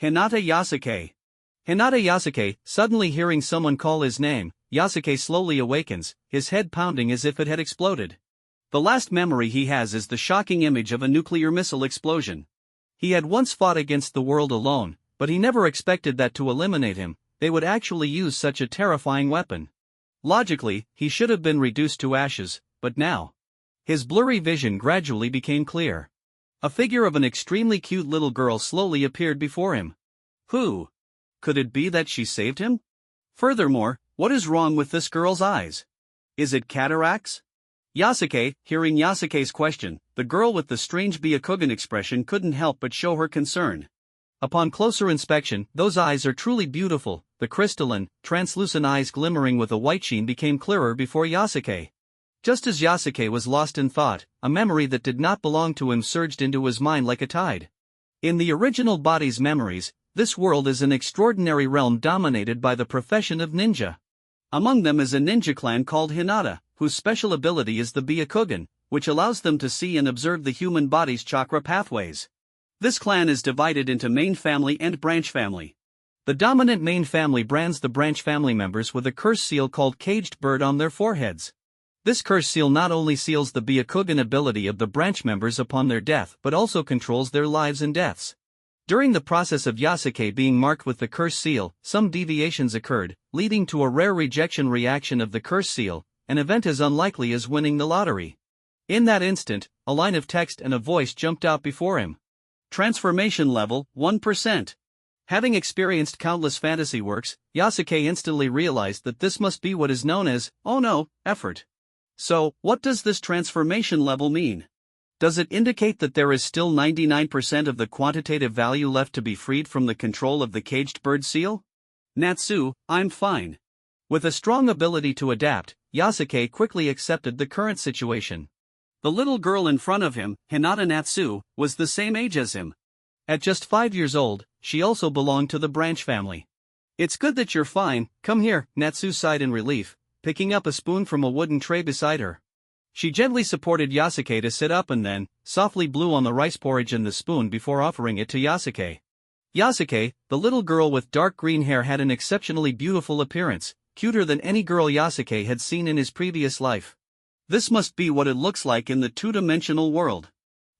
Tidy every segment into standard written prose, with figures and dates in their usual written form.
Hinata Yasuke. Hinata Yasuke, suddenly hearing someone call his name, Yasuke slowly awakens, his head pounding as if it had exploded. The last memory he has is the shocking image of a nuclear missile explosion. He had once fought against the world alone, but he never expected that to eliminate him, they would actually use such a terrifying weapon. Logically, he should have been reduced to ashes, but now. His blurry vision gradually became clear. A figure of an extremely cute little girl slowly appeared before him. Who? Could it be that she saved him? Furthermore, what is wrong with this girl's eyes? Is it cataracts? Yasuke, hearing Yasuke's question, the girl with the strange Byakugan expression couldn't help but show her concern. Upon closer inspection, those eyes are truly beautiful, the crystalline, translucent eyes glimmering with a white sheen became clearer before Yasuke. Just as Yasuke was lost in thought, a memory that did not belong to him surged into his mind like a tide. In the original body's memories, this world is an extraordinary realm dominated by the profession of ninja. Among them is a ninja clan called Hinata, whose special ability is the Byakugan, which allows them to see and observe the human body's chakra pathways. This clan is divided into main family and branch family. The dominant main family brands the branch family members with a curse seal called Caged Bird on their foreheads. This curse seal not only seals the Byakugan ability of the branch members upon their death but also controls their lives and deaths. During the process of Yasuke being marked with the curse seal, some deviations occurred, leading to a rare rejection reaction of the curse seal, an event as unlikely as winning the lottery. In that instant, a line of text and a voice jumped out before him. Transformation level, 1%. Having experienced countless fantasy works, Yasuke instantly realized that this must be what is known as, oh no, effort. So, what does this transformation level mean? Does it indicate that there is still 99% of the quantitative value left to be freed from the control of the Caged Bird seal? Natsu, I'm fine. With a strong ability to adapt, Yasuke quickly accepted the current situation. The little girl in front of him, Hinata Natsu, was the same age as him. At just 5 years old, she also belonged to the branch family. It's good that you're fine, come here, Natsu sighed in relief, picking up a spoon from a wooden tray beside her. She gently supported Yasuke to sit up and then, softly blew on the rice porridge in the spoon before offering it to Yasuke. Yasuke, the little girl with dark green hair, had an exceptionally beautiful appearance, cuter than any girl Yasuke had seen in his previous life. This must be what it looks like in the two-dimensional world.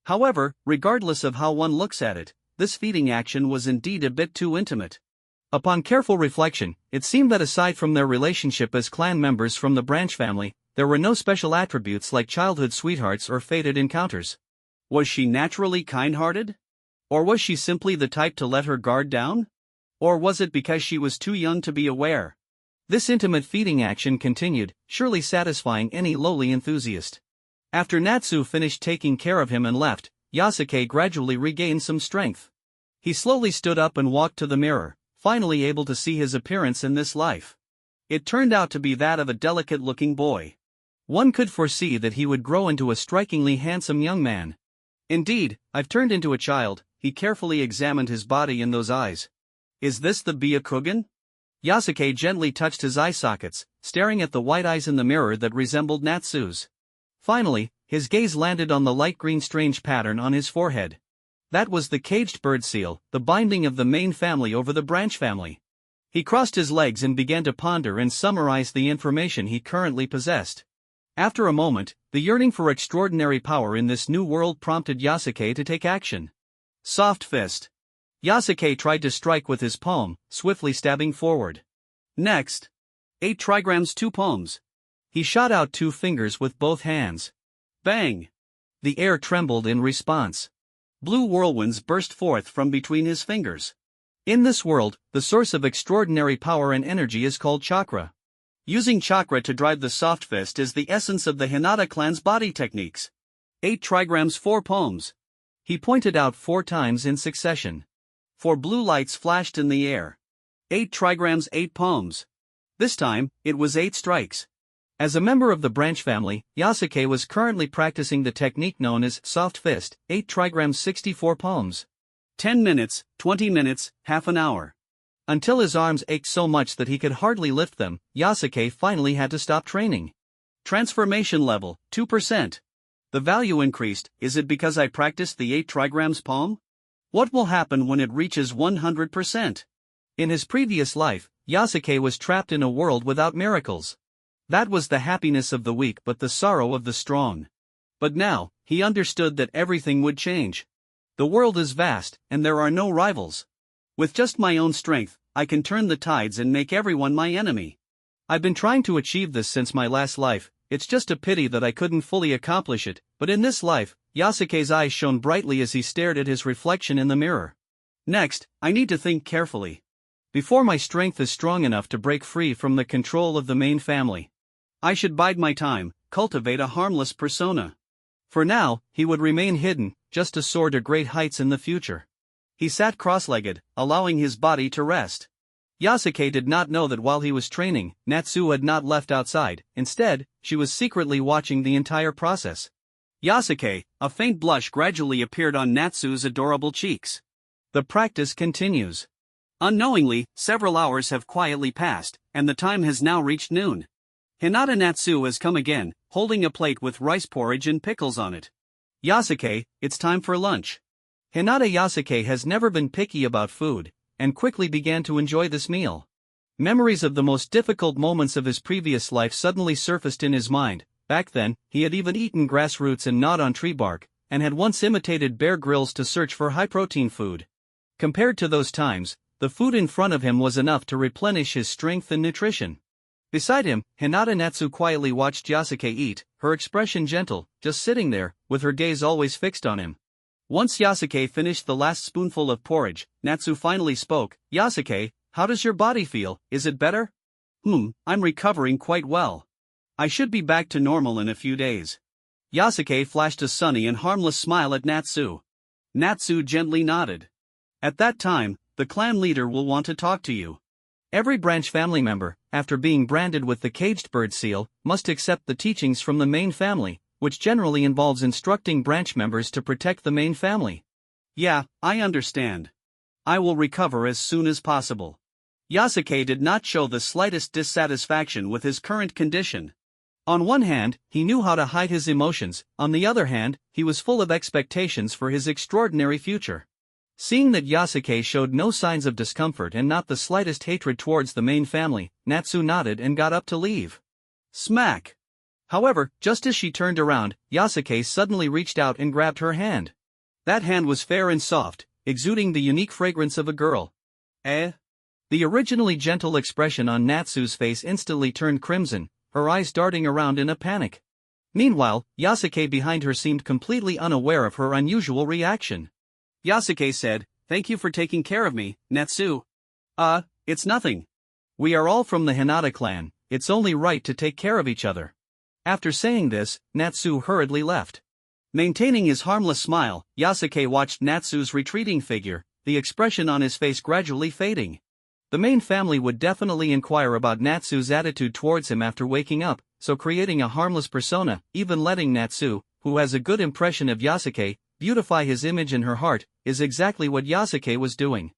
However, regardless of how one looks at it, this feeding action was indeed a bit too intimate. Upon careful reflection, it seemed that aside from their relationship as clan members from the branch family, there were no special attributes like childhood sweethearts or fated encounters. Was she naturally kind-hearted? Or was she simply the type to let her guard down? Or was it because she was too young to be aware? This intimate feeding action continued, surely satisfying any lowly enthusiast. After Natsu finished taking care of him and left, Yasuke gradually regained some strength. He slowly stood up and walked to the mirror, finally able to see his appearance in this life. It turned out to be that of a delicate-looking boy. One could foresee that he would grow into a strikingly handsome young man. Indeed, I've turned into a child, he carefully examined his body and those eyes. Is this the Byakugan? Yasuke gently touched his eye sockets, staring at the white eyes in the mirror that resembled Natsu's. Finally, his gaze landed on the light green strange pattern on his forehead. That was the Caged Bird seal, the binding of the main family over the branch family. He crossed his legs and began to ponder and summarize the information he currently possessed. After a moment, the yearning for extraordinary power in this new world prompted Yasuke to take action. Soft fist. Yasuke tried to strike with his palm, swiftly stabbing forward. Next. 8 trigrams 2 palms. He shot out 2 fingers with both hands. Bang! The air trembled in response. Blue whirlwinds burst forth from between his fingers. In this world, the source of extraordinary power and energy is called chakra. Using chakra to drive the soft fist is the essence of the Hinata clan's body techniques. 8 trigrams 4 palms. He pointed out 4 times in succession. 4 blue lights flashed in the air. 8 trigrams 8 palms. This time, it was 8 strikes. As a member of the branch family, Yasuke was currently practicing the technique known as soft fist, 8 trigrams 64 palms. 10 minutes, 20 minutes, half an hour. Until his arms ached so much that he could hardly lift them, Yasuke finally had to stop training. Transformation level, 2%. The value increased. Is it because I practiced the 8 trigrams palm? What will happen when it reaches 100%? In his previous life, Yasuke was trapped in a world without miracles. That was the happiness of the weak but the sorrow of the strong. But now, he understood that everything would change. The world is vast, and there are no rivals. With just my own strength, I can turn the tides and make everyone my enemy. I've been trying to achieve this since my last life. It's just a pity that I couldn't fully accomplish it, but in this life, Yasuke's eyes shone brightly as he stared at his reflection in the mirror. Next, I need to think carefully. Before my strength is strong enough to break free from the control of the main family, I should bide my time, cultivate a harmless persona. For now, he would remain hidden, just to soar to great heights in the future. He sat cross-legged, allowing his body to rest. Yasuke did not know that while he was training, Natsu had not left outside. Instead, she was secretly watching the entire process. Yasuke, a faint blush gradually appeared on Natsu's adorable cheeks. The practice continues. Unknowingly, several hours have quietly passed, and the time has now reached noon. Hinata Natsu has come again, holding a plate with rice porridge and pickles on it. Yasuke, it's time for lunch. Hinata Yasuke has never been picky about food, and quickly began to enjoy this meal. Memories of the most difficult moments of his previous life suddenly surfaced in his mind. Back then, he had even eaten grass roots and gnawed on tree bark, and had once imitated Bear Grylls to search for high-protein food. Compared to those times, the food in front of him was enough to replenish his strength and nutrition. Beside him, Hinata Natsu quietly watched Yasuke eat, her expression gentle, just sitting there, with her gaze always fixed on him. Once Yasuke finished the last spoonful of porridge, Natsu finally spoke. Yasuke, how does your body feel? Is it better? I'm recovering quite well. I should be back to normal in a few days. Yasuke flashed a sunny and harmless smile at Natsu. Natsu gently nodded. At that time, the clan leader will want to talk to you. Every branch family member, after being branded with the caged bird seal, must accept the teachings from the main family, which generally involves instructing branch members to protect the main family. Yeah, I understand. I will recover as soon as possible. Yasuke did not show the slightest dissatisfaction with his current condition. On one hand, he knew how to hide his emotions, on the other hand, he was full of expectations for his extraordinary future. Seeing that Yasuke showed no signs of discomfort and not the slightest hatred towards the main family, Natsu nodded and got up to leave. Smack! However, just as she turned around, Yasuke suddenly reached out and grabbed her hand. That hand was fair and soft, exuding the unique fragrance of a girl. Eh? The originally gentle expression on Natsu's face instantly turned crimson, her eyes darting around in a panic. Meanwhile, Yasuke behind her seemed completely unaware of her unusual reaction. Yasuke said, "Thank you for taking care of me, Natsu." It's nothing. We are all from the Hinata clan, it's only right to take care of each other. After saying this, Natsu hurriedly left. Maintaining his harmless smile, Yasuke watched Natsu's retreating figure, the expression on his face gradually fading. The main family would definitely inquire about Natsu's attitude towards him after waking up, so creating a harmless persona, even letting Natsu, who has a good impression of Yasuke, beautify his image in her heart, is exactly what Yasuke was doing.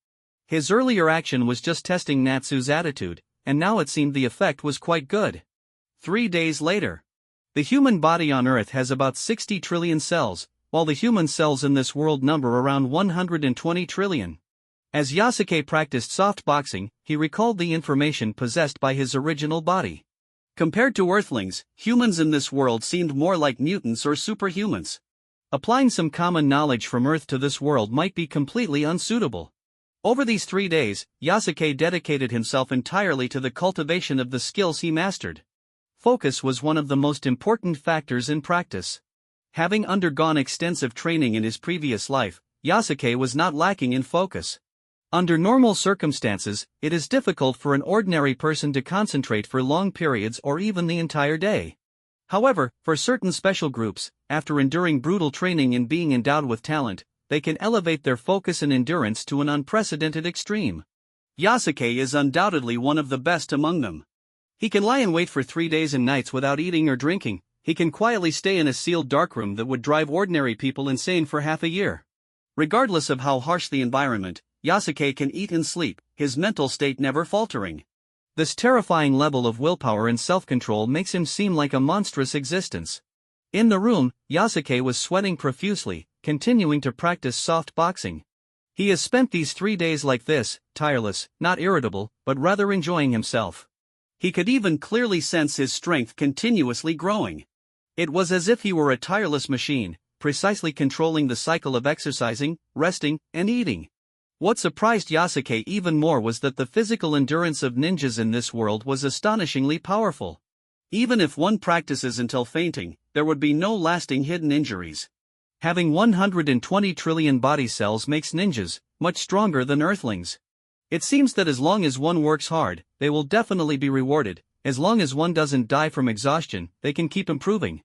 His earlier action was just testing Natsu's attitude, and now it seemed the effect was quite good. 3 days later. The human body on Earth has about 60 trillion cells, while the human cells in this world number around 120 trillion. As Yasuke practiced soft boxing, he recalled the information possessed by his original body. Compared to Earthlings, humans in this world seemed more like mutants or superhumans. Applying some common knowledge from Earth to this world might be completely unsuitable. Over these 3 days, Yasuke dedicated himself entirely to the cultivation of the skills he mastered. Focus was one of the most important factors in practice. Having undergone extensive training in his previous life, Yasuke was not lacking in focus. Under normal circumstances, it is difficult for an ordinary person to concentrate for long periods or even the entire day. However, for certain special groups, after enduring brutal training and being endowed with talent, they can elevate their focus and endurance to an unprecedented extreme. Yasuke is undoubtedly one of the best among them. He can lie in wait for 3 days and nights without eating or drinking. He can quietly stay in a sealed darkroom that would drive ordinary people insane for half a year. Regardless of how harsh the environment, Yasuke can eat and sleep, his mental state never faltering. This terrifying level of willpower and self-control makes him seem like a monstrous existence. In the room, Yasuke was sweating profusely, continuing to practice soft boxing. He has spent these 3 days like this, tireless, not irritable, but rather enjoying himself. He could even clearly sense his strength continuously growing. It was as if he were a tireless machine, precisely controlling the cycle of exercising, resting, and eating. What surprised Yasuke even more was that the physical endurance of ninjas in this world was astonishingly powerful. Even if one practices until fainting, there would be no lasting hidden injuries. Having 120 trillion body cells makes ninjas much stronger than earthlings. It seems that as long as one works hard, they will definitely be rewarded. As long as one doesn't die from exhaustion, they can keep improving.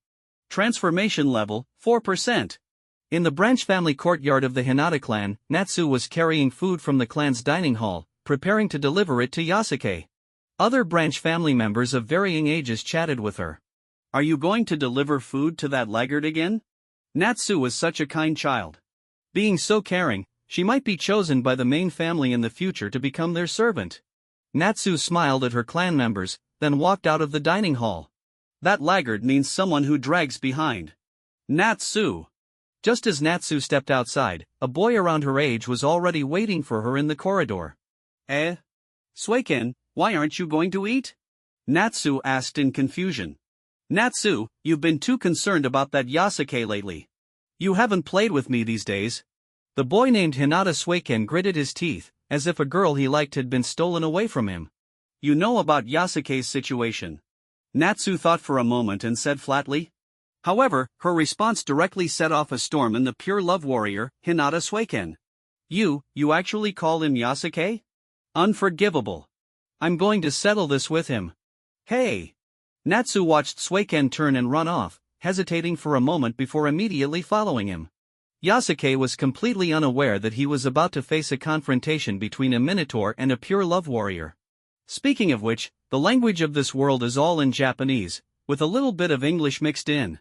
Transformation level, 4%. In the branch family courtyard of the Hinata clan, Natsu was carrying food from the clan's dining hall, preparing to deliver it to Yasuke. Other branch family members of varying ages chatted with her. "Are you going to deliver food to that laggard again?" Natsu was such a kind child. Being so caring, she might be chosen by the main family in the future to become their servant. Natsu smiled at her clan members, then walked out of the dining hall. That laggard means someone who drags behind. Natsu. Just as Natsu stepped outside, a boy around her age was already waiting for her in the corridor. Suiken, why aren't you going to eat?" Natsu asked in confusion. "Natsu, you've been too concerned about that Yasuke lately. You haven't played with me these days." The boy named Hinata Suiken gritted his teeth, as if a girl he liked had been stolen away from him. "You know about Yasuke's situation." Natsu thought for a moment and said flatly. However, her response directly set off a storm in the pure love warrior, Hinata Suiken. You actually call him Yasuke? Unforgivable. I'm going to settle this with him." "Hey!" Natsu watched Suiken turn and run off, hesitating for a moment before immediately following him. Yasuke was completely unaware that he was about to face a confrontation between a minotaur and a pure love warrior. Speaking of which, the language of this world is all in Japanese, with a little bit of English mixed in.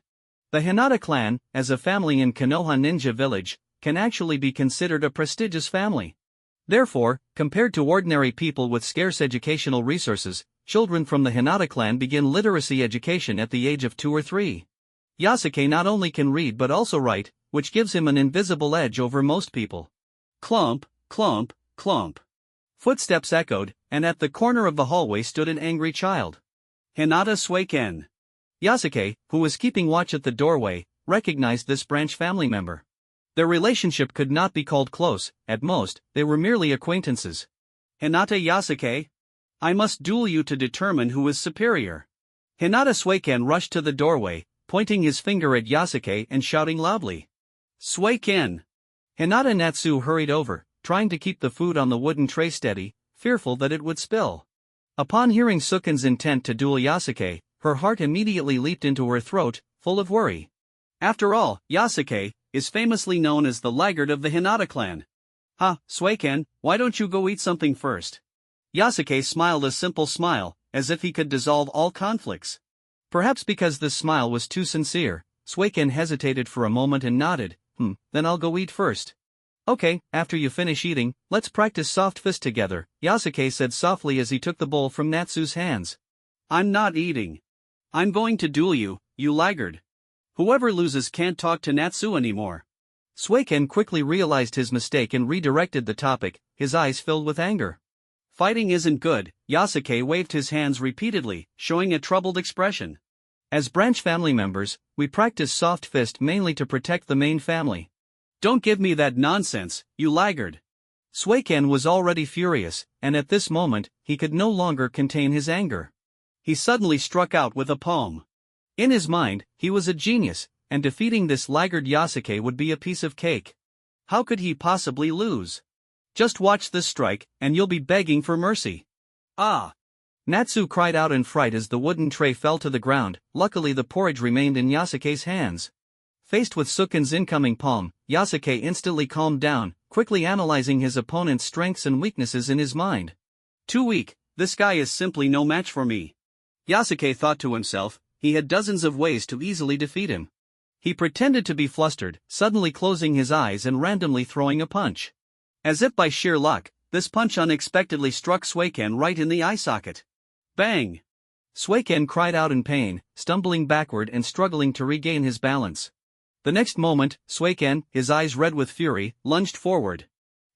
The Hinata clan, as a family in Konoha Ninja Village, can actually be considered a prestigious family. Therefore, compared to ordinary people with scarce educational resources, children from the Hinata clan begin literacy education at the age of 2 or 3. Yasuke not only can read but also write, which gives him an invisible edge over most people. Clump, clump, clump. Footsteps echoed, and at the corner of the hallway stood an angry child. Hinata Suiken. Yasuke, who was keeping watch at the doorway, recognized this branch family member. Their relationship could not be called close, at most, they were merely acquaintances. "Hinata Yasuke? I must duel you to determine who is superior." Hinata Suiken rushed to the doorway, pointing his finger at Yasuke and shouting loudly. "Suiken!" Hinata Natsu hurried over, trying to keep the food on the wooden tray steady, fearful that it would spill. Upon hearing Suiken's intent to duel Yasuke, her heart immediately leaped into her throat, full of worry. After all, Yasuke is famously known as the laggard of the Hinata clan. Suiken, why don't you go eat something first?" Yasuke smiled a simple smile, as if he could dissolve all conflicts. Perhaps because this smile was too sincere, Suiken hesitated for a moment and nodded. Then I'll go eat first." "Okay, after you finish eating, let's practice soft fist together," Yasuke said softly as he took the bowl from Natsu's hands. "I'm not eating. I'm going to duel you, you laggard. Whoever loses can't talk to Natsu anymore." Suiken quickly realized his mistake and redirected the topic, his eyes filled with anger. "Fighting isn't good," Yasuke waved his hands repeatedly, showing a troubled expression. "As branch family members, we practice soft fist mainly to protect the main family." "Don't give me that nonsense, you laggard." Suiken was already furious, and at this moment, he could no longer contain his anger. He suddenly struck out with a poem. In his mind, he was a genius, and defeating this laggard Yasuke would be a piece of cake. How could he possibly lose? Just watch this strike, and you'll be begging for mercy. "Ah!" Natsu cried out in fright as the wooden tray fell to the ground. Luckily the porridge remained in Yasuke's hands. Faced with Suiken's incoming palm, Yasuke instantly calmed down, quickly analyzing his opponent's strengths and weaknesses in his mind. "Too weak, this guy is simply no match for me." Yasuke thought to himself, he had dozens of ways to easily defeat him. He pretended to be flustered, suddenly closing his eyes and randomly throwing a punch. As if by sheer luck, this punch unexpectedly struck Suiken right in the eye socket. Bang! Suiken cried out in pain, stumbling backward and struggling to regain his balance. The next moment, Suiken, his eyes red with fury, lunged forward.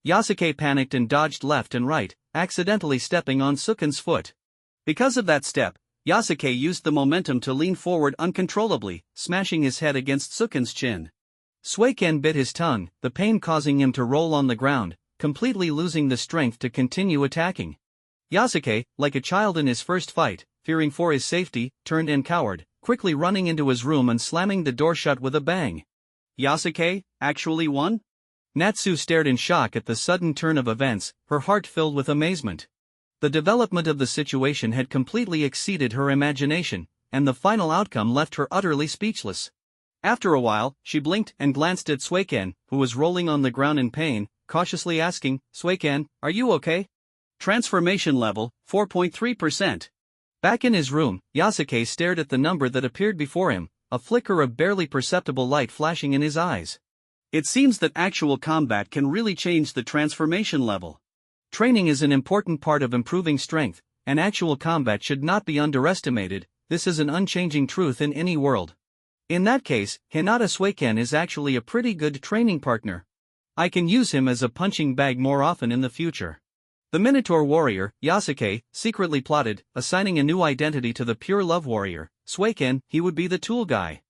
Yasuke panicked and dodged left and right, accidentally stepping on Suken's foot. Because of that step, Yasuke used the momentum to lean forward uncontrollably, smashing his head against Suken's chin. Suiken bit his tongue, the pain causing him to roll on the ground, completely losing the strength to continue attacking. Yasuke, like a child in his first fight, fearing for his safety, turned and cowered, quickly running into his room and slamming the door shut with a bang. Yasuke actually won? Natsu stared in shock at the sudden turn of events, her heart filled with amazement. The development of the situation had completely exceeded her imagination, and the final outcome left her utterly speechless. After a while, she blinked and glanced at Suiken, who was rolling on the ground in pain, cautiously asking, "Suiken, are you okay?" Transformation level, 4.3%. Back in his room, Yasuke stared at the number that appeared before him, a flicker of barely perceptible light flashing in his eyes. It seems that actual combat can really change the transformation level. Training is an important part of improving strength, and actual combat should not be underestimated. This is an unchanging truth in any world. In that case, Hinata Suiken is actually a pretty good training partner. I can use him as a punching bag more often in the future. The Minotaur warrior, Yasuke, secretly plotted, assigning a new identity to the pure love warrior, Suiken. He would be the tool guy.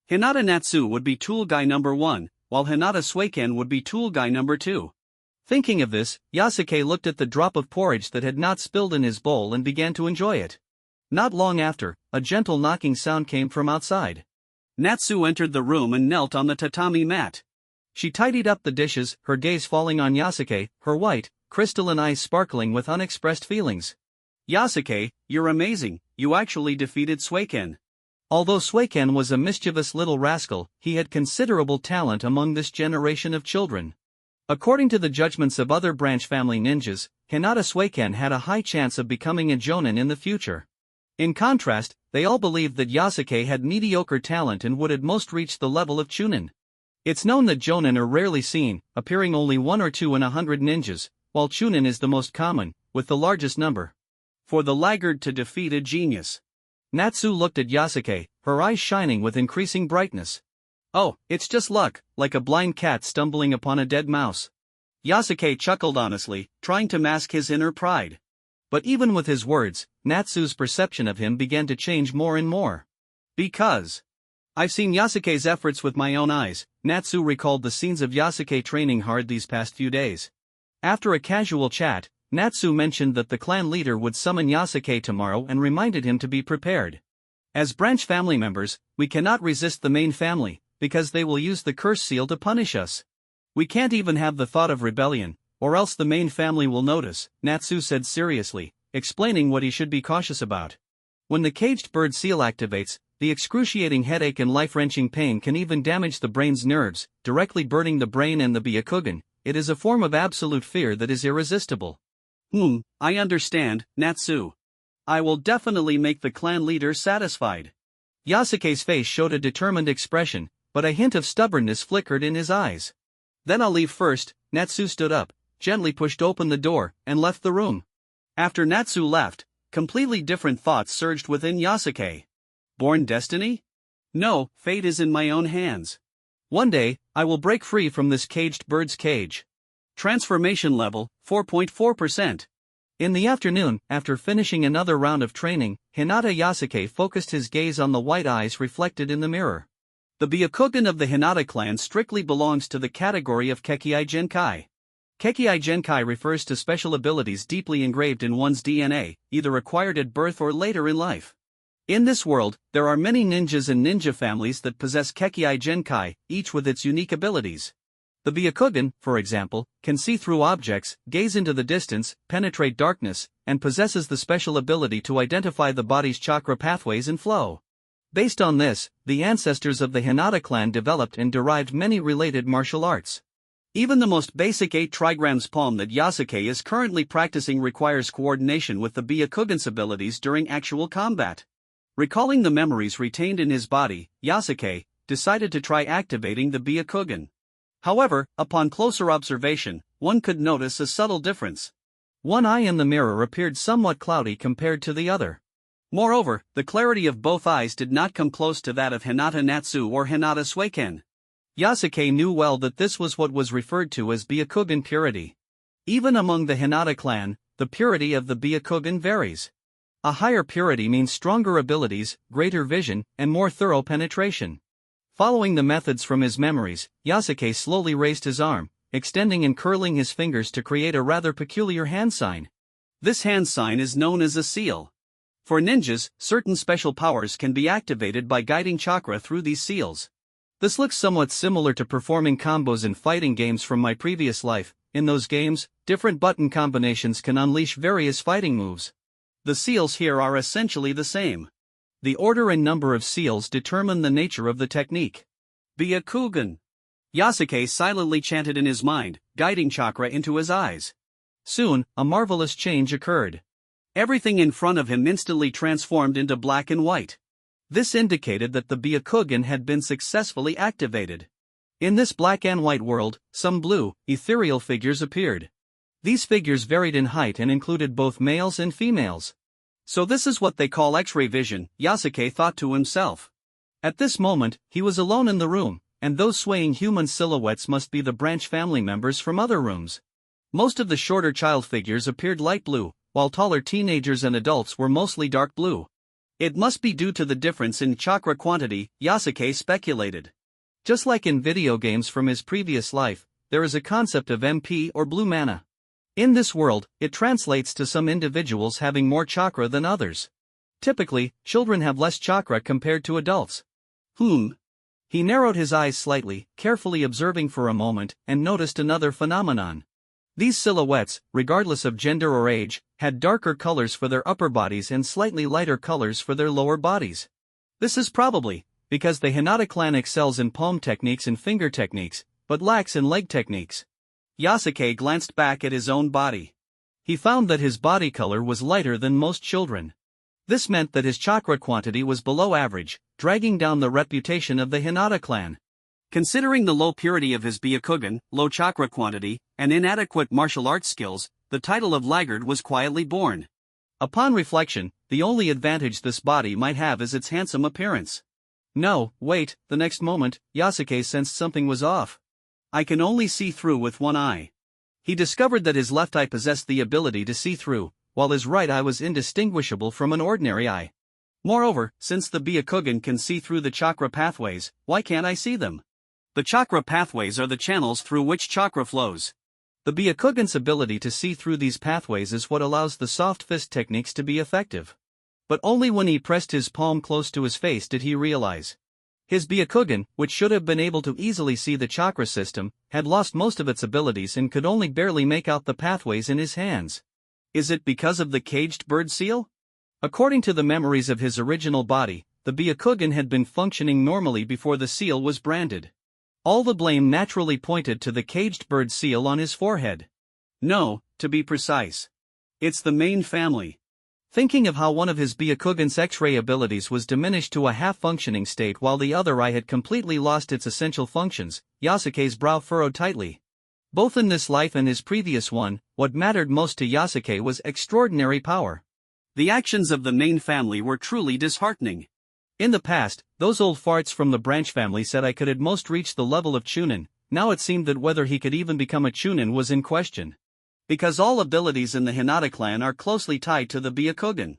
Hinata Natsu would be tool guy number 1, while Hinata Suiken would be tool guy number 2. Thinking of this, Yasuke looked at the drop of porridge that had not spilled in his bowl and began to enjoy it. Not long after, a gentle knocking sound came from outside. Natsu entered the room and knelt on the tatami mat. She tidied up the dishes, her gaze falling on Yasuke, her white, crystalline eyes sparkling with unexpressed feelings. "Yasuke, you're amazing, you actually defeated Suiken." Although Suiken was a mischievous little rascal, he had considerable talent among this generation of children. According to the judgments of other branch family ninjas, Hinata Suiken had a high chance of becoming a jonin in the future. In contrast, they all believed that Yasuke had mediocre talent and would at most reach the level of chunin. It's known that jonin are rarely seen, appearing only 1 or 2 in 100 ninjas, while chunin is the most common, with the largest number. For the laggard to defeat a genius. Natsu looked at Yasuke, her eyes shining with increasing brightness. "Oh, it's just luck, like a blind cat stumbling upon a dead mouse." Yasuke chuckled honestly, trying to mask his inner pride. But even with his words, Natsu's perception of him began to change more and more. "Because I've seen Yasuke's efforts with my own eyes." Natsu recalled the scenes of Yasuke training hard these past few days. After a casual chat, Natsu mentioned that the clan leader would summon Yasuke tomorrow and reminded him to be prepared. "As branch family members, we cannot resist the main family, because they will use the curse seal to punish us. We can't even have the thought of rebellion, or else the main family will notice," Natsu said seriously, explaining what he should be cautious about. When the caged bird seal activates, the excruciating headache and life-wrenching pain can even damage the brain's nerves, directly burning the brain and the Byakugan. It is a form of absolute fear that is irresistible. I understand, Natsu. I will definitely make the clan leader satisfied." Yasuke's face showed a determined expression, but a hint of stubbornness flickered in his eyes. "Then I'll leave first." Natsu stood up, gently pushed open the door, and left the room. After Natsu left, completely different thoughts surged within Yasuke. Born destiny? No, fate is in my own hands. One day, I will break free from this caged bird's cage. Transformation level, 4.4%. In the afternoon, after finishing another round of training, Hinata Yasuke focused his gaze on the white eyes reflected in the mirror. The Byakugan of the Hinata clan strictly belongs to the category of Kekei Genkai. Kekei Genkai refers to special abilities deeply engraved in one's DNA, either acquired at birth or later in life. In this world, there are many ninjas and ninja families that possess Kekei Genkai, each with its unique abilities. The Byakugan, for example, can see through objects, gaze into the distance, penetrate darkness, and possesses the special ability to identify the body's chakra pathways and flow. Based on this, the ancestors of the Hinata clan developed and derived many related martial arts. Even the most basic 8 trigrams palm that Yasuke is currently practicing requires coordination with the Byakugan's abilities during actual combat. Recalling the memories retained in his body, Yasuke decided to try activating the Byakugan. However, upon closer observation, one could notice a subtle difference. One eye in the mirror appeared somewhat cloudy compared to the other. Moreover, the clarity of both eyes did not come close to that of Hinata Natsu or Hinata Suiken. Yasuke knew well that this was what was referred to as Byakugan purity. Even among the Hinata clan, the purity of the Byakugan varies. A higher purity means stronger abilities, greater vision, and more thorough penetration. Following the methods from his memories, Yasuke slowly raised his arm, extending and curling his fingers to create a rather peculiar hand sign. This hand sign is known as a seal. For ninjas, certain special powers can be activated by guiding chakra through these seals. This looks somewhat similar to performing combos in fighting games from my previous life. In those games, different button combinations can unleash various fighting moves. The seals here are essentially the same. The order and number of seals determine the nature of the technique. Byakugan. Yasuke silently chanted in his mind, guiding chakra into his eyes. Soon, a marvelous change occurred. Everything in front of him instantly transformed into black and white. This indicated that the Byakugan had been successfully activated. In this black and white world, some blue, ethereal figures appeared. These figures varied in height and included both males and females. So this is what they call X-ray vision, Yasuke thought to himself. At this moment, he was alone in the room, and those swaying human silhouettes must be the branch family members from other rooms. Most of the shorter child figures appeared light blue, while taller teenagers and adults were mostly dark blue. It must be due to the difference in chakra quantity, Yasuke speculated. Just like in video games from his previous life, there is a concept of MP or blue mana. In this world, it translates to some individuals having more chakra than others. Typically, children have less chakra compared to adults. He narrowed his eyes slightly, carefully observing for a moment, and noticed another phenomenon. These silhouettes, regardless of gender or age, had darker colors for their upper bodies and slightly lighter colors for their lower bodies. This is probably because the Hinata clan excels in palm techniques and finger techniques, but lacks in leg techniques. Yasuke glanced back at his own body. He found that his body color was lighter than most children. This meant that his chakra quantity was below average, dragging down the reputation of the Hinata clan. Considering the low purity of his Byakugan, low chakra quantity, and inadequate martial arts skills, the title of laggard was quietly born. Upon reflection, the only advantage this body might have is its handsome appearance. No, wait, the next moment, Yasuke sensed something was off. I can only see through with one eye. He discovered that his left eye possessed the ability to see through, while his right eye was indistinguishable from an ordinary eye. Moreover, since the Byakugan can see through the chakra pathways, why can't I see them? The chakra pathways are the channels through which chakra flows. The Byakugan's ability to see through these pathways is what allows the soft fist techniques to be effective. But only when he pressed his palm close to his face did he realize. His Byakugan, which should have been able to easily see the chakra system, had lost most of its abilities and could only barely make out the pathways in his hands. Is it because of the caged bird seal? According to the memories of his original body, the Byakugan had been functioning normally before the seal was branded. All the blame naturally pointed to the caged bird seal on his forehead. No, to be precise. It's the main family. Thinking of how one of his Byakugan's X-ray abilities was diminished to a half-functioning state while the other eye had completely lost its essential functions, Yasuke's brow furrowed tightly. Both in this life and his previous one, what mattered most to Yasuke was extraordinary power. The actions of the main family were truly disheartening. In the past, those old farts from the branch family said I could at most reach the level of Chunin. Now it seemed that whether he could even become a Chunin was in question. Because all abilities in the Hinata clan are closely tied to the Byakugan.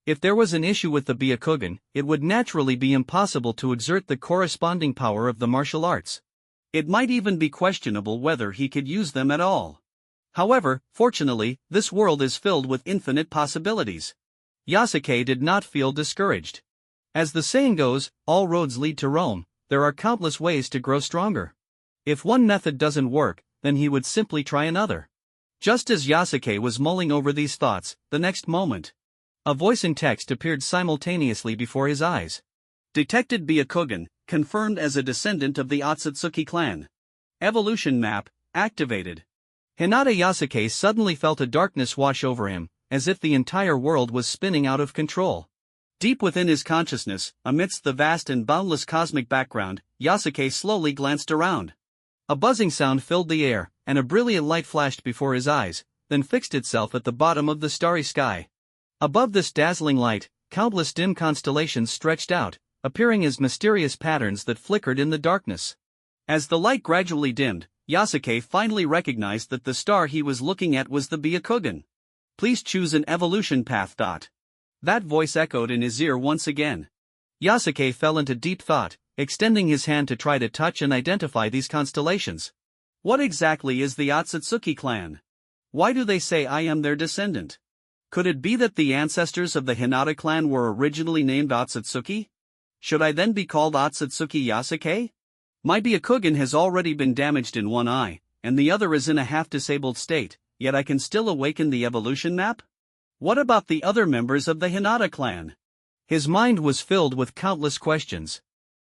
If there was an issue with the Byakugan, it would naturally be impossible to exert the corresponding power of the martial arts. It might even be questionable whether he could use them at all. However, fortunately, this world is filled with infinite possibilities. Yasuke did not feel discouraged. As the saying goes, all roads lead to Rome. There are countless ways to grow stronger. If one method doesn't work, then he would simply try another. Just as Yasuke was mulling over these thoughts, the next moment, a voice in text appeared simultaneously before his eyes. Detected Byakugan, confirmed as a descendant of the Otsutsuki clan. Evolution map, activated. Hinata Yasuke suddenly felt a darkness wash over him, as if the entire world was spinning out of control. Deep within his consciousness, amidst the vast and boundless cosmic background, Yasuke slowly glanced around. A buzzing sound filled the air, and a brilliant light flashed before his eyes, then fixed itself at the bottom of the starry sky. Above this dazzling light, countless dim constellations stretched out, appearing as mysterious patterns that flickered in the darkness. As the light gradually dimmed, Yasuke finally recognized that the star he was looking at was the Byakugan. Please choose an evolution path. That voice echoed in his ear once again. Yasuke fell into deep thought, extending his hand to try to touch and identify these constellations. What exactly is the Otsutsuki clan? Why do they say I am their descendant? Could it be that the ancestors of the Hinata clan were originally named Otsutsuki? Should I then be called Otsutsuki Yasuke? My Byakugan has already been damaged in one eye, and the other is in a half-disabled state, yet I can still awaken the evolution map? What about the other members of the Hinata clan? His mind was filled with countless questions.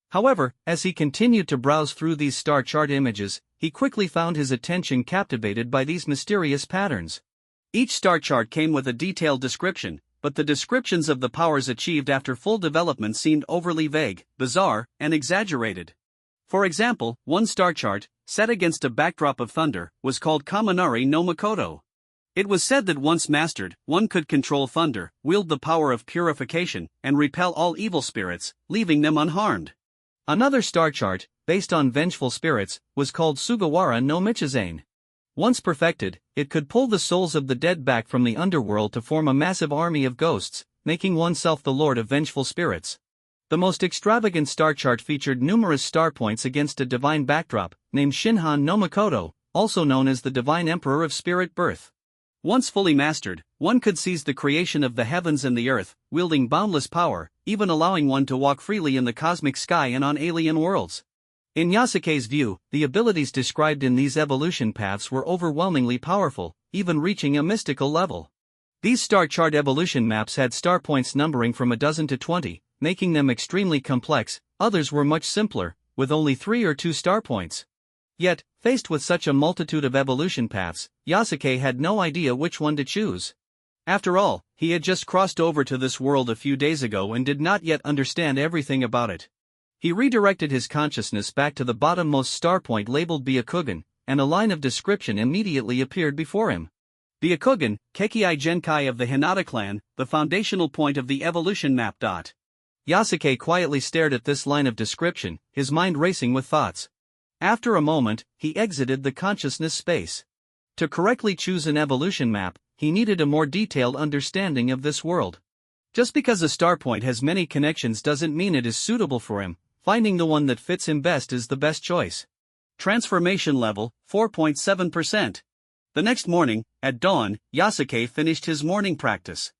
However, as he continued to browse through these star chart images, he quickly found his attention captivated by these mysterious patterns. Each star chart came with a detailed description, but the descriptions of the powers achieved after full development seemed overly vague, bizarre, and exaggerated. For example, one star chart, set against a backdrop of thunder, was called Kaminari no Makoto. It was said that once mastered, one could control thunder, wield the power of purification, and repel all evil spirits, leaving them unharmed. Another star chart, based on vengeful spirits, was called Sugawara no Michizane. Once perfected, it could pull the souls of the dead back from the underworld to form a massive army of ghosts, making oneself the lord of vengeful spirits. The most extravagant star chart featured numerous star points against a divine backdrop, named Shinhan no Makoto, also known as the Divine Emperor of Spirit Birth. Once fully mastered, one could seize the creation of the heavens and the earth, wielding boundless power, even allowing one to walk freely in the cosmic sky and on alien worlds. In Yasuke's view, the abilities described in these evolution paths were overwhelmingly powerful, even reaching a mystical level. These star chart evolution maps had star points numbering from a dozen to 20, making them extremely complex. Others were much simpler, with only 3 or 2 star points. Yet, faced with such a multitude of evolution paths, Yasuke had no idea which one to choose. After all, he had just crossed over to this world a few days ago and did not yet understand everything about it. He redirected his consciousness back to the bottommost star point labeled Byakugan, and a line of description immediately appeared before him. Byakugan, Kekei Genkai of the Hinata clan, the foundational point of the evolution map. Yasuke quietly stared at this line of description, his mind racing with thoughts. After a moment, he exited the consciousness space. To correctly choose an evolution map, he needed a more detailed understanding of this world. Just because a star point has many connections doesn't mean it is suitable for him. Finding the one that fits him best is the best choice. Transformation level, 4.7%. The next morning, at dawn, Yasuke finished his morning practice.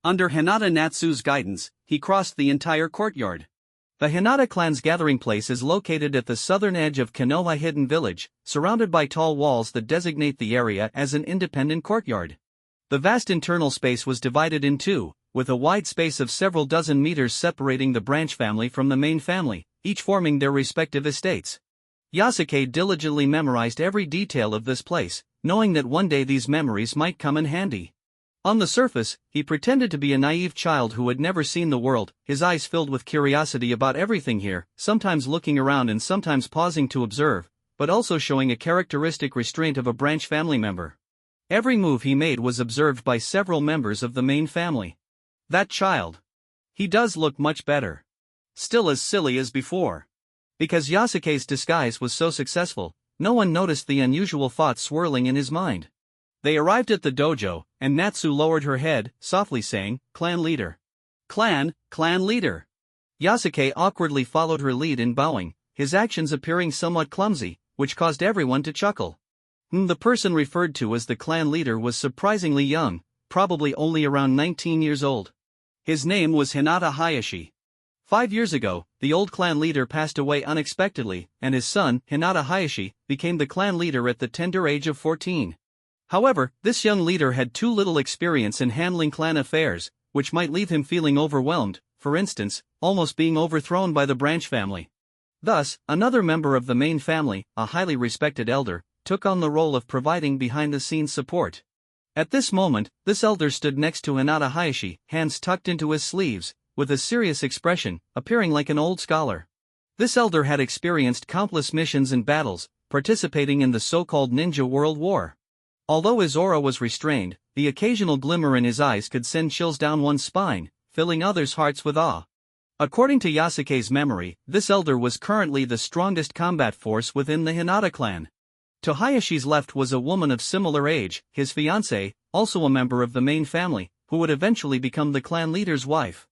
Under Hinata Natsu's guidance, he crossed the entire courtyard. The Hinata clan's gathering place is located at the southern edge of Konoha Hidden Village, surrounded by tall walls that designate the area as an independent courtyard. The vast internal space was divided in two, with a wide space of several dozen meters separating the branch family from the main family, each forming their respective estates. Yasuke diligently memorized every detail of this place, knowing that one day these memories might come in handy. On the surface, he pretended to be a naive child who had never seen the world, his eyes filled with curiosity about everything here, sometimes looking around and sometimes pausing to observe, but also showing a characteristic restraint of a branch family member. Every move he made was observed by several members of the main family. That child. He does look much better. Still as silly as before. Because Yasuke's disguise was so successful, no one noticed the unusual thoughts swirling in his mind. They arrived at the dojo, and Natsu lowered her head, softly saying, "Clan leader." Clan leader. Yasuke awkwardly followed her lead in bowing, his actions appearing somewhat clumsy, which caused everyone to chuckle. The person referred to as the clan leader was surprisingly young, probably only around 19 years old. His name was Hinata Hayashi. 5 years ago, the old clan leader passed away unexpectedly, and his son, Hinata Hayashi, became the clan leader at the tender age of 14. However, this young leader had too little experience in handling clan affairs, which might leave him feeling overwhelmed, for instance, almost being overthrown by the branch family. Thus, another member of the main family, a highly respected elder, took on the role of providing behind-the-scenes support. At this moment, this elder stood next to Hinata Hayashi, hands tucked into his sleeves, with a serious expression, appearing like an old scholar. This elder had experienced countless missions and battles, participating in the so-called Ninja World War. Although his aura was restrained, the occasional glimmer in his eyes could send chills down one's spine, filling others' hearts with awe. According to Yasuke's memory, this elder was currently the strongest combat force within the Hinata clan. To Hayashi's left was a woman of similar age, his fiancée, also a member of the main family, who would eventually become the clan leader's wife.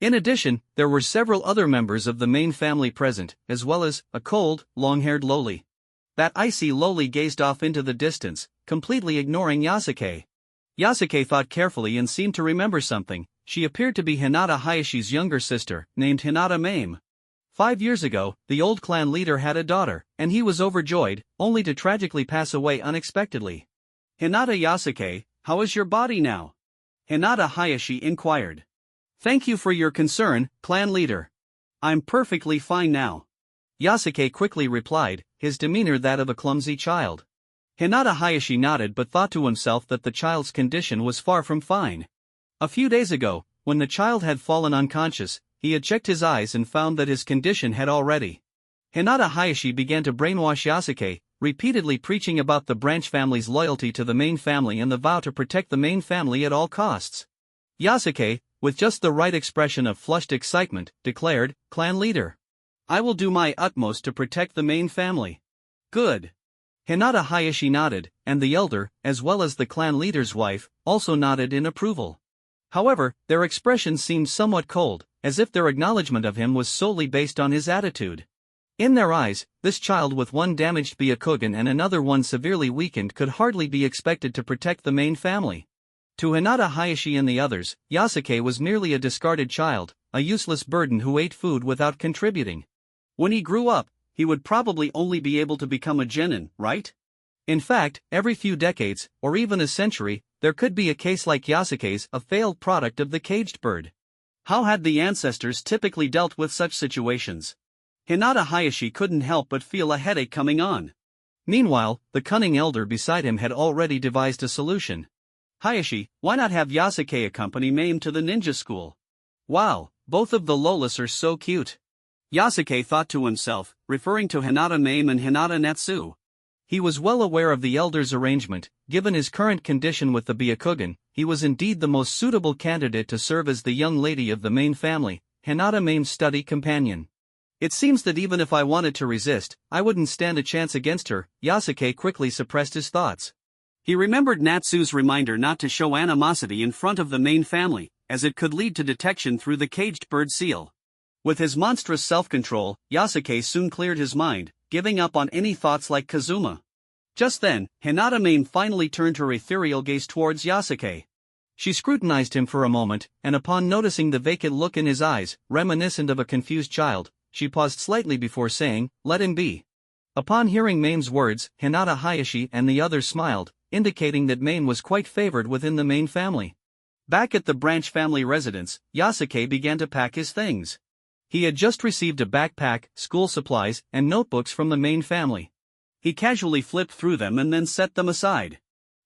In addition, there were several other members of the main family present, as well as a cold, long-haired loli. That icy loli gazed off into the distance, completely ignoring Yasuke. Yasuke thought carefully and seemed to remember something. She appeared to be Hinata Hayashi's younger sister, named Hinata Mame. 5 years ago, the old clan leader had a daughter, and he was overjoyed, only to tragically pass away unexpectedly. "Hinata Yasuke, how is your body now?" Hinata Hayashi inquired. "Thank you for your concern, clan leader. I'm perfectly fine now," Yasuke quickly replied, his demeanor that of a clumsy child. Hinata Hayashi nodded but thought to himself that the child's condition was far from fine. A few days ago, when the child had fallen unconscious, he had checked his eyes and found that his condition had already. Hinata Hayashi began to brainwash Yasuke, repeatedly preaching about the branch family's loyalty to the main family and the vow to protect the main family at all costs. Yasuke, with just the right expression of flushed excitement, declared, "Clan leader, I will do my utmost to protect the main family." "Good." Hinata Hayashi nodded, and the elder, as well as the clan leader's wife, also nodded in approval. However, their expressions seemed somewhat cold, as if their acknowledgement of him was solely based on his attitude. In their eyes, this child with one damaged Byakugan and another one severely weakened could hardly be expected to protect the main family. To Hinata Hayashi and the others, Yasuke was merely a discarded child, a useless burden who ate food without contributing. When he grew up, he would probably only be able to become a genin, right? In fact, every few decades, or even a century, there could be a case like Yasuke's, a failed product of the caged bird. How had the ancestors typically dealt with such situations? Hinata Hayashi couldn't help but feel a headache coming on. Meanwhile, the cunning elder beside him had already devised a solution. "Hayashi, why not have Yasuke accompany Mame to the ninja school? Wow, both of the lolas are so cute," Yasuke thought to himself, referring to Hinata Mame and Hinata Natsu. He was well aware of the elder's arrangement. Given his current condition with the Byakugan, he was indeed the most suitable candidate to serve as the young lady of the main family, Hinata Mame's study companion. "It seems that even if I wanted to resist, I wouldn't stand a chance against her." Yasuke quickly suppressed his thoughts. He remembered Natsu's reminder not to show animosity in front of the main family, as it could lead to detection through the caged bird seal. With his monstrous self-control, Yasuke soon cleared his mind, giving up on any thoughts like Kazuma. Just then, Hinata Mame finally turned her ethereal gaze towards Yasuke. She scrutinized him for a moment, and upon noticing the vacant look in his eyes, reminiscent of a confused child, she paused slightly before saying, "Let him be." Upon hearing Mame's words, Hinata Hayashi and the others smiled, indicating that Mame was quite favored within the main family. Back at the branch family residence, Yasuke began to pack his things. He had just received a backpack, school supplies, and notebooks from the main family. He casually flipped through them and then set them aside.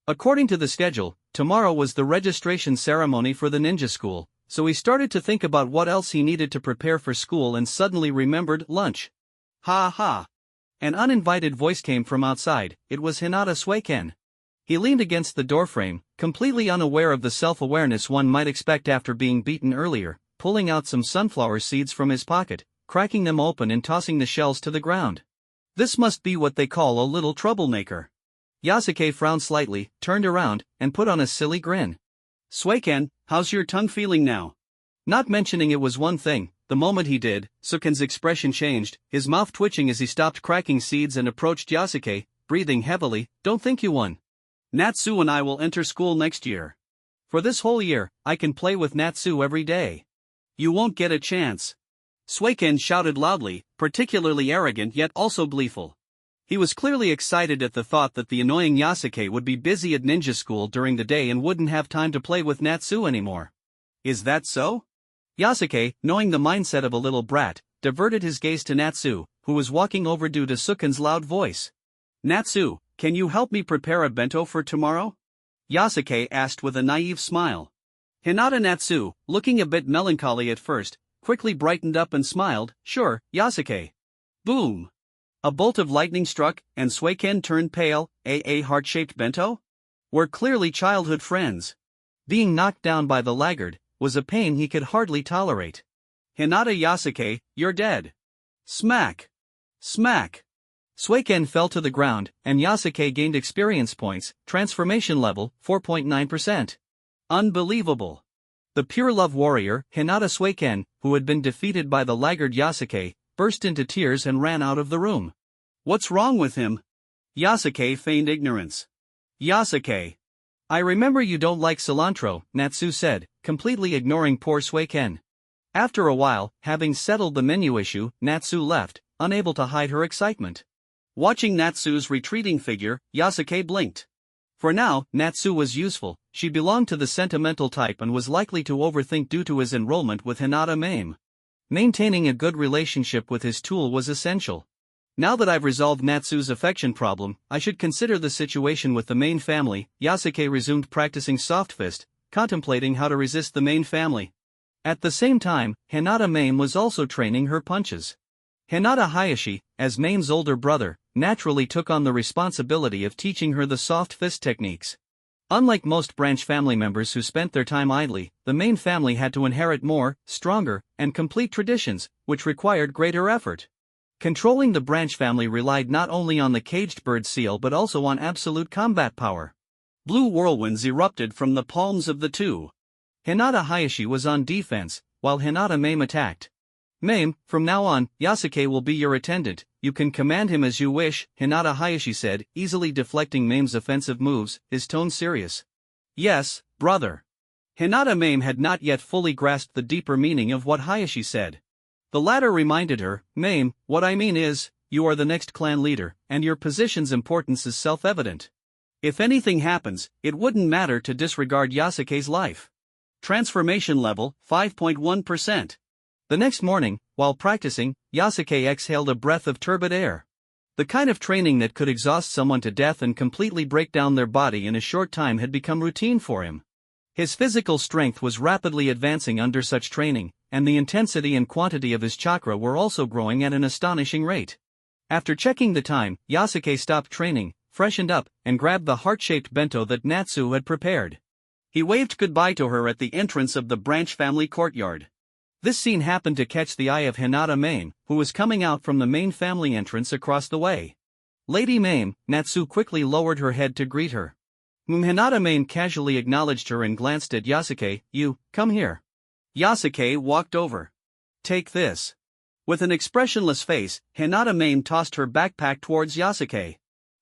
According to the schedule, tomorrow was the registration ceremony for the ninja school, so he started to think about what else he needed to prepare for school and suddenly remembered lunch. "Ha ha!" An uninvited voice came from outside. It was Hinata Suiken. He leaned against the doorframe, completely unaware of the self-awareness one might expect after being beaten earlier, pulling out some sunflower seeds from his pocket, cracking them open and tossing the shells to the ground. This must be what they call a little troublemaker. Yasuke frowned slightly, turned around, and put on a silly grin. "Suiken, how's your tongue feeling now?" Not mentioning it was one thing, the moment he did, Suiken's expression changed, his mouth twitching as he stopped cracking seeds and approached Yasuke, breathing heavily. "Don't think you won. Natsu and I will enter school next year. For this whole year, I can play with Natsu every day. You won't get a chance." Suiken shouted loudly, particularly arrogant yet also gleeful. He was clearly excited at the thought that the annoying Yasuke would be busy at ninja school during the day and wouldn't have time to play with Natsu anymore. "Is that so?" Yasuke, knowing the mindset of a little brat, diverted his gaze to Natsu, who was walking over due to Suiken's loud voice. "Natsu, can you help me prepare a bento for tomorrow?" Yasuke asked with a naive smile. Hinata Natsu, looking a bit melancholy at first, quickly brightened up and smiled. "Sure, Yasuke." Boom! A bolt of lightning struck, and Suiken turned pale. A heart-shaped bento? We're clearly childhood friends. Being knocked down by the laggard was a pain he could hardly tolerate. "Hinata Yasuke, you're dead." Smack! Smack! Suiken fell to the ground, and Yasuke gained experience points, transformation level, 4.9%. Unbelievable. The pure love warrior, Hinata Suiken, who had been defeated by the laggard Yasuke, burst into tears and ran out of the room. What's wrong with him? Yasuke feigned ignorance. Yasuke. I remember you don't like cilantro, Natsu said, completely ignoring poor Suiken. After a while, having settled the menu issue, Natsu left, unable to hide her excitement. Watching Natsu's retreating figure, Yasuke blinked. For now, Natsu was useful. She belonged to the sentimental type and was likely to overthink due to his enrollment with Hinata Mame. Maintaining a good relationship with his tool was essential. Now that I've resolved Natsu's affection problem, I should consider the situation with the main family. Yasuke resumed practicing soft fist, contemplating how to resist the main family. At the same time, Hinata Mame was also training her punches. Hinata Hayashi, as Mame's older brother, naturally took on the responsibility of teaching her the soft fist techniques. Unlike most branch family members who spent their time idly, the main family had to inherit more, stronger, and complete traditions, which required greater effort. Controlling the branch family relied not only on the caged bird seal but also on absolute combat power. Blue whirlwinds erupted from the palms of the two. Hinata Hayashi was on defense, while Hinata Mame attacked. Mame, from now on, Yasuke will be your attendant, you can command him as you wish, Hinata Hayashi said, easily deflecting Mame's offensive moves, his tone serious. Yes, brother. Hinata Mame had not yet fully grasped the deeper meaning of what Hayashi said. The latter reminded her, Mame, what I mean is, you are the next clan leader, and your position's importance is self-evident. If anything happens, it wouldn't matter to disregard Yasuke's life. Transformation level, 5.1%. The next morning, while practicing, Yasuke exhaled a breath of turbid air. The kind of training that could exhaust someone to death and completely break down their body in a short time had become routine for him. His physical strength was rapidly advancing under such training, and the intensity and quantity of his chakra were also growing at an astonishing rate. After checking the time, Yasuke stopped training, freshened up, and grabbed the heart-shaped bento that Natsu had prepared. He waved goodbye to her at the entrance of the branch family courtyard. This scene happened to catch the eye of Hinata Mame, who was coming out from the main family entrance across the way. Lady Mame, Natsu quickly lowered her head to greet her. Hinata Mame casually acknowledged her and glanced at Yasuke. You, come here. Yasuke walked over. Take this. With an expressionless face, Hinata Mame tossed her backpack towards Yasuke.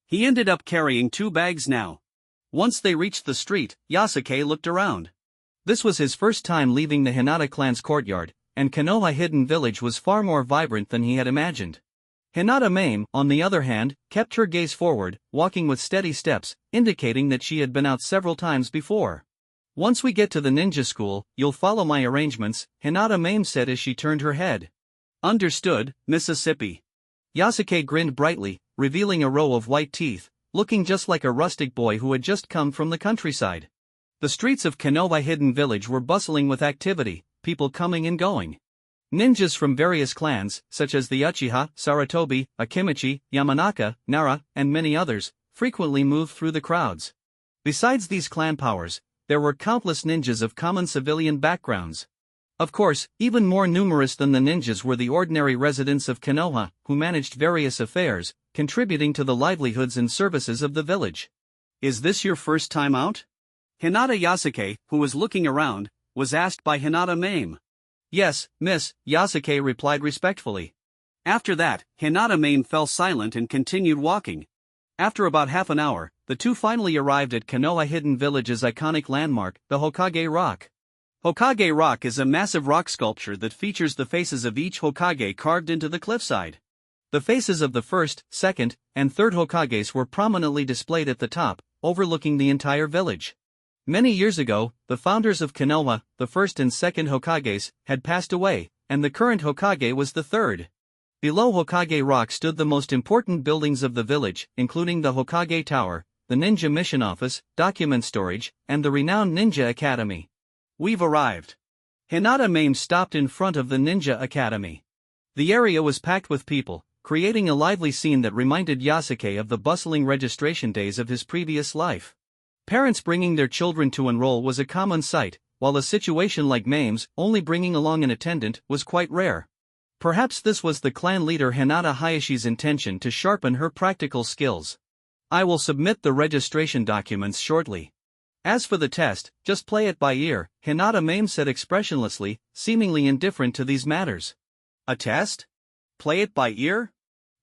He ended up carrying 2 bags now. Once they reached the street, Yasuke looked around. This was his first time leaving the Hinata clan's courtyard, and Konoha Hidden Village was far more vibrant than he had imagined. Hinata Mame, on the other hand, kept her gaze forward, walking with steady steps, indicating that she had been out several times before. Once we get to the ninja school, you'll follow my arrangements, Hinata Mame said as she turned her head. Understood, Mississippi. Yasuke grinned brightly, revealing a row of white teeth, looking just like a rustic boy who had just come from the countryside. The streets of Konoha Hidden Village were bustling with activity, people coming and going. Ninjas from various clans, such as the Uchiha, Sarutobi, Akimichi, Yamanaka, Nara, and many others, frequently moved through the crowds. Besides these clan powers, there were countless ninjas of common civilian backgrounds. Of course, even more numerous than the ninjas were the ordinary residents of Konoha, who managed various affairs, contributing to the livelihoods and services of the village. Is this your first time out? Hinata Yasuke, who was looking around, was asked by Hinata Mame. Yes, miss, Yasuke replied respectfully. After that, Hinata Mame fell silent and continued walking. After about half an hour, the two finally arrived at Konoha Hidden Village's iconic landmark, the Hokage Rock. Hokage Rock is a massive rock sculpture that features the faces of each Hokage carved into the cliffside. The faces of the first, second, and third Hokages were prominently displayed at the top, overlooking the entire village. Many years ago, the founders of Konoha, the first and second Hokages, had passed away, and the current Hokage was the third. Below Hokage Rock stood the most important buildings of the village, including the Hokage Tower, the Ninja Mission Office, document storage, and the renowned Ninja Academy. We've arrived. Hinata Mame stopped in front of the Ninja Academy. The area was packed with people, creating a lively scene that reminded Yasuke of the bustling registration days of his previous life. Parents bringing their children to enroll was a common sight, while a situation like Mame's, only bringing along an attendant, was quite rare. Perhaps this was the clan leader Hinata Hayashi's intention to sharpen her practical skills. I will submit the registration documents shortly. As for the test, just play it by ear, Hinata Mame said expressionlessly, seemingly indifferent to these matters. A test? Play it by ear?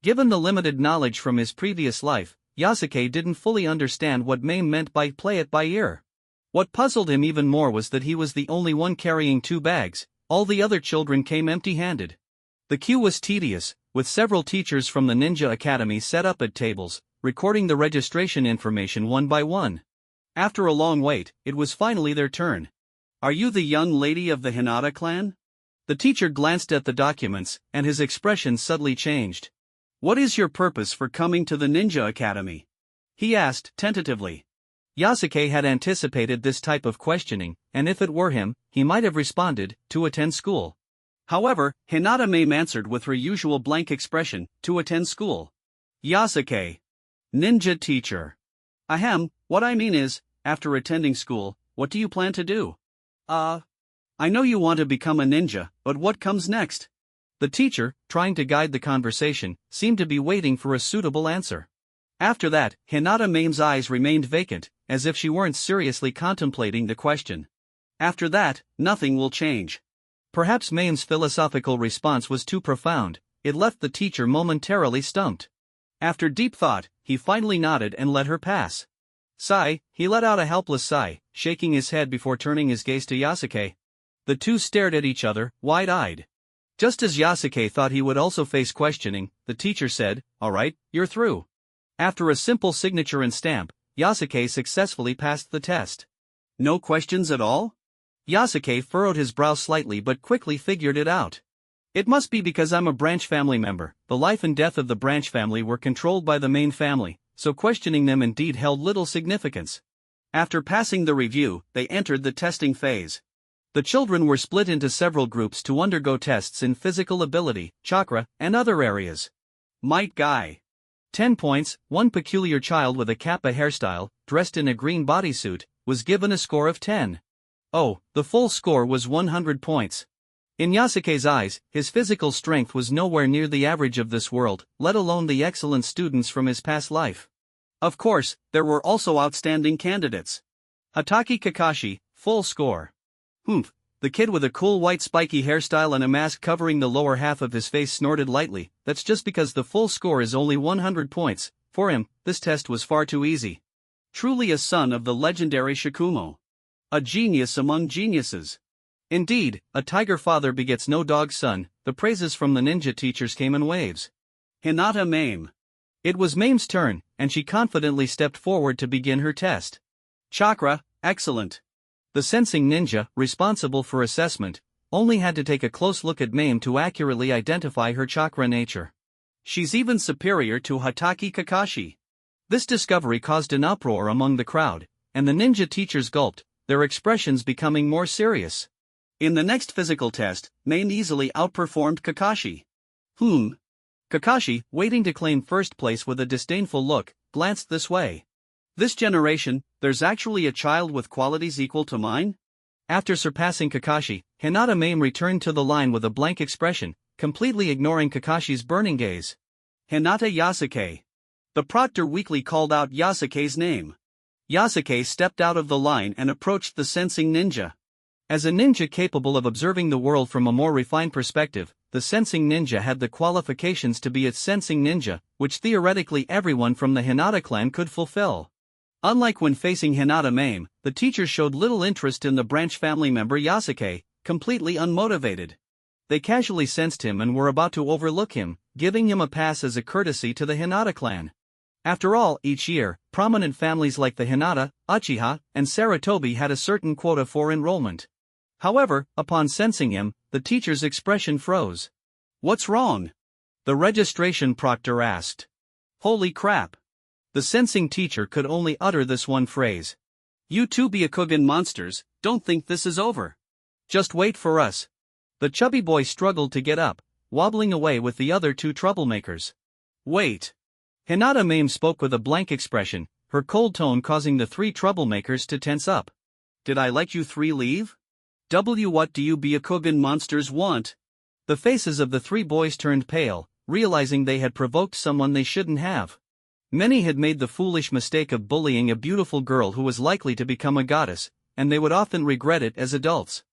Given the limited knowledge from his previous life, Yasuke didn't fully understand what Mame meant by play it by ear. What puzzled him even more was that he was the only one carrying 2 bags, all the other children came empty-handed. The queue was tedious, with several teachers from the Ninja Academy set up at tables, recording the registration information one by one. After a long wait, it was finally their turn. Are you the young lady of the Hinata clan? The teacher glanced at the documents, and his expression subtly changed. What is your purpose for coming to the Ninja Academy? He asked, tentatively. Yasuke had anticipated this type of questioning, and if it were him, he might have responded, to attend school. However, Hinata Mame answered with her usual blank expression, to attend school. Yasuke. Ninja teacher. Ahem, what I mean is, after attending school, what do you plan to do? I know you want to become a ninja, but what comes next? The teacher, trying to guide the conversation, seemed to be waiting for a suitable answer. After that, Hinata Mame's eyes remained vacant, as if she weren't seriously contemplating the question. After that, nothing will change. Perhaps Mame's philosophical response was too profound, it left the teacher momentarily stumped. After deep thought, he finally nodded and let her pass. Sigh, he let out a helpless sigh, shaking his head before turning his gaze to Yasuke. The two stared at each other, wide-eyed. Just as Yasuke thought he would also face questioning, the teacher said, "All right, you're through." After a simple signature and stamp, Yasuke successfully passed the test. No questions at all? Yasuke furrowed his brow slightly but quickly figured it out. It must be because I'm a branch family member. The life and death of the branch family were controlled by the main family, so questioning them indeed held little significance. After passing the review, they entered the testing phase. The children were split into several groups to undergo tests in physical ability, chakra, and other areas. Might Guy. 10 points, one peculiar child with a kappa hairstyle, dressed in a green bodysuit, was given a score of 10. Oh, the full score was 100 points. In Yasuke's eyes, his physical strength was nowhere near the average of this world, let alone the excellent students from his past life. Of course, there were also outstanding candidates. Hatake Kakashi, full score. Humph, the kid with a cool white spiky hairstyle and a mask covering the lower half of his face snorted lightly. That's just because the full score is only 100 points. For him, this test was far too easy. Truly a son of the legendary Shikumo. A genius among geniuses. Indeed, a tiger father begets no dog son. The praises from the ninja teachers came in waves. Hinata Mame. It was Mame's turn, and she confidently stepped forward to begin her test. Chakra, excellent. The sensing ninja, responsible for assessment, only had to take a close look at Mame to accurately identify her chakra nature. She's even superior to Hatake Kakashi. This discovery caused an uproar among the crowd, and the ninja teachers gulped, their expressions becoming more serious. In the next physical test, Mame easily outperformed Kakashi. Kakashi, waiting to claim first place with a disdainful look, glanced this way. This generation, there's actually a child with qualities equal to mine? After surpassing Kakashi, Hinata Mame returned to the line with a blank expression, completely ignoring Kakashi's burning gaze. Hinata Yasuke. The proctor weakly called out Yasuke's name. Yasuke stepped out of the line and approached the sensing ninja. As a ninja capable of observing the world from a more refined perspective, the sensing ninja had the qualifications to be its sensing ninja, which theoretically everyone from the Hinata clan could fulfill. Unlike when facing Hinata Mame, the teachers showed little interest in the branch family member Yasuke, completely unmotivated. They casually sensed him and were about to overlook him, giving him a pass as a courtesy to the Hinata clan. After all, each year, prominent families like the Hinata, Uchiha, and Saratobi had a certain quota for enrollment. However, upon sensing him, the teacher's expression froze. "What's wrong?" the registration proctor asked. Holy crap! The sensing teacher could only utter this one phrase. "You two Byakugan monsters, don't think this is over. Just wait for us." The chubby boy struggled to get up, wobbling away with the other two troublemakers. "Wait." Hinata Mame spoke with a blank expression, her cold tone causing the three troublemakers to tense up. "Did I let you three leave? What do you Byakugan monsters want?" The faces of the three boys turned pale, realizing they had provoked someone they shouldn't have. Many had made the foolish mistake of bullying a beautiful girl who was likely to become a goddess, and they would often regret it as adults.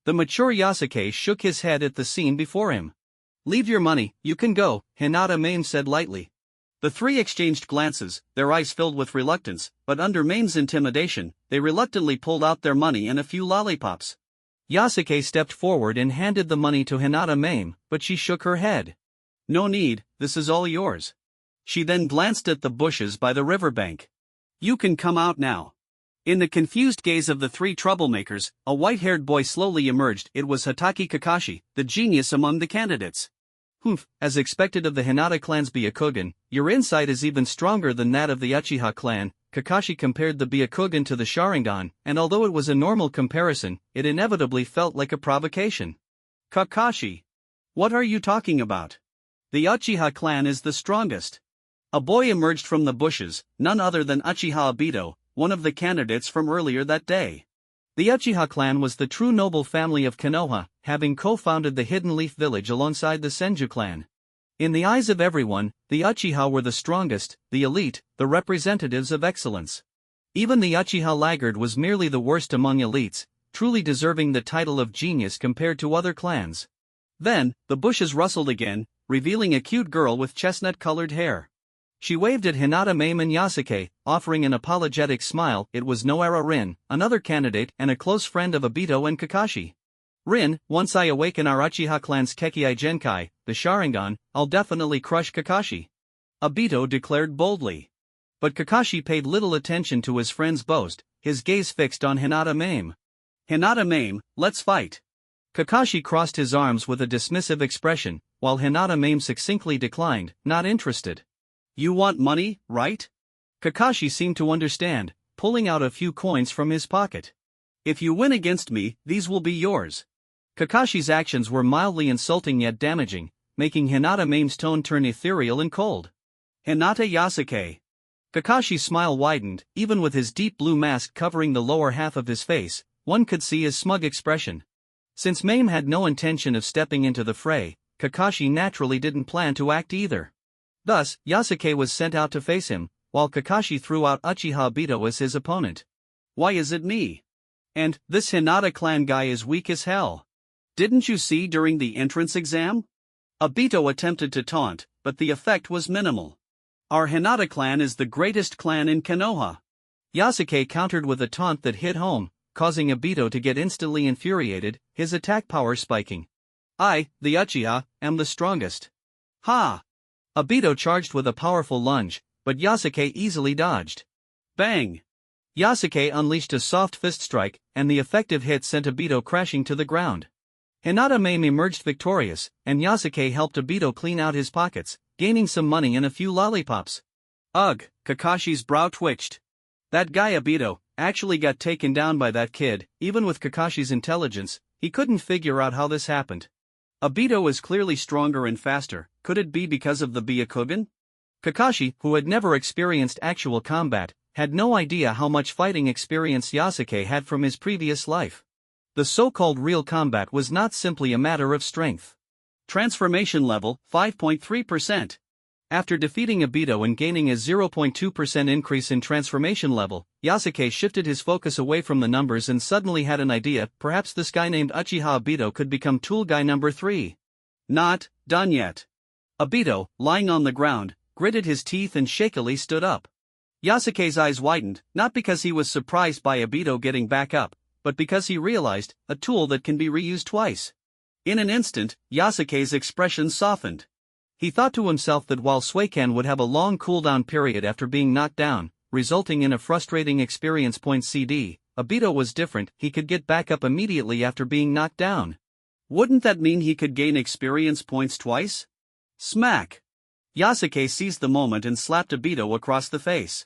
The mature Yasuke shook his head at the scene before him. "Leave your money, you can go," Hinata Mame said lightly. The three exchanged glances, their eyes filled with reluctance, but under Mame's intimidation, they reluctantly pulled out their money and a few lollipops. Yasuke stepped forward and handed the money to Hinata Mame, but she shook her head. "No need, this is all yours." She then glanced at the bushes by the riverbank. "You can come out now." In the confused gaze of the three troublemakers, a white-haired boy slowly emerged. It was Hatake Kakashi, the genius among the candidates. "Humph, as expected of the Hinata clan's Byakugan, your insight is even stronger than that of the Uchiha clan." Kakashi compared the Byakugan to the Sharingan, and although it was a normal comparison, it inevitably felt like a provocation. "Kakashi, what are you talking about? The Uchiha clan is the strongest." A boy emerged from the bushes, none other than Uchiha Obito, one of the candidates from earlier that day. The Uchiha clan was the true noble family of Konoha, having co-founded the Hidden Leaf Village alongside the Senju clan. In the eyes of everyone, the Uchiha were the strongest, the elite, the representatives of excellence. Even the Uchiha laggard was merely the worst among elites, truly deserving the title of genius compared to other clans. Then, the bushes rustled again, revealing a cute girl with chestnut-colored hair. She waved at Hinata Mame and Yasuke, offering an apologetic smile. It was Noara Rin, another candidate and a close friend of Obito and Kakashi. "Rin, once I awaken our Uchiha clan's Kekei Genkai, the Sharingan, I'll definitely crush Kakashi," Obito declared boldly. But Kakashi paid little attention to his friend's boast, his gaze fixed on Hinata Mame. "Hinata Mame, let's fight." Kakashi crossed his arms with a dismissive expression, while Hinata Mame succinctly declined, not interested. "You want money, right?" Kakashi seemed to understand, pulling out a few coins from his pocket. "If you win against me, these will be yours." Kakashi's actions were mildly insulting yet damaging, making Hinata Mame's tone turn ethereal and cold. "Hinata Yasuke." Kakashi's smile widened, even with his deep blue mask covering the lower half of his face, one could see his smug expression. Since Mame had no intention of stepping into the fray, Kakashi naturally didn't plan to act either. Thus, Yasuke was sent out to face him, while Kakashi threw out Uchiha Obito as his opponent. "Why is it me? And, this Hinata clan guy is weak as hell. Didn't you see during the entrance exam?" Obito attempted to taunt, but the effect was minimal. "Our Hinata clan is the greatest clan in Konoha." Yasuke countered with a taunt that hit home, causing Obito to get instantly infuriated, his attack power spiking. "I, the Uchiha, am the strongest." "Ha!" Obito charged with a powerful lunge, but Yasuke easily dodged. Bang! Yasuke unleashed a soft fist strike, and the effective hit sent Obito crashing to the ground. Hinata Mame emerged victorious, and Yasuke helped Obito clean out his pockets, gaining some money and a few lollipops. Ugh, Kakashi's brow twitched. That guy Obito actually got taken down by that kid. Even with Kakashi's intelligence, he couldn't figure out how this happened. Obito is clearly stronger and faster. Could it be because of the Byakugan? Kakashi, who had never experienced actual combat, had no idea how much fighting experience Yasuke had from his previous life. The so-called real combat was not simply a matter of strength. Transformation level, 5.3%. After defeating Obito and gaining a 0.2% increase in transformation level, Yasuke shifted his focus away from the numbers and suddenly had an idea. Perhaps this guy named Uchiha Obito could become tool guy number 3. Not done yet. Obito, lying on the ground, gritted his teeth and shakily stood up. Yasuke's eyes widened, not because he was surprised by Obito getting back up, but because he realized, a tool that can be reused twice. In an instant, Yasuke's expression softened. He thought to himself that while Suiken would have a long cooldown period after being knocked down, resulting in a frustrating experience point CD, Obito was different. He could get back up immediately after being knocked down. Wouldn't that mean he could gain experience points twice? Smack! Yasuke seized the moment and slapped Obito across the face.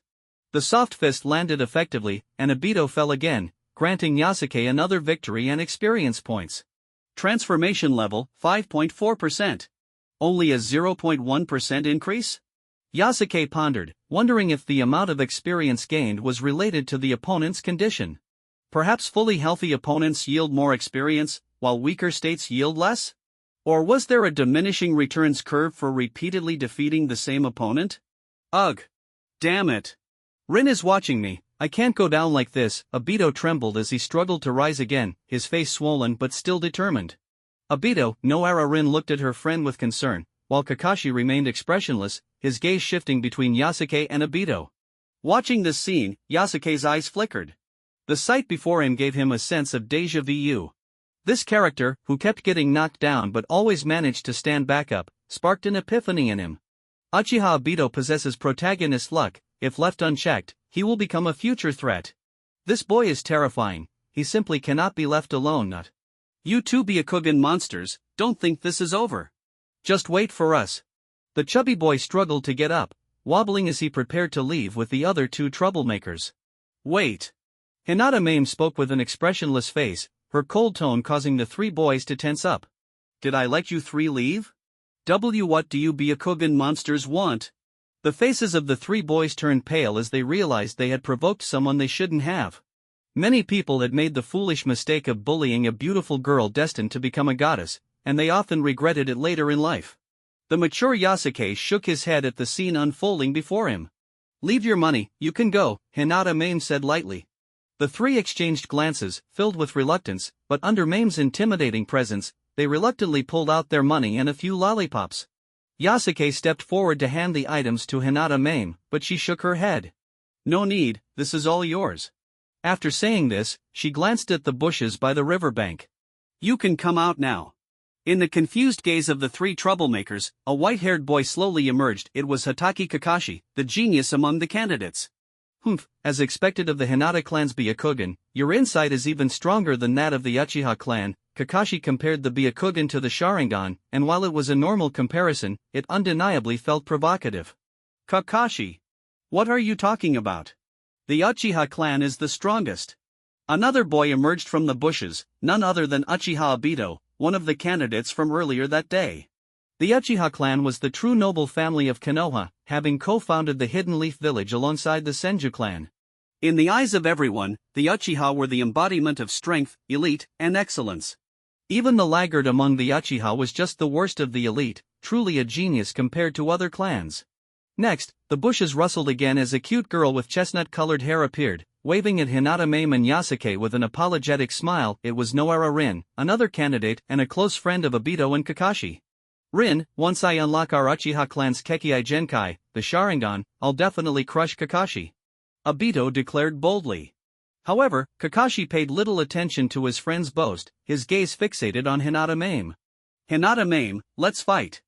The soft fist landed effectively, and Obito fell again, granting Yasuke another victory and experience points. Transformation level, 5.4%. Only a 0.1% increase? Yasuke pondered, wondering if the amount of experience gained was related to the opponent's condition. Perhaps fully healthy opponents yield more experience, while weaker states yield less? Or was there a diminishing returns curve for repeatedly defeating the same opponent? Ugh. Damn it. Rin is watching me, I can't go down like this. Obito trembled as he struggled to rise again, his face swollen but still determined. Obito, Noara. Rin looked at her friend with concern, while Kakashi remained expressionless, his gaze shifting between Yasuke and Obito. Watching this scene, Yasuke's eyes flickered. The sight before him gave him a sense of déjà vu. This character, who kept getting knocked down but always managed to stand back up, sparked an epiphany in him. Uchiha Obito possesses protagonist luck. If left unchecked, he will become a future threat. This boy is terrifying, he simply cannot be left alone. Not. You two Byakugan monsters, don't think this is over. Just wait for us. The chubby boy struggled to get up, wobbling as he prepared to leave with the other two troublemakers. Wait. Hinata Mame spoke with an expressionless face, her cold tone causing the three boys to tense up. Did I let you three leave? What do you Byakugan monsters want? The faces of the three boys turned pale as they realized they had provoked someone they shouldn't have. Many people had made the foolish mistake of bullying a beautiful girl destined to become a goddess, and they often regretted it later in life. The mature Yasuke shook his head at the scene unfolding before him. Leave your money, you can go, Hinata Mame said lightly. The three exchanged glances, filled with reluctance, but under Mame's intimidating presence, they reluctantly pulled out their money and a few lollipops. Yasuke stepped forward to hand the items to Hinata Mame, but she shook her head. No need, this is all yours. After saying this, she glanced at the bushes by the riverbank. You can come out now. In the confused gaze of the three troublemakers, a white-haired boy slowly emerged. It was Hatake Kakashi, the genius among the candidates. Humph, as expected of the Hinata clan's Byakugan, your insight is even stronger than that of the Uchiha clan. Kakashi compared the Byakugan to the Sharingan, and while it was a normal comparison, it undeniably felt provocative. Kakashi. What are you talking about? The Uchiha clan is the strongest. Another boy emerged from the bushes, none other than Uchiha Obito, one of the candidates from earlier that day. The Uchiha clan was the true noble family of Konoha, having co-founded the Hidden Leaf Village alongside the Senju clan. In the eyes of everyone, the Uchiha were the embodiment of strength, elite, and excellence. Even the laggard among the Uchiha was just the worst of the elite, truly a genius compared to other clans. Next, the bushes rustled again as a cute girl with chestnut-colored hair appeared, waving at Hinata Mame and Yasuke with an apologetic smile. It was Noara Rin, another candidate and a close friend of Obito and Kakashi. Rin, once I unlock our Uchiha clan's Kekkai Genkai, the Sharingan, I'll definitely crush Kakashi. Obito declared boldly. However, Kakashi paid little attention to his friend's boast, his gaze fixated on Hinata Mame. Hinata Mame, let's fight.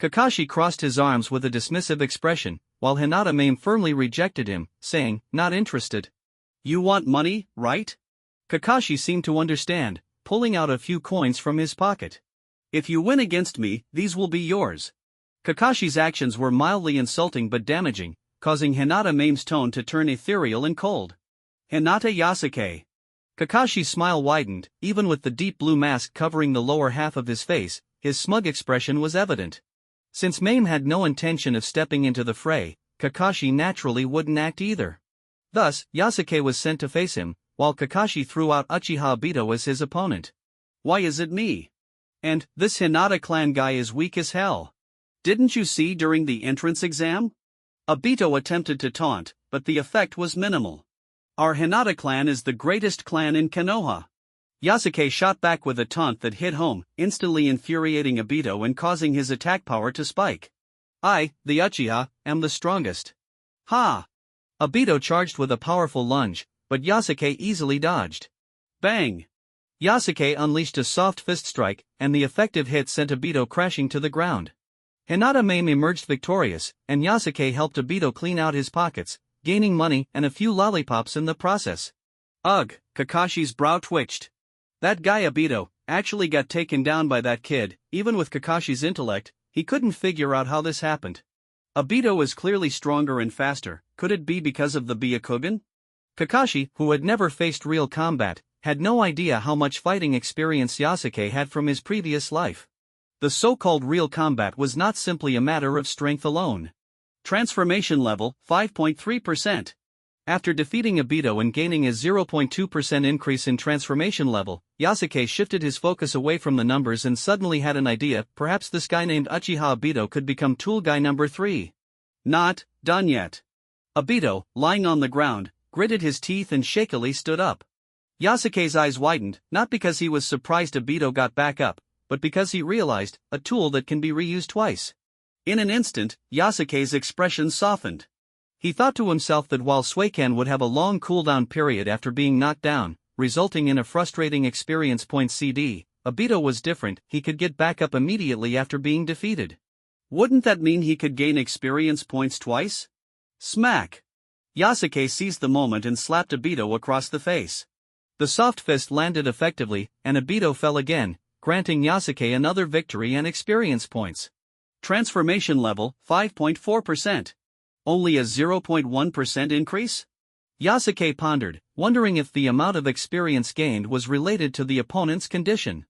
Kakashi crossed his arms with a dismissive expression, while Hinata Mame firmly rejected him, saying, not interested. You want money, right? Kakashi seemed to understand, pulling out a few coins from his pocket. If you win against me, these will be yours. Kakashi's actions were mildly insulting but damaging, causing Hinata Mame's tone to turn ethereal and cold. Hinata Yasuke. Kakashi's smile widened, even with the deep blue mask covering the lower half of his face, his smug expression was evident. Since Mame had no intention of stepping into the fray, Kakashi naturally wouldn't act either. Thus, Yasuke was sent to face him, while Kakashi threw out Uchiha Obito as his opponent. Why is it me? And, this Hinata clan guy is weak as hell. Didn't you see during the entrance exam? Obito attempted to taunt, but the effect was minimal. Our Hinata clan is the greatest clan in Konoha. Yasuke shot back with a taunt that hit home, instantly infuriating Obito and causing his attack power to spike. I, the Uchiha, am the strongest. Ha! Obito charged with a powerful lunge, but Yasuke easily dodged. Bang! Yasuke unleashed a soft fist strike, and the effective hit sent Obito crashing to the ground. Hinata Mame emerged victorious, and Yasuke helped Obito clean out his pockets, gaining money and a few lollipops in the process. Ugh, Kakashi's brow twitched. That guy Obito actually got taken down by that kid. Even with Kakashi's intellect, he couldn't figure out how this happened. Obito is clearly stronger and faster. Could it be because of the Byakugan? Kakashi, who had never faced real combat, had no idea how much fighting experience Yasuke had from his previous life. The so-called real combat was not simply a matter of strength alone. Transformation level, 5.3%. After defeating Obito and gaining a 0.2% increase in transformation level, Yasuke shifted his focus away from the numbers and suddenly had an idea. Perhaps this guy named Uchiha Obito could become tool guy number 3. Not done yet. Obito, lying on the ground, gritted his teeth and shakily stood up. Yasuke's eyes widened, not because he was surprised Obito got back up, but because he realized, a tool that can be reused twice. In an instant, Yasuke's expression softened. He thought to himself that while Suiken would have a long cooldown period after being knocked down, resulting in a frustrating experience point CD, Obito was different. He could get back up immediately after being defeated. Wouldn't that mean he could gain experience points twice? Smack! Yasuke seized the moment and slapped Obito across the face. The soft fist landed effectively, and Obito fell again, granting Yasuke another victory and experience points. Transformation level, 5.4%. Only a 0.1% increase? Yasuke pondered, wondering if the amount of experience gained was related to the opponent's condition.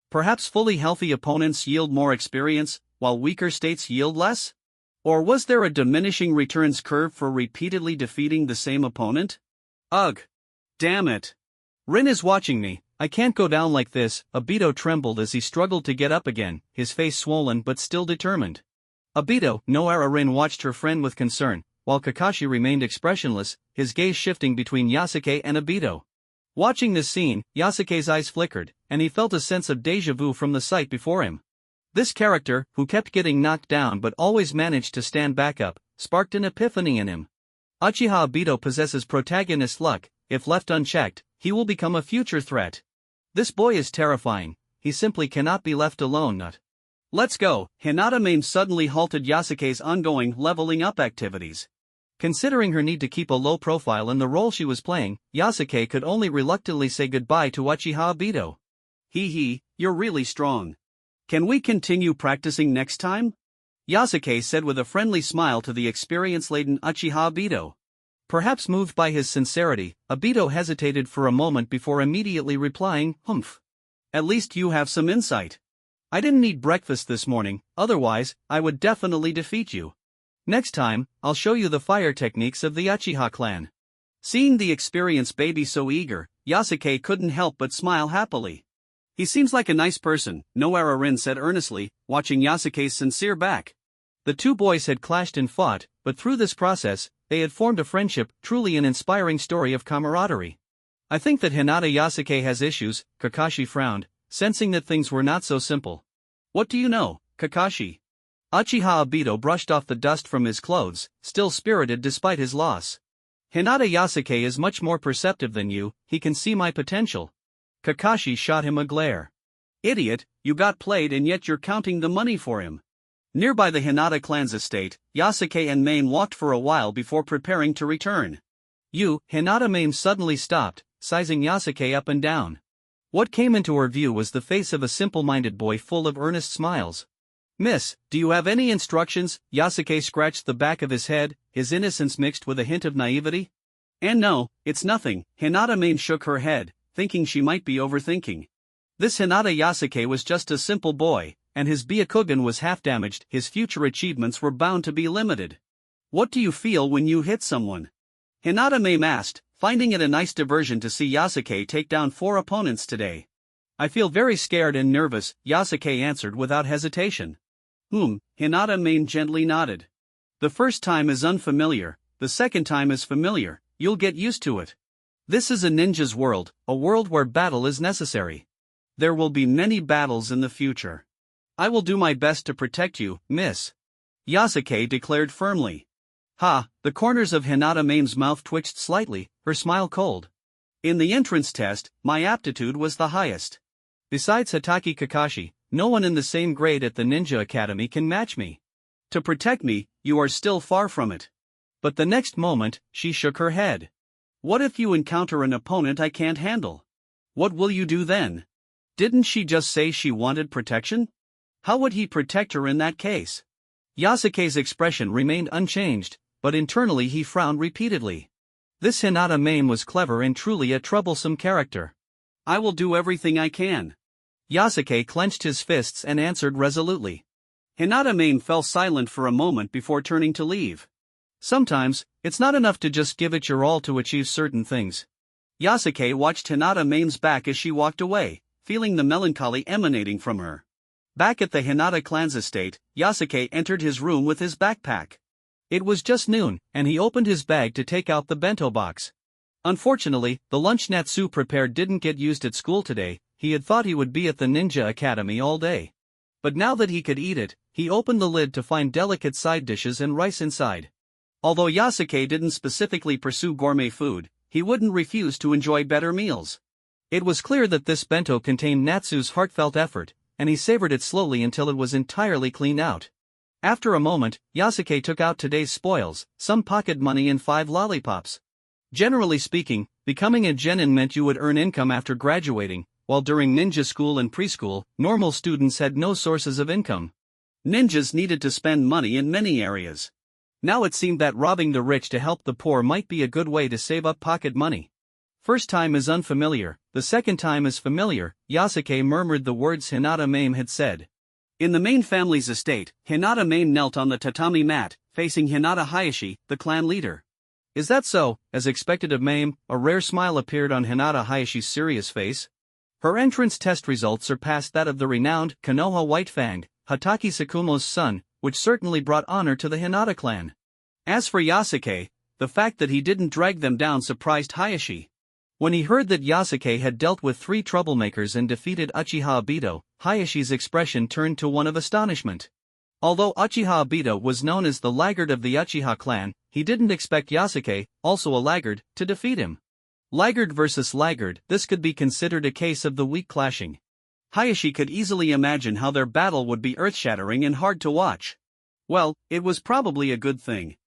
Perhaps fully healthy opponents yield more experience, while weaker states yield less? Or was there a diminishing returns curve for repeatedly defeating the same opponent? Ugh! Damn it! Rin is watching me, I can't go down like this. Obito trembled as he struggled to get up again, his face swollen but still determined. Obito, Noara Rin watched her friend with concern, while Kakashi remained expressionless, his gaze shifting between Yasuke and Obito. Watching this scene, Yasuke's eyes flickered, and he felt a sense of déjà vu from the sight before him. This character, who kept getting knocked down but always managed to stand back up, sparked an epiphany in him. Uchiha Obito possesses protagonist luck. If left unchecked, he will become a future threat. This boy is terrifying, he simply cannot be left alone. Let's go. Hinata Mame suddenly halted Yasuke's ongoing leveling up activities. Considering her need to keep a low profile in the role she was playing, Yasuke could only reluctantly say goodbye to Uchiha Obito. Hee, you're really strong. Can we continue practicing next time? Yasuke said with a friendly smile to the experience-laden Uchiha Obito. Perhaps moved by his sincerity, Obito hesitated for a moment before immediately replying, "Humph. At least you have some insight. I didn't eat breakfast this morning, otherwise, I would definitely defeat you. Next time, I'll show you the fire techniques of the Uchiha clan." Seeing the experienced baby so eager, Yasuke couldn't help but smile happily. He seems like a nice person, Noara Rin said earnestly, watching Yasuke's sincere back. The two boys had clashed and fought, but through this process, they had formed a friendship, truly an inspiring story of camaraderie. I think that Hinata Yasuke has issues, Kakashi frowned, sensing that things were not so simple. What do you know, Kakashi? Uchiha Obito brushed off the dust from his clothes, still spirited despite his loss. Hinata Yasuke is much more perceptive than you, he can see my potential. Kakashi shot him a glare. Idiot, you got played and yet you're counting the money for him. Nearby the Hinata clan's estate, Yasuke and Mame walked for a while before preparing to return. Hinata Mame suddenly stopped, sizing Yasuke up and down. What came into her view was the face of a simple-minded boy full of earnest smiles. "Miss, do you have any instructions?" Yasuke scratched the back of his head, his innocence mixed with a hint of naivety. "And no, it's nothing." Hinata Mame shook her head, thinking she might be overthinking. This Hinata Yasuke was just a simple boy, and his Byakugan was half damaged. His future achievements were bound to be limited. "What do you feel when you hit someone?" Hinata Mame asked, finding it a nice diversion to see Yasuke take down 4 opponents today. "I feel very scared and nervous," Yasuke answered without hesitation. Hinata Mame gently nodded. "The first time is unfamiliar, the second time is familiar, you'll get used to it. This is a ninja's world, a world where battle is necessary. There will be many battles in the future. I will do my best to protect you, miss," Yasuke declared firmly. The corners of Hinata Mame's mouth twitched slightly, her smile cold. "In the entrance test, my aptitude was the highest. Besides Hatake Kakashi, no one in the same grade at the Ninja Academy can match me. To protect me, you are still far from it." But the next moment, she shook her head. "What if you encounter an opponent I can't handle? What will you do then? Didn't she just say she wanted protection? How would he protect her in that case?" Yasuke's expression remained unchanged, but internally he frowned repeatedly. This Hinata Mame was clever and truly a troublesome character. "I will do everything I can." Yasuke clenched his fists and answered resolutely. Hinata Mame fell silent for a moment before turning to leave. Sometimes, it's not enough to just give it your all to achieve certain things. Yasuke watched Hinata Mame's back as she walked away, feeling the melancholy emanating from her. Back at the Hinata clan's estate, Yasuke entered his room with his backpack. It was just noon, and he opened his bag to take out the bento box. Unfortunately, the lunch Natsu prepared didn't get used at school today. He had thought he would be at the ninja academy all day. But now that he could eat it, he opened the lid to find delicate side dishes and rice inside. Although Yasuke didn't specifically pursue gourmet food, he wouldn't refuse to enjoy better meals. It was clear that this bento contained Natsu's heartfelt effort, and he savored it slowly until it was entirely cleaned out. After a moment, Yasuke took out today's spoils, some pocket money and 5 lollipops. Generally speaking, becoming a genin meant you would earn income after graduating, while during ninja school and preschool, normal students had no sources of income. Ninjas needed to spend money in many areas. Now it seemed that robbing the rich to help the poor might be a good way to save up pocket money. First time is unfamiliar, the second time is familiar, Yasuke murmured the words Hinata Mame had said. In the main family's estate, Hinata Mame knelt on the tatami mat, facing Hinata Hayashi, the clan leader. Is that so? As expected of Mame, a rare smile appeared on Hinata Hayashi's serious face. Her entrance test results surpassed that of the renowned Konoha Whitefang, Hatake Tsukumo's son, which certainly brought honor to the Hinata clan. As for Yasuke, the fact that he didn't drag them down surprised Hayashi. When he heard that Yasuke had dealt with 3 troublemakers and defeated Uchiha Obito, Hayashi's expression turned to one of astonishment. Although Uchiha Obito was known as the laggard of the Uchiha clan, he didn't expect Yasuke, also a laggard, to defeat him. Laggard versus laggard, this could be considered a case of the weak clashing. Hayashi could easily imagine how their battle would be earth-shattering and hard to watch. Well, it was probably a good thing.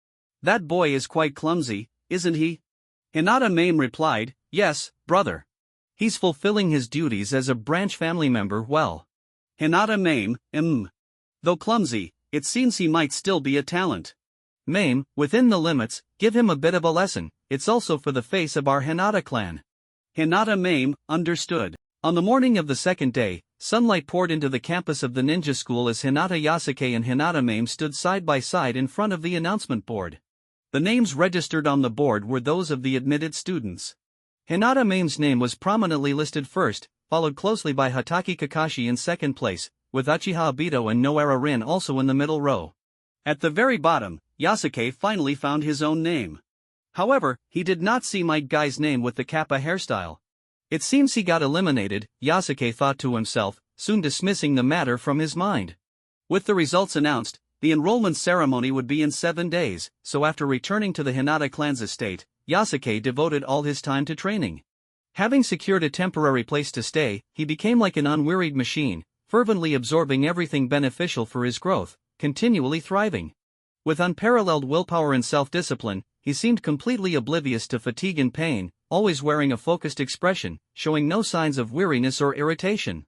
That boy is quite clumsy, isn't he? Hinata Mame replied, yes, brother. He's fulfilling his duties as a branch family member well. Hinata Mame, Though clumsy, it seems he might still be a talent. Mame, within the limits, give him a bit of a lesson, it's also for the face of our Hinata clan. Hinata Mame, understood. On the morning of the second day, sunlight poured into the campus of the ninja school as Hinata Yasuke and Hinata Mame stood side by side in front of the announcement board. The names registered on the board were those of the admitted students. Hinata Mame's name was prominently listed first, followed closely by Hatake Kakashi in second place, with Uchiha Obito and Noara Rin also in the middle row. At the very bottom, Yasuke finally found his own name. However, he did not see Might Guy's name with the kappa hairstyle. It seems he got eliminated, Yasuke thought to himself, soon dismissing the matter from his mind. With the results announced, the enrollment ceremony would be in 7 days, so after returning to the Hinata clan's estate, Yasuke devoted all his time to training. Having secured a temporary place to stay, he became like an unwearied machine, fervently absorbing everything beneficial for his growth, continually thriving. With unparalleled willpower and self-discipline, he seemed completely oblivious to fatigue and pain, always wearing a focused expression, showing no signs of weariness or irritation.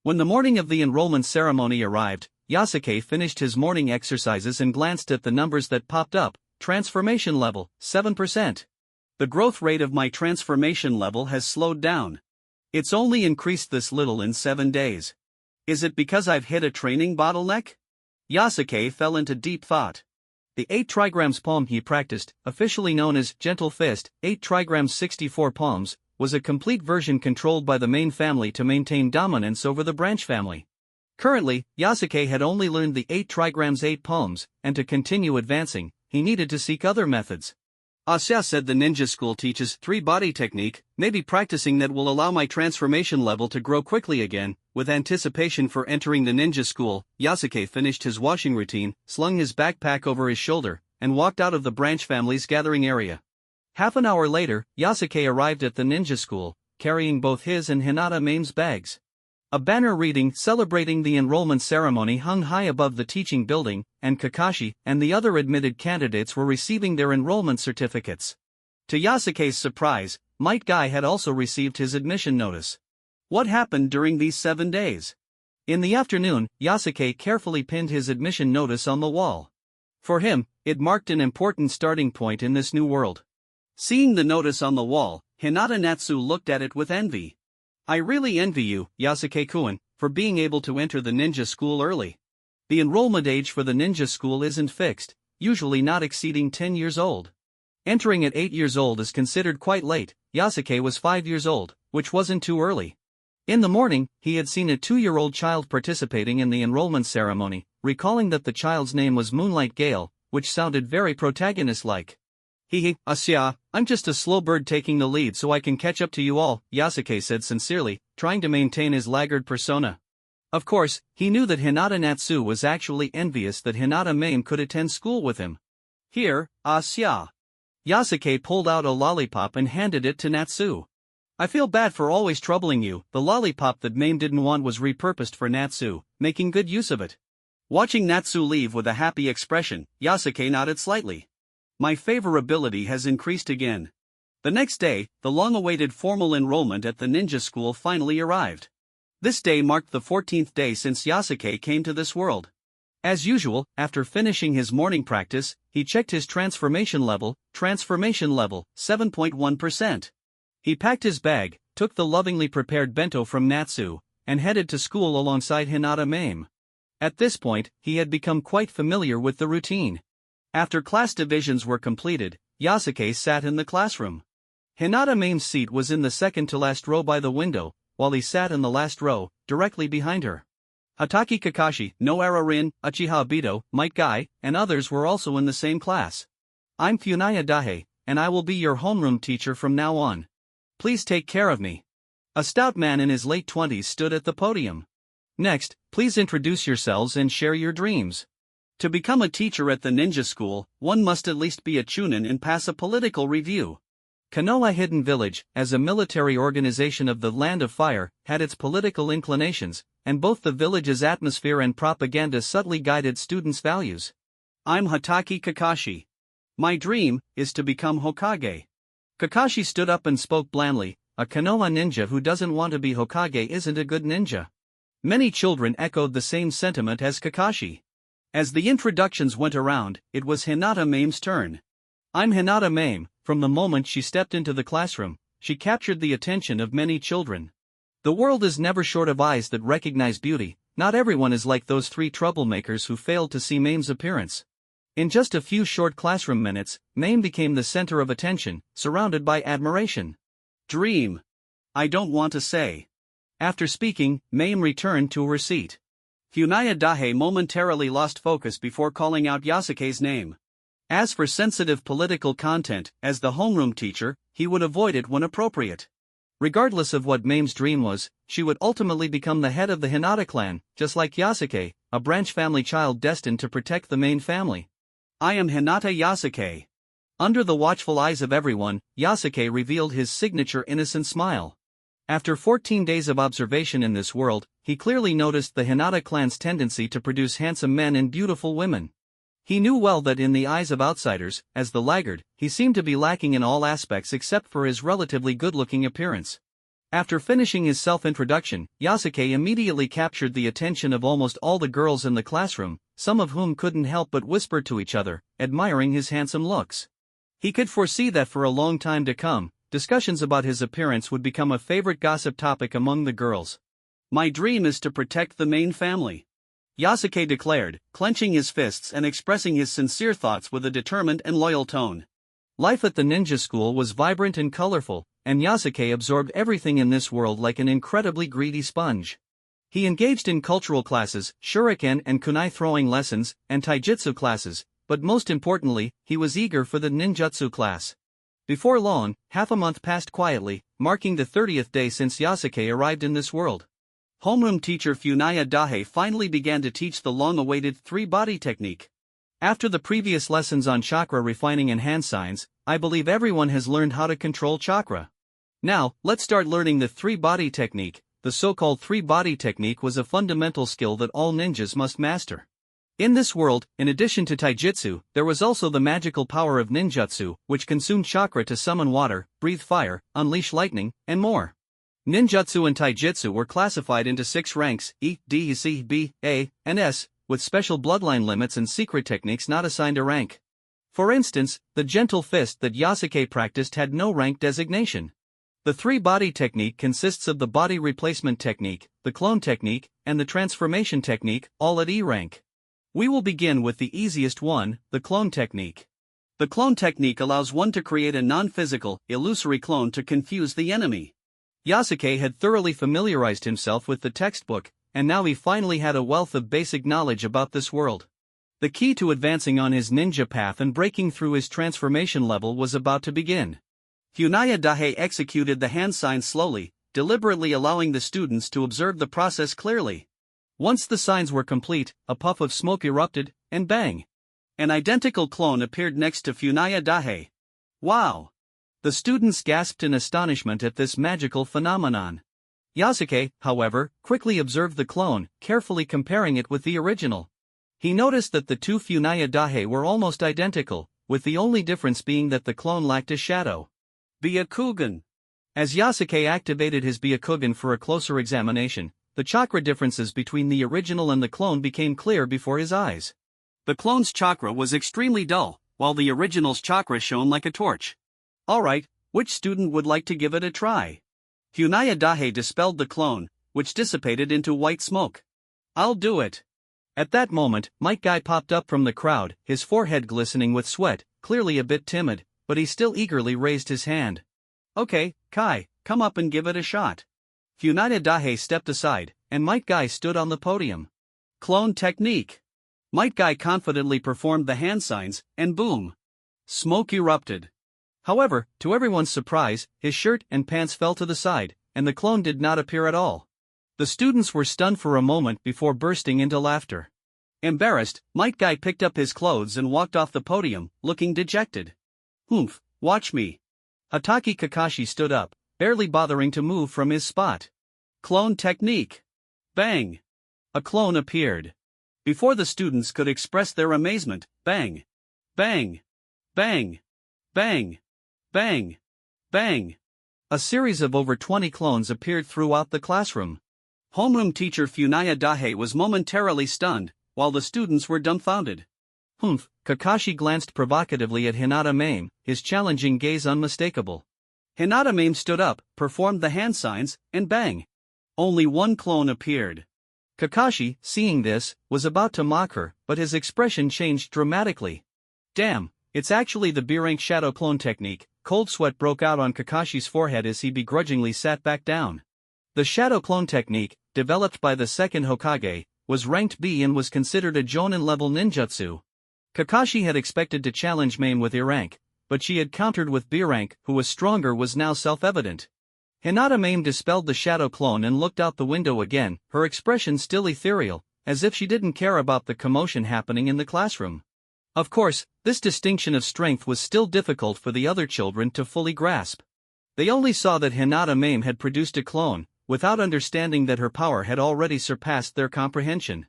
When the morning of the enrollment ceremony arrived, Yasuke finished his morning exercises and glanced at the numbers that popped up. Transformation level, 7%. The growth rate of my transformation level has slowed down. It's only increased this little in 7 days. Is it because I've hit a training bottleneck? Yasuke fell into deep thought. The 8 trigrams palm he practiced, officially known as Gentle Fist, 8 trigrams 64 palms, was a complete version controlled by the main family to maintain dominance over the branch family. Currently, Yasuke had only learned the 8 trigrams 8 palms, and to continue advancing, he needed to seek other methods. Asya said the ninja school teaches 3 body technique, maybe practicing that will allow my transformation level to grow quickly again. With anticipation for entering the ninja school, Yasuke finished his washing routine, slung his backpack over his shoulder, and walked out of the branch family's gathering area. Half an hour later, Yasuke arrived at the ninja school, carrying both his and Hinata Mame's bags. A banner reading celebrating the enrollment ceremony hung high above the teaching building, and Kakashi and the other admitted candidates were receiving their enrollment certificates. To Yasuke's surprise, Might Guy had also received his admission notice. What happened during these 7 days? In the afternoon, Yasuke carefully pinned his admission notice on the wall. For him, it marked an important starting point in this new world. Seeing the notice on the wall, Hinata Natsu looked at it with envy. I really envy you, Yasuke-kun, for being able to enter the ninja school early. The enrollment age for the ninja school isn't fixed, usually not exceeding 10 years old. Entering at 8 years old is considered quite late. Yasuke was 5 years old, which wasn't too early. In the morning, he had seen a 2-year-old child participating in the enrollment ceremony, recalling that the child's name was Moonlight Gale, which sounded very protagonist-like. Asya, I'm just a slow bird taking the lead so I can catch up to you all, Yasuke said sincerely, trying to maintain his laggard persona. Of course, he knew that Hinata Natsu was actually envious that Hinata Mame could attend school with him. Here, Asya. Yasuke pulled out a lollipop and handed it to Natsu. I feel bad for always troubling you. The lollipop that Mame didn't want was repurposed for Natsu, making good use of it. Watching Natsu leave with a happy expression, Yasuke nodded slightly. My favorability has increased again. The next day, the long-awaited formal enrollment at the ninja school finally arrived. This day marked the 14th day since Yasuke came to this world. As usual, after finishing his morning practice, he checked his transformation level, 7.1%. He packed his bag, took the lovingly prepared bento from Natsu, and headed to school alongside Hinata Mame. At this point, he had become quite familiar with the routine. After class divisions were completed, Yasuke sat in the classroom. Hinata Mame's seat was in the second-to-last row by the window, while he sat in the last row, directly behind her. Hataki Kakashi, Noara Rin, Uchiha Obito, Might Guy, and others were also in the same class. I'm Funaya Dahe, and I will be your homeroom teacher from now on. Please take care of me. A stout man in his late 20s stood at the podium. Next, please introduce yourselves and share your dreams. To become a teacher at the ninja school, one must at least be a chunin and pass a political review. Konoha Hidden Village, as a military organization of the Land of Fire, had its political inclinations, and both the village's atmosphere and propaganda subtly guided students' values. I'm Hataki Kakashi. My dream is to become Hokage. Kakashi stood up and spoke blandly. A Konoha ninja who doesn't want to be Hokage isn't a good ninja. Many children echoed the same sentiment as Kakashi. As the introductions went around, it was Hinata Mame's turn. I'm Hinata Mame. From the moment she stepped into the classroom, she captured the attention of many children. The world is never short of eyes that recognize beauty. Not everyone is like those 3 troublemakers who failed to see Mame's appearance. In just a few short classroom minutes, Mame became the center of attention, surrounded by admiration. Dream. I don't want to say. After speaking, Mame returned to her seat. Funaya Dahe momentarily lost focus before calling out Yasuke's name. As for sensitive political content, as the homeroom teacher, he would avoid it when appropriate. Regardless of what Mame's dream was, she would ultimately become the head of the Hinata clan, just like Yasuke, a branch family child destined to protect the main family. I am Hinata Yasuke. Under the watchful eyes of everyone, Yasuke revealed his signature innocent smile. After 14 days of observation in this world, he clearly noticed the Hinata clan's tendency to produce handsome men and beautiful women. He knew well that in the eyes of outsiders, as the laggard, he seemed to be lacking in all aspects except for his relatively good-looking appearance. After finishing his self-introduction, Yasuke immediately captured the attention of almost all the girls in the classroom, some of whom couldn't help but whisper to each other, admiring his handsome looks. He could foresee that for a long time to come, discussions about his appearance would become a favorite gossip topic among the girls. My dream is to protect the main family, Yasuke declared, clenching his fists and expressing his sincere thoughts with a determined and loyal tone. Life at the ninja school was vibrant and colorful, and Yasuke absorbed everything in this world like an incredibly greedy sponge. He engaged in cultural classes, shuriken and kunai throwing lessons, and taijutsu classes, but most importantly, he was eager for the ninjutsu class. Before long, half a month passed quietly, marking the 30th day since Yasuke arrived in this world. Homeroom teacher Funaya Dahe finally began to teach the long-awaited 3-body technique. After the previous lessons on chakra refining and hand signs, I believe everyone has learned how to control chakra. Now, let's start learning the 3-body technique. The so-called 3-body technique was a fundamental skill that all ninjas must master. In this world, in addition to taijutsu, there was also the magical power of ninjutsu, which consumed chakra to summon water, breathe fire, unleash lightning, and more. Ninjutsu and taijutsu were classified into 6 ranks, E, D, C, B, A, and S, with special bloodline limits and secret techniques not assigned a rank. For instance, the gentle fist that Yasuke practiced had no rank designation. The 3-body technique consists of the body replacement technique, the clone technique, and the transformation technique, all at E rank. We will begin with the easiest one, the clone technique. The clone technique allows one to create a non-physical, illusory clone to confuse the enemy. Yasuke had thoroughly familiarized himself with the textbook, and now he finally had a wealth of basic knowledge about this world. The key to advancing on his ninja path and breaking through his transformation level was about to begin. Funaya Daihe executed the hand signs slowly, deliberately allowing the students to observe the process clearly. Once the signs were complete, a puff of smoke erupted, and bang! An identical clone appeared next to Funaya Daihe. Wow! The students gasped in astonishment at this magical phenomenon. Yasuke, however, quickly observed the clone, carefully comparing it with the original. He noticed that the two Funaya Daihe were almost identical, with the only difference being that the clone lacked a shadow. Byakugan. As Yasuke activated his Byakugan for a closer examination, the chakra differences between the original and the clone became clear before his eyes. The clone's chakra was extremely dull, while the original's chakra shone like a torch. Alright, which student would like to give it a try? Funaya Daihe dispelled the clone, which dissipated into white smoke. I'll do it. At that moment, Mike Guy popped up from the crowd, his forehead glistening with sweat, clearly a bit timid, but he still eagerly raised his hand. Okay, Kai, come up and give it a shot. Funaya Daihe stepped aside, and Mike Guy stood on the podium. Clone technique. Mike Guy confidently performed the hand signs, and boom! Smoke erupted. However, to everyone's surprise, his shirt and pants fell to the side, and the clone did not appear at all. The students were stunned for a moment before bursting into laughter. Embarrassed, Mike Guy picked up his clothes and walked off the podium, looking dejected. Humph, watch me. Hatake Kakashi stood up, barely bothering to move from his spot. Clone technique. Bang! A clone appeared. Before the students could express their amazement, bang! Bang! Bang! Bang! Bang! Bang! A series of over 20 clones appeared throughout the classroom. Homeroom teacher Funaya Daihe was momentarily stunned, while the students were dumbfounded. Humph, Kakashi glanced provocatively at Hinata Mame, his challenging gaze unmistakable. Hinata Mame stood up, performed the hand signs, and bang! Only one clone appeared. Kakashi, seeing this, was about to mock her, but his expression changed dramatically. Damn, it's actually the B-rank shadow clone technique. Cold sweat broke out on Kakashi's forehead as he begrudgingly sat back down. The shadow clone technique, developed by the second Hokage, was ranked B and was considered a Jonin-level ninjutsu. Kakashi had expected to challenge Mame with A rank, but she had countered with B rank, who was stronger was now self-evident. Hinata Mame dispelled the shadow clone and looked out the window again, her expression still ethereal, as if she didn't care about the commotion happening in the classroom. Of course, this distinction of strength was still difficult for the other children to fully grasp. They only saw that Hinata Mame had produced a clone, without understanding that her power had already surpassed their comprehension.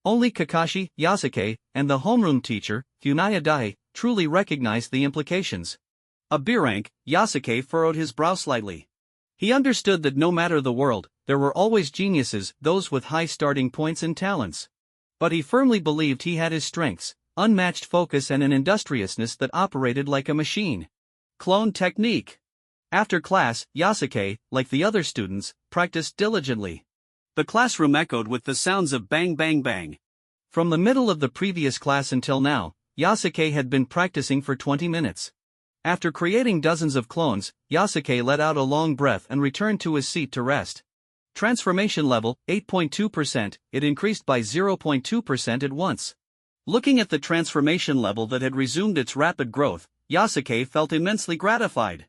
Only Kakashi, Yasuke, and the homeroom teacher, Funaya Daihe, truly recognized the implications. A B rank, Yasuke furrowed his brow slightly. He understood that no matter the world, there were always geniuses, those with high starting points and talents. But he firmly believed he had his strengths, unmatched focus and an industriousness that operated like a machine. Clone technique. After class, Yasuke, like the other students, practiced diligently. The classroom echoed with the sounds of bang bang bang. From the middle of the previous class until now, Yasuke had been practicing for 20 minutes. After creating dozens of clones, Yasuke let out a long breath and returned to his seat to rest. Transformation level, 8.2%, it increased by 0.2% at once. Looking at the transformation level that had resumed its rapid growth, Yasuke felt immensely gratified.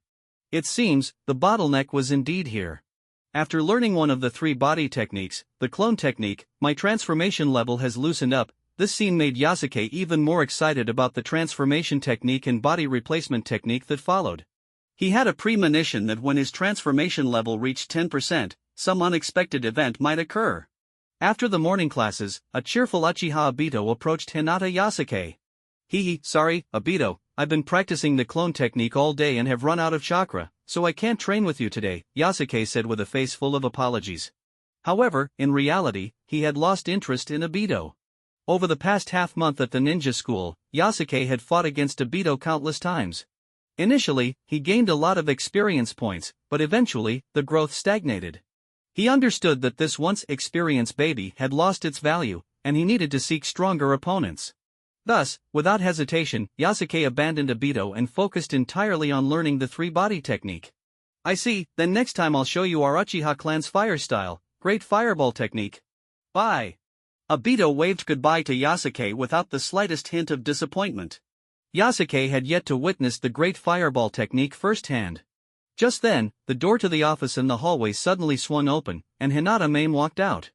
It seems, the bottleneck was indeed here. After learning one of the 3 body techniques, the clone technique, my transformation level has loosened up. This scene made Yasuke even more excited about the transformation technique and body replacement technique that followed. He had a premonition that when his transformation level reached 10%, some unexpected event might occur. After the morning classes, a cheerful Uchiha Obito approached Hinata Yasuke. Sorry, Obito, I've been practicing the clone technique all day and have run out of chakra, so I can't train with you today, Yasuke said with a face full of apologies. However, in reality, he had lost interest in Obito. Over the past half-month at the ninja school, Yasuke had fought against Obito countless times. Initially, he gained a lot of experience points, but eventually, the growth stagnated. He understood that this once experienced baby had lost its value, and he needed to seek stronger opponents. Thus, without hesitation, Yasuke abandoned Obito and focused entirely on learning the three-body technique. I see, then next time I'll show you our Uchiha clan's fire style, great fireball technique. Bye. Obito waved goodbye to Yasuke without the slightest hint of disappointment. Yasuke had yet to witness the great fireball technique firsthand. Just then, the door to the office in the hallway suddenly swung open, and Hinata Mame walked out.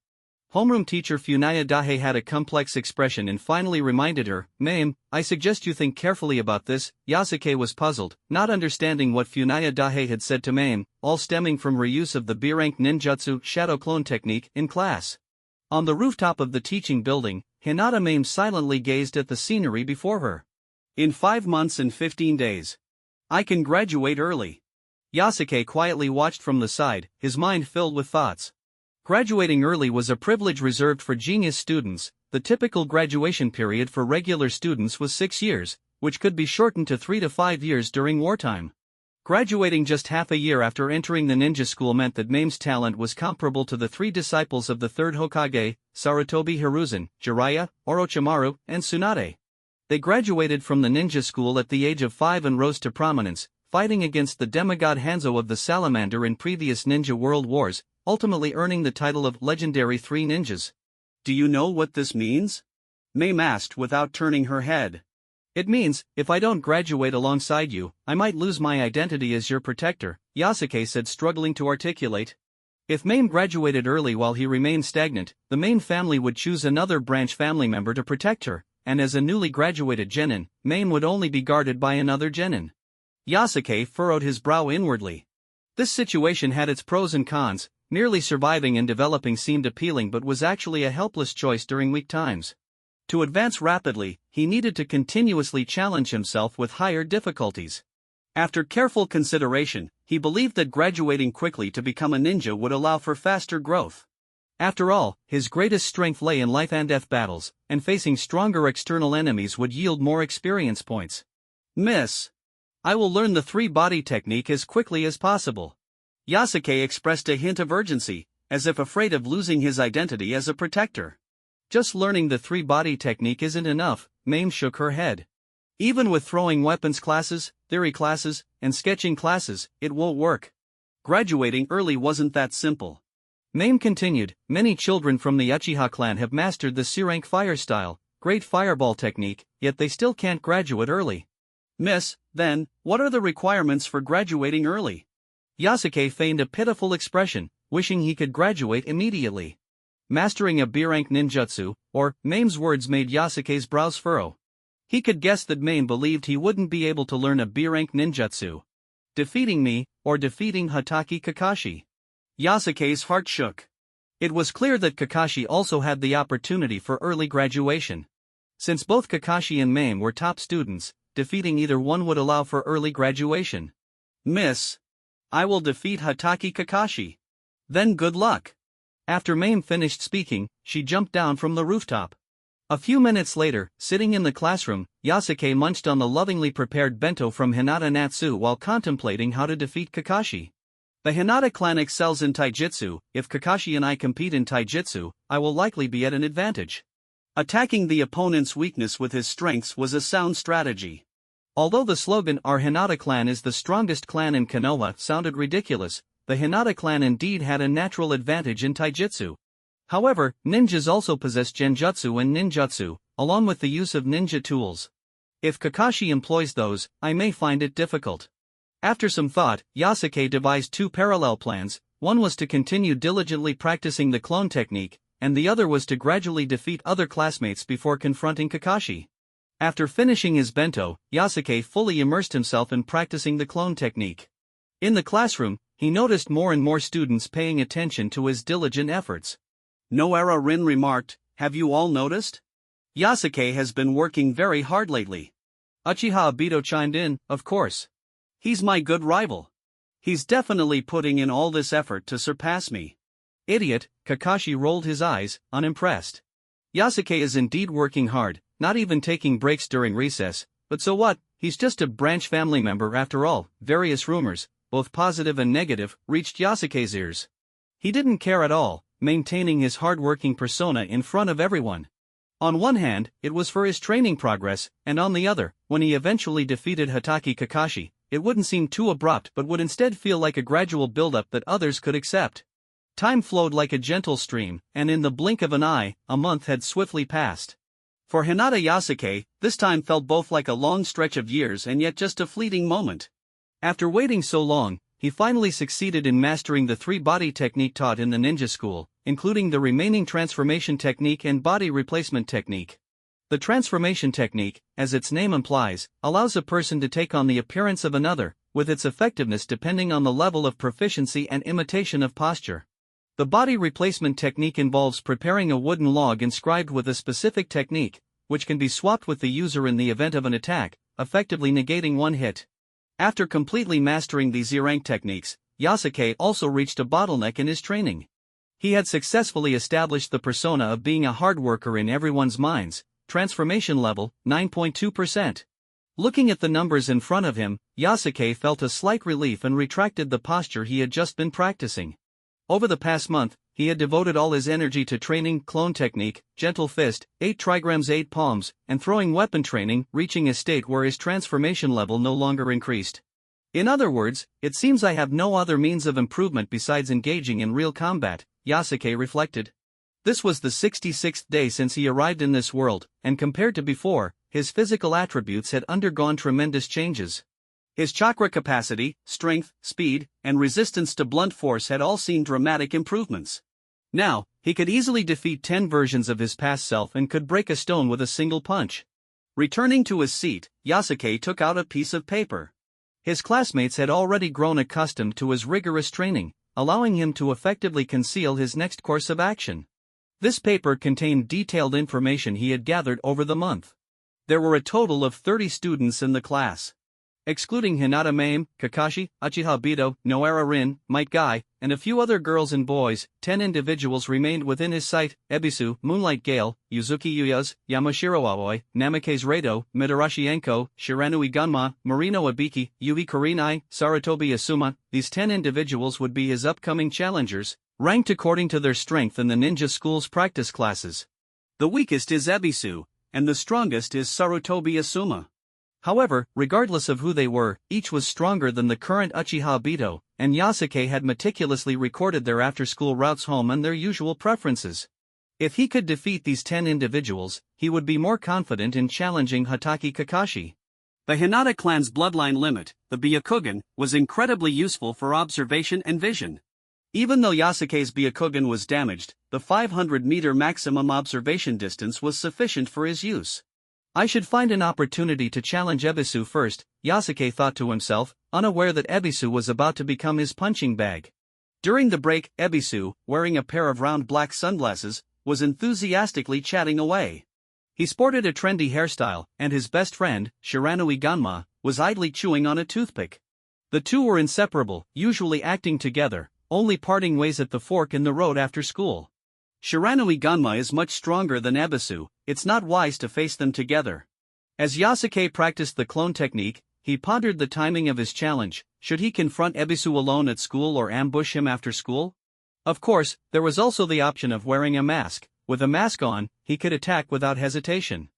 Homeroom teacher Funaya Dahe had a complex expression and finally reminded her, "Mame, I suggest you think carefully about this." Yasuke was puzzled, not understanding what Funaya Dahe had said to Mame, all stemming from her use of the B-rank ninjutsu shadow clone technique in class. On the rooftop of the teaching building, Hinata Mame silently gazed at the scenery before her. In 5 months and 15 days. I can graduate early. Yasuke quietly watched from the side, his mind filled with thoughts. Graduating early was a privilege reserved for genius students. The typical graduation period for regular students was 6 years, which could be shortened to 3 to 5 years during wartime. Graduating just half a year after entering the ninja school meant that Mame's talent was comparable to the 3 disciples of the third Hokage, Sarutobi Hiruzen, Jiraiya, Orochimaru, and Tsunade. They graduated from the ninja school at the age of 5 and rose to prominence, fighting against the demigod Hanzo of the Salamander in previous ninja world wars, ultimately earning the title of Legendary 3 Ninjas. Do you know what this means? Mame asked without turning her head. It means, if I don't graduate alongside you, I might lose my identity as your protector, Yasuke said, struggling to articulate. If Mame graduated early while he remained stagnant, the main family would choose another branch family member to protect her, and as a newly graduated genin, Mame would only be guarded by another genin. Yasuke furrowed his brow inwardly. This situation had its pros and cons. Merely surviving and developing seemed appealing but was actually a helpless choice during weak times. To advance rapidly, he needed to continuously challenge himself with higher difficulties. After careful consideration, he believed that graduating quickly to become a ninja would allow for faster growth. After all, his greatest strength lay in life and death battles, and facing stronger external enemies would yield more experience points. Miss, I will learn the three-body technique as quickly as possible. Yasuke expressed a hint of urgency, as if afraid of losing his identity as a protector. Just learning the three-body technique isn't enough, Mame shook her head. Even with throwing weapons classes, theory classes, and sketching classes, it won't work. Graduating early wasn't that simple. Mame continued, many children from the Uchiha clan have mastered the C-rank fire style, great fireball technique, yet they still can't graduate early. Miss, then, what are the requirements for graduating early? Yasuke feigned a pitiful expression, wishing he could graduate immediately. Mastering a B-rank ninjutsu, or, Mame's words made Yasuke's brows furrow. He could guess that Mame believed he wouldn't be able to learn a B-rank ninjutsu. Defeating me, or defeating Hatake Kakashi. Yasuke's heart shook. It was clear that Kakashi also had the opportunity for early graduation. Since both Kakashi and Mame were top students, defeating either one would allow for early graduation. Miss, I will defeat Hatake Kakashi. Then good luck. After Mame finished speaking, she jumped down from the rooftop. A few minutes later, sitting in the classroom, Yasuke munched on the lovingly prepared bento from Hinata Natsu while contemplating how to defeat Kakashi. The Hinata clan excels in taijutsu. If Kakashi and I compete in taijutsu, I will likely be at an advantage. Attacking the opponent's weakness with his strengths was a sound strategy. Although the slogan "Our Hinata clan is the strongest clan in Konoha" sounded ridiculous, the Hinata clan indeed had a natural advantage in taijutsu. However, ninjas also possess genjutsu and ninjutsu, along with the use of ninja tools. If Kakashi employs those, I may find it difficult. After some thought, Yasuke devised 2 parallel plans. One was to continue diligently practicing the clone technique, and the other was to gradually defeat other classmates before confronting Kakashi. After finishing his bento, Yasuke fully immersed himself in practicing the clone technique. In the classroom, he noticed more and more students paying attention to his diligent efforts. Noara Rin remarked, "Have you all noticed? Yasuke has been working very hard lately." Uchiha Obito chimed in, "Of course. He's my good rival. He's definitely putting in all this effort to surpass me." Idiot, Kakashi rolled his eyes, unimpressed. Yasuke is indeed working hard, not even taking breaks during recess, but so what, he's just a branch family member after all. Various rumors, both positive and negative, reached Yasuke's ears. He didn't care at all, maintaining his hard-working persona in front of everyone. On one hand, it was for his training progress, and on the other, when he eventually defeated Hatake Kakashi, it wouldn't seem too abrupt but would instead feel like a gradual build-up that others could accept. Time flowed like a gentle stream, and in the blink of an eye, a month had swiftly passed. For Hinata Yasuke, this time felt both like a long stretch of years and yet just a fleeting moment. After waiting so long, he finally succeeded in mastering the 3-body technique taught in the ninja school, including the remaining transformation technique and body replacement technique. The transformation technique, as its name implies, allows a person to take on the appearance of another, with its effectiveness depending on the level of proficiency and imitation of posture. The body replacement technique involves preparing a wooden log inscribed with a specific technique, which can be swapped with the user in the event of an attack, effectively negating one hit. After completely mastering these E-rank techniques, Yasuke also reached a bottleneck in his training. He had successfully established the persona of being a hard worker in everyone's minds, transformation level, 9.2%. Looking at the numbers in front of him, Yasuke felt a slight relief and retracted the posture he had just been practicing. Over the past month, he had devoted all his energy to training clone technique, gentle fist, 8 trigrams 8 palms, and throwing weapon training, reaching a state where his transformation level no longer increased. In other words, it seems I have no other means of improvement besides engaging in real combat, Yasuke reflected. This was the 66th day since he arrived in this world, and compared to before, his physical attributes had undergone tremendous changes. His chakra capacity, strength, speed, and resistance to blunt force had all seen dramatic improvements. Now, he could easily defeat 10 versions of his past self and could break a stone with a single punch. Returning to his seat, Yasuke took out a piece of paper. His classmates had already grown accustomed to his rigorous training, allowing him to effectively conceal his next course of action. This paper contained detailed information he had gathered over the month. There were a total of 30 students in the class. Excluding Hinata Mame, Kakashi, Uchiha Obito, Noara Rin, Might Guy, and a few other girls and boys, 10 individuals remained within his sight: Ebisu, Moonlight Gale, Yuzuki Uyas, Yamashiro Aoi, Namikaze Rado, Midarashi Enko, Shiranui Gunma, Marino Ibiki, Yui Kurinai, Sarutobi Asuma. These 10 individuals would be his upcoming challengers, ranked according to their strength in the ninja school's practice classes. The weakest is Ebisu, and the strongest is Sarutobi Asuma. However, regardless of who they were, each was stronger than the current Uchiha Obito, and Yasuke had meticulously recorded their after-school routes home and their usual preferences. If he could defeat these 10 individuals, he would be more confident in challenging Hatake Kakashi. The Hinata clan's bloodline limit, the Byakugan, was incredibly useful for observation and vision. Even though Yasuke's Byakugan was damaged, the 500-meter maximum observation distance was sufficient for his use. I should find an opportunity to challenge Ebisu first, Yasuke thought to himself, unaware that Ebisu was about to become his punching bag. During the break, Ebisu, wearing a pair of round black sunglasses, was enthusiastically chatting away. He sported a trendy hairstyle, and his best friend, Shiranui Gunma, was idly chewing on a toothpick. The two were inseparable, usually acting together, only parting ways at the fork in the road after school. Shiranui Gunma is much stronger than Ebisu, it's not wise to face them together. As Yasuke practiced the clone technique, he pondered the timing of his challenge. Should he confront Ebisu alone at school or ambush him after school? Of course, there was also the option of wearing a mask. With a mask on, he could attack without hesitation.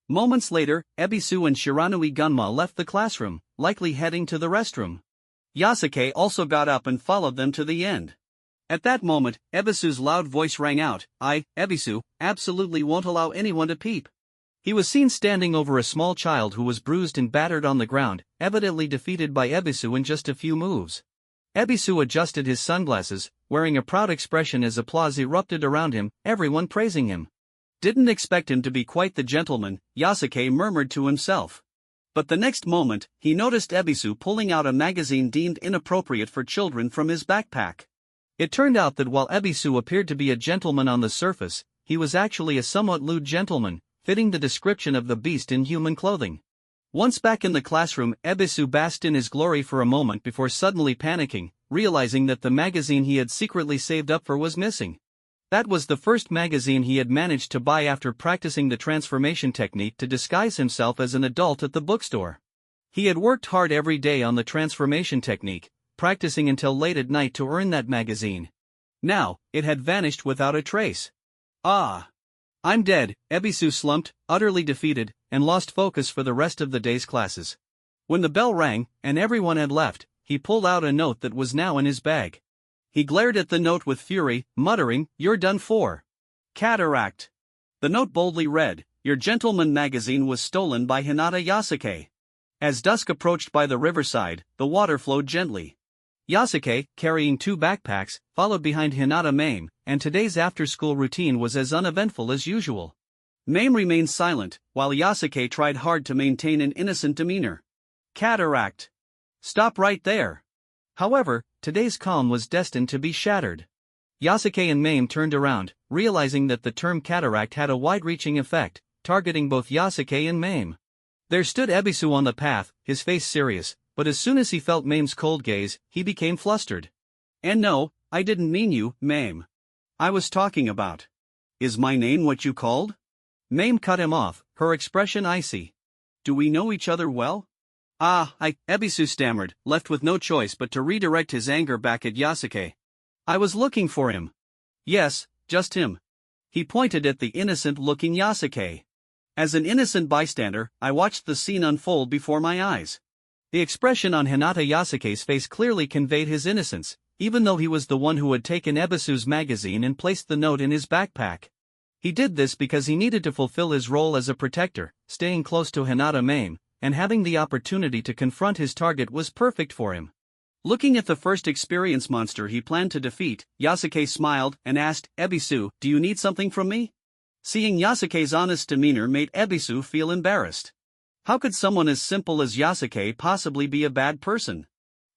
Moments later, Ebisu and Shiranui Gunma left the classroom, likely heading to the restroom. Yasuke also got up and followed them to the end. At that moment, Ebisu's loud voice rang out, Ebisu, absolutely won't allow anyone to peep. He was seen standing over a small child who was bruised and battered on the ground, evidently defeated by Ebisu in just a few moves. Ebisu adjusted his sunglasses, wearing a proud expression as applause erupted around him, everyone praising him. Didn't expect him to be quite the gentleman, Yasuke murmured to himself. But the next moment, he noticed Ebisu pulling out a magazine deemed inappropriate for children from his backpack. It turned out that while Ebisu appeared to be a gentleman on the surface, he was actually a somewhat lewd gentleman, fitting the description of the beast in human clothing. Once back in the classroom, Ebisu basked in his glory for a moment before suddenly panicking, realizing that the magazine he had secretly saved up for was missing. That was the first magazine he had managed to buy after practicing the transformation technique to disguise himself as an adult at the bookstore. He had worked hard every day on the transformation technique, practicing until late at night to earn that magazine. Now, it had vanished without a trace. I I'm dead. Ebisu slumped, utterly defeated, and lost focus for the rest of the day's classes. When the bell rang, and everyone had left, he pulled out a note that was now in his bag. He glared at the note with fury, muttering, "You're done for." Cataract. The note boldly read, "Your Gentleman magazine was stolen by Hinata Yasuke." As dusk approached by the riverside, the water flowed gently. Yasuke, carrying 2 backpacks, followed behind Hinata Mame, and today's after-school routine was as uneventful as usual. Mame remained silent, while Yasuke tried hard to maintain an innocent demeanor. Cataract. Stop right there. However, today's calm was destined to be shattered. Yasuke and Mame turned around, realizing that the term cataract had a wide-reaching effect, targeting both Yasuke and Mame. There stood Ebisu on the path, his face serious, but as soon as he felt Mame's cold gaze, he became flustered. "And no, I didn't mean you, Mame. I was talking about. Is my name what you called?" Mame cut him off, her expression icy. "Do we know each other well?" Ebisu stammered, left with no choice but to redirect his anger back at Yasuke. "I was looking for him." "Yes, just him." He pointed at the innocent-looking Yasuke. As an innocent bystander, I watched the scene unfold before my eyes. The expression on Hinata Yasuke's face clearly conveyed his innocence, even though he was the one who had taken Ebisu's magazine and placed the note in his backpack. He did this because he needed to fulfill his role as a protector, staying close to Hinata Mame, and having the opportunity to confront his target was perfect for him. Looking at the first experience monster he planned to defeat, Yasuke smiled and asked, "Ebisu, do you need something from me?" Seeing Yasuke's honest demeanor made Ebisu feel embarrassed. How could someone as simple as Yasuke possibly be a bad person?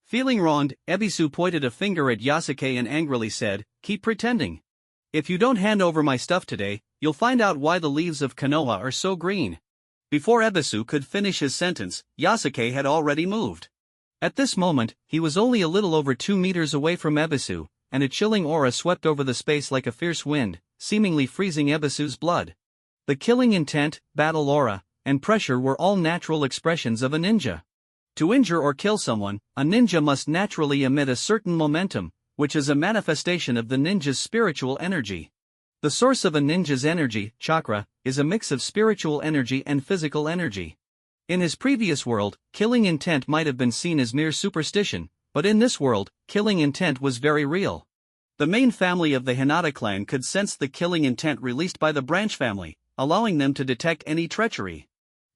Feeling wronged, Ebisu pointed a finger at Yasuke and angrily said, "Keep pretending. If you don't hand over my stuff today, you'll find out why the leaves of Konoha are so green." Before Ebisu could finish his sentence, Yasuke had already moved. At this moment, he was only a little over 2 meters away from Ebisu, and a chilling aura swept over the space like a fierce wind, seemingly freezing Ebisu's blood. The killing intent, battle aura, and pressure were all natural expressions of a ninja. To injure or kill someone, a ninja must naturally emit a certain momentum, which is a manifestation of the ninja's spiritual energy. The source of a ninja's energy, chakra, is a mix of spiritual energy and physical energy. In his previous world, killing intent might have been seen as mere superstition, but in this world, killing intent was very real. The main family of the Hinata clan could sense the killing intent released by the branch family, allowing them to detect any treachery.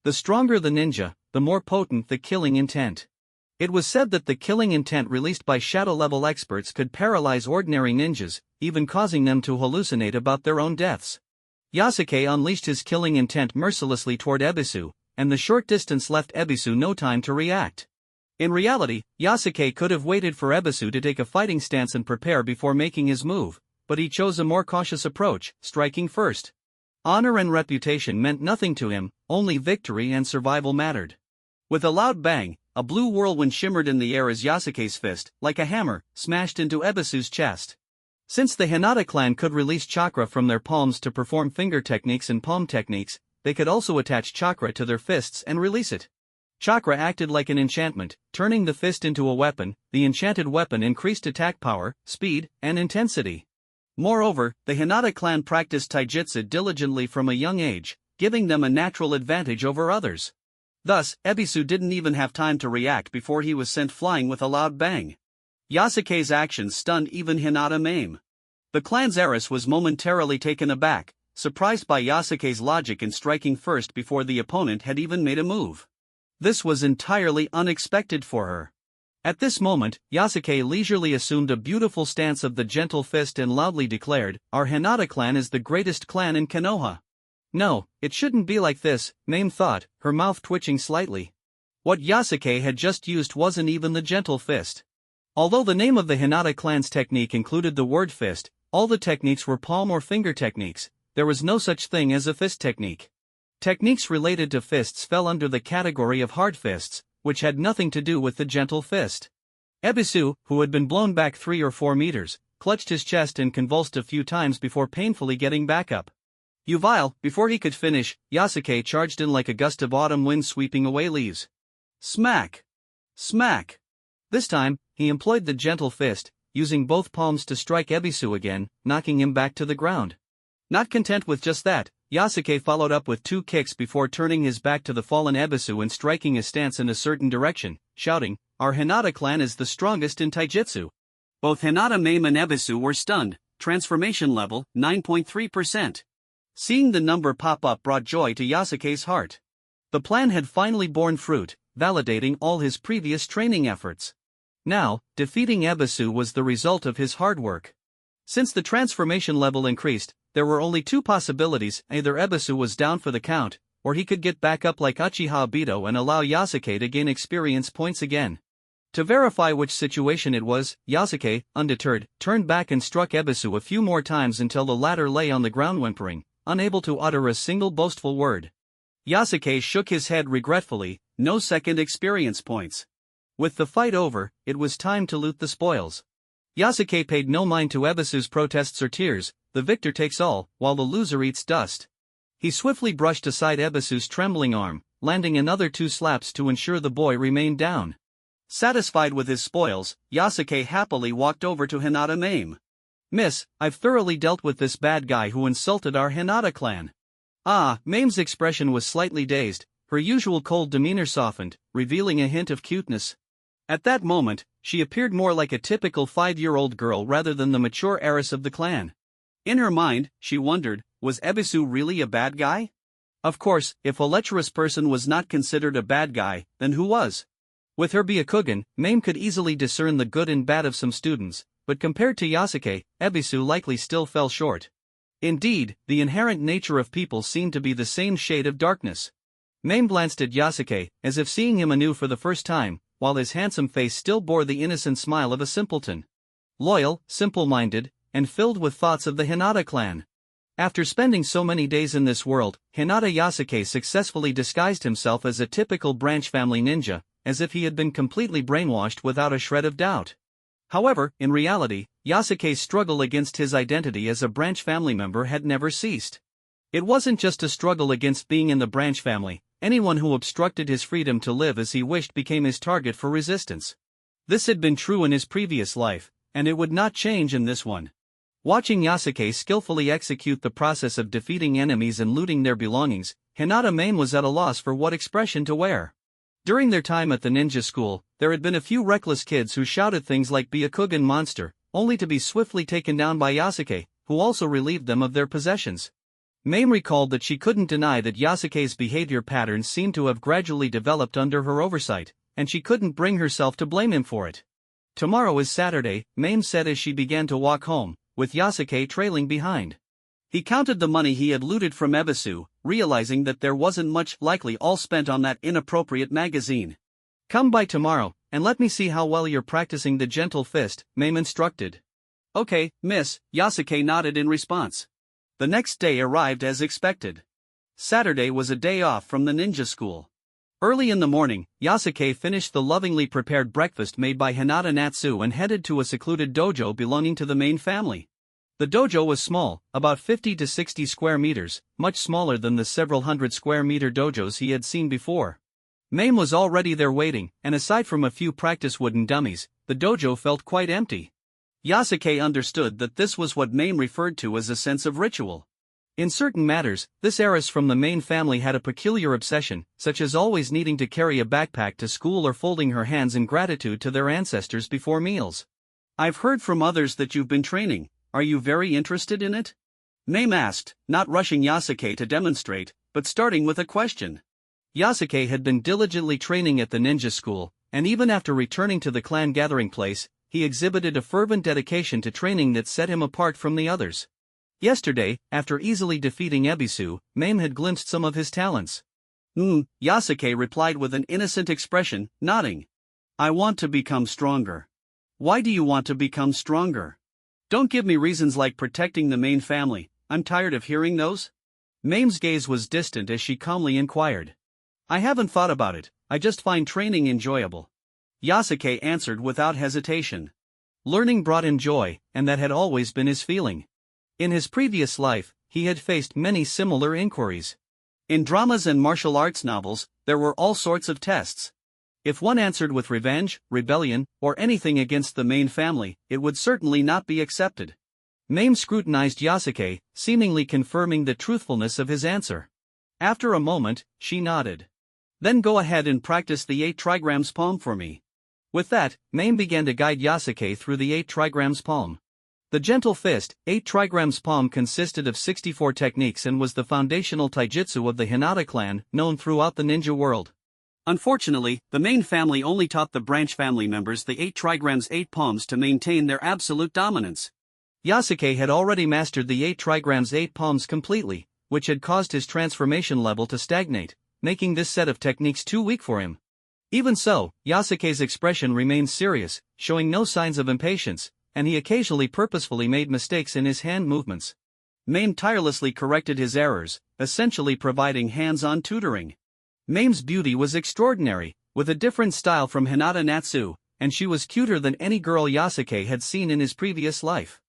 The stronger the ninja, the more potent the killing intent. It was said that the killing intent released by shadow-level experts could paralyze ordinary ninjas, even causing them to hallucinate about their own deaths. Yasuke unleashed his killing intent mercilessly toward Ebisu, and the short distance left Ebisu no time to react. In reality, Yasuke could have waited for Ebisu to take a fighting stance and prepare before making his move, but he chose a more cautious approach, striking first. Honor and reputation meant nothing to him, only victory and survival mattered. With a loud bang, a blue whirlwind shimmered in the air as Yasuke's fist, like a hammer, smashed into Ebisu's chest. Since the Hinata clan could release chakra from their palms to perform finger techniques and palm techniques, they could also attach chakra to their fists and release it. Chakra acted like an enchantment, turning the fist into a weapon. The enchanted weapon increased attack power, speed, and intensity. Moreover, the Hinata clan practiced taijutsu diligently from a young age, giving them a natural advantage over others. Thus, Ebisu didn't even have time to react before he was sent flying with a loud bang. Yasuke's actions stunned even Hinata Mame. The clan's heiress was momentarily taken aback, surprised by Yasuke's logic in striking first before the opponent had even made a move. This was entirely unexpected for her. At this moment, Yasuke leisurely assumed a beautiful stance of the gentle fist and loudly declared, "Our Hinata clan is the greatest clan in Konoha." No, it shouldn't be like this, Mame thought, her mouth twitching slightly. What Yasuke had just used wasn't even the gentle fist. Although the name of the Hinata clan's technique included the word fist, all the techniques were palm or finger techniques. There was no such thing as a fist technique. Techniques related to fists fell under the category of hard fists, which had nothing to do with the gentle fist. Ebisu, who had been blown back 3 or 4 meters, clutched his chest and convulsed a few times before painfully getting back up. Before he could finish, Yasuke charged in like a gust of autumn wind sweeping away leaves. Smack! Smack! This time, he employed the gentle fist, using both palms to strike Ebisu again, knocking him back to the ground. Not content with just that, Yasuke followed up with 2 kicks before turning his back to the fallen Ebisu and striking his stance in a certain direction, shouting, "Our Hinata clan is the strongest in taijutsu." Both Hinata, Mame and Ebisu were stunned, transformation level 9.3%. Seeing the number pop up brought joy to Yasuke's heart. The plan had finally borne fruit, validating all his previous training efforts. Now, defeating Ebisu was the result of his hard work. Since the transformation level increased, there were only 2 possibilities: either Ebisu was down for the count, or he could get back up like Uchiha Obito and allow Yasuke to gain experience points again. To verify which situation it was, Yasuke, undeterred, turned back and struck Ebisu a few more times until the latter lay on the ground whimpering, unable to utter a single boastful word. Yasuke shook his head regretfully, no second experience points. With the fight over, it was time to loot the spoils. Yasuke paid no mind to Ebisu's protests or tears. The victor takes all, while the loser eats dust. He swiftly brushed aside Ebisu's trembling arm, landing another 2 slaps to ensure the boy remained down. Satisfied with his spoils, Yasuke happily walked over to Hinata Mame. "Miss, I've thoroughly dealt with this bad guy who insulted our Hinata clan." Mame's expression was slightly dazed, her usual cold demeanor softened, revealing a hint of cuteness. At that moment, she appeared more like a typical 5-year-old girl rather than the mature heiress of the clan. In her mind, she wondered, was Ebisu really a bad guy? Of course, if a lecherous person was not considered a bad guy, then who was? With her Byakugan, Mame could easily discern the good and bad of some students, but compared to Yasuke, Ebisu likely still fell short. Indeed, the inherent nature of people seemed to be the same shade of darkness. Mame glanced at Yasuke, as if seeing him anew for the first time, while his handsome face still bore the innocent smile of a simpleton. Loyal, simple-minded, and filled with thoughts of the Hinata clan. After spending so many days in this world, Hinata Yasuke successfully disguised himself as a typical branch family ninja, as if he had been completely brainwashed without a shred of doubt. However, in reality, Yasuke's struggle against his identity as a branch family member had never ceased. It wasn't just a struggle against being in the branch family. Anyone who obstructed his freedom to live as he wished became his target for resistance. This had been true in his previous life, and it would not change in this one. Watching Yasuke skillfully execute the process of defeating enemies and looting their belongings, Hinata Mame was at a loss for what expression to wear. During their time at the ninja school, there had been a few reckless kids who shouted things like "Byakugan monster," only to be swiftly taken down by Yasuke, who also relieved them of their possessions. Mame recalled that she couldn't deny that Yasuke's behavior patterns seemed to have gradually developed under her oversight, and she couldn't bring herself to blame him for it. "Tomorrow is Saturday," Mame said as she began to walk home, with Yasuke trailing behind. He counted the money he had looted from Ebisu, realizing that there wasn't much, likely all spent on that inappropriate magazine. "Come by tomorrow, and let me see how well you're practicing the gentle fist," Mame instructed. "Okay, miss," Yasuke nodded in response. The next day arrived as expected. Saturday was a day off from the ninja school. Early in the morning, Yasuke finished the lovingly prepared breakfast made by Hinata Natsu and headed to a secluded dojo belonging to the main family. The dojo was small, about 50 to 60 square meters, much smaller than the several hundred square meter dojos he had seen before. Mame was already there waiting, and aside from a few practice wooden dummies, the dojo felt quite empty. Yasuke understood that this was what Mame referred to as a sense of ritual. In certain matters, this heiress from the main family had a peculiar obsession, such as always needing to carry a backpack to school or folding her hands in gratitude to their ancestors before meals. "I've heard from others that you've been training. Are you very interested in it?" Mame asked, not rushing Yasuke to demonstrate, but starting with a question. Yasuke had been diligently training at the ninja school, and even after returning to the clan gathering place, he exhibited a fervent dedication to training that set him apart from the others. Yesterday, after easily defeating Ebisu, Mame had glimpsed some of his talents. Yasuke replied with an innocent expression, nodding. "I want to become stronger." "Why do you want to become stronger?" "Don't give me reasons like protecting the main family, I'm tired of hearing those." Mame's gaze was distant as she calmly inquired. "I haven't thought about it, I just find training enjoyable." Yasuke answered without hesitation. Learning brought him joy, and that had always been his feeling. In his previous life, he had faced many similar inquiries. In dramas and martial arts novels, there were all sorts of tests. If one answered with revenge, rebellion, or anything against the main family, it would certainly not be accepted. Mame scrutinized Yasuke, seemingly confirming the truthfulness of his answer. After a moment, she nodded. Then go ahead and practice the 8 trigrams palm for me. With that, Mame began to guide Yasuke through the 8 trigrams palm. The gentle fist, 8 trigrams palm consisted of 64 techniques and was the foundational taijutsu of the Hinata clan, known throughout the ninja world. Unfortunately, the main family only taught the branch family members the 8 trigrams 8 palms to maintain their absolute dominance. Yasuke had already mastered the 8 trigrams 8 palms completely, which had caused his transformation level to stagnate, making this set of techniques too weak for him. Even so, Yasuke's expression remained serious, showing no signs of impatience, and he occasionally purposefully made mistakes in his hand movements. Mame tirelessly corrected his errors, essentially providing hands-on tutoring. Mame's beauty was extraordinary, with a different style from Hinata Natsu, and she was cuter than any girl Yasuke had seen in his previous life.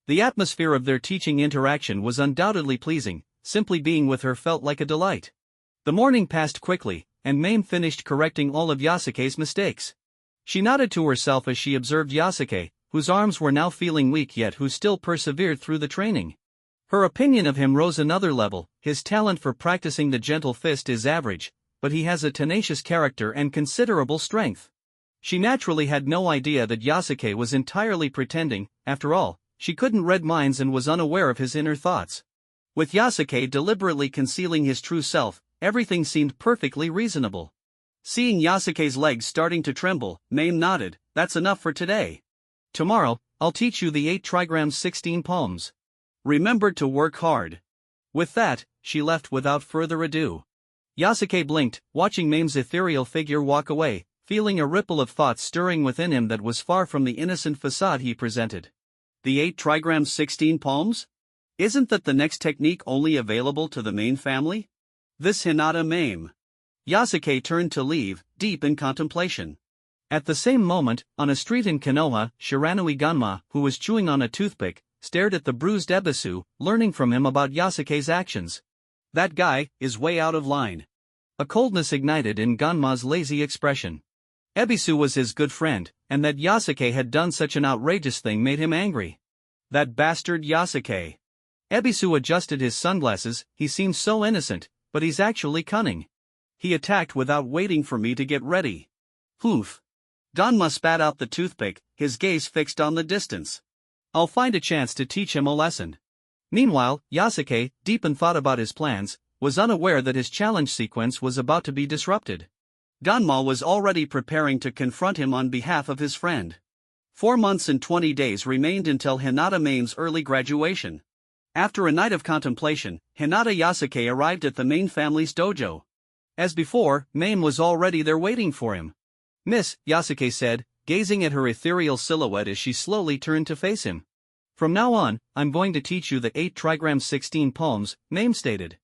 The atmosphere of their teaching interaction was undoubtedly pleasing, simply being with her felt like a delight. The morning passed quickly, and Mame finished correcting all of Yasuke's mistakes. She nodded to herself as she observed Yasuke, whose arms were now feeling weak yet who still persevered through the training. Her opinion of him rose another level. His talent for practicing the gentle fist is average, but he has a tenacious character and considerable strength. She naturally had no idea that Yasuke was entirely pretending. After all, she couldn't read minds and was unaware of his inner thoughts. With Yasuke deliberately concealing his true self, everything seemed perfectly reasonable. Seeing Yasuke's legs starting to tremble, Mame nodded. That's enough for today. Tomorrow, I'll teach you the 8 trigrams 16 palms. Remember to work hard. With that, she left without further ado. Yasuke blinked, watching Mame's ethereal figure walk away, feeling a ripple of thought stirring within him that was far from the innocent facade he presented. The 8 trigrams 16 palms? Isn't that the next technique only available to the main family? This Hinata Mame. Yasuke turned to leave, deep in contemplation. At the same moment, on a street in Konoha, Shiranui Ganma, who was chewing on a toothpick, stared at the bruised Ebisu, learning from him about Yasuke's actions. That guy is way out of line. A coldness ignited in Ganma's lazy expression. Ebisu was his good friend, and that Yasuke had done such an outrageous thing made him angry. That bastard Yasuke. Ebisu adjusted his sunglasses. He seems so innocent, but he's actually cunning. He attacked without waiting for me to get ready. Poof. Ganma spat out the toothpick, his gaze fixed on the distance. I'll find a chance to teach him a lesson. Meanwhile, Yasuke, deep in thought about his plans, was unaware that his challenge sequence was about to be disrupted. Ganma was already preparing to confront him on behalf of his friend. 4 months and 20 days remained until Hinata Mame's early graduation. After a night of contemplation, Hinata Yasuke arrived at the main family's dojo. As before, Mame was already there waiting for him. Miss, Yasuke said, gazing at her ethereal silhouette as she slowly turned to face him. From now on, I'm going to teach you the 8 trigrams 16 palms, Mame stated.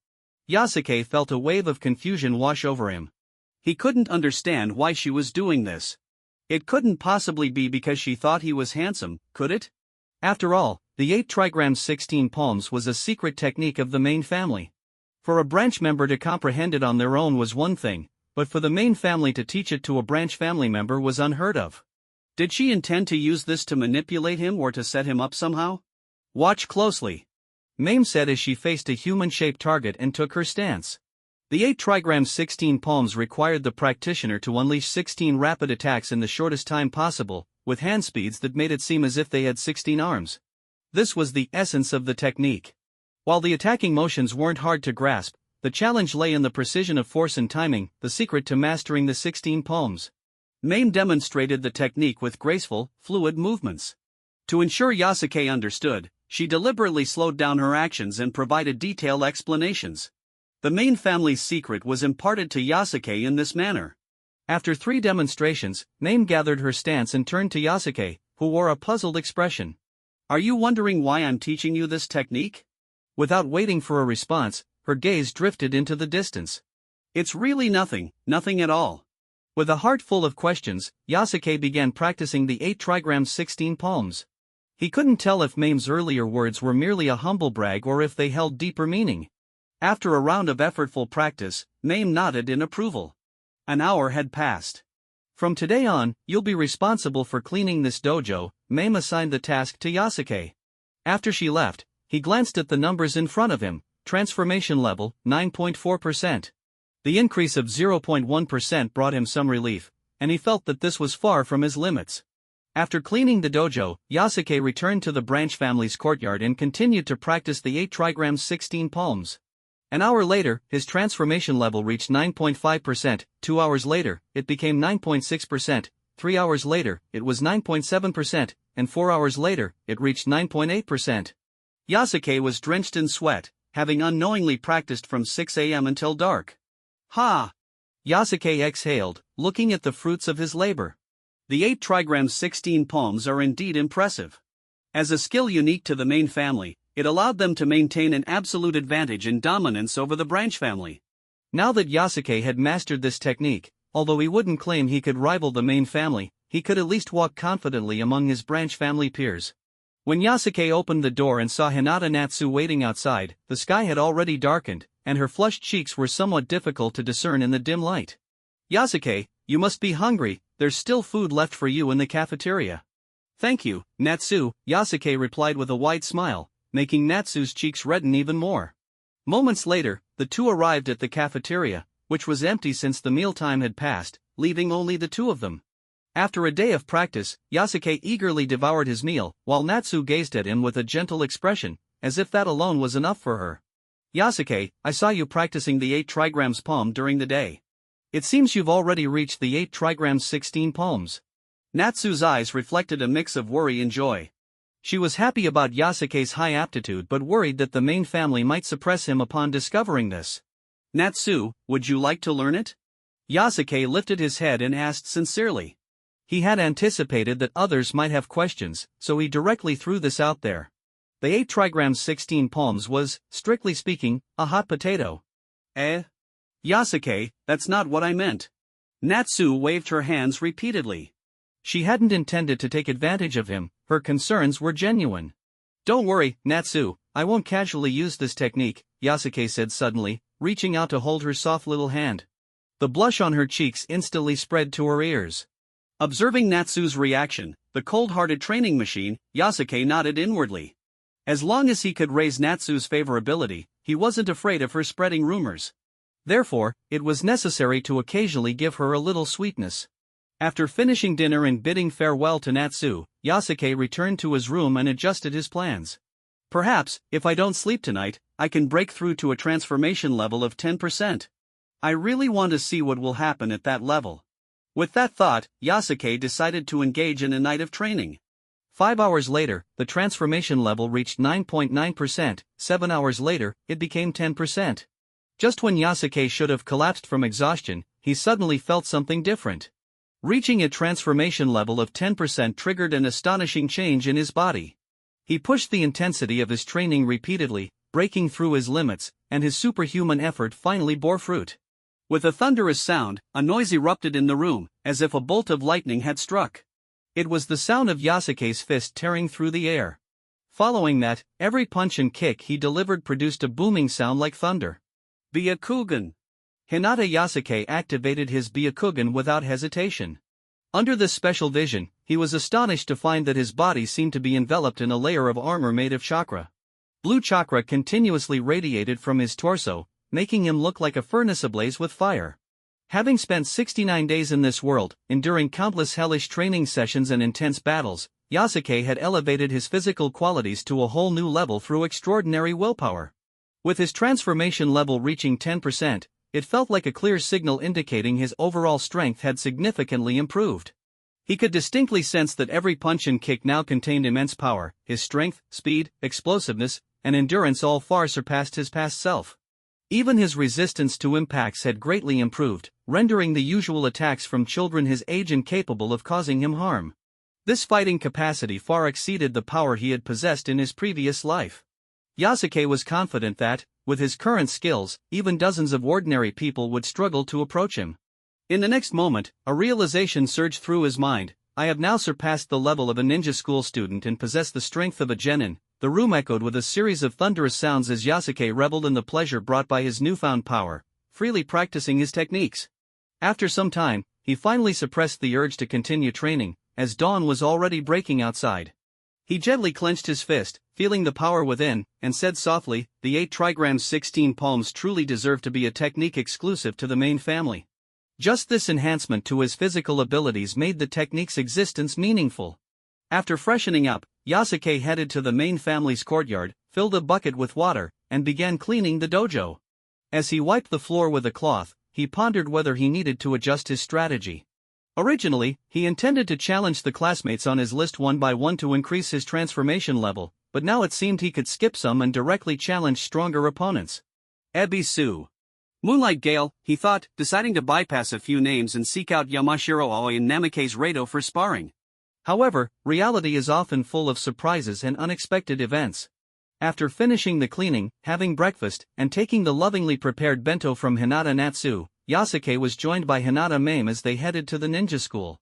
Yasuke felt a wave of confusion wash over him. He couldn't understand why she was doing this. It couldn't possibly be because she thought he was handsome, could it? After all, the 8 trigrams 16 palms was a secret technique of the main family. For a branch member to comprehend it on their own was one thing, but for the main family to teach it to a branch family member was unheard of. Did she intend to use this to manipulate him or to set him up somehow? Watch closely. Mame said as she faced a human-shaped target and took her stance. The 8 trigrams 16 palms required the practitioner to unleash 16 rapid attacks in the shortest time possible, with hand speeds that made it seem as if they had 16 arms. This was the essence of the technique. While the attacking motions weren't hard to grasp, the challenge lay in the precision of force and timing, the secret to mastering the 16 palms. Mame demonstrated the technique with graceful, fluid movements. To ensure Yasuke understood, she deliberately slowed down her actions and provided detailed explanations. The main family's secret was imparted to Yasuke in this manner. After 3 demonstrations, Mame gathered her stance and turned to Yasuke, who wore a puzzled expression. Are you wondering why I'm teaching you this technique? Without waiting for a response, her gaze drifted into the distance. It's really nothing at all. With a heart full of questions, Yasuke began practicing the 8 trigrams 16 palms. He couldn't tell if Mame's earlier words were merely a humble brag or if they held deeper meaning. After a round of effortful practice, Mame nodded in approval. An hour had passed. From today on, you'll be responsible for cleaning this dojo, Mame assigned the task to Yasuke. After she left, he glanced at the numbers in front of him. Transformation level, 9.4%. The increase of 0.1% brought him some relief, and he felt that this was far from his limits. After cleaning the dojo, Yasuke returned to the branch family's courtyard and continued to practice the 8 trigrams 16 palms. An hour later, his transformation level reached 9.5%, 2 hours later, it became 9.6%, 3 hours later, it was 9.7%, and 4 hours later, it reached 9.8%. Yasuke was drenched in sweat, having unknowingly practiced from 6 a.m. until dark. Ha! Yasuke exhaled, looking at the fruits of his labor. The 8 trigrams 16 palms are indeed impressive. As a skill unique to the main family, it allowed them to maintain an absolute advantage in dominance over the branch family. Now that Yasuke had mastered this technique, although he wouldn't claim he could rival the main family, he could at least walk confidently among his branch family peers. When Yasuke opened the door and saw Hinata Natsu waiting outside, the sky had already darkened, and her flushed cheeks were somewhat difficult to discern in the dim light. Yasuke, you must be hungry, there's still food left for you in the cafeteria. Thank you, Natsu, Yasuke replied with a wide smile, making Natsu's cheeks redden even more. Moments later, the two arrived at the cafeteria, which was empty since the mealtime had passed, leaving only the two of them. After a day of practice, Yasuke eagerly devoured his meal, while Natsu gazed at him with a gentle expression, as if that alone was enough for her. Yasuke, I saw you practicing the 8 trigrams palm during the day. It seems you've already reached the 8 trigrams 16 palms. Natsu's eyes reflected a mix of worry and joy. She was happy about Yasuke's high aptitude but worried that the main family might suppress him upon discovering this. Natsu, would you like to learn it? Yasuke lifted his head and asked sincerely. He had anticipated that others might have questions, so he directly threw this out there. The 8 trigrams 16 palms was, strictly speaking, a hot potato. Yasuke, that's not what I meant. Natsu waved her hands repeatedly. She hadn't intended to take advantage of him, her concerns were genuine. Don't worry, Natsu, I won't casually use this technique, Yasuke said suddenly, reaching out to hold her soft little hand. The blush on her cheeks instantly spread to her ears. Observing Natsu's reaction, the cold-hearted training machine, Yasuke nodded inwardly. As long as he could raise Natsu's favorability, he wasn't afraid of her spreading rumors. Therefore, it was necessary to occasionally give her a little sweetness. After finishing dinner and bidding farewell to Natsu, Yasuke returned to his room and adjusted his plans. Perhaps, if I don't sleep tonight, I can break through to a transformation level of 10%. I really want to see what will happen at that level. With that thought, Yasuke decided to engage in a night of training. 5 hours later, the transformation level reached 9.9%, 7 hours later, it became 10%. Just when Yasuke should have collapsed from exhaustion, he suddenly felt something different. Reaching a transformation level of 10% triggered an astonishing change in his body. He pushed the intensity of his training repeatedly, breaking through his limits, and his superhuman effort finally bore fruit. With a thunderous sound, a noise erupted in the room, as if a bolt of lightning had struck. It was the sound of Yasuke's fist tearing through the air. Following that, every punch and kick he delivered produced a booming sound like thunder. Byakugan. Hinata Yasuke activated his Byakugan without hesitation. Under this special vision, he was astonished to find that his body seemed to be enveloped in a layer of armor made of chakra. Blue chakra continuously radiated from his torso, making him look like a furnace ablaze with fire. Having spent 69 days in this world, enduring countless hellish training sessions and intense battles, Yasuke had elevated his physical qualities to a whole new level through extraordinary willpower. With his transformation level reaching 10%, it felt like a clear signal indicating his overall strength had significantly improved. He could distinctly sense that every punch and kick now contained immense power. His strength, speed, explosiveness, and endurance all far surpassed his past self. Even his resistance to impacts had greatly improved, rendering the usual attacks from children his age incapable of causing him harm. This fighting capacity far exceeded the power he had possessed in his previous life. Yasuke was confident that, with his current skills, even dozens of ordinary people would struggle to approach him. In the next moment, a realization surged through his mind: I have now surpassed the level of a ninja school student and possess the strength of a genin. The room echoed with a series of thunderous sounds as Yasuke reveled in the pleasure brought by his newfound power, freely practicing his techniques. After some time, he finally suppressed the urge to continue training, as dawn was already breaking outside. He gently clenched his fist, feeling the power within, and said softly, "The 8 trigrams 16 palms truly deserve to be a technique exclusive to the main family." Just this enhancement to his physical abilities made the technique's existence meaningful. After freshening up, Yasuke headed to the main family's courtyard, filled a bucket with water, and began cleaning the dojo. As he wiped the floor with a cloth, he pondered whether he needed to adjust his strategy. Originally, he intended to challenge the classmates on his list one by one to increase his transformation level, but now it seemed he could skip some and directly challenge stronger opponents. Ebisu. Moonlight Gale, he thought, deciding to bypass a few names and seek out Yamashiro Aoi and Namikaze Rado for sparring. However, reality is often full of surprises and unexpected events. After finishing the cleaning, having breakfast, and taking the lovingly prepared bento from Hinata Natsu, Yasuke was joined by Hinata Mame as they headed to the ninja school.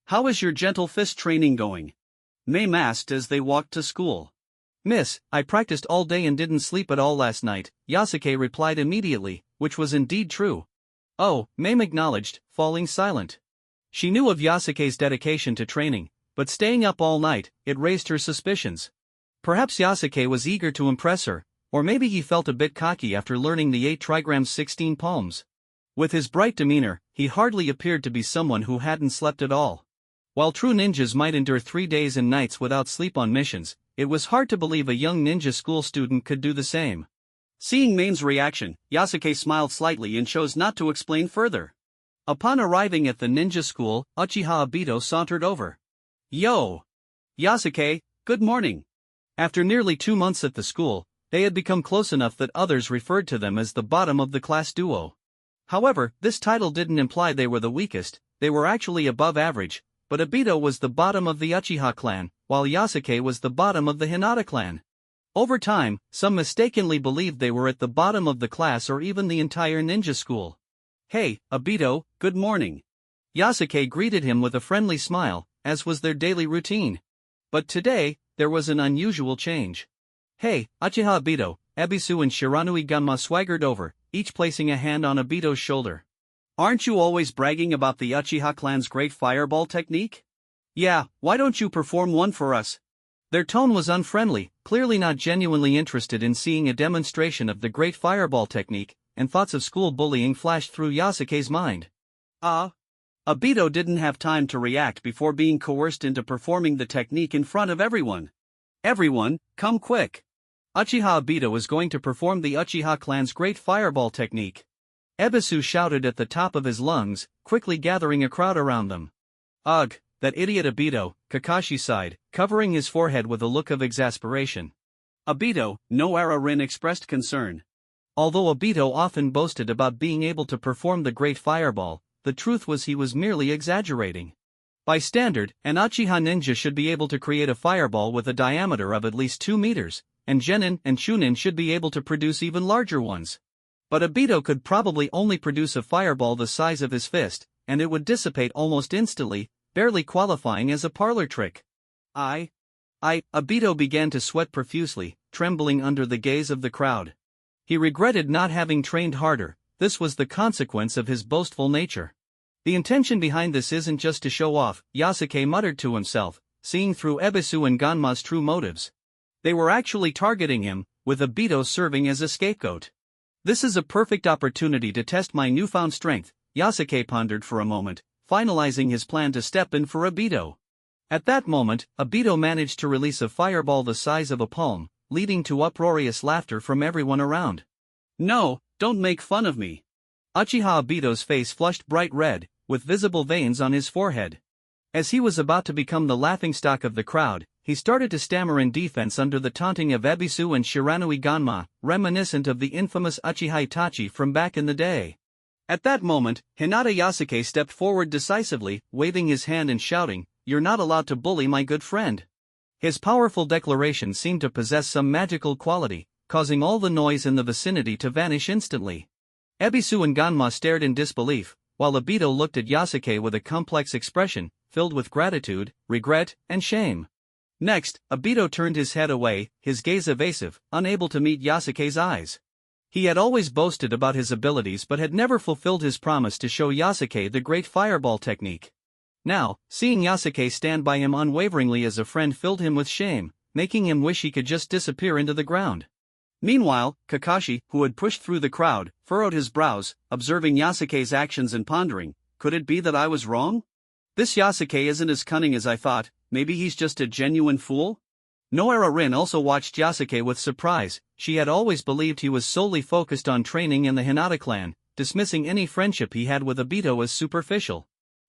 "How is your gentle fist training going?" Mame asked as they walked to school. "Miss, I practiced all day and didn't sleep at all last night," Yasuke replied immediately, which was indeed true. "Oh," Mame acknowledged, falling silent. She knew of Yasuke's dedication to training, but staying up all night, it raised her suspicions. Perhaps Yasuke was eager to impress her, or maybe he felt a bit cocky after learning the 8 trigrams 16 palms. With his bright demeanor, he hardly appeared to be someone who hadn't slept at all. While true ninjas might endure 3 days and nights without sleep on missions, it was hard to believe a young ninja school student could do the same. Seeing Maine's reaction, Yasuke smiled slightly and chose not to explain further. Upon arriving at the ninja school, Uchiha Obito sauntered over. "Yo! Yasuke, good morning." After nearly 2 months at the school, they had become close enough that others referred to them as the bottom of the class duo. However, this title didn't imply they were the weakest, they were actually above average, but Obito was the bottom of the Uchiha clan, while Yasuke was the bottom of the Hinata clan. Over time, some mistakenly believed they were at the bottom of the class or even the entire ninja school. "Hey, Obito, good morning." Yasuke greeted him with a friendly smile, as was their daily routine. But today, there was an unusual change. "Hey, Uchiha Obito," Ebisu and Shiranui Gunma swaggered over, each placing a hand on Obito's shoulder. "Aren't you always bragging about the Uchiha clan's great fireball technique? Yeah, why don't you perform one for us?" Their tone was unfriendly, clearly not genuinely interested in seeing a demonstration of the great fireball technique, and thoughts of school bullying flashed through Yasuke's mind. Obito didn't have time to react before being coerced into performing the technique in front of everyone. "Everyone, come quick. Uchiha Obito is going to perform the Uchiha clan's great fireball technique." Ebisu shouted at the top of his lungs, quickly gathering a crowd around them. "Ugh, that idiot Obito," Kakashi sighed, covering his forehead with a look of exasperation. "Obito," Noara Rin expressed concern. Although Obito often boasted about being able to perform the great fireball, the truth was he was merely exaggerating. By standard, an Uchiha ninja should be able to create a fireball with a diameter of at least 2 meters, and Genin and Chunin should be able to produce even larger ones. But Obito could probably only produce a fireball the size of his fist, and it would dissipate almost instantly, barely qualifying as a parlor trick. Obito began to sweat profusely, trembling under the gaze of the crowd. He regretted not having trained harder. This was the consequence of his boastful nature. "The intention behind this isn't just to show off," Yasuke muttered to himself, seeing through Ebisu and Ganma's true motives. They were actually targeting him, with Obito serving as a scapegoat. "This is a perfect opportunity to test my newfound strength," Yasuke pondered for a moment, finalizing his plan to step in for Obito. At that moment, Obito managed to release a fireball the size of a palm, leading to uproarious laughter from everyone around. "No, don't make fun of me." Uchiha Obito's face flushed bright red, with visible veins on his forehead. As he was about to become the laughingstock of the crowd, he started to stammer in defense under the taunting of Ebisu and Shiranui Ganma, reminiscent of the infamous Uchiha Itachi from back in the day. At that moment, Hinata Yasuke stepped forward decisively, waving his hand and shouting, "You're not allowed to bully my good friend." His powerful declaration seemed to possess some magical quality, causing all the noise in the vicinity to vanish instantly. Ebisu and Ganma stared in disbelief, while Obito looked at Yasuke with a complex expression, filled with gratitude, regret, and shame. Next, Obito turned his head away, his gaze evasive, unable to meet Yasuke's eyes. He had always boasted about his abilities but had never fulfilled his promise to show Yasuke the great fireball technique. Now, seeing Yasuke stand by him unwaveringly as a friend filled him with shame, making him wish he could just disappear into the ground. Meanwhile, Kakashi, who had pushed through the crowd, furrowed his brows, observing Yasuke's actions and pondering, could it be that I was wrong? This Yasuke isn't as cunning as I thought, maybe he's just a genuine fool? Noara Rin also watched Yasuke with surprise. She had always believed he was solely focused on training in the Hinata clan, dismissing any friendship he had with Obito as superficial.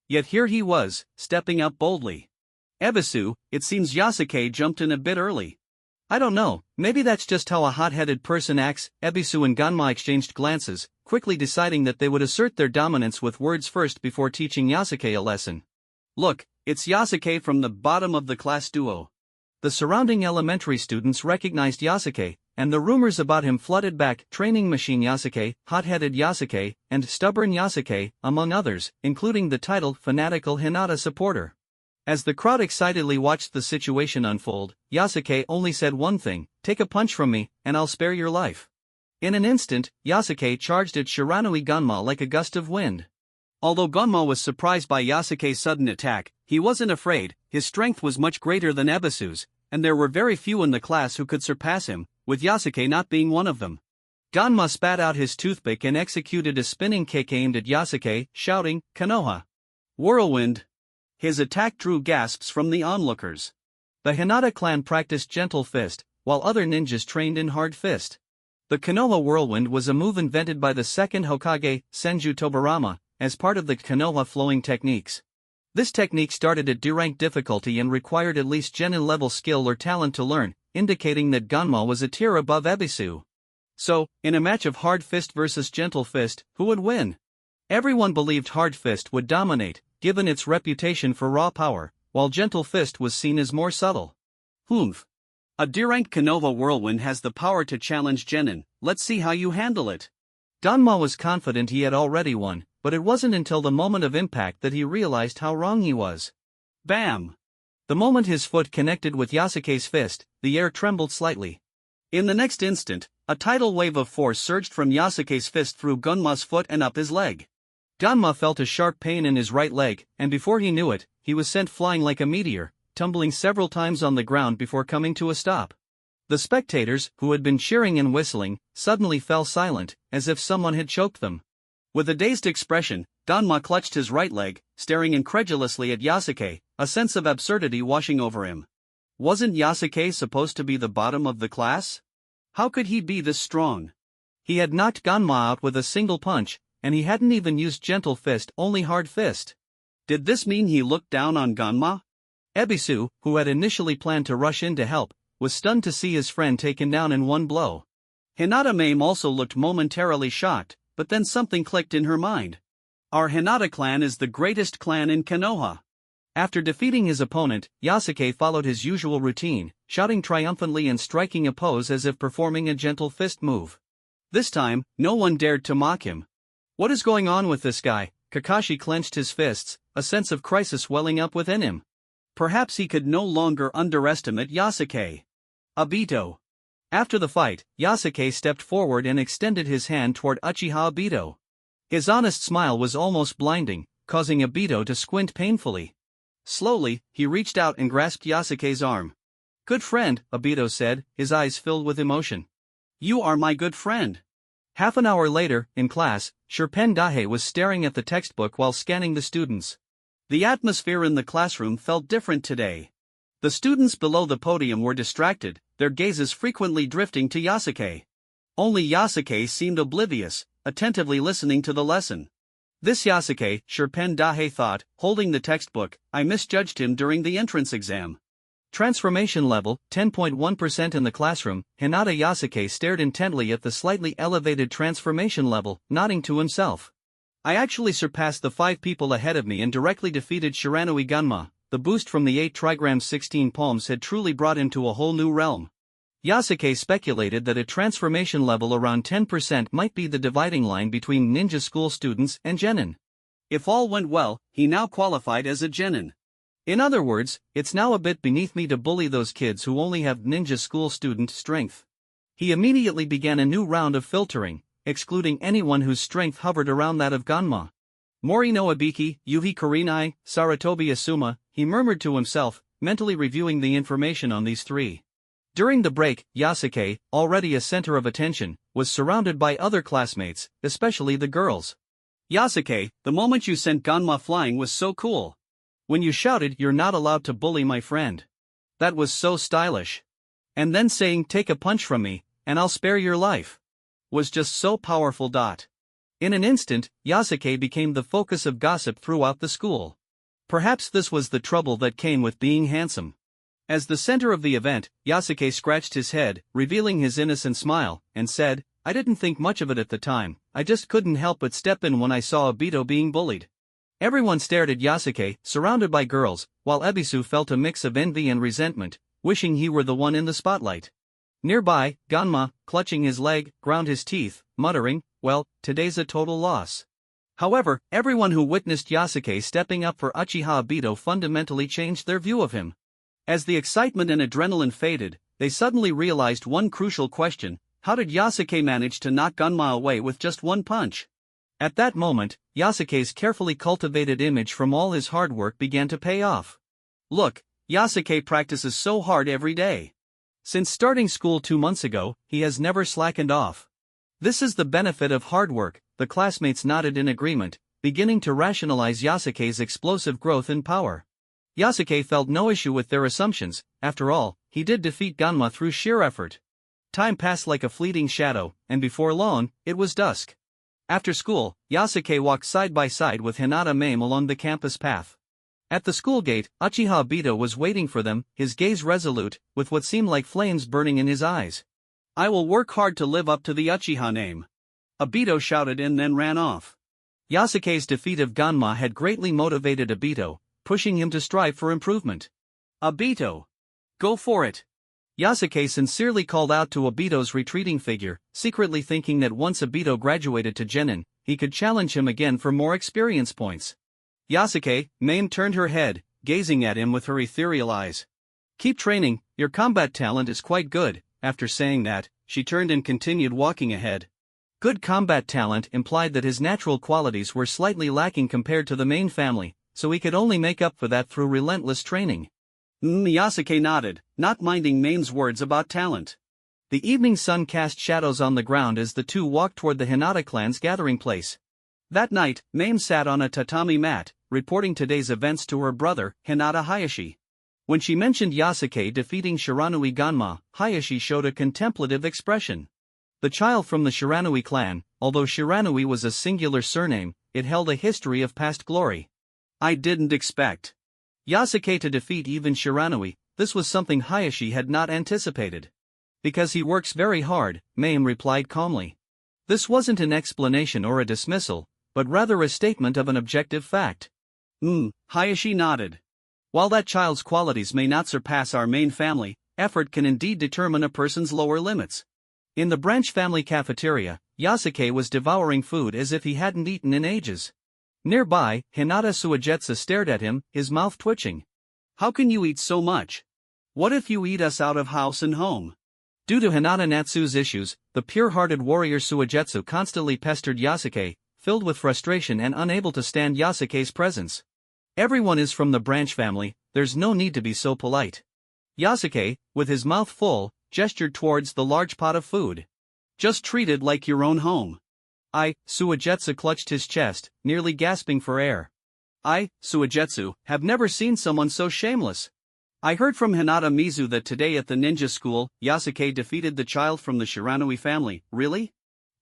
Yet here he was, stepping up boldly. Ebisu, it seems Yasuke jumped in a bit early. I don't know, maybe that's just how a hot-headed person acts. Ebisu and Ganma exchanged glances, quickly deciding that they would assert their dominance with words first before teaching Yasuke a lesson. Look, it's Yasuke from the bottom of the class duo. The surrounding elementary students recognized Yasuke, and the rumors about him flooded back. Training machine Yasuke, hot-headed Yasuke, and stubborn Yasuke, among others, including the titled fanatical Hinata supporter. As the crowd excitedly watched the situation unfold, Yasuke only said one thing: take a punch from me, and I'll spare your life. In an instant, Yasuke charged at Shiranui Gunma like a gust of wind. Although Gunma was surprised by Yasuke's sudden attack, he wasn't afraid. His strength was much greater than Ebisu's, and there were very few in the class who could surpass him, with Yasuke not being one of them. Gunma spat out his toothpick and executed a spinning kick aimed at Yasuke, shouting, Konoha! Whirlwind! His attack drew gasps from the onlookers. The Hinata clan practiced gentle fist, while other ninjas trained in hard fist. The Konoha Whirlwind was a move invented by the second Hokage, Senju Tobarama, as part of the Konoha flowing techniques. This technique started at D-rank difficulty and required at least genin-level skill or talent to learn, indicating that Gunma was a tier above Ebisu. So, in a match of hard fist versus gentle fist, who would win? Everyone believed hard fist would dominate, given its reputation for raw power, while gentle fist was seen as more subtle. Humph. A D-rank Konoha Whirlwind has the power to challenge genin, let's see how you handle it. Gunma was confident he had already won, but it wasn't until the moment of impact that he realized how wrong he was. Bam! The moment his foot connected with Yasuke's fist, the air trembled slightly. In the next instant, a tidal wave of force surged from Yasuke's fist through Gunma's foot and up his leg. Gunma felt a sharp pain in his right leg, and before he knew it, he was sent flying like a meteor, tumbling several times on the ground before coming to a stop. The spectators, who had been cheering and whistling, suddenly fell silent, as if someone had choked them. With a dazed expression, Gunma clutched his right leg, staring incredulously at Yasuke, a sense of absurdity washing over him. Wasn't Yasuke supposed to be the bottom of the class? How could he be this strong? He had knocked Gunma out with a single punch, and he hadn't even used gentle fist, only hard fist. Did this mean he looked down on Gunma? Ebisu, who had initially planned to rush in to help, was stunned to see his friend taken down in one blow. Hinata Mame also looked momentarily shocked, but then something clicked in her mind. Our Hinata clan is the greatest clan in Konoha. After defeating his opponent, Yasuke followed his usual routine, shouting triumphantly and striking a pose as if performing a gentle fist move. This time, no one dared to mock him. What is going on with this guy? Kakashi clenched his fists, a sense of crisis welling up within him. Perhaps he could no longer underestimate Yasuke. Obito. After the fight, Yasuke stepped forward and extended his hand toward Uchiha Obito. His honest smile was almost blinding, causing Obito to squint painfully. Slowly, he reached out and grasped Yasuke's arm. Good friend, Obito said, his eyes filled with emotion. You are my good friend. Half an hour later, in class, Sherpen Dahe was staring at the textbook while scanning the students. The atmosphere in the classroom felt different today. The students below the podium were distracted, their gazes frequently drifting to Yasuke. Only Yasuke seemed oblivious, attentively listening to the lesson. This Yasuke, Sherpen Dahe thought, holding the textbook, I misjudged him during the entrance exam. Transformation level, 10.1% in the classroom. Hinata Yasuke stared intently at the slightly elevated transformation level, nodding to himself. I actually surpassed the 5 people ahead of me and directly defeated Shiranui Gunma. The boost from the 8 trigrams 16 palms had truly brought him to a whole new realm. Yasuke speculated that a transformation level around 10% might be the dividing line between ninja school students and genin. If all went well, he now qualified as a genin. In other words, it's now a bit beneath me to bully those kids who only have ninja school student strength. He immediately began a new round of filtering, excluding anyone whose strength hovered around that of Gunma. Mori no Ibiki, Yuhi Kurenai, Saratobi Asuma, he murmured to himself, mentally reviewing the information on these three. During the break, Yasuke, already a center of attention, was surrounded by other classmates, especially the girls. Yasuke, the moment you sent Ganma flying was so cool. When you shouted, "You're not allowed to bully my friend." That was so stylish. And then saying, "Take a punch from me, and I'll spare your life," was just so powerful. In an instant, Yasuke became the focus of gossip throughout the school. Perhaps this was the trouble that came with being handsome. As the center of the event, Yasuke scratched his head, revealing his innocent smile, and said, "I didn't think much of it at the time, I just couldn't help but step in when I saw Obito being bullied." Everyone stared at Yasuke, surrounded by girls, while Ebisu felt a mix of envy and resentment, wishing he were the one in the spotlight. Nearby, Ganma, clutching his leg, ground his teeth, muttering, "Well, today's a total loss." However, everyone who witnessed Yasuke stepping up for Uchiha Obito fundamentally changed their view of him. As the excitement and adrenaline faded, they suddenly realized one crucial question: how did Yasuke manage to knock Ganma away with just one punch? At that moment, Yasuke's carefully cultivated image from all his hard work began to pay off. Look, Yasuke practices so hard every day. Since starting school 2 months ago, he has never slackened off. This is the benefit of hard work, the classmates nodded in agreement, beginning to rationalize Yasuke's explosive growth in power. Yasuke felt no issue with their assumptions. After all, he did defeat Ganma through sheer effort. Time passed like a fleeting shadow, and before long, it was dusk. After school, Yasuke walked side by side with Hinata Mame along the campus path. At the school gate, Uchiha Obito was waiting for them, his gaze resolute, with what seemed like flames burning in his eyes. "I will work hard to live up to the Uchiha name," Obito shouted and then ran off. Yasuke's defeat of Ganma had greatly motivated Obito, pushing him to strive for improvement. "Obito! Go for it!" Yasuke sincerely called out to Obito's retreating figure, secretly thinking that once Obito graduated to Genin, he could challenge him again for more experience points. "Yasuke," Mame turned her head, gazing at him with her ethereal eyes. "Keep training, your combat talent is quite good." After saying that, she turned and continued walking ahead. Good combat talent implied that his natural qualities were slightly lacking compared to the main family, so he could only make up for that through relentless training. Yasuke nodded, not minding Mame's words about talent. The evening sun cast shadows on the ground as the two walked toward the Hinata clan's gathering place. That night, Mame sat on a tatami mat, reporting today's events to her brother, Hinata Hayashi. When she mentioned Yasuke defeating Shiranui Ganma, Hayashi showed a contemplative expression. The child from the Shiranui clan, although Shiranui was a singular surname, it held a history of past glory. "I didn't expect Yasuke to defeat even Shiranui." This was something Hayashi had not anticipated. "Because he works very hard," Mame replied calmly. This wasn't an explanation or a dismissal, but rather a statement of an objective fact. Hayashi nodded. "While that child's qualities may not surpass our main family, effort can indeed determine a person's lower limits." In the branch family cafeteria, Yasuke was devouring food as if he hadn't eaten in ages. Nearby, Hinata Suigetsu stared at him, his mouth twitching. "How can you eat so much? What if you eat us out of house and home?" Due to Hinata Natsu's issues, the pure-hearted warrior Suigetsu constantly pestered Yasuke, filled with frustration and unable to stand Yasuke's presence. "Everyone is from the branch family, there's no need to be so polite." Yasuke, with his mouth full, gestured towards the large pot of food. "Just treat it like your own home." Suigetsu clutched his chest, nearly gasping for air. Suigetsu, have never seen someone so shameless. I heard from Hinata Mizu that today at the ninja school, Yasuke defeated the child from the Shiranui family." "Really?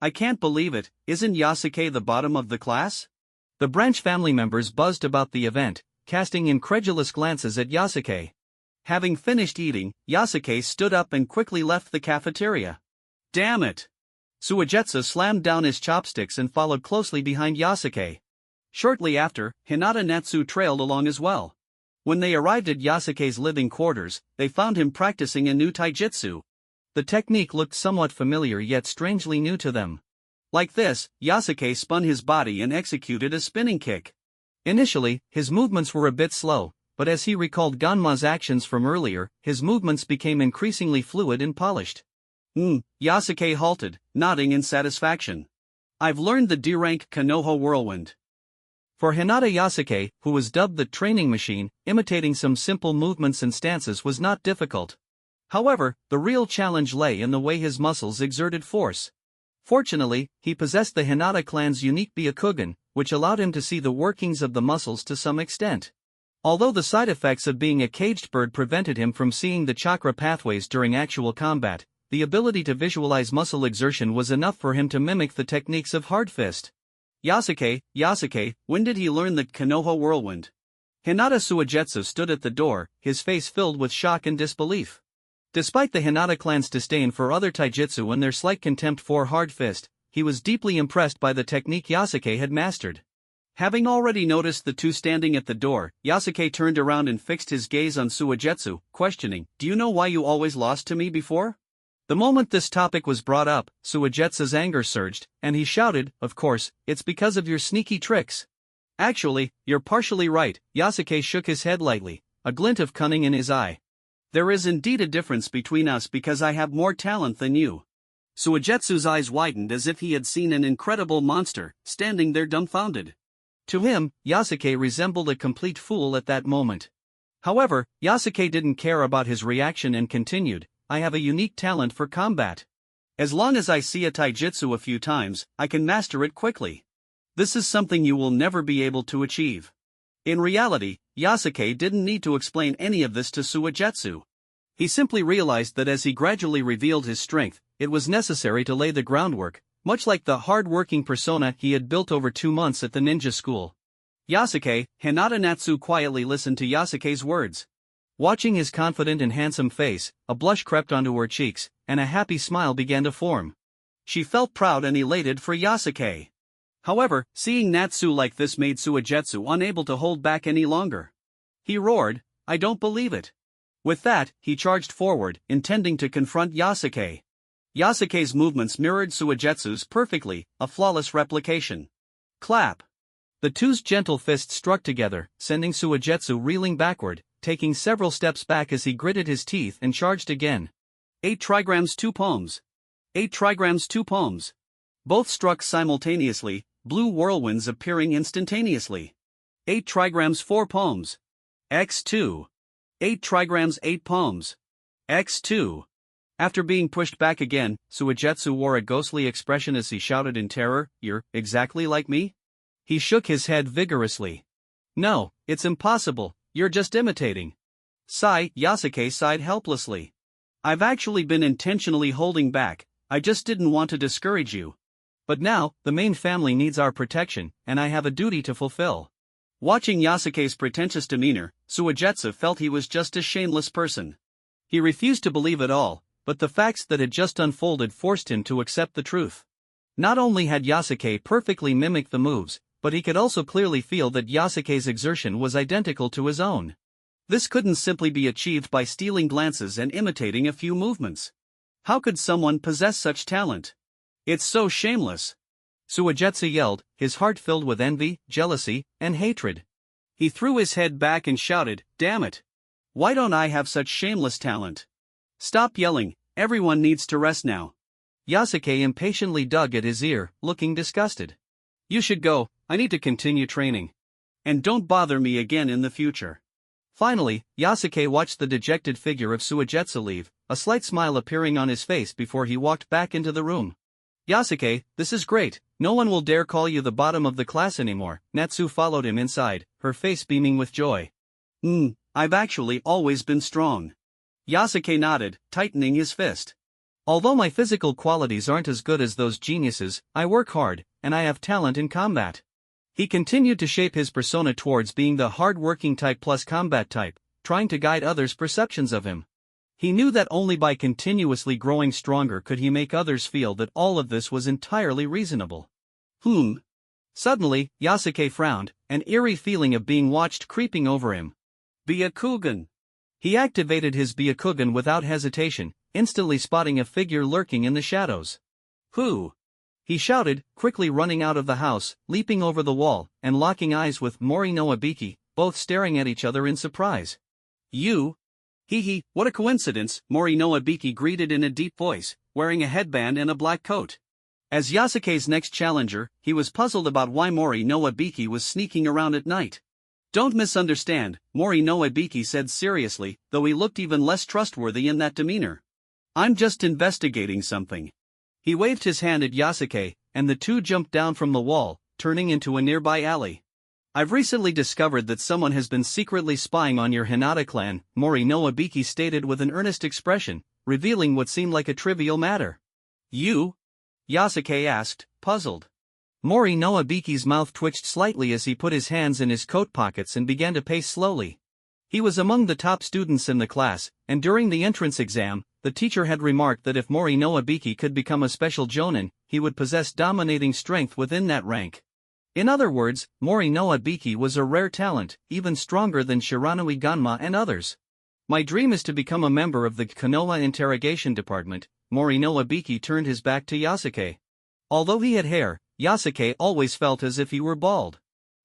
I can't believe it, isn't Yasuke the bottom of the class?" The branch family members buzzed about the event, casting incredulous glances at Yasuke. Having finished eating, Yasuke stood up and quickly left the cafeteria. "Damn it!" Suigetsu slammed down his chopsticks and followed closely behind Yasuke. Shortly after, Hinata Natsu trailed along as well. When they arrived at Yasuke's living quarters, they found him practicing a new taijutsu. The technique looked somewhat familiar yet strangely new to them. Like this, Yasuke spun his body and executed a spinning kick. Initially, his movements were a bit slow, but as he recalled Ganma's actions from earlier, his movements became increasingly fluid and polished. Yasuke halted, nodding in satisfaction. "I've learned the D-rank Konoha Whirlwind." For Hinata Yasuke, who was dubbed the training machine, imitating some simple movements and stances was not difficult. However, the real challenge lay in the way his muscles exerted force. Fortunately, he possessed the Hinata clan's unique Byakugan, which allowed him to see the workings of the muscles to some extent. Although the side effects of being a caged bird prevented him from seeing the chakra pathways during actual combat, the ability to visualize muscle exertion was enough for him to mimic the techniques of Hard Fist. Yasuke, when did he learn the Konoha whirlwind? Hinata Suigetsu stood at the door, his face filled with shock and disbelief. Despite the Hinata clan's disdain for other taijutsu and their slight contempt for Hard Fist, he was deeply impressed by the technique Yasuke had mastered. Having already noticed the two standing at the door, Yasuke turned around and fixed his gaze on Suigetsu, questioning, "Do you know why you always lost to me before?" The moment this topic was brought up, Suigetsu's anger surged, and he shouted, "Of course, it's because of your sneaky tricks." "Actually, you're partially right," Yasuke shook his head lightly, a glint of cunning in his eye. "There is indeed a difference between us because I have more talent than you." Suigetsu's eyes widened as if he had seen an incredible monster, standing there dumbfounded. To him, Yasuke resembled a complete fool at that moment. However, Yasuke didn't care about his reaction and continued, "I have a unique talent for combat. As long as I see a taijutsu a few times, I can master it quickly. This is something you will never be able to achieve." In reality, Yasuke didn't need to explain any of this to Suigetsu. He simply realized that as he gradually revealed his strength, it was necessary to lay the groundwork, much like the hard-working persona he had built over 2 months at the ninja school. "Yasuke," Hinata Natsu quietly listened to Yasuke's words. Watching his confident and handsome face, a blush crept onto her cheeks, and a happy smile began to form. She felt proud and elated for Yasuke. However, seeing Natsu like this made Suigetsu unable to hold back any longer. He roared, "I don't believe it." With that, he charged forward, intending to confront Yasuke. Yasuke's movements mirrored Suigetsu's perfectly, a flawless replication. Clap! The two's gentle fists struck together, sending Suigetsu reeling backward, taking several steps back as he gritted his teeth and charged again. 8 trigrams 2 palms. 8 trigrams 2 palms. Both struck simultaneously, blue whirlwinds appearing instantaneously. 8 trigrams 4 palms. X2. 8 trigrams 8 palms. X2. After being pushed back again, Suigetsu wore a ghostly expression as he shouted in terror, "You're exactly like me?" He shook his head vigorously. "No, it's impossible, you're just imitating." Yasuke sighed helplessly. "I've actually been intentionally holding back, I just didn't want to discourage you. But now, the main family needs our protection, and I have a duty to fulfill." Watching Yasuke's pretentious demeanor, Suigetsu felt he was just a shameless person. He refused to believe it all, but the facts that had just unfolded forced him to accept the truth. Not only had Yasuke perfectly mimicked the moves, but he could also clearly feel that Yasuke's exertion was identical to his own. This couldn't simply be achieved by stealing glances and imitating a few movements. How could someone possess such talent? It's so shameless! Suigetsu yelled, his heart filled with envy, jealousy, and hatred. He threw his head back and shouted, "Damn it! Why don't I have such shameless talent? Stop yelling, everyone needs to rest now." Yasuke impatiently dug at his ear, looking disgusted. "You should go, I need to continue training. And don't bother me again in the future." Finally, Yasuke watched the dejected figure of Suigetsu leave, a slight smile appearing on his face before he walked back into the room. "Yasuke, this is great, no one will dare call you the bottom of the class anymore." Natsu followed him inside, her face beaming with joy. I've actually always been strong." Yasuke nodded, tightening his fist. "Although my physical qualities aren't as good as those geniuses, I work hard, and I have talent in combat." He continued to shape his persona towards being the hard-working type plus combat type, trying to guide others' perceptions of him. He knew that only by continuously growing stronger could he make others feel that all of this was entirely reasonable. Suddenly, Yasuke frowned, an eerie feeling of being watched creeping over him. Byakugan. He activated his Byakugan without hesitation, instantly spotting a figure lurking in the shadows. "Who?" he shouted, quickly running out of the house, leaping over the wall, and locking eyes with Mori no Abiki, both staring at each other in surprise. "You? Hee, what a coincidence," Mori no Abiki greeted in a deep voice, wearing a headband and a black coat. As Yasuke's next challenger, he was puzzled about why Mori no Ibiki was sneaking around at night. Don't misunderstand, Mori no Ibiki said seriously, though he looked even less trustworthy in that demeanor. I'm just investigating something. He waved his hand at Yasuke, and the two jumped down from the wall, turning into a nearby alley. I've recently discovered that someone has been secretly spying on your Hinata clan, Mori no Ibiki stated with an earnest expression, revealing what seemed like a trivial matter. You? Yasuke asked, puzzled. Mori no Ibiki's mouth twitched slightly as he put his hands in his coat pockets and began to pace slowly. He was among the top students in the class, and during the entrance exam, the teacher had remarked that if Mori no Ibiki could become a special jonin, he would possess dominating strength within that rank. In other words, Mori no Ibiki was a rare talent, even stronger than Shiranui Ganma and others. My dream is to become a member of the Konoha Interrogation Department. Mori no Ibiki turned his back to Yasuke. Although he had hair, Yasuke always felt as if he were bald.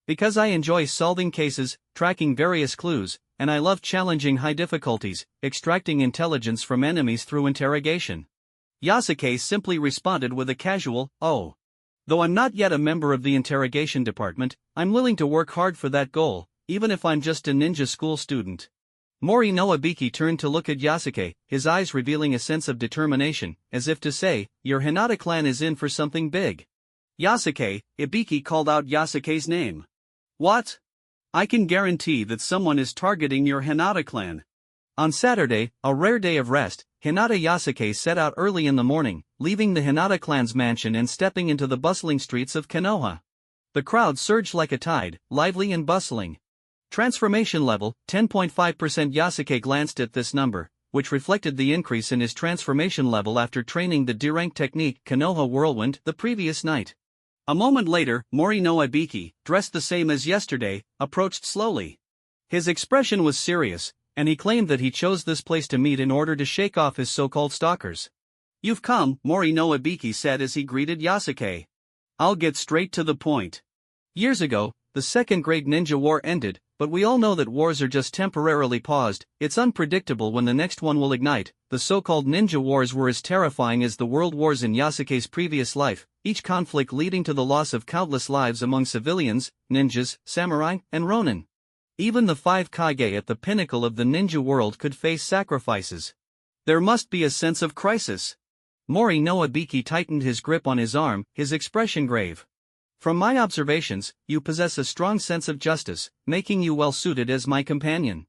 Because I enjoy solving cases, tracking various clues, and I love challenging high difficulties, extracting intelligence from enemies through interrogation. Yasuke simply responded with a casual, oh. Though I'm not yet a member of the interrogation department, I'm willing to work hard for that goal, even if I'm just a ninja school student. Mori no Ibiki turned to look at Yasuke, his eyes revealing a sense of determination, as if to say, your Hinata clan is in for something big. Yasuke, Ibiki called out Yasuke's name. What? I can guarantee that someone is targeting your Hinata clan. On Saturday, a rare day of rest, Hinata Yasuke set out early in the morning, leaving the Hinata clan's mansion and stepping into the bustling streets of Konoha. The crowd surged like a tide, lively and bustling. Transformation level, 10.5%. Yasuke glanced at this number, which reflected the increase in his transformation level after training the D-rank technique Konoha Whirlwind the previous night. A moment later, Mori no Ibiki, dressed the same as yesterday, approached slowly. His expression was serious, and he claimed that he chose this place to meet in order to shake off his so-called stalkers. You've come, Mori no Ibiki said as he greeted Yasuke. I'll get straight to the point. Years ago, the Second Great Ninja War ended, but we all know that wars are just temporarily paused. It's unpredictable when the next one will ignite. The so-called ninja wars were as terrifying as the world wars in Yasuke's previous life, each conflict leading to the loss of countless lives among civilians, ninjas, samurai, and ronin. Even the 5 Kage at the pinnacle of the ninja world could face sacrifices. There must be a sense of crisis. Mori no Ibiki tightened his grip on his arm, his expression grave. From my observations, you possess a strong sense of justice, making you well-suited as my companion.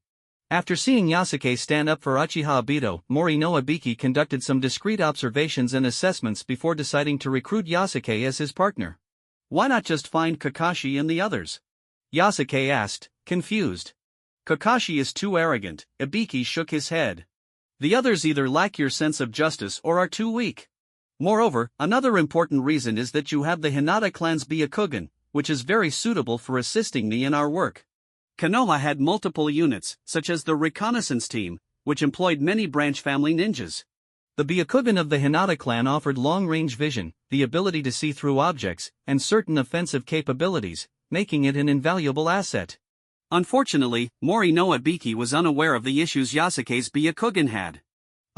After seeing Yasuke stand up for Uchiha Obito, Mori no Ibiki conducted some discreet observations and assessments before deciding to recruit Yasuke as his partner. Why not just find Kakashi and the others? Yasuke asked, confused. Kakashi is too arrogant, Ibiki shook his head. The others either lack your sense of justice or are too weak. Moreover, another important reason is that you have the Hinata clan's Byakugan, which is very suitable for assisting me in our work. Konoha had multiple units, such as the reconnaissance team, which employed many branch family ninjas. The Byakugan of the Hinata clan offered long-range vision, the ability to see through objects, and certain offensive capabilities, making it an invaluable asset. Unfortunately, Mori no Ibiki was unaware of the issues Yasuke's Byakugan had.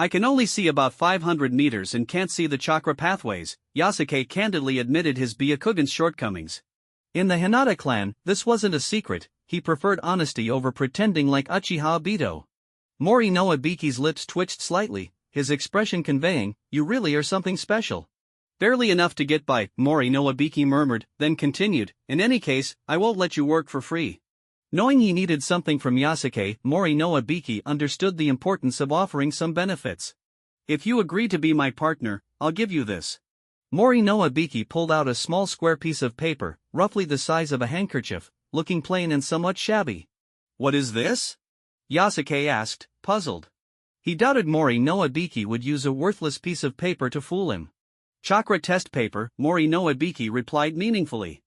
I can only see about 500 meters and can't see the chakra pathways, Yasuke candidly admitted his Byakugan's shortcomings. In the Hinata clan, this wasn't a secret, he preferred honesty over pretending like Uchiha Obito. Mori no Ibiki's lips twitched slightly, his expression conveying, you really are something special. Barely enough to get by, Mori no Ibiki murmured, then continued, in any case, I won't let you work for free. Knowing he needed something from Yasuke, Mori no Ibiki understood the importance of offering some benefits. If you agree to be my partner, I'll give you this. Mori no Ibiki pulled out a small square piece of paper, roughly the size of a handkerchief, looking plain and somewhat shabby. What is this? Yasuke asked, puzzled. He doubted Mori no Ibiki would use a worthless piece of paper to fool him. Chakra test paper, Mori no Ibiki replied meaningfully.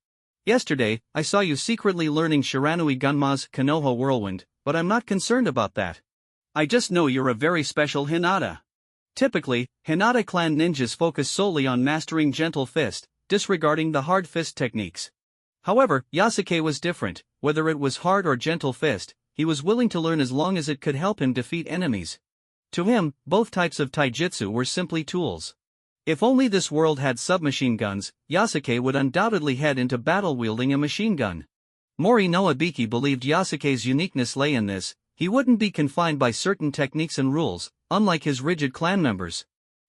Yesterday, I saw you secretly learning Shiranui Ganma's Konoha Whirlwind, but I'm not concerned about that. I just know you're a very special Hinata. Typically, Hinata clan ninjas focus solely on mastering gentle fist, disregarding the hard fist techniques. However, Yasuke was different. Whether it was hard or gentle fist, he was willing to learn as long as it could help him defeat enemies. To him, both types of taijutsu were simply tools. If only this world had submachine guns, Yasuke would undoubtedly head into battle wielding a machine gun. Mori no Ibiki believed Yasuke's uniqueness lay in this: he wouldn't be confined by certain techniques and rules, unlike his rigid clan members.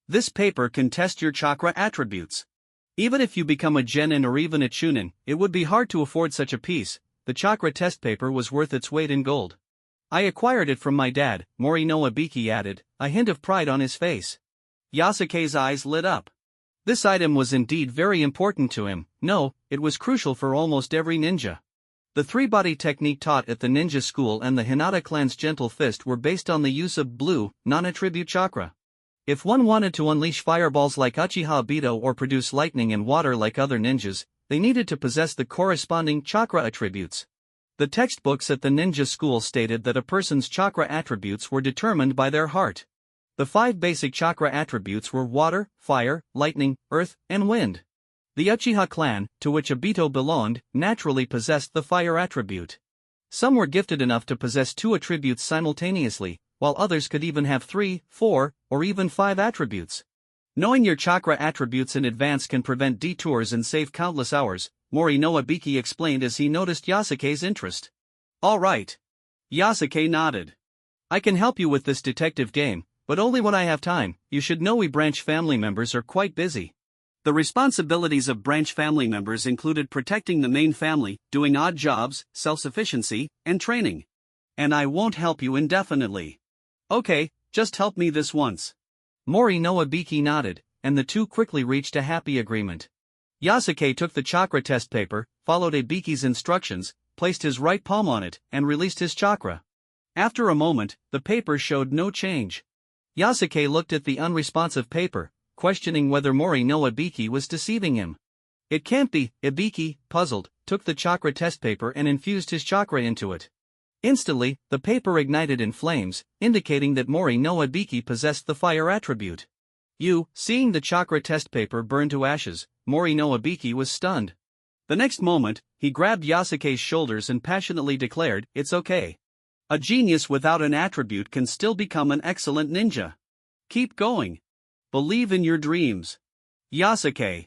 This paper can test your chakra attributes. Even if you become a genin or even a chunin, it would be hard to afford such a piece. The chakra test paper was worth its weight in gold. I acquired it from my dad, Mori no Ibiki added, a hint of pride on his face. Yasuke's eyes lit up. This item was indeed very important to him. No, it was crucial for almost every ninja. The three-body technique taught at the ninja school and the Hinata clan's gentle fist were based on the use of blue, non-attribute chakra. If one wanted to unleash fireballs like Uchiha Obito or produce lightning and water like other ninjas, they needed to possess the corresponding chakra attributes. The textbooks at the ninja school stated that a person's chakra attributes were determined by their heart. The 5 basic chakra attributes were water, fire, lightning, earth, and wind. The Uchiha clan, to which Obito belonged, naturally possessed the fire attribute. Some were gifted enough to possess 2 attributes simultaneously, while others could even have 3, 4, or even 5 attributes. Knowing your chakra attributes in advance can prevent detours and save countless hours, Mori no Ibiki explained as he noticed Yasuke's interest. All right. Yasuke nodded. I can help you with this detective game, but only when I have time. You should know we branch family members are quite busy. The responsibilities of branch family members included protecting the main family, doing odd jobs, self-sufficiency, and training. And I won't help you indefinitely. Okay, just help me this once. Mori no Ibiki nodded, and the two quickly reached a happy agreement. Yasuke took the chakra test paper, followed Ibiki's instructions, placed his right palm on it, and released his chakra. After a moment, the paper showed no change. Yasuke looked at the unresponsive paper, questioning whether Mori no Ibiki was deceiving him. It can't be. Ibiki, puzzled, took the chakra test paper and infused his chakra into it. Instantly, the paper ignited in flames, indicating that Mori no Ibiki possessed the fire attribute. Seeing the chakra test paper burn to ashes, Mori no Ibiki was stunned. The next moment, he grabbed Yasuke's shoulders and passionately declared, "It's okay. A genius without an attribute can still become an excellent ninja. Keep going. Believe in your dreams. Yasuke."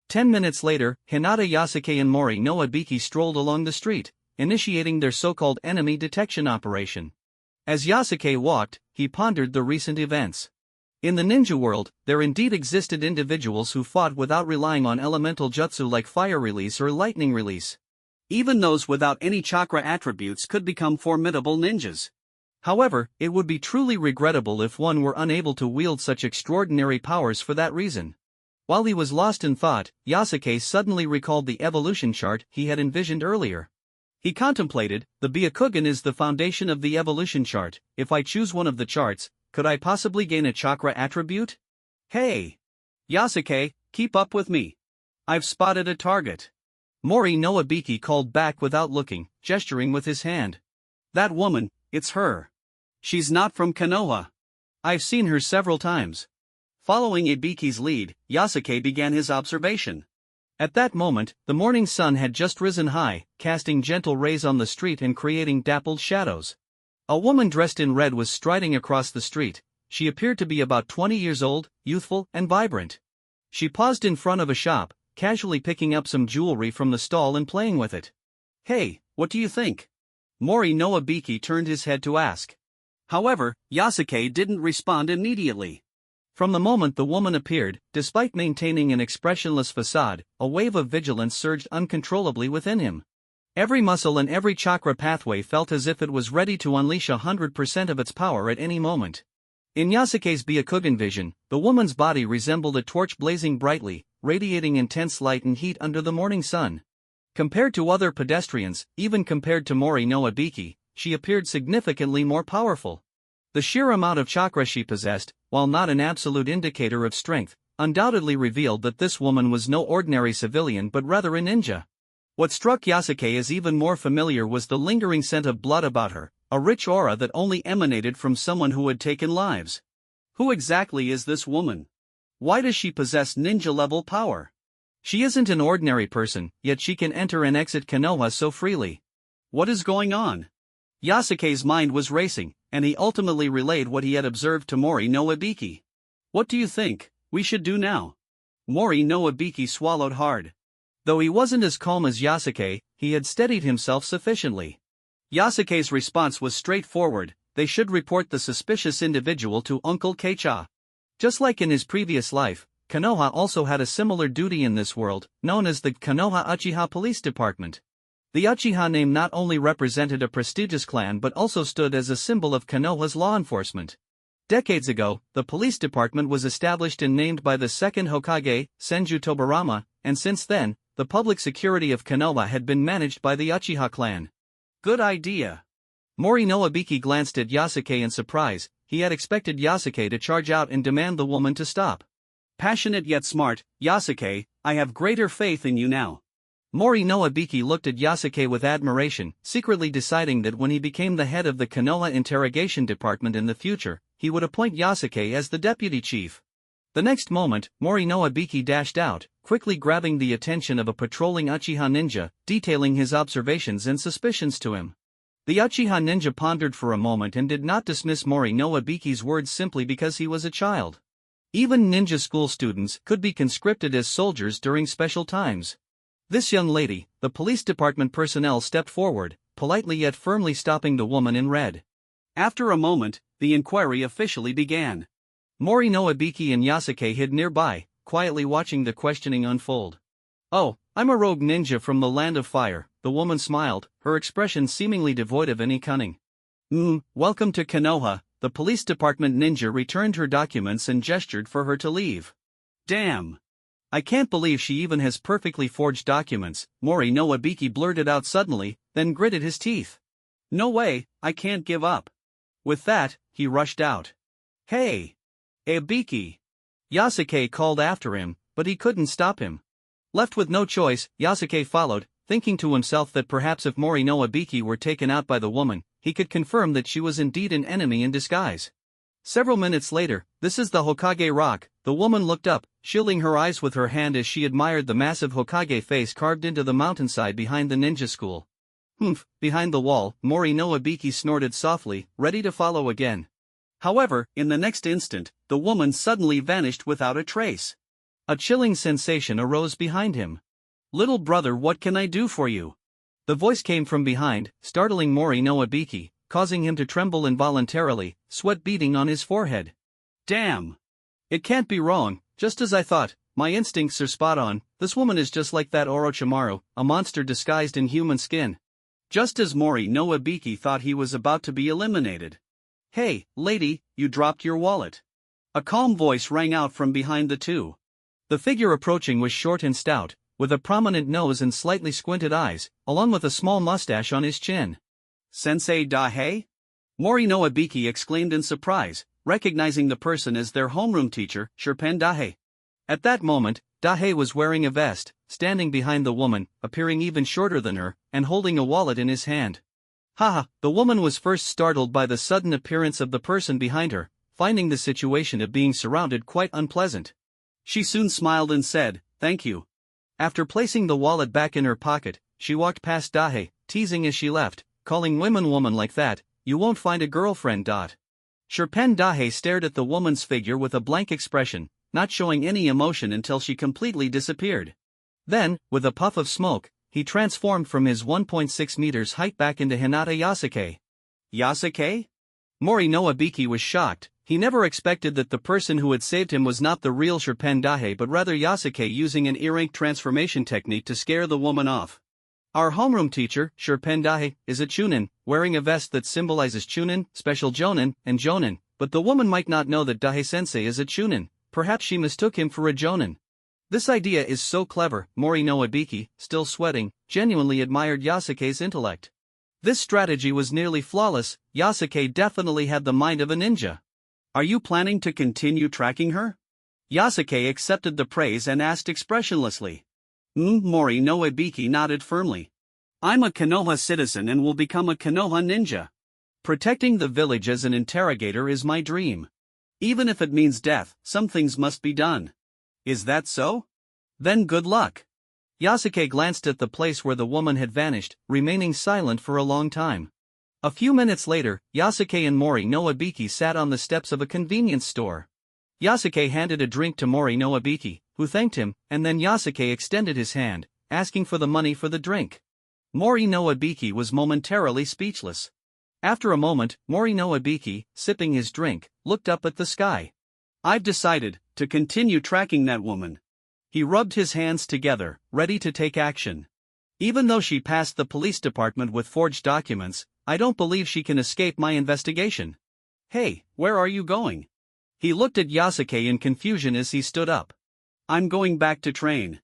10 minutes later, Hinata, Yasuke and Mori no Ibiki strolled along the street, initiating their so-called enemy detection operation. As Yasuke walked, he pondered the recent events. In the ninja world, there indeed existed individuals who fought without relying on elemental jutsu like fire release or lightning release. Even those without any chakra attributes could become formidable ninjas. However, it would be truly regrettable if one were unable to wield such extraordinary powers for that reason. While he was lost in thought, Yasuke suddenly recalled the evolution chart he had envisioned earlier. He contemplated, the Byakugan is the foundation of the evolution chart. If I choose one of the charts, could I possibly gain a chakra attribute? Hey! Yasuke, keep up with me. I've spotted a target. Mori no Ibiki called back without looking, gesturing with his hand. That woman, it's her. She's not from Konoha. I've seen her several times. Following Ibiki's lead, Yasuke began his observation. At that moment, the morning sun had just risen high, casting gentle rays on the street and creating dappled shadows. A woman dressed in red was striding across the street. She appeared to be about 20 years old, youthful, and vibrant. She paused in front of a shop, casually picking up some jewelry from the stall and playing with it. Hey, what do you think? Mori no Ibiki turned his head to ask. However, Yasuke didn't respond immediately. From the moment the woman appeared, despite maintaining an expressionless facade, a wave of vigilance surged uncontrollably within him. Every muscle and every chakra pathway felt as if it was ready to unleash 100% of its power at any moment. In Yasuke's Byakugan vision, the woman's body resembled a torch blazing brightly, radiating intense light and heat under the morning sun. Compared to other pedestrians, even compared to Mori no Ibiki, she appeared significantly more powerful. The sheer amount of chakra she possessed, while not an absolute indicator of strength, undoubtedly revealed that this woman was no ordinary civilian but rather a ninja. What struck Yasuke as even more familiar was the lingering scent of blood about her, a rich aura that only emanated from someone who had taken lives. Who exactly is this woman? Why does she possess ninja-level power? She isn't an ordinary person, yet she can enter and exit Konoha so freely. What is going on? Yasuke's mind was racing, and he ultimately relayed what he had observed to Mori no Ibiki. What do you think? We should do now. Mori no Ibiki swallowed hard. Though he wasn't as calm as Yasuke, he had steadied himself sufficiently. Yasuke's response was straightforward: they should report the suspicious individual to Uncle Keicha. Just like in his previous life, Konoha also had a similar duty in this world, known as the Konoha Uchiha Police Department. The Uchiha name not only represented a prestigious clan but also stood as a symbol of Konoha's law enforcement. Decades ago, the police department was established and named by the second Hokage, Senju Tobarama, and since then, the public security of Konoha had been managed by the Uchiha clan. Good idea. Mori no Ibiki glanced at Yasuke in surprise. He had expected Yasuke to charge out and demand the woman to stop. Passionate yet smart, Yasuke, I have greater faith in you now. Mori no Ibiki looked at Yasuke with admiration, secretly deciding that when he became the head of the Konoha Interrogation Department in the future, he would appoint Yasuke as the deputy chief. The next moment, Mori no Ibiki dashed out, quickly grabbing the attention of a patrolling Uchiha ninja, detailing his observations and suspicions to him. The Uchiha ninja pondered for a moment and did not dismiss Mori no Ibiki's words simply because he was a child. Even ninja school students could be conscripted as soldiers during special times. This young lady, the police department personnel stepped forward, politely yet firmly stopping the woman in red. After a moment, the inquiry officially began. Mori no Ibiki and Yasuke hid nearby, quietly watching the questioning unfold. Oh, I'm a rogue ninja from the Land of Fire, the woman smiled, her expression seemingly devoid of any cunning. Welcome to Konoha. The police department ninja returned her documents and gestured for her to leave. Damn. I can't believe she even has perfectly forged documents, Mori no Ibiki blurted out suddenly, then gritted his teeth. No way, I can't give up. With that, he rushed out. Hey! Ibiki! Yasuke called after him, but he couldn't stop him. Left with no choice, Yasuke followed, thinking to himself that perhaps if Mori no Ibiki were taken out by the woman, he could confirm that she was indeed an enemy in disguise. Several minutes later, this is the Hokage Rock. The woman looked up, shielding her eyes with her hand as she admired the massive Hokage face carved into the mountainside behind the ninja school. Behind the wall, Mori no Ibiki snorted softly, ready to follow again. However, in the next instant, the woman suddenly vanished without a trace. A chilling sensation arose behind him. Little brother, what can I do for you? The voice came from behind, startling Mori no Ibiki, causing him to tremble involuntarily, sweat beading on his forehead. Damn! It can't be wrong, just as I thought, my instincts are spot on, this woman is just like that Orochimaru, a monster disguised in human skin. Just as Mori no Ibiki thought he was about to be eliminated. Hey, lady, you dropped your wallet. A calm voice rang out from behind the two. The figure approaching was short and stout, with a prominent nose and slightly squinted eyes, along with a small mustache on his chin. Sensei Dahei? Mori no Ibiki exclaimed in surprise, recognizing the person as their homeroom teacher, Sherpen Dahei. At that moment, Dahei was wearing a vest, standing behind the woman, appearing even shorter than her, and holding a wallet in his hand. Haha, the woman was first startled by the sudden appearance of the person behind her, finding the situation of being surrounded quite unpleasant. She soon smiled and said, "Thank you." After placing the wallet back in her pocket, she walked past Dahei, teasing as she left, calling woman like that, you won't find a girlfriend. Sherpen Dahei stared at the woman's figure with a blank expression, not showing any emotion until she completely disappeared. Then, with a puff of smoke, he transformed from his 1.6 meters height back into Hinata Yasuke. Yasuke? Mori no Ibiki was shocked. He never expected that the person who had saved him was not the real Sherpen Dahei but rather Yasuke using an ear-ink transformation technique to scare the woman off. Our homeroom teacher, Sherpen Dahei, is a chunin, wearing a vest that symbolizes chunin, special jonin, and jonin, but the woman might not know that Dahei-sensei is a chunin, perhaps she mistook him for a jonin. This idea is so clever, Mori no Ibiki, still sweating, genuinely admired Yasuke's intellect. This strategy was nearly flawless. Yasuke definitely had the mind of a ninja. Are you planning to continue tracking her? Yasuke accepted the praise and asked expressionlessly. Mori no Ibiki nodded firmly. I'm a Konoha citizen and will become a Konoha ninja. Protecting the village as an interrogator is my dream. Even if it means death, some things must be done. Is that so? Then good luck. Yasuke glanced at the place where the woman had vanished, remaining silent for a long time. A few minutes later, Yasuke and Mori no Ibiki sat on the steps of a convenience store. Yasuke handed a drink to Mori no Abiki, who thanked him, and then Yasuke extended his hand, asking for the money for the drink. Mori no Abiki was momentarily speechless. After a moment, Mori no Abiki, sipping his drink, looked up at the sky. "I've decided to continue tracking that woman." He rubbed his hands together, ready to take action. "Even though she passed the police department with forged documents, I don't believe she can escape my investigation." "Hey, where are you going?" He looked at Yasuke in confusion as he stood up. "I'm going back to train.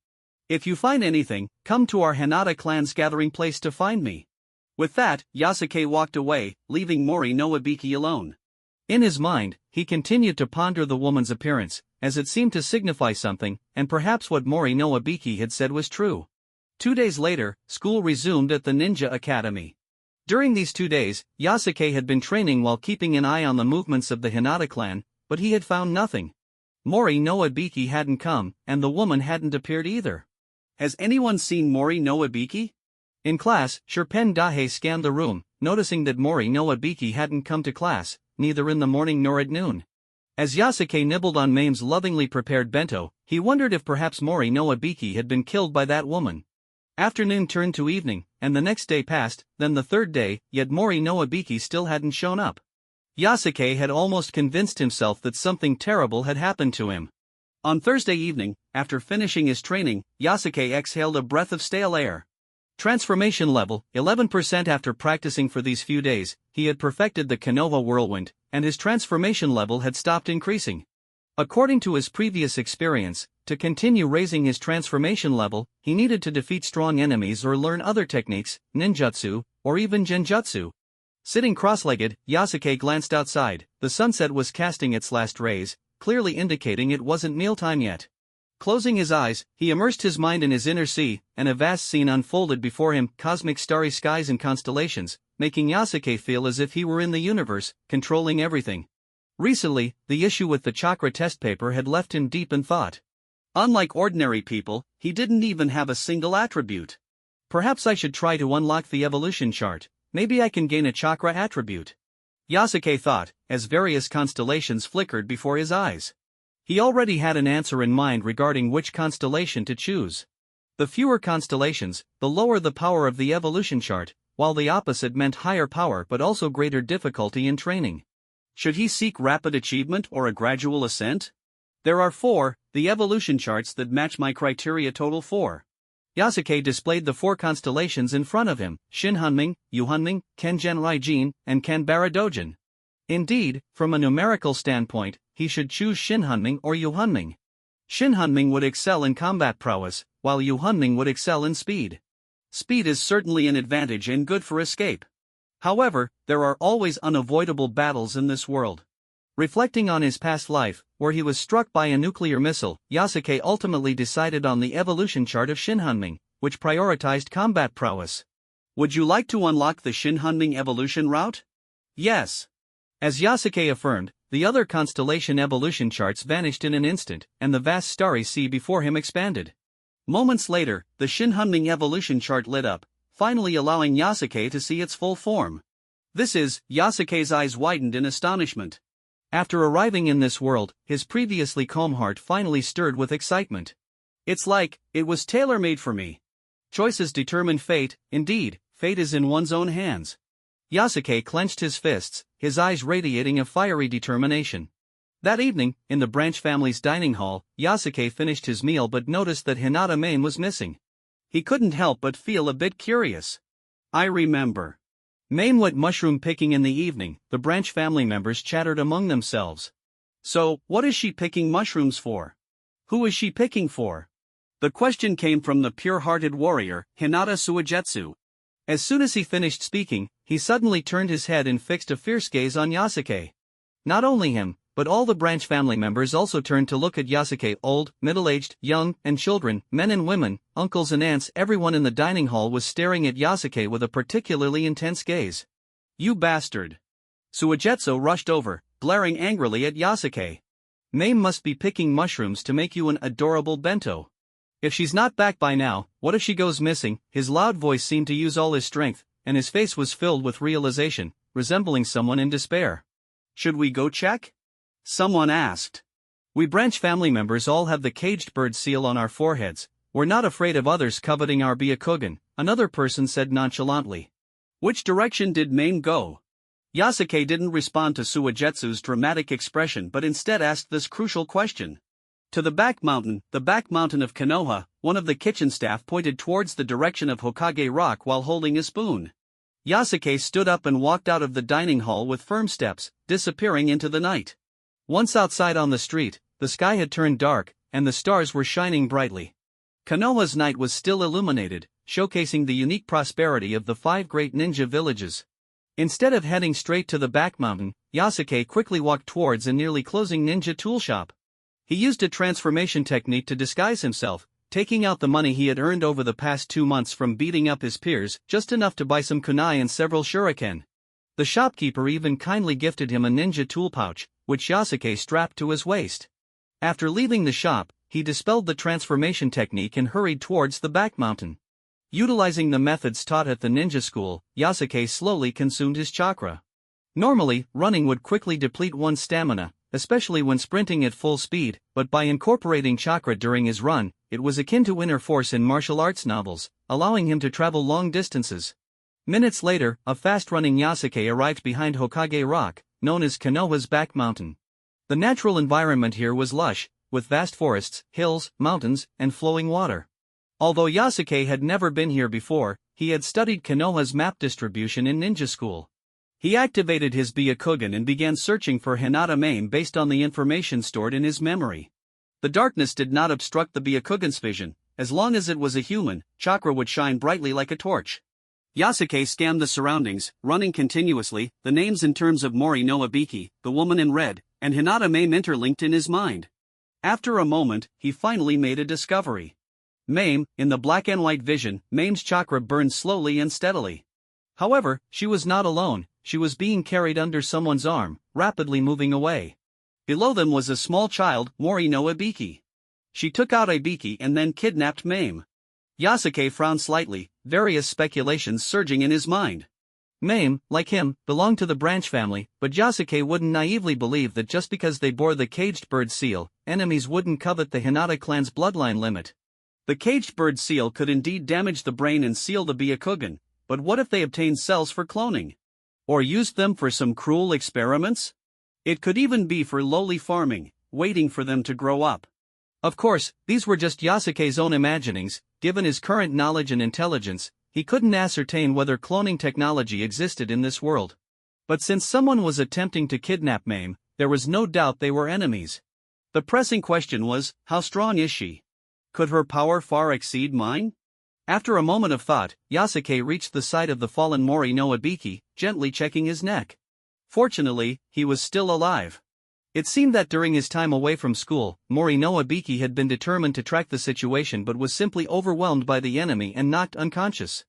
If you find anything, come to our Hinata clan's gathering place to find me." With that, Yasuke walked away, leaving Mori no Abiki alone. In his mind, he continued to ponder the woman's appearance, as it seemed to signify something, and perhaps what Mori no Abiki had said was true. 2 days later, school resumed at the Ninja Academy. During these 2 days, Yasuke had been training while keeping an eye on the movements of the Hinata clan, but he had found nothing. Mori no Abiki hadn't come, and the woman hadn't appeared either. "Has anyone seen Mori no Abiki?" In class, Sherpen Dahe scanned the room, noticing that Mori no Abiki hadn't come to class, neither in the morning nor at noon. As Yasuke nibbled on Mame's lovingly prepared bento, he wondered if perhaps Mori no Abiki had been killed by that woman. Afternoon turned to evening, and the next day passed, then the third day, yet Mori no Abiki still hadn't shown up. Yasuke had almost convinced himself that something terrible had happened to him. On Thursday evening, after finishing his training, Yasuke exhaled a breath of stale air. Transformation level, 11%. After practicing for these few days, he had perfected the Kanova whirlwind, and his transformation level had stopped increasing. According to his previous experience, to continue raising his transformation level, he needed to defeat strong enemies or learn other techniques, ninjutsu, or even genjutsu. Sitting cross-legged, Yasuke glanced outside. The sunset was casting its last rays, clearly indicating it wasn't mealtime yet. Closing his eyes, he immersed his mind in his inner sea, and a vast scene unfolded before him, cosmic starry skies and constellations, making Yasuke feel as if he were in the universe, controlling everything. Recently, the issue with the chakra test paper had left him deep in thought. Unlike ordinary people, he didn't even have a single attribute. Perhaps I should try to unlock the evolution chart. Maybe I can gain a chakra attribute. Yasuke thought, as various constellations flickered before his eyes. He already had an answer in mind regarding which constellation to choose. The fewer constellations, the lower the power of the evolution chart, while the opposite meant higher power but also greater difficulty in training. Should he seek rapid achievement or a gradual ascent? There are 4, the evolution charts that match my criteria total 4. Yasuke displayed the 4 constellations in front of him: Shinhanming, Yuhanming, Kenjen Raijin, and Kanbara Dojin. Indeed, from a numerical standpoint, he should choose Shinhanming or Yuhanming. Shinhanming would excel in combat prowess, while Yuhanming would excel in speed. Speed is certainly an advantage and good for escape. However, there are always unavoidable battles in this world. Reflecting on his past life, where he was struck by a nuclear missile, Yasuke ultimately decided on the evolution chart of Shinhanming, which prioritized combat prowess. Would you like to unlock the Shinhanming evolution route? Yes. As Yasuke affirmed, the other constellation evolution charts vanished in an instant, and the vast starry sea before him expanded. Moments later, the Shinhanming evolution chart lit up, finally allowing Yasuke to see its full form. Yasuke's eyes widened in astonishment. After arriving in this world, his previously calm heart finally stirred with excitement. It's like, it was tailor-made for me. Choices determine fate. Indeed, fate is in one's own hands. Yasuke clenched his fists, his eyes radiating a fiery determination. That evening, in the branch family's dining hall, Yasuke finished his meal but noticed that Hinata Mame was missing. He couldn't help but feel a bit curious. I remember. Mame went mushroom picking in the evening. The branch family members chattered among themselves. So, what is she picking mushrooms for? Who is she picking for? The question came from the pure-hearted warrior, Hinata Suigetsu. As soon as he finished speaking, he suddenly turned his head and fixed a fierce gaze on Yasuke. Not only him, but all the branch family members also turned to look at Yasuke. Old, middle-aged, young, and children, men and women, uncles and aunts, everyone in the dining hall was staring at Yasuke with a particularly intense gaze. You bastard! Suigetsu rushed over, glaring angrily at Yasuke. Mame must be picking mushrooms to make you an adorable bento. If she's not back by now, what if she goes missing? His loud voice seemed to use all his strength, and his face was filled with realization, resembling someone in despair. Should we go check? Someone asked. We branch family members all have the caged bird seal on our foreheads. We're not afraid of others coveting our Byakugan, another person said nonchalantly. Which direction did Mame go? Yasuke didn't respond to Suigetsu's dramatic expression but instead asked this crucial question. To the back mountain of Konoha, one of the kitchen staff pointed towards the direction of Hokage Rock while holding a spoon. Yasuke stood up and walked out of the dining hall with firm steps, disappearing into the night. Once outside on the street, the sky had turned dark, and the stars were shining brightly. Konoha's night was still illuminated, showcasing the unique prosperity of the 5 great ninja villages. Instead of heading straight to the back mountain, Yasuke quickly walked towards a nearly closing ninja tool shop. He used a transformation technique to disguise himself, taking out the money he had earned over the past 2 months from beating up his peers, just enough to buy some kunai and several shuriken. The shopkeeper even kindly gifted him a ninja tool pouch, which Yasuke strapped to his waist. After leaving the shop, he dispelled the transformation technique and hurried towards the back mountain. Utilizing the methods taught at the ninja school, Yasuke slowly consumed his chakra. Normally, running would quickly deplete one's stamina, especially when sprinting at full speed, but by incorporating chakra during his run, it was akin to inner force in martial arts novels, allowing him to travel long distances. Minutes later, a fast-running Yasuke arrived behind Hokage Rock, known as Konoha's back mountain. The natural environment here was lush, with vast forests, hills, mountains, and flowing water. Although Yasuke had never been here before, he had studied Konoha's map distribution in ninja school. He activated his Byakugan and began searching for Hinata Mame based on the information stored in his memory. The darkness did not obstruct the Byakugan's vision. As long as it was a human, chakra would shine brightly like a torch. Yasuke scanned the surroundings, running continuously, the names in terms of Mori no Abiki, the woman in red, and Hinata Mame interlinked in his mind. After a moment, he finally made a discovery. Mame, in the black and white vision, Mame's chakra burned slowly and steadily. However, she was not alone. She was being carried under someone's arm, rapidly moving away. Below them was a small child, Mori no Abiki. She took out Abiki and then kidnapped Mame. Yasuke frowned slightly, various speculations surging in his mind. Mame, like him, belonged to the branch family, but Yasuke wouldn't naively believe that just because they bore the caged bird seal, enemies wouldn't covet the Hinata clan's bloodline limit. The caged bird seal could indeed damage the brain and seal the Byakugan, but what if they obtained cells for cloning? Or used them for some cruel experiments? It could even be for lowly farming, waiting for them to grow up. Of course, these were just Yasuke's own imaginings. Given his current knowledge and intelligence, he couldn't ascertain whether cloning technology existed in this world. But since someone was attempting to kidnap Mame, there was no doubt they were enemies. The pressing question was, how strong is she? Could her power far exceed mine? After a moment of thought, Yasuke reached the side of the fallen Mori no Abiki, gently checking his neck. Fortunately, he was still alive. It seemed that during his time away from school, Mori no Abiki had been determined to track the situation but was simply overwhelmed by the enemy and knocked unconscious.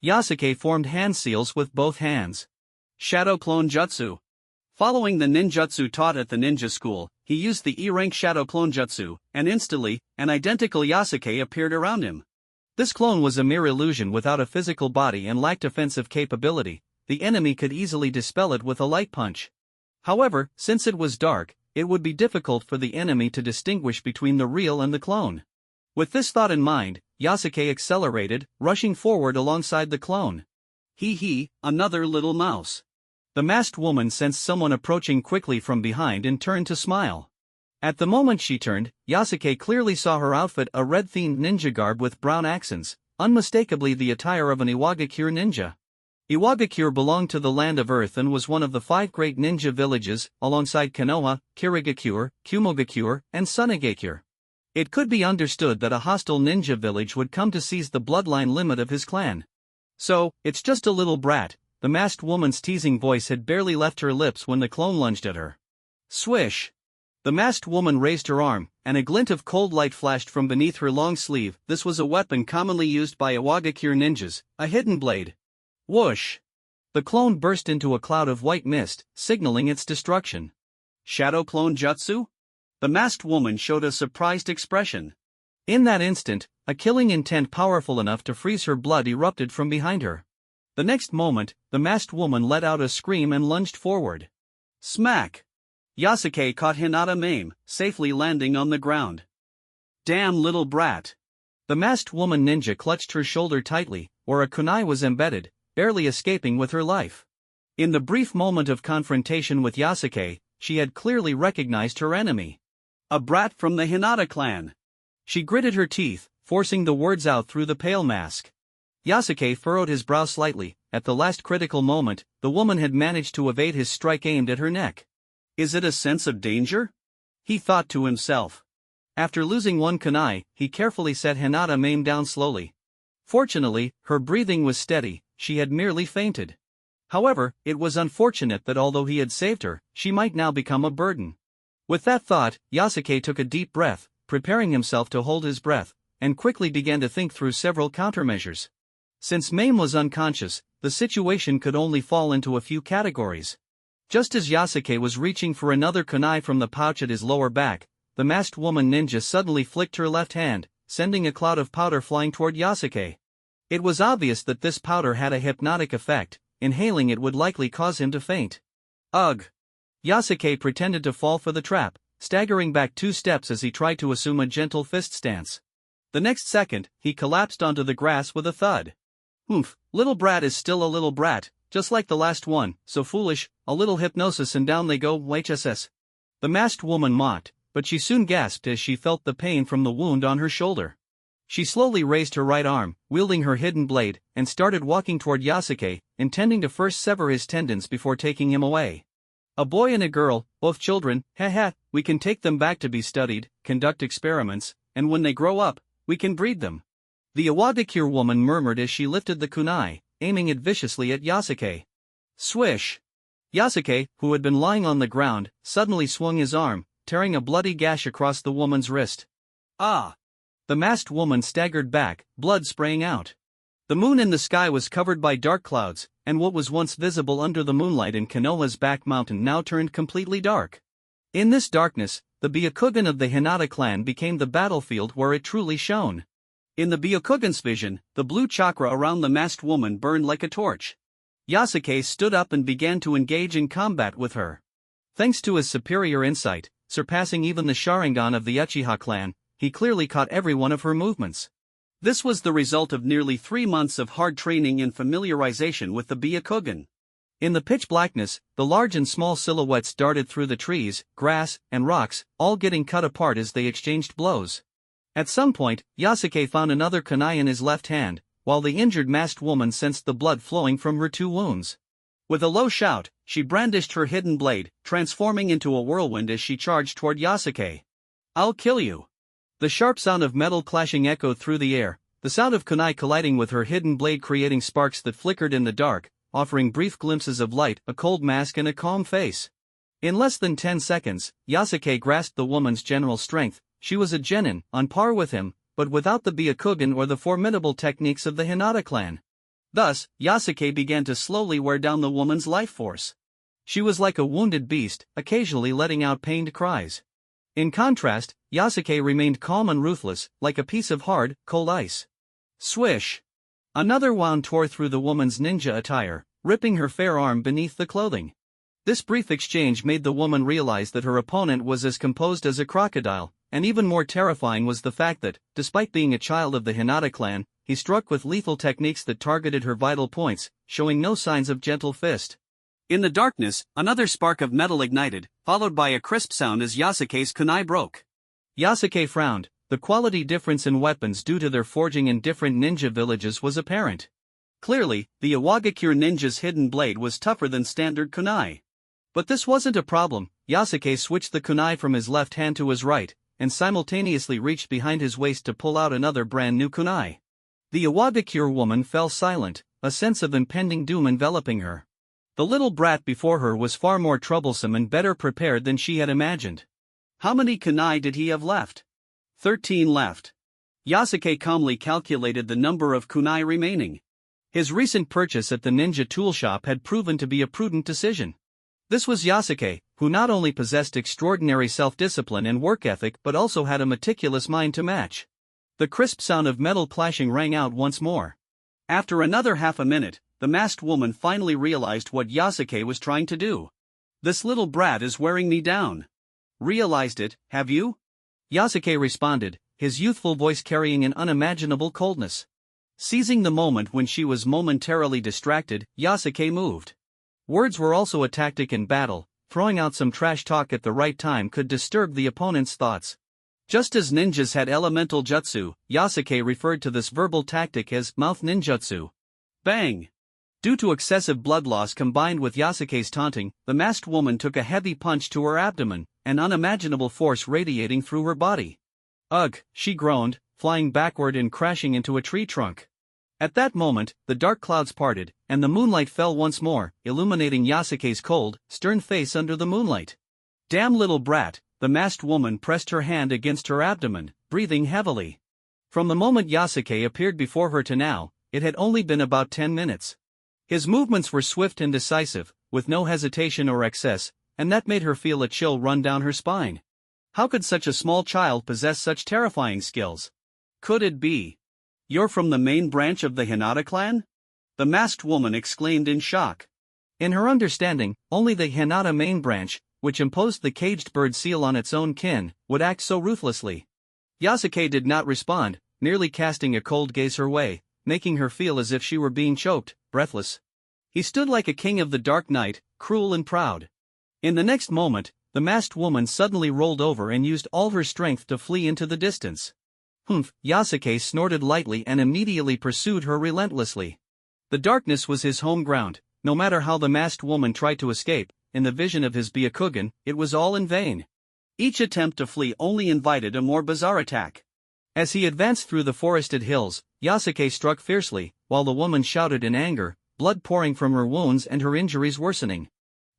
Yasuke formed hand seals with both hands. Shadow Clone Jutsu. Following the ninjutsu taught at the ninja school, he used the E-rank Shadow Clone Jutsu, and instantly, an identical Yasuke appeared around him. This clone was a mere illusion without a physical body and lacked offensive capability. The enemy could easily dispel it with a light punch. However, since it was dark, it would be difficult for the enemy to distinguish between the real and the clone. With this thought in mind, Yasuke accelerated, rushing forward alongside the clone. Another little mouse. The masked woman sensed someone approaching quickly from behind and turned to smile. At the moment she turned, Yasuke clearly saw her outfit, a red-themed ninja garb with brown accents, unmistakably the attire of an Iwagakure ninja. Iwagakure belonged to the Land of Earth and was one of the 5 great ninja villages, alongside Konoha, Kirigakure, Kumogakure, and Sunigakure. It could be understood that a hostile ninja village would come to seize the bloodline limit of his clan. So, it's just a little brat. The masked woman's teasing voice had barely left her lips when the clone lunged at her. Swish! The masked woman raised her arm, and a glint of cold light flashed from beneath her long sleeve. This was a weapon commonly used by Iwagakure ninjas, a hidden blade. Whoosh! The clone burst into a cloud of white mist, signaling its destruction. Shadow Clone Jutsu? The masked woman showed a surprised expression. In that instant, a killing intent powerful enough to freeze her blood erupted from behind her. The next moment, the masked woman let out a scream and lunged forward. Smack! Yasuke caught Hinata's aim, safely landing on the ground. Damn little brat. The masked woman ninja clutched her shoulder tightly, where a kunai was embedded, barely escaping with her life. In the brief moment of confrontation with Yasuke, she had clearly recognized her enemy. A brat from the Hinata clan. She gritted her teeth, forcing the words out through the pale mask. Yasuke furrowed his brow slightly. At the last critical moment, the woman had managed to evade his strike aimed at her neck. Is it a sense of danger? He thought to himself. After losing one kunai, he carefully set Hinata's aim down slowly. Fortunately, her breathing was steady, she had merely fainted. However, it was unfortunate that although he had saved her, she might now become a burden. With that thought, Yasuke took a deep breath, preparing himself to hold his breath, and quickly began to think through several countermeasures. Since Mame was unconscious, the situation could only fall into a few categories. Just as Yasuke was reaching for another kunai from the pouch at his lower back, the masked woman ninja suddenly flicked her left hand, sending a cloud of powder flying toward Yasuke. It was obvious that this powder had a hypnotic effect. Inhaling it would likely cause him to faint. Ugh! Yasuke pretended to fall for the trap, staggering back 2 steps as he tried to assume a gentle fist stance. The next second, he collapsed onto the grass with a thud. Little brat is still a little brat, just like the last one, so foolish, a little hypnosis and down they go, HSS. The masked woman mocked, but she soon gasped as she felt the pain from the wound on her shoulder. She slowly raised her right arm, wielding her hidden blade, and started walking toward Yasuke, intending to first sever his tendons before taking him away. A boy and a girl, both children, we can take them back to be studied, conduct experiments, and when they grow up, we can breed them. The Iwagakure woman murmured as she lifted the kunai, aiming it viciously at Yasuke. Swish! Yasuke, who had been lying on the ground, suddenly swung his arm, tearing a bloody gash across the woman's wrist. Ah! The masked woman staggered back, blood spraying out. The moon in the sky was covered by dark clouds, and what was once visible under the moonlight in Konoha's back mountain now turned completely dark. In this darkness, the Byakugan of the Hinata clan became the battlefield where it truly shone. In the Byakugan's vision, the blue chakra around the masked woman burned like a torch. Yasuke stood up and began to engage in combat with her. Thanks to his superior insight, surpassing even the Sharingan of the Uchiha clan, he clearly caught every one of her movements. This was the result of nearly 3 months of hard training and familiarization with the Byakugan. In the pitch blackness, the large and small silhouettes darted through the trees, grass, and rocks, all getting cut apart as they exchanged blows. At some point, Yasuke found another kunai in his left hand, while the injured masked woman sensed the blood flowing from her 2 wounds. With a low shout, she brandished her hidden blade, transforming into a whirlwind as she charged toward Yasuke. I'll kill you! The sharp sound of metal clashing echoed through the air, the sound of kunai colliding with her hidden blade creating sparks that flickered in the dark, offering brief glimpses of light, a cold mask and a calm face. In less than 10 seconds, Yasuke grasped the woman's general strength. She was a genin, on par with him, but without the Byakugan or the formidable techniques of the Hinata clan. Thus, Yasuke began to slowly wear down the woman's life force. She was like a wounded beast, occasionally letting out pained cries. In contrast, Yasuke remained calm and ruthless, like a piece of hard, cold ice. Swish! Another wound tore through the woman's ninja attire, ripping her fair arm beneath the clothing. This brief exchange made the woman realize that her opponent was as composed as a crocodile, and even more terrifying was the fact that, despite being a child of the Hinata clan, he struck with lethal techniques that targeted her vital points, showing no signs of gentle fist. In the darkness, another spark of metal ignited, followed by a crisp sound as Yasuke's kunai broke. Yasuke frowned. The quality difference in weapons due to their forging in different ninja villages was apparent. Clearly, the Iwagakure ninja's hidden blade was tougher than standard kunai. But this wasn't a problem. Yasuke switched the kunai from his left hand to his right, and simultaneously reached behind his waist to pull out another brand new kunai. The Iwagakure woman fell silent, a sense of impending doom enveloping her. The little brat before her was far more troublesome and better prepared than she had imagined. How many kunai did he have left? 13 left. Yasuke calmly calculated the number of kunai remaining. His recent purchase at the ninja tool shop had proven to be a prudent decision. This was Yasuke, who not only possessed extraordinary self-discipline and work ethic but also had a meticulous mind to match. The crisp sound of metal clashing rang out once more. After another half a minute, the masked woman finally realized what Yasuke was trying to do. This little brat is wearing me down. Realized it, have you? Yasuke responded, his youthful voice carrying an unimaginable coldness. Seizing the moment when she was momentarily distracted, Yasuke moved. Words were also a tactic in battle. Throwing out some trash talk at the right time could disturb the opponent's thoughts. Just as ninjas had elemental jutsu, Yasuke referred to this verbal tactic as mouth ninjutsu. Bang! Due to excessive blood loss combined with Yasuke's taunting, the masked woman took a heavy punch to her abdomen, an unimaginable force radiating through her body. Ugh, she groaned, flying backward and crashing into a tree trunk. At that moment, the dark clouds parted, and the moonlight fell once more, illuminating Yasuke's cold, stern face under the moonlight. Damn little brat, the masked woman pressed her hand against her abdomen, breathing heavily. From the moment Yasuke appeared before her to now, it had only been about 10 minutes. His movements were swift and decisive, with no hesitation or excess, and that made her feel a chill run down her spine. How could such a small child possess such terrifying skills? Could it be? You're from the main branch of the Hinata clan? The masked woman exclaimed in shock. In her understanding, only the Hinata main branch, which imposed the caged bird seal on its own kin, would act so ruthlessly. Yasuke did not respond, merely casting a cold gaze her way, making her feel as if she were being choked, breathless. He stood like a king of the dark night, cruel and proud. In the next moment, the masked woman suddenly rolled over and used all her strength to flee into the distance. Humph! Yasuke snorted lightly and immediately pursued her relentlessly. The darkness was his home ground. No matter how the masked woman tried to escape, in the vision of his Byakugan, it was all in vain. Each attempt to flee only invited a more bizarre attack. As he advanced through the forested hills, Yasuke struck fiercely, while the woman shouted in anger, blood pouring from her wounds and her injuries worsening.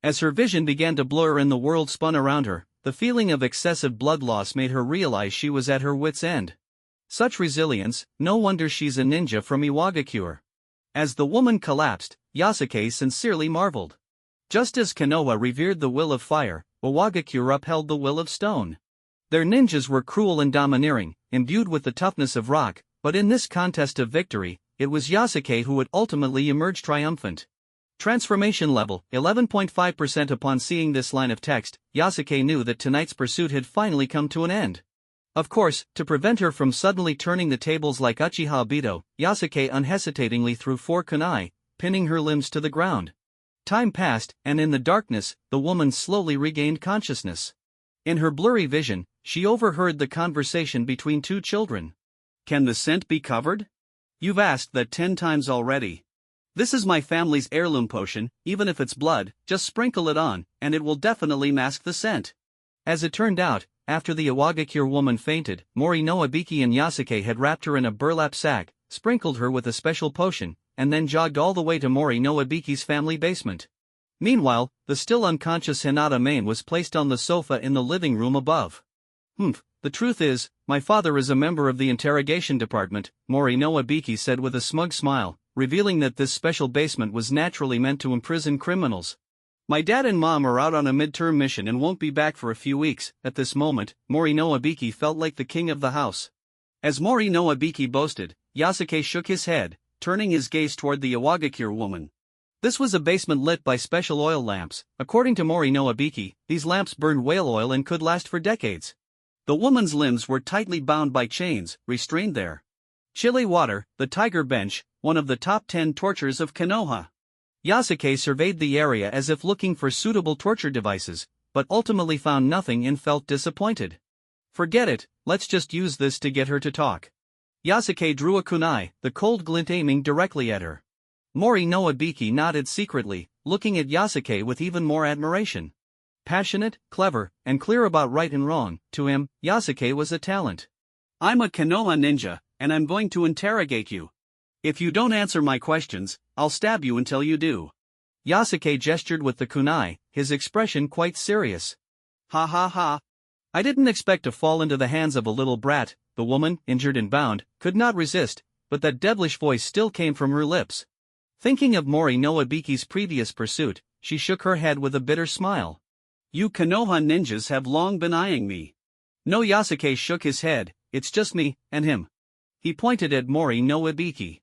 As her vision began to blur and the world spun around her, the feeling of excessive blood loss made her realize she was at her wit's end. Such resilience, no wonder she's a ninja from Iwagakure. As the woman collapsed, Yasuke sincerely marveled. Just as Konoha revered the will of fire, Iwagakure upheld the will of stone. Their ninjas were cruel and domineering, imbued with the toughness of rock, but in this contest of victory, it was Yasuke who would ultimately emerge triumphant. Transformation level, 11.5%. Upon seeing this line of text, Yasuke knew that tonight's pursuit had finally come to an end. Of course, to prevent her from suddenly turning the tables like Uchiha Obito, Yasuke unhesitatingly threw 4 kunai, pinning her limbs to the ground. Time passed, and in the darkness, the woman slowly regained consciousness. In her blurry vision, she overheard the conversation between 2 children. Can the scent be covered? You've asked that 10 times already. This is my family's heirloom potion, even if it's blood, just sprinkle it on, and it will definitely mask the scent. As it turned out, after the Iwagakure woman fainted, Mori no Ibiki and Yasuke had wrapped her in a burlap sack, sprinkled her with a special potion, and then jogged all the way to Mori no Ibiki's family basement. Meanwhile, the still unconscious Hinata main was placed on the sofa in the living room above. The truth is, my father is a member of the interrogation department, Mori no Ibiki said with a smug smile, revealing that this special basement was naturally meant to imprison criminals. My dad and mom are out on a midterm mission and won't be back for a few weeks. At this moment, Mori no Ibiki felt like the king of the house. As Mori no Ibiki boasted, Yasuke shook his head, turning his gaze toward the Iwagakure woman. This was a basement lit by special oil lamps. According to Mori no Ibiki, these lamps burned whale oil and could last for decades. The woman's limbs were tightly bound by chains, restrained there. Chilly water, the tiger bench, one of the top 10 tortures of Konoha. Yasuke surveyed the area as if looking for suitable torture devices, but ultimately found nothing and felt disappointed. Forget it, let's just use this to get her to talk. Yasuke drew a kunai, the cold glint aiming directly at her. Mori no Ibiki nodded secretly, looking at Yasuke with even more admiration. Passionate, clever, and clear about right and wrong, to him, Yasuke was a talent. I'm a Konoha ninja, and I'm going to interrogate you. If you don't answer my questions, I'll stab you until you do. Yasuke gestured with the kunai, his expression quite serious. Ha ha ha. I didn't expect to fall into the hands of a little brat. The woman, injured and bound, could not resist, but that devilish voice still came from her lips. Thinking of Mori no Ibiki's previous pursuit, she shook her head with a bitter smile. You Konoha ninjas have long been eyeing me. No, Yasuke shook his head, it's just me, and him. He pointed at Mori no Ibiki.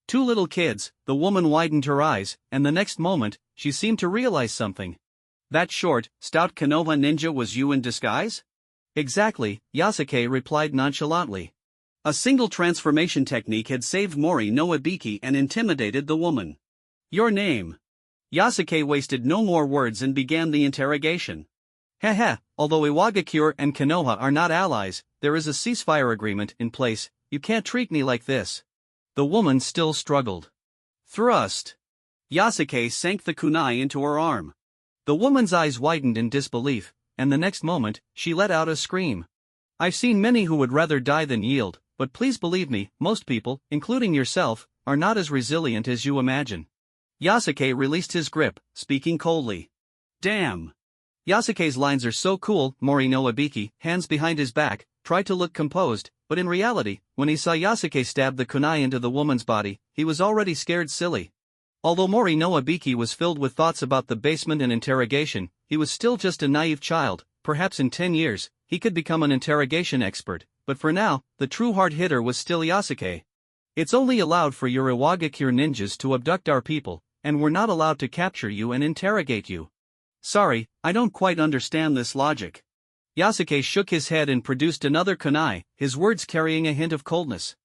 2 little kids. The woman widened her eyes, and the next moment, she seemed to realize something. That short, stout Konoha ninja was you in disguise? Exactly, Yasuke replied nonchalantly. A single transformation technique had saved Mori no Ibiki and intimidated the woman. Your name? Yasuke wasted no more words and began the interrogation. Heh, although Iwagakure and Konoha are not allies, there is a ceasefire agreement in place. You can't treat me like this. The woman still struggled. Thrust. Yasuke sank the kunai into her arm. The woman's eyes widened in disbelief, and the next moment, she let out a scream. I've seen many who would rather die than yield, but please believe me, most people, including yourself, are not as resilient as you imagine. Yasuke released his grip, speaking coldly. Damn. Yasuke's lines are so cool. Mori no Ibiki, hands behind his back, tried to look composed, but in reality, when he saw Yasuke stab the kunai into the woman's body, he was already scared silly. Although Mori no Ibiki was filled with thoughts about the basement and interrogation, he was still just a naive child. Perhaps in 10 years, he could become an interrogation expert, but for now, the true hard hitter was still Yasuke. It's only allowed for your Iwagakure ninjas to abduct our people, and we're not allowed to capture you and interrogate you. Sorry, I don't quite understand this logic. Yasuke shook his head and produced another kunai, his words carrying a hint of coldness.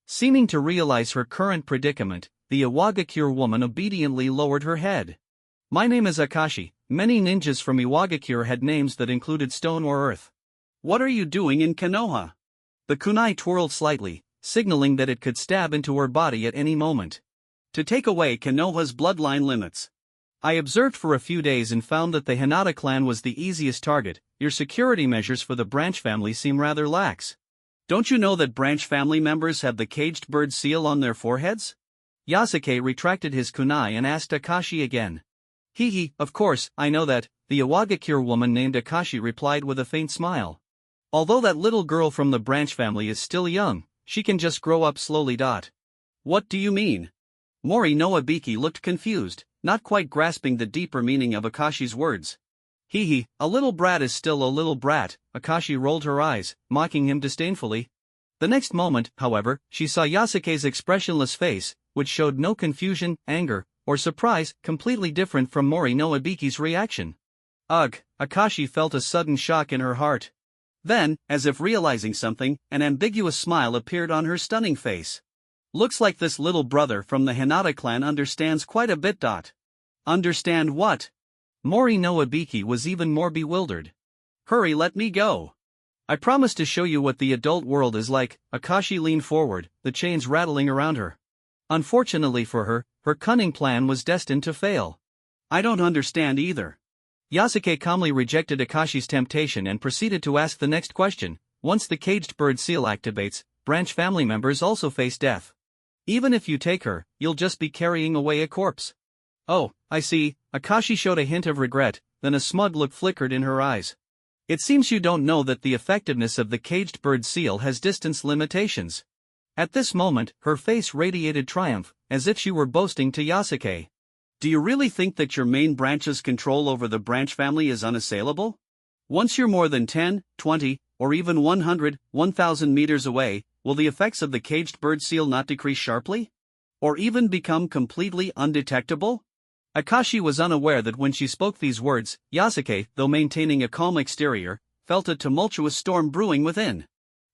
Seeming to realize her current predicament, the Iwagakure woman obediently lowered her head. My name is Akashi. Many ninjas from Iwagakure had names that included stone or earth. What are you doing in Konoha? The kunai twirled slightly, signaling that it could stab into her body at any moment. To take away Konoha's bloodline limits. I observed for a few days and found that the Hinata clan was the easiest target. Your security measures for the branch family seem rather lax. Don't you know that branch family members have the caged bird seal on their foreheads? Yasuke retracted his kunai and asked Akashi again. Of course, I know that, the Iwagakure woman named Akashi replied with a faint smile. Although that little girl from the branch family is still young, she can just grow up slowly. What do you mean? Mori no Ibiki looked confused, not quite grasping the deeper meaning of Akashi's words. A little brat is still a little brat, Akashi rolled her eyes, mocking him disdainfully. The next moment, however, she saw Yasuke's expressionless face, which showed no confusion, anger, or surprise, completely different from Mori no Ibiki's reaction. Ugh, Akashi felt a sudden shock in her heart. Then, as if realizing something, an ambiguous smile appeared on her stunning face. Looks like this little brother from the Hinata clan understands quite a bit. Understand what? Mori no Ibiki was even more bewildered. Hurry, let me go. I promise to show you what the adult world is like. Akashi leaned forward, the chains rattling around her. Unfortunately for her, her cunning plan was destined to fail. I don't understand either. Yasuke calmly rejected Akashi's temptation and proceeded to ask the next question. Once the caged bird seal activates, branch family members also face death. Even if you take her, you'll just be carrying away a corpse. Oh, I see. Akashi showed a hint of regret, then a smug look flickered in her eyes. It seems you don't know that the effectiveness of the caged bird seal has distance limitations. At this moment, her face radiated triumph, as if she were boasting to Yasuke. Do you really think that your main branch's control over the branch family is unassailable? Once you're more than 10, 20, or even 100, 1,000 meters away, will the effects of the caged bird seal not decrease sharply? Or even become completely undetectable? Akashi was unaware that when she spoke these words, Yasuke, though maintaining a calm exterior, felt a tumultuous storm brewing within.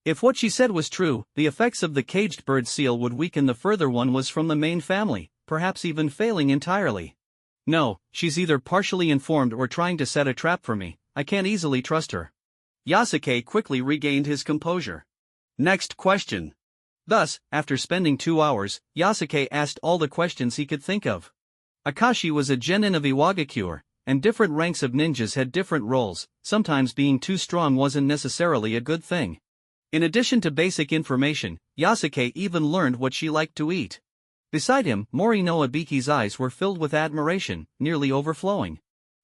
If what she said was true, the effects of the caged bird seal would weaken. The further one was from the main family, perhaps even failing entirely. No, she's either partially informed or trying to set a trap for me. I can't easily trust her. Yasuke quickly regained his composure. Next question. Thus, after spending 2 hours, Yasuke asked all the questions he could think of. Akashi was a genin of Iwagakure, and different ranks of ninjas had different roles. Sometimes being too strong wasn't necessarily a good thing. In addition to basic information, Yasuke even learned what she liked to eat. Beside him, Mori no Ibiki's eyes were filled with admiration, nearly overflowing.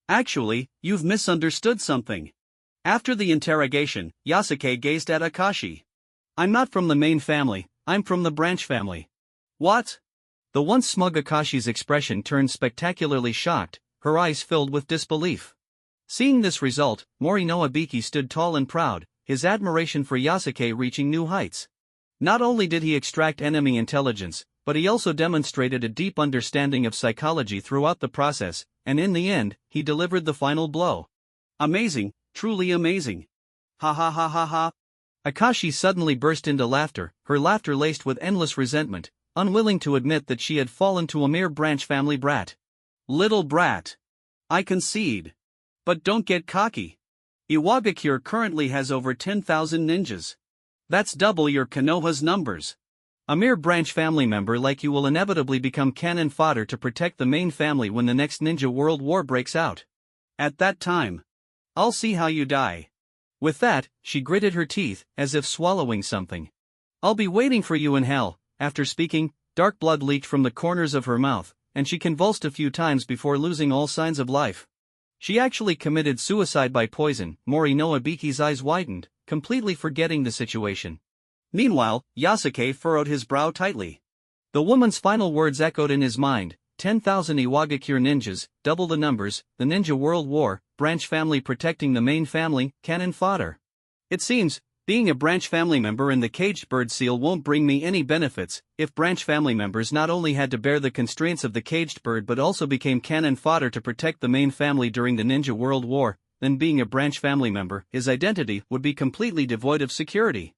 Actually, you've misunderstood something. After the interrogation, Yasuke gazed at Akashi. I'm not from the main family, I'm from the branch family. What? The once smug Akashi's expression turned spectacularly shocked, her eyes filled with disbelief. Seeing this result, Mori no Ibiki stood tall and proud, his admiration for Yasuke reaching new heights. Not only did he extract enemy intelligence, but he also demonstrated a deep understanding of psychology throughout the process, and in the end, he delivered the final blow. Amazing, truly amazing. Ha ha ha ha ha. Akashi suddenly burst into laughter, her laughter laced with endless resentment, unwilling to admit that she had fallen to a mere branch family brat. Little brat. I concede. But don't get cocky. Iwagakure currently has over 10,000 ninjas. That's double your Konoha's numbers. A mere branch family member like you will inevitably become cannon fodder to protect the main family when the next ninja world war breaks out. At that time, I'll see how you die. With that, she gritted her teeth, as if swallowing something. I'll be waiting for you in hell. After speaking, dark blood leaked from the corners of her mouth, and she convulsed a few times before losing all signs of life. She actually committed suicide by poison. Mori no Ibiki's eyes widened, completely forgetting the situation. Meanwhile, Yasuke furrowed his brow tightly. The woman's final words echoed in his mind: 10,000 Iwagakure ninjas, double the numbers, the ninja world war, branch family protecting the main family, cannon fodder. It seems, being a branch family member in the caged bird seal won't bring me any benefits. If branch family members not only had to bear the constraints of the caged bird but also became cannon fodder to protect the main family during the ninja world war, then being a branch family member, his identity would be completely devoid of security.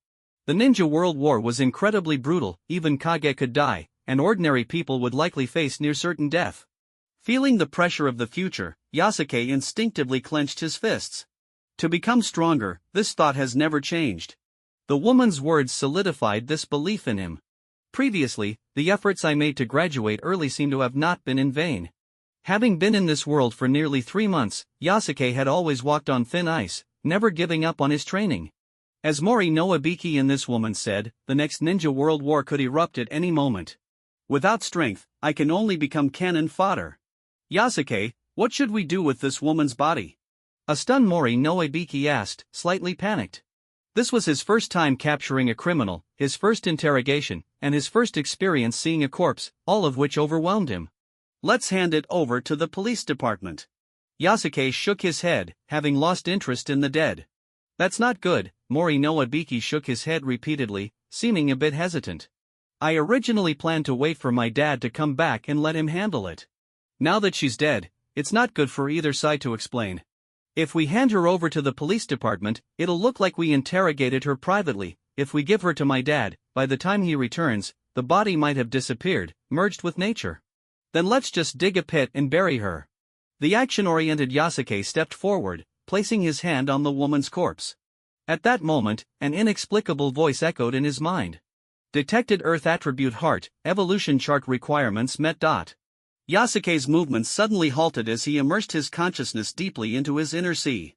The ninja world war was incredibly brutal, even Kage could die, and ordinary people would likely face near certain death. Feeling the pressure of the future, Yasuke instinctively clenched his fists. To become stronger, this thought has never changed. The woman's words solidified this belief in him. Previously, the efforts I made to graduate early seem to have not been in vain. Having been in this world for nearly 3 months, Yasuke had always walked on thin ice, never giving up on his training. As Mori no Ibiki and this woman said, the next ninja world war could erupt at any moment. Without strength, I can only become cannon fodder. Yasuke, what should we do with this woman's body? A stunned Mori no Ibiki asked, slightly panicked. This was his first time capturing a criminal, his first interrogation, and his first experience seeing a corpse, all of which overwhelmed him. Let's hand it over to the police department. Yasuke shook his head, having lost interest in the dead. That's not good. Mori no Ibiki shook his head repeatedly, seeming a bit hesitant. I originally planned to wait for my dad to come back and let him handle it. Now that she's dead, it's not good for either side to explain. If we hand her over to the police department, it'll look like we interrogated her privately. If we give her to my dad, by the time he returns, the body might have disappeared, merged with nature. Then let's just dig a pit and bury her. The action-oriented Yasuke stepped forward, placing his hand on the woman's corpse. At that moment, an inexplicable voice echoed in his mind. Detected Earth Attribute Heart, Evolution Chart Requirements met. Yasuke's movements suddenly halted as he immersed his consciousness deeply into his inner sea.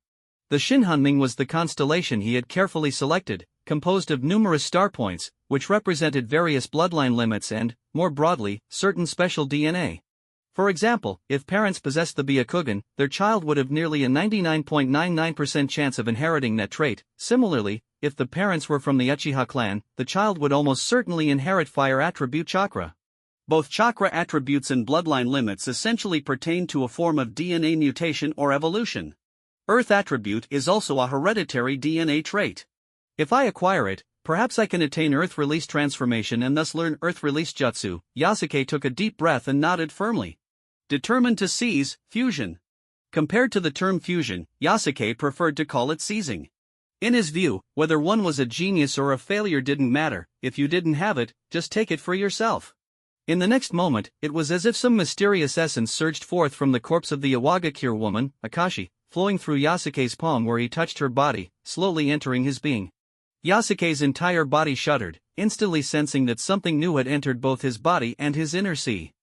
The Shinhanming was the constellation he had carefully selected, composed of numerous star points, which represented various bloodline limits and, more broadly, certain special DNA. For example, if parents possessed the Byakugan, their child would have nearly a 99.99% chance of inheriting that trait. Similarly, if the parents were from the Uchiha clan, the child would almost certainly inherit fire attribute chakra. Both chakra attributes and bloodline limits essentially pertain to a form of DNA mutation or evolution. Earth attribute is also a hereditary DNA trait. If I acquire it, perhaps I can attain Earth release transformation and thus learn Earth release jutsu. Yasuke took a deep breath and nodded firmly. Determined to seize, fusion. Compared to the term fusion, Yasuke preferred to call it seizing. In his view, whether one was a genius or a failure didn't matter. If you didn't have it, just take it for yourself. In the next moment, it was as if some mysterious essence surged forth from the corpse of the Iwagakure woman, Akashi, flowing through Yasuke's palm where he touched her body, slowly entering his being. Yasuke's entire body shuddered, instantly sensing that something new had entered both his body and his inner sea.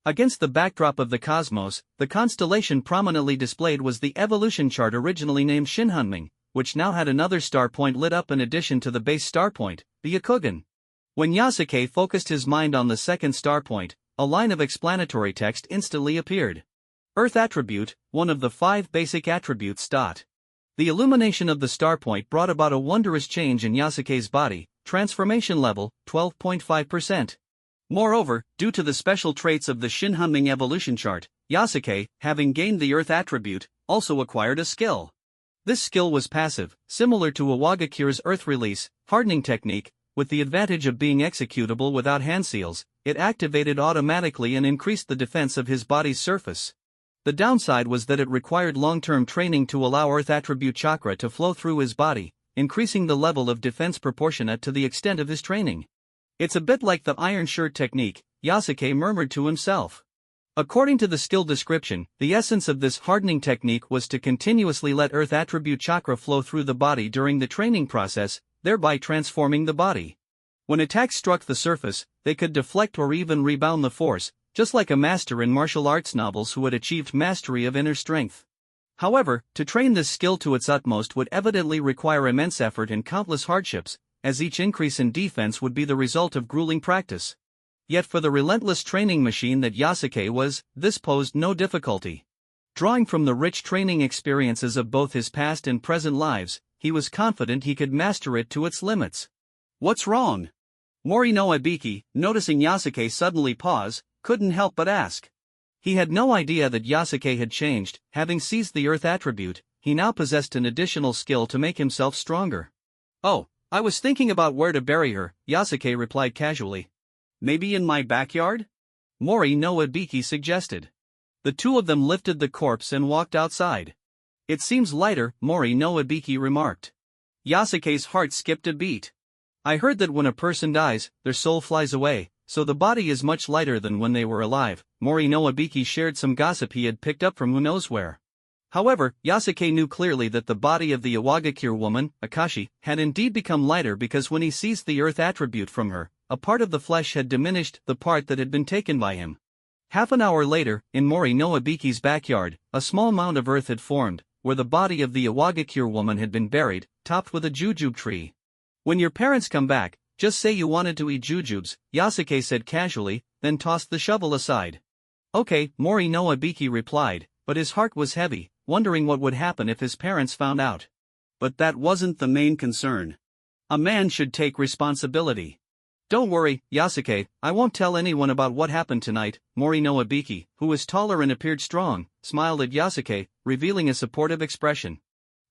Against the backdrop of the cosmos, the constellation prominently displayed was the evolution chart originally named Shinhanming, which now had another star point lit up in addition to the base star point, the Byakugan. When Yasuke focused his mind on the second star point, a line of explanatory text instantly appeared. Earth attribute, one of the 5 basic attributes. The illumination of the star point brought about a wondrous change in Yasuke's body, transformation level, 12.5%. Moreover, due to the special traits of the Shinhanming evolution chart, Yasuke, having gained the Earth attribute, also acquired a skill. This skill was passive, similar to Iwagakure's Earth release, hardening technique, with the advantage of being executable without hand seals. it activated automatically and increased the defense of his body's surface. The downside was that it required long-term training to allow Earth attribute chakra to flow through his body, increasing the level of defense proportionate to the extent of his training. It's a bit like the iron shirt technique, Yasuke murmured to himself. According to the skill description, the essence of this hardening technique was to continuously let Earth attribute chakra flow through the body during the training process, thereby transforming the body. When attacks struck the surface, they could deflect or even rebound the force, just like a master in martial arts novels who had achieved mastery of inner strength. However, to train this skill to its utmost would evidently require immense effort and countless hardships, as each increase in defense would be the result of grueling practice. Yet for the relentless training machine that Yasuke was, this posed no difficulty. Drawing from the rich training experiences of both his past and present lives, he was confident he could master it to its limits. "What's wrong?" Mori no Ibiki, noticing Yasuke suddenly pause, couldn't help but ask. He had no idea that Yasuke had changed. Having seized the Earth attribute, he now possessed an additional skill to make himself stronger. "Oh, I was thinking about where to bury her," Yasuke replied casually. "Maybe in my backyard?" Mori no Ibiki suggested. The two of them lifted the corpse and walked outside. "It seems lighter," Mori no Ibiki remarked. Yasuke's heart skipped a beat. "I heard that when a person dies, their soul flies away, so the body is much lighter than when they were alive." Mori no Ibiki shared some gossip he had picked up from who knows where. However, Yasuke knew clearly that the body of the Iwagakure woman, Akashi, had indeed become lighter because when he seized the Earth attribute from her, a part of the flesh had diminished, the part that had been taken by him. Half an hour later, in Mori no Ibiki's backyard, a small mound of earth had formed, where the body of the Iwagakure woman had been buried, topped with a jujube tree. "When your parents come back, just say you wanted to eat jujubes," Yasuke said casually, then tossed the shovel aside. "Okay," Mori no Ibiki replied, but his heart was heavy, wondering what would happen if his parents found out. But that wasn't the main concern. A man should take responsibility. "Don't worry, Yasuke, I won't tell anyone about what happened tonight." Mori no Ibiki, who was taller and appeared strong, smiled at Yasuke, revealing a supportive expression.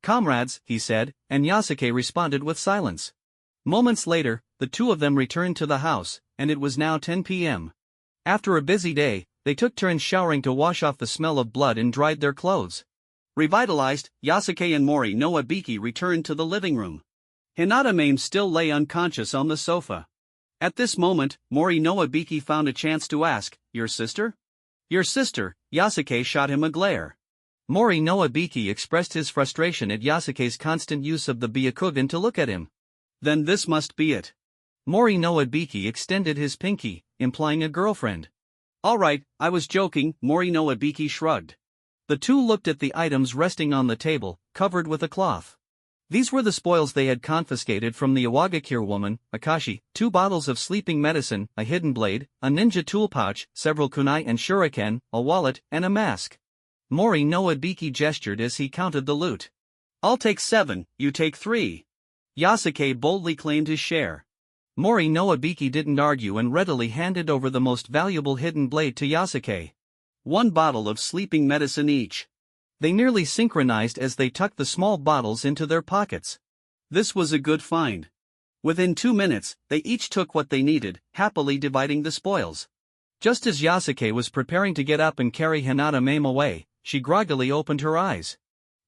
"Comrades," he said, and Yasuke responded with silence. Moments later, the two of them returned to the house, and it was now 10 p.m. After a busy day, they took turns showering to wash off the smell of blood and dried their clothes. Revitalized, Yasuke and Mori no Ibiki returned to the living room. Hinata Mame still lay unconscious on the sofa. At this moment, Mori no Ibiki found a chance to ask, "Your sister?" "Your sister," Yasuke shot him a glare. Mori no Ibiki expressed his frustration at Yasuke's constant use of the Byakugan to look at him. "Then this must be it." Mori no Ibiki extended his pinky, implying a girlfriend. "Alright, I was joking," Mori no Ibiki shrugged. The two looked at the items resting on the table, covered with a cloth. These were the spoils they had confiscated from the Iwagakure woman, Akashi: 2 bottles of sleeping medicine, a hidden blade, a ninja tool pouch, several kunai and shuriken, a wallet, and a mask. Mori no Ibiki gestured as he counted the loot. "I'll take 7, you take 3. Yasuke boldly claimed his share. Mori no Ibiki didn't argue and readily handed over the most valuable hidden blade to Yasuke. 1 bottle of sleeping medicine each. They nearly synchronized as they tucked the small bottles into their pockets. This was a good find. Within 2 minutes, they each took what they needed, happily dividing the spoils. Just as Yasuke was preparing to get up and carry Hinata Mame away, she groggily opened her eyes.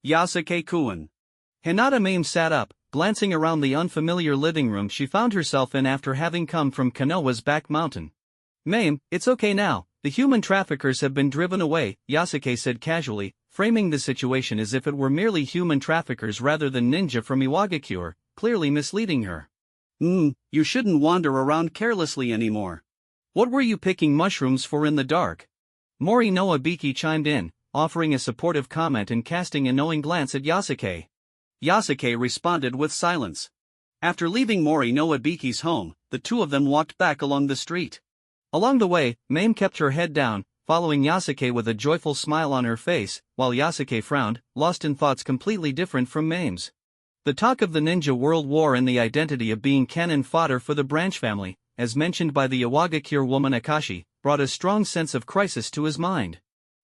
"Yasuke-kun." Hinata Mame sat up, glancing around the unfamiliar living room she found herself in after having come from Konoha's back mountain. "Mame, it's okay now, the human traffickers have been driven away," Yasuke said casually, framing the situation as if it were merely human traffickers rather than ninja from Iwagakure, clearly misleading her. You shouldn't wander around carelessly anymore. What were you picking mushrooms for in the dark?" Mori no Ibiki chimed in, offering a supportive comment and casting a knowing glance at Yasuke. Yasuke responded with silence. After leaving Mori no Ibiki's home, the two of them walked back along the street. Along the way, Mame kept her head down, following Yasuke with a joyful smile on her face, while Yasuke frowned, lost in thoughts completely different from Mame's. The talk of the ninja world war and the identity of being cannon fodder for the branch family, as mentioned by the Iwagakure woman Akashi, brought a strong sense of crisis to his mind.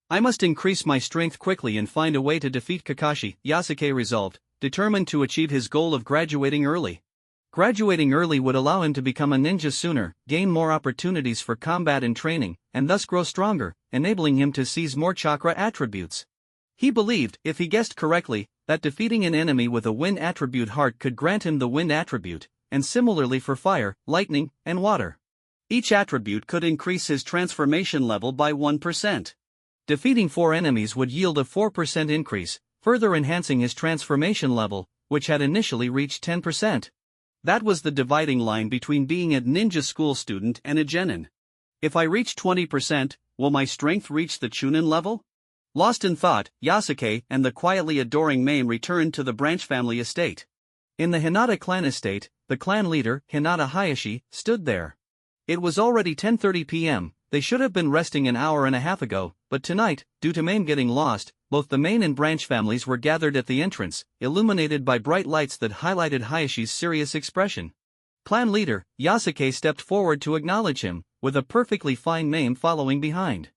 "I must increase my strength quickly and find a way to defeat Kakashi," Yasuke resolved, determined to achieve his goal of graduating early. Graduating early would allow him to become a ninja sooner, gain more opportunities for combat and training, and thus grow stronger, enabling him to seize more chakra attributes. He believed, if he guessed correctly, that defeating an enemy with a wind attribute heart could grant him the wind attribute, and similarly for fire, lightning, and water. Each attribute could increase his transformation level by 1%. Defeating 4 enemies would yield a 4% increase, further enhancing his transformation level, which had initially reached 10%. That was the dividing line between being a ninja school student and a genin. If I reach 20%, will my strength reach the chunin level? Lost in thought, Yasuke and the quietly adoring Mame returned to the branch family estate. In the Hinata clan estate, the clan leader, Hinata Hayashi, stood there. It was already 10:30 p.m., they should have been resting an hour and a half ago, but tonight, due to Mame getting lost, both the main and branch families were gathered at the entrance, illuminated by bright lights that highlighted Hayashi's serious expression. Clan leader, Yasuke stepped forward to acknowledge him, with a perfectly fine Mame following behind.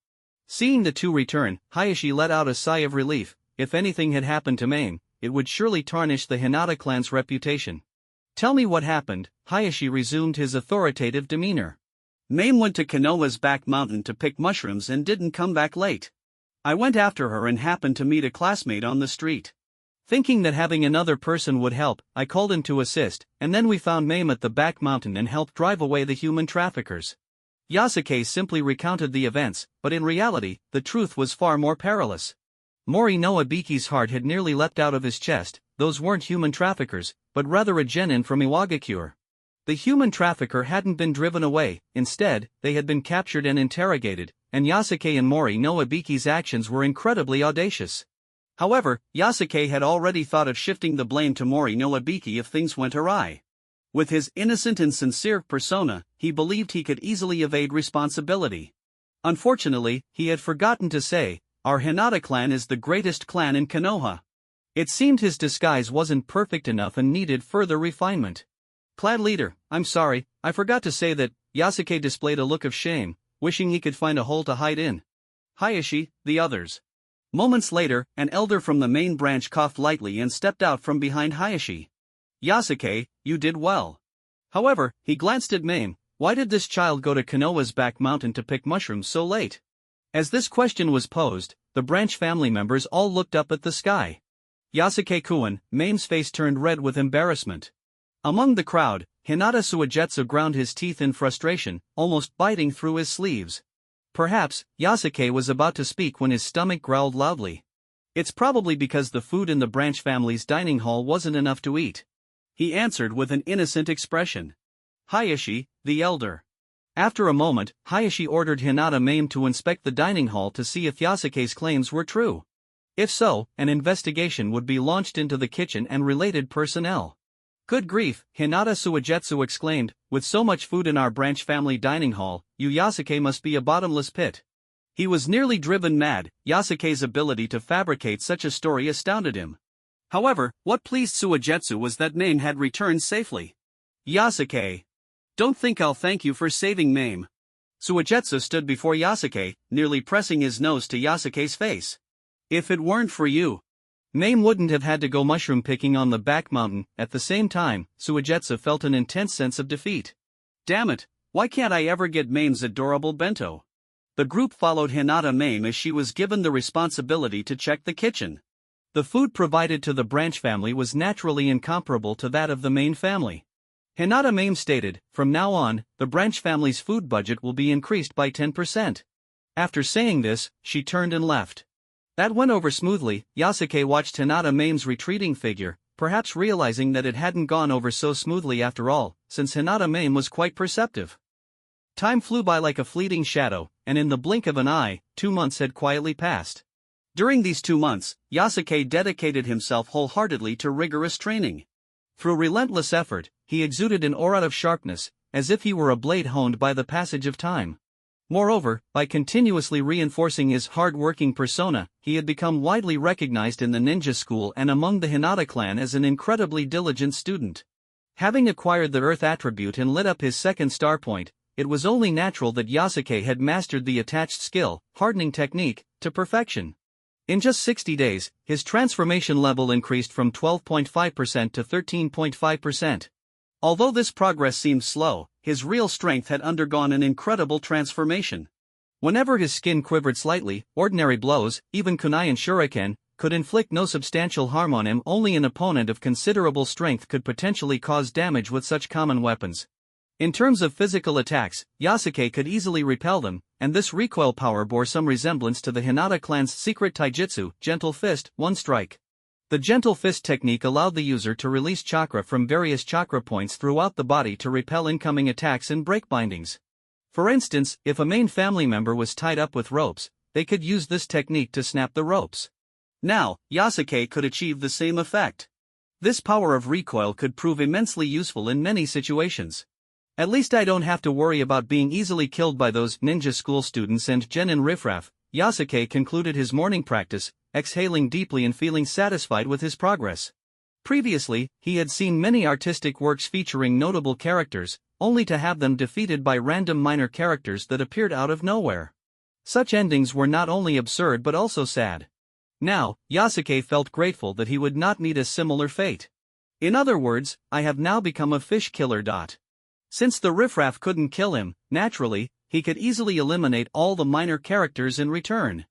Seeing the two return, Hayashi let out a sigh of relief. If anything had happened to Mame, it would surely tarnish the Hinata clan's reputation. Tell me what happened, Hayashi resumed his authoritative demeanor. Mame went to Konoha's back mountain to pick mushrooms and didn't come back late. I went after her and happened to meet a classmate on the street. Thinking that having another person would help, I called him to assist, and then we found Mame at the back mountain and helped drive away the human traffickers. Yasuke simply recounted the events, but in reality, the truth was far more perilous. Mori no Ibiki's heart had nearly leapt out of his chest. Those weren't human traffickers, but rather a genin from Iwagakure. The human trafficker hadn't been driven away, instead, they had been captured and interrogated, and Yasuke and Mori no Ibiki's actions were incredibly audacious. However, Yasuke had already thought of shifting the blame to Mori no Ibiki if things went awry. With his innocent and sincere persona, he believed he could easily evade responsibility. Unfortunately, he had forgotten to say, our Hinata clan is the greatest clan in Konoha. It seemed his disguise wasn't perfect enough and needed further refinement. Clan leader, I'm sorry, I forgot to say that. Yasuke displayed a look of shame, wishing he could find a hole to hide in. Hayashi, the others. Moments later, an elder from the main branch coughed lightly and stepped out from behind Hayashi. Yasuke, you did well. However, he glanced at Mame. Why did this child go to Konoha's back mountain to pick mushrooms so late? As this question was posed, the branch family members all looked up at the sky. Yasuke-kun, Mame's face turned red with embarrassment. Among the crowd, Hinata Suigetsu ground his teeth in frustration, almost biting through his sleeves. Perhaps, Yasuke was about to speak when his stomach growled loudly. It's probably because the food in the branch family's dining hall wasn't enough to eat. He answered with an innocent expression. Hayashi, the elder. After a moment, Hayashi ordered Hinata Mame to inspect the dining hall to see if Yasuke's claims were true. If so, an investigation would be launched into the kitchen and related personnel. Good grief, Hinata Suigetsu exclaimed, with so much food in our branch family dining hall, Yasuke must be a bottomless pit. He was nearly driven mad. Yasuke's ability to fabricate such a story astounded him. However, what pleased Suigetsu was that Mame had returned safely. Yasuke. Don't think I'll thank you for saving Mame. Suigetsu stood before Yasuke, nearly pressing his nose to Yasuke's face. If it weren't for you, Mame wouldn't have had to go mushroom picking on the back mountain. At the same time, Suigetsu felt an intense sense of defeat. Damn it, why can't I ever get Mame's adorable bento? The group followed Hinata Mame as she was given the responsibility to check the kitchen. The food provided to the branch family was naturally incomparable to that of the main family. Hinata Mame stated, from now on, the branch family's food budget will be increased by 10%. After saying this, she turned and left. That went over smoothly. Yasuke watched Hinata Mame's retreating figure, perhaps realizing that it hadn't gone over so smoothly after all, since Hinata Mame was quite perceptive. Time flew by like a fleeting shadow, and in the blink of an eye, 2 months had quietly passed. During these 2 months, Yasuke dedicated himself wholeheartedly to rigorous training. Through relentless effort, he exuded an aura of sharpness, as if he were a blade honed by the passage of time. Moreover, by continuously reinforcing his hard-working persona, he had become widely recognized in the ninja school and among the Hinata clan as an incredibly diligent student. Having acquired the earth attribute and lit up his second star point, it was only natural that Yasuke had mastered the attached skill, hardening technique, to perfection. In just 60 days, his transformation level increased from 12.5% to 13.5%. Although this progress seemed slow, his real strength had undergone an incredible transformation. Whenever his skin quivered slightly, ordinary blows, even kunai and shuriken, could inflict no substantial harm on him. Only an opponent of considerable strength could potentially cause damage with such common weapons. In terms of physical attacks, Yasuke could easily repel them, and this recoil power bore some resemblance to the Hinata clan's secret taijutsu, Gentle Fist, One Strike. The Gentle Fist technique allowed the user to release chakra from various chakra points throughout the body to repel incoming attacks and break bindings. For instance, if a main family member was tied up with ropes, they could use this technique to snap the ropes. Now, Yasuke could achieve the same effect. This power of recoil could prove immensely useful in many situations. At least I don't have to worry about being easily killed by those ninja school students and genin riffraff. Yasuke concluded his morning practice, exhaling deeply and feeling satisfied with his progress. Previously, he had seen many artistic works featuring notable characters, only to have them defeated by random minor characters that appeared out of nowhere. Such endings were not only absurd but also sad. Now, Yasuke felt grateful that he would not meet a similar fate. In other words, I have now become a fish killer. Since the riffraff couldn't kill him, naturally, he could easily eliminate all the minor characters in return.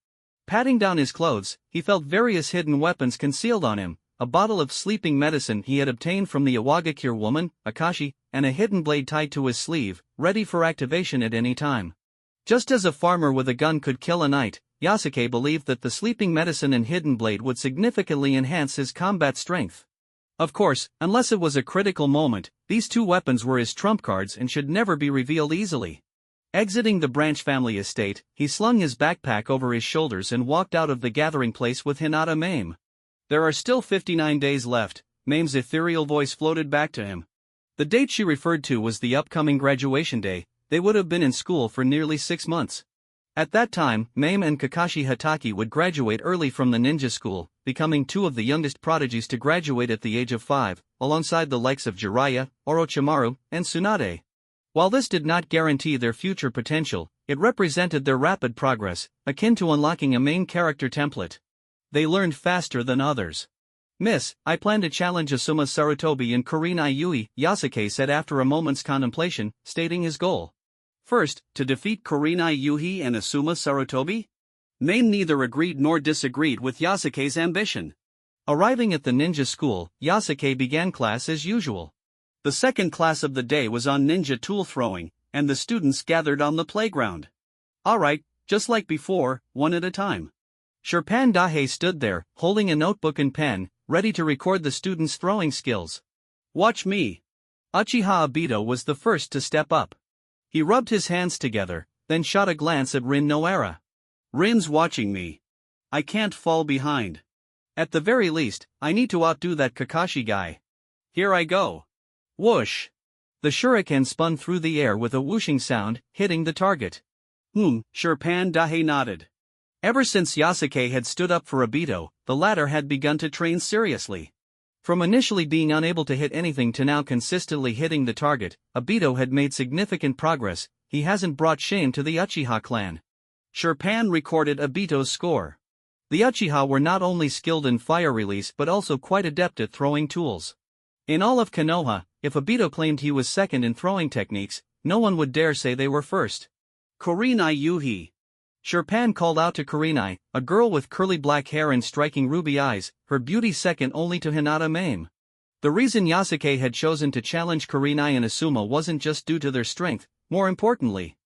Patting down his clothes, he felt various hidden weapons concealed on him, a bottle of sleeping medicine he had obtained from the Awagakure woman, Akashi, and a hidden blade tied to his sleeve, ready for activation at any time. Just as a farmer with a gun could kill a knight, Yasuke believed that the sleeping medicine and hidden blade would significantly enhance his combat strength. Of course, unless it was a critical moment, these two weapons were his trump cards and should never be revealed easily. Exiting the Branch family estate, he slung his backpack over his shoulders and walked out of the gathering place with Hinata Mame. There are still 59 days left, Mame's ethereal voice floated back to him. The date she referred to was the upcoming graduation day. They would have been in school for nearly 6 months. At that time, Mame and Kakashi Hatake would graduate early from the ninja school, becoming two of the youngest prodigies to graduate at the age of 5, alongside the likes of Jiraiya, Orochimaru, and Tsunade. While this did not guarantee their future potential, it represented their rapid progress, akin to unlocking a main character template. They learned faster than others. Miss, I plan to challenge Asuma Sarutobi and Kurenai Yui, Yasuke said after a moment's contemplation, stating his goal. First, to defeat Kurenai Yui and Asuma Sarutobi? Mame neither agreed nor disagreed with Yasuke's ambition. Arriving at the ninja school, Yasuke began class as usual. The second class of the day was on ninja tool throwing, and the students gathered on the playground. Alright, just like before, one at a time. Sherpan Dahe stood there, holding a notebook and pen, ready to record the students' throwing skills. Watch me. Uchiha Obito was the first to step up. He rubbed his hands together, then shot a glance at Rin Noara. Rin's watching me. I can't fall behind. At the very least, I need to outdo that Kakashi guy. Here I go. Whoosh! The shuriken spun through the air with a whooshing sound, hitting the target. Sherpan Dahe nodded. Ever since Yasuke had stood up for Obito, the latter had begun to train seriously. From initially being unable to hit anything to now consistently hitting the target, Obito had made significant progress. He hasn't brought shame to the Uchiha clan. Sherpan recorded Obito's score. The Uchiha were not only skilled in fire release but also quite adept at throwing tools. In all of Konoha, if Obito claimed he was second in throwing techniques, no one would dare say they were first. Kurenai Yui. Sherpan called out to Kurenai, a girl with curly black hair and striking ruby eyes, her beauty second only to Hinata Mame. The reason Yasuke had chosen to challenge Kurenai and Asuma wasn't just due to their strength, more importantly.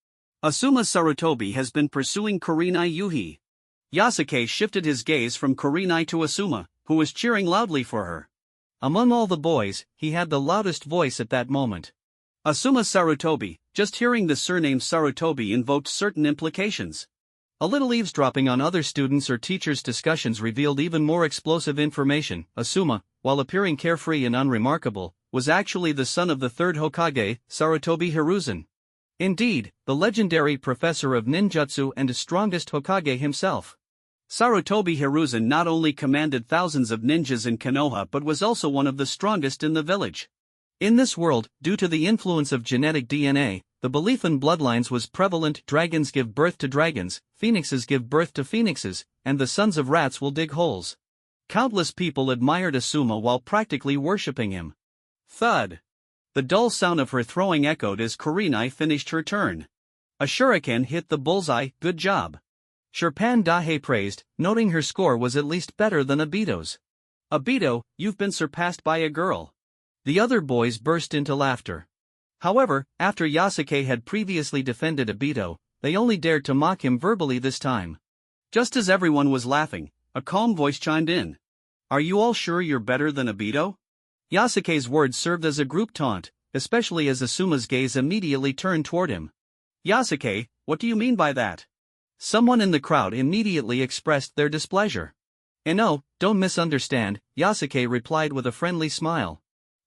Asuma Sarutobi has been pursuing Kurenai Yui. Yasuke shifted his gaze from Kurenai to Asuma, who was cheering loudly for her. Among all the boys, he had the loudest voice at that moment. Asuma Sarutobi, just hearing the surname Sarutobi invoked certain implications. A little eavesdropping on other students' or teachers' discussions revealed even more explosive information. Asuma, while appearing carefree and unremarkable, was actually the son of the third Hokage, Sarutobi Hiruzen. Indeed, the legendary professor of ninjutsu and strongest Hokage himself. Sarutobi Hiruzen not only commanded thousands of ninjas in Konoha but was also one of the strongest in the village. In this world, due to the influence of genetic DNA, the belief in bloodlines was prevalent. Dragons give birth to dragons, phoenixes give birth to phoenixes, and the sons of rats will dig holes. Countless people admired Asuma while practically worshipping him. Thud. The dull sound of her throwing echoed as Kurenai finished her turn. A shuriken hit the bullseye, good job. Sherpan Dahe praised, noting her score was at least better than Obito's. Obito, you've been surpassed by a girl. The other boys burst into laughter. However, after Yasuke had previously defended Obito, they only dared to mock him verbally this time. Just as everyone was laughing, a calm voice chimed in. Are you all sure you're better than Obito? Yasuke's words served as a group taunt, especially as Asuma's gaze immediately turned toward him. Yasuke, what do you mean by that? Someone in the crowd immediately expressed their displeasure. No, don't misunderstand, Yasuke replied with a friendly smile.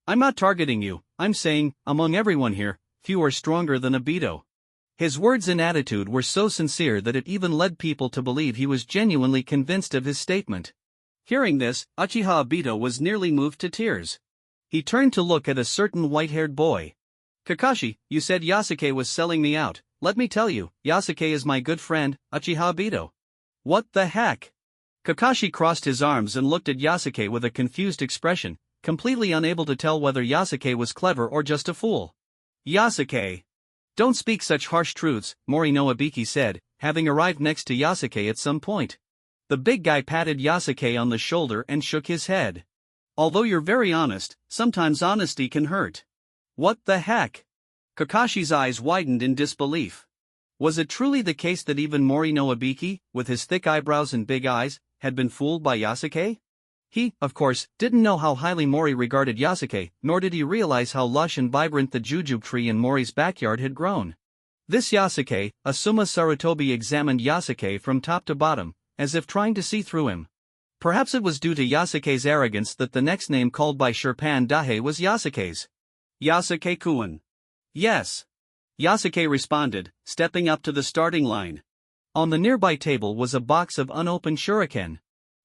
I'm not targeting you, I'm saying, among everyone here, few are stronger than Obito. His words and attitude were so sincere that it even led people to believe he was genuinely convinced of his statement. Hearing this, Uchiha Obito was nearly moved to tears. He turned to look at a certain white-haired boy. Kakashi, you said Yasuke was selling me out. Let me tell you, Yasuke is my good friend, Uchiha Obito. What the heck? Kakashi crossed his arms and looked at Yasuke with a confused expression, completely unable to tell whether Yasuke was clever or just a fool. Yasuke! Don't speak such harsh truths, Mori no Ibiki said, having arrived next to Yasuke at some point. The big guy patted Yasuke on the shoulder and shook his head. Although you're very honest, sometimes honesty can hurt. What the heck? Kakashi's eyes widened in disbelief. Was it truly the case that even Mori no Ibiki, with his thick eyebrows and big eyes, had been fooled by Yasuke? He, of course, didn't know how highly Mori regarded Yasuke, nor did he realize how lush and vibrant the jujube tree in Mori's backyard had grown. This Yasuke, Asuma Sarutobi examined Yasuke from top to bottom, as if trying to see through him. Perhaps it was due to Yasuke's arrogance that the next name called by Sherpan Dahe was Yasuke's. Yasuke-kun. Yes. Yasuke responded, stepping up to the starting line. On the nearby table was a box of unopened shuriken.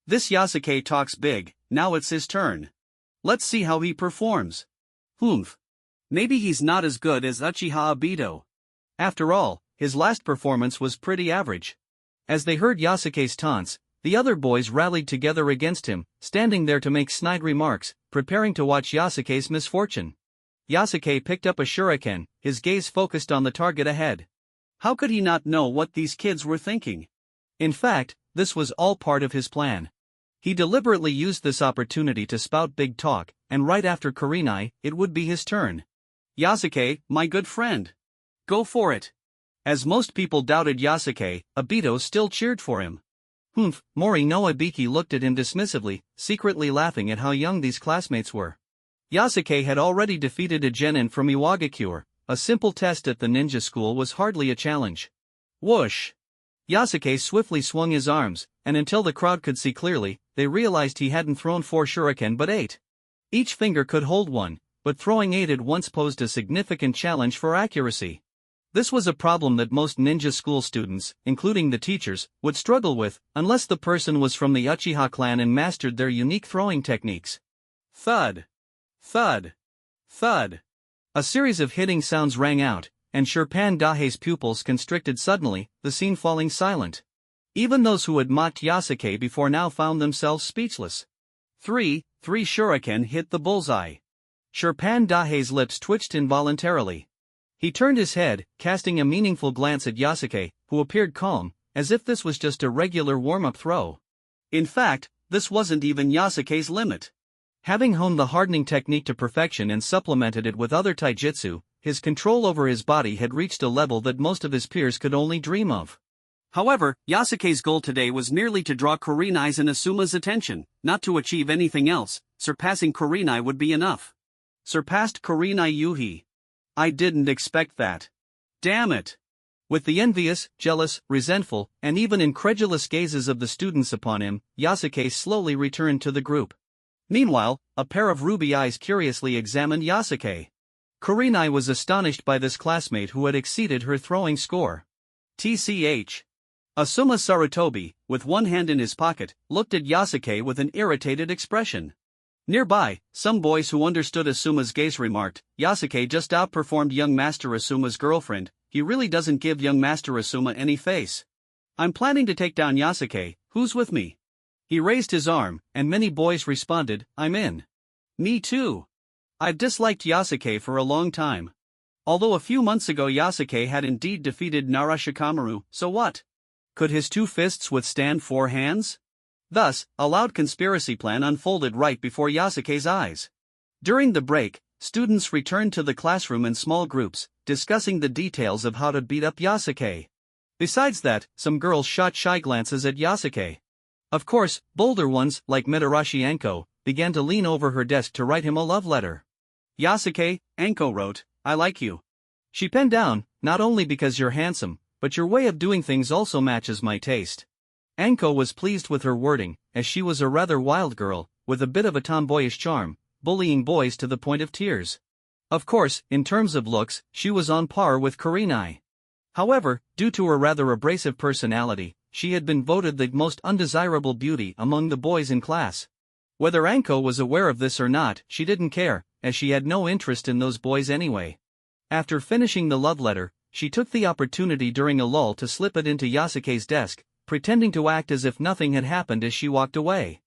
This Yasuke talks big, now it's his turn. Let's see how he performs. Humph. Maybe he's not as good as Uchiha Obito. After all, his last performance was pretty average. As they heard Yasuke's taunts, the other boys rallied together against him, standing there to make snide remarks, preparing to watch Yasuke's misfortune. Yasuke picked up a shuriken, his gaze focused on the target ahead. How could he not know what these kids were thinking? In fact, this was all part of his plan. He deliberately used this opportunity to spout big talk, and right after Kurenai, it would be his turn. Yasuke, my good friend. Go for it. As most people doubted Yasuke, Obito still cheered for him. Humph, Mori no Ibiki looked at him dismissively, secretly laughing at how young these classmates were. Yasuke had already defeated a genin from Iwagakure. A simple test at the ninja school was hardly a challenge. Whoosh! Yasuke swiftly swung his arms, and until the crowd could see clearly, they realized he hadn't thrown 4 shuriken but 8. Each finger could hold one, but throwing 8 at once posed a significant challenge for accuracy. This was a problem that most ninja school students, including the teachers, would struggle with, unless the person was from the Uchiha clan and mastered their unique throwing techniques. Thud! Thud! Thud! A series of hitting sounds rang out, and Sherpan Dahe's pupils constricted suddenly, the scene falling silent. Even those who had mocked Yasuke before now found themselves speechless. Three shuriken hit the bullseye. Sherpan Dahe's lips twitched involuntarily. He turned his head, casting a meaningful glance at Yasuke, who appeared calm, as if this was just a regular warm-up throw. In fact, this wasn't even Yasuke's limit. Having honed the hardening technique to perfection and supplemented it with other taijutsu, his control over his body had reached a level that most of his peers could only dream of. However, Yasuke's goal today was merely to draw Kurenai's and Asuma's attention, not to achieve anything else. Surpassing Kurenai would be enough. Surpassed Kurenai Yuhi. I didn't expect that. Damn it! With the envious, jealous, resentful, and even incredulous gazes of the students upon him, Yasuke slowly returned to the group. Meanwhile, a pair of ruby eyes curiously examined Yasuke. Kurenai was astonished by this classmate who had exceeded her throwing score. TCH. Asuma Sarutobi, with one hand in his pocket, looked at Yasuke with an irritated expression. Nearby, some boys who understood Asuma's gaze remarked, Yasuke just outperformed young Master Asuma's girlfriend, he really doesn't give young Master Asuma any face. I'm planning to take down Yasuke, who's with me? He raised his arm, and many boys responded, I'm in. Me too. I've disliked Yasuke for a long time. Although a few months ago Yasuke had indeed defeated Narashikamaru, so what? Could his 2 fists withstand 4 hands? Thus, a loud conspiracy plan unfolded right before Yasuke's eyes. During the break, students returned to the classroom in small groups, discussing the details of how to beat up Yasuke. Besides that, some girls shot shy glances at Yasuke. Of course, bolder ones, like Mitarashi Anko, began to lean over her desk to write him a love letter. Yasuke, Anko wrote, I like you. She penned down, not only because you're handsome, but your way of doing things also matches my taste. Anko was pleased with her wording, as she was a rather wild girl, with a bit of a tomboyish charm, bullying boys to the point of tears. Of course, in terms of looks, she was on par with Kurenai. However, due to her rather abrasive personality, she had been voted the most undesirable beauty among the boys in class. Whether Anko was aware of this or not, she didn't care, as she had no interest in those boys anyway. After finishing the love letter, she took the opportunity during a lull to slip it into Yasuke's desk, pretending to act as if nothing had happened as she walked away.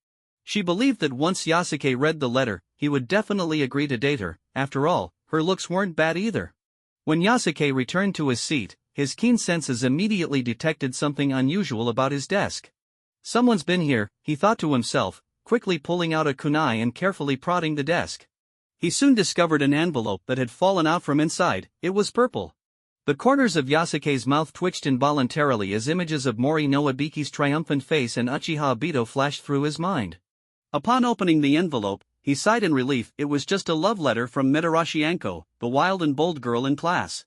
She believed that once Yasuke read the letter, he would definitely agree to date her. After all, her looks weren't bad either. When Yasuke returned to his seat, his keen senses immediately detected something unusual about his desk. Someone's been here, he thought to himself, quickly pulling out a kunai and carefully prodding the desk. He soon discovered an envelope that had fallen out from inside. It was purple. The corners of Yasuke's mouth twitched involuntarily as images of Mori no Ibiki's triumphant face and Uchiha Obito flashed through his mind. Upon opening the envelope, he sighed in relief. It was just a love letter from Mitarashi Anko, the wild and bold girl in class.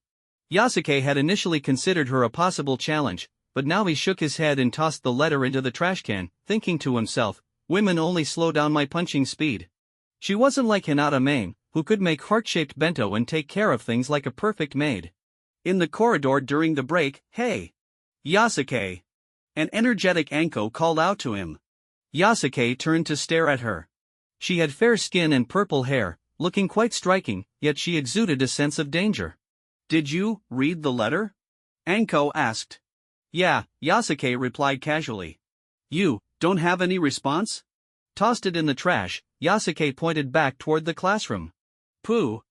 Yasuke had initially considered her a possible challenge, but now he shook his head and tossed the letter into the trash can, thinking to himself, women only slow down my punching speed. She wasn't like Hinata Mame, who could make heart-shaped bento and take care of things like a perfect maid. In the corridor during the break, hey! Yasuke! An energetic Anko called out to him. Yasuke turned to stare at her. She had fair skin and purple hair, looking quite striking, yet she exuded a sense of danger. Did you read the letter? Anko asked. Yeah, Yasuke replied casually. You don't have any response? Tossed it in the trash, Yasuke pointed back toward the classroom. Pooh.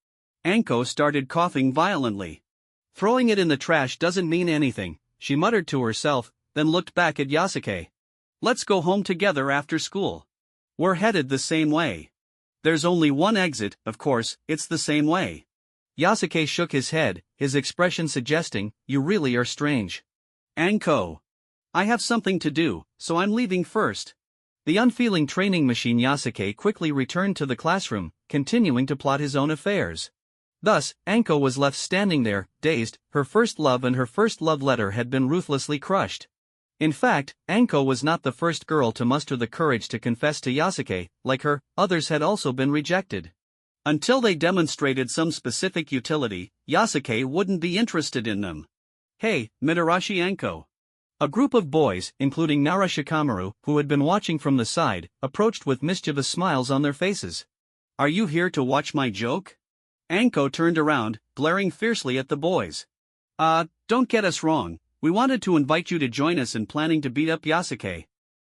Anko started coughing violently. Throwing it in the trash doesn't mean anything, she muttered to herself, then looked back at Yasuke. Let's go home together after school. We're headed the same way. There's only one exit, of course, it's the same way. Yasuke shook his head, his expression suggesting, you really are strange. Anko. I have something to do, so I'm leaving first. The unfeeling training machine Yasuke quickly returned to the classroom, continuing to plot his own affairs. Thus, Anko was left standing there, dazed. Her first love and her first love letter had been ruthlessly crushed. In fact, Anko was not the first girl to muster the courage to confess to Yasuke. Like her, others had also been rejected. Until they demonstrated some specific utility, Yasuke wouldn't be interested in them. Hey, Mitarashi Anko. A group of boys, including Narashikamaru, who had been watching from the side, approached with mischievous smiles on their faces. Are you here to watch my joke? Anko turned around, glaring fiercely at the boys. Don't get us wrong, we wanted to invite you to join us in planning to beat up Yasuke.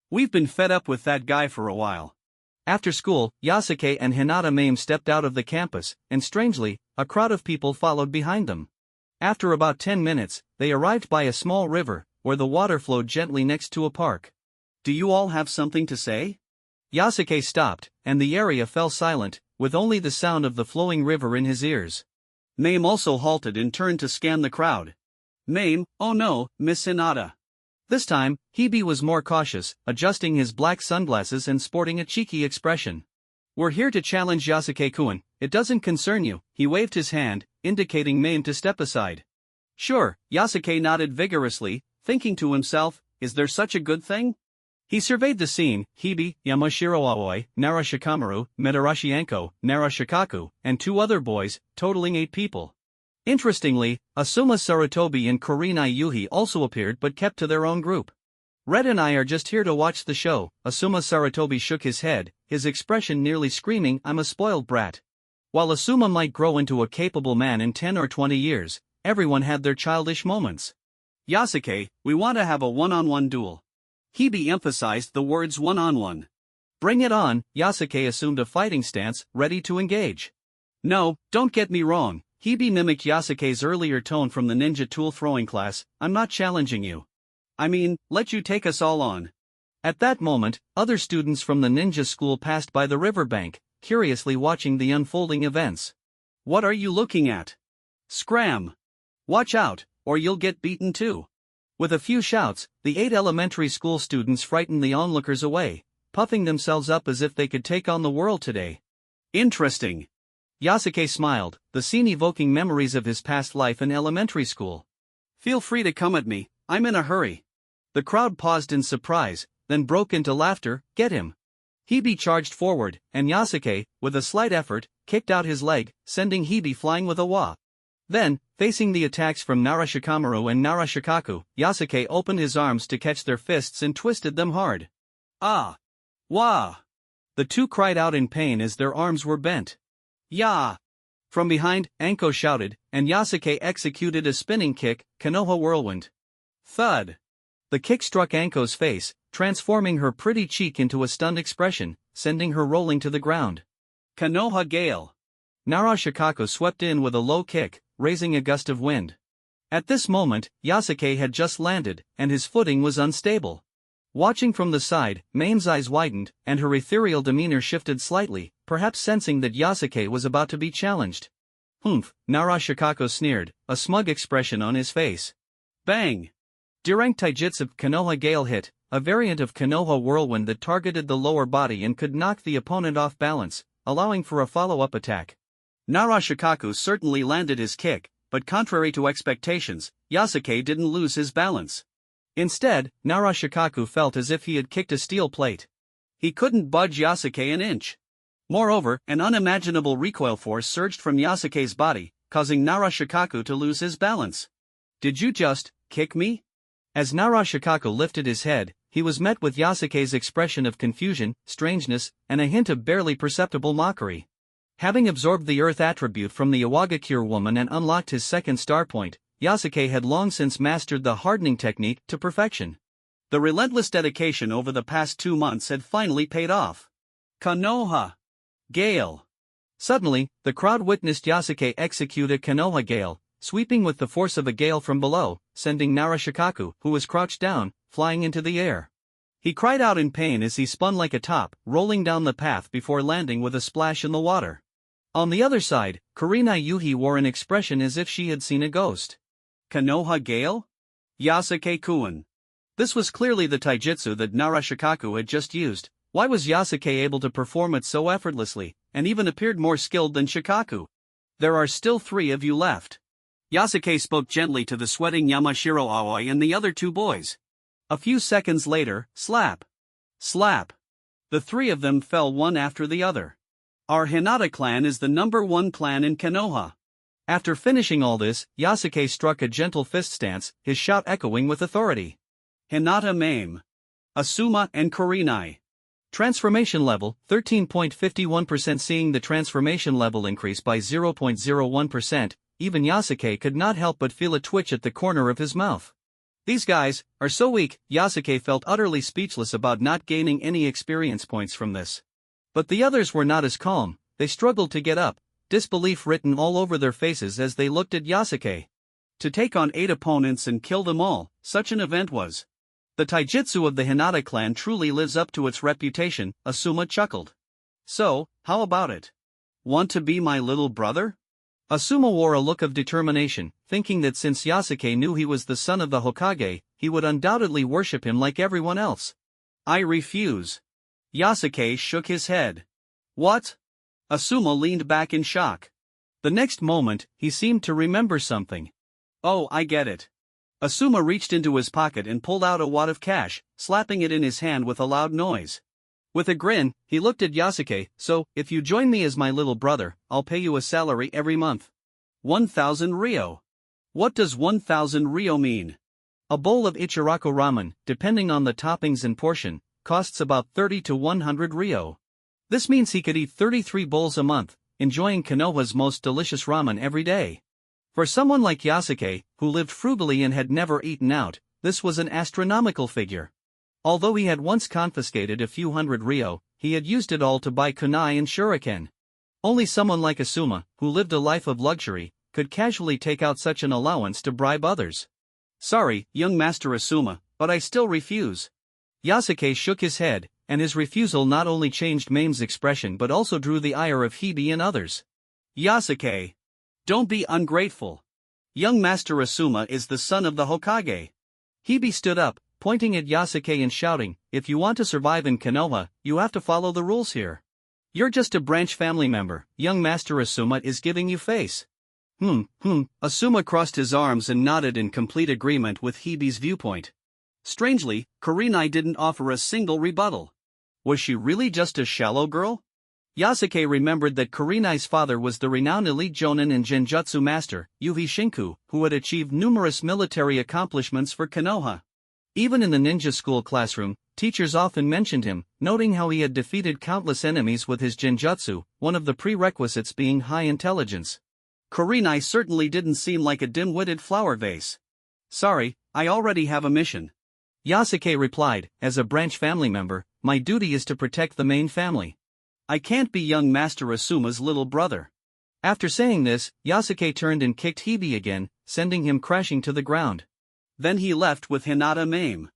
We've been fed up with that guy for a while. After school, Yasuke and Hinata Mame stepped out of the campus, and strangely, a crowd of people followed behind them. After about 10 minutes, they arrived by a small river, where the water flowed gently next to a park. Do you all have something to say? Yasuke stopped, and the area fell silent, with only the sound of the flowing river in his ears. Mame also halted and turned to scan the crowd. Mame, oh no, Miss Hinata. This time, Hebe was more cautious, adjusting his black sunglasses and sporting a cheeky expression. We're here to challenge Yasuke-kun, it doesn't concern you, he waved his hand, indicating Mame to step aside. Sure, Yasuke nodded vigorously, thinking to himself, is there such a good thing? He surveyed the scene, Hebe, Yamashiro Aoi, Narashikamaru, Mitarashi Anko, Narashikaku, and 2 other boys, totaling 8 people. Interestingly, Asuma Sarutobi and Kurenai Yuhi also appeared but kept to their own group. Red and I are just here to watch the show. Asuma Sarutobi shook his head, his expression nearly screaming, I'm a spoiled brat. While Asuma might grow into a capable man in 10 or 20 years, everyone had their childish moments. Yasuke, we want to have a one-on-one duel. Hebe emphasized the words one-on-one. Bring it on, Yasuke assumed a fighting stance, ready to engage. No, don't get me wrong, Hebe mimicked Yasuke's earlier tone from the ninja tool throwing class. I'm not challenging you. I mean, let you take us all on. At that moment, other students from the ninja school passed by the riverbank, curiously watching the unfolding events. What are you looking at? Scram! Watch out, or you'll get beaten too. With a few shouts, the 8 elementary school students frightened the onlookers away, puffing themselves up as if they could take on the world today. Interesting. Yasuke smiled, the scene evoking memories of his past life in elementary school. Feel free to come at me, I'm in a hurry. The crowd paused in surprise, then broke into laughter. Get him. Hebe charged forward, and Yasuke, with a slight effort, kicked out his leg, sending Hebe flying with a wah. Then, facing the attacks from Narashikamaru and Narashikaku, Yasuke opened his arms to catch their fists and twisted them hard. Ah! Wah! The two cried out in pain as their arms were bent. Ya! From behind, Anko shouted, and Yasuke executed a spinning kick, Konoha whirlwind. Thud! The kick struck Anko's face, transforming her pretty cheek into a stunned expression, sending her rolling to the ground. Konoha gale! Narashikaku swept in with a low kick, raising a gust of wind. At this moment, Yasuke had just landed, and his footing was unstable. Watching from the side, Maine's eyes widened, and her ethereal demeanor shifted slightly, perhaps sensing that Yasuke was about to be challenged. Humph, Narashikaku sneered, a smug expression on his face. Bang! Direct taijutsu Konoha gale hit, a variant of Konoha whirlwind that targeted the lower body and could knock the opponent off balance, allowing for a follow-up attack. Narashikaku certainly landed his kick, but contrary to expectations, Yasuke didn't lose his balance. Instead, Narashikaku felt as if he had kicked a steel plate. He couldn't budge Yasuke an inch. Moreover, an unimaginable recoil force surged from Yasuke's body, causing Narashikaku to lose his balance. Did you just kick me? As Narashikaku lifted his head, he was met with Yasuke's expression of confusion, strangeness, and a hint of barely perceptible mockery. Having absorbed the earth attribute from the Iwagakure woman and unlocked his second star point, Yasuke had long since mastered the hardening technique to perfection. The relentless dedication over the past 2 months had finally paid off. Konoha gale! Suddenly, the crowd witnessed Yasuke execute a Konoha gale, sweeping with the force of a gale from below, sending Narashikaku, who was crouched down, flying into the air. He cried out in pain as he spun like a top, rolling down the path before landing with a splash in the water. On the other side, Kurenai Yuhi wore an expression as if she had seen a ghost. Konoha gale? Yasuke-kun. This was clearly the taijutsu that Narashikaku had just used. Why was Yasuke able to perform it so effortlessly, and even appeared more skilled than Shikaku? There are still 3 of you left. Yasuke spoke gently to the sweating Yamashiro Aoi and the other 2 boys. A few seconds later, slap! Slap! The 3 of them fell one after the other. Our Hinata clan is the #1 clan in Konoha. After finishing all this, Yasuke struck a gentle fist stance, his shout echoing with authority. Hinata Mame. Asuma and Kurenai. Transformation level, 13.51%. Seeing the transformation level increase by 0.01%, even Yasuke could not help but feel a twitch at the corner of his mouth. These guys are so weak. Yasuke felt utterly speechless about not gaining any experience points from this. But the others were not as calm. They struggled to get up, disbelief written all over their faces as they looked at Yasuke. To take on 8 opponents and kill them all, such an event was. The taijutsu of the Hinata clan truly lives up to its reputation, Asuma chuckled. So, how about it? Want to be my little brother? Asuma wore a look of determination, thinking that since Yasuke knew he was the son of the Hokage, he would undoubtedly worship him like everyone else. I refuse. Yasuke shook his head. What? Asuma leaned back in shock. The next moment, he seemed to remember something. Oh, I get it. Asuma reached into his pocket and pulled out a wad of cash, slapping it in his hand with a loud noise. With a grin, he looked at Yasuke. So, if you join me as my little brother, I'll pay you a salary every month. 1,000 ryo. What does 1,000 ryo mean? A bowl of Ichiraku ramen, depending on the toppings and portion, costs about 30 to 100 ryo. This means he could eat 33 bowls a month, enjoying Konoha's most delicious ramen every day. For someone like Yasuke, who lived frugally and had never eaten out, this was an astronomical figure. Although he had once confiscated a few hundred ryo, he had used it all to buy kunai and shuriken. Only someone like Asuma, who lived a life of luxury, could casually take out such an allowance to bribe others. Sorry, young Master Asuma, but I still refuse. Yasuke shook his head, and his refusal not only changed Mame's expression but also drew the ire of Hebe and others. Yasuke! Don't be ungrateful. Young Master Asuma is the son of the Hokage. Hebe stood up, pointing at Yasuke and shouting, if you want to survive in Konoha, you have to follow the rules here. You're just a branch family member, young Master Asuma is giving you face. Asuma crossed his arms and nodded in complete agreement with Hebe's viewpoint. Strangely, Kurenai didn't offer a single rebuttal. Was she really just a shallow girl? Yasuke remembered that Kurenai's father was the renowned elite jonin and genjutsu master, Yuhi Shinku, who had achieved numerous military accomplishments for Konoha. Even in the ninja school classroom, teachers often mentioned him, noting how he had defeated countless enemies with his genjutsu, one of the prerequisites being high intelligence. Kurenai certainly didn't seem like a dim-witted flower vase. Sorry, I already have a mission. Yasuke replied, as a branch family member, my duty is to protect the main family. I can't be young Master Asuma's little brother. After saying this, Yasuke turned and kicked Hebe again, sending him crashing to the ground. Then he left with Hinata Mame.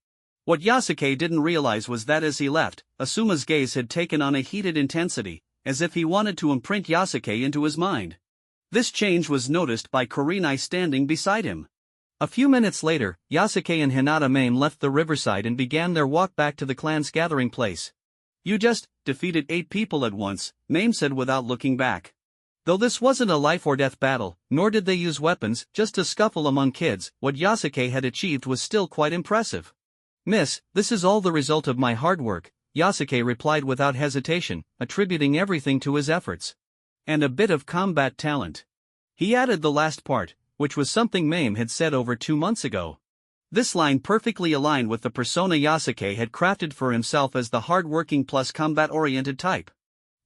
What Yasuke didn't realize was that as he left, Asuma's gaze had taken on a heated intensity, as if he wanted to imprint Yasuke into his mind. This change was noticed by Kurenai standing beside him. A few minutes later, Yasuke and Hinata Mame left the riverside and began their walk back to the clan's gathering place. You just defeated 8 people at once, Mame said without looking back. Though this wasn't a life-or-death battle, nor did they use weapons, just a scuffle among kids, what Yasuke had achieved was still quite impressive. Miss, this is all the result of my hard work, Yasuke replied without hesitation, attributing everything to his efforts. And a bit of combat talent. He added the last part, which was something Mame had said over 2 months ago. This line perfectly aligned with the persona Yasuke had crafted for himself as the hard-working plus combat-oriented type.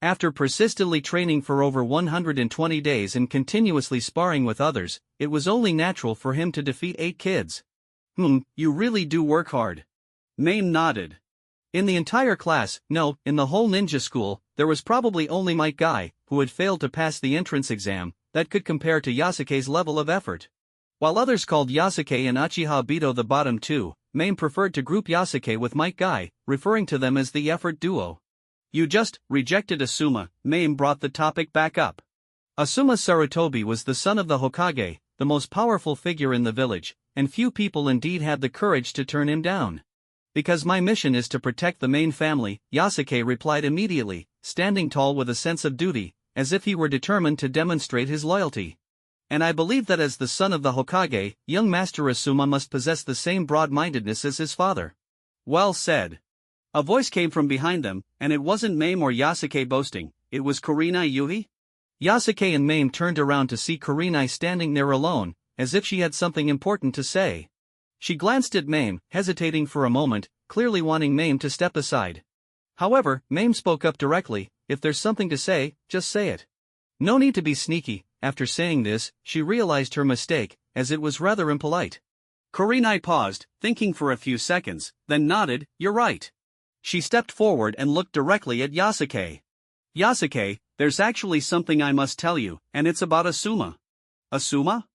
After persistently training for over 120 days and continuously sparring with others, it was only natural for him to defeat 8 kids. You really do work hard. Mame nodded. In the entire class, no, in the whole ninja school, there was probably only Might Guy, who had failed to pass the entrance exam, that could compare to Yasuke's level of effort. While others called Yasuke and Uchiha Obito the bottom 2, Mame preferred to group Yasuke with Might Guy, referring to them as the effort duo. You just rejected Asuma, Mame brought the topic back up. Asuma Sarutobi was the son of the Hokage, the most powerful figure in the village, and few people indeed had the courage to turn him down. Because my mission is to protect the main family, Yasuke replied immediately, standing tall with a sense of duty, as if he were determined to demonstrate his loyalty. And I believe that as the son of the Hokage, young Master Asuma must possess the same broad-mindedness as his father. Well said. A voice came from behind them, and it wasn't Mame or Yasuke boasting, it was Kurenai Yuhi. Yasuke and Mame turned around to see Kurenai standing there alone, as if she had something important to say. She glanced at Mame, hesitating for a moment, clearly wanting Mame to step aside. However, Mame spoke up directly, if there's something to say, just say it. No need to be sneaky. After saying this, she realized her mistake, as it was rather impolite. Kurenai paused, thinking for a few seconds, then nodded, you're right. She stepped forward and looked directly at Yasuke. Yasuke, there's actually something I must tell you, and it's about Asuma. Asuma?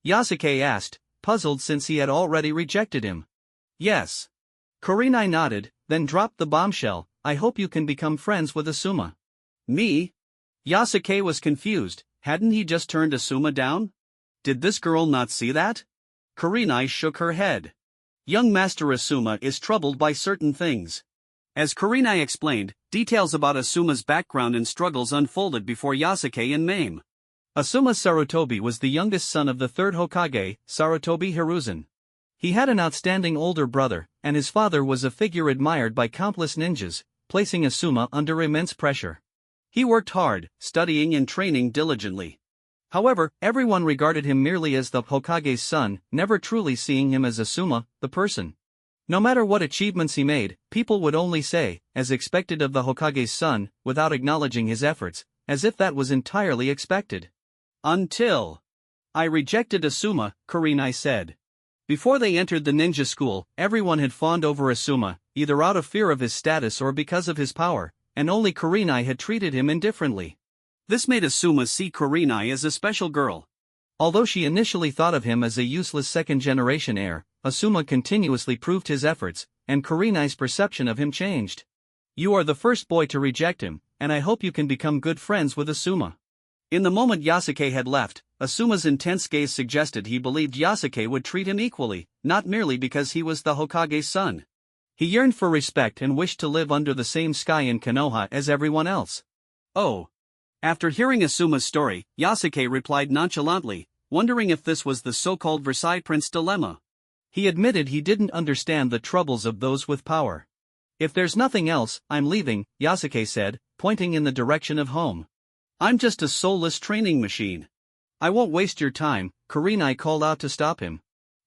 Yasuke asked, puzzled since he had already rejected him. Yes. Kurenai nodded, then dropped the bombshell, I hope you can become friends with Asuma. Me? Yasuke was confused, hadn't he just turned Asuma down? Did this girl not see that? Kurenai shook her head. Young Master Asuma is troubled by certain things. As Kurenai explained, details about Asuma's background and struggles unfolded before Yasuke and Mame. Asuma Sarutobi was the youngest son of the third Hokage, Sarutobi Hiruzen. He had an outstanding older brother, and his father was a figure admired by countless ninjas, placing Asuma under immense pressure. He worked hard, studying and training diligently. However, everyone regarded him merely as the Hokage's son, never truly seeing him as Asuma, the person. No matter what achievements he made, people would only say, as expected of the Hokage's son, without acknowledging his efforts, as if that was entirely expected. Until I rejected Asuma, Kurenai said. Before they entered the ninja school, everyone had fawned over Asuma, either out of fear of his status or because of his power, and only Kurenai had treated him indifferently. This made Asuma see Kurenai as a special girl. Although she initially thought of him as a useless second-generation heir, Asuma continuously proved his efforts, and Kurenai's perception of him changed. You are the first boy to reject him, and I hope you can become good friends with Asuma. In the moment Yasuke had left, Asuma's intense gaze suggested he believed Yasuke would treat him equally, not merely because he was the Hokage's son. He yearned for respect and wished to live under the same sky in Konoha as everyone else. Oh. After hearing Asuma's story, Yasuke replied nonchalantly, wondering if this was the so-called Versailles Prince dilemma. He admitted he didn't understand the troubles of those with power. If there's nothing else, I'm leaving, Yasuke said, pointing in the direction of home. I'm just a soulless training machine. I won't waste your time, Kurenai called out to stop him.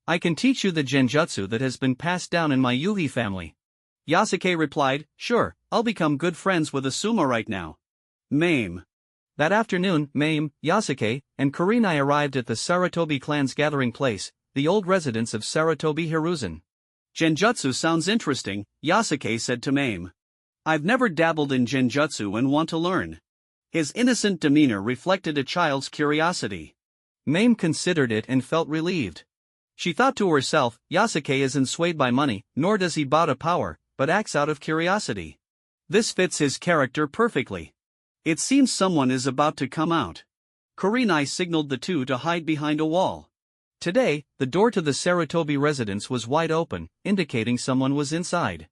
I can teach you the genjutsu that has been passed down in my Yuhi family. Yasuke replied, sure, I'll become good friends with Asuma right now. Mame. That afternoon, Mame, Yasuke, and Kurenai arrived at the Sarutobi clan's gathering place, the old residence of Sarutobi Hiruzen. Genjutsu sounds interesting, Yasuke said to Mame. I've never dabbled in genjutsu and want to learn. His innocent demeanor reflected a child's curiosity. Mame considered it and felt relieved. She thought to herself, Yasuke isn't swayed by money, nor does he bow to power, but acts out of curiosity. This fits his character perfectly. It seems someone is about to come out. Kurenai signaled the two to hide behind a wall. Today, the door to the Sarutobi residence was wide open, indicating someone was inside.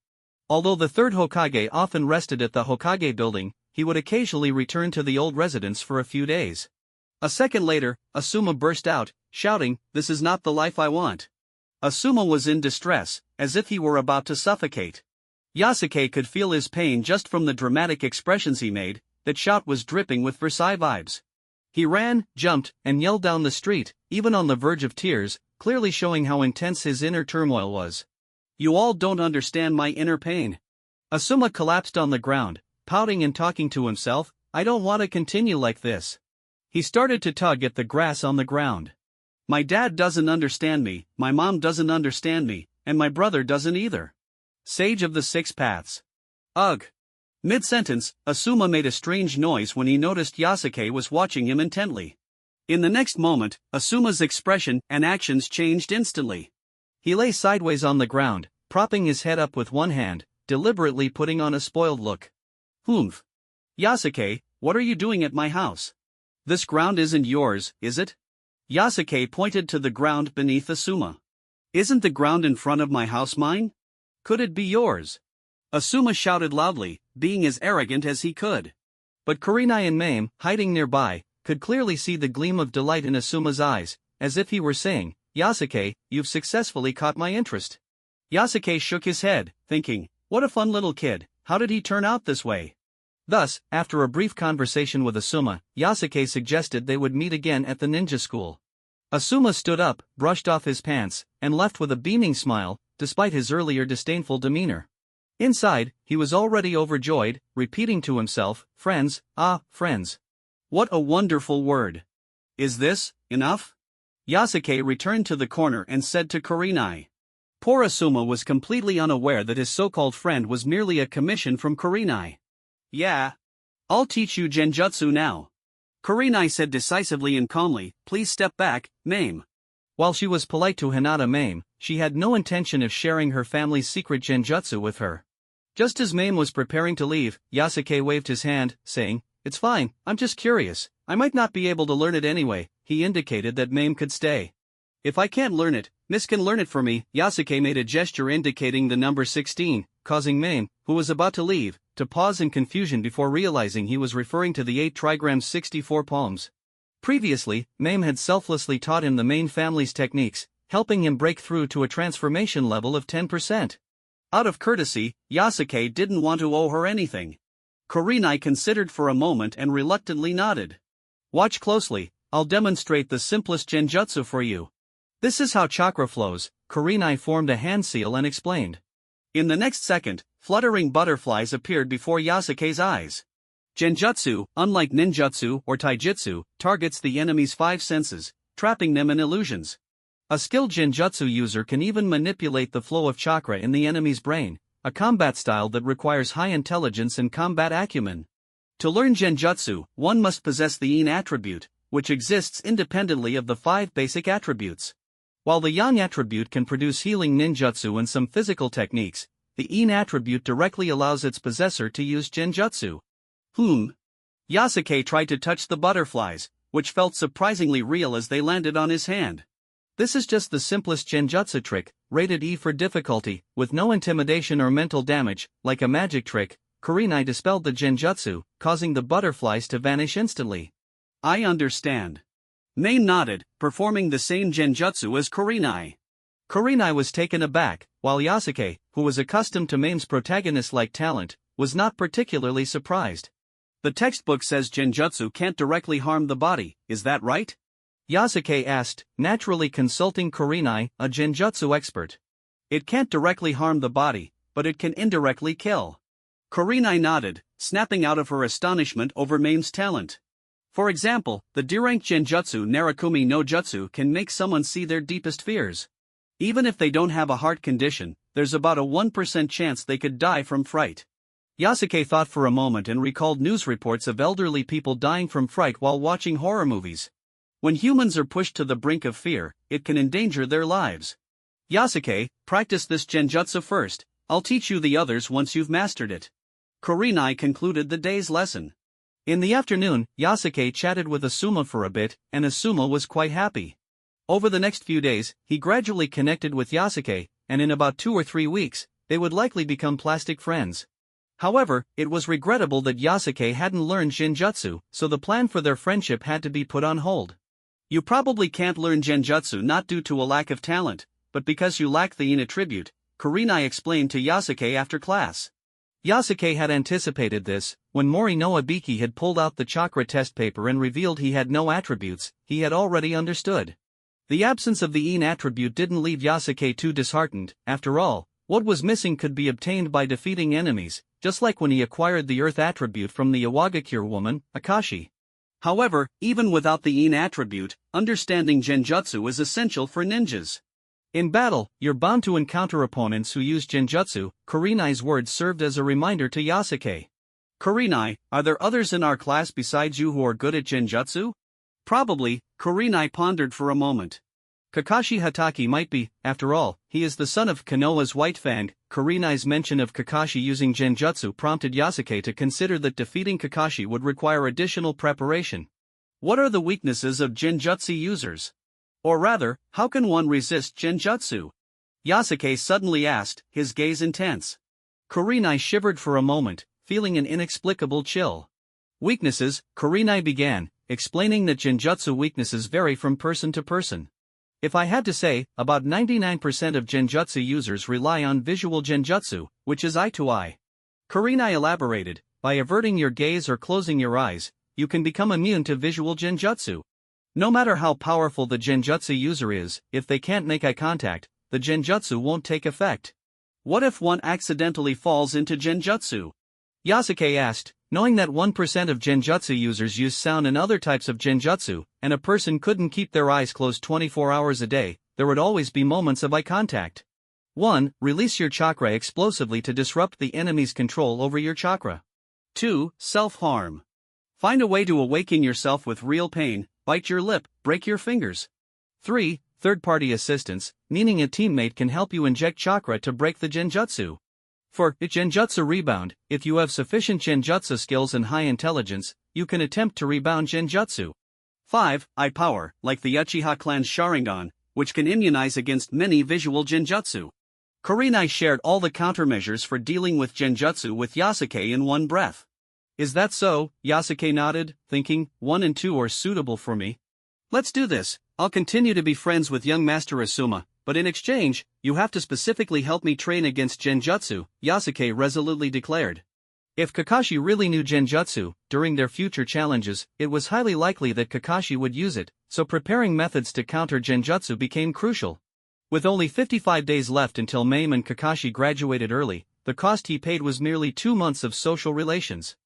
Although the third Hokage often rested at the Hokage building, he would occasionally return to the old residence for a few days. A second later, Asuma burst out, shouting, "This is not the life I want." Asuma was in distress, as if he were about to suffocate. Yasuke could feel his pain just from the dramatic expressions he made. That shout was dripping with Versailles vibes. He ran, jumped, and yelled down the street, even on the verge of tears, clearly showing how intense his inner turmoil was. You all don't understand my inner pain. Asuma collapsed on the ground, pouting and talking to himself, I don't want to continue like this. He started to tug at the grass on the ground. My dad doesn't understand me, my mom doesn't understand me, and my brother doesn't either. Sage of the Six Paths. Ugh. Mid-sentence, Asuma made a strange noise when he noticed Yasuke was watching him intently. In the next moment, Asuma's expression and actions changed instantly. He lay sideways on the ground, propping his head up with one hand, deliberately putting on a spoiled look. Humph. Yasuke, what are you doing at my house? This ground isn't yours, is it? Yasuke pointed to the ground beneath Asuma. Isn't the ground in front of my house mine? Could it be yours? Asuma shouted loudly, being as arrogant as he could. But Kurenai and Mame, hiding nearby, could clearly see the gleam of delight in Asuma's eyes, as if he were saying, Yasuke, you've successfully caught my interest. Yasuke shook his head, thinking, what a fun little kid, how did he turn out this way? Thus, after a brief conversation with Asuma, Yasuke suggested they would meet again at the ninja school. Asuma stood up, brushed off his pants, and left with a beaming smile, despite his earlier disdainful demeanor. Inside, he was already overjoyed, repeating to himself, friends, ah, friends. What a wonderful word. Is this enough? Yasuke returned to the corner and said to Kurenai. Poor Asuma was completely unaware that his so-called friend was merely a commission from Kurenai. Yeah. I'll teach you genjutsu now. Kurenai said decisively and calmly, please step back, Mame. While she was polite to Hinata Mame, she had no intention of sharing her family's secret genjutsu with her. Just as Mame was preparing to leave, Yasuke waved his hand, saying, it's fine, I'm just curious, I might not be able to learn it anyway. He indicated that Mame could stay. If I can't learn it, Miss can learn it for me. Yasuke made a gesture indicating the number 16, causing Mame, who was about to leave, to pause in confusion before realizing he was referring to the 8 trigrams 64 palms. Previously, Mame had selflessly taught him the main family's techniques, helping him break through to a transformation level of 10%. Out of courtesy, Yasuke didn't want to owe her anything. Kurenai considered for a moment and reluctantly nodded. Watch closely, I'll demonstrate the simplest genjutsu for you. This is how chakra flows. Kurenai formed a hand seal and explained. In the next second, fluttering butterflies appeared before Yasuke's eyes. Genjutsu, unlike ninjutsu or taijutsu, targets the enemy's 5 senses, trapping them in illusions. A skilled genjutsu user can even manipulate the flow of chakra in the enemy's brain, a combat style that requires high intelligence and combat acumen. To learn genjutsu, one must possess the yin attribute, which exists independently of the 5 basic attributes. While the yang attribute can produce healing ninjutsu and some physical techniques, the yin attribute directly allows its possessor to use genjutsu. Yasuke tried to touch the butterflies, which felt surprisingly real as they landed on his hand. This is just the simplest genjutsu trick, rated E for difficulty, with no intimidation or mental damage. Like a magic trick, Kurenai dispelled the genjutsu, causing the butterflies to vanish instantly. I understand. Mame nodded, performing the same genjutsu as Kurenai. Kurenai was taken aback, while Yasuke, who was accustomed to Mame's protagonist-like talent, was not particularly surprised. The textbook says genjutsu can't directly harm the body, is that right? Yasuke asked, naturally consulting Kurenai, a genjutsu expert. It can't directly harm the body, but it can indirectly kill. Kurenai nodded, snapping out of her astonishment over Mame's talent. For example, the D-rank genjutsu Narakumi no Jutsu can make someone see their deepest fears. Even if they don't have a heart condition, there's about a 1% chance they could die from fright. Yasuke thought for a moment and recalled news reports of elderly people dying from fright while watching horror movies. When humans are pushed to the brink of fear, it can endanger their lives. Yasuke, practice this genjutsu first, I'll teach you the others once you've mastered it. Kurenai concluded the day's lesson. In the afternoon, Yasuke chatted with Asuma for a bit, and Asuma was quite happy. Over the next few days, he gradually connected with Yasuke, and in about 2 or 3 weeks, they would likely become plastic friends. However, it was regrettable that Yasuke hadn't learned genjutsu, so the plan for their friendship had to be put on hold. You probably can't learn genjutsu not due to a lack of talent, but because you lack the yin attribute, Kurenai explained to Yasuke after class. Yasuke had anticipated this. When Mori no Abiki had pulled out the chakra test paper and revealed he had no attributes, he had already understood. The absence of the yin attribute didn't leave Yasuke too disheartened. After all, what was missing could be obtained by defeating enemies, just like when he acquired the earth attribute from the Iwagakure woman, Akashi. However, even without the yin attribute, understanding genjutsu is essential for ninjas. In battle, you're bound to encounter opponents who use genjutsu. Kurenai's words served as a reminder to Yasuke. Kurenai, are there others in our class besides you who are good at genjutsu? Probably, Kurenai pondered for a moment. Kakashi Hatake might be, after all, he is the son of Konoha's White Fang. Kurenai's mention of Kakashi using genjutsu prompted Yasuke to consider that defeating Kakashi would require additional preparation. What are the weaknesses of genjutsu users? Or rather, how can one resist genjutsu? Yasuke suddenly asked, his gaze intense. Kurenai shivered for a moment, feeling an inexplicable chill. Weaknesses, Kurenai began, explaining that genjutsu weaknesses vary from person to person. If I had to say, about 99% of genjutsu users rely on visual genjutsu, which is eye to eye. Kurenai elaborated, by averting your gaze or closing your eyes, you can become immune to visual genjutsu. No matter how powerful the genjutsu user is, if they can't make eye contact, the genjutsu won't take effect. What if one accidentally falls into genjutsu? Yasuke asked, knowing that 1% of genjutsu users use sound and other types of genjutsu, and a person couldn't keep their eyes closed 24 hours a day, there would always be moments of eye contact. 1. Release your chakra explosively to disrupt the enemy's control over your chakra. 2. Self-harm. Find a way to awaken yourself with real pain, bite your lip, break your fingers. 3. Third-party assistance, meaning a teammate can help you inject chakra to break the genjutsu. For genjutsu rebound, if you have sufficient genjutsu skills and high intelligence, you can attempt to rebound genjutsu. 5. Eye power, like the Uchiha clan's Sharingan, which can immunize against many visual genjutsu. Kurenai shared all the countermeasures for dealing with genjutsu with Yasuke in one breath. Is that so? Yasuke nodded, thinking, 1 and 2 are suitable for me. Let's do this. I'll continue to be friends with young Master Asuma, but in exchange, you have to specifically help me train against genjutsu, Yasuke resolutely declared. If Kakashi really knew genjutsu, during their future challenges, it was highly likely that Kakashi would use it, so preparing methods to counter genjutsu became crucial. With only 55 days left until Mame and Kakashi graduated early, the cost he paid was merely 2 months of social relations.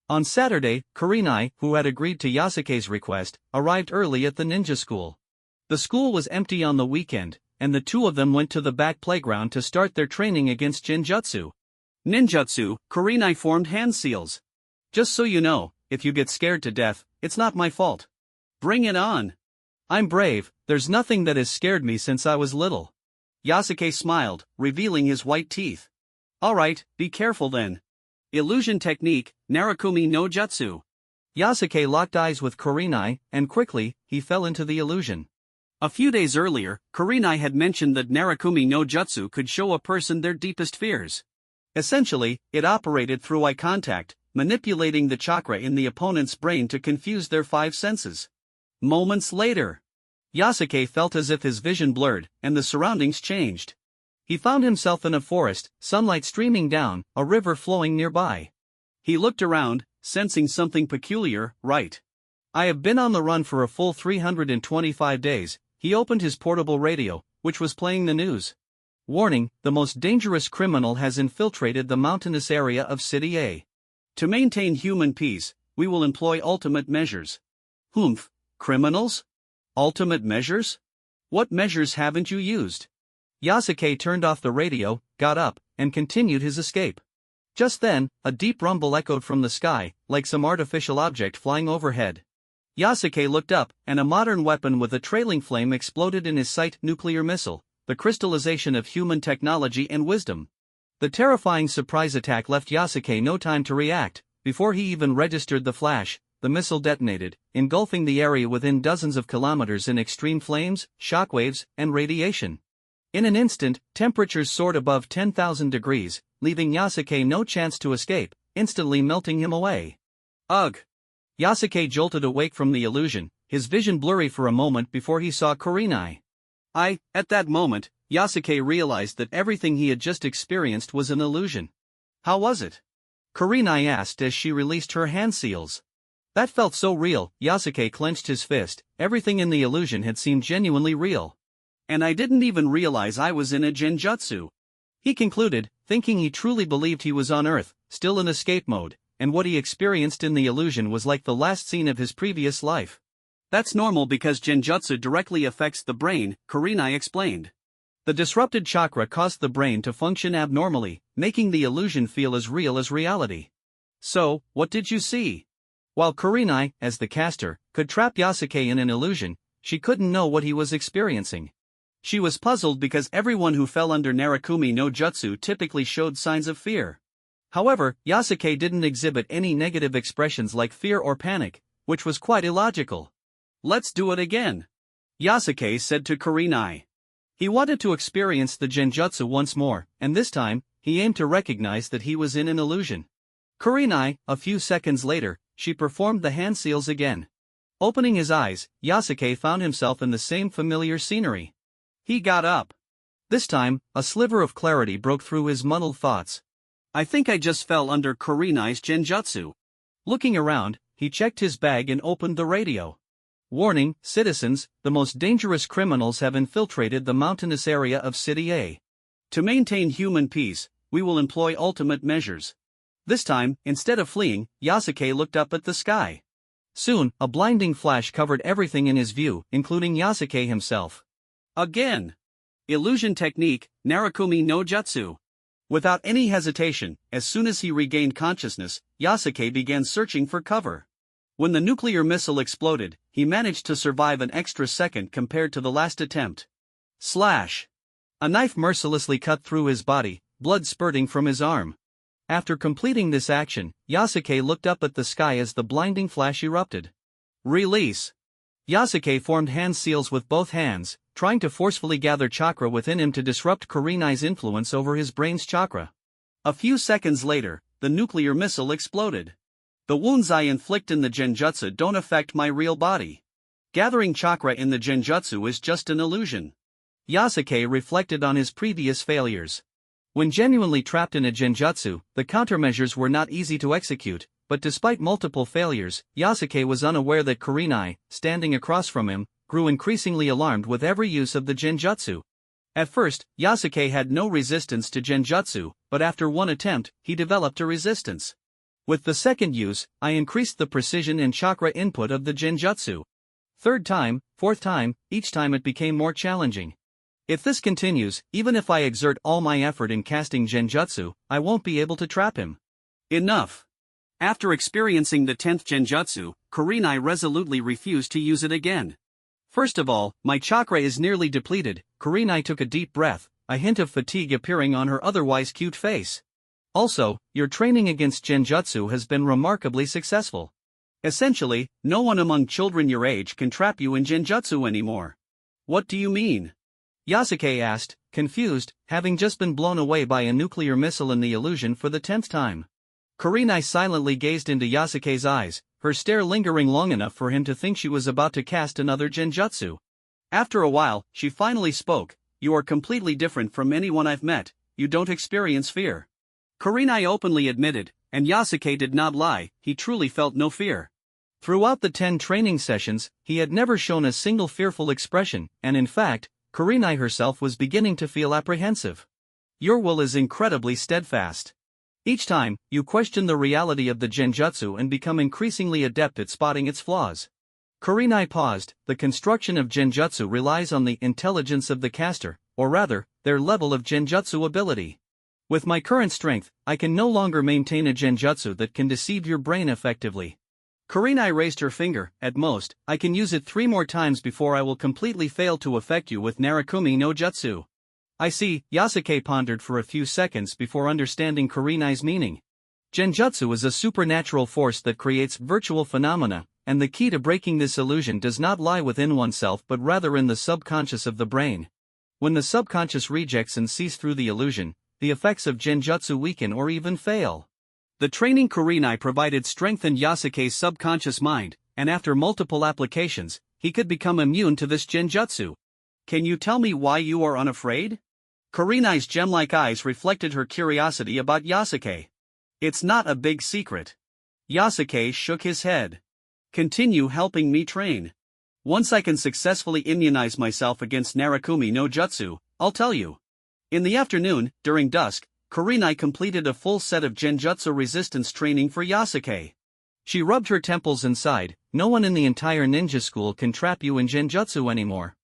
On Saturday, Kurenai, who had agreed to Yasuke's request, arrived early at the ninja school. The school was empty on the weekend, and the two of them went to the back playground to start their training against genjutsu. Ninjutsu, Kurenai formed hand seals. Just so you know, if you get scared to death, it's not my fault. Bring it on. I'm brave, there's nothing that has scared me since I was little. Yasuke smiled, revealing his white teeth. Alright, be careful then. Illusion technique, Narakumi no Jutsu. Yasuke locked eyes with Kurenai, and quickly, he fell into the illusion. A few days earlier, Kurenai had mentioned that Narakumi no Jutsu could show a person their deepest fears. Essentially, it operated through eye contact, manipulating the chakra in the opponent's brain to confuse their five senses. Moments later, Yasuke felt as if his vision blurred, and the surroundings changed. He found himself in a forest, sunlight streaming down, a river flowing nearby. He looked around, sensing something peculiar. Right. I have been on the run for a full 325 days, he opened his portable radio, which was playing the news. Warning, the most dangerous criminal has infiltrated the mountainous area of City A. To maintain human peace, we will employ ultimate measures. Humph, criminals? Ultimate measures? What measures haven't you used? Yasuke turned off the radio, got up, and continued his escape. Just then, a deep rumble echoed from the sky, like some artificial object flying overhead. Yasuke looked up, and a modern weapon with a trailing flame exploded in his sight. Nuclear missile, the crystallization of human technology and wisdom. The terrifying surprise attack left Yasuke no time to react. Before he even registered the flash, the missile detonated, engulfing the area within dozens of kilometers in extreme flames, shockwaves, and radiation. In an instant, temperatures soared above 10,000 degrees, leaving Yasuke no chance to escape, instantly melting him away. Ugh! Yasuke jolted awake from the illusion, his vision blurry for a moment before he saw Kurenai. At that moment, Yasuke realized that everything he had just experienced was an illusion. How was it? Kurenai asked as she released her hand seals. That felt so real. Yasuke clenched his fist, everything in the illusion had seemed genuinely real. And I didn't even realize I was in a genjutsu. He concluded, thinking he truly believed he was on Earth, still in escape mode, and what he experienced in the illusion was like the last scene of his previous life. That's normal because genjutsu directly affects the brain, Kurenai explained. The disrupted chakra caused the brain to function abnormally, making the illusion feel as real as reality. So, what did you see? While Kurenai, as the caster, could trap Yasuke in an illusion, she couldn't know what he was experiencing. She was puzzled because everyone who fell under Narakumi no Jutsu typically showed signs of fear. However, Yasuke didn't exhibit any negative expressions like fear or panic, which was quite illogical. Let's do it again, Yasuke said to Kurenai. He wanted to experience the genjutsu once more, and this time, he aimed to recognize that he was in an illusion. Kurenai, a few seconds later, she performed the hand seals again. Opening his eyes, Yasuke found himself in the same familiar scenery. He got up. This time, a sliver of clarity broke through his muddled thoughts. I think I just fell under Kurenai's genjutsu. Looking around, he checked his bag and opened the radio. Warning, citizens, the most dangerous criminals have infiltrated the mountainous area of City A. To maintain human peace, we will employ ultimate measures. This time, instead of fleeing, Yasuke looked up at the sky. Soon, a blinding flash covered everything in his view, including Yasuke himself. Again! Illusion technique, Narakumi no Jutsu. Without any hesitation, as soon as he regained consciousness, Yasuke began searching for cover. When the nuclear missile exploded, he managed to survive an extra second compared to the last attempt. Slash! A knife mercilessly cut through his body, blood spurting from his arm. After completing this action, Yasuke looked up at the sky as the blinding flash erupted. Release! Yasuke formed hand seals with both hands, trying to forcefully gather chakra within him to disrupt Kurenai's influence over his brain's chakra. A few seconds later, the nuclear missile exploded. The wounds I inflict in the genjutsu don't affect my real body. Gathering chakra in the genjutsu is just an illusion. Yasuke reflected on his previous failures. When genuinely trapped in a genjutsu, the countermeasures were not easy to execute, but despite multiple failures, Yasuke was unaware that Kurenai, standing across from him, grew increasingly alarmed with every use of the genjutsu. At first, Yasuke had no resistance to genjutsu, but after one attempt, he developed a resistance. With the second use, I increased the precision and chakra input of the genjutsu. Third time, fourth time, each time it became more challenging. If this continues, even if I exert all my effort in casting genjutsu, I won't be able to trap him. Enough! After experiencing the 10th genjutsu, Kurenai resolutely refused to use it again. First of all, my chakra is nearly depleted. Kurenai took a deep breath, a hint of fatigue appearing on her otherwise cute face. Also, your training against genjutsu has been remarkably successful. Essentially, no one among children your age can trap you in genjutsu anymore. What do you mean? Yasuke asked, confused, having just been blown away by a nuclear missile in the illusion for the 10th time. Kurenai silently gazed into Yasuke's eyes, her stare lingering long enough for him to think she was about to cast another genjutsu. After a while, she finally spoke, "You are completely different from anyone I've met, you don't experience fear." Kurenai openly admitted, and Yasuke did not lie, he truly felt no fear. Throughout the 10 training sessions, he had never shown a single fearful expression, and in fact, Kurenai herself was beginning to feel apprehensive. Your will is incredibly steadfast. Each time, you question the reality of the genjutsu and become increasingly adept at spotting its flaws. Kurenai paused. The construction of genjutsu relies on the intelligence of the caster, or rather, their level of genjutsu ability. With my current strength, I can no longer maintain a genjutsu that can deceive your brain effectively. Kurenai raised her finger. At most, I can use it 3 more times before I will completely fail to affect you with Narakumi no Jutsu. I see. Yasuke pondered for a few seconds before understanding Kurenai's meaning. Genjutsu is a supernatural force that creates virtual phenomena, and the key to breaking this illusion does not lie within oneself but rather in the subconscious of the brain. When the subconscious rejects and sees through the illusion, the effects of genjutsu weaken or even fail. The training Kurenai provided strengthened Yasuke's subconscious mind, and after multiple applications, he could become immune to this genjutsu. Can you tell me why you are unafraid? Kurenai's gem-like eyes reflected her curiosity about Yasuke. It's not a big secret. Yasuke shook his head. Continue helping me train. Once I can successfully immunize myself against Narakumi no Jutsu, I'll tell you. In the afternoon, during dusk, Kurenai completed a full set of genjutsu resistance training for Yasuke. She rubbed her temples and sighed, no one in the entire ninja school can trap you in genjutsu anymore.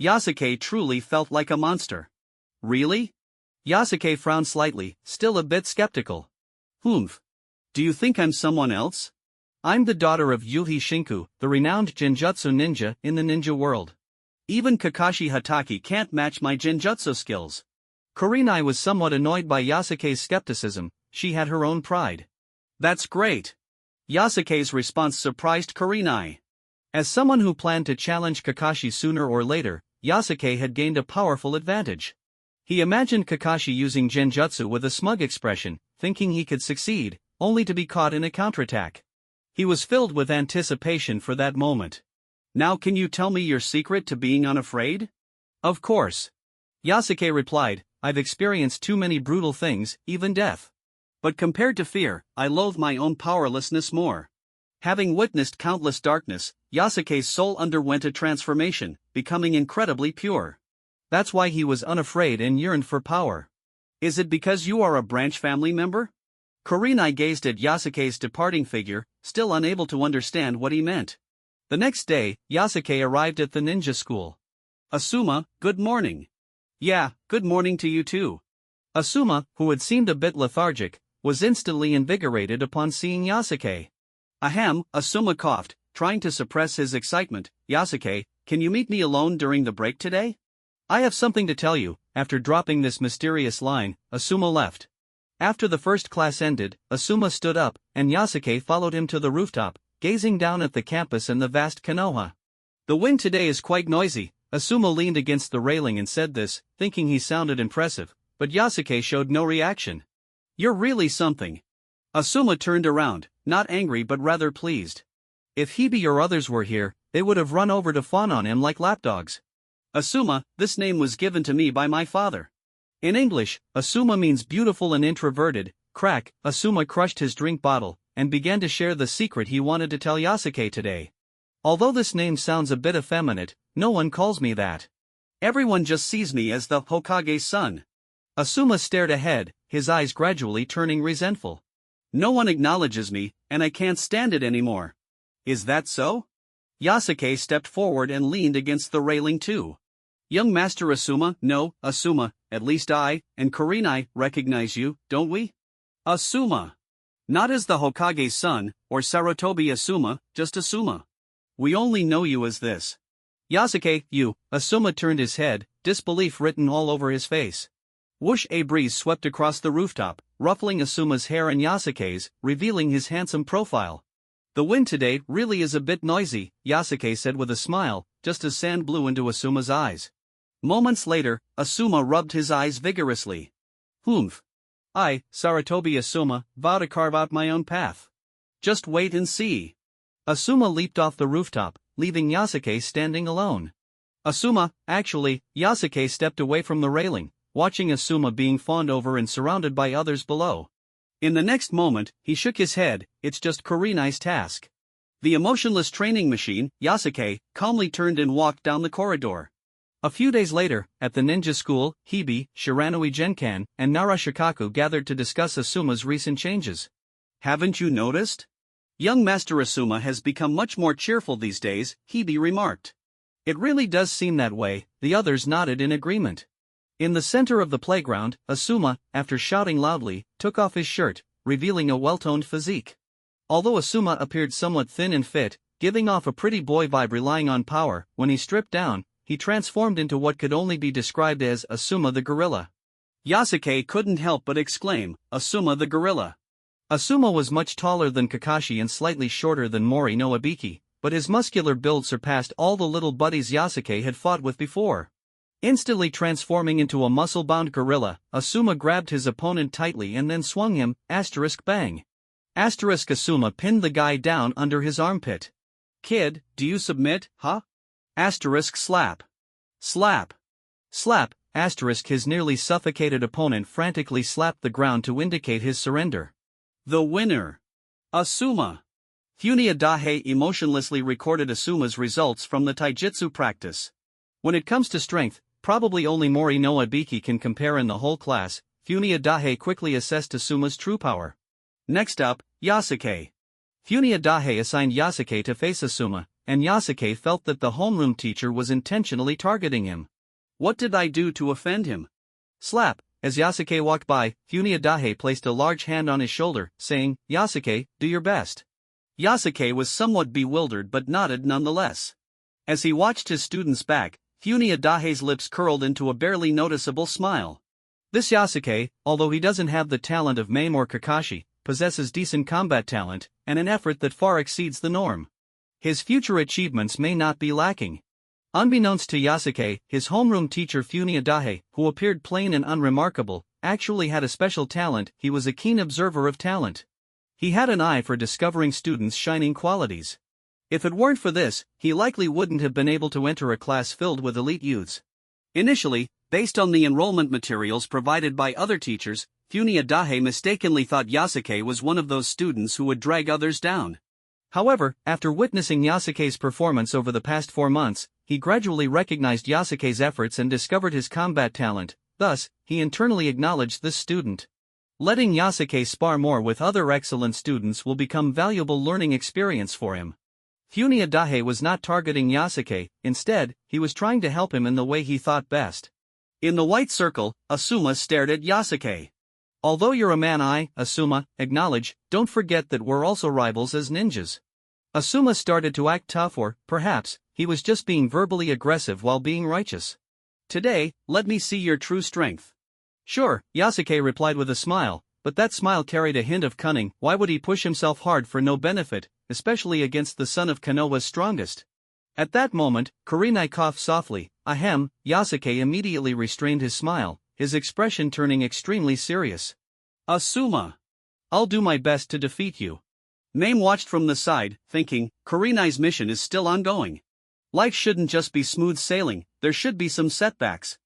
Yasuke truly felt like a monster. Really? Yasuke frowned slightly, still a bit skeptical. Humph. Do you think I'm someone else? I'm the daughter of Yuhi Shinku, the renowned genjutsu ninja in the ninja world. Even Kakashi Hatake can't match my genjutsu skills. Kurenai was somewhat annoyed by Yasuke's skepticism. She had her own pride. That's great. Yasuke's response surprised Kurenai. As someone who planned to challenge Kakashi sooner or later, Yasuke had gained a powerful advantage. He imagined Kakashi using genjutsu with a smug expression, thinking he could succeed, only to be caught in a counterattack. He was filled with anticipation for that moment. Now can you tell me your secret to being unafraid? Of course. Yasuke replied, I've experienced too many brutal things, even death. But compared to fear, I loathe my own powerlessness more. Having witnessed countless darkness, Yasuke's soul underwent a transformation, becoming incredibly pure. That's why he was unafraid and yearned for power. Is it because you are a branch family member? Kurenai gazed at Yasuke's departing figure, still unable to understand what he meant. The next day, Yasuke arrived at the ninja school. Asuma, good morning. Yeah, good morning to you too. Asuma, who had seemed a bit lethargic, was instantly invigorated upon seeing Yasuke. Ahem, Asuma coughed, trying to suppress his excitement. Yasuke, can you meet me alone during the break today? I have something to tell you. After dropping this mysterious line, Asuma left. After the first class ended, Asuma stood up, and Yasuke followed him to the rooftop, gazing down at the campus and the vast Konoha. The wind today is quite noisy. Asuma leaned against the railing and said this, thinking he sounded impressive, but Yasuke showed no reaction. You're really something. Asuma turned around, not angry but rather pleased. If Hebe or others were here, they would have run over to fawn on him like lapdogs. Asuma, this name was given to me by my father. In English, Asuma means beautiful and introverted. Crack. Asuma crushed his drink bottle, and began to share the secret he wanted to tell Yasuke today. Although this name sounds a bit effeminate, no one calls me that. Everyone just sees me as the Hokage's son. Asuma stared ahead, his eyes gradually turning resentful. No one acknowledges me, and I can't stand it anymore. Is that so? Yasuke stepped forward and leaned against the railing too. Young Master Asuma, no, Asuma, at least I and Kurenai recognize you, don't we? Asuma. Not as the Hokage's son, or Sarutobi Asuma, just Asuma. We only know you as this. Yasuke, you. Asuma turned his head, disbelief written all over his face. Whoosh! A breeze swept across the rooftop, ruffling Asuma's hair and Yasuke's, revealing his handsome profile. The wind today really is a bit noisy, Yasuke said with a smile, just as sand blew into Asuma's eyes. Moments later, Asuma rubbed his eyes vigorously. Humph. I, Sarutobi Asuma, vow to carve out my own path. Just wait and see. Asuma leaped off the rooftop, leaving Yasuke standing alone. Actually, Yasuke stepped away from the railing, watching Asuma being fawned over and surrounded by others below. In the next moment, he shook his head. It's just Kurenai's task. The emotionless training machine, Yasuke, calmly turned and walked down the corridor. A few days later, at the ninja school, Hibi, Shiranui Genkan, and Narashikaku gathered to discuss Asuma's recent changes. Haven't you noticed? Young Master Asuma has become much more cheerful these days, Hibi remarked. It really does seem that way, the others nodded in agreement. In the center of the playground, Asuma, after shouting loudly, took off his shirt, revealing a well-toned physique. Although Asuma appeared somewhat thin and fit, giving off a pretty boy vibe relying on power, when he stripped down, he transformed into what could only be described as Asuma the gorilla. Yasuke couldn't help but exclaim, Asuma the gorilla. Asuma was much taller than Kakashi and slightly shorter than Mori no Ibiki, but his muscular build surpassed all the little buddies Yasuke had fought with before. Instantly transforming into a muscle-bound gorilla, Asuma grabbed his opponent tightly and then swung him, bang. Asuma pinned the guy down under his armpit. Kid, do you submit, huh? Slap. Slap. Slap. His nearly suffocated opponent frantically slapped the ground to indicate his surrender. The winner. Asuma. Funia Daihe emotionlessly recorded Asuma's results from the taijutsu practice. When it comes to strength, probably only Mori no Ibiki can compare in the whole class. Funia Daihe quickly assessed Asuma's true power. Next up, Yasuke. Funia Daihe assigned Yasuke to face Asuma, and Yasuke felt that the homeroom teacher was intentionally targeting him. What did I do to offend him? Slap. As Yasuke walked by, Funia Daihe placed a large hand on his shoulder, saying, Yasuke, do your best. Yasuke was somewhat bewildered but nodded nonetheless. As he watched his students back, Funia Daihe's lips curled into a barely noticeable smile. This Yasuke, although he doesn't have the talent of Mame or Kakashi, possesses decent combat talent, and an effort that far exceeds the norm. His future achievements may not be lacking. Unbeknownst to Yasuke, his homeroom teacher Funia Daihe, who appeared plain and unremarkable, actually had a special talent. He was a keen observer of talent. He had an eye for discovering students' shining qualities. If it weren't for this, he likely wouldn't have been able to enter a class filled with elite youths. Initially, based on the enrollment materials provided by other teachers, Funia Daihe mistakenly thought Yasuke was one of those students who would drag others down. However, after witnessing Yasuke's performance over the past 4 months, he gradually recognized Yasuke's efforts and discovered his combat talent. Thus, he internally acknowledged this student. Letting Yasuke spar more with other excellent students will become valuable learning experience for him. Funia Daihe was not targeting Yasuke, instead, he was trying to help him in the way he thought best. In the white circle, Asuma stared at Yasuke. Although you're a man Asuma, acknowledge, don't forget that we're also rivals as ninjas. Asuma started to act tough, or, perhaps, he was just being verbally aggressive while being righteous. Today, let me see your true strength. Sure, Yasuke replied with a smile, but that smile carried a hint of cunning. Why would he push himself hard for no benefit, especially against the son of Konoha's strongest? At that moment, Kurenai coughed softly. Ahem. Yasuke immediately restrained his smile, his expression turning extremely serious. Asuma. I'll do my best to defeat you. Mame watched from the side, thinking, Kurenai's mission is still ongoing. Life shouldn't just be smooth sailing, there should be some setbacks.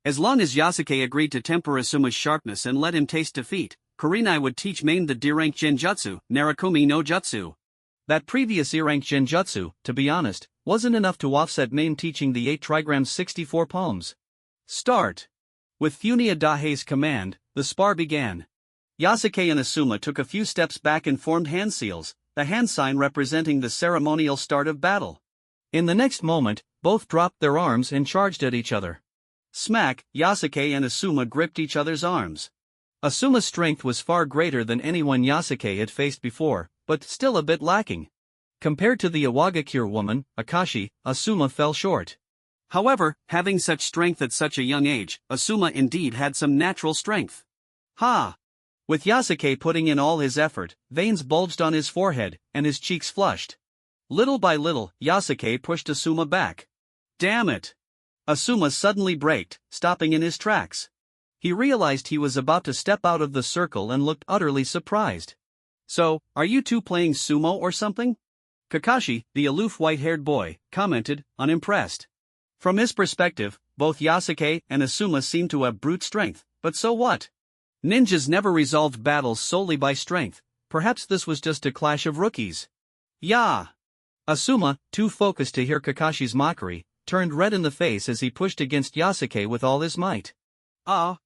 As long as Yasuke agreed to temper Asuma's sharpness and let him taste defeat, Kurenai would teach Mame the D-rank Genjutsu, Narakumi no Jutsu. That previous E-rank Genjutsu, to be honest, wasn't enough to offset Mame teaching the 8 trigrams 64 palms. Start. With Funia Daihe's command, the spar began. Yasuke and Asuma took a few steps back and formed hand seals, the hand sign representing the ceremonial start of battle. In the next moment, both dropped their arms and charged at each other. Smack, Yasuke and Asuma gripped each other's arms. Asuma's strength was far greater than anyone Yasuke had faced before, but still a bit lacking. Compared to the Iwagakure woman, Akashi, Asuma fell short. However, having such strength at such a young age, Asuma indeed had some natural strength. Ha! With Yasuke putting in all his effort, veins bulged on his forehead, and his cheeks flushed. Little by little, Yasuke pushed Asuma back. Damn it! Asuma suddenly braked, stopping in his tracks. He realized he was about to step out of the circle and looked utterly surprised. So, are you two playing sumo or something? Kakashi, the aloof white-haired boy, commented, unimpressed. From his perspective, both Yasuke and Asuma seemed to have brute strength, but so what? Ninjas never resolved battles solely by strength, perhaps this was just a clash of rookies. Yah! Asuma, too focused to hear Kakashi's mockery, turned red in the face as he pushed against Yasuke with all his might. Ah!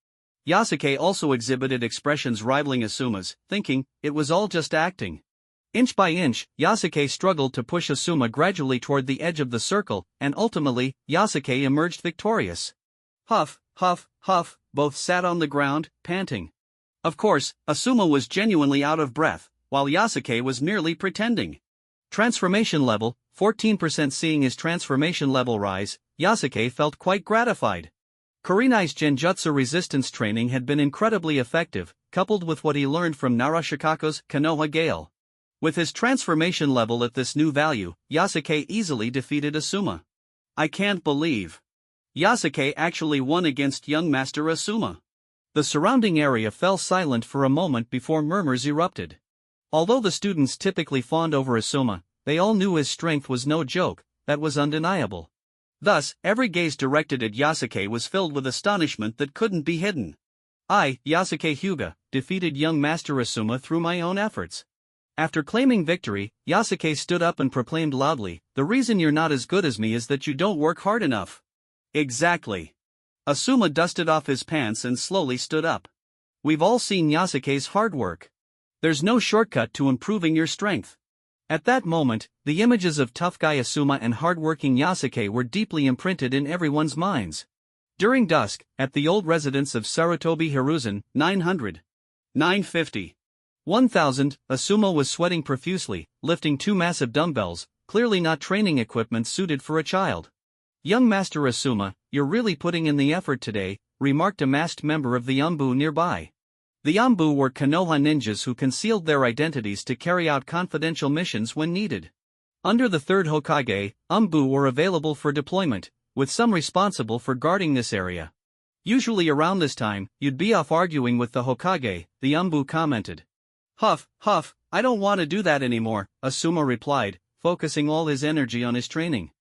Yasuke also exhibited expressions rivaling Asuma's, thinking, it was all just acting. Inch by inch, Yasuke struggled to push Asuma gradually toward the edge of the circle, and ultimately, Yasuke emerged victorious. Huff, huff, huff, both sat on the ground, panting. Of course, Asuma was genuinely out of breath, while Yasuke was merely pretending. Transformation level, 14%. Seeing his transformation level rise, Yasuke felt quite gratified. Kurenai's genjutsu resistance training had been incredibly effective, coupled with what he learned from Narashikako's Konoha Gale. With his transformation level at this new value, Yasuke easily defeated Asuma. I can't believe. Yasuke actually won against young Master Asuma. The surrounding area fell silent for a moment before murmurs erupted. Although the students typically fawned over Asuma, they all knew his strength was no joke, that was undeniable. Thus, every gaze directed at Yasuke was filled with astonishment that couldn't be hidden. I, Yasuke Hyuga, defeated young Master Asuma through my own efforts. After claiming victory, Yasuke stood up and proclaimed loudly, the reason you're not as good as me is that you don't work hard enough. Exactly. Asuma dusted off his pants and slowly stood up. We've all seen Yasuke's hard work. There's no shortcut to improving your strength. At that moment, the images of tough guy Asuma and hard-working Yasuke were deeply imprinted in everyone's minds. During dusk, at the old residence of Sarutobi Hiruzen, 900. 950. 1000, Asuma was sweating profusely, lifting two massive dumbbells, clearly not training equipment suited for a child. Young Master Asuma, you're really putting in the effort today, remarked a masked member of the Umbu nearby. The Umbu were Konoha ninjas who concealed their identities to carry out confidential missions when needed. Under the third Hokage, Umbu were available for deployment, with some responsible for guarding this area. Usually around this time, you'd be off arguing with the Hokage, the Umbu commented. Huff, huff, I don't want to do that anymore, Asuma replied, focusing all his energy on his training.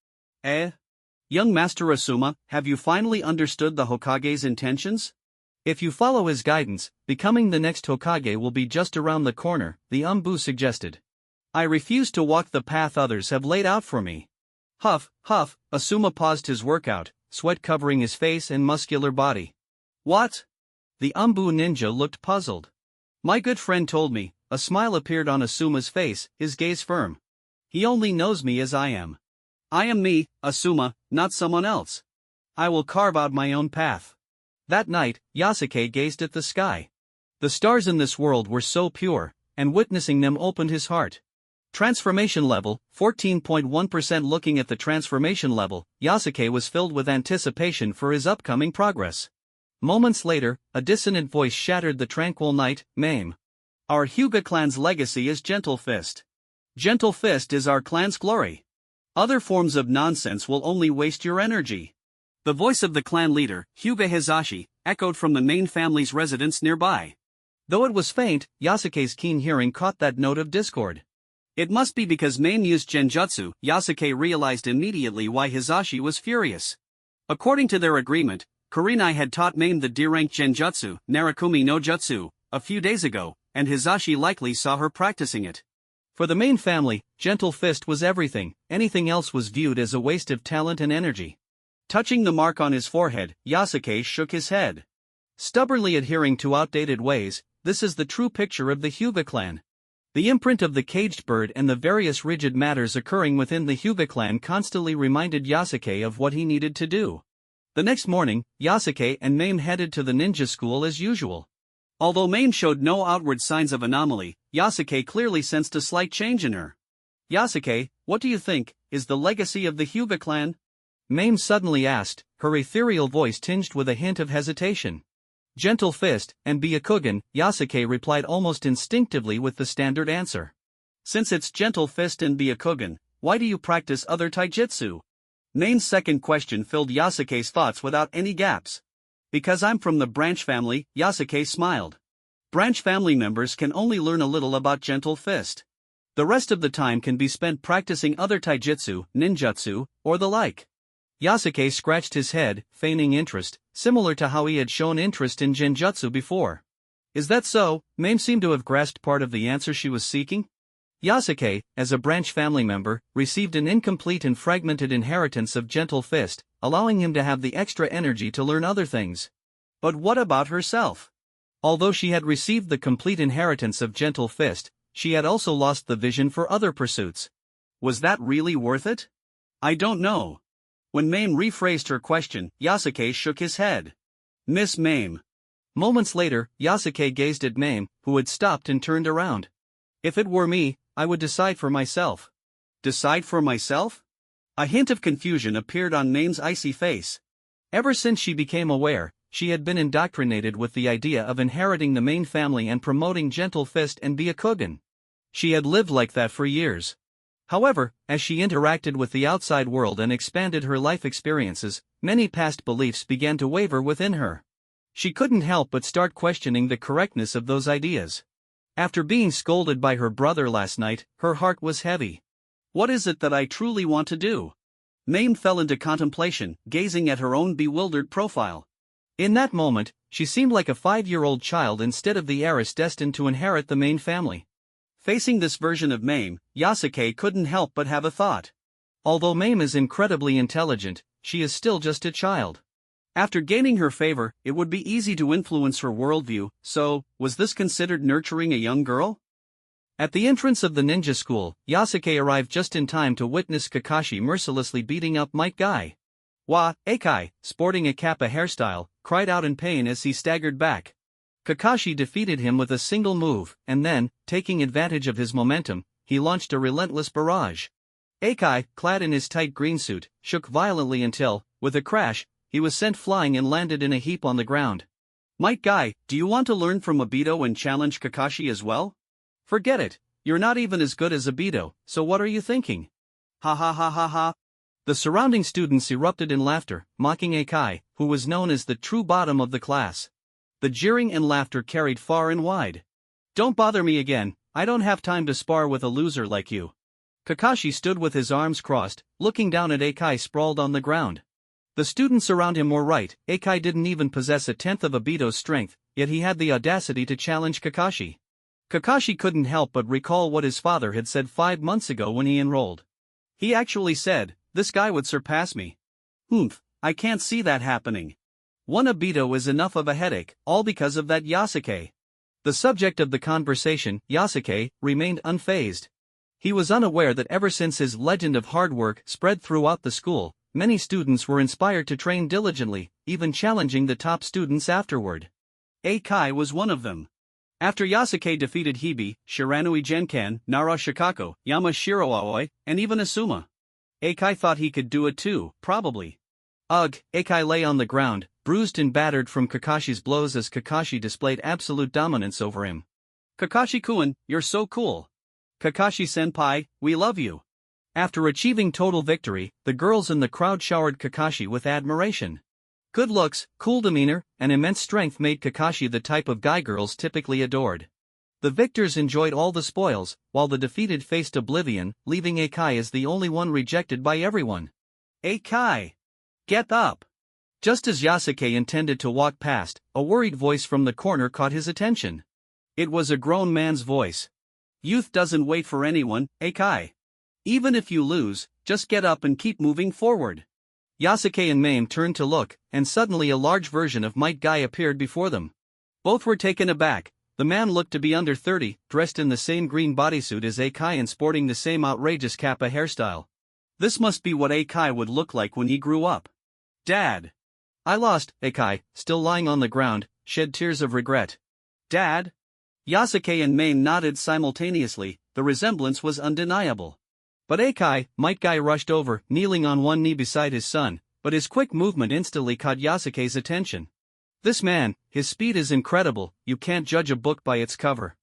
Young Master Asuma, have you finally understood the Hokage's intentions? If you follow his guidance, becoming the next Hokage will be just around the corner, the Umbu suggested. I refuse to walk the path others have laid out for me. Huff, huff, Asuma paused his workout, sweat covering his face and muscular body. What? The Umbu ninja looked puzzled. My good friend told me, a smile appeared on Asuma's face, his gaze firm. He only knows me as I am. I am me, Asuma, not someone else. I will carve out my own path. That night, Yasuke gazed at the sky. The stars in this world were so pure, and witnessing them opened his heart. Transformation level, 14.1%. Looking at the transformation level, Yasuke was filled with anticipation for his upcoming progress. Moments later, a dissonant voice shattered the tranquil night, Mame. Our Hyuga clan's legacy is Gentle Fist. Gentle Fist is our clan's glory. Other forms of nonsense will only waste your energy. The voice of the clan leader, Hyuga Hizashi, echoed from the main family's residence nearby. Though it was faint, Yasuke's keen hearing caught that note of discord. It must be because Mame used genjutsu. Yasuke realized immediately why Hizashi was furious. According to their agreement, Kurenai had taught Mame the D-rank genjutsu, Narakumi no Jutsu, a few days ago, and Hizashi likely saw her practicing it. For the main family, Gentle Fist was everything, anything else was viewed as a waste of talent and energy. Touching the mark on his forehead, Yasuke shook his head. Stubbornly adhering to outdated ways, this is the true picture of the Hyuga clan. The imprint of the caged bird and the various rigid matters occurring within the Hyuga clan constantly reminded Yasuke of what he needed to do. The next morning, Yasuke and Mame headed to the ninja school as usual. Although Mame showed no outward signs of anomaly, Yasuke clearly sensed a slight change in her. Yasuke, what do you think, is the legacy of the Hyuga clan? Mame suddenly asked, her ethereal voice tinged with a hint of hesitation. Gentle Fist and Byakugan, Yasuke replied almost instinctively with the standard answer. Since it's Gentle Fist and Byakugan, why do you practice other taijutsu? Mame's second question filled Yasuke's thoughts without any gaps. Because I'm from the branch family, Yasuke smiled. Branch family members can only learn a little about Gentle Fist. The rest of the time can be spent practicing other taijutsu, ninjutsu, or the like. Yasuke scratched his head, feigning interest, similar to how he had shown interest in genjutsu before. Is that so? Mame seemed to have grasped part of the answer she was seeking. Yasuke, as a branch family member, received an incomplete and fragmented inheritance of Gentle Fist, allowing him to have the extra energy to learn other things. But what about herself? Although she had received the complete inheritance of Gentle Fist, she had also lost the vision for other pursuits. Was that really worth it? I don't know. When Mame rephrased her question, Yasuke shook his head. Miss Mame. Moments later, Yasuke gazed at Mame, who had stopped and turned around. If it were me, I would decide for myself. Decide for myself? A hint of confusion appeared on Mame's icy face. Ever since she became aware, she had been indoctrinated with the idea of inheriting the main family and promoting Gentle Fist and Byakugan. She had lived like that for years. However, as she interacted with the outside world and expanded her life experiences, many past beliefs began to waver within her. She couldn't help but start questioning the correctness of those ideas. After being scolded by her brother last night, her heart was heavy. What is it that I truly want to do? Mame fell into contemplation, gazing at her own bewildered profile. In that moment, she seemed like a 5-year-old child instead of the heiress destined to inherit the main family. Facing this version of Mame, Yasuke couldn't help but have a thought. Although Mame is incredibly intelligent, she is still just a child. After gaining her favor, it would be easy to influence her worldview, so, was this considered nurturing a young girl? At the entrance of the ninja school, Yasuke arrived just in time to witness Kakashi mercilessly beating up Might Guy. Wa, Eikai, sporting a kappa hairstyle, cried out in pain as he staggered back. Kakashi defeated him with a single move, and then, taking advantage of his momentum, he launched a relentless barrage. Eikai, clad in his tight green suit, shook violently until, with a crash, he was sent flying and landed in a heap on the ground. Might Guy, do you want to learn from Obito and challenge Kakashi as well? Forget it, you're not even as good as Obito, so what are you thinking? Ha ha ha ha ha. The surrounding students erupted in laughter, mocking Eikai, who was known as the true bottom of the class. The jeering and laughter carried far and wide. Don't bother me again, I don't have time to spar with a loser like you. Kakashi stood with his arms crossed, looking down at Eikai sprawled on the ground. The students around him were right, Eikai didn't even possess a tenth of Obito's strength, yet he had the audacity to challenge Kakashi. Kakashi couldn't help but recall what his father had said 5 months ago when he enrolled. He actually said, this guy would surpass me. Oomph, I can't see that happening. One Obito is enough of a headache, all because of that Yasuke. The subject of the conversation, Yasuke, remained unfazed. He was unaware that ever since his legend of hard work spread throughout the school, many students were inspired to train diligently, even challenging the top students afterward. Eikai was one of them. After Yasuke defeated Hibi, Shiranui Genkan, Nara Shikako, Yamashiro Aoi, and even Asuma. Eikai thought he could do it too, probably. Ugh, Eikai lay on the ground, bruised and battered from Kakashi's blows as Kakashi displayed absolute dominance over him. Kakashi-kun, you're so cool. Kakashi-senpai, we love you. After achieving total victory, the girls in the crowd showered Kakashi with admiration. Good looks, cool demeanor, and immense strength made Kakashi the type of guy girls typically adored. The victors enjoyed all the spoils, while the defeated faced oblivion, leaving Eikai as the only one rejected by everyone. Eikai! Get up! Just as Yasuke intended to walk past, a worried voice from the corner caught his attention. It was a grown man's voice. Youth doesn't wait for anyone, Eikai. Even if you lose, just get up and keep moving forward. Yasuke and Mame turned to look, and suddenly a large version of Might Guy appeared before them. Both were taken aback. The man looked to be under 30, dressed in the same green bodysuit as Eikai and sporting the same outrageous kappa hairstyle. This must be what Eikai would look like when he grew up. Dad! I lost, Eikai, still lying on the ground, shed tears of regret. Dad? Yasuke and Mame nodded simultaneously, the resemblance was undeniable. But Eikai, Might Guy rushed over, kneeling on one knee beside his son, but his quick movement instantly caught Yasuke's attention. This man, his speed is incredible, you can't judge a book by its cover.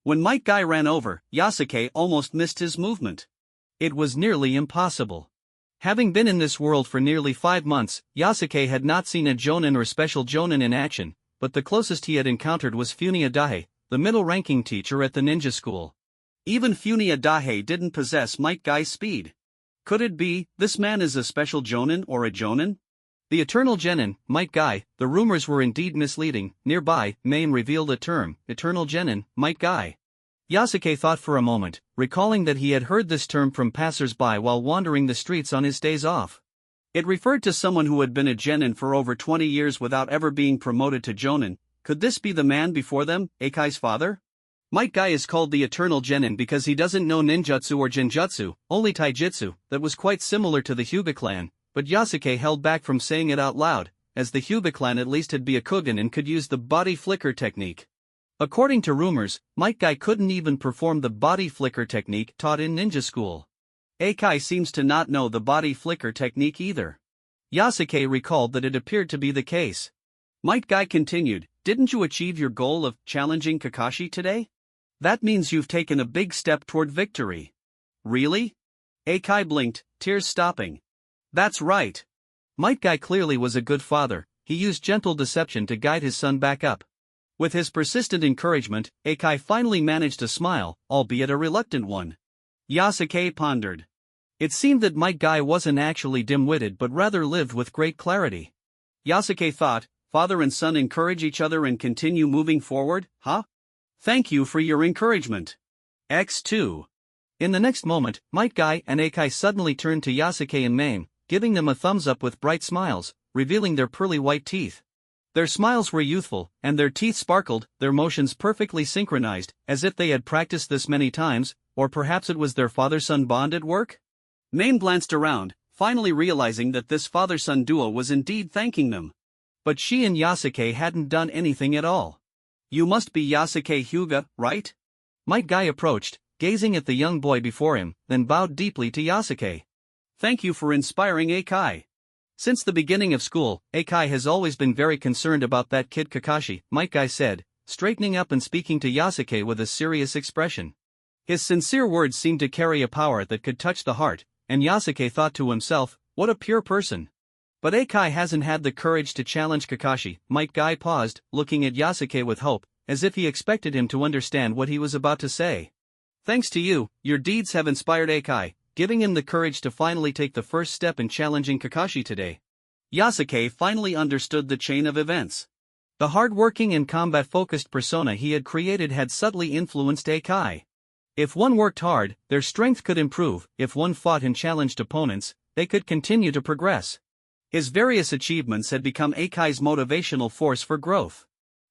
When Might Guy ran over, Yasuke almost missed his movement. It was nearly impossible. Having been in this world for nearly 5 months, Yasuke had not seen a jonin or special jonin in action, but the closest he had encountered was Funia Dahe, the middle-ranking teacher at the ninja school. Even Funia Dahe didn't possess Might Guy's speed. Could it be, this man is a special jonin or a jonin? The eternal genin, Might Guy, the rumors were indeed misleading. Nearby, Mame revealed a term, eternal genin, Might Guy. Yasuke thought for a moment, recalling that he had heard this term from passers-by while wandering the streets on his days off. It referred to someone who had been a genin for over 20 years without ever being promoted to jonin. Could this be the man before them, Eikai's father? Might Guy is called the eternal genin because he doesn't know ninjutsu or genjutsu, only taijutsu, that was quite similar to the Hyuga clan, but Yasuke held back from saying it out loud, as the Hyuga clan at least had Byakugan and could use the body flicker technique. According to rumors, Might Guy couldn't even perform the body flicker technique taught in ninja school. Eikai seems to not know the body flicker technique either. Yasuke recalled that it appeared to be the case. Might Guy continued, didn't you achieve your goal of challenging Kakashi today? That means you've taken a big step toward victory. Really? Eikai blinked, tears stopping. That's right. Might Guy clearly was a good father, he used gentle deception to guide his son back up. With his persistent encouragement, Eikai finally managed to smile, albeit a reluctant one. Yasuke pondered. It seemed that Might Guy wasn't actually dim-witted but rather lived with great clarity. Yasuke thought, father and son encourage each other and continue moving forward, huh? Thank you for your encouragement. X2. In the next moment, Might Guy and Eikai suddenly turned to Yasuke and Mame, giving them a thumbs up with bright smiles, revealing their pearly white teeth. Their smiles were youthful, and their teeth sparkled, their motions perfectly synchronized, as if they had practiced this many times, or perhaps it was their father-son bond at work? Mame glanced around, finally realizing that this father-son duo was indeed thanking them. But she and Yasuke hadn't done anything at all. You must be Yasuke Hyuga, right? Might Guy approached, gazing at the young boy before him, then bowed deeply to Yasuke. Thank you for inspiring Eikai. Since the beginning of school, Eikai has always been very concerned about that kid Kakashi, Might Guy said, straightening up and speaking to Yasuke with a serious expression. His sincere words seemed to carry a power that could touch the heart, and Yasuke thought to himself, what a pure person. But Eikai hasn't had the courage to challenge Kakashi. Might Guy paused, looking at Yasuke with hope, as if he expected him to understand what he was about to say. Thanks to you, your deeds have inspired Eikai, giving him the courage to finally take the first step in challenging Kakashi today. Yasuke finally understood the chain of events. The hard-working and combat-focused persona he had created had subtly influenced Eikai. If one worked hard, their strength could improve. If one fought and challenged opponents, they could continue to progress. His various achievements had become Eikai's motivational force for growth.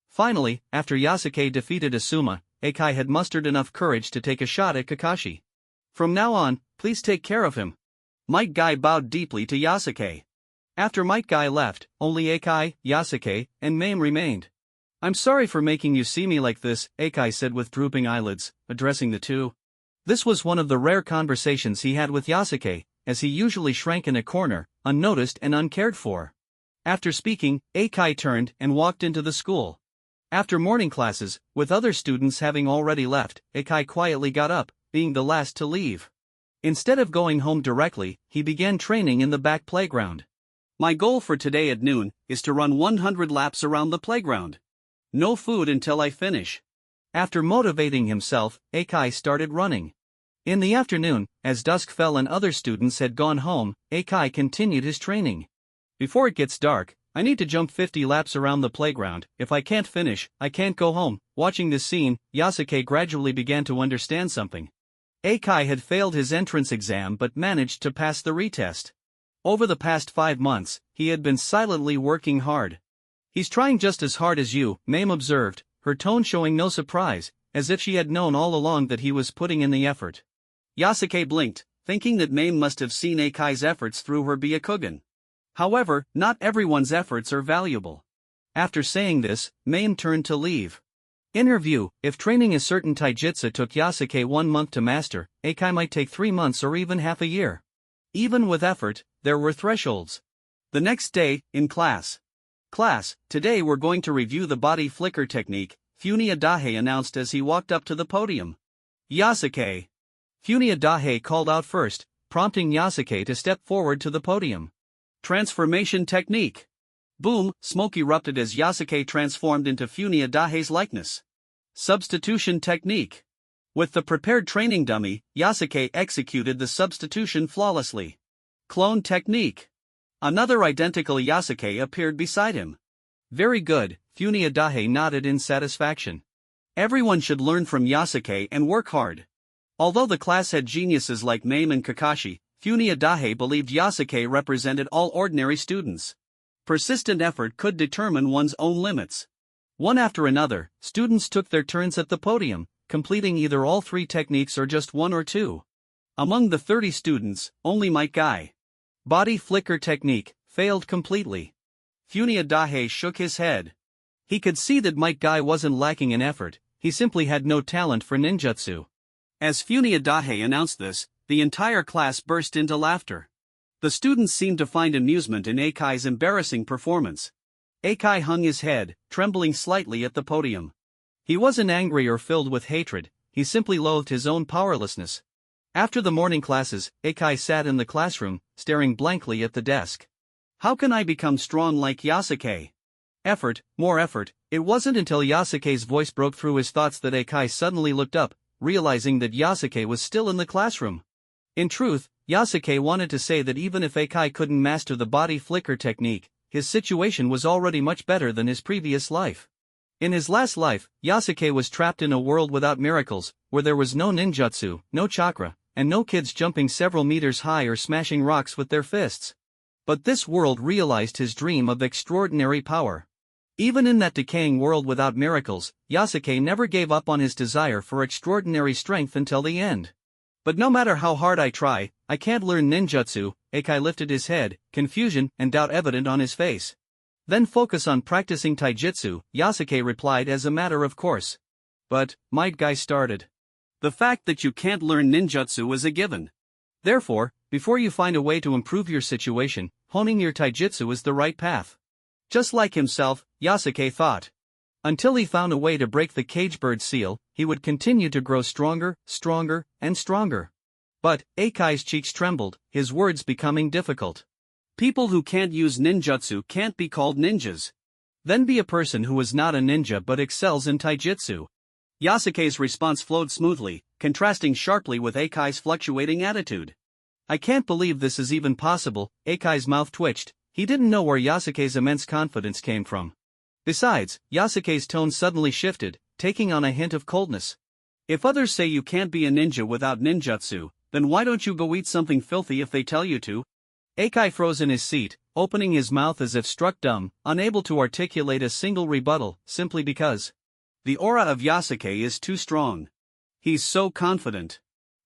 Finally, after Yasuke defeated Asuma, Eikai had mustered enough courage to take a shot at Kakashi. From now on, please take care of him. Might Guy bowed deeply to Yasuke. After Might Guy left, only Eikai, Yasuke, and Mame remained. I'm sorry for making you see me like this, Eikai said with drooping eyelids, addressing the two. This was one of the rare conversations he had with Yasuke, as he usually shrank in a corner, unnoticed and uncared for. After speaking, Eikai turned and walked into the school. After morning classes, with other students having already left, Eikai quietly got up, being the last to leave. Instead of going home directly, he began training in the back playground. My goal for today at noon is to run 100 laps around the playground. No food until I finish. After motivating himself, Eikai started running. In the afternoon, as dusk fell and other students had gone home, Eikai continued his training. Before it gets dark, I need to jump 50 laps around the playground. If I can't finish, I can't go home. Watching this scene, Yasuke gradually began to understand something. Eikai had failed his entrance exam but managed to pass the retest. Over the past 5 months, he had been silently working hard. He's trying just as hard as you, Mame observed, her tone showing no surprise, as if she had known all along that he was putting in the effort. Yasuke blinked, thinking that Mame must have seen Eikai's efforts through her Byakugan. However, not everyone's efforts are valuable. After saying this, Mame turned to leave. Interview: if training a certain taijutsu took Yasuke 1 month to master, Eikai might take 3 months or even half a year. Even with effort, there were thresholds. The next day, in class. Class, today we're going to review the body flicker technique, Funia Daihe announced as he walked up to the podium. Yasuke. Funia Daihe called out first, prompting Yasuke to step forward to the podium. Transformation technique. Boom, smoke erupted as Yasuke transformed into Funia Daihe's likeness. Substitution technique. With the prepared training dummy, Yasuke executed the substitution flawlessly. Clone technique. Another identical Yasuke appeared beside him. Very good, Funia Daihe nodded in satisfaction. Everyone should learn from Yasuke and work hard. Although the class had geniuses like Mame and Kakashi, Funia Daihe believed Yasuke represented all ordinary students. Persistent effort could determine one's own limits. One after another, students took their turns at the podium, completing either all 3 techniques or just 1 or 2. Among the 30 students, only Might Guy. Body flicker technique failed completely. Funia Daihe shook his head. He could see that Might Guy wasn't lacking in effort, he simply had no talent for ninjutsu. As Funia Daihe announced this, the entire class burst into laughter. The students seemed to find amusement in Eikai's embarrassing performance. Eikai hung his head, trembling slightly at the podium. He wasn't angry or filled with hatred, he simply loathed his own powerlessness. After the morning classes, Eikai sat in the classroom, staring blankly at the desk. How can I become strong like Yasuke? Effort, more effort. It wasn't until Yasuke's voice broke through his thoughts that Eikai suddenly looked up, realizing that Yasuke was still in the classroom. In truth, Yasuke wanted to say that even if Eikai couldn't master the body flicker technique, his situation was already much better than his previous life. In his last life, Yasuke was trapped in a world without miracles, where there was no ninjutsu, no chakra, and no kids jumping several meters high or smashing rocks with their fists. But this world realized his dream of extraordinary power. Even in that decaying world without miracles, Yasuke never gave up on his desire for extraordinary strength until the end. But no matter how hard I try, I can't learn ninjutsu. Eikai lifted his head, confusion and doubt evident on his face. Then focus on practicing taijutsu, Yasuke replied as a matter of course. But, Might Guy started. The fact that you can't learn ninjutsu is a given. Therefore, before you find a way to improve your situation, honing your taijutsu is the right path. Just like himself, Yasuke thought. Until he found a way to break the cagebird seal, he would continue to grow stronger, stronger, and stronger. But, Eikai's cheeks trembled, his words becoming difficult. People who can't use ninjutsu can't be called ninjas. Then be a person who is not a ninja but excels in taijutsu. Yasuke's response flowed smoothly, contrasting sharply with Eikai's fluctuating attitude. I can't believe this is even possible, Eikai's mouth twitched, he didn't know where Yasuke's immense confidence came from. Besides, Yasuke's tone suddenly shifted, taking on a hint of coldness. If others say you can't be a ninja without ninjutsu, then why don't you go eat something filthy if they tell you to? Eikai froze in his seat, opening his mouth as if struck dumb, unable to articulate a single rebuttal, simply because the aura of Yasuke is too strong. He's so confident.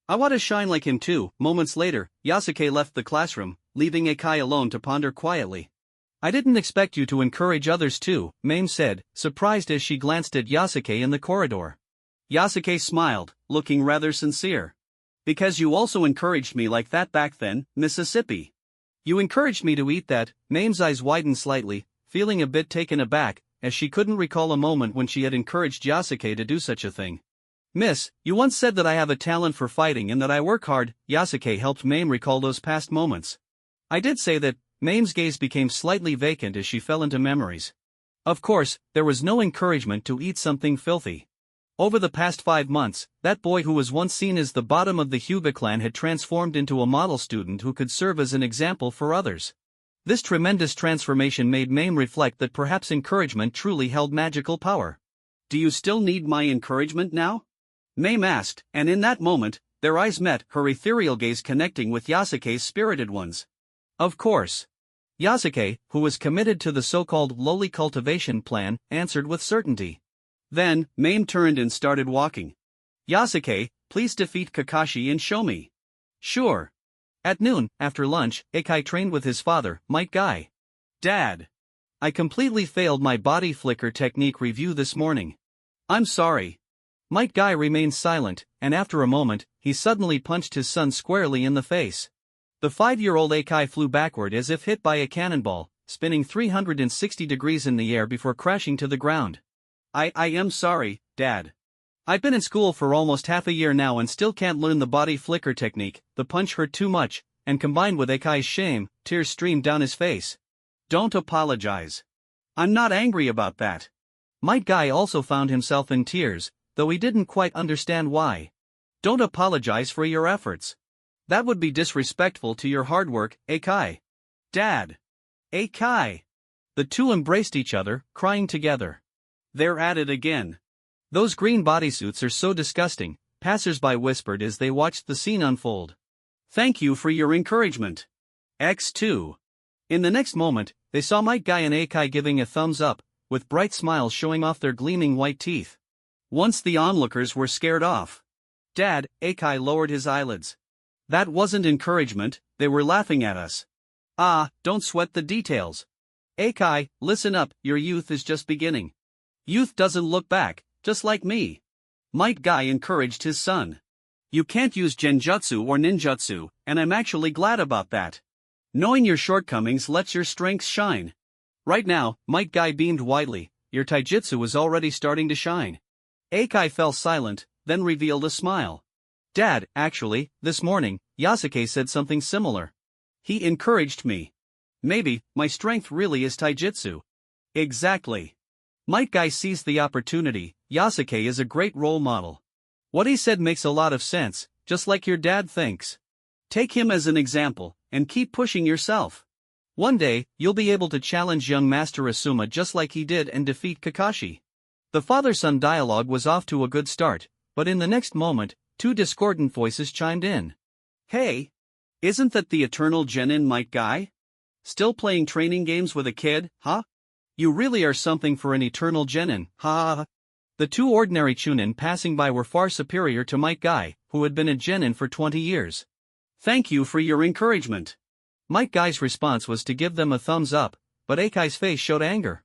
I want to shine like him too. Moments later, Yasuke left the classroom, leaving Eikai alone to ponder quietly. I didn't expect you to encourage others too, Mame said, surprised as she glanced at Yasuke in the corridor. Yasuke smiled, looking rather sincere. Because you also encouraged me like that back then, Mississippi. You encouraged me to eat that. Mame's eyes widened slightly, feeling a bit taken aback, as she couldn't recall a moment when she had encouraged Yasuke to do such a thing. Miss, you once said that I have a talent for fighting and that I work hard. Yasuke helped Mame recall those past moments. I did say that. Mame's gaze became slightly vacant as she fell into memories. Of course, there was no encouragement to eat something filthy. Over the past 5 months, that boy who was once seen as the bottom of the Hyuga clan had transformed into a model student who could serve as an example for others. This tremendous transformation made Mame reflect that perhaps encouragement truly held magical power. Do you still need my encouragement now? Mame asked, and in that moment, their eyes met, her ethereal gaze connecting with Yasuke's spirited ones. Of course. Yasuke, who was committed to the so-called lowly cultivation plan, answered with certainty. Then, Mame turned and started walking. Yasuke, please defeat Kakashi and show me. Sure. At noon, after lunch, Eikai trained with his father, Might Guy. Dad. I completely failed my body flicker technique review this morning. I'm sorry. Might Guy remained silent, and after a moment, he suddenly punched his son squarely in the face. The 5-year-old Akai flew backward as if hit by a cannonball, spinning 360 degrees in the air before crashing to the ground. I am sorry, Dad. I've been in school for almost half a year now and still can't learn the body flicker technique. The punch hurt too much, and combined with Akai's shame, tears streamed down his face. Don't apologize. I'm not angry about that. Might Guy also found himself in tears, though he didn't quite understand why. Don't apologize for your efforts. That would be disrespectful to your hard work, Akai. Dad. Akai. The two embraced each other, crying together. They're at it again. Those green bodysuits are so disgusting, passers-by whispered as they watched the scene unfold. Thank you for your encouragement. X2. In the next moment, they saw Might Guy and Akai giving a thumbs up, with bright smiles showing off their gleaming white teeth. Once the onlookers were scared off. Dad, Akai lowered his eyelids. That wasn't encouragement, they were laughing at us. Ah, don't sweat the details. Akai, listen up, your youth is just beginning. Youth doesn't look back, just like me. Might Guy encouraged his son. You can't use genjutsu or ninjutsu, and I'm actually glad about that. Knowing your shortcomings lets your strengths shine. Right now, Might Guy beamed widely, your taijutsu is already starting to shine. Akai fell silent, then revealed a smile. Dad, actually, this morning, Yasuke said something similar. He encouraged me. Maybe, my strength really is taijutsu. Exactly. Might Guy seized the opportunity. Yasuke is a great role model. What he said makes a lot of sense, just like your dad thinks. Take him as an example, and keep pushing yourself. One day, you'll be able to challenge young Master Asuma just like he did and defeat Kakashi. The father-son dialogue was off to a good start, but in the next moment, two discordant voices chimed in. Hey! Isn't that the eternal genin Might Guy? Still playing training games with a kid, huh? You really are something for an eternal genin, ha ha ha. The two ordinary chunin passing by were far superior to Might Guy, who had been a genin for 20 years. Thank you for your encouragement. Might Guy's response was to give them a thumbs up, but Akai's face showed anger.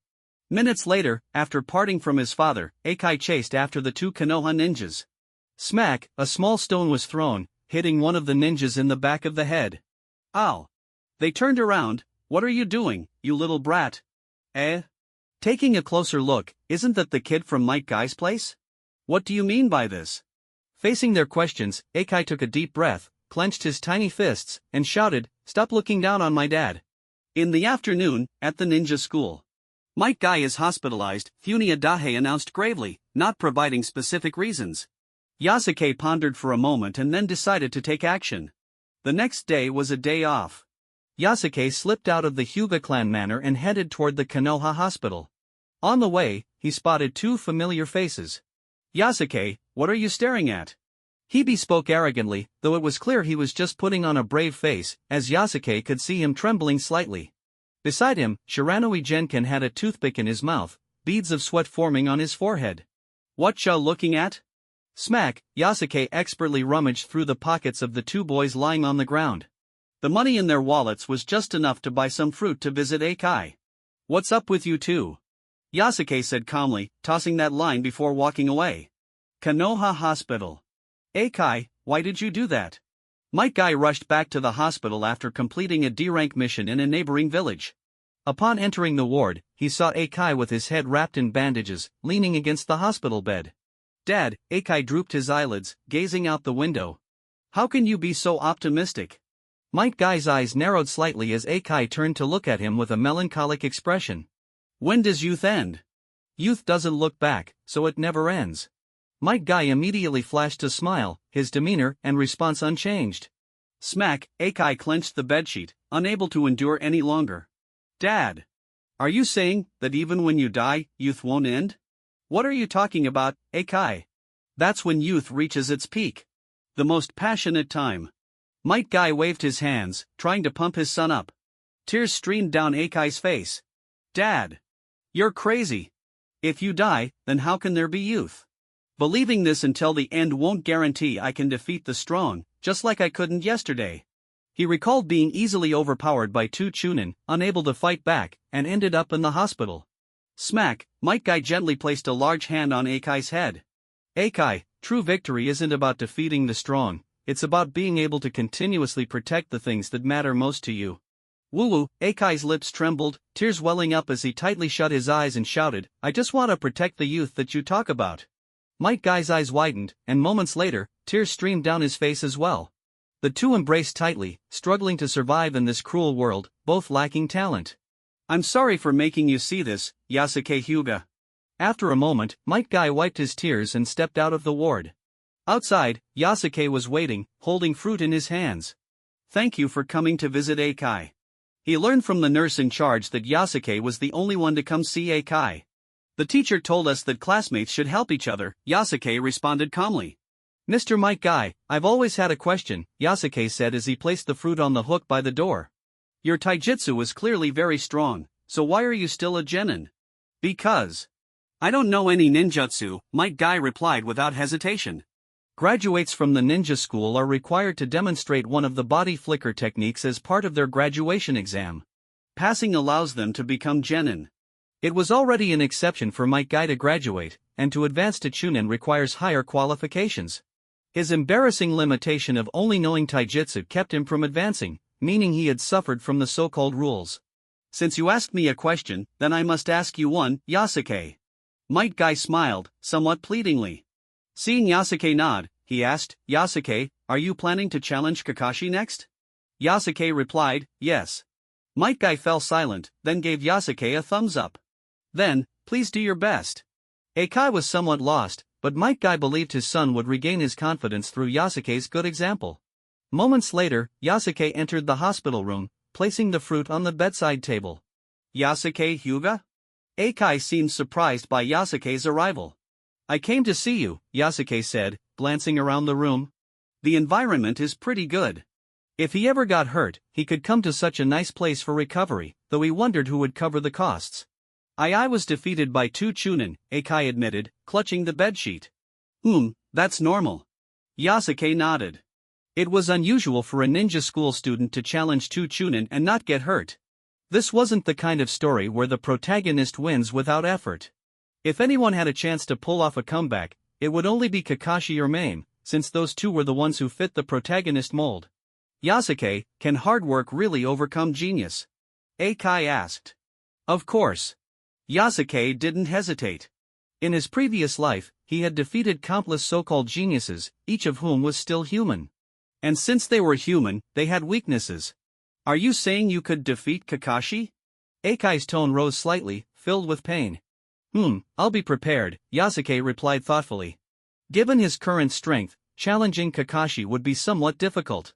Minutes later, after parting from his father, Akai chased after the two Konoha ninjas. Smack, a small stone was thrown, hitting one of the ninjas in the back of the head. Ow! They turned around. What are you doing, you little brat? Taking a closer look, isn't that the kid from Might Guy's place? What do you mean by this? Facing their questions, Akai took a deep breath, clenched his tiny fists, and shouted, Stop looking down on my dad. In the afternoon, at the ninja school. Might Guy is hospitalized, Funia Daihe announced gravely, not providing specific reasons. Yasuke pondered for a moment and then decided to take action. The next day was a day off. Yasuke slipped out of the Hyuga clan manor and headed toward the Konoha hospital. On the way, he spotted two familiar faces. Yasuke, what are you staring at? He spoke arrogantly, though it was clear he was just putting on a brave face, as Yasuke could see him trembling slightly. Beside him, Shiranui Genkan had a toothpick in his mouth, beads of sweat forming on his forehead. What you looking at? Smack, Yasuke expertly rummaged through the pockets of the two boys lying on the ground. The money in their wallets was just enough to buy some fruit to visit Akai. What's up with you two? Yasuke said calmly, tossing that line before walking away. Konoha Hospital. Akai, why did you do that? Might Guy rushed back to the hospital after completing a D-rank mission in a neighboring village. Upon entering the ward, he saw Akai with his head wrapped in bandages, leaning against the hospital bed. Dad, Akai drooped his eyelids, gazing out the window. How can you be so optimistic? Might Guy's eyes narrowed slightly as Akai turned to look at him with a melancholic expression. When does youth end? Youth doesn't look back, so it never ends. Might Guy immediately flashed a smile, his demeanor and response unchanged. Smack, Akai clenched the bedsheet, unable to endure any longer. Dad! Are you saying that even when you die, youth won't end? What are you talking about, Akai? That's when youth reaches its peak. The most passionate time. Might Guy waved his hands, trying to pump his son up. Tears streamed down Akai's face. Dad! You're crazy. If you die, then how can there be youth? Believing this until the end won't guarantee I can defeat the strong, just like I couldn't yesterday. He recalled being easily overpowered by two chunin, unable to fight back, and ended up in the hospital. Smack, Might Guy gently placed a large hand on Akai's head. Akai, true victory isn't about defeating the strong, it's about being able to continuously protect the things that matter most to you. Woo-woo, Akai's lips trembled, tears welling up as he tightly shut his eyes and shouted, I just want to protect the youth that you talk about. Might Guy's eyes widened, and moments later, tears streamed down his face as well. The two embraced tightly, struggling to survive in this cruel world, both lacking talent. I'm sorry for making you see this, Yasuke Hyuga. After a moment, Might Guy wiped his tears and stepped out of the ward. Outside, Yasuke was waiting, holding fruit in his hands. Thank you for coming to visit Akai. He learned from the nurse in charge that Yasuke was the only one to come see Akai. The teacher told us that classmates should help each other, Yasuke responded calmly. Mr. Might Guy, I've always had a question, Yasuke said as he placed the fruit on the hook by the door. Your taijutsu is clearly very strong, so why are you still a genin? Because I don't know any ninjutsu, Might Guy replied without hesitation. Graduates from the ninja school are required to demonstrate one of the body flicker techniques as part of their graduation exam. Passing allows them to become genin. It was already an exception for Might Guy to graduate, and to advance to chunin requires higher qualifications. His embarrassing limitation of only knowing taijutsu kept him from advancing, meaning he had suffered from the so-called rules. Since you asked me a question, then I must ask you one, Yasuke. Might Guy smiled, somewhat pleadingly. Seeing Yasuke nod, he asked, Yasuke, are you planning to challenge Kakashi next? Yasuke replied, yes. Might Guy fell silent, then gave Yasuke a thumbs up. Then, please do your best. Akai was somewhat lost, but Might Guy believed his son would regain his confidence through Yasuke's good example. Moments later, Yasuke entered the hospital room, placing the fruit on the bedside table. Yasuke Hyuga? Akai seemed surprised by Yasuke's arrival. I came to see you, Yasuke said, glancing around the room. The environment is pretty good. If he ever got hurt, he could come to such a nice place for recovery, though he wondered who would cover the costs. I was defeated by 2 chunin, Akai admitted, clutching the bedsheet. That's normal. Yasuke nodded. It was unusual for a ninja school student to challenge 2 chunin and not get hurt. This wasn't the kind of story where the protagonist wins without effort. If anyone had a chance to pull off a comeback, it would only be Kakashi or Mame, since those two were the ones who fit the protagonist mold. Yasuke, can hard work really overcome genius? Akai asked. Of course. Yasuke didn't hesitate. In his previous life, he had defeated countless so-called geniuses, each of whom was still human. And since they were human, they had weaknesses. Are you saying you could defeat Kakashi? Akai's tone rose slightly, filled with pain. I'll be prepared, Yasuke replied thoughtfully. Given his current strength, challenging Kakashi would be somewhat difficult.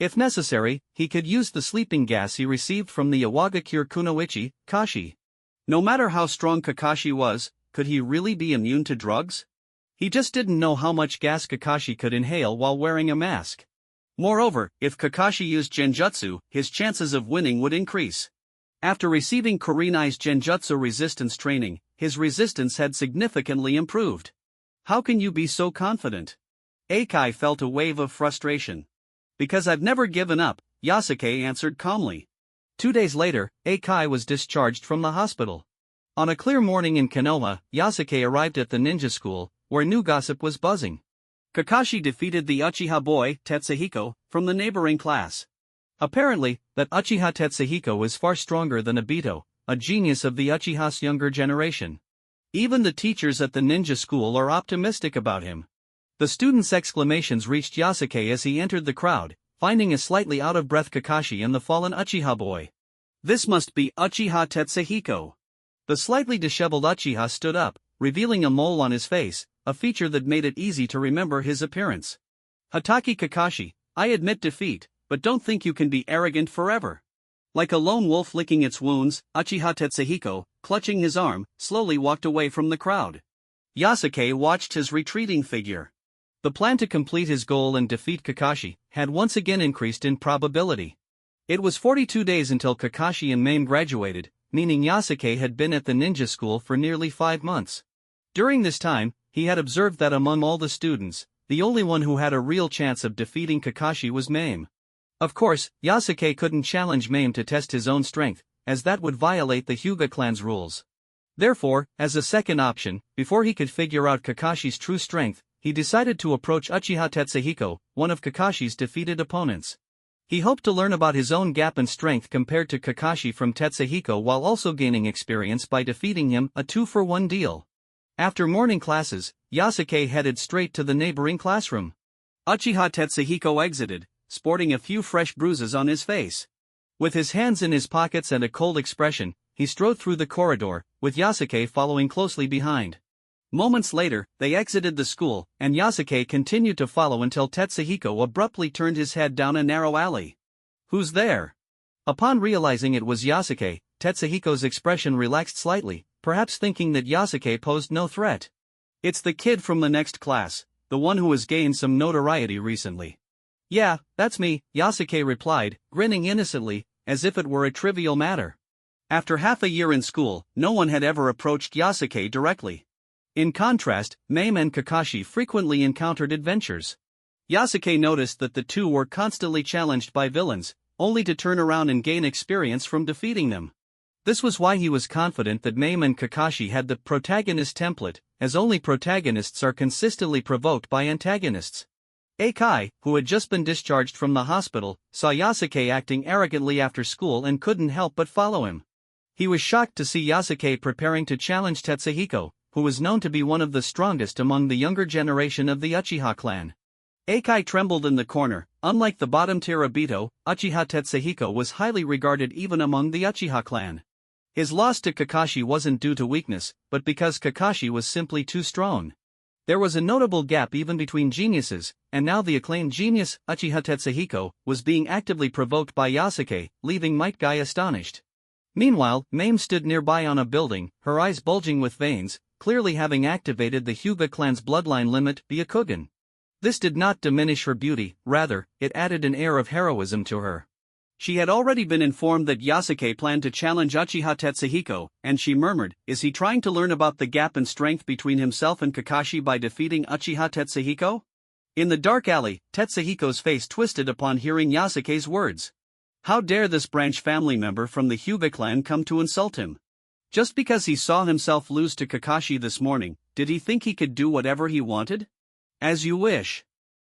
If necessary, he could use the sleeping gas he received from the Iwagakure Kunoichi, Kashi. No matter how strong Kakashi was, could he really be immune to drugs? He just didn't know how much gas Kakashi could inhale while wearing a mask. Moreover, if Kakashi used genjutsu, his chances of winning would increase. After receiving Kurenai's genjutsu resistance training, his resistance had significantly improved. How can you be so confident? Akai felt a wave of frustration. Because I've never given up, Yasuke answered calmly. 2 days later, Akai was discharged from the hospital. On a clear morning in Konoha, Yasuke arrived at the ninja school, where new gossip was buzzing. Kakashi defeated the Uchiha boy, Tetsuhiko, from the neighboring class. Apparently, that Uchiha Tetsuhiko is far stronger than Obito, a genius of the Uchiha's younger generation. Even the teachers at the ninja school are optimistic about him. The students' exclamations reached Yasuke as he entered the crowd, finding a slightly out-of-breath Kakashi and the fallen Uchiha boy. This must be Uchiha Tetsuhiko. The slightly disheveled Uchiha stood up, revealing a mole on his face, a feature that made it easy to remember his appearance. Hatake Kakashi, I admit defeat, but don't think you can be arrogant forever. Like a lone wolf licking its wounds, Uchiha Tetsuhiko, clutching his arm, slowly walked away from the crowd. Yasuke watched his retreating figure. The plan to complete his goal and defeat Kakashi had once again increased in probability. It was 42 days until Kakashi and Mame graduated, meaning Yasuke had been at the ninja school for nearly 5 months. During this time, he had observed that among all the students, the only one who had a real chance of defeating Kakashi was Mame. Of course, Yasuke couldn't challenge Mame to test his own strength, as that would violate the Hyuga clan's rules. Therefore, as a second option, before he could figure out Kakashi's true strength, he decided to approach Uchiha Tetsuhiko, one of Kakashi's defeated opponents. He hoped to learn about his own gap in strength compared to Kakashi from Tetsuhiko while also gaining experience by defeating him, a 2-for-1 deal. After morning classes, Yasuke headed straight to the neighboring classroom. Uchiha Tetsuhiko exited, sporting a few fresh bruises on his face. With his hands in his pockets and a cold expression, he strode through the corridor, with Yasuke following closely behind. Moments later, they exited the school, and Yasuke continued to follow until Tetsuhiko abruptly turned his head down a narrow alley. "Who's there?" Upon realizing it was Yasuke, Tetsuhiko's expression relaxed slightly, perhaps thinking that Yasuke posed no threat. "It's the kid from the next class, the one who has gained some notoriety recently." "Yeah, that's me," Yasuke replied, grinning innocently, as if it were a trivial matter. After half a year in school, no one had ever approached Yasuke directly. In contrast, Mame and Kakashi frequently encountered adventures. Yasuke noticed that the two were constantly challenged by villains, only to turn around and gain experience from defeating them. This was why he was confident that Mame and Kakashi had the protagonist template, as only protagonists are consistently provoked by antagonists. Eikai, who had just been discharged from the hospital, saw Yasuke acting arrogantly after school and couldn't help but follow him. He was shocked to see Yasuke preparing to challenge Tetsuhiko, who was known to be one of the strongest among the younger generation of the Uchiha clan. Eikai trembled in the corner. Unlike the bottom-tier Obito, Uchiha Tetsuhiko was highly regarded even among the Uchiha clan. His loss to Kakashi wasn't due to weakness, but because Kakashi was simply too strong. There was a notable gap even between geniuses, and now the acclaimed genius, Uchiha Tetsuhiko, was being actively provoked by Yasuke, leaving Might Guy astonished. Meanwhile, Mame stood nearby on a building, her eyes bulging with veins, clearly having activated the Hyuga clan's bloodline limit, Byakugan. This did not diminish her beauty, rather, it added an air of heroism to her. She had already been informed that Yasuke planned to challenge Uchiha Tetsuhiko, and she murmured, "Is he trying to learn about the gap in strength between himself and Kakashi by defeating Uchiha Tetsuhiko?" In the dark alley, Tetsuhiko's face twisted upon hearing Yasuke's words. How dare this branch family member from the Hyuga clan come to insult him? Just because he saw himself lose to Kakashi this morning, did he think he could do whatever he wanted? "As you wish,"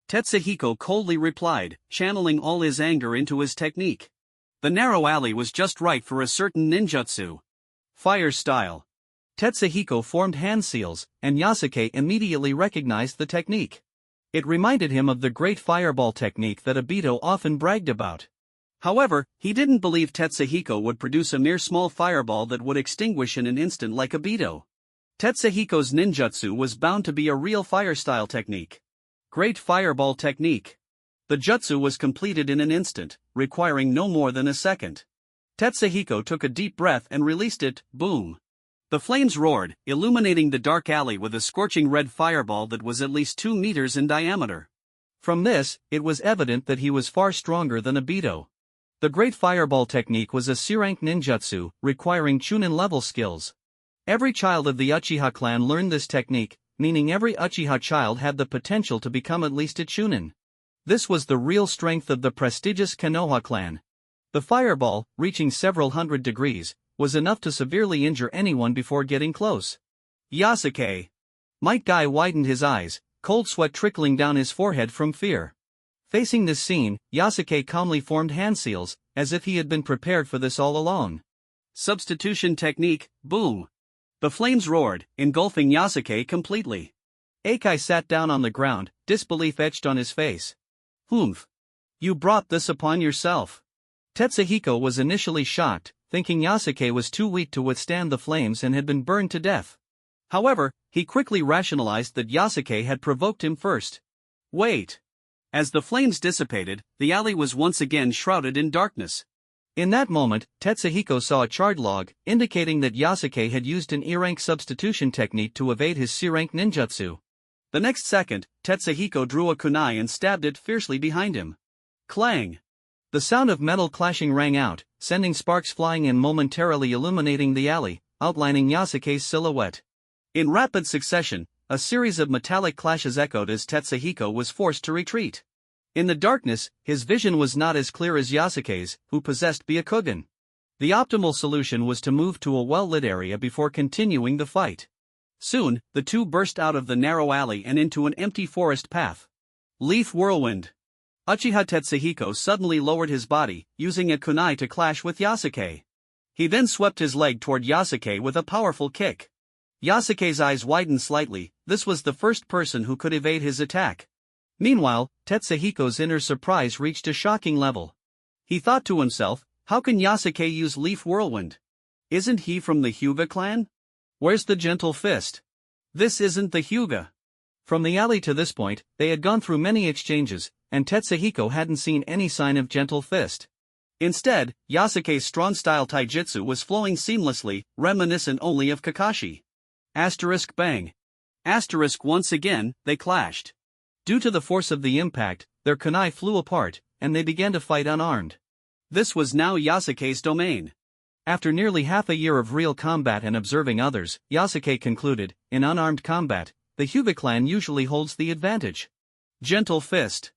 Tetsuhiko coldly replied, channeling all his anger into his technique. The narrow alley was just right for a certain ninjutsu. Fire style. Tetsuhiko formed hand seals, and Yasuke immediately recognized the technique. It reminded him of the great fireball technique that Obito often bragged about. However, he didn't believe Tetsuhiko would produce a mere small fireball that would extinguish in an instant like Obito. Tetsuhiko's ninjutsu was bound to be a real fire-style technique. Great fireball technique. The jutsu was completed in an instant, requiring no more than a second. Tetsuhiko took a deep breath and released it, boom. The flames roared, illuminating the dark alley with a scorching red fireball that was at least 2 meters in diameter. From this, it was evident that he was far stronger than Obito. The Great Fireball technique was a C-rank ninjutsu, requiring Chunin-level skills. Every child of the Uchiha clan learned this technique, meaning every Uchiha child had the potential to become at least a Chunin. This was the real strength of the prestigious Konoha clan. The fireball, reaching several hundred degrees, was enough to severely injure anyone before getting close. Yasuke. Might Guy widened his eyes, cold sweat trickling down his forehead from fear. Facing this scene, Yasuke calmly formed hand seals, as if he had been prepared for this all along. Substitution technique, boom. The flames roared, engulfing Yasuke completely. Eikai sat down on the ground, disbelief etched on his face. "Humph. You brought this upon yourself." Tetsuhiko was initially shocked, thinking Yasuke was too weak to withstand the flames and had been burned to death. However, he quickly rationalized that Yasuke had provoked him first. Wait. As the flames dissipated, the alley was once again shrouded in darkness. In that moment, Tetsuhiko saw a charred log, indicating that Yasuke had used an E-rank substitution technique to evade his C-rank ninjutsu. The next second, Tetsuhiko drew a kunai and stabbed it fiercely behind him. Clang! The sound of metal clashing rang out, sending sparks flying and momentarily illuminating the alley, outlining Yasuke's silhouette. In rapid succession, a series of metallic clashes echoed as Tetsuhiko was forced to retreat. In the darkness, his vision was not as clear as Yasuke's, who possessed Byakugan. The optimal solution was to move to a well-lit area before continuing the fight. Soon, the two burst out of the narrow alley and into an empty forest path. Leaf Whirlwind. Uchiha Tetsuhiko suddenly lowered his body, using a kunai to clash with Yasuke. He then swept his leg toward Yasuke with a powerful kick. Yasuke's eyes widened slightly. This was the first person who could evade his attack. Meanwhile, Tetsuhiko's inner surprise reached a shocking level. He thought to himself, how can Yasuke use Leaf Whirlwind? Isn't he from the Hyuga clan? Where's the Gentle Fist? This isn't the Hyuga. From the alley to this point, they had gone through many exchanges, and Tetsuhiko hadn't seen any sign of Gentle Fist. Instead, Yasuke's strong-style taijutsu was flowing seamlessly, reminiscent only of Kakashi. Asterisk bang. Asterisk once again, they clashed. Due to the force of the impact, their kunai flew apart, and they began to fight unarmed. This was now Yasuke's domain. After nearly half a year of real combat and observing others, Yasuke concluded, in unarmed combat, the Hyuga clan usually holds the advantage. Gentle Fist.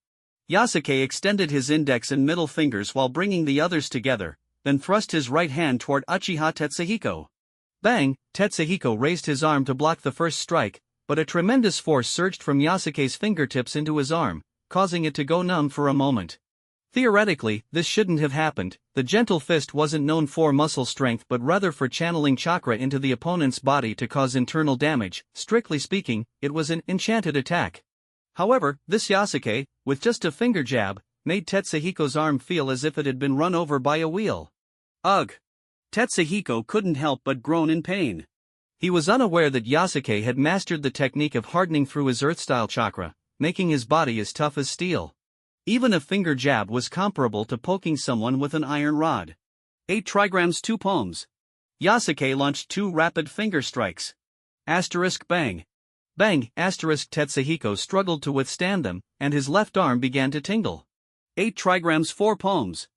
Yasuke extended his index and middle fingers while bringing the others together, then thrust his right hand toward Uchiha Tetsuhiko. Bang! Tetsuhiko raised his arm to block the first strike, but a tremendous force surged from Yasuke's fingertips into his arm, causing it to go numb for a moment. Theoretically, this shouldn't have happened. The Gentle Fist wasn't known for muscle strength but rather for channeling chakra into the opponent's body to cause internal damage. Strictly speaking, it was an enchanted attack. However, this Yasuke, with just a finger jab, made Tetsuhiko's arm feel as if it had been run over by a wheel. Ugh! Tetsuhiko couldn't help but groan in pain. He was unaware that Yasuke had mastered the technique of hardening through his earth-style chakra, making his body as tough as steel. Even a finger jab was comparable to poking someone with an iron rod. 8 trigrams 2 poems. Yasuke launched 2 rapid finger strikes. Asterisk bang. Bang! Asterisk Tetsuhiko struggled to withstand them, and his left arm began to tingle. 8 trigrams 4 poems.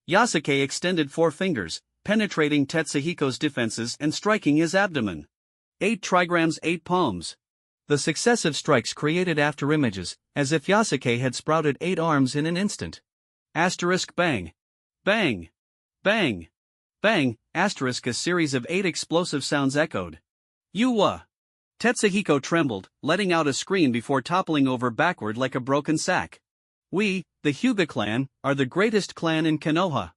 Yasuke extended 4 fingers, penetrating Tetsuhiko's defenses and striking his abdomen. 8 trigrams 8 poems. The successive strikes created afterimages, as if Yasuke had sprouted 8 arms in an instant. Asterisk bang. Bang. Bang. Bang. Asterisk a series of 8 explosive sounds echoed. Yuwa. Tetsuhiko trembled, letting out a scream before toppling over backward like a broken sack. We, the Hyuga clan, are the greatest clan in Konoha.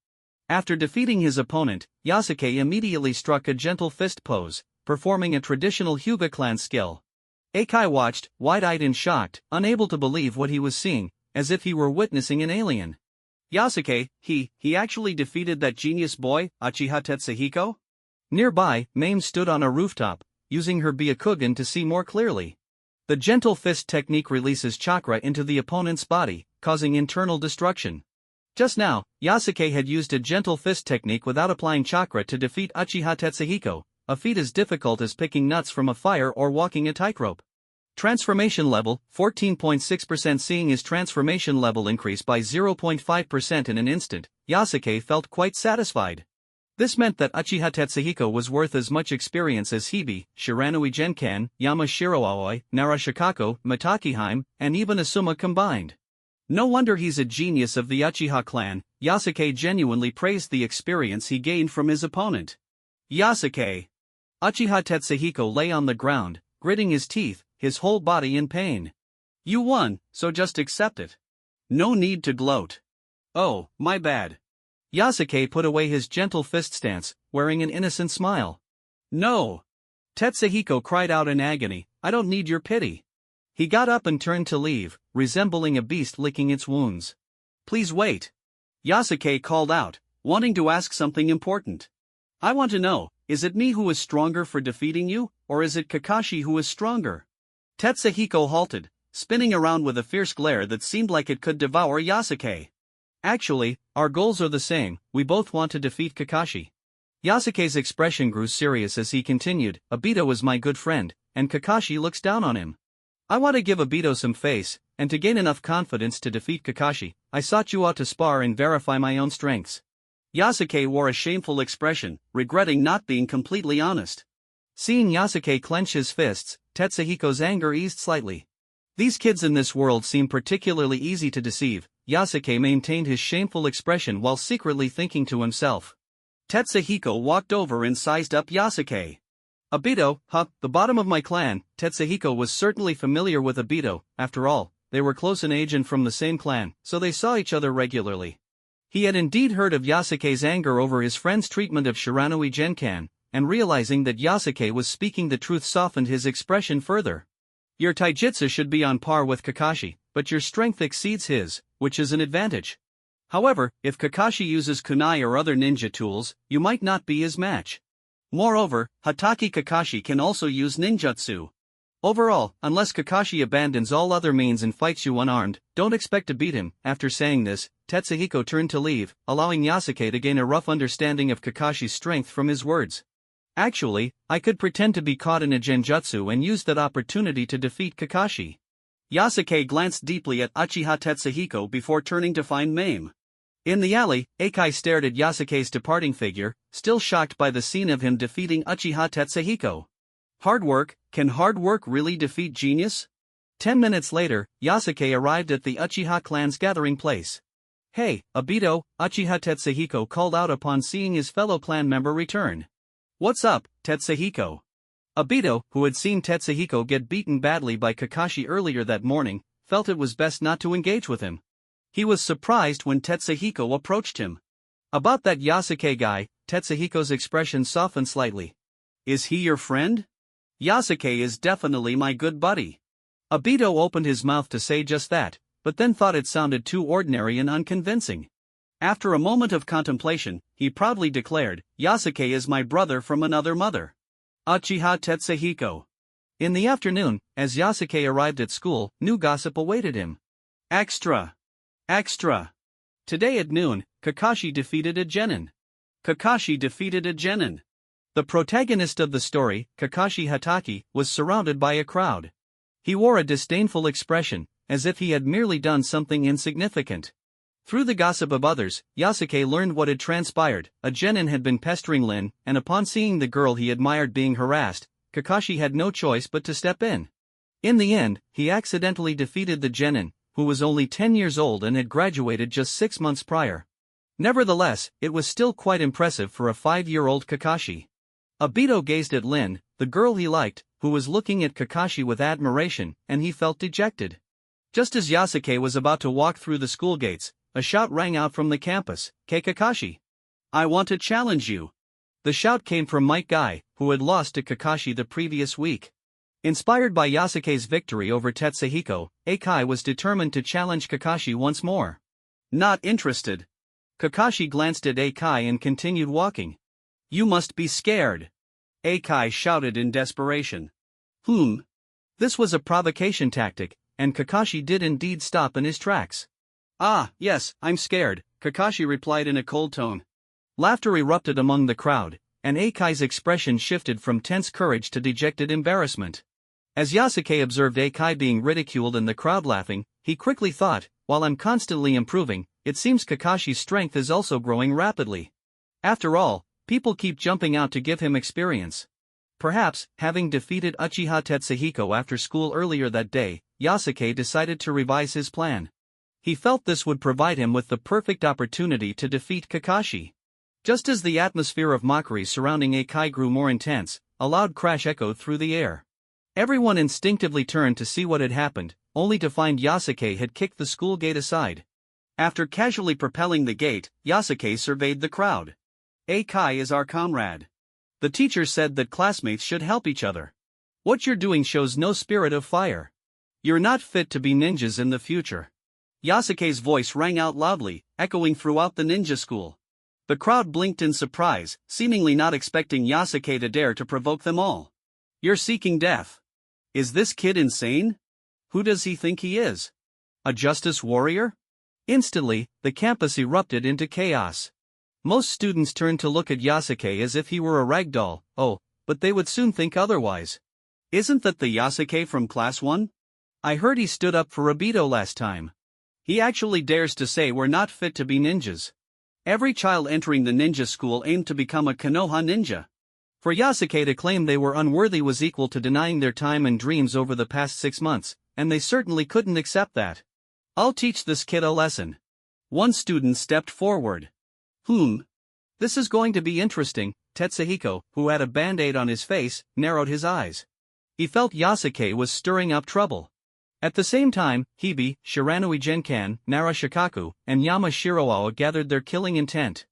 After defeating his opponent, Yasuke immediately struck a Gentle Fist pose, performing a traditional Hyuga clan skill. Eikai watched, wide-eyed and shocked, unable to believe what he was seeing, as if he were witnessing an alien. Yasuke, he actually defeated that genius boy, Uchiha Tetsuhiko? Nearby, Mame stood on a rooftop, using her Byakugan to see more clearly. The Gentle Fist technique releases chakra into the opponent's body, causing internal destruction. Just now, Yasuke had used a Gentle Fist technique without applying chakra to defeat Uchiha Tetsuhiko, a feat as difficult as picking nuts from a fire or walking a tightrope. Transformation level, 14.6%. Seeing his transformation level increase by 0.5% in an instant, Yasuke felt quite satisfied. This meant that Uchiha Tetsuhiko was worth as much experience as Hibi, Shiranui Genkan, Yamashiro Aoi, Narashikako, Mitakiheim, and even Asuma combined. No wonder he's a genius of the Uchiha clan. Yasuke genuinely praised the experience he gained from his opponent. Yasuke. Uchiha Tetsuhiko lay on the ground, gritting his teeth, his whole body in pain. You won, so just accept it. No need to gloat. Oh, my bad. Yasuke put away his Gentle Fist stance, wearing an innocent smile. No. Tetsuhiko cried out in agony, I don't need your pity. He got up and turned to leave, resembling a beast licking its wounds. Please wait. Yasuke called out, wanting to ask something important. I want to know, is it me who is stronger for defeating you, or is it Kakashi who is stronger? Tetsuhiko halted, spinning around with a fierce glare that seemed like it could devour Yasuke. Actually, our goals are the same, we both want to defeat Kakashi. Yasuke's expression grew serious as he continued, Obito is my good friend, and Kakashi looks down on him. I want to give Obito some face, and to gain enough confidence to defeat Kakashi, I sought you out to spar and verify my own strengths. Yasuke wore a shameful expression, regretting not being completely honest. Seeing Yasuke clench his fists, Tetsuhiko's anger eased slightly. These kids in this world seem particularly easy to deceive. Yasuke maintained his shameful expression while secretly thinking to himself. Tetsuhiko walked over and sized up Yasuke. Obito, huh, the bottom of my clan. Tetsuhiko was certainly familiar with Obito. After all, they were close in age and from the same clan, so they saw each other regularly. He had indeed heard of Yasuke's anger over his friend's treatment of Shiranui Genkan, and realizing that Yasuke was speaking the truth softened his expression further. Your taijutsu should be on par with Kakashi, but your strength exceeds his, which is an advantage. However, if Kakashi uses kunai or other ninja tools, you might not be his match. Moreover, Hatake Kakashi can also use ninjutsu. Overall, unless Kakashi abandons all other means and fights you unarmed, don't expect to beat him. After saying this, Tetsuhiko turned to leave, allowing Yasuke to gain a rough understanding of Kakashi's strength from his words. Actually, I could pretend to be caught in a genjutsu and use that opportunity to defeat Kakashi. Yasuke glanced deeply at Uchiha Tetsuhiko before turning to find Mame. In the alley, Eikai stared at Yasuke's departing figure, still shocked by the scene of him defeating Uchiha Tetsuhiko. Hard work, can hard work really defeat genius? 10 minutes later, Yasuke arrived at the Uchiha clan's gathering place. Hey, Obito, Uchiha Tetsuhiko called out upon seeing his fellow clan member return. What's up, Tetsuhiko? Obito, who had seen Tetsuhiko get beaten badly by Kakashi earlier that morning, felt it was best not to engage with him. He was surprised when Tetsuhiko approached him. About that Yasuke guy, Tetsuhiko's expression softened slightly. Is he your friend? Yasuke is definitely my good buddy. Obito opened his mouth to say just that, but then thought it sounded too ordinary and unconvincing. After a moment of contemplation, he proudly declared, Yasuke is my brother from another mother. Uchiha Tetsuhiko. In the afternoon, as Yasuke arrived at school, new gossip awaited him. Extra! Extra! Today at noon, Kakashi defeated a genin. Kakashi defeated a genin. The protagonist of the story, Kakashi Hatake, was surrounded by a crowd. He wore a disdainful expression, as if he had merely done something insignificant. Through the gossip of others, Yasuke learned what had transpired. A genin had been pestering Lin, and upon seeing the girl he admired being harassed, Kakashi had no choice but to step in. In the end, he accidentally defeated the genin, who was only 10 years old and had graduated just 6 months prior. Nevertheless, it was still quite impressive for a 5-year-old Kakashi. Obito gazed at Lin, the girl he liked, who was looking at Kakashi with admiration, and he felt dejected. Just as Yasuke was about to walk through the school gates, a shout rang out from the campus, "Kei Kakashi! I want to challenge you!" The shout came from Mike Guy, who had lost to Kakashi the previous week. Inspired by Yasuke's victory over Tetsuhiko, Eikai was determined to challenge Kakashi once more. Not interested. Kakashi glanced at Eikai and continued walking. You must be scared. Eikai shouted in desperation. This was a provocation tactic, and Kakashi did indeed stop in his tracks. Ah, yes, I'm scared, Kakashi replied in a cold tone. Laughter erupted among the crowd, and Eikai's expression shifted from tense courage to dejected embarrassment. As Yasuke observed Eikai being ridiculed and the crowd laughing, he quickly thought, while I'm constantly improving, it seems Kakashi's strength is also growing rapidly. After all, people keep jumping out to give him experience. Perhaps, having defeated Uchiha Tetsuhiko after school earlier that day, Yasuke decided to revise his plan. He felt this would provide him with the perfect opportunity to defeat Kakashi. Just as the atmosphere of mockery surrounding Eikai grew more intense, a loud crash echoed through the air. Everyone instinctively turned to see what had happened, only to find Yasuke had kicked the school gate aside. After casually propelling the gate, Yasuke surveyed the crowd. Eikai is our comrade. The teacher said that classmates should help each other. What you're doing shows no spirit of fire. You're not fit to be ninjas in the future. Yasuke's voice rang out loudly, echoing throughout the ninja school. The crowd blinked in surprise, seemingly not expecting Yasuke to dare to provoke them all. You're seeking death. Is this kid insane? Who does he think he is? A justice warrior? Instantly, the campus erupted into chaos. Most students turned to look at Yasuke as if he were a ragdoll. Oh, but they would soon think otherwise. Isn't that the Yasuke from class 1? I heard he stood up for Obito last time. He actually dares to say we're not fit to be ninjas. Every child entering the ninja school aimed to become a Konoha ninja. For Yasuke to claim they were unworthy was equal to denying their time and dreams over the past 6 months, and they certainly couldn't accept that. I'll teach this kid a lesson. One student stepped forward. This is going to be interesting. Tetsuhiko, who had a band-aid on his face, narrowed his eyes. He felt Yasuke was stirring up trouble. At the same time, Hibi, Shiranui Genkan, Nara Shikaku, and Yama Shiroawa gathered their killing intent.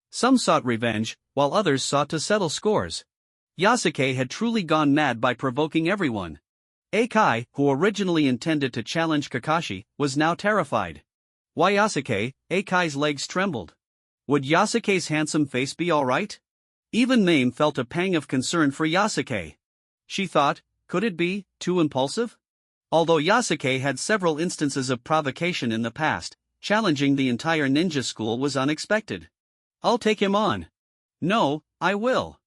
Some sought revenge, while others sought to settle scores. Yasuke had truly gone mad by provoking everyone. Eikai, who originally intended to challenge Kakashi, was now terrified. Why Yasuke? Eikai's legs trembled. Would Yasuke's handsome face be alright? Even Mame felt a pang of concern for Yasuke. She thought, could it be too impulsive? Although Yasuke had several instances of provocation in the past, challenging the entire ninja school was unexpected. I'll take him on. No, I will.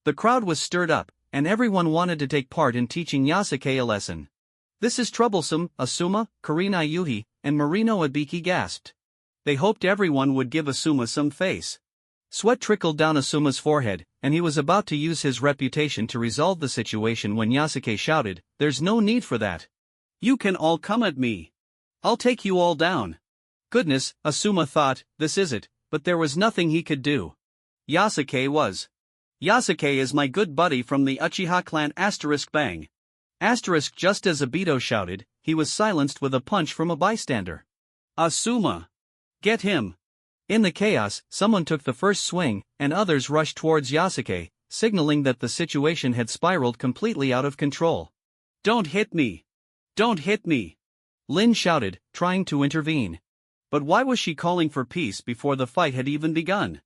The crowd was stirred up, and everyone wanted to take part in teaching Yasuke a lesson. This is troublesome, Asuma, Kurenai Yuhi, and Marino Abiki gasped. They hoped everyone would give Asuma some face. Sweat trickled down Asuma's forehead, and he was about to use his reputation to resolve the situation when Yasuke shouted, "There's no need for that. You can all come at me. I'll take you all down." Goodness, Asuma thought, this is it, but there was nothing he could do. Yasuke was. Yasuke is my good buddy from the Uchiha clan *bang. Just as Obito shouted, he was silenced with a punch from a bystander. Asuma! Get him! In the chaos, someone took the first swing, and others rushed towards Yasuke, signaling that the situation had spiraled completely out of control. Don't hit me! Don't hit me! Lin shouted, trying to intervene. But why was she calling for peace before the fight had even begun?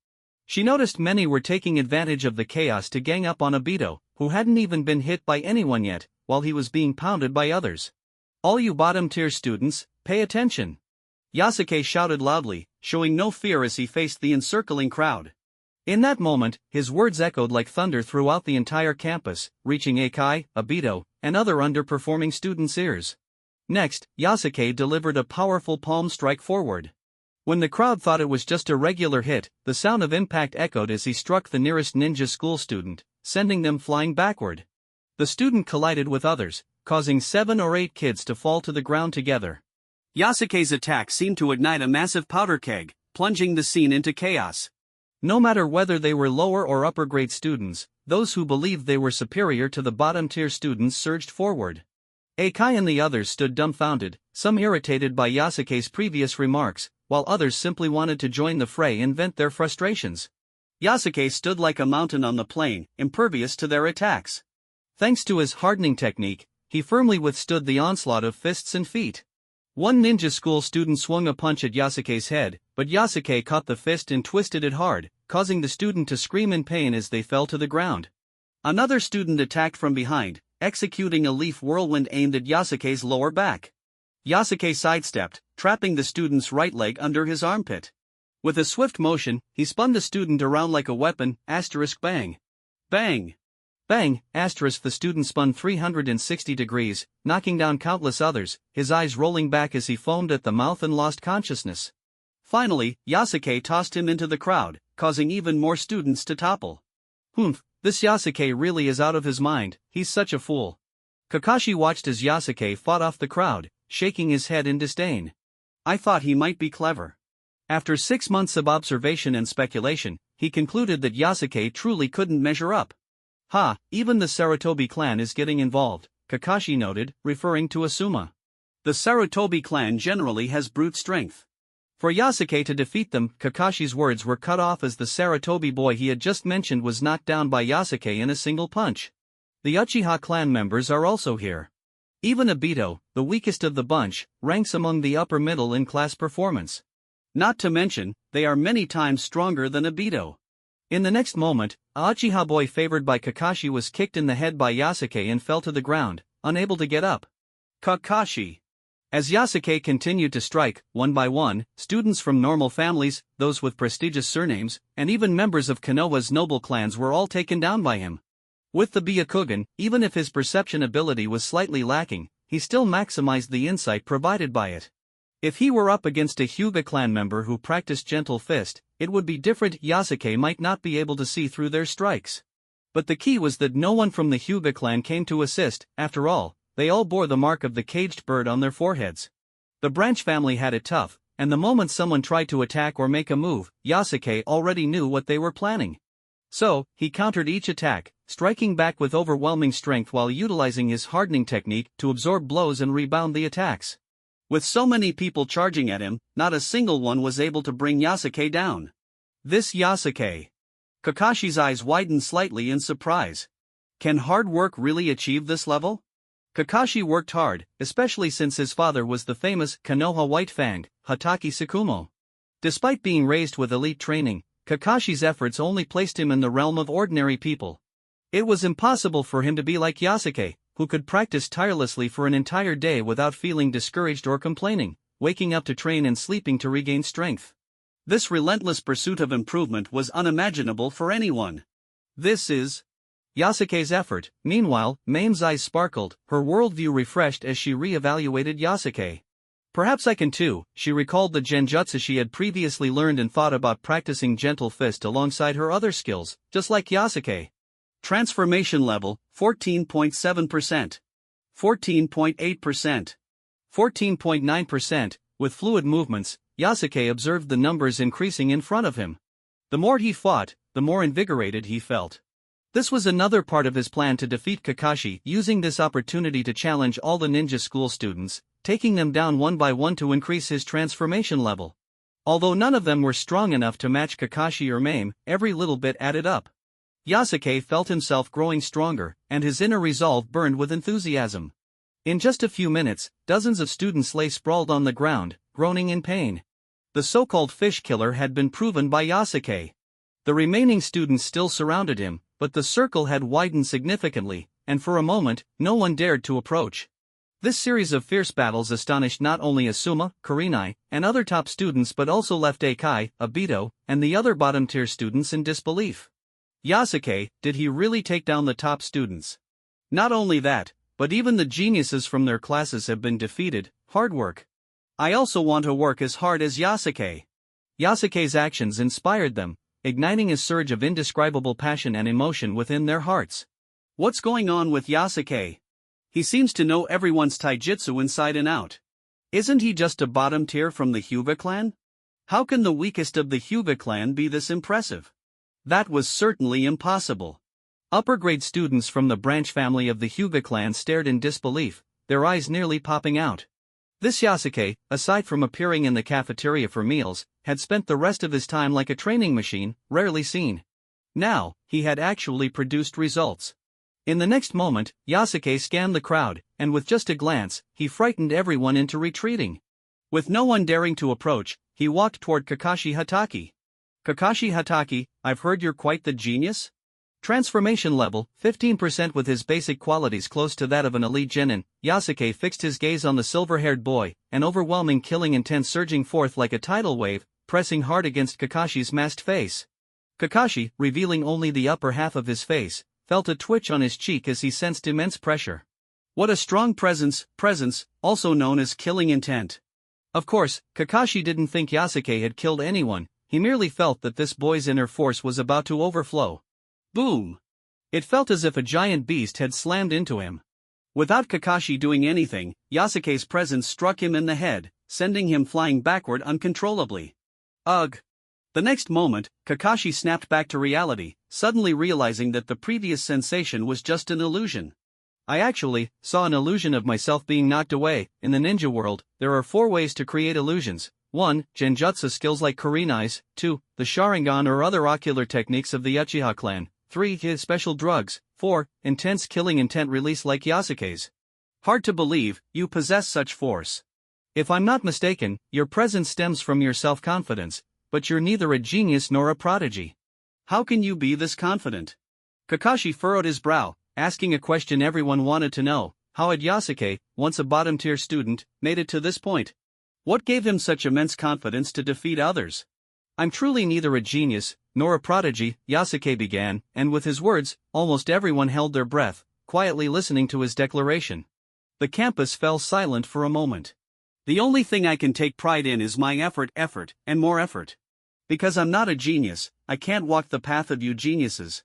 She noticed many were taking advantage of the chaos to gang up on Obito, who hadn't even been hit by anyone yet, while he was being pounded by others. All you bottom-tier students, pay attention! Yasuke shouted loudly, showing no fear as he faced the encircling crowd. In that moment, his words echoed like thunder throughout the entire campus, reaching Eikai, Obito, and other underperforming students' ears. Next, Yasuke delivered a powerful palm strike forward. When the crowd thought it was just a regular hit, the sound of impact echoed as he struck the nearest ninja school student, sending them flying backward. The student collided with others, causing 7 or 8 kids to fall to the ground together. Yasuke's attack seemed to ignite a massive powder keg, plunging the scene into chaos. No matter whether they were lower or upper grade students, those who believed they were superior to the bottom-tier students surged forward. Eikai and the others stood dumbfounded, some irritated by Yasuke's previous remarks, while others simply wanted to join the fray and vent their frustrations. Yasuke stood like a mountain on the plain, impervious to their attacks. Thanks to his hardening technique, he firmly withstood the onslaught of fists and feet. One ninja school student swung a punch at Yasuke's head, but Yasuke caught the fist and twisted it hard, causing the student to scream in pain as they fell to the ground. Another student attacked from behind, executing a leaf whirlwind aimed at Yasuke's lower back. Yasuke sidestepped, trapping the student's right leg under his armpit. With a swift motion, he spun the student around like a weapon, *bang. Bang! Bang! The student spun 360 degrees, knocking down countless others, his eyes rolling back as he foamed at the mouth and lost consciousness. Finally, Yasuke tossed him into the crowd, causing even more students to topple. This Yasuke really is out of his mind, he's such a fool. Kakashi watched as Yasuke fought off the crowd, shaking his head in disdain. I thought he might be clever. After 6 months of observation and speculation, he concluded that Yasuke truly couldn't measure up. Even the Sarutobi clan is getting involved, Kakashi noted, referring to Asuma. The Sarutobi clan generally has brute strength. For Yasuke to defeat them, Kakashi's words were cut off as the Sarutobi boy he had just mentioned was knocked down by Yasuke in a single punch. The Uchiha clan members are also here. Even Obito, the weakest of the bunch, ranks among the upper middle in class performance. Not to mention, they are many times stronger than Obito. In the next moment, a Uchiha boy favored by Kakashi was kicked in the head by Yasuke and fell to the ground, unable to get up. Kakashi. As Yasuke continued to strike, one by one, students from normal families, those with prestigious surnames, and even members of Konoha's noble clans were all taken down by him. With the Byakugan, even if his perception ability was slightly lacking, he still maximized the insight provided by it. If he were up against a Hyuga clan member who practiced gentle fist, it would be different. Yasuke might not be able to see through their strikes. But the key was that no one from the Hyuga clan came to assist. After all, they all bore the mark of the caged bird on their foreheads. The branch family had it tough, and the moment someone tried to attack or make a move, Yasuke already knew what they were planning. So, he countered each attack, striking back with overwhelming strength while utilizing his hardening technique to absorb blows and rebound the attacks. With so many people charging at him, not a single one was able to bring Yasuke down. This Yasuke. Kakashi's eyes widened slightly in surprise. Can hard work really achieve this level? Kakashi worked hard, especially since his father was the famous Konoha White-Fanged, Hatake Tsukumo. Despite being raised with elite training, Kakashi's efforts only placed him in the realm of ordinary people. It was impossible for him to be like Yasuke, who could practice tirelessly for an entire day without feeling discouraged or complaining, waking up to train and sleeping to regain strength. This relentless pursuit of improvement was unimaginable for anyone. This is Yasuke's effort. Meanwhile, Mame's eyes sparkled, her worldview refreshed as she re-evaluated Yasuke. Perhaps I can too. She recalled the genjutsu she had previously learned and thought about practicing gentle fist alongside her other skills, just like Yasuke. Transformation level, 14.7%. 14.8%. 14.9%, with fluid movements, Yasuke observed the numbers increasing in front of him. The more he fought, the more invigorated he felt. This was another part of his plan to defeat Kakashi, using this opportunity to challenge all the ninja school students, taking them down one by one to increase his transformation level. Although none of them were strong enough to match Kakashi or Mame, every little bit added up. Yasuke felt himself growing stronger, and his inner resolve burned with enthusiasm. In just a few minutes, dozens of students lay sprawled on the ground, groaning in pain. The so-called fish killer had been proven by Yasuke. The remaining students still surrounded him, but the circle had widened significantly, and for a moment, no one dared to approach. This series of fierce battles astonished not only Asuma, Kurenai, and other top students but also left Eikai, Obito, and the other bottom-tier students in disbelief. Yasuke, did he really take down the top students? Not only that, but even the geniuses from their classes have been defeated. Hard work. I also want to work as hard as Yasuke. Yasuke's actions inspired them, igniting a surge of indescribable passion and emotion within their hearts. What's going on with Yasuke? He seems to know everyone's taijutsu inside and out. Isn't he just a bottom tier from the Hyuga clan? How can the weakest of the Hyuga clan be this impressive? That was certainly impossible. Upper-grade students from the branch family of the Hyuga clan stared in disbelief, their eyes nearly popping out. This Yasuke, aside from appearing in the cafeteria for meals, had spent the rest of his time like a training machine, rarely seen. Now, he had actually produced results. In the next moment, Yasuke scanned the crowd, and with just a glance, he frightened everyone into retreating. With no one daring to approach, he walked toward Kakashi Hatake. Kakashi Hatake, I've heard you're quite the genius? Transformation level, 15% with his basic qualities close to that of an elite genin. Yasuke fixed his gaze on the silver-haired boy, an overwhelming killing intent surging forth like a tidal wave, pressing hard against Kakashi's masked face. Kakashi, revealing only the upper half of his face, felt a twitch on his cheek as he sensed immense pressure. What a strong presence, also known as killing intent. Of course, Kakashi didn't think Yasuke had killed anyone, he merely felt that this boy's inner force was about to overflow. Boom! It felt as if a giant beast had slammed into him. Without Kakashi doing anything, Yasuke's presence struck him in the head, sending him flying backward uncontrollably. Ugh! The next moment, Kakashi snapped back to reality, suddenly realizing that the previous sensation was just an illusion. I actually saw an illusion of myself being knocked away. In the ninja world, there are 4 ways to create illusions. 1. Genjutsu skills like Kurenai's. 2. The Sharingan or other ocular techniques of the Uchiha clan. 3. His special drugs. 4. Intense killing intent release like Yasuke's. Hard to believe, you possess such force. If I'm not mistaken, your presence stems from your self-confidence, but you're neither a genius nor a prodigy. How can you be this confident? Kakashi furrowed his brow, asking a question everyone wanted to know. How had Yasuke, once a bottom-tier student, made it to this point? What gave him such immense confidence to defeat others? I'm truly neither a genius, nor a prodigy, Yasuke began, and with his words, almost everyone held their breath, quietly listening to his declaration. The campus fell silent for a moment. The only thing I can take pride in is my effort, and more effort. Because I'm not a genius, I can't walk the path of you geniuses.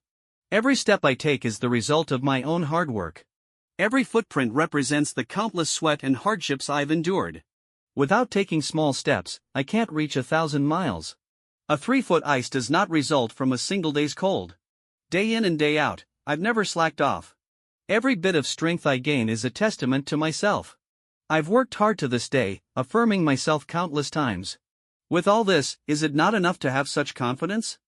Every step I take is the result of my own hard work. Every footprint represents the countless sweat and hardships I've endured. Without taking small steps, I can't reach 1,000 miles. A 3-foot ice does not result from a single day's cold. Day in and day out, I've never slacked off. Every bit of strength I gain is a testament to myself. I've worked hard to this day, affirming myself countless times. With all this, is it not enough to have such confidence?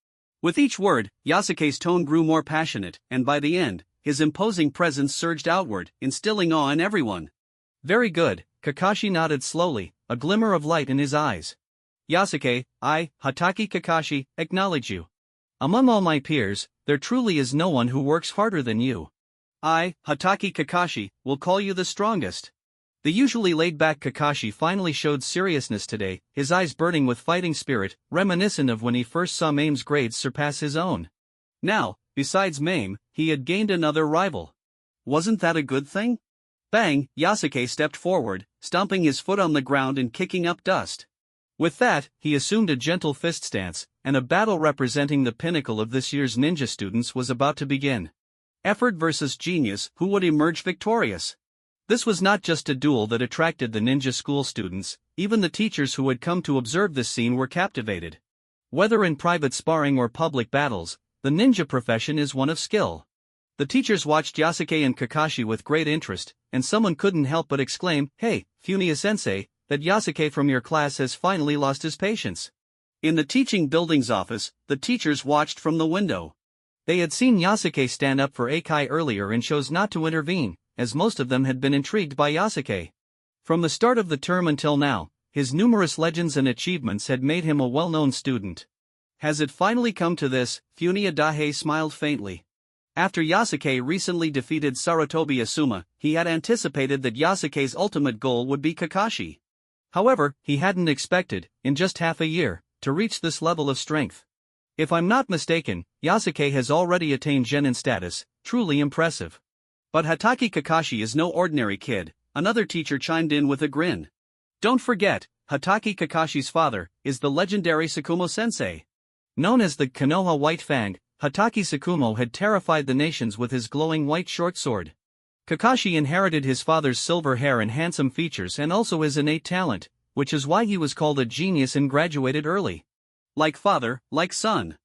With each word, Yasuke's tone grew more passionate, and by the end, his imposing presence surged outward, instilling awe in everyone. Very good, Kakashi nodded slowly, a glimmer of light in his eyes. Yasuke, I, Hatake Kakashi, acknowledge you. Among all my peers, there truly is no one who works harder than you. I, Hatake Kakashi, will call you the strongest. The usually laid-back Kakashi finally showed seriousness today, his eyes burning with fighting spirit, reminiscent of when he first saw Mame's grades surpass his own. Now, besides Mame, he had gained another rival. Wasn't that a good thing? Bang, Yasuke stepped forward, stomping his foot on the ground and kicking up dust. With that, he assumed a gentle fist stance, and a battle representing the pinnacle of this year's ninja students was about to begin. Effort versus genius, who would emerge victorious? This was not just a duel that attracted the ninja school students, even the teachers who had come to observe this scene were captivated. Whether in private sparring or public battles, the ninja profession is one of skill. The teachers watched Yasuke and Kakashi with great interest, and someone couldn't help but exclaim, "Hey, Funia-sensei, that Yasuke from your class has finally lost his patience." In the teaching building's office, the teachers watched from the window. They had seen Yasuke stand up for Eikai earlier and chose not to intervene, as most of them had been intrigued by Yasuke. From the start of the term until now, his numerous legends and achievements had made him a well-known student. Has it finally come to this? Funia Daihe smiled faintly. After Yasuke recently defeated Sarutobi Asuma, he had anticipated that Yasuke's ultimate goal would be Kakashi. However, he hadn't expected, in just half a year, to reach this level of strength. If I'm not mistaken, Yasuke has already attained genin status, truly impressive. But Hatake Kakashi is no ordinary kid, another teacher chimed in with a grin. Don't forget, Hatake Kakashi's father is the legendary Tsukumo-sensei. Known as the Konoha White Fang, Hatake Tsukumo had terrified the nations with his glowing white short sword. Kakashi inherited his father's silver hair and handsome features and also his innate talent, which is why he was called a genius and graduated early. Like father, like son.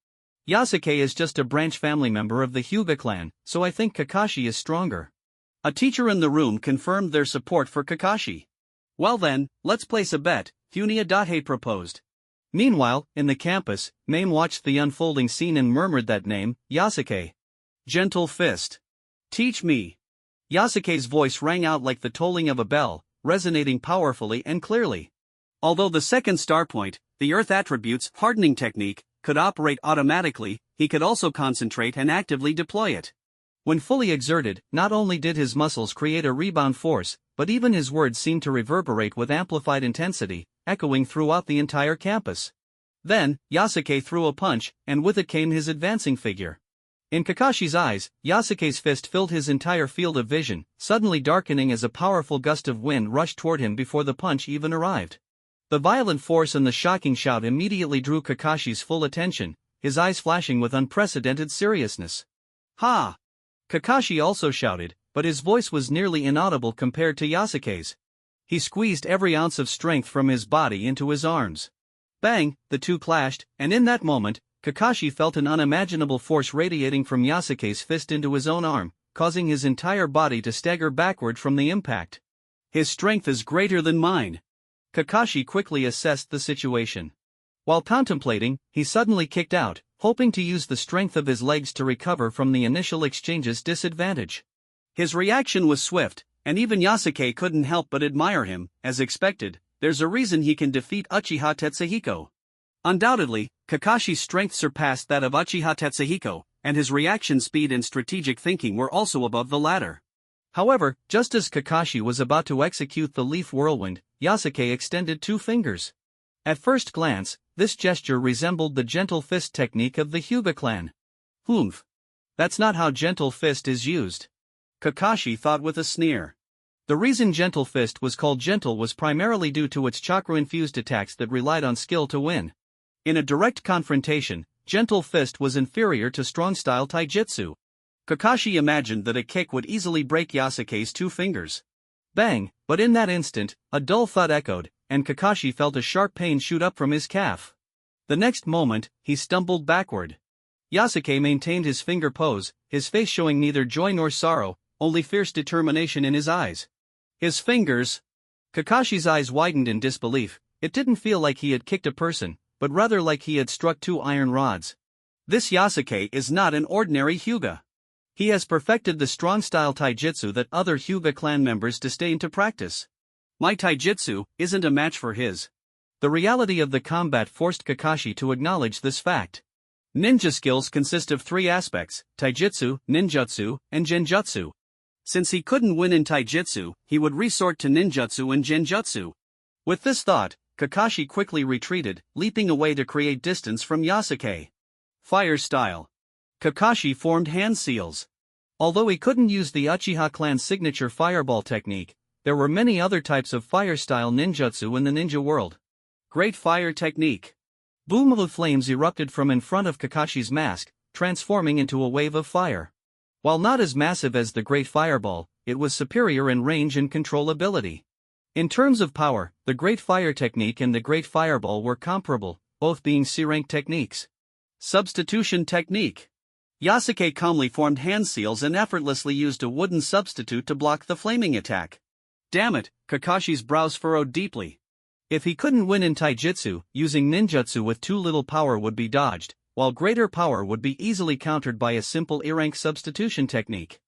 Yasuke is just a branch family member of the Hyuga clan, so I think Kakashi is stronger. A teacher in the room confirmed their support for Kakashi. Well then, let's place a bet, Funia Daihe proposed. Meanwhile, in the campus, Mame watched the unfolding scene and murmured that name, Yasuke. Gentle fist. Teach me. Yasuke's voice rang out like the tolling of a bell, resonating powerfully and clearly. Although the second star point, the earth attributes hardening technique, could operate automatically, he could also concentrate and actively deploy it. When fully exerted, not only did his muscles create a rebound force, but even his words seemed to reverberate with amplified intensity, echoing throughout the entire campus. Then, Yasuke threw a punch, and with it came his advancing figure. In Kakashi's eyes, Yasuke's fist filled his entire field of vision, suddenly darkening as a powerful gust of wind rushed toward him before the punch even arrived. The violent force and the shocking shout immediately drew Kakashi's full attention, his eyes flashing with unprecedented seriousness. Ha! Kakashi also shouted, but his voice was nearly inaudible compared to Yasuke's. He squeezed every ounce of strength from his body into his arms. Bang, the two clashed, and in that moment, Kakashi felt an unimaginable force radiating from Yasuke's fist into his own arm, causing his entire body to stagger backward from the impact. His strength is greater than mine. Kakashi quickly assessed the situation. While contemplating, he suddenly kicked out, hoping to use the strength of his legs to recover from the initial exchange's disadvantage. His reaction was swift, and even Yasuke couldn't help but admire him. As expected, there's a reason he can defeat Uchiha Tetsuhiko. Undoubtedly, Kakashi's strength surpassed that of Uchiha Tetsuhiko, and his reaction speed and strategic thinking were also above the latter. However, just as Kakashi was about to execute the leaf whirlwind, Yasuke extended two fingers. At first glance, this gesture resembled the gentle fist technique of the Hyuga clan. Humph. That's not how gentle fist is used. Kakashi thought with a sneer. The reason gentle fist was called gentle was primarily due to its chakra-infused attacks that relied on skill to win. In a direct confrontation, gentle fist was inferior to strong-style taijutsu. Kakashi imagined that a kick would easily break Yasuke's two fingers. Bang, but in that instant, a dull thud echoed, and Kakashi felt a sharp pain shoot up from his calf. The next moment, he stumbled backward. Yasuke maintained his finger pose, his face showing neither joy nor sorrow, only fierce determination in his eyes. His fingers! Kakashi's eyes widened in disbelief. It didn't feel like he had kicked a person, but rather like he had struck two iron rods. This Yasuke is not an ordinary Hyuga. He has perfected the strong-style taijutsu that other Hyuga clan members disdain to practice. My taijutsu isn't a match for his. The reality of the combat forced Kakashi to acknowledge this fact. Ninja skills consist of three aspects: taijutsu, ninjutsu, and genjutsu. Since he couldn't win in taijutsu, he would resort to ninjutsu and genjutsu. With this thought, Kakashi quickly retreated, leaping away to create distance from Yasuke. Fire style. Kakashi formed hand seals. Although he couldn't use the Uchiha clan's signature fireball technique, there were many other types of fire-style ninjutsu in the ninja world. Great fire technique. Boom of flames erupted from in front of Kakashi's mask, transforming into a wave of fire. While not as massive as the Great Fireball, it was superior in range and controllability. In terms of power, the Great Fire technique and the Great Fireball were comparable, both being C-rank techniques. Substitution technique. Yasuke calmly formed hand seals and effortlessly used a wooden substitute to block the flaming attack. Damn it, Kakashi's brows furrowed deeply. If he couldn't win in taijutsu, using ninjutsu with too little power would be dodged, while greater power would be easily countered by a simple E-rank substitution technique.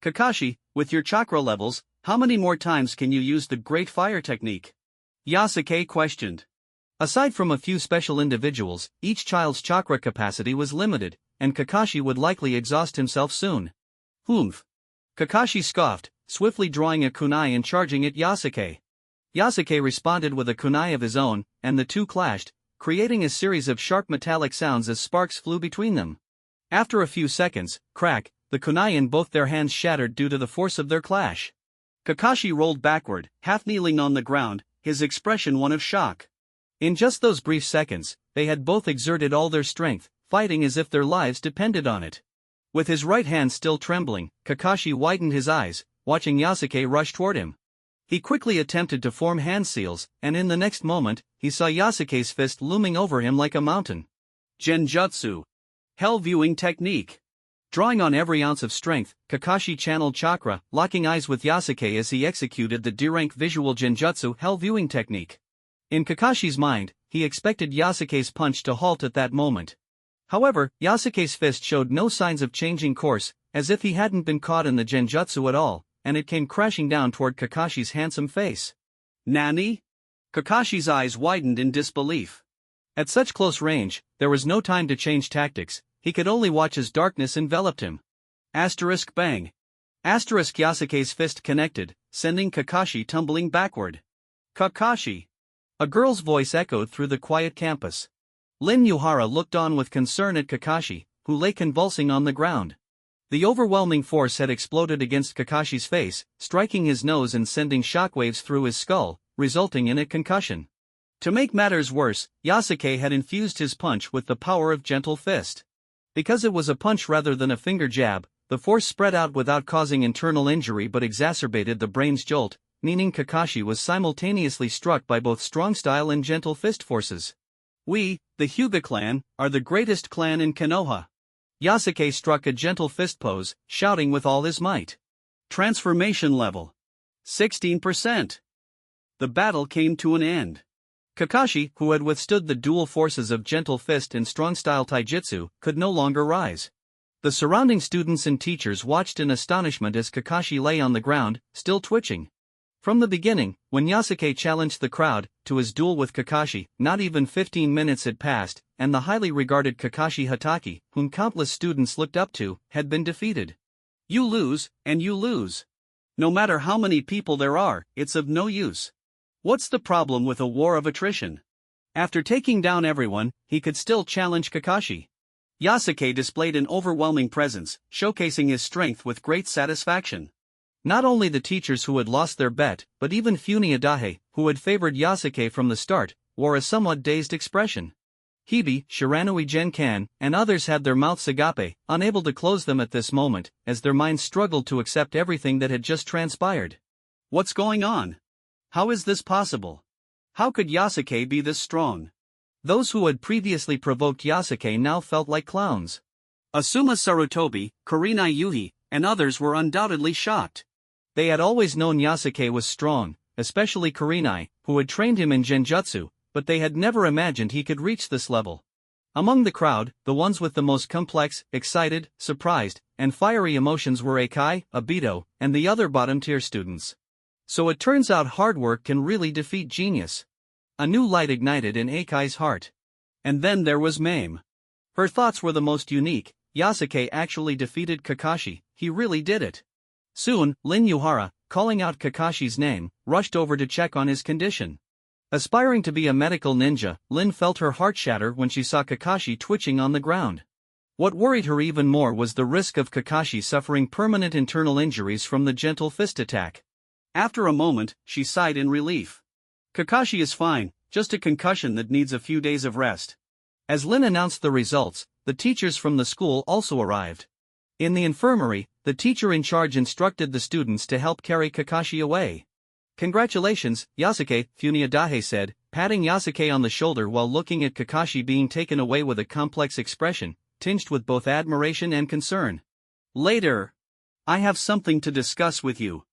Kakashi, with your chakra levels, how many more times can you use the Great Fire technique? Yasuke questioned. Aside from a few special individuals, each child's chakra capacity was limited, and Kakashi would likely exhaust himself soon. Humph. Kakashi scoffed, swiftly drawing a kunai and charging at Yasuke. Yasuke responded with a kunai of his own, and the two clashed, creating a series of sharp metallic sounds as sparks flew between them. After a few seconds, crack, the kunai in both their hands shattered due to the force of their clash. Kakashi rolled backward, half kneeling on the ground, his expression one of shock. In just those brief seconds, they had both exerted all their strength, fighting as if their lives depended on it. With his right hand still trembling, Kakashi widened his eyes, watching Yasuke rush toward him. He quickly attempted to form hand seals, and in the next moment, he saw Yasuke's fist looming over him like a mountain. Genjutsu. Hell viewing technique. Drawing on every ounce of strength, Kakashi channeled chakra, locking eyes with Yasuke as he executed the D-rank visual genjutsu hell viewing technique. In Kakashi's mind, he expected Yasuke's punch to halt at that moment. However, Yasuke's fist showed no signs of changing course, as if he hadn't been caught in the genjutsu at all, and it came crashing down toward Kakashi's handsome face. Nani? Kakashi's eyes widened in disbelief. At such close range, there was no time to change tactics. He could only watch as darkness enveloped him. Asterisk bang. Asterisk Yasuke's fist connected, sending Kakashi tumbling backward. Kakashi. A girl's voice echoed through the quiet campus. Lin Yuhara looked on with concern at Kakashi, who lay convulsing on the ground. The overwhelming force had exploded against Kakashi's face, striking his nose and sending shockwaves through his skull, resulting in a concussion. To make matters worse, Yasuke had infused his punch with the power of Gentle Fist. Because it was a punch rather than a finger jab, the force spread out without causing internal injury but exacerbated the brain's jolt, meaning Kakashi was simultaneously struck by both strong style and gentle fist forces. We, the Hyuga clan, are the greatest clan in Konoha. Yasuke struck a gentle fist pose, shouting with all his might. Transformation level. 16%. The battle came to an end. Kakashi, who had withstood the dual forces of gentle fist and strong-style taijutsu, could no longer rise. The surrounding students and teachers watched in astonishment as Kakashi lay on the ground, still twitching. From the beginning, when Yasuke challenged the crowd to his duel with Kakashi, not even 15 minutes had passed, and the highly regarded Kakashi Hatake, whom countless students looked up to, had been defeated. You lose, and you lose. No matter how many people there are, it's of no use. What's the problem with a war of attrition? After taking down everyone, he could still challenge Kakashi. Yasuke displayed an overwhelming presence, showcasing his strength with great satisfaction. Not only the teachers who had lost their bet, but even Adahe, who had favored Yasuke from the start, wore a somewhat dazed expression. Hibi, Shiranui Genkan, and others had their mouths agape, unable to close them at this moment, as their minds struggled to accept everything that had just transpired. What's going on? How is this possible? How could Yasuke be this strong? Those who had previously provoked Yasuke now felt like clowns. Asuma Sarutobi, Kurenai Yuhi, and others were undoubtedly shocked. They had always known Yasuke was strong, especially Kurenai, who had trained him in genjutsu, but they had never imagined he could reach this level. Among the crowd, the ones with the most complex, excited, surprised, and fiery emotions were Eikai, Obito, and the other bottom-tier students. So it turns out hard work can really defeat genius. A new light ignited in Eikai's heart. And then there was Mame. Her thoughts were the most unique. Yasuke actually defeated Kakashi, he really did it. Soon, Lin Yuhara, calling out Kakashi's name, rushed over to check on his condition. Aspiring to be a medical ninja, Lin felt her heart shatter when she saw Kakashi twitching on the ground. What worried her even more was the risk of Kakashi suffering permanent internal injuries from the gentle fist attack. After a moment, she sighed in relief. Kakashi is fine, just a concussion that needs a few days of rest. As Lin announced the results, the teachers from the school also arrived. In the infirmary, the teacher in charge instructed the students to help carry Kakashi away. Congratulations, Yasuke, Funadahe said, patting Yasuke on the shoulder while looking at Kakashi being taken away with a complex expression, tinged with both admiration and concern. Later, I have something to discuss with you.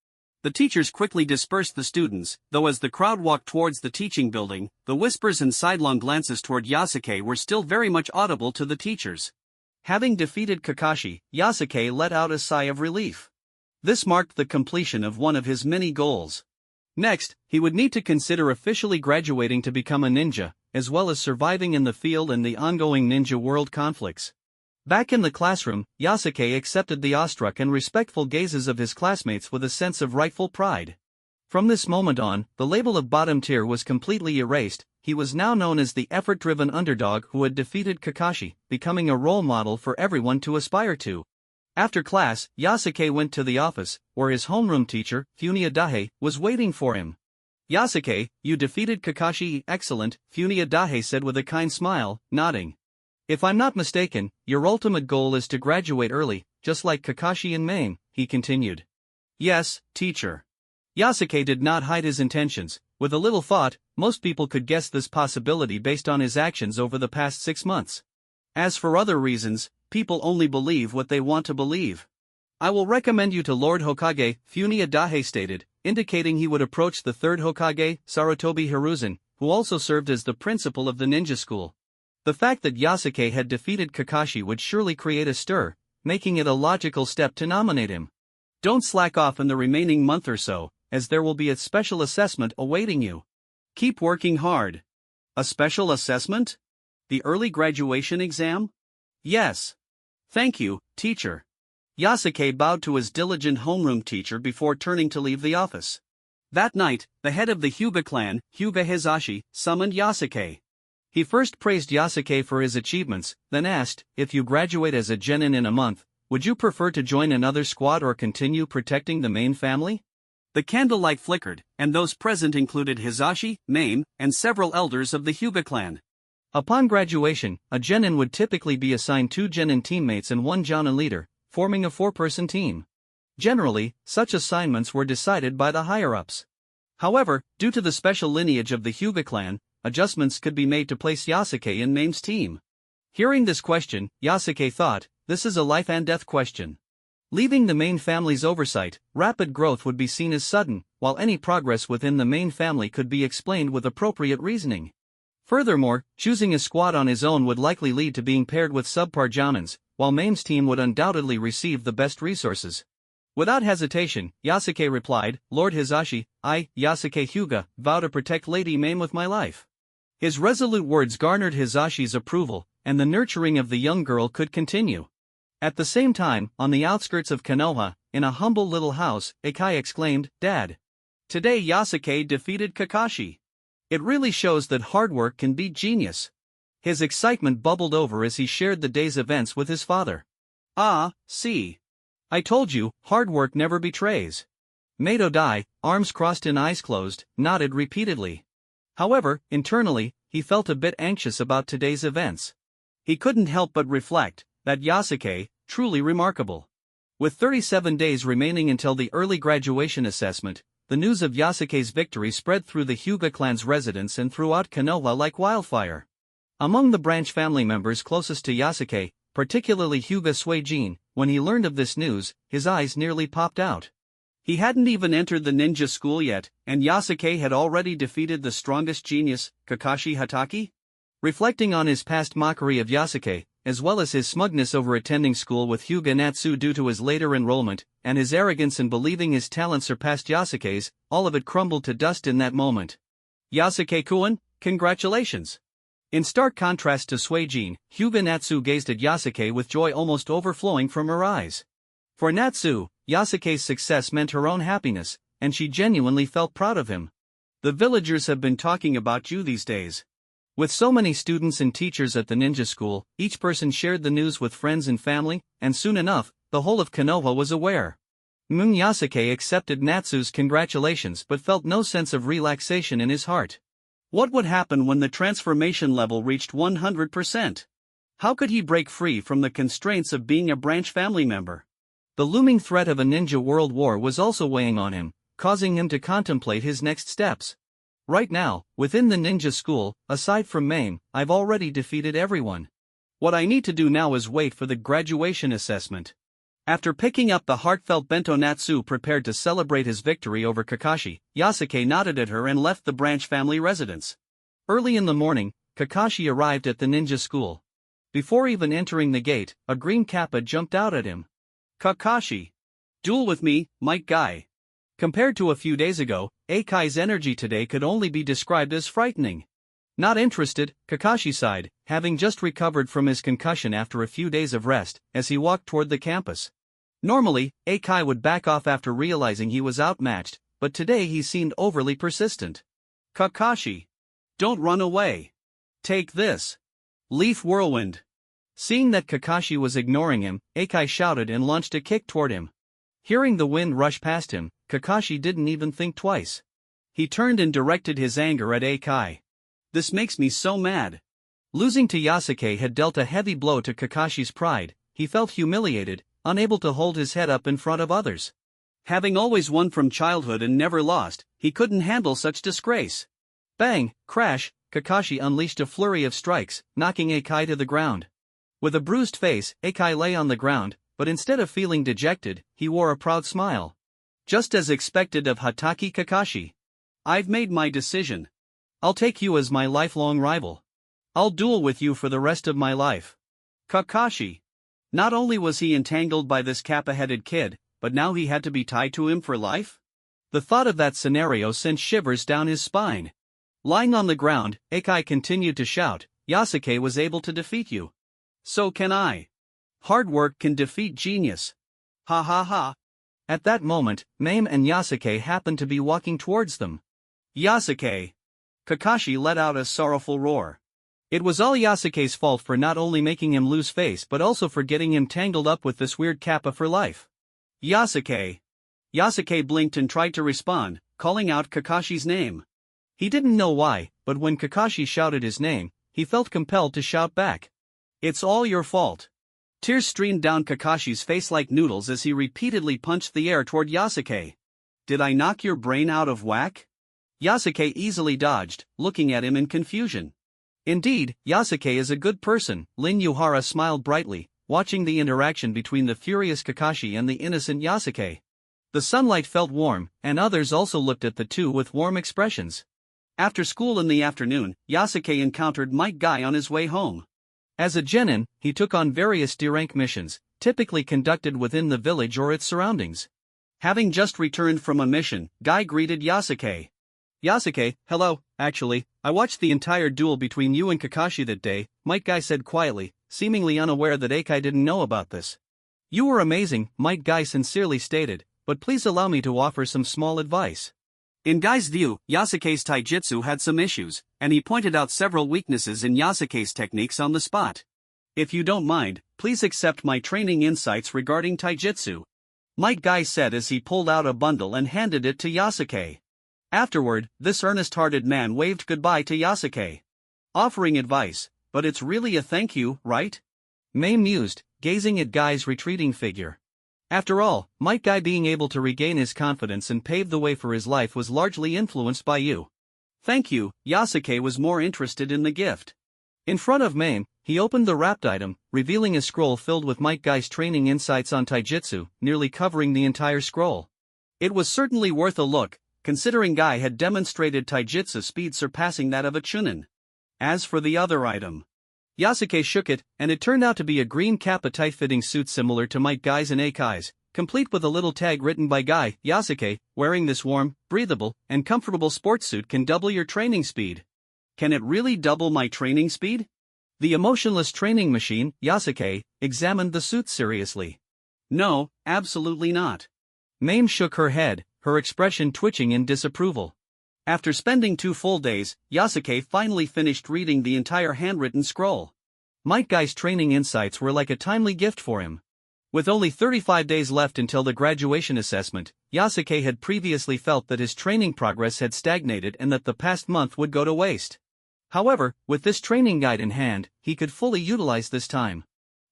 The teachers quickly dispersed the students, though as the crowd walked towards the teaching building, the whispers and sidelong glances toward Yasuke were still very much audible to the teachers. Having defeated Kakashi, Yasuke let out a sigh of relief. This marked the completion of one of his many goals. Next, he would need to consider officially graduating to become a ninja, as well as surviving in the field and the ongoing ninja world conflicts. Back in the classroom, Yasuke accepted the awestruck and respectful gazes of his classmates with a sense of rightful pride. From this moment on, the label of bottom tier was completely erased. He was now known as the effort-driven underdog who had defeated Kakashi, becoming a role model for everyone to aspire to. After class, Yasuke went to the office, where his homeroom teacher, Funadahe, was waiting for him. Yasuke, you defeated Kakashi, excellent, Funadahe said with a kind smile, nodding. If I'm not mistaken, your ultimate goal is to graduate early, just like Kakashi and Mame, he continued. Yes, teacher. Yasuke did not hide his intentions. With a little thought, most people could guess this possibility based on his actions over the past 6 months. As for other reasons, people only believe what they want to believe. I will recommend you to Lord Hokage, Funadahe stated, indicating he would approach the third Hokage, Sarutobi Hiruzen, who also served as the principal of the ninja school. The fact that Yasuke had defeated Kakashi would surely create a stir, making it a logical step to nominate him. Don't slack off in the remaining month or so, as there will be a special assessment awaiting you. Keep working hard. A special assessment? The early graduation exam? Yes. Thank you, teacher. Yasuke bowed to his diligent homeroom teacher before turning to leave the office. That night, the head of the Hyuga clan, Hyuga Hizashi, summoned Yasuke. He first praised Yasuke for his achievements, then asked, if you graduate as a genin in a month, would you prefer to join another squad or continue protecting the main family? The candlelight flickered, and those present included Hizashi, Mame, and several elders of the Hyuga clan. Upon graduation, a genin would typically be assigned 2 genin teammates and 1 jonin leader, forming a 4-person team. Generally, such assignments were decided by the higher-ups. However, due to the special lineage of the Hyuga clan, adjustments could be made to place Yasuke in Mame's team. Hearing this question, Yasuke thought, this is a life-and-death question. Leaving the main family's oversight, rapid growth would be seen as sudden, while any progress within the main family could be explained with appropriate reasoning. Furthermore, choosing a squad on his own would likely lead to being paired with subpar jonins, while Mame's team would undoubtedly receive the best resources. Without hesitation, Yasuke replied, Lord Hizashi, I, Yasuke Hyuga, vow to protect Lady Mame with my life. His resolute words garnered Hizashi's approval, and the nurturing of the young girl could continue. At the same time, on the outskirts of Konoha, in a humble little house, Eikai exclaimed, Dad! Today Yasuke defeated Kakashi. It really shows that hard work can beat genius. His excitement bubbled over as he shared the day's events with his father. Ah, see. I told you, hard work never betrays. Mato Dai, arms crossed and eyes closed, nodded repeatedly. However, internally, he felt a bit anxious about today's events. He couldn't help but reflect, that Yasuke, truly remarkable. With 37 days remaining until the early graduation assessment, the news of Yasuke's victory spread through the Hyuga clan's residence and throughout Konoha like wildfire. Among the branch family members closest to Yasuke, particularly Hyuga Suijin, when he learned of this news, his eyes nearly popped out. He hadn't even entered the ninja school yet, and Yasuke had already defeated the strongest genius, Kakashi Hatake? Reflecting on his past mockery of Yasuke, as well as his smugness over attending school with Hyuga Natsu due to his later enrollment, and his arrogance in believing his talent surpassed Yasuke's, all of it crumbled to dust in that moment. Yasuke-kun, congratulations! In stark contrast to Suijin, Hyuga Natsu gazed at Yasuke with joy almost overflowing from her eyes. For Natsu, Yasuke's success meant her own happiness, and she genuinely felt proud of him. The villagers have been talking about you these days. With so many students and teachers at the ninja school, each person shared the news with friends and family, and soon enough, the whole of Konoha was aware. Yasuke accepted Natsu's congratulations but felt no sense of relaxation in his heart. What would happen when the transformation level reached 100%? How could he break free from the constraints of being a branch family member? The looming threat of a ninja world war was also weighing on him, causing him to contemplate his next steps. Right now, within the ninja school, aside from Mame, I've already defeated everyone. What I need to do now is wait for the graduation assessment. After picking up the heartfelt bento Natsu prepared to celebrate his victory over Kakashi, Yasuke nodded at her and left the branch family residence. Early in the morning, Kakashi arrived at the ninja school. Before even entering the gate, a green kappa jumped out at him. Kakashi! Duel with me, Might Guy. Compared to a few days ago, Akai's energy today could only be described as frightening. Not interested, Kakashi sighed, having just recovered from his concussion after a few days of rest, as he walked toward the campus. Normally, Akai would back off after realizing he was outmatched, but today he seemed overly persistent. Kakashi! Don't run away! Take this! Leaf Whirlwind! Seeing that Kakashi was ignoring him, Akai shouted and launched a kick toward him. Hearing the wind rush past him, Kakashi didn't even think twice. He turned and directed his anger at Akai. This makes me so mad. Losing to Yasuke had dealt a heavy blow to Kakashi's pride. He felt humiliated, unable to hold his head up in front of others. Having always won from childhood and never lost, he couldn't handle such disgrace. Bang, crash, Kakashi unleashed a flurry of strikes, knocking Akai to the ground. With a bruised face, Akai lay on the ground, but instead of feeling dejected, he wore a proud smile. Just as expected of Hatake Kakashi. I've made my decision. I'll take you as my lifelong rival. I'll duel with you for the rest of my life. Kakashi. Not only was he entangled by this kappa-headed kid, but now he had to be tied to him for life? The thought of that scenario sent shivers down his spine. Lying on the ground, Akai continued to shout, Yasuke was able to defeat you. So can I. Hard work can defeat genius. Ha ha ha. At that moment, Mame and Yasuke happened to be walking towards them. Yasuke! Kakashi let out a sorrowful roar. It was all Yasuke's fault for not only making him lose face but also for getting him tangled up with this weird kappa for life. Yasuke! Yasuke blinked and tried to respond, calling out Kakashi's name. He didn't know why, but when Kakashi shouted his name, he felt compelled to shout back. It's all your fault. Tears streamed down Kakashi's face like noodles as he repeatedly punched the air toward Yasuke. Did I knock your brain out of whack? Yasuke easily dodged, looking at him in confusion. Indeed, Yasuke is a good person, Lin Yuhara smiled brightly, watching the interaction between the furious Kakashi and the innocent Yasuke. The sunlight felt warm, and others also looked at the two with warm expressions. After school in the afternoon, Yasuke encountered Might Guy on his way home. As a genin, he took on various D-rank missions, typically conducted within the village or its surroundings. Having just returned from a mission, Guy greeted Yasuke. Yasuke, hello, actually, I watched the entire duel between you and Kakashi that day, Might Guy said quietly, seemingly unaware that Akai didn't know about this. You were amazing, Might Guy sincerely stated, but please allow me to offer some small advice. In Guy's view, Yasuke's taijutsu had some issues, and he pointed out several weaknesses in Yasuke's techniques on the spot. If you don't mind, please accept my training insights regarding taijutsu. Might Guy said as he pulled out a bundle and handed it to Yasuke. Afterward, this earnest-hearted man waved goodbye to Yasuke. Offering advice, but it's really a thank you, right? Mame mused, gazing at Guy's retreating figure. After all, Might Guy being able to regain his confidence and pave the way for his life was largely influenced by you. Thank you. Yasuke was more interested in the gift. In front of Mame, he opened the wrapped item, revealing a scroll filled with Might Guy's training insights on taijutsu, nearly covering the entire scroll. It was certainly worth a look, considering Guy had demonstrated taijutsu speed surpassing that of a chunin. As for the other item, Yasuke shook it, and it turned out to be a green cap, a tight-fitting suit similar to Might Guy's and Akai's, complete with a little tag written by Guy. Yasuke, wearing this warm, breathable, and comfortable sports suit can double your training speed. Can it really double my training speed? The emotionless training machine, Yasuke, examined the suit seriously. No, absolutely not. Mame shook her head, her expression twitching in disapproval. After spending 2 full days, Yasuke finally finished reading the entire handwritten scroll. Might Guy's training insights were like a timely gift for him. With only 35 days left until the graduation assessment, Yasuke had previously felt that his training progress had stagnated and that the past month would go to waste. However, with this training guide in hand, he could fully utilize this time.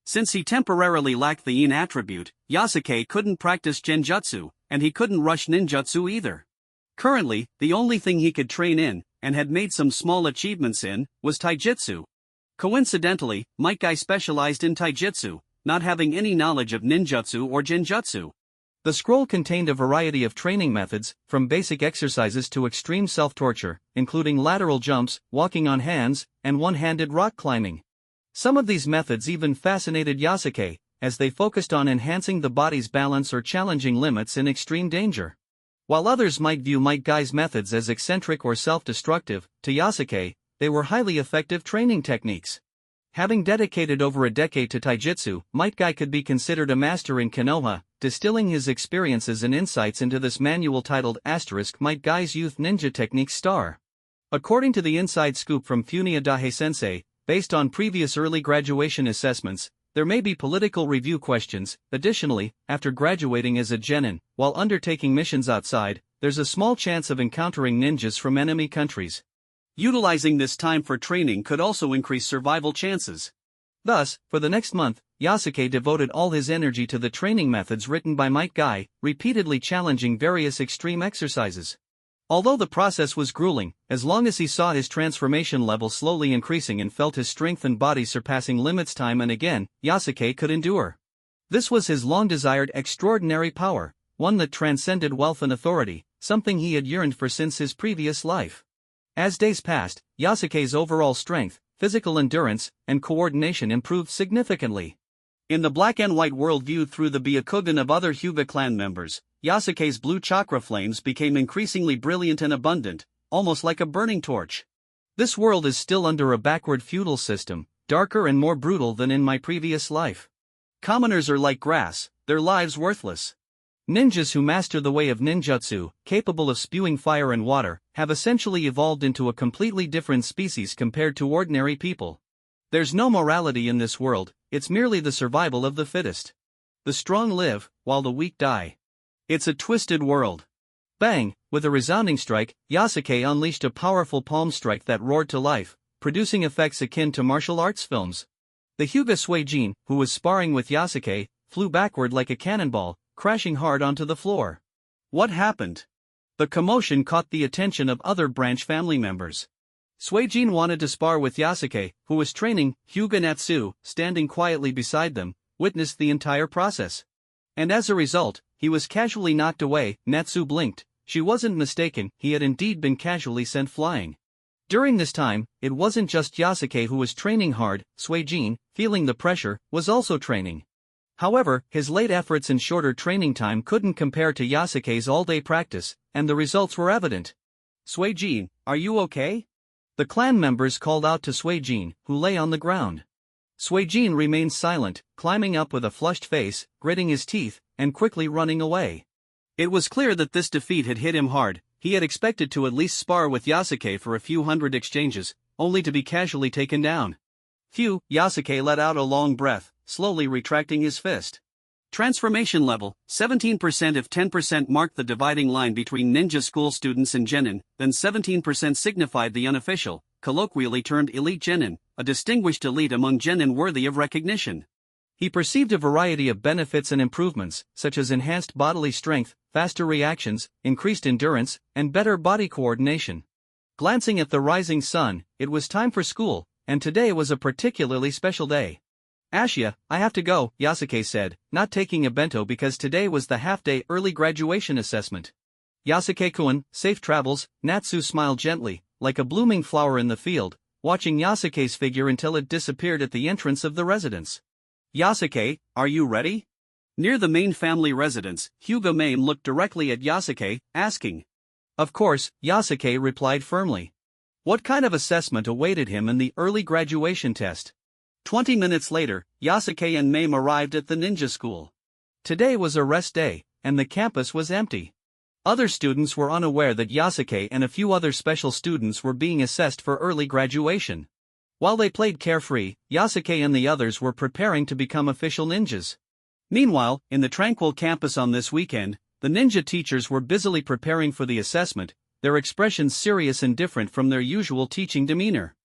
Since he temporarily lacked the yin attribute, Yasuke couldn't practice genjutsu, and he couldn't rush ninjutsu either. Currently, the only thing he could train in, and had made some small achievements in, was taijutsu. Coincidentally, Might Guy specialized in taijutsu, not having any knowledge of ninjutsu or genjutsu. The scroll contained a variety of training methods, from basic exercises to extreme self-torture, including lateral jumps, walking on hands, and one-handed rock climbing. Some of these methods even fascinated Yasuke, as they focused on enhancing the body's balance or challenging limits in extreme danger. While others might view Might Guy's methods as eccentric or self-destructive, to Yasuke, they were highly effective training techniques. Having dedicated over a decade to taijutsu, Might Guy could be considered a master in Konoha, distilling his experiences and insights into this manual titled Might Guy's Youth Ninja Techniques Star. According to the inside scoop from Funia Dahe-sensei, based on previous early graduation assessments, there may be political review questions. Additionally, after graduating as a genin, while undertaking missions outside, there's a small chance of encountering ninjas from enemy countries. Utilizing this time for training could also increase survival chances. Thus, for the next month, Yasuke devoted all his energy to the training methods written by Might Guy, repeatedly challenging various extreme exercises. Although the process was grueling, as long as he saw his transformation level slowly increasing and felt his strength and body surpassing limits time and again, Yasuke could endure. This was his long-desired extraordinary power, one that transcended wealth and authority, something he had yearned for since his previous life. As days passed, Yasuke's overall strength, physical endurance, and coordination improved significantly. In the black and white world viewed through the Byakugan of other Hyuga clan members, Yasuke's blue chakra flames became increasingly brilliant and abundant, almost like a burning torch. This world is still under a backward feudal system, darker and more brutal than in my previous life. Commoners are like grass, their lives worthless. Ninjas who master the way of ninjutsu, capable of spewing fire and water, have essentially evolved into a completely different species compared to ordinary people. There's no morality in this world, it's merely the survival of the fittest. The strong live, while the weak die. It's a twisted world. Bang! With a resounding strike, Yasuke unleashed a powerful palm strike that roared to life, producing effects akin to martial arts films. The Hyuga Suijin, who was sparring with Yasuke, flew backward like a cannonball, crashing hard onto the floor. What happened? The commotion caught the attention of other branch family members. Suijin wanted to spar with Yasuke, who was training. Hyuga Natsu, standing quietly beside them, witnessed the entire process. And as a result, he was casually knocked away. Natsu blinked. She wasn't mistaken, he had indeed been casually sent flying. During this time, it wasn't just Yasuke who was training hard. Suijin, feeling the pressure, was also training. However, his late efforts and shorter training time couldn't compare to Yasuke's all-day practice, and the results were evident. Suijin, are you okay? The clan members called out to Suijin, who lay on the ground. Suijin remained silent, climbing up with a flushed face, gritting his teeth, and quickly running away. It was clear that this defeat had hit him hard. He had expected to at least spar with Yasuke for a few hundred exchanges, only to be casually taken down. Phew, Yasuke let out a long breath, slowly retracting his fist. Transformation level, 17% if 10% marked the dividing line between ninja school students and genin, then 17% signified the unofficial, colloquially termed elite genin, a distinguished elite among genin worthy of recognition. He perceived a variety of benefits and improvements, such as enhanced bodily strength, faster reactions, increased endurance, and better body coordination. Glancing at the rising sun, it was time for school, and today was a particularly special day. Ashia, I have to go, Yasuke said, not taking a bento because today was the half-day early graduation assessment. Yasuke-kun, safe travels, Natsu smiled gently, like a blooming flower in the field, watching Yasuke's figure until it disappeared at the entrance of the residence. Yasuke, are you ready? Near the main family residence, Hyuga Mame looked directly at Yasuke, asking. Of course, Yasuke replied firmly. What kind of assessment awaited him in the early graduation test? 20 minutes later, Yasuke and Mame arrived at the ninja school. Today was a rest day, and the campus was empty. Other students were unaware that Yasuke and a few other special students were being assessed for early graduation. While they played carefree, Yasuke and the others were preparing to become official ninjas. Meanwhile, in the tranquil campus on this weekend, the ninja teachers were busily preparing for the assessment, their expressions serious and different from their usual teaching demeanor.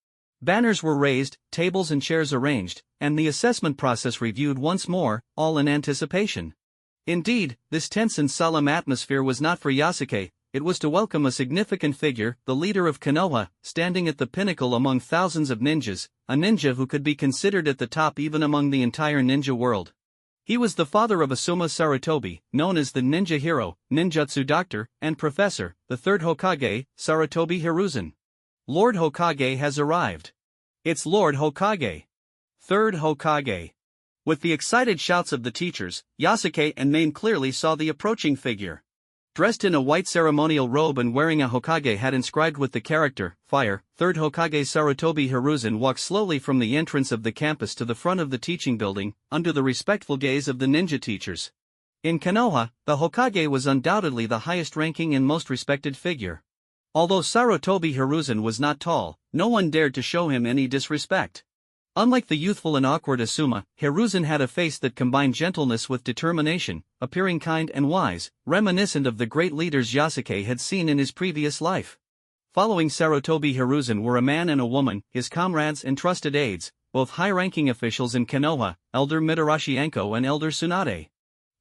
Banners were raised, tables and chairs arranged, and the assessment process reviewed once more, all in anticipation. Indeed, this tense and solemn atmosphere was not for Yasuke. It was to welcome a significant figure, the leader of Konoha, standing at the pinnacle among thousands of ninjas, a ninja who could be considered at the top even among the entire ninja world. He was the father of Asuma Sarutobi, known as the ninja hero, ninjutsu doctor, and professor, the third Hokage, Sarutobi Hiruzen. Lord Hokage has arrived. It's Lord Hokage. Third Hokage. With the excited shouts of the teachers, Yasuke and Mame clearly saw the approaching figure. Dressed in a white ceremonial robe and wearing a Hokage hat inscribed with the character, Fire, third Hokage Sarutobi Hiruzen walked slowly from the entrance of the campus to the front of the teaching building, under the respectful gaze of the ninja teachers. In Konoha, the Hokage was undoubtedly the highest-ranking and most respected figure. Although Sarutobi Hiruzen was not tall, no one dared to show him any disrespect. Unlike the youthful and awkward Asuma, Hiruzen had a face that combined gentleness with determination, appearing kind and wise, reminiscent of the great leaders Yasuke had seen in his previous life. Following Sarutobi Hiruzen were a man and a woman, his comrades and trusted aides, both high-ranking officials in Konoha, Elder Mitarashi Enko and Elder Tsunade.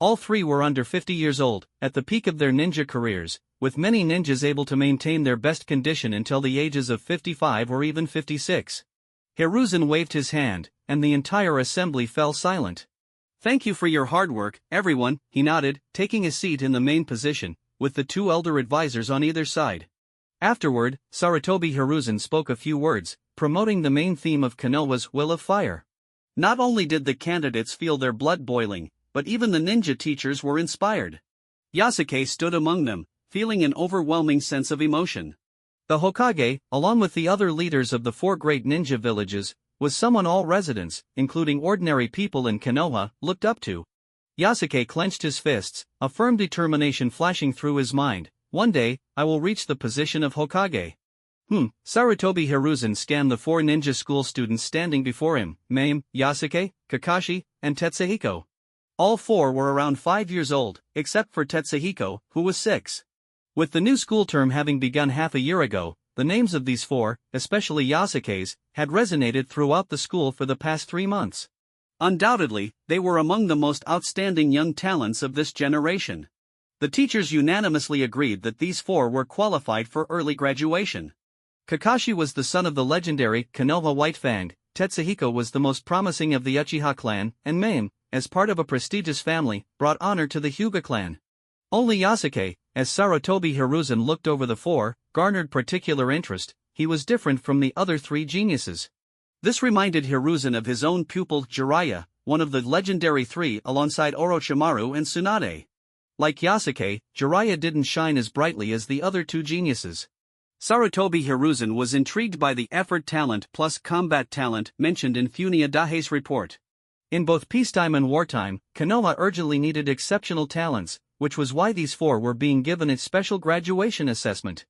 All three were under 50 years old, at the peak of their ninja careers, with many ninjas able to maintain their best condition until the ages of 55 or even 56. Hiruzen waved his hand, and the entire assembly fell silent. Thank you for your hard work, everyone, he nodded, taking a seat in the main position, with the two elder advisors on either side. Afterward, Sarutobi Hiruzen spoke a few words, promoting the main theme of Konoha's Will of Fire. Not only did the candidates feel their blood boiling, but even the ninja teachers were inspired. Yasuke stood among them, feeling an overwhelming sense of emotion. The Hokage, along with the other leaders of the four great ninja villages, was someone all residents, including ordinary people in Konoha, looked up to. Yasuke clenched his fists, a firm determination flashing through his mind. One day, I will reach the position of Hokage. Sarutobi Hiruzen scanned the four ninja school students standing before him, Mame, Yasuke, Kakashi, and Tetsuhiko. All four were around 5 years old, except for Tetsuhiko, who was 6. With the new school term having begun half a year ago, the names of these four, especially Yasuke's, had resonated throughout the school for the past 3 months. Undoubtedly, they were among the most outstanding young talents of this generation. The teachers unanimously agreed that these four were qualified for early graduation. Kakashi was the son of the legendary Konoha White Fang, Tetsuhiko was the most promising of the Uchiha clan, and Mame, as part of a prestigious family, brought honor to the Hyuga clan. Only Yasuke, as Sarutobi Hiruzen looked over the four, garnered particular interest. He was different from the other three geniuses. This reminded Hiruzen of his own pupil Jiraiya, one of the legendary three alongside Orochimaru and Tsunade. Like Yasuke, Jiraiya didn't shine as brightly as the other two geniuses. Sarutobi Hiruzen was intrigued by the effort talent plus combat talent mentioned in Funia Dahe's report. In both peacetime and wartime, Konoha urgently needed exceptional talents, which was why these four were being given its special graduation assessment.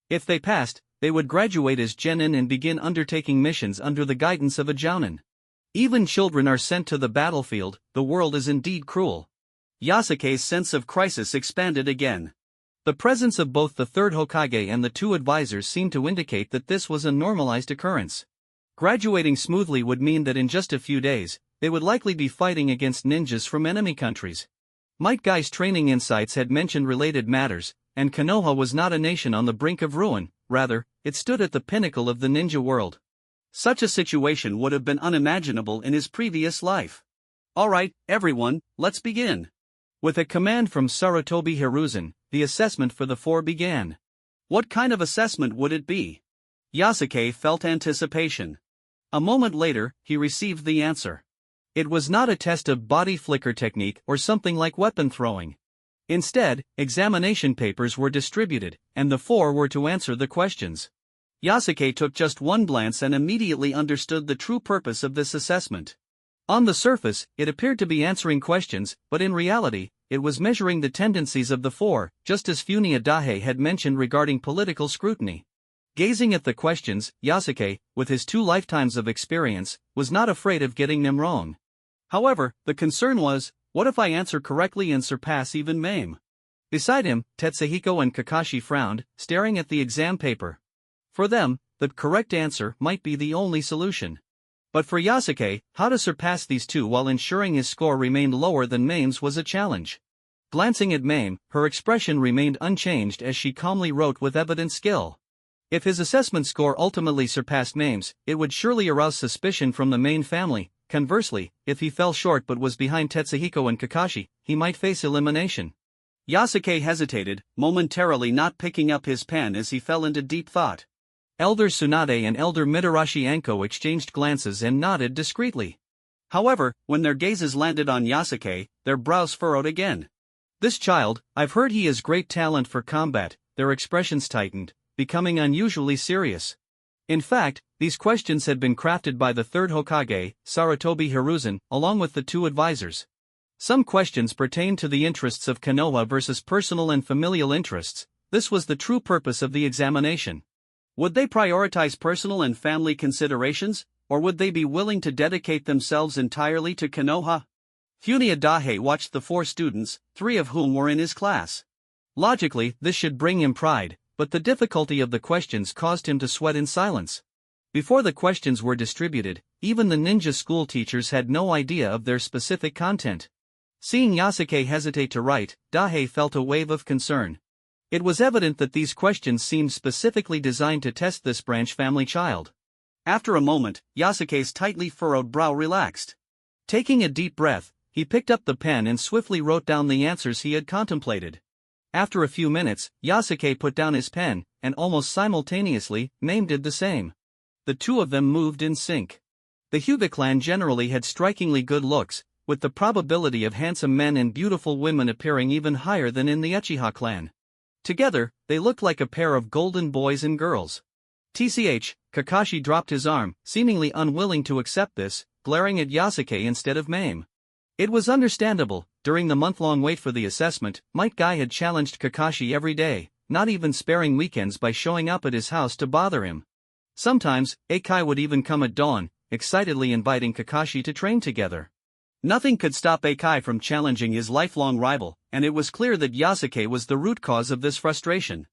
If they passed, they would graduate as genin and begin undertaking missions under the guidance of a jounin. Even children are sent to the battlefield. The world is indeed cruel. Yasuke's sense of crisis expanded again. The presence of both the third Hokage and the two advisors seemed to indicate that this was a normalized occurrence. Graduating smoothly would mean that in just a few days, they would likely be fighting against ninjas from enemy countries. Might Guy's training insights had mentioned related matters, and Konoha was not a nation on the brink of ruin, rather, it stood at the pinnacle of the ninja world. Such a situation would have been unimaginable in his previous life. Alright, everyone, let's begin. With a command from Sarutobi Hiruzen, the assessment for the four began. What kind of assessment would it be? Yasuke felt anticipation. A moment later, he received the answer. It was not a test of body flicker technique or something like weapon throwing. Instead, examination papers were distributed, and the four were to answer the questions. Yasuke took just one glance and immediately understood the true purpose of this assessment. On the surface, it appeared to be answering questions, but in reality, it was measuring the tendencies of the four, just as Funia Dahe had mentioned regarding political scrutiny. Gazing at the questions, Yasuke, with his 2 lifetimes of experience, was not afraid of getting them wrong. However, the concern was, what if I answer correctly and surpass even Mame? Beside him, Tetsuhiko and Kakashi frowned, staring at the exam paper. For them, the correct answer might be the only solution. But for Yasuke, how to surpass these two while ensuring his score remained lower than Mame's was a challenge. Glancing at Mame, her expression remained unchanged as she calmly wrote with evident skill. If his assessment score ultimately surpassed Mame's, it would surely arouse suspicion from the main family. Conversely, if he fell short but was behind Tetsuhiko and Kakashi, he might face elimination. Yasuke hesitated, momentarily not picking up his pen as he fell into deep thought. Elder Tsunade and Elder Mitarashi Anko exchanged glances and nodded discreetly. However, when their gazes landed on Yasuke, their brows furrowed again. This child, I've heard he has great talent for combat, their expressions tightened, becoming unusually serious. In fact, these questions had been crafted by the third Hokage, Sarutobi Hiruzen, along with the 2 advisors. Some questions pertained to the interests of Konoha versus personal and familial interests. This was the true purpose of the examination. Would they prioritize personal and family considerations, or would they be willing to dedicate themselves entirely to Konoha? Funia Dahe watched the 4 students, 3 of whom were in his class. Logically, this should bring him pride, but the difficulty of the questions caused him to sweat in silence. Before the questions were distributed, even the ninja school teachers had no idea of their specific content. Seeing Yasuke hesitate to write, Dahe felt a wave of concern. It was evident that these questions seemed specifically designed to test this branch family child. After a moment, Yasuke's tightly furrowed brow relaxed. Taking a deep breath, he picked up the pen and swiftly wrote down the answers he had contemplated. After a few minutes, Yasuke put down his pen, and almost simultaneously, Mame did the same. The 2 of them moved in sync. The Hyuga clan generally had strikingly good looks, with the probability of handsome men and beautiful women appearing even higher than in the Uchiha clan. Together, they looked like a pair of golden boys and girls. TCH, Kakashi dropped his arm, seemingly unwilling to accept this, glaring at Yasuke instead of Mame. It was understandable. During the month-long wait for the assessment, Might Guy had challenged Kakashi every day, not even sparing weekends by showing up at his house to bother him. Sometimes, Eikai would even come at dawn, excitedly inviting Kakashi to train together. Nothing could stop Eikai from challenging his lifelong rival, and it was clear that Yasuke was the root cause of this frustration.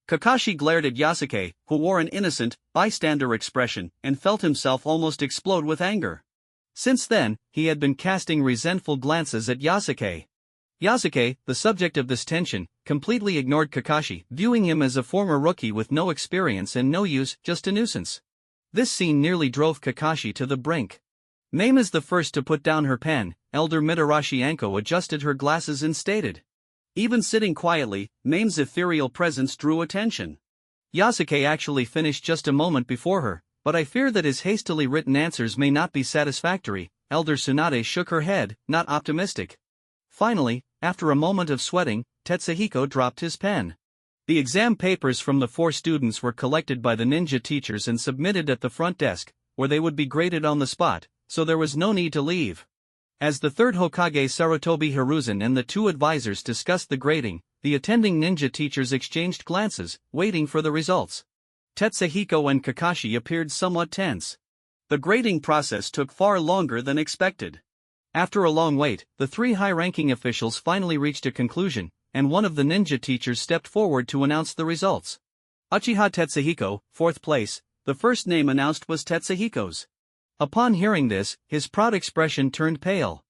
Kakashi glared at Yasuke, who wore an innocent, bystander expression, and felt himself almost explode with anger. Since then, he had been casting resentful glances at Yasuke. Yasuke, the subject of this tension, completely ignored Kakashi, viewing him as a former rookie with no experience and no use, just a nuisance. This scene nearly drove Kakashi to the brink. Mame is the first to put down her pen. Elder Mitarashi Anko adjusted her glasses and stated. Even sitting quietly, Mame's ethereal presence drew attention. Yasuke actually finished just a moment before her, but I fear that his hastily written answers may not be satisfactory. Elder Tsunade shook her head, not optimistic. Finally, after a moment of sweating, Tetsuhiko dropped his pen. The exam papers from the 4 students were collected by the ninja teachers and submitted at the front desk, where they would be graded on the spot, so there was no need to leave. As the third Hokage Sarutobi Hiruzen and the 2 advisors discussed the grading, the attending ninja teachers exchanged glances, waiting for the results. Tetsuhiko and Kakashi appeared somewhat tense. The grading process took far longer than expected. After a long wait, the 3 high-ranking officials finally reached a conclusion, and one of the ninja teachers stepped forward to announce the results. Uchiha Tetsuhiko, 4th place. The first name announced was Tetsuhiko's. Upon hearing this, his proud expression turned pale.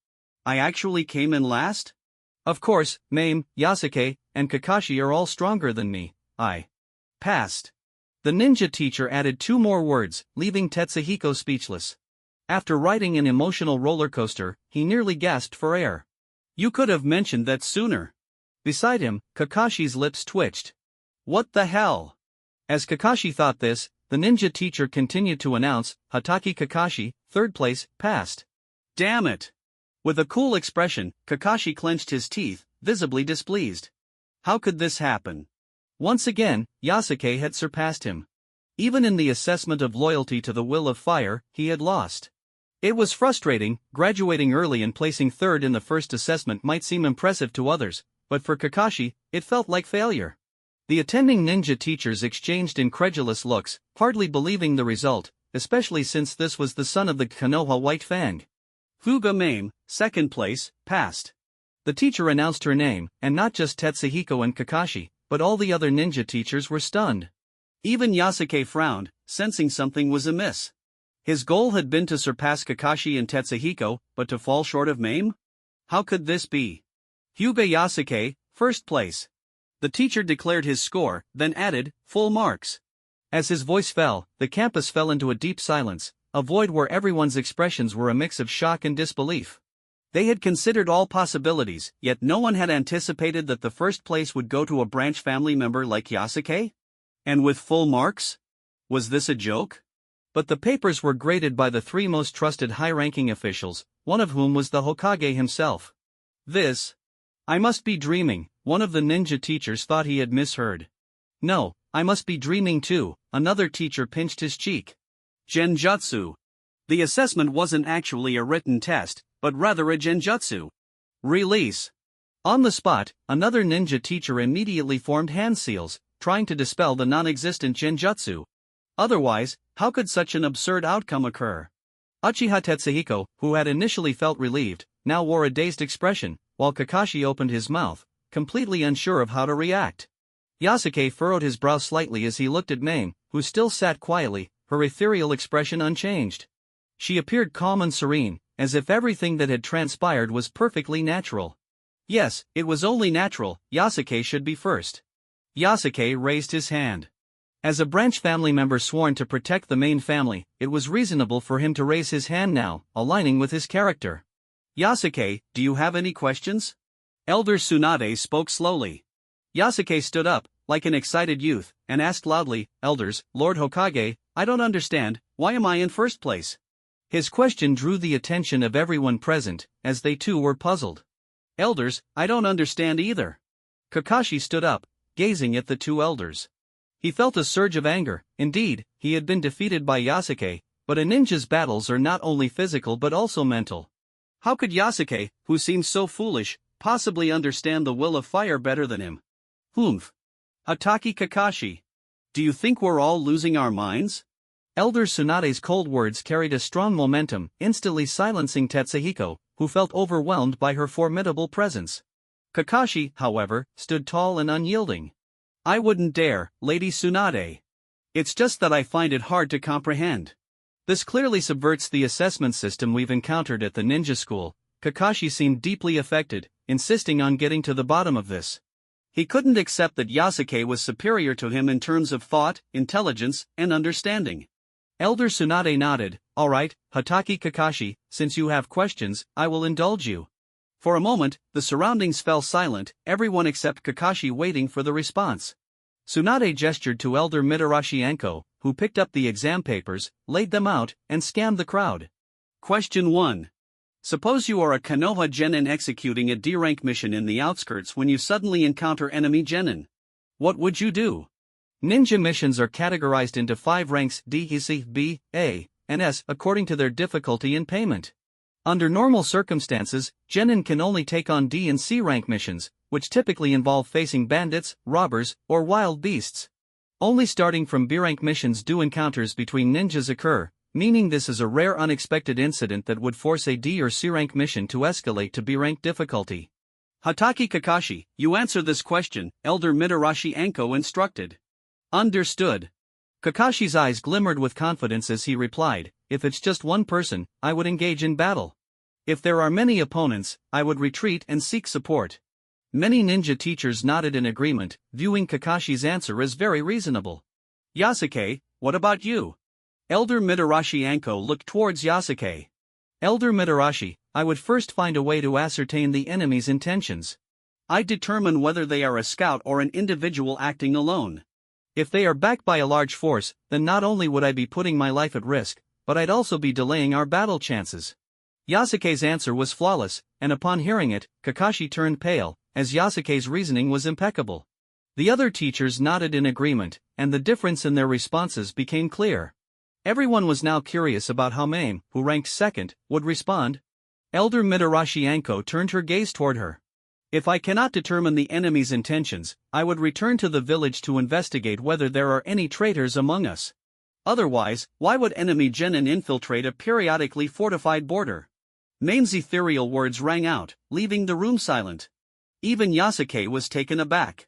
I actually came in last? Of course, Mame, Yasuke, and Kakashi are all stronger than me. I passed. The ninja teacher added 2 more words, leaving Tetsuhiko speechless. After riding an emotional roller coaster, he nearly gasped for air. You could have mentioned that sooner. Beside him, Kakashi's lips twitched. What the hell? As Kakashi thought this, the ninja teacher continued to announce, Hatake Kakashi, 3rd place, passed. Damn it! With a cool expression, Kakashi clenched his teeth, visibly displeased. How could this happen? Once again, Yasuke had surpassed him. Even in the assessment of loyalty to the will of fire, he had lost. It was frustrating. Graduating early and placing 3rd in the first assessment might seem impressive to others, but for Kakashi, it felt like failure. The attending ninja teachers exchanged incredulous looks, hardly believing the result, especially since this was the son of the Konoha White Fang. Fuga Mame, 2nd place, passed. The teacher announced her name, and not just Tetsuhiko and Kakashi, but all the other ninja teachers were stunned. Even Yasuke frowned, sensing something was amiss. His goal had been to surpass Kakashi and Tetsuhiko, but to fall short of Mame? How could this be? Hyuga Yasuke, 1st place. The teacher declared his score, then added, full marks. As his voice fell, the campus fell into a deep silence, a void where everyone's expressions were a mix of shock and disbelief. They had considered all possibilities, yet no one had anticipated that the 1st place would go to a branch family member like Yasuke? And with full marks? Was this a joke? But the papers were graded by the 3 most trusted high-ranking officials, one of whom was the Hokage himself. I must be dreaming, one of the ninja teachers thought he had misheard. No, I must be dreaming too, another teacher pinched his cheek. Genjutsu. The assessment wasn't actually a written test, but rather a genjutsu. Release. On the spot, another ninja teacher immediately formed hand seals, trying to dispel the non-existent genjutsu. Otherwise, how could such an absurd outcome occur? Uchiha Tetsuhiko, who had initially felt relieved, now wore a dazed expression, while Kakashi opened his mouth, completely unsure of how to react. Yasuke furrowed his brow slightly as he looked at Mame, who still sat quietly, her ethereal expression unchanged. She appeared calm and serene, as if everything that had transpired was perfectly natural. Yes, it was only natural, Yasuke should be first. Yasuke raised his hand. As a branch family member sworn to protect the main family, it was reasonable for him to raise his hand now, aligning with his character. Yasuke, do you have any questions? Elder Tsunade spoke slowly. Yasuke stood up, like an excited youth, and asked loudly, Elders, Lord Hokage, I don't understand, why am I in 1st place? His question drew the attention of everyone present, as they too were puzzled. Elders, I don't understand either. Kakashi stood up, gazing at the 2 elders. He felt a surge of anger. Indeed, he had been defeated by Yasuke, but a ninja's battles are not only physical but also mental. How could Yasuke, who seemed so foolish, possibly understand the will of fire better than him? Humph. Hatake Kakashi. Do you think we're all losing our minds? Elder Tsunade's cold words carried a strong momentum, instantly silencing Tetsuhiko, who felt overwhelmed by her formidable presence. Kakashi, however, stood tall and unyielding. I wouldn't dare, Lady Tsunade. It's just that I find it hard to comprehend. This clearly subverts the assessment system we've encountered at the ninja school. Kakashi seemed deeply affected, insisting on getting to the bottom of this. He couldn't accept that Yasuke was superior to him in terms of thought, intelligence, and understanding. Elder Tsunade nodded. All right, Hatake Kakashi, since you have questions, I will indulge you. For a moment, the surroundings fell silent, everyone except Kakashi waiting for the response. Tsunade gestured to Elder Mitarashi Anko, who picked up the exam papers, laid them out, and scanned the crowd. Question 1. Suppose you are a Konoha genin executing a D-rank mission in the outskirts when you suddenly encounter enemy genin. What would you do? Ninja missions are categorized into 5 ranks D, C, B, A, and S according to their difficulty and payment. Under normal circumstances, genin can only take on D and C rank missions, which typically involve facing bandits, robbers, or wild beasts. Only starting from B rank missions do encounters between ninjas occur, meaning this is a rare unexpected incident that would force a D or C rank mission to escalate to B rank difficulty. Hatake Kakashi, you answer this question, Elder Mitarashi Anko instructed. Understood. Kakashi's eyes glimmered with confidence as he replied, if it's just one person, I would engage in battle. If there are many opponents, I would retreat and seek support. Many ninja teachers nodded in agreement, viewing Kakashi's answer as very reasonable. Yasuke, what about you? Elder Mitarashi Anko looked towards Yasuke. Elder Mitarashi, I would first find a way to ascertain the enemy's intentions. I'd determine whether they are a scout or an individual acting alone. If they are backed by a large force, then not only would I be putting my life at risk, but I'd also be delaying our battle chances. Yasuke's answer was flawless, and upon hearing it, Kakashi turned pale, as Yasuke's reasoning was impeccable. The other teachers nodded in agreement, and the difference in their responses became clear. Everyone was now curious about how Mame, who ranked second, would respond. Elder Mitarashi Anko turned her gaze toward her. If I cannot determine the enemy's intentions, I would return to the village to investigate whether there are any traitors among us. Otherwise, why would enemy genin infiltrate a periodically fortified border? Mame's ethereal words rang out, leaving the room silent. Even Yasuke was taken aback.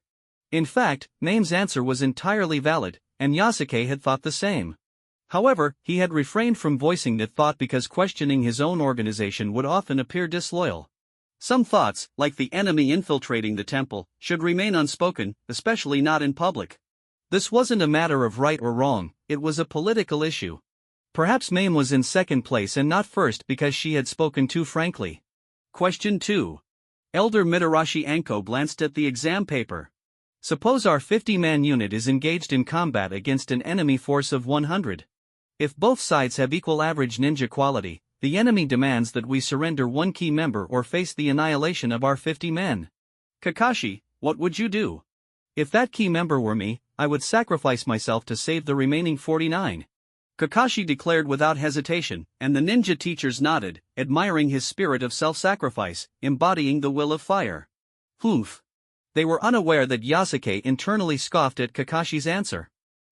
In fact, Mame's answer was entirely valid, and Yasuke had thought the same. However, he had refrained from voicing that thought because questioning his own organization would often appear disloyal. Some thoughts, like the enemy infiltrating the temple, should remain unspoken, especially not in public. This wasn't a matter of right or wrong, it was a political issue. Perhaps Mame was in second place and not first because she had spoken too frankly. Question 2. Elder Mitarashi Anko glanced at the exam paper. Suppose our 50-man unit is engaged in combat against an enemy force of 100. If both sides have equal average ninja quality, the enemy demands that we surrender one key member or face the annihilation of our 50 men. Kakashi, what would you do? If that key member were me, I would sacrifice myself to save the remaining 49. Kakashi declared without hesitation, and the ninja teachers nodded, admiring his spirit of self-sacrifice, embodying the will of fire. Humph. They were unaware that Yasuke internally scoffed at Kakashi's answer.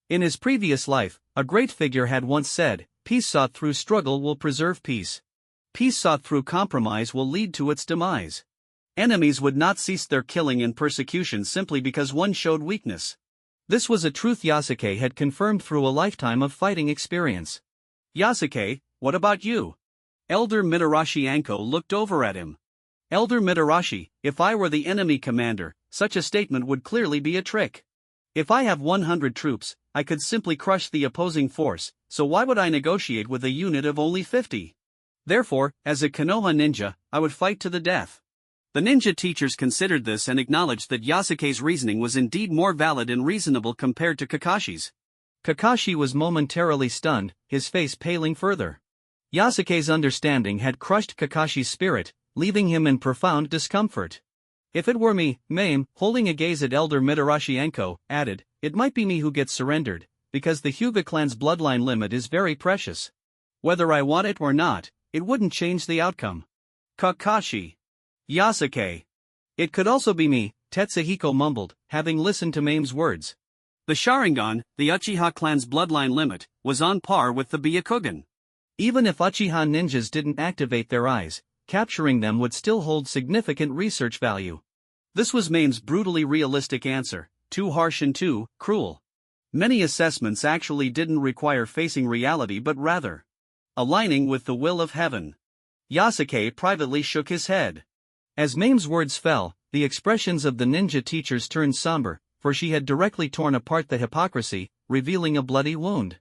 In his previous life, a great figure had once said, "Peace sought through struggle will preserve peace. Peace sought through compromise will lead to its demise." Enemies would not cease their killing and persecution simply because one showed weakness. This was a truth Yasuke had confirmed through a lifetime of fighting experience. Yasuke, what about you? Elder Mitarashi Anko looked over at him. Elder Mitarashi, if I were the enemy commander, such a statement would clearly be a trick. If I have 100 troops, I could simply crush the opposing force, so why would I negotiate with a unit of only 50? Therefore, as a Konoha ninja, I would fight to the death. The ninja teachers considered this and acknowledged that Yasuke's reasoning was indeed more valid and reasonable compared to Kakashi's. Kakashi was momentarily stunned, his face paling further. Yasuke's understanding had crushed Kakashi's spirit, leaving him in profound discomfort. If it were me, Mame, holding a gaze at Elder Mitarashi Anko, added, it might be me who gets surrendered, because the Hyuga clan's bloodline limit is very precious. Whether I want it or not, it wouldn't change the outcome. Kakashi. Yasuke. It could also be me, Tetsuhiko mumbled, having listened to Mame's words. The Sharingan, the Uchiha clan's bloodline limit, was on par with the Byakugan. Even if Uchiha ninjas didn't activate their eyes, capturing them would still hold significant research value. This was Mame's brutally realistic answer, too harsh and too cruel. Many assessments actually didn't require facing reality but rather aligning with the will of heaven. Yasuke privately shook his head. As Mame's words fell, the expressions of the ninja teachers turned somber, for she had directly torn apart the hypocrisy, revealing a bloody wound.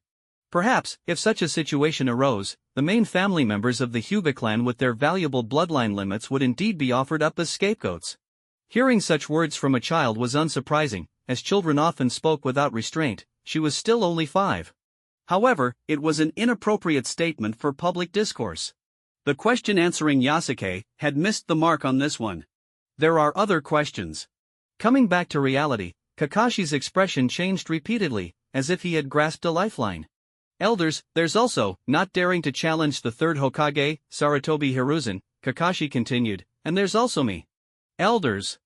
Perhaps, if such a situation arose, the main family members of the Hyuga clan with their valuable bloodline limits would indeed be offered up as scapegoats. Hearing such words from a child was unsurprising, as children often spoke without restraint. She was still only 5. However, it was an inappropriate statement for public discourse. The question answering Yasuke had missed the mark on this one. There are other questions. Coming back to reality, Kakashi's expression changed repeatedly, as if he had grasped a lifeline. Elders, there's also, not daring to challenge the third Hokage, Sarutobi Hiruzen, Kakashi continued, and there's also me. Elders.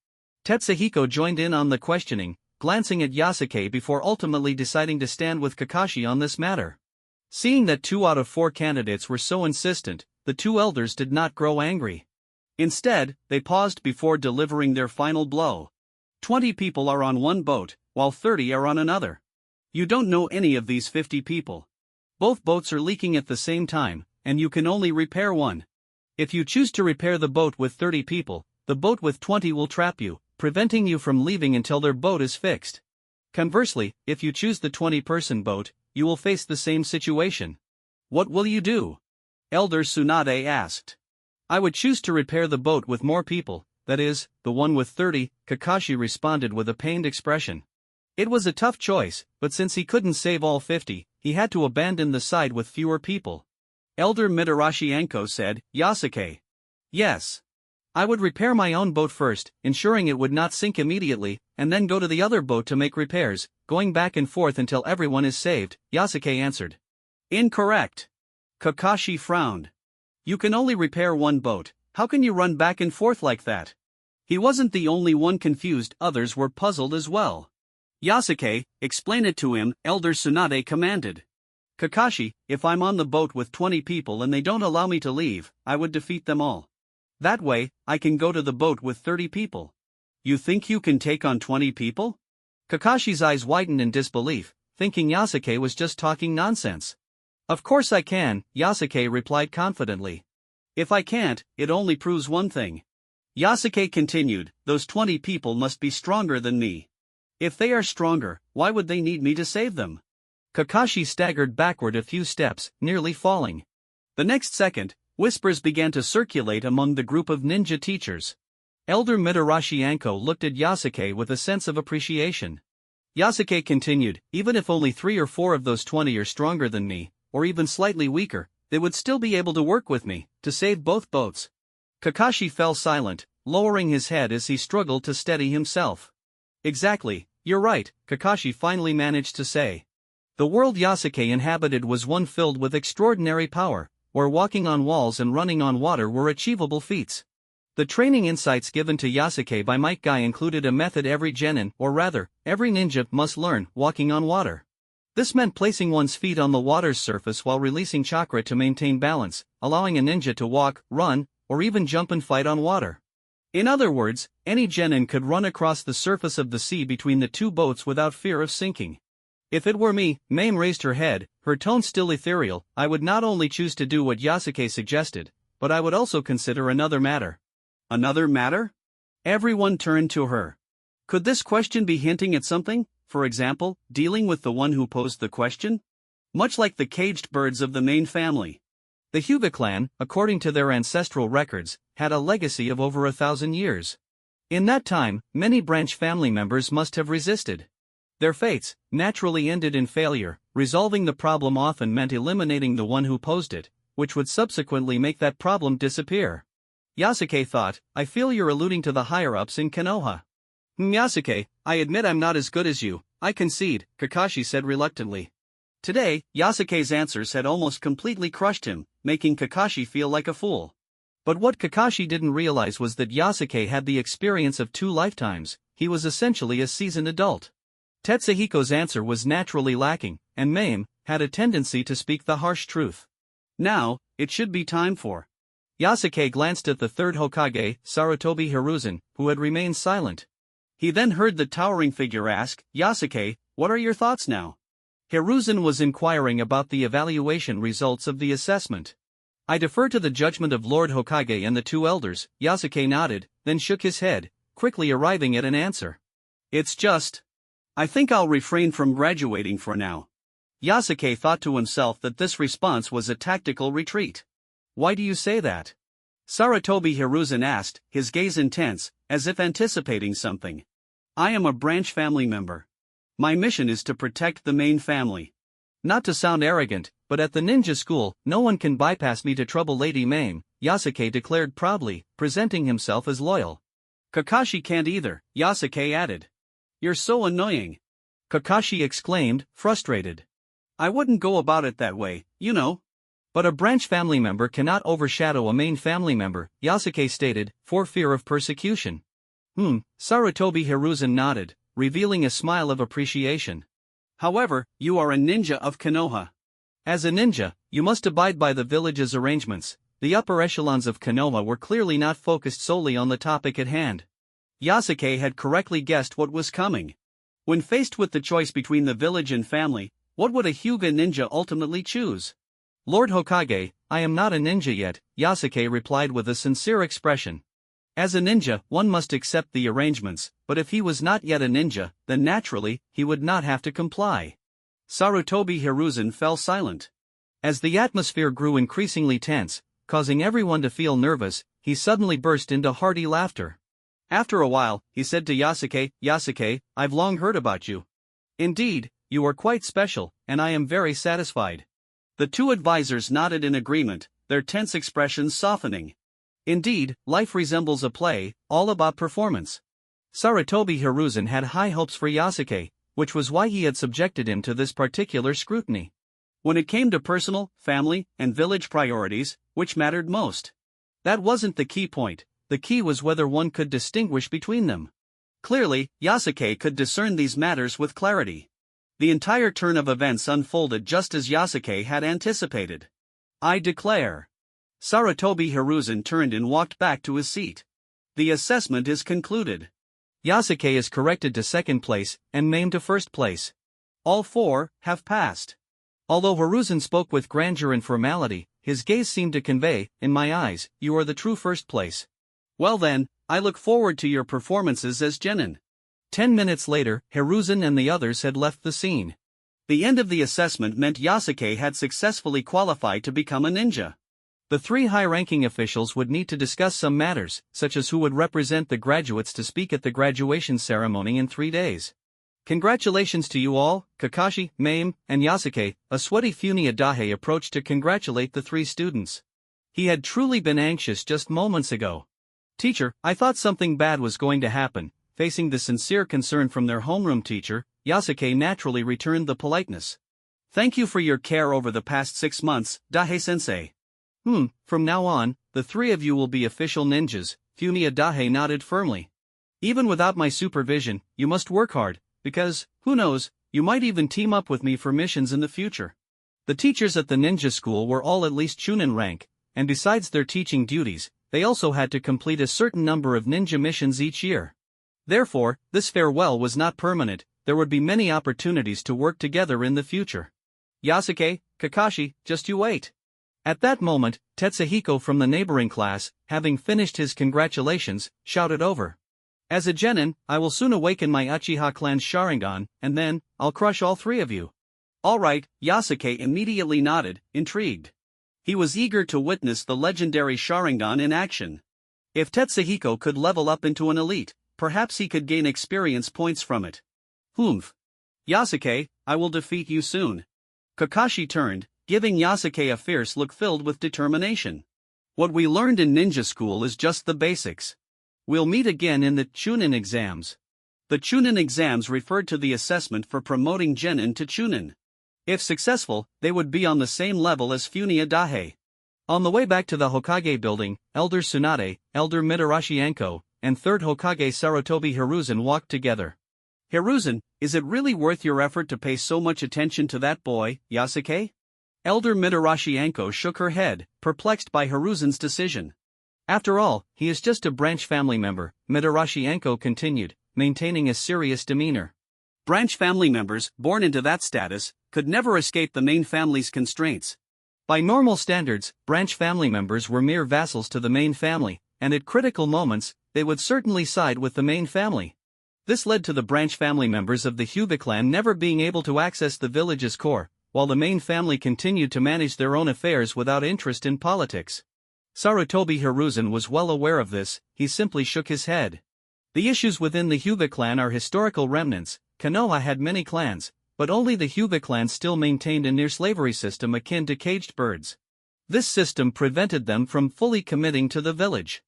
Tetsuhiko joined in on the questioning, glancing at Yasuke before ultimately deciding to stand with Kakashi on this matter. Seeing that 2 out of 4 candidates were so insistent, the 2 elders did not grow angry. Instead, they paused before delivering their final blow. 20 people are on one boat, while 30 are on another. You don't know any of these 50 people. Both boats are leaking at the same time, and you can only repair one. If you choose to repair the boat with 30 people, the boat with 20 will trap you, preventing you from leaving until their boat is fixed. Conversely, if you choose the 20-person boat, you will face the same situation. What will you do? Elder Tsunade asked. I would choose to repair the boat with more people, that is, the one with 30, Kakashi responded with a pained expression. It was a tough choice, but since he couldn't save all 50, he had to abandon the side with fewer people. Elder Mitarashi Anko said, Yasuke. Yes. I would repair my own boat first, ensuring it would not sink immediately, and then go to the other boat to make repairs, going back and forth until everyone is saved, Yasuke answered. Incorrect. Kakashi frowned. You can only repair one boat, how can you run back and forth like that? He wasn't the only one confused, others were puzzled as well. Yasuke, explain it to him, Elder Tsunade commanded. Kakashi, if I'm on the boat with 20 people and they don't allow me to leave, I would defeat them all. That way, I can go to the boat with 30 people. You think you can take on 20 people? Kakashi's eyes widened in disbelief, thinking Yasuke was just talking nonsense. Of course I can, Yasuke replied confidently. If I can't, it only proves one thing. Yasuke continued, those 20 people must be stronger than me. If they are stronger, why would they need me to save them? Kakashi staggered backward a few steps, nearly falling. The next second, whispers began to circulate among the group of ninja teachers. Elder Mitarashi Anko looked at Yasuke with a sense of appreciation. Yasuke continued, even if only 3 or 4 of those 20 are stronger than me, or even slightly weaker, they would still be able to work with me, to save both boats. Kakashi fell silent, lowering his head as he struggled to steady himself. Exactly, you're right, Kakashi finally managed to say. The world Yasuke inhabited was one filled with extraordinary power, where walking on walls and running on water were achievable feats. The training insights given to Yasuke by Might Guy included a method every genin, or rather, every ninja must learn, walking on water. This meant placing one's feet on the water's surface while releasing chakra to maintain balance, allowing a ninja to walk, run, or even jump and fight on water. In other words, any genin could run across the surface of the sea between the two boats without fear of sinking. If it were me, Mame raised her head, her tone still ethereal, I would not only choose to do what Yasuke suggested, but I would also consider another matter. Another matter? Everyone turned to her. Could this question be hinting at something, for example, dealing with the one who posed the question? Much like the caged birds of the main family. The Hyuga clan, according to their ancestral records, had a legacy of over 1,000 years. In that time, many branch family members must have resisted. Their fates naturally ended in failure. Resolving the problem often meant eliminating the one who posed it, which would subsequently make that problem disappear. Yasuke thought, I feel you're alluding to the higher-ups in Konoha. Yasuke, I admit I'm not as good as you, I concede, Kakashi said reluctantly. Today, Yasuke's answers had almost completely crushed him, making Kakashi feel like a fool. But what Kakashi didn't realize was that Yasuke had the experience of 2 lifetimes, he was essentially a seasoned adult. Tetsuhiko's answer was naturally lacking, and Mame had a tendency to speak the harsh truth. Now, it should be time for. Yasuke glanced at the third Hokage, Sarutobi Hiruzen, who had remained silent. He then heard the towering figure ask, Yasuke, what are your thoughts now? Hiruzen was inquiring about the evaluation results of the assessment. I defer to the judgment of Lord Hokage and the 2 elders, Yasuke nodded, then shook his head, quickly arriving at an answer. It's just. I think I'll refrain from graduating for now. Yasuke thought to himself that this response was a tactical retreat. Why do you say that? Sarutobi Hiruzen asked, his gaze intense, as if anticipating something. I am a branch family member. My mission is to protect the main family. Not to sound arrogant, but at the ninja school, no one can bypass me to trouble Lady Mame, Yasuke declared proudly, presenting himself as loyal. Kakashi can't either, Yasuke added. You're so annoying. Kakashi exclaimed, frustrated. I wouldn't go about it that way, you know. But a branch family member cannot overshadow a main family member, Yasuke stated, for fear of persecution. Sarutobi Hiruzen nodded, revealing a smile of appreciation. However, you are a ninja of Konoha. As a ninja, you must abide by the village's arrangements. The upper echelons of Konoha were clearly not focused solely on the topic at hand. Yasuke had correctly guessed what was coming. When faced with the choice between the village and family, What would a Hyuga ninja ultimately choose? Lord Hokage, I am not a ninja yet, Yasuke replied with a sincere expression. As a ninja, one must accept the arrangements, but if he was not yet a ninja, then naturally, he would not have to comply. Sarutobi Hiruzen fell silent. As the atmosphere grew increasingly tense, causing everyone to feel nervous, he suddenly burst into hearty laughter. After a while, he said to Yasuke, Yasuke, I've long heard about you. Indeed, you are quite special, and I am very satisfied. The two advisors nodded in agreement, their tense expressions softening. Indeed, life resembles a play, all about performance. Sarutobi Hiruzen had high hopes for Yasuke, which was why he had subjected him to this particular scrutiny. When it came to personal, family, and village priorities, which mattered most? That wasn't the key point, the key was whether one could distinguish between them. Clearly, Yasuke could discern these matters with clarity. The entire turn of events unfolded just as Yasuke had anticipated. I declare. Sarutobi Hiruzen turned and walked back to his seat. The assessment is concluded. Yasuke is corrected to second place, and Mame to first place. All four have passed. Although Hiruzen spoke with grandeur and formality, his gaze seemed to convey, in my eyes, you are the true first place. Well then, I look forward to your performances as genin. 10 minutes later, Hiruzen and the others had left the scene. The end of the assessment meant Yasuke had successfully qualified to become a ninja. The three high-ranking officials would need to discuss some matters, such as who would represent the graduates to speak at the graduation ceremony in 3 days. Congratulations to you all, Kakashi, Mame, and Yasuke. A sweaty Funia Dahe approached to congratulate the three students. He had truly been anxious just moments ago. Teacher, I thought something bad was going to happen. Facing the sincere concern from their homeroom teacher, Yasuke naturally returned the politeness. Thank you for your care over the past 6 months, Dahe-sensei. From now on, the three of you will be official ninjas, Funia Dahe nodded firmly. Even without my supervision, you must work hard, because, who knows, you might even team up with me for missions in the future. The teachers at the ninja school were all at least Chunin rank, and besides their teaching duties, they also had to complete a certain number of ninja missions each year. Therefore, this farewell was not permanent, there would be many opportunities to work together in the future. Yasuke, Kakashi, just you wait. At that moment, Tetsuhiko from the neighboring class, having finished his congratulations, shouted over. As a genin, I will soon awaken my Uchiha clan's Sharingan, and then, I'll crush all three of you. Alright, Yasuke immediately nodded, intrigued. He was eager to witness the legendary Sharingan in action. If Tetsuhiko could level up into an elite, perhaps he could gain experience points from it. Yasuke, I will defeat you soon. Kakashi turned, giving Yasuke a fierce look filled with determination. What we learned in ninja school is just the basics. We'll meet again in the Chunin exams. The Chunin exams referred to the assessment for promoting genin to Chunin. If successful, they would be on the same level as Funia Dahe. On the way back to the Hokage building, Elder Tsunade, Elder Mitarashi Anko, and 3rd Hokage Sarutobi Hiruzen walked together. Hiruzen, is it really worth your effort to pay so much attention to that boy, Yasuke? Elder Mitarashi Anko shook her head, perplexed by Hiruzen's decision. After all, he is just a branch family member, Mitarashi Anko continued, maintaining a serious demeanor. Branch family members, born into that status, could never escape the main family's constraints. By normal standards, branch family members were mere vassals to the main family, and at critical moments, they would certainly side with the main family. This led to the branch family members of the Hyuga clan never being able to access the village's core, while the main family continued to manage their own affairs without interest in politics. Sarutobi Hiruzen was well aware of this, he simply shook his head. The issues within the Hyuga clan are historical remnants. Konoha had many clans, but only the Hyuga clan still maintained a near-slavery system akin to caged birds. This system prevented them from fully committing to the village.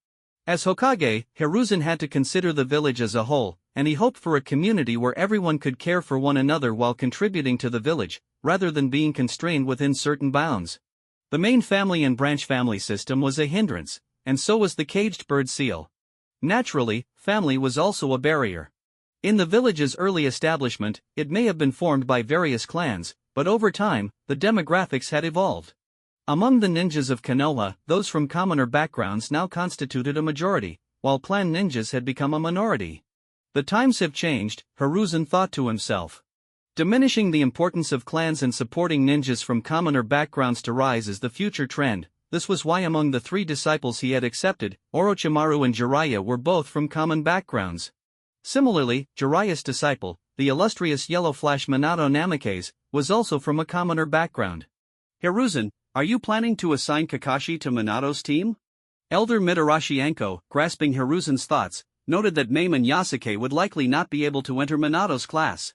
As Hokage, Hiruzen had to consider the village as a whole, and he hoped for a community where everyone could care for one another while contributing to the village, rather than being constrained within certain bounds. The main family and branch family system was a hindrance, and so was the caged bird seal. Naturally, family was also a barrier. In the village's early establishment, it may have been formed by various clans, but over time, the demographics had evolved. Among the ninjas of Konoha, those from commoner backgrounds now constituted a majority, while clan ninjas had become a minority. The times have changed, Hiruzen thought to himself. Diminishing the importance of clans and supporting ninjas from commoner backgrounds to rise is the future trend. This was why among the 3 disciples he had accepted, Orochimaru and Jiraiya were both from common backgrounds. Similarly, Jiraiya's disciple, the illustrious Yellow Flash Minato Namikaze, was also from a commoner background. Hiruzen, are you planning to assign Kakashi to Minato's team? Elder Mitarashi Anko, grasping Hiruzen's thoughts, noted that Mame and Yasuke would likely not be able to enter Minato's class.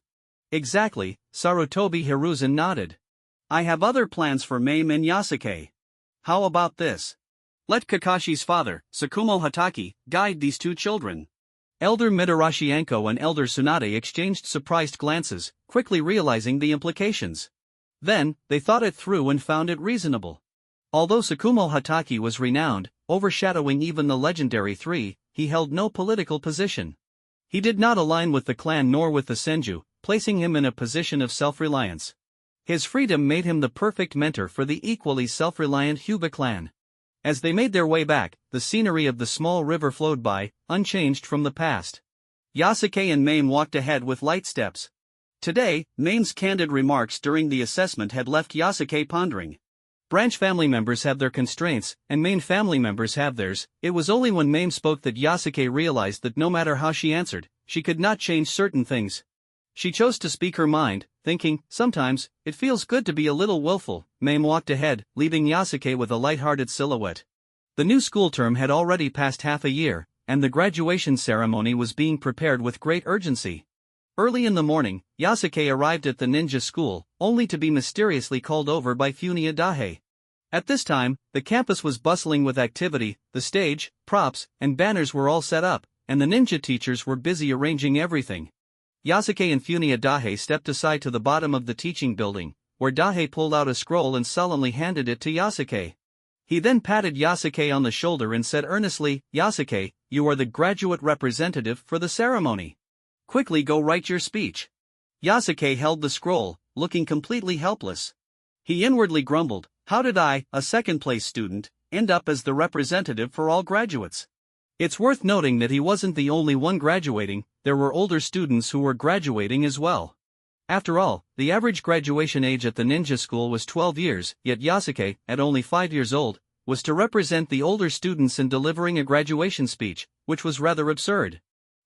Exactly, Sarutobi Hiruzen nodded. I have other plans for Mame and Yasuke. How about this? Let Kakashi's father, Tsukumo Hatake, guide these 2 children. Elder Mitarashi Anko and Elder Tsunade exchanged surprised glances, quickly realizing the implications. Then, they thought it through and found it reasonable. Although Tsukumo Hatake was renowned, overshadowing even the legendary 3, he held no political position. He did not align with the clan nor with the Senju, placing him in a position of self-reliance. His freedom made him the perfect mentor for the equally self-reliant Hyuga clan. As they made their way back, the scenery of the small river flowed by, unchanged from the past. Yasuke and Mame walked ahead with light steps. Today, Mame's candid remarks during the assessment had left Yasuke pondering. Branch family members have their constraints, and main family members have theirs. It was only when Mame spoke that Yasuke realized that no matter how she answered, she could not change certain things. She chose to speak her mind, thinking, sometimes, it feels good to be a little willful. Mame walked ahead, leaving Yasuke with a light-hearted silhouette. The new school term had already passed half a year, and the graduation ceremony was being prepared with great urgency. Early in the morning, Yasuke arrived at the ninja school, only to be mysteriously called over by Funia Dahe. At this time, the campus was bustling with activity, the stage, props, and banners were all set up, and the ninja teachers were busy arranging everything. Yasuke and Funia Dahe stepped aside to the bottom of the teaching building, where Dahe pulled out a scroll and sullenly handed it to Yasuke. He then patted Yasuke on the shoulder and said earnestly, Yasuke, you are the graduate representative for the ceremony. Quickly go write your speech. Yasuke held the scroll, looking completely helpless. He inwardly grumbled, how did I, a second-place student, end up as the representative for all graduates? It's worth noting that he wasn't the only one graduating, there were older students who were graduating as well. After all, the average graduation age at the ninja school was 12 years, yet Yasuke, at only 5 years old, was to represent the older students in delivering a graduation speech, which was rather absurd.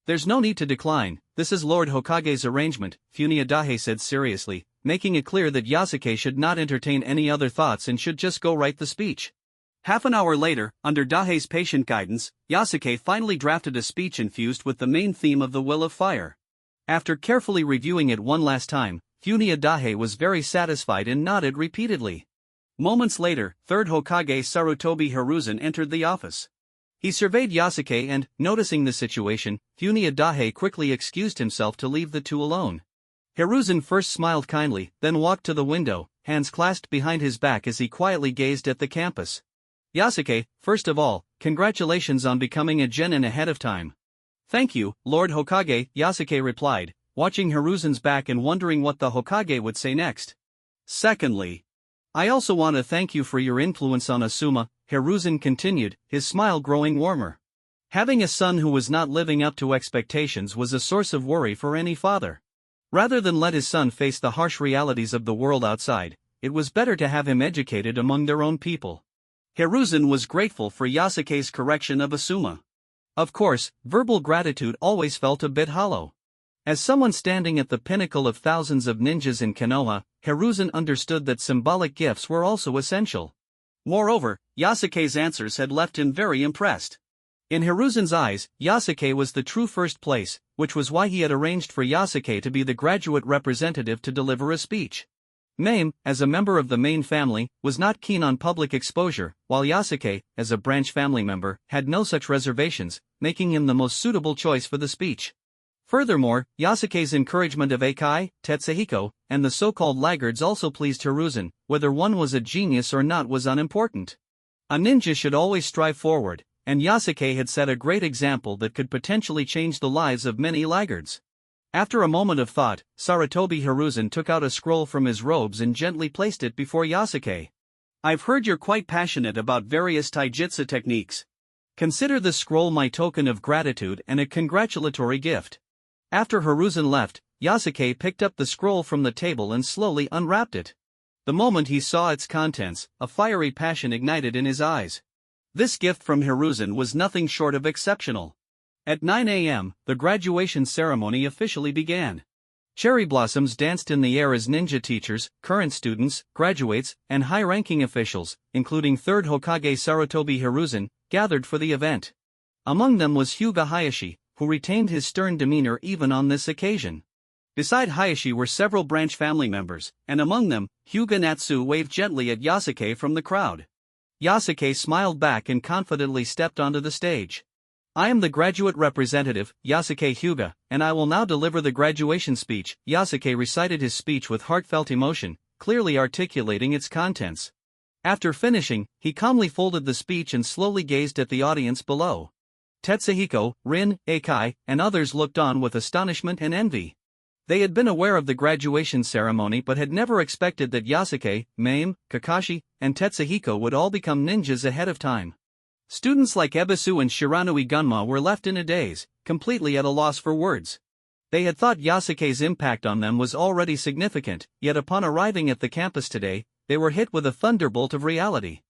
There's no need to decline, this is Lord Hokage's arrangement, Funia Dahe said seriously, making it clear that Yasuke should not entertain any other thoughts and should just go write the speech. Half an hour later, under Dahe's patient guidance, Yasuke finally drafted a speech infused with the main theme of the Will of Fire. After carefully reviewing it one last time, Funia Dahe was very satisfied and nodded repeatedly. Moments later, third Hokage Sarutobi Hiruzen entered the office. He surveyed Yasuke and, noticing the situation, Funia Dahe quickly excused himself to leave the two alone. Hiruzen first smiled kindly, then walked to the window, hands clasped behind his back as he quietly gazed at the campus. Yasuke, first of all, congratulations on becoming a genin ahead of time. Thank you, Lord Hokage, Yasuke replied, watching Hiruzen's back and wondering what the Hokage would say next. Secondly, I also want to thank you for your influence on Asuma, Hiruzen continued, his smile growing warmer. Having a son who was not living up to expectations was a source of worry for any father. Rather than let his son face the harsh realities of the world outside, it was better to have him educated among their own people. Hiruzen was grateful for Yasuke's correction of Asuma. Of course, verbal gratitude always felt a bit hollow. As someone standing at the pinnacle of thousands of ninjas in Konoha, Hiruzen understood that symbolic gifts were also essential. Moreover, Yasuke's answers had left him very impressed. In Hiruzen's eyes, Yasuke was the true first place, which was why he had arranged for Yasuke to be the graduate representative to deliver a speech. Mame, as a member of the main family, was not keen on public exposure, while Yasuke, as a branch family member, had no such reservations, making him the most suitable choice for the speech. Furthermore, Yasuke's encouragement of Eikai, Tetsuhiko, and the so-called laggards also pleased Hiruzen. Whether one was a genius or not was unimportant. A ninja should always strive forward, and Yasuke had set a great example that could potentially change the lives of many laggards. After a moment of thought, Sarutobi Hiruzen took out a scroll from his robes and gently placed it before Yasuke. I've heard you're quite passionate about various taijutsu techniques. Consider this scroll my token of gratitude and a congratulatory gift. After Hiruzen left, Yasuke picked up the scroll from the table and slowly unwrapped it. The moment he saw its contents, a fiery passion ignited in his eyes. This gift from Hiruzen was nothing short of exceptional. At 9 a.m., the graduation ceremony officially began. Cherry blossoms danced in the air as ninja teachers, current students, graduates, and high-ranking officials, including 3rd Hokage Sarutobi Hiruzen, gathered for the event. Among them was Hyuga Hayashi, who retained his stern demeanor even on this occasion. Beside Hayashi were several branch family members, and among them, Hyuga Natsu waved gently at Yasuke from the crowd. Yasuke smiled back and confidently stepped onto the stage. I am the graduate representative, Yasuke Hyuga, and I will now deliver the graduation speech. Yasuke recited his speech with heartfelt emotion, clearly articulating its contents. After finishing, he calmly folded the speech and slowly gazed at the audience below. Tetsuhiko, Rin, Eikai, and others looked on with astonishment and envy. They had been aware of the graduation ceremony but had never expected that Yasuke, Mame, Kakashi, and Tetsuhiko would all become ninjas ahead of time. Students like Ebisu and Shiranui Gunma were left in a daze, completely at a loss for words. They had thought Yasuke's impact on them was already significant, yet upon arriving at the campus today, they were hit with a thunderbolt of reality.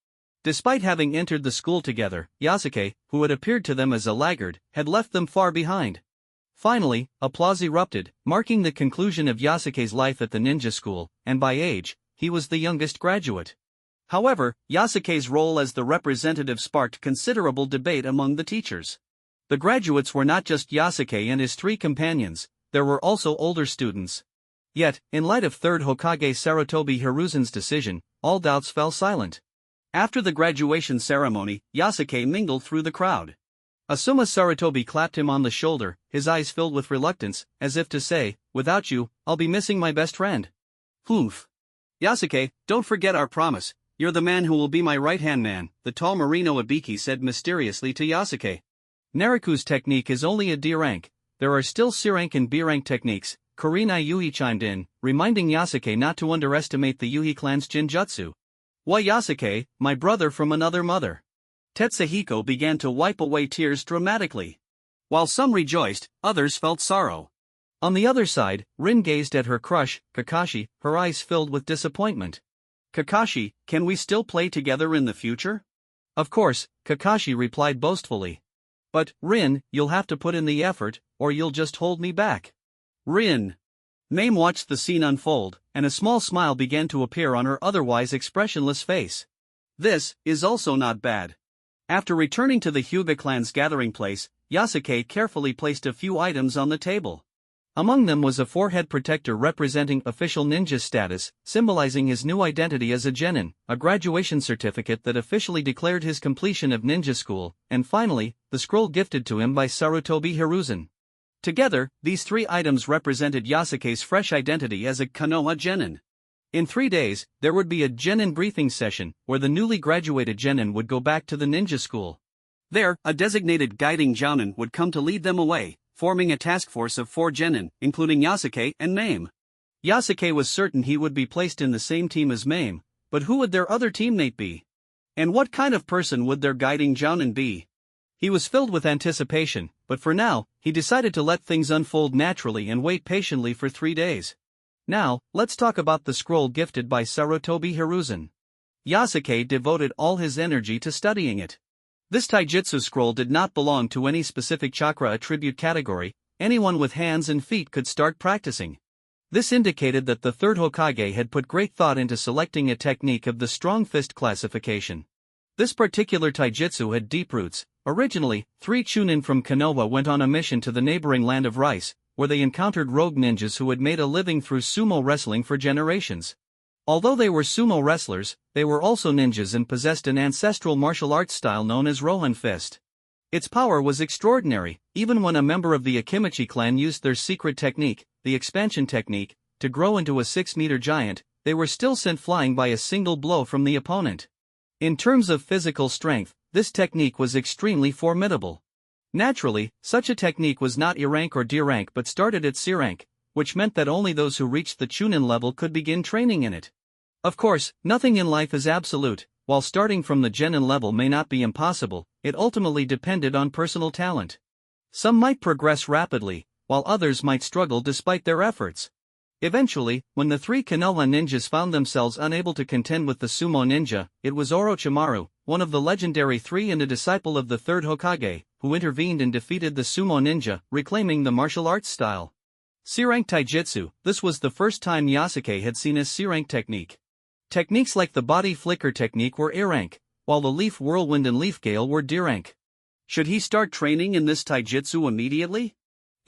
Despite having entered the school together, Yasuke, who had appeared to them as a laggard, had left them far behind. Finally, applause erupted, marking the conclusion of Yasuke's life at the ninja school, and by age, he was the youngest graduate. However, Yasuke's role as the representative sparked considerable debate among the teachers. The graduates were not just Yasuke and his 3 companions, there were also older students. Yet, in light of 3rd Hokage Sarutobi Hiruzen's decision, all doubts fell silent. After the graduation ceremony, Yasuke mingled through the crowd. Asuma Sarutobi clapped him on the shoulder, his eyes filled with reluctance, as if to say, without you, I'll be missing my best friend. Humph. Yasuke, don't forget our promise, you're the man who will be my right-hand man, the tall Marino Ibiki said mysteriously to Yasuke. Nariku's technique is only a D rank, there are still C rank and B rank techniques, Kurenai Yuhi chimed in, reminding Yasuke not to underestimate the Yuhi clan's Jinjutsu. Why Yasuke, my brother from another mother. Tetsuhiko began to wipe away tears dramatically. While some rejoiced, others felt sorrow. On the other side, Rin gazed at her crush, Kakashi, her eyes filled with disappointment. Kakashi, can we still play together in the future? Of course, Kakashi replied boastfully. But, Rin, you'll have to put in the effort, or you'll just hold me back. Rin. Mame watched the scene unfold, and a small smile began to appear on her otherwise expressionless face. This is also not bad. After returning to the Hyuga clan's gathering place, Yasuke carefully placed a few items on the table. Among them was a forehead protector representing official ninja status, symbolizing his new identity as a genin, a graduation certificate that officially declared his completion of ninja school, and finally, the scroll gifted to him by Sarutobi Hiruzen. Together, these 3 items represented Yasuke's fresh identity as a Konoha genin. In 3 days, there would be a genin briefing session, where the newly graduated genin would go back to the ninja school. There, a designated guiding jounin would come to lead them away, forming a task force of 4 genin, including Yasuke and Mame. Yasuke was certain he would be placed in the same team as Mame, but who would their other teammate be? And what kind of person would their guiding jounin be? He was filled with anticipation, but for now, he decided to let things unfold naturally and wait patiently for 3 days. Now, let's talk about the scroll gifted by Sarutobi Hiruzen. Yasuke devoted all his energy to studying it. This taijutsu scroll did not belong to any specific chakra attribute category, anyone with hands and feet could start practicing. This indicated that the 3rd Hokage had put great thought into selecting a technique of the strong fist classification. This particular taijutsu had deep roots. Originally, 3 chunin from Konoha went on a mission to the neighboring land of Rice, where they encountered rogue ninjas who had made a living through sumo wrestling for generations. Although they were sumo wrestlers, they were also ninjas and possessed an ancestral martial arts style known as Rohan Fist. Its power was extraordinary, even when a member of the Akimichi clan used their secret technique, the expansion technique, to grow into a 6-meter giant, they were still sent flying by a single blow from the opponent. In terms of physical strength, this technique was extremely formidable. Naturally, such a technique was not E rank or D rank but started at C rank, which meant that only those who reached the chunin level could begin training in it. Of course, nothing in life is absolute. While starting from the genin level may not be impossible, it ultimately depended on personal talent. Some might progress rapidly, while others might struggle despite their efforts. Eventually, when the three Konoha ninjas found themselves unable to contend with the sumo ninja, it was Orochimaru, one of the legendary three and a disciple of the third Hokage, who intervened and defeated the sumo ninja, reclaiming the martial arts style. C-rank taijutsu. This was the first time Yasuke had seen a C-rank technique. Techniques like the body flicker technique were A-rank, while the leaf whirlwind and leaf gale were D-rank. Should he start training in this taijutsu immediately?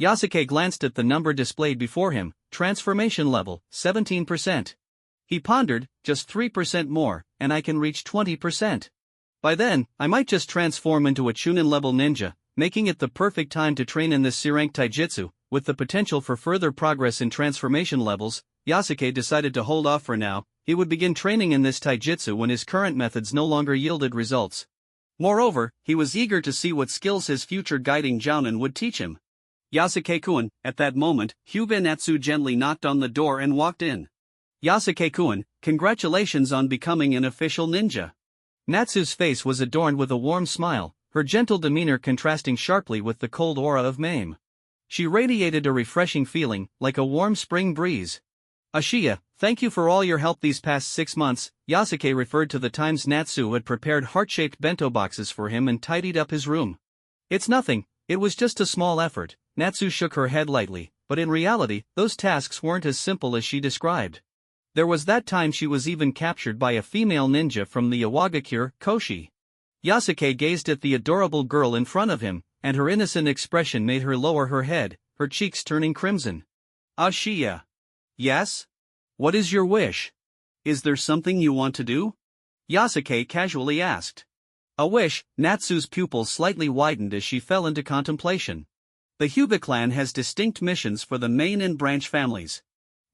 Yasuke glanced at the number displayed before him, transformation level, 17%. He pondered, just 3% more, and I can reach 20%. By then, I might just transform into a Chunin-level ninja, making it the perfect time to train in this C-rank taijutsu. With the potential for further progress in transformation levels, Yasuke decided to hold off for now. He would begin training in this taijutsu when his current methods no longer yielded results. Moreover, he was eager to see what skills his future guiding jounin would teach him. Yasuke-kun. At that moment, Hyuga Natsu gently knocked on the door and walked in. Yasuke-kun, congratulations on becoming an official ninja. Natsu's face was adorned with a warm smile, her gentle demeanor contrasting sharply with the cold aura of Mame. She radiated a refreshing feeling, like a warm spring breeze. Ashiya, thank you for all your help these past 6 months. Yasuke referred to the times Natsu had prepared heart-shaped bento boxes for him and tidied up his room. It's nothing, it was just a small effort. Natsu shook her head lightly, but in reality, those tasks weren't as simple as she described. There was that time she was even captured by a female ninja from the Iwagakure, Koshi. Yasuke gazed at the adorable girl in front of him, and her innocent expression made her lower her head, her cheeks turning crimson. Ashiya. Yes? What is your wish? Is there something you want to do? Yasuke casually asked. A wish. Natsu's pupils slightly widened as she fell into contemplation. The Hyuga clan has distinct missions for the main and branch families.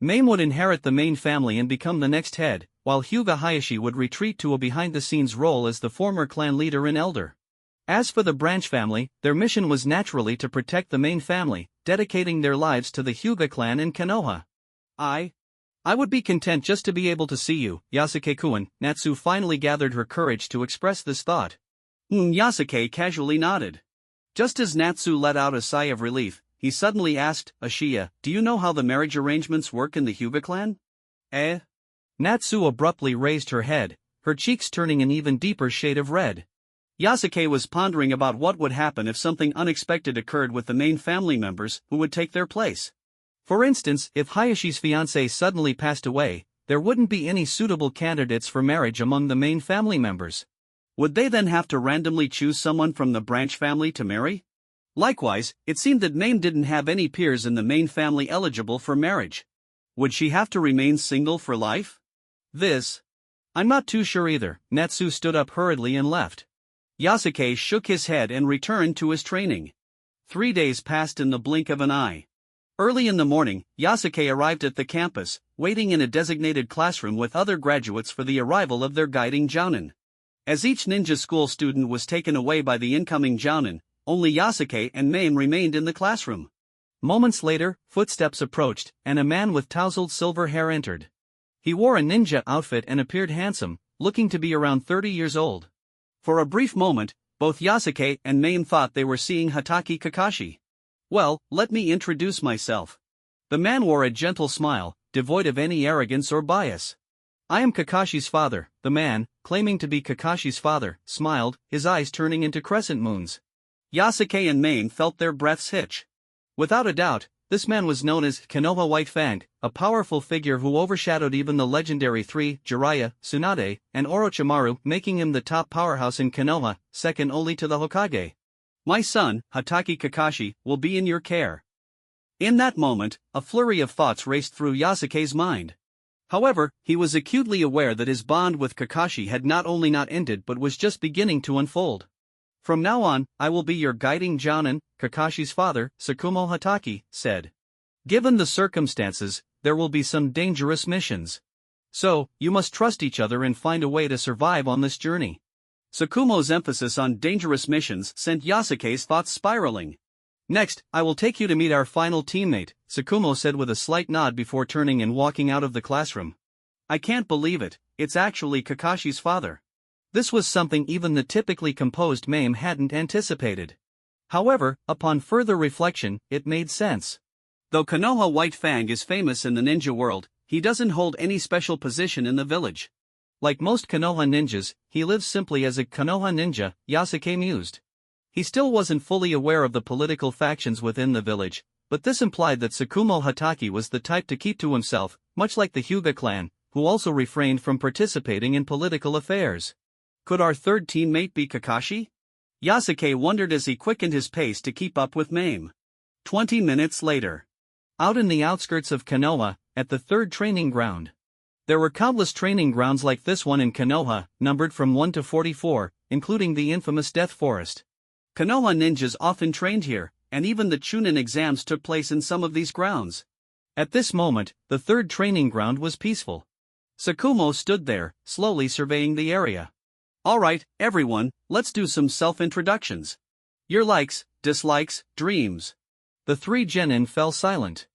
Mame would inherit the main family and become the next head, while Hyuga Hayashi would retreat to a behind-the-scenes role as the former clan leader and elder. As for the branch family, their mission was naturally to protect the main family, dedicating their lives to the Hyuga clan in Konoha. I would be content just to be able to see you, Yasuke-kun. Natsu finally gathered her courage to express this thought. Yasuke casually nodded. Just as Natsu let out a sigh of relief, he suddenly asked, Ashiya, do you know how the marriage arrangements work in the Hyuga clan? Natsu abruptly raised her head, her cheeks turning an even deeper shade of red. Yasuke was pondering about what would happen if something unexpected occurred with the main family members who would take their place. For instance, if Hayashi's fiancé suddenly passed away, there wouldn't be any suitable candidates for marriage among the main family members. Would they then have to randomly choose someone from the branch family to marry? Likewise, it seemed that Mame didn't have any peers in the main family eligible for marriage. Would she have to remain single for life? I'm not too sure either. Natsu stood up hurriedly and left. Yasuke shook his head and returned to his training. 3 days passed in the blink of an eye. Early in the morning, Yasuke arrived at the campus, waiting in a designated classroom with other graduates for the arrival of their guiding jounin. As each ninja school student was taken away by the incoming jounin, only Yasuke and Mame remained in the classroom. Moments later, footsteps approached, and a man with tousled silver hair entered. He wore a ninja outfit and appeared handsome, looking to be around 30 years old. For a brief moment, both Yasuke and Mame thought they were seeing Hatake Kakashi. Well, let me introduce myself. The man wore a gentle smile, devoid of any arrogance or bias. I am Kakashi's father. The man, claiming to be Kakashi's father, smiled, his eyes turning into crescent moons. Yasuke and Mame felt their breaths hitch. Without a doubt, this man was known as Konoha White Fanged, a powerful figure who overshadowed even the legendary three, Jiraiya, Tsunade, and Orochimaru, making him the top powerhouse in Konoha, second only to the Hokage. My son, Hatake Kakashi, will be in your care. In that moment, a flurry of thoughts raced through Yasuke's mind. However, he was acutely aware that his bond with Kakashi had not only not ended but was just beginning to unfold. From now on, I will be your guiding jounin, Kakashi's father, Tsukumo Hatake, said. Given the circumstances, there will be some dangerous missions. So, you must trust each other and find a way to survive on this journey. Tsukumo's emphasis on dangerous missions sent Yasuke's thoughts spiraling. Next, I will take you to meet our final teammate, Tsukumo said with a slight nod before turning and walking out of the classroom. I can't believe it, it's actually Kakashi's father. This was something even the typically composed Mame hadn't anticipated. However, upon further reflection, it made sense. Though Konoha White Fang is famous in the ninja world, he doesn't hold any special position in the village. Like most Konoha ninjas, he lives simply as a Konoha ninja, Yasuke mused. He still wasn't fully aware of the political factions within the village, but this implied that Tsukumo Hatake was the type to keep to himself, much like the Hyuga clan, who also refrained from participating in political affairs. Could our third teammate be Kakashi? Yasuke wondered as he quickened his pace to keep up with Mame. 20 minutes later. Out in the outskirts of Konoha, at the third training ground. There were countless training grounds like this one in Konoha, numbered from 1 to 44, including the infamous Death Forest. Konoha ninjas often trained here, and even the Chunin exams took place in some of these grounds. At this moment, the third training ground was peaceful. Tsukumo stood there, slowly surveying the area. Alright, everyone, let's do some self-introductions. Your likes, dislikes, dreams. The three genin fell silent.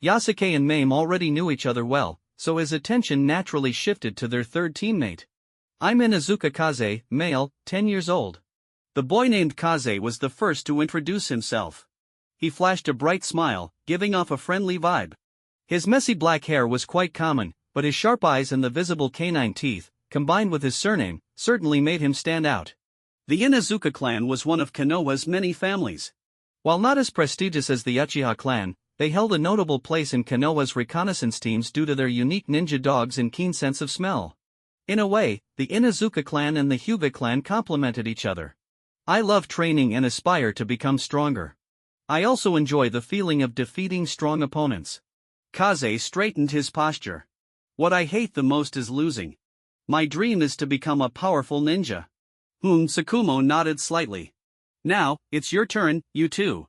Yasuke and Mame already knew each other well, so his attention naturally shifted to their third teammate. I'm Inuzuka Kaze, male, 10 years old. The boy named Kaze was the first to introduce himself. He flashed a bright smile, giving off a friendly vibe. His messy black hair was quite common, but his sharp eyes and the visible canine teeth, combined with his surname, certainly made him stand out. The Inuzuka clan was one of Konoha's many families. While not as prestigious as the Uchiha clan, they held a notable place in Konoha's reconnaissance teams due to their unique ninja dogs and keen sense of smell. In a way, the Inuzuka clan and the Hyuga clan complemented each other. I love training and aspire to become stronger. I also enjoy the feeling of defeating strong opponents. Kaze straightened his posture. What I hate the most is losing. My dream is to become a powerful ninja. Tsukumo nodded slightly. Now, it's your turn, you two.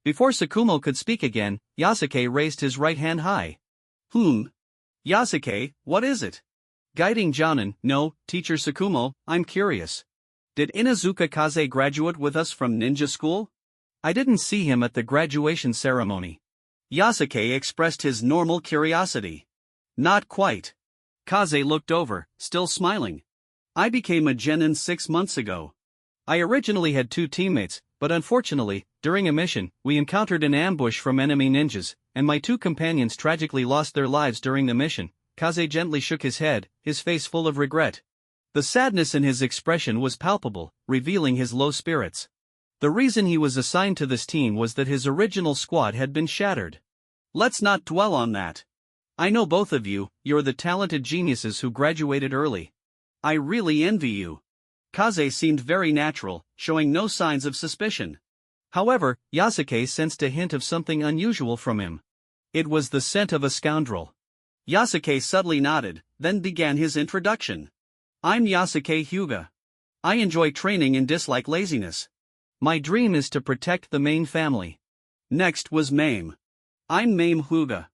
Before Tsukumo could speak again, Yasuke raised his right hand high. Yasuke, what is it? Guiding Jounin, no, Teacher Tsukumo, I'm curious. Did Inuzuka Kaze graduate with us from ninja school? I didn't see him at the graduation ceremony. Yasuke expressed his normal curiosity. Not quite. Kaze looked over, still smiling. I became a genin 6 months ago. I originally had 2 teammates, but unfortunately, during a mission, we encountered an ambush from enemy ninjas, and my 2 companions tragically lost their lives during the mission. Kaze gently shook his head, his face full of regret. The sadness in his expression was palpable, revealing his low spirits. The reason he was assigned to this team was that his original squad had been shattered. Let's not dwell on that. I know both of you, you're the talented geniuses who graduated early. I really envy you. Kaze seemed very natural, showing no signs of suspicion. However, Yasuke sensed a hint of something unusual from him. It was the scent of a scoundrel. Yasuke subtly nodded, then began his introduction. I'm Yasuke Hyuga. I enjoy training and dislike laziness. My dream is to protect the main family. Next was Mame. I'm Mame Hyuga.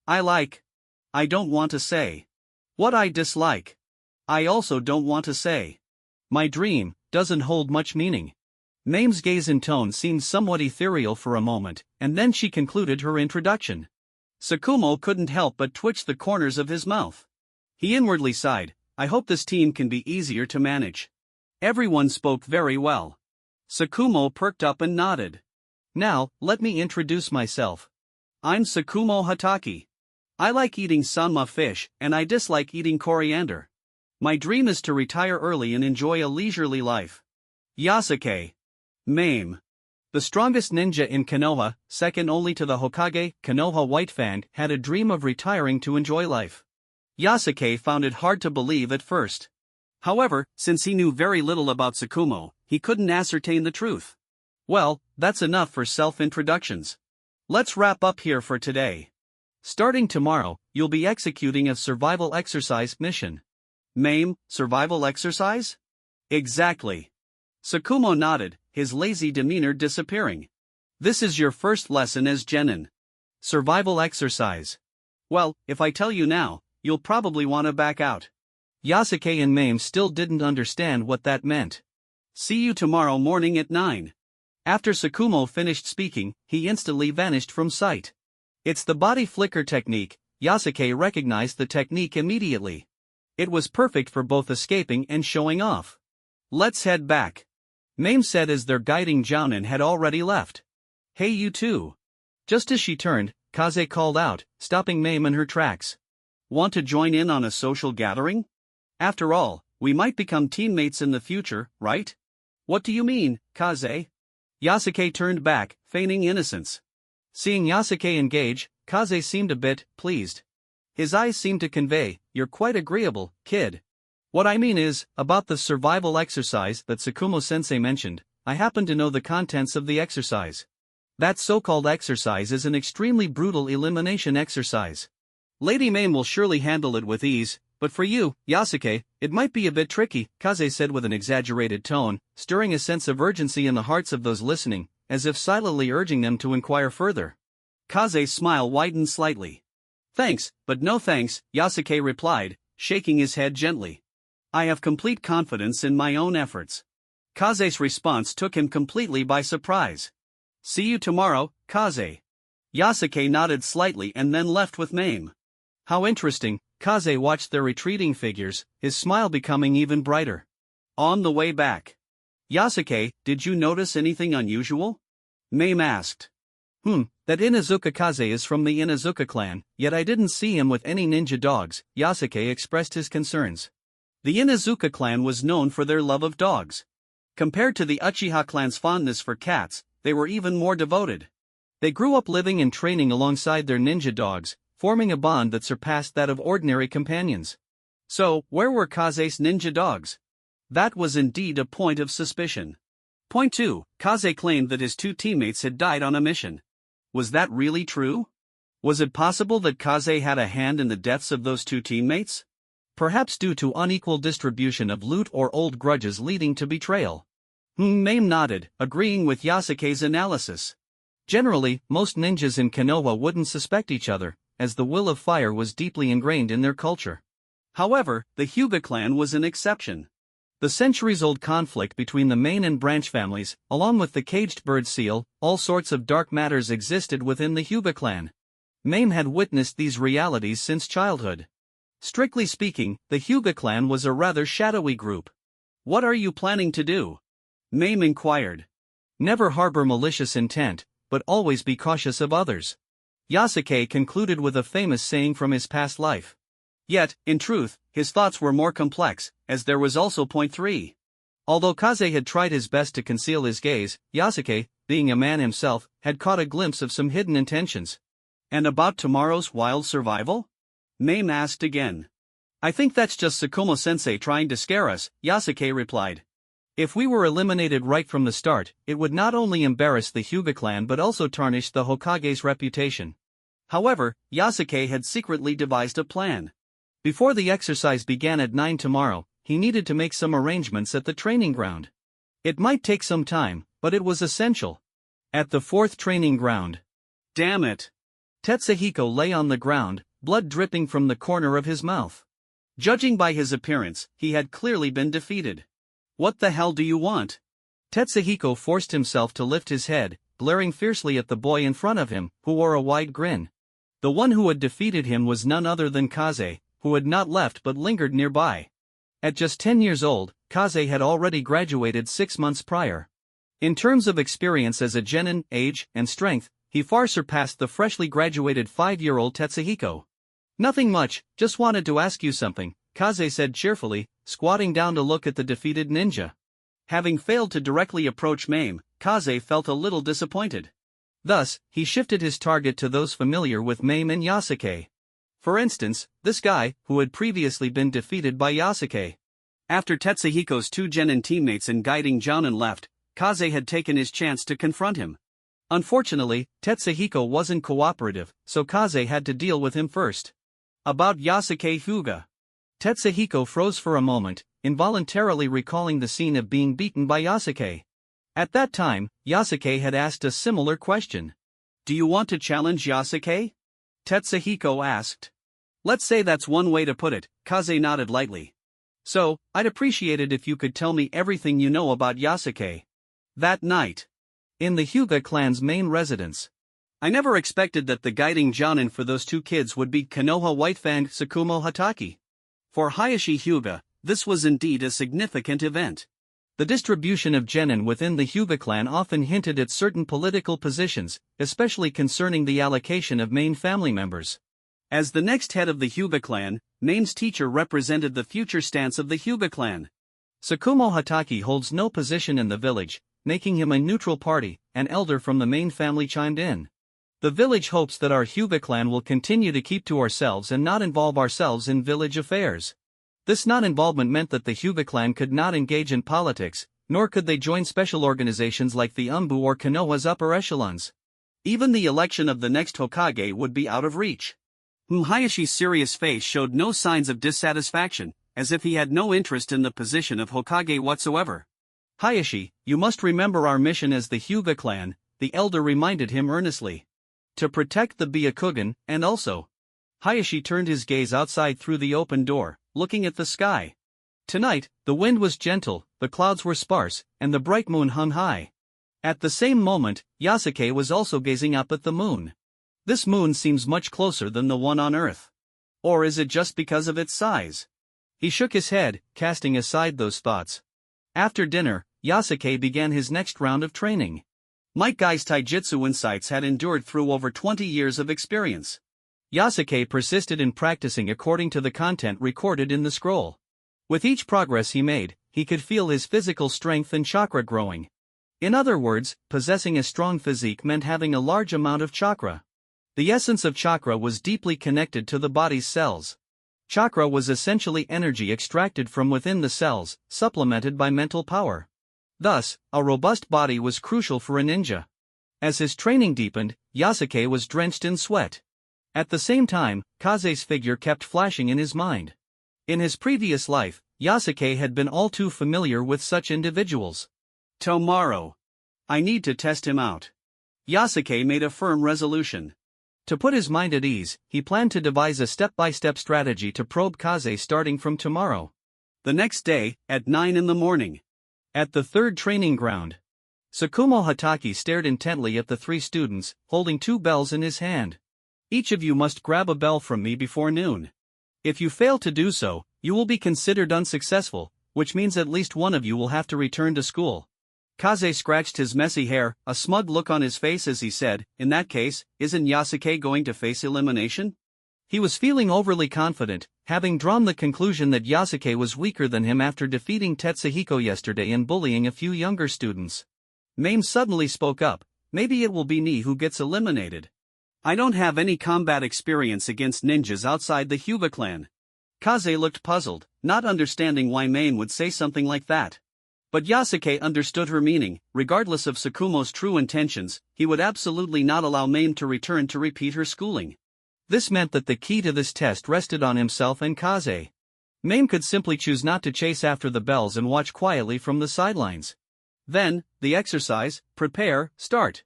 I don't want to say. What I dislike. I also don't want to say. My dream doesn't hold much meaning. Mame's gaze and tone seemed somewhat ethereal for a moment, and then she concluded her introduction. Tsukumo couldn't help but twitch the corners of his mouth. He inwardly sighed, I hope this team can be easier to manage. Everyone spoke very well. Tsukumo perked up and nodded. Now, let me introduce myself. I'm Tsukumo Hatake. I like eating sanma fish, and I dislike eating coriander. My dream is to retire early and enjoy a leisurely life. Yasuke. Mame. The strongest ninja in Konoha, second only to the Hokage, Konoha White Fang, had a dream of retiring to enjoy life. Yasuke found it hard to believe at first. However, since he knew very little about Tsukumo, he couldn't ascertain the truth. Well, that's enough for self-introductions. Let's wrap up here for today. Starting tomorrow, you'll be executing a survival exercise mission. Mame, survival exercise? Exactly. Tsukumo nodded, his lazy demeanor disappearing. This is your first lesson as genin. Survival exercise. Well, if I tell you now, you'll probably want to back out. Yasuke and Mame still didn't understand what that meant. See you tomorrow morning at 9. After Tsukumo finished speaking, he instantly vanished from sight. It's the body flicker technique. Yasuke recognized the technique immediately. It was perfect for both escaping and showing off. Let's head back. Mame said as their guiding jounin had already left. Hey you two. Just as she turned, Kaze called out, stopping Mame in her tracks. Want to join in on a social gathering? After all, we might become teammates in the future, right? What do you mean, Kaze? Yasuke turned back, feigning innocence. Seeing Yasuke engage, Kaze seemed a bit pleased. His eyes seemed to convey, "You're quite agreeable, kid. What I mean is, about the survival exercise that Tsukumo-sensei mentioned, I happen to know the contents of the exercise. That so-called exercise is an extremely brutal elimination exercise. Lady Mame will surely handle it with ease, but for you, Yasuke, it might be a bit tricky," Kaze said with an exaggerated tone, stirring a sense of urgency in the hearts of those listening, as if silently urging them to inquire further. Kaze's smile widened slightly. "Thanks, but no thanks," Yasuke replied, shaking his head gently. "I have complete confidence in my own efforts." Kaze's response took him completely by surprise. "See you tomorrow, Kaze." Yasuke nodded slightly and then left with Mame. How interesting, Kaze watched their retreating figures, his smile becoming even brighter. On the way back. "Yasuke, did you notice anything unusual?" Mame asked. That Inuzuka Kaze is from the Inuzuka clan, yet I didn't see him with any ninja dogs," Yasuke expressed his concerns. The Inuzuka clan was known for their love of dogs. Compared to the Uchiha clan's fondness for cats, they were even more devoted. They grew up living and training alongside their ninja dogs, forming a bond that surpassed that of ordinary companions. So, where were Kaze's ninja dogs? That was indeed a point of suspicion. Point 2. Kaze claimed that his two teammates had died on a mission. Was that really true? Was it possible that Kaze had a hand in the deaths of those two teammates? Perhaps due to unequal distribution of loot or old grudges leading to betrayal. Mame nodded, agreeing with Yasuke's analysis. Generally, most ninjas in Konoha wouldn't suspect each other, as the will of fire was deeply ingrained in their culture. However, the Hyuga clan was an exception. The centuries-old conflict between the main and branch families, along with the caged bird seal, all sorts of dark matters existed within the Hyuga clan. Mame had witnessed these realities since childhood. Strictly speaking, the Hyuga clan was a rather shadowy group. "What are you planning to do?" Mame inquired. "Never harbor malicious intent, but always be cautious of others," Yasuke concluded with a famous saying from his past life. Yet, in truth, his thoughts were more complex, as there was also point 3. Although Kaze had tried his best to conceal his gaze, Yasuke, being a man himself, had caught a glimpse of some hidden intentions. "And about tomorrow's wild survival?" Mame asked again. "I think that's just Tsukumo-sensei trying to scare us," Yasuke replied. "If we were eliminated right from the start, it would not only embarrass the Hyuga clan but also tarnish the Hokage's reputation." However, Yasuke had secretly devised a plan. Before the exercise began at 9 tomorrow, he needed to make some arrangements at the training ground. It might take some time, but it was essential. At the 4th training ground. Damn it! Tetsuhiko lay on the ground, blood dripping from the corner of his mouth. Judging by his appearance, he had clearly been defeated. "What the hell do you want?" Tetsuhiko forced himself to lift his head, glaring fiercely at the boy in front of him, who wore a wide grin. The one who had defeated him was none other than Kaze, who had not left but lingered nearby. At just 10 years old, Kaze had already graduated 6 months prior. In terms of experience as a genin, age, and strength, he far surpassed the freshly graduated 5-year-old Tetsuhiko. "Nothing much, just wanted to ask you something," Kaze said cheerfully, squatting down to look at the defeated ninja. Having failed to directly approach Mame, Kaze felt a little disappointed. Thus, he shifted his target to those familiar with Mame and Yasuke. For instance, this guy, who had previously been defeated by Yasuke. After Tetsuhiko's two genin teammates and guiding jounin left, Kaze had taken his chance to confront him. Unfortunately, Tetsuhiko wasn't cooperative, so Kaze had to deal with him first. About Yasuke Hyuga. Tetsuhiko froze for a moment, involuntarily recalling the scene of being beaten by Yasuke. At that time, Yasuke had asked a similar question. "Do you want to challenge Yasuke?" Tetsuhiko asked. "Let's say that's one way to put it," Kaze nodded lightly. "So, I'd appreciate it if you could tell me everything you know about Yasuke." That night. In the Hyuga clan's main residence. I never expected that the guiding jounin for those two kids would be Konoha Whitefang Tsukumo Hatake. For Hayashi Hyuga, this was indeed a significant event. The distribution of genin within the Hyuga clan often hinted at certain political positions, especially concerning the allocation of main family members. As the next head of the Hyuga clan, Main's teacher represented the future stance of the Hyuga clan. Tsukumo Hatake holds no position in the village, making him a neutral party, an elder from the main family chimed in. The village hopes that our Hyuga clan will continue to keep to ourselves and not involve ourselves in village affairs. This non-involvement meant that the Hyuga clan could not engage in politics, nor could they join special organizations like the Umbu or Konoha's upper echelons. Even the election of the next Hokage would be out of reach. Hayashi's serious face showed no signs of dissatisfaction, as if he had no interest in the position of Hokage whatsoever. Hayashi, you must remember our mission as the Hyuga clan, the elder reminded him earnestly. To protect the Byakugan, and also. Hayashi turned his gaze outside through the open door, looking at the sky. Tonight, the wind was gentle, the clouds were sparse, and the bright moon hung high. At the same moment, Yasuke was also gazing up at the moon. This moon seems much closer than the one on Earth. Or is it just because of its size? He shook his head, casting aside those thoughts. After dinner, Yasuke began his next round of training. Might Guy's taijutsu insights had endured through over 20 years of experience. Yasuke persisted in practicing according to the content recorded in the scroll. With each progress he made, he could feel his physical strength and chakra growing. In other words, possessing a strong physique meant having a large amount of chakra. The essence of chakra was deeply connected to the body's cells. Chakra was essentially energy extracted from within the cells, supplemented by mental power. Thus, a robust body was crucial for a ninja. As his training deepened, Yasuke was drenched in sweat. At the same time, Kaze's figure kept flashing in his mind. In his previous life, Yasuke had been all too familiar with such individuals. Tomorrow. I need to test him out. Yasuke made a firm resolution. To put his mind at ease, he planned to devise a step-by-step strategy to probe Kaze starting from tomorrow. The next day, at 9 in the morning. At the third training ground. Tsukumo Hatake stared intently at the three students, holding two bells in his hand. Each of you must grab a bell from me before noon. If you fail to do so, you will be considered unsuccessful, which means at least one of you will have to return to school. Kaze scratched his messy hair, a smug look on his face as he said, in that case, isn't Yasuke going to face elimination? He was feeling overly confident, having drawn the conclusion that Yasuke was weaker than him after defeating Tetsuhiko yesterday and bullying a few younger students. Mame suddenly spoke up, maybe it will be Ni who gets eliminated. I don't have any combat experience against ninjas outside the Hyuga clan. Kaze looked puzzled, not understanding why Mame would say something like that. But Yasuke understood her meaning. Regardless of Tsukumo's true intentions, he would absolutely not allow Mame to return to repeat her schooling. This meant that the key to this test rested on himself and Kaze. Mame could simply choose not to chase after the bells and watch quietly from the sidelines. Then, the exercise, prepare, start.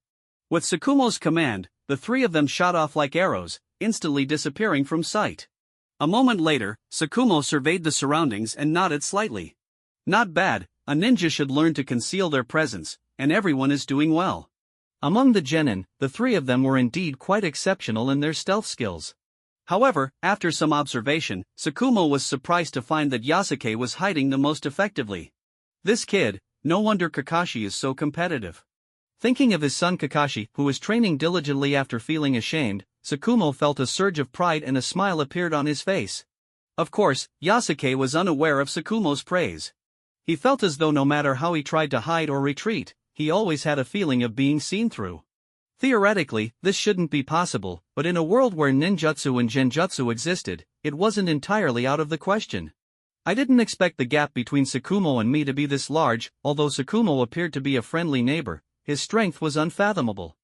With Tsukumo's command, the three of them shot off like arrows, instantly disappearing from sight. A moment later, Tsukumo surveyed the surroundings and nodded slightly. Not bad, a ninja should learn to conceal their presence, and everyone is doing well. Among the genin, the three of them were indeed quite exceptional in their stealth skills. However, after some observation, Tsukumo was surprised to find that Yasuke was hiding the most effectively. This kid, no wonder Kakashi is so competitive. Thinking of his son Kakashi, who was training diligently after feeling ashamed, Tsukumo felt a surge of pride and a smile appeared on his face. Of course, Yasuke was unaware of Tsukumo's praise. He felt as though no matter how he tried to hide or retreat, he always had a feeling of being seen through. Theoretically, this shouldn't be possible, but in a world where ninjutsu and genjutsu existed, it wasn't entirely out of the question. I didn't expect the gap between Tsukumo and me to be this large. Although Tsukumo appeared to be a friendly neighbor, his strength was unfathomable.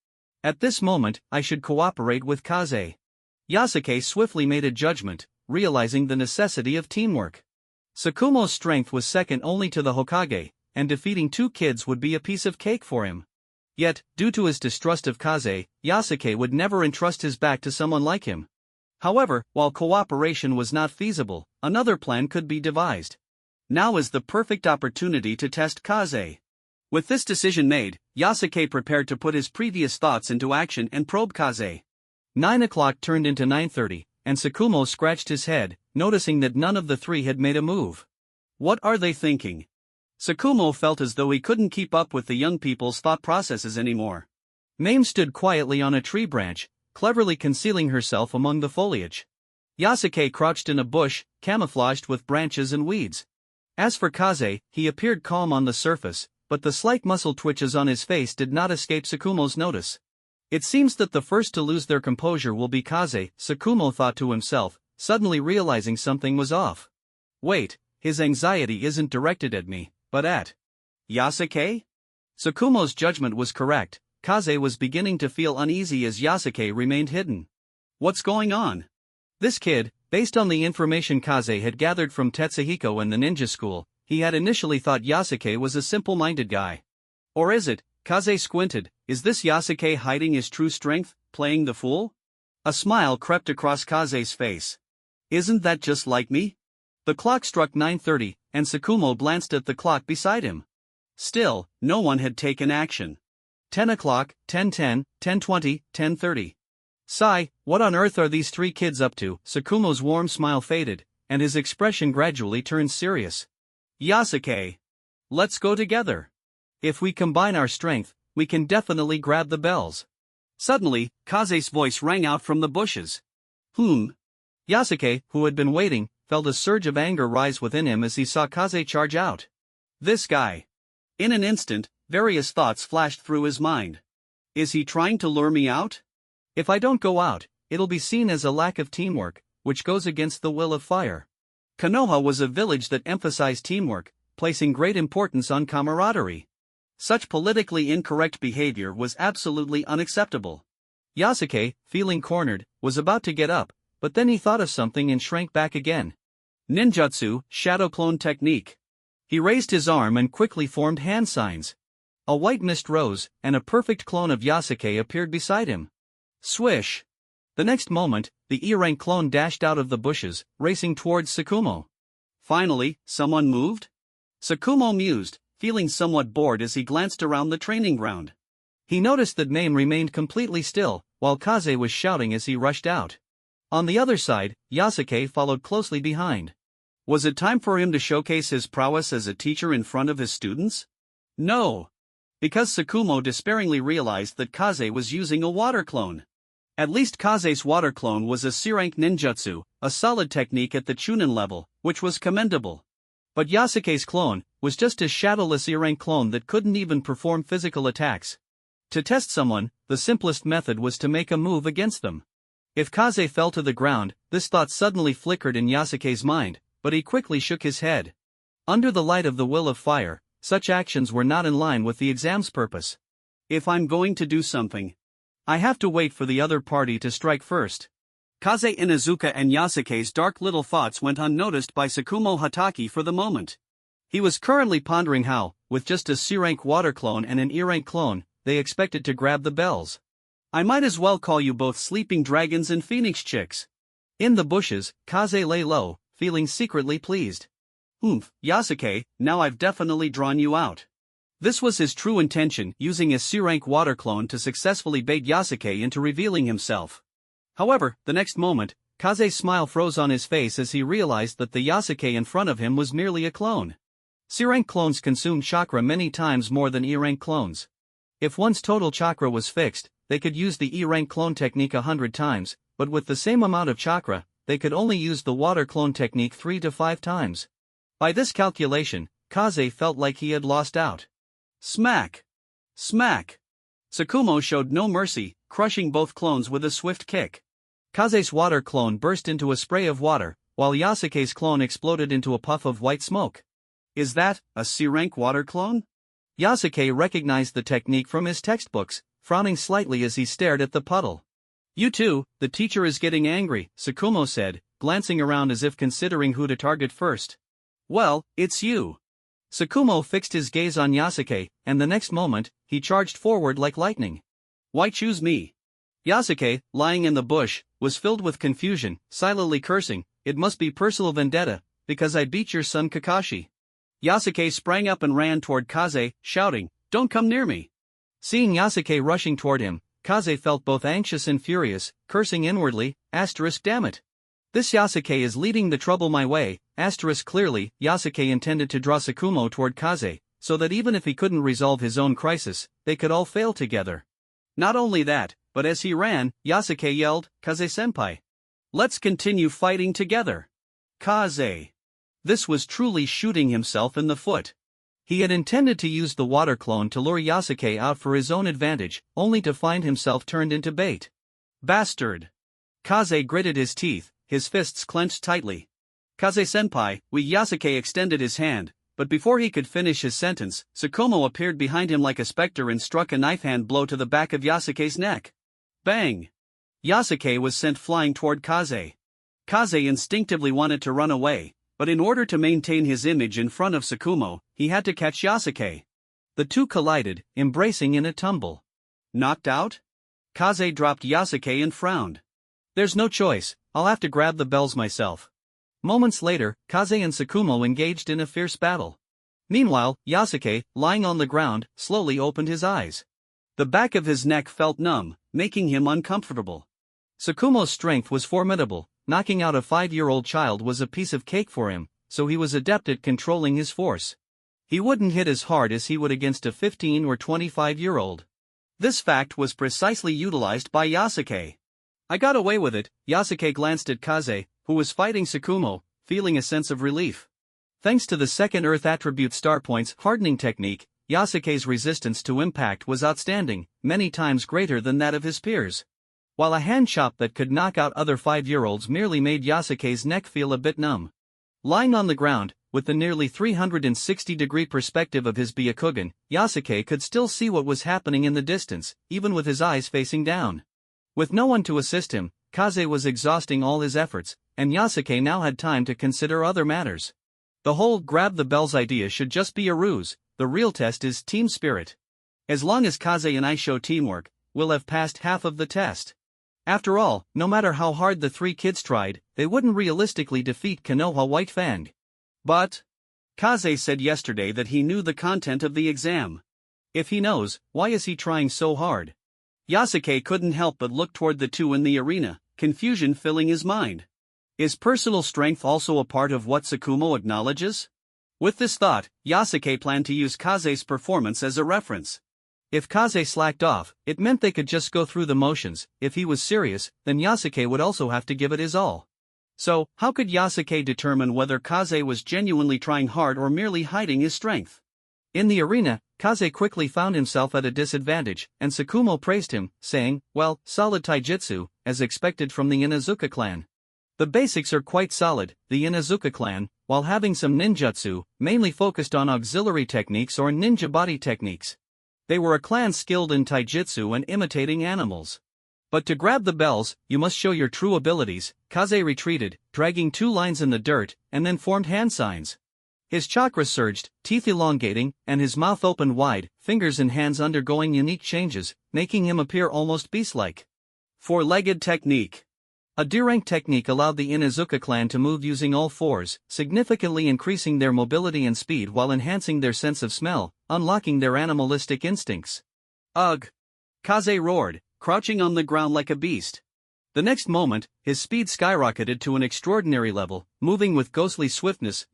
At this moment, I should cooperate with Kaze. Yasuke swiftly made a judgment, realizing the necessity of teamwork. Tsukumo's strength was second only to the Hokage, and defeating two kids would be a piece of cake for him. Yet, due to his distrust of Kaze, Yasuke would never entrust his back to someone like him. However, while cooperation was not feasible, another plan could be devised. Now is the perfect opportunity to test Kaze. With this decision made, Yasuke prepared to put his previous thoughts into action and probe Kaze. 9 o'clock turned into 9:30, and Tsukumo scratched his head, noticing that none of the three had made a move. What are they thinking? Sakumo felt as though he couldn't keep up with the young people's thought processes anymore. Mame stood quietly on a tree branch, cleverly concealing herself among the foliage. Yasuke crouched in a bush, camouflaged with branches and weeds. As for Kaze, he appeared calm on the surface, but the slight muscle twitches on his face did not escape Sakumo's notice. It seems that the first to lose their composure will be Kaze, Sakumo thought to himself, suddenly realizing something was off. Wait, his anxiety isn't directed at me, but at Yasuke? Sakumo's judgment was correct. Kaze was beginning to feel uneasy as Yasuke remained hidden. What's going on? This kid, based on the information Kaze had gathered from Tetsuhiko and the ninja school, he had initially thought Yasuke was a simple-minded guy. Or is it? Kaze squinted. Is this Yasuke hiding his true strength, playing the fool? A smile crept across Kaze's face. Isn't that just like me? The clock struck 9:30, and Sakumo glanced at the clock beside him. Still, no one had taken action. 10 o'clock, 10:10, 10:20, 10:30. Sigh, what on earth are these three kids up to? Sakumo's warm smile faded, and his expression gradually turned serious. Yasuke. Let's go together. If we combine our strength, we can definitely grab the bells. Suddenly, Kaze's voice rang out from the bushes. Yasuke, who had been waiting, felt a surge of anger rise within him as he saw Kaze charge out. This guy. In an instant, various thoughts flashed through his mind. Is he trying to lure me out? If I don't go out, it'll be seen as a lack of teamwork, which goes against the will of fire. Konoha was a village that emphasized teamwork, placing great importance on camaraderie. Such politically incorrect behavior was absolutely unacceptable. Yasuke, feeling cornered, was about to get up, but then he thought of something and shrank back again. Ninjutsu, shadow clone technique. He raised his arm and quickly formed hand signs. A white mist rose, and a perfect clone of Yasuke appeared beside him. Swish! The next moment, the E-rank clone dashed out of the bushes, racing towards Sakumo. Finally, someone moved? Sakumo mused, feeling somewhat bored as he glanced around the training ground. He noticed that Mame remained completely still, while Kaze was shouting as he rushed out. On the other side, Yasuke followed closely behind. Was it time for him to showcase his prowess as a teacher in front of his students? No. Because Sakumo despairingly realized that Kaze was using a water clone. At least Kaze's water clone was a C-rank ninjutsu, a solid technique at the Chunin level, which was commendable. But Yasuke's clone was just a shadowless E-rank clone that couldn't even perform physical attacks. To test someone, the simplest method was to make a move against them. If Kaze fell to the ground, this thought suddenly flickered in Yasuke's mind, but he quickly shook his head. Under the light of the will of fire, such actions were not in line with the exam's purpose. If I'm going to do something, I have to wait for the other party to strike first. Kaze Inuzuka and Yasuke's dark little thoughts went unnoticed by Sakumo Hataki for the moment. He was currently pondering how, with just a C-rank water clone and an E-rank clone, they expected to grab the bells. I might as well call you both sleeping dragons and phoenix chicks. In the bushes, Kaze lay low, feeling secretly pleased. Yasuke, now I've definitely drawn you out. This was his true intention, using a C-rank water clone to successfully bait Yasuke into revealing himself. However, the next moment, Kaze's smile froze on his face as he realized that the Yasuke in front of him was merely a clone. C-rank clones consume chakra many times more than E-rank clones. If one's total chakra was fixed, they could use the E-rank clone technique 100 times, but with the same amount of chakra, they could only use the water clone technique 3 to 5 times. By this calculation, Kaze felt like he had lost out. Smack! Smack! Sakumo showed no mercy, crushing both clones with a swift kick. Kaze's water clone burst into a spray of water, while Yasuke's clone exploded into a puff of white smoke. Is that a C-rank water clone? Yasuke recognized the technique from his textbooks, frowning slightly as he stared at the puddle. You two, the teacher is getting angry, Sakumo said, glancing around as if considering who to target first. Well, it's you. Sakumo fixed his gaze on Yasuke, and the next moment, he charged forward like lightning. Why choose me? Yasuke, lying in the bush, was filled with confusion, silently cursing, it must be personal vendetta, because I beat your son Kakashi. Yasuke sprang up and ran toward Kaze, shouting, Don't come near me. Seeing Yasuke rushing toward him, Kaze felt both anxious and furious, cursing inwardly, *damn it. This Yasuke is leading the trouble my way, clearly, Yasuke intended to draw Tsukumo toward Kaze, so that even if he couldn't resolve his own crisis, they could all fail together. Not only that, but as he ran, Yasuke yelled, "Kaze-senpai! Let's continue fighting together! Kaze!" This was truly shooting himself in the foot. He had intended to use the water clone to lure Yasuke out for his own advantage, only to find himself turned into bait. Bastard! Kaze gritted his teeth, his fists clenched tightly. "Kaze-senpai," Yasuke extended his hand, but before he could finish his sentence, Tsukumo appeared behind him like a specter and struck a knife-hand blow to the back of Yasuke's neck. Bang! Yasuke was sent flying toward Kaze. Kaze instinctively wanted to run away, but in order to maintain his image in front of Tsukumo, he had to catch Yasuke. The two collided, embracing in a tumble. Knocked out? Kaze dropped Yasuke and frowned. "There's no choice, I'll have to grab the bells myself." Moments later, Kaze and Tsukumo engaged in a fierce battle. Meanwhile, Yasuke, lying on the ground, slowly opened his eyes. The back of his neck felt numb, making him uncomfortable. Tsukumo's strength was formidable. Knocking out a 5-year-old child was a piece of cake for him, so he was adept at controlling his force. He wouldn't hit as hard as he would against a 15 or 25-year-old. This fact was precisely utilized by Yasuke. "I got away with it." Yasuke glanced at Kaze, who was fighting Tsukumo, feeling a sense of relief. Thanks to the second Earth attribute star points hardening technique, Yasuke's resistance to impact was outstanding, many times greater than that of his peers. While a hand chop that could knock out other 5-year-olds merely made Yasuke's neck feel a bit numb. Lying on the ground, with the nearly 360-degree perspective of his Byakugan, Yasuke could still see what was happening in the distance, even with his eyes facing down. With no one to assist him, Kaze was exhausting all his efforts, and Yasuke now had time to consider other matters. The whole grab the bells idea should just be a ruse. The real test is team spirit. As long as Kaze and I show teamwork, we'll have passed half of the test. After all, no matter how hard the three kids tried, they wouldn't realistically defeat Konoha White Fang. But Kaze said yesterday that he knew the content of the exam. If he knows, why is he trying so hard? Yasuke couldn't help but look toward the two in the arena, confusion filling his mind. Is personal strength also a part of what Tsukumo acknowledges? With this thought, Yasuke planned to use Kaze's performance as a reference. If Kaze slacked off, it meant they could just go through the motions. If he was serious, then Yasuke would also have to give it his all. So, how could Yasuke determine whether Kaze was genuinely trying hard or merely hiding his strength? In the arena, Kaze quickly found himself at a disadvantage, and Tsukumo praised him, saying, "Well, solid taijutsu, as expected from the Inuzuka clan." The basics are quite solid. The Inuzuka clan, while having some ninjutsu, mainly focused on auxiliary techniques or ninja body techniques. They were a clan skilled in taijutsu and imitating animals. But to grab the bells, you must show your true abilities. Kaze retreated, dragging 2 lines in the dirt, and then formed hand signs. His chakras surged, teeth elongating, and his mouth opened wide, fingers and hands undergoing unique changes, making him appear almost beast-like. 4-legged technique. A D-rank technique allowed the Inuzuka clan to move using all fours, significantly increasing their mobility and speed while enhancing their sense of smell, unlocking their animalistic instincts. Ugh! Kaze roared, crouching on the ground like a beast. The next moment, his speed skyrocketed to an extraordinary level, moving with ghostly swiftness.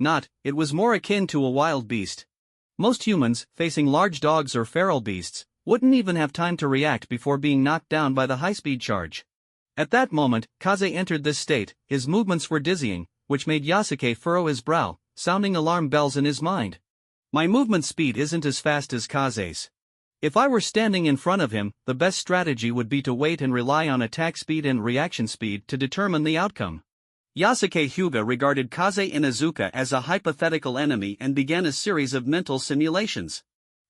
It was more akin to a wild beast. Most humans, facing large dogs or feral beasts, wouldn't even have time to react before being knocked down by the high-speed charge. At that moment, Kaze entered this state. His movements were dizzying, which made Yasuke furrow his brow, sounding alarm bells in his mind. My movement speed isn't as fast as Kaze's. If I were standing in front of him, the best strategy would be to wait and rely on attack speed and reaction speed to determine the outcome. Yasuke Hyuga regarded Kaze Inuzuka as a hypothetical enemy and began a series of mental simulations.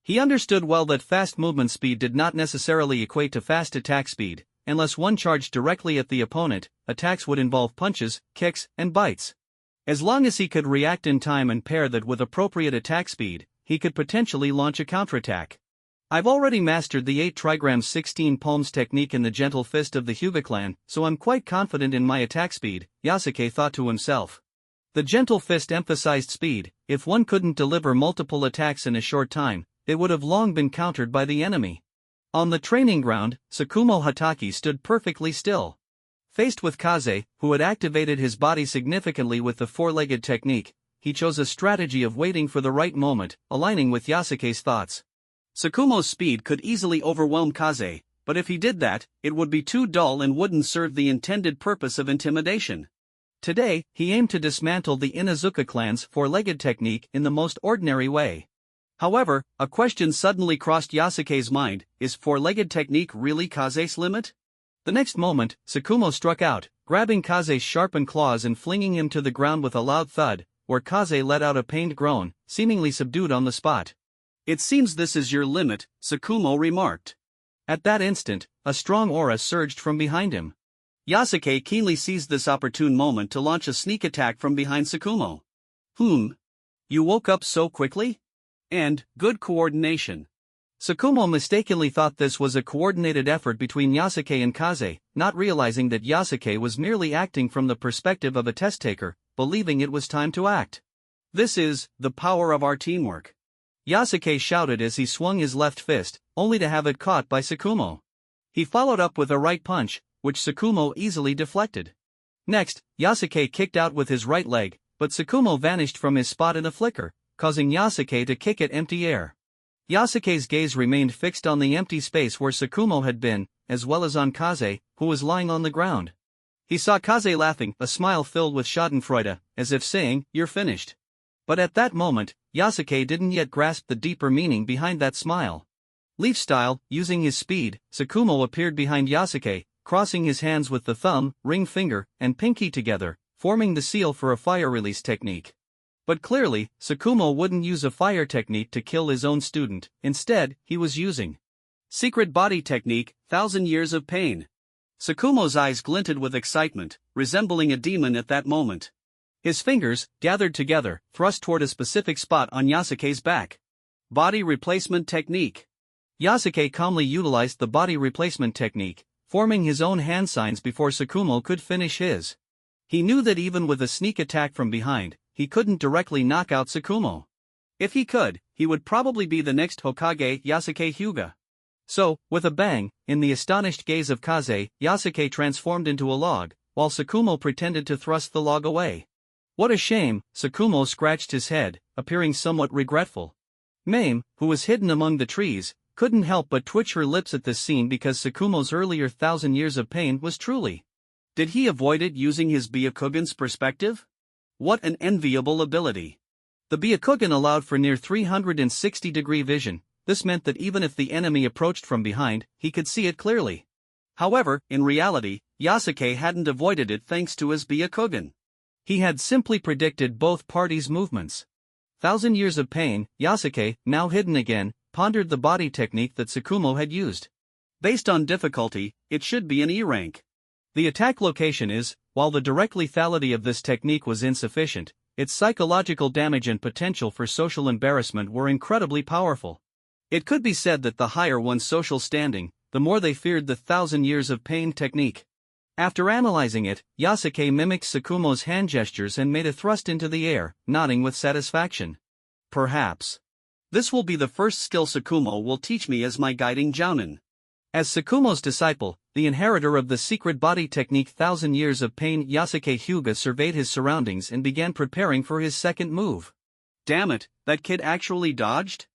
He understood well that fast movement speed did not necessarily equate to fast attack speed. Unless one charged directly at the opponent, attacks would involve punches, kicks, and bites. As long as he could react in time and pair that with appropriate attack speed, he could potentially launch a counterattack. I've already mastered the 8 trigrams 16 palms technique in the gentle fist of the Hyuga clan, so I'm quite confident in my attack speed, Yasuke thought to himself. The gentle fist emphasized speed. If one couldn't deliver multiple attacks in a short time, it would have long been countered by the enemy. On the training ground, Tsukumo Hatake stood perfectly still. Faced with Kaze, who had activated his body significantly with the four-legged technique, he chose a strategy of waiting for the right moment, aligning with Yasuke's thoughts. Tsukumo's speed could easily overwhelm Kaze, but if he did that, it would be too dull and wouldn't serve the intended purpose of intimidation. Today, he aimed to dismantle the Inuzuka clan's four-legged technique in the most ordinary way. However, a question suddenly crossed Yasuke's mind: is four-legged technique really Kaze's limit? The next moment, Tsukumo struck out, grabbing Kaze's sharpened claws and flinging him to the ground with a loud thud, where Kaze let out a pained groan, seemingly subdued on the spot. "It seems this is your limit," Tsukumo remarked. At that instant, a strong aura surged from behind him. Yasuke keenly seized this opportune moment to launch a sneak attack from behind Tsukumo. You woke up so quickly? And, good coordination." Tsukumo mistakenly thought this was a coordinated effort between Yasuke and Kaze, not realizing that Yasuke was merely acting from the perspective of a test-taker, believing it was time to act. "This is the power of our teamwork," Yasuke shouted as he swung his left fist, only to have it caught by Tsukumo. He followed up with a right punch, which Tsukumo easily deflected. Next, Yasuke kicked out with his right leg, but Tsukumo vanished from his spot in a flicker, causing Yasuke to kick at empty air. Yasuke's gaze remained fixed on the empty space where Tsukumo had been, as well as on Kaze, who was lying on the ground. He saw Kaze laughing, a smile filled with schadenfreude, as if saying, "You're finished." But at that moment, Yasuke didn't yet grasp the deeper meaning behind that smile. Leaf style, using his speed, Tsukumo appeared behind Yasuke, crossing his hands with the thumb, ring finger, and pinky together, forming the seal for a fire release technique. But clearly, Tsukumo wouldn't use a fire technique to kill his own student. Instead, he was using secret body technique, 1,000 years of pain. Tsukumo's eyes glinted with excitement, resembling a demon at that moment. His fingers, gathered together, thrust toward a specific spot on Yasuke's back. Body replacement technique. Yasuke calmly utilized the body replacement technique, forming his own hand signs before Tsukumo could finish his. He knew that even with a sneak attack from behind, he couldn't directly knock out Tsukumo. If he could, he would probably be the next Hokage Yasuke Hyuga. So, with a bang, in the astonished gaze of Kaze, Yasuke transformed into a log, while Tsukumo pretended to thrust the log away. "What a shame," Tsukumo scratched his head, appearing somewhat regretful. Mame, who was hidden among the trees, couldn't help but twitch her lips at this scene because Tsukumo's earlier 1,000 years of pain was truly. Did he avoid it using his Byakugan's perspective? What an enviable ability. The Byakugan allowed for near 360-degree vision. This meant that even if the enemy approached from behind, he could see it clearly. However, in reality, Yasuke hadn't avoided it thanks to his Byakugan. He had simply predicted both parties' movements. 1,000 years of pain, Yasuke, now hidden again, pondered the body technique that Tsukumo had used. Based on difficulty, it should be an E rank. The attack location is, while the direct lethality of this technique was insufficient, its psychological damage and potential for social embarrassment were incredibly powerful. It could be said that the higher one's social standing, the more they feared the 1,000 years of pain technique. After analyzing it, Yasuke mimicked Tsukumo's hand gestures and made a thrust into the air, nodding with satisfaction. Perhaps this will be the first skill Tsukumo will teach me as my guiding jounin. As Tsukumo's disciple, the inheritor of the secret body technique 1,000 years of pain, Yasuke Hyuga surveyed his surroundings and began preparing for his second move. Damn it, that kid actually dodged?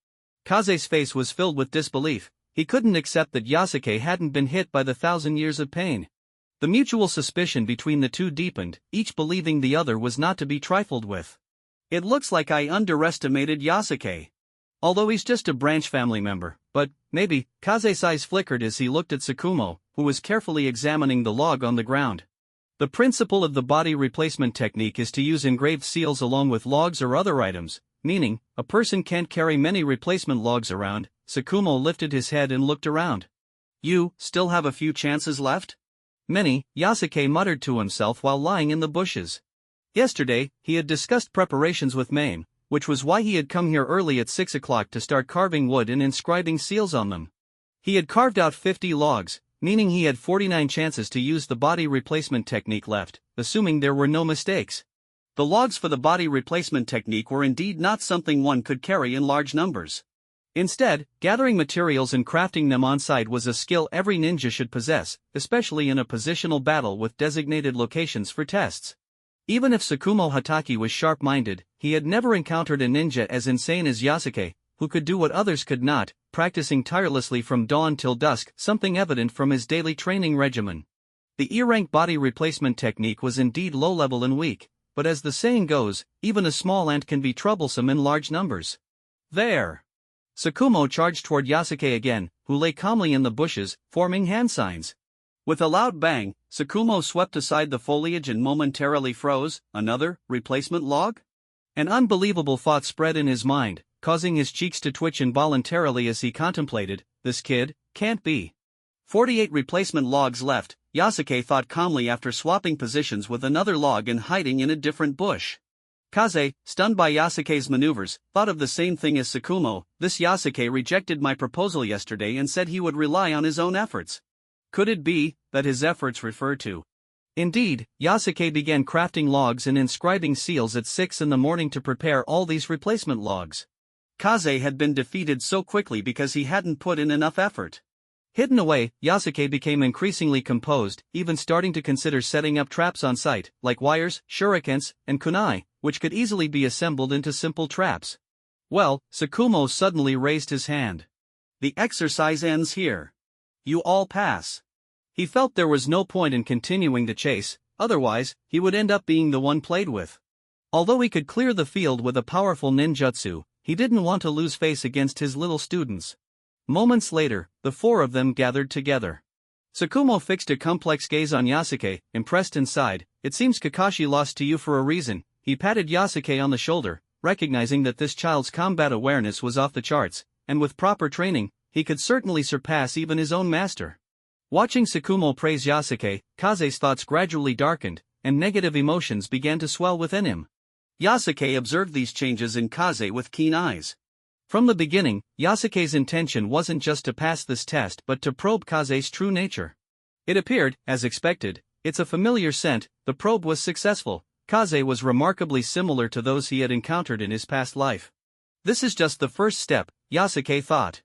Kaze's face was filled with disbelief. He couldn't accept that Yasuke hadn't been hit by the 1,000 years of pain. The mutual suspicion between the two deepened, each believing the other was not to be trifled with. It looks like I underestimated Yasuke. Although he's just a branch family member, but, maybe, Kaze's eyes flickered as he looked at Tsukumo, who was carefully examining the log on the ground. The principle of the body replacement technique is to use engraved seals along with logs or other items, meaning, a person can't carry many replacement logs around. Tsukumo lifted his head and looked around. You still have a few chances left? Many, Yasuke muttered to himself while lying in the bushes. Yesterday, he had discussed preparations with Mame, which was why he had come here early at 6 o'clock to start carving wood and inscribing seals on them. He had carved out 50 logs, meaning he had 49 chances to use the body replacement technique left, assuming there were no mistakes. The logs for the body replacement technique were indeed not something one could carry in large numbers. Instead, gathering materials and crafting them on-site was a skill every ninja should possess, especially in a positional battle with designated locations for tests. Even if Tsukumo Hatake was sharp-minded, he had never encountered a ninja as insane as Yasuke, who could do what others could not, practicing tirelessly from dawn till dusk, something evident from his daily training regimen. The E-rank body replacement technique was indeed low-level and weak, but as the saying goes, even a small ant can be troublesome in large numbers. There! Tsukumo charged toward Yasuke again, who lay calmly in the bushes, forming hand signs. With a loud bang, Tsukumo swept aside the foliage and momentarily froze. Another replacement log? An unbelievable thought spread in his mind, causing his cheeks to twitch involuntarily as he contemplated, this kid can't be. 48 replacement logs left, Yasuke thought calmly after swapping positions with another log and hiding in a different bush. Kaze, stunned by Yasuke's maneuvers, thought of the same thing as Tsukumo. This Yasuke rejected my proposal yesterday and said he would rely on his own efforts. Could it be that his efforts refer to? Indeed, Yasuke began crafting logs and inscribing seals at 6 in the morning to prepare all these replacement logs. Kaze had been defeated so quickly because he hadn't put in enough effort. Hidden away, Yasuke became increasingly composed, even starting to consider setting up traps on site, like wires, shurikens, and kunai, which could easily be assembled into simple traps. Well, Tsukumo suddenly raised his hand. The exercise ends here. You all pass. He felt there was no point in continuing the chase, otherwise, he would end up being the one played with. Although he could clear the field with a powerful ninjutsu, he didn't want to lose face against his little students. Moments later, the four of them gathered together. Tsukumo fixed a complex gaze on Yasuke, impressed and sighed. It seems Kakashi lost to you for a reason. He patted Yasuke on the shoulder, recognizing that this child's combat awareness was off the charts, and with proper training, he could certainly surpass even his own master. Watching Tsukumo praise Yasuke, Kaze's thoughts gradually darkened, and negative emotions began to swell within him. Yasuke observed these changes in Kaze with keen eyes. From the beginning, Yasuke's intention wasn't just to pass this test but to probe Kaze's true nature. It appeared, as expected, it's a familiar scent. The probe was successful. Kaze was remarkably similar to those he had encountered in his past life. This is just the first step, Yasuke thought.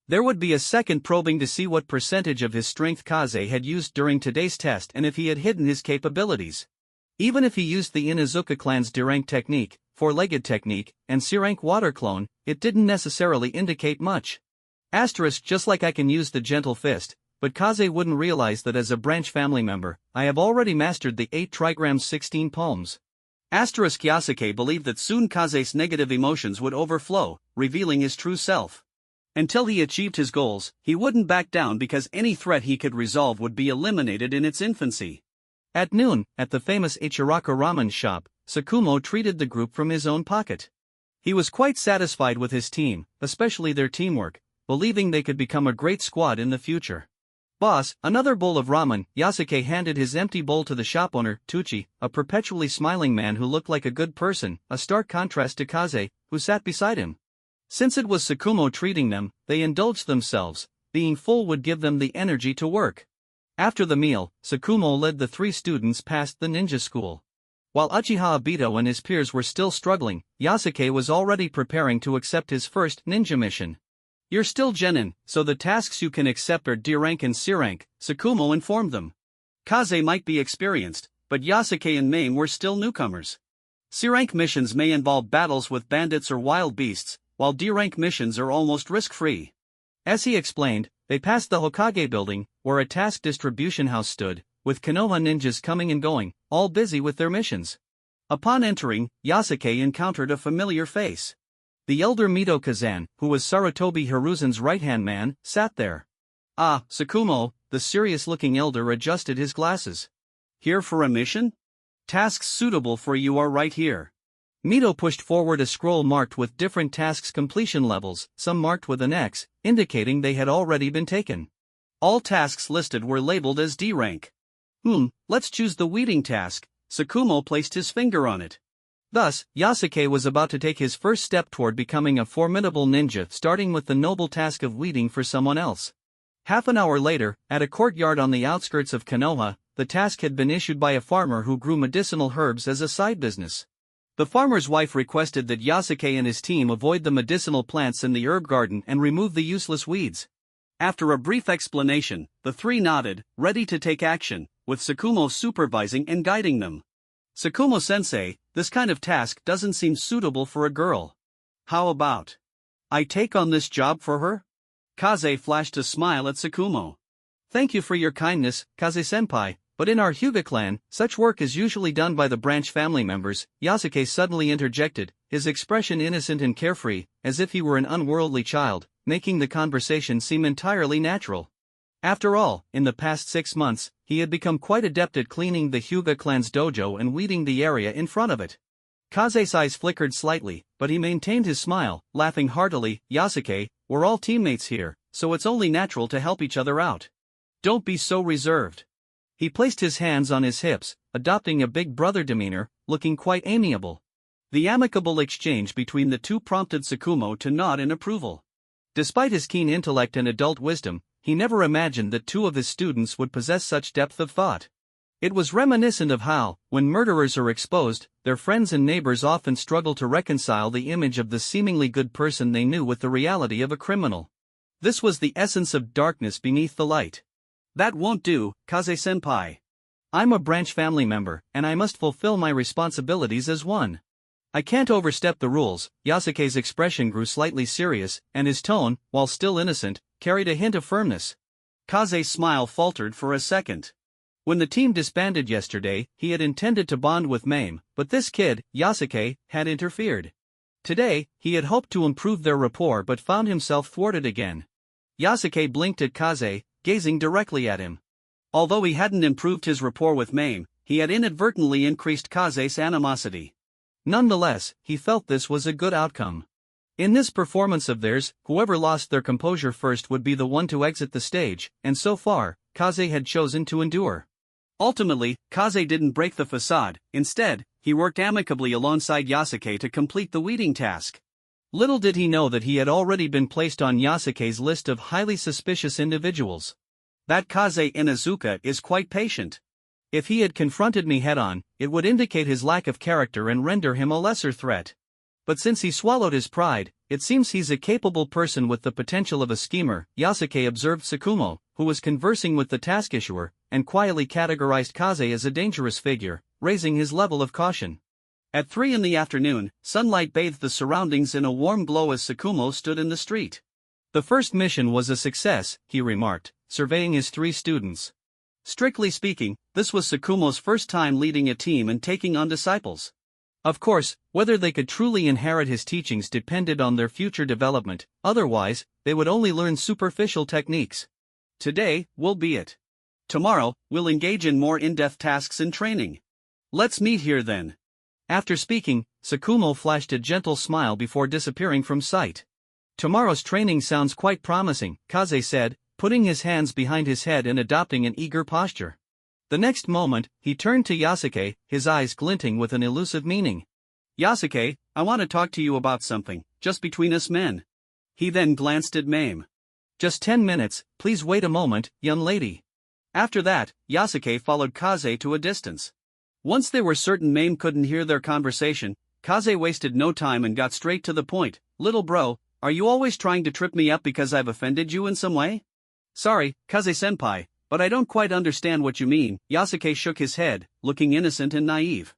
There would be a second probing to see what percentage of his strength Kaze had used during today's test and if he had hidden his capabilities. Even if he used the Inuzuka clan's D-rank technique, four-legged technique, and C-rank water clone, it didn't necessarily indicate much. Asterisk, just like I can use the gentle fist, but Kaze wouldn't realize that as a branch family member, I have already mastered the 8 trigrams 16 palms. Asterisk, Yasuke believed that soon Kaze's negative emotions would overflow, revealing his true self. Until he achieved his goals, he wouldn't back down because any threat he could resolve would be eliminated in its infancy. At noon, at the famous Ichiraka ramen shop, Tsukumo treated the group from his own pocket. He was quite satisfied with his team, especially their teamwork, believing they could become a great squad in the future. Boss, another bowl of ramen. Yasuke handed his empty bowl to the shop owner, Tuchi, a perpetually smiling man who looked like a good person, a stark contrast to Kaze, who sat beside him. Since it was Tsukumo treating them, they indulged themselves. Being full would give them the energy to work. After the meal, Tsukumo led the 3 students past the ninja school. While Uchiha Obito and his peers were still struggling, Yasuke was already preparing to accept his first ninja mission. You're still genin, so the tasks you can accept are D-rank and C-rank, Tsukumo informed them. Kaze might be experienced, but Yasuke and Mame were still newcomers. C-rank missions may involve battles with bandits or wild beasts, while D-rank missions are almost risk-free. As he explained, they passed the Hokage building, where a task distribution house stood, with Konoha ninjas coming and going, all busy with their missions. Upon entering, Yasuke encountered a familiar face. The elder Mito Kazan, who was Sarutobi Hiruzen's right-hand man, sat there. Ah, Tsukumo, the serious-looking elder adjusted his glasses. Here for a mission? Tasks suitable for you are right here. Mito pushed forward a scroll marked with different tasks' completion levels, some marked with an X, indicating they had already been taken. All tasks listed were labeled as D-rank. Let's choose the weeding task. Tsukumo placed his finger on it. Thus, Yasuke was about to take his first step toward becoming a formidable ninja, starting with the noble task of weeding for someone else. Half an hour later, at a courtyard on the outskirts of Konoha, the task had been issued by a farmer who grew medicinal herbs as a side business. The farmer's wife requested that Yasuke and his team avoid the medicinal plants in the herb garden and remove the useless weeds. After a brief explanation, the three nodded, ready to take action, with Tsukumo supervising and guiding them. "Tsukumo-sensei, this kind of task doesn't seem suitable for a girl. How about I take on this job for her?" Kaze flashed a smile at Tsukumo. "Thank you for your kindness, Kaze-senpai, but in our Hyuga clan, such work is usually done by the branch family members," Yasuke suddenly interjected, his expression innocent and carefree, as if he were an unworldly child, making the conversation seem entirely natural. After all, in the past 6 months, he had become quite adept at cleaning the Hyuga clan's dojo and weeding the area in front of it. Kaze's eyes flickered slightly, but he maintained his smile, laughing heartily. "Yasuke, we're all teammates here, so it's only natural to help each other out. Don't be so reserved." He placed his hands on his hips, adopting a big brother demeanor, looking quite amiable. The amicable exchange between the two prompted Tsukumo to nod in approval. Despite his keen intellect and adult wisdom, he never imagined that 2 of his students would possess such depth of thought. It was reminiscent of how, when murderers are exposed, their friends and neighbors often struggle to reconcile the image of the seemingly good person they knew with the reality of a criminal. This was the essence of darkness beneath the light. "That won't do, Kaze-senpai. I'm a branch family member, and I must fulfill my responsibilities as one. I can't overstep the rules." Yasuke's expression grew slightly serious, and his tone, while still innocent, carried a hint of firmness. Kaze's smile faltered for a second. When the team disbanded yesterday, he had intended to bond with Mame, but this kid, Yasuke, had interfered. Today, he had hoped to improve their rapport but found himself thwarted again. Yasuke blinked at Kaze, gazing directly at him. Although he hadn't improved his rapport with Mame, he had inadvertently increased Kaze's animosity. Nonetheless, he felt this was a good outcome. In this performance of theirs, whoever lost their composure first would be the one to exit the stage, and so far, Kaze had chosen to endure. Ultimately, Kaze didn't break the facade. Instead, he worked amicably alongside Yasuke to complete the weeding task. Little did he know that he had already been placed on Yasuke's list of highly suspicious individuals. "That Kaze Inuzuka is quite patient. If he had confronted me head-on, it would indicate his lack of character and render him a lesser threat. But since he swallowed his pride, it seems he's a capable person with the potential of a schemer," Yasuke observed Tsukumo, who was conversing with the task issuer, and quietly categorized Kaze as a dangerous figure, raising his level of caution. At 3 in the afternoon, sunlight bathed the surroundings in a warm glow as Tsukumo stood in the street. "The first mission was a success," he remarked, surveying his 3 students. Strictly speaking, this was Tsukumo's first time leading a team and taking on disciples. Of course, whether they could truly inherit his teachings depended on their future development, otherwise, they would only learn superficial techniques. "Today will be it. Tomorrow, we'll engage in more in-depth tasks and training. Let's meet here then." After speaking, Tsukumo flashed a gentle smile before disappearing from sight. "Tomorrow's training sounds quite promising," Kaze said, putting his hands behind his head and adopting an eager posture. The next moment, he turned to Yasuke, his eyes glinting with an elusive meaning. "Yasuke, I want to talk to you about something, just between us men." He then glanced at Mame. "Just 10 minutes, please wait a moment, young lady." After that, Yasuke followed Kaze to a distance. Once they were certain Mame couldn't hear their conversation, Kaze wasted no time and got straight to the point. "Little bro, are you always trying to trip me up because I've offended you in some way?" "Sorry, Kaze-senpai, but I don't quite understand what you mean." Yasuke shook his head, looking innocent and naive.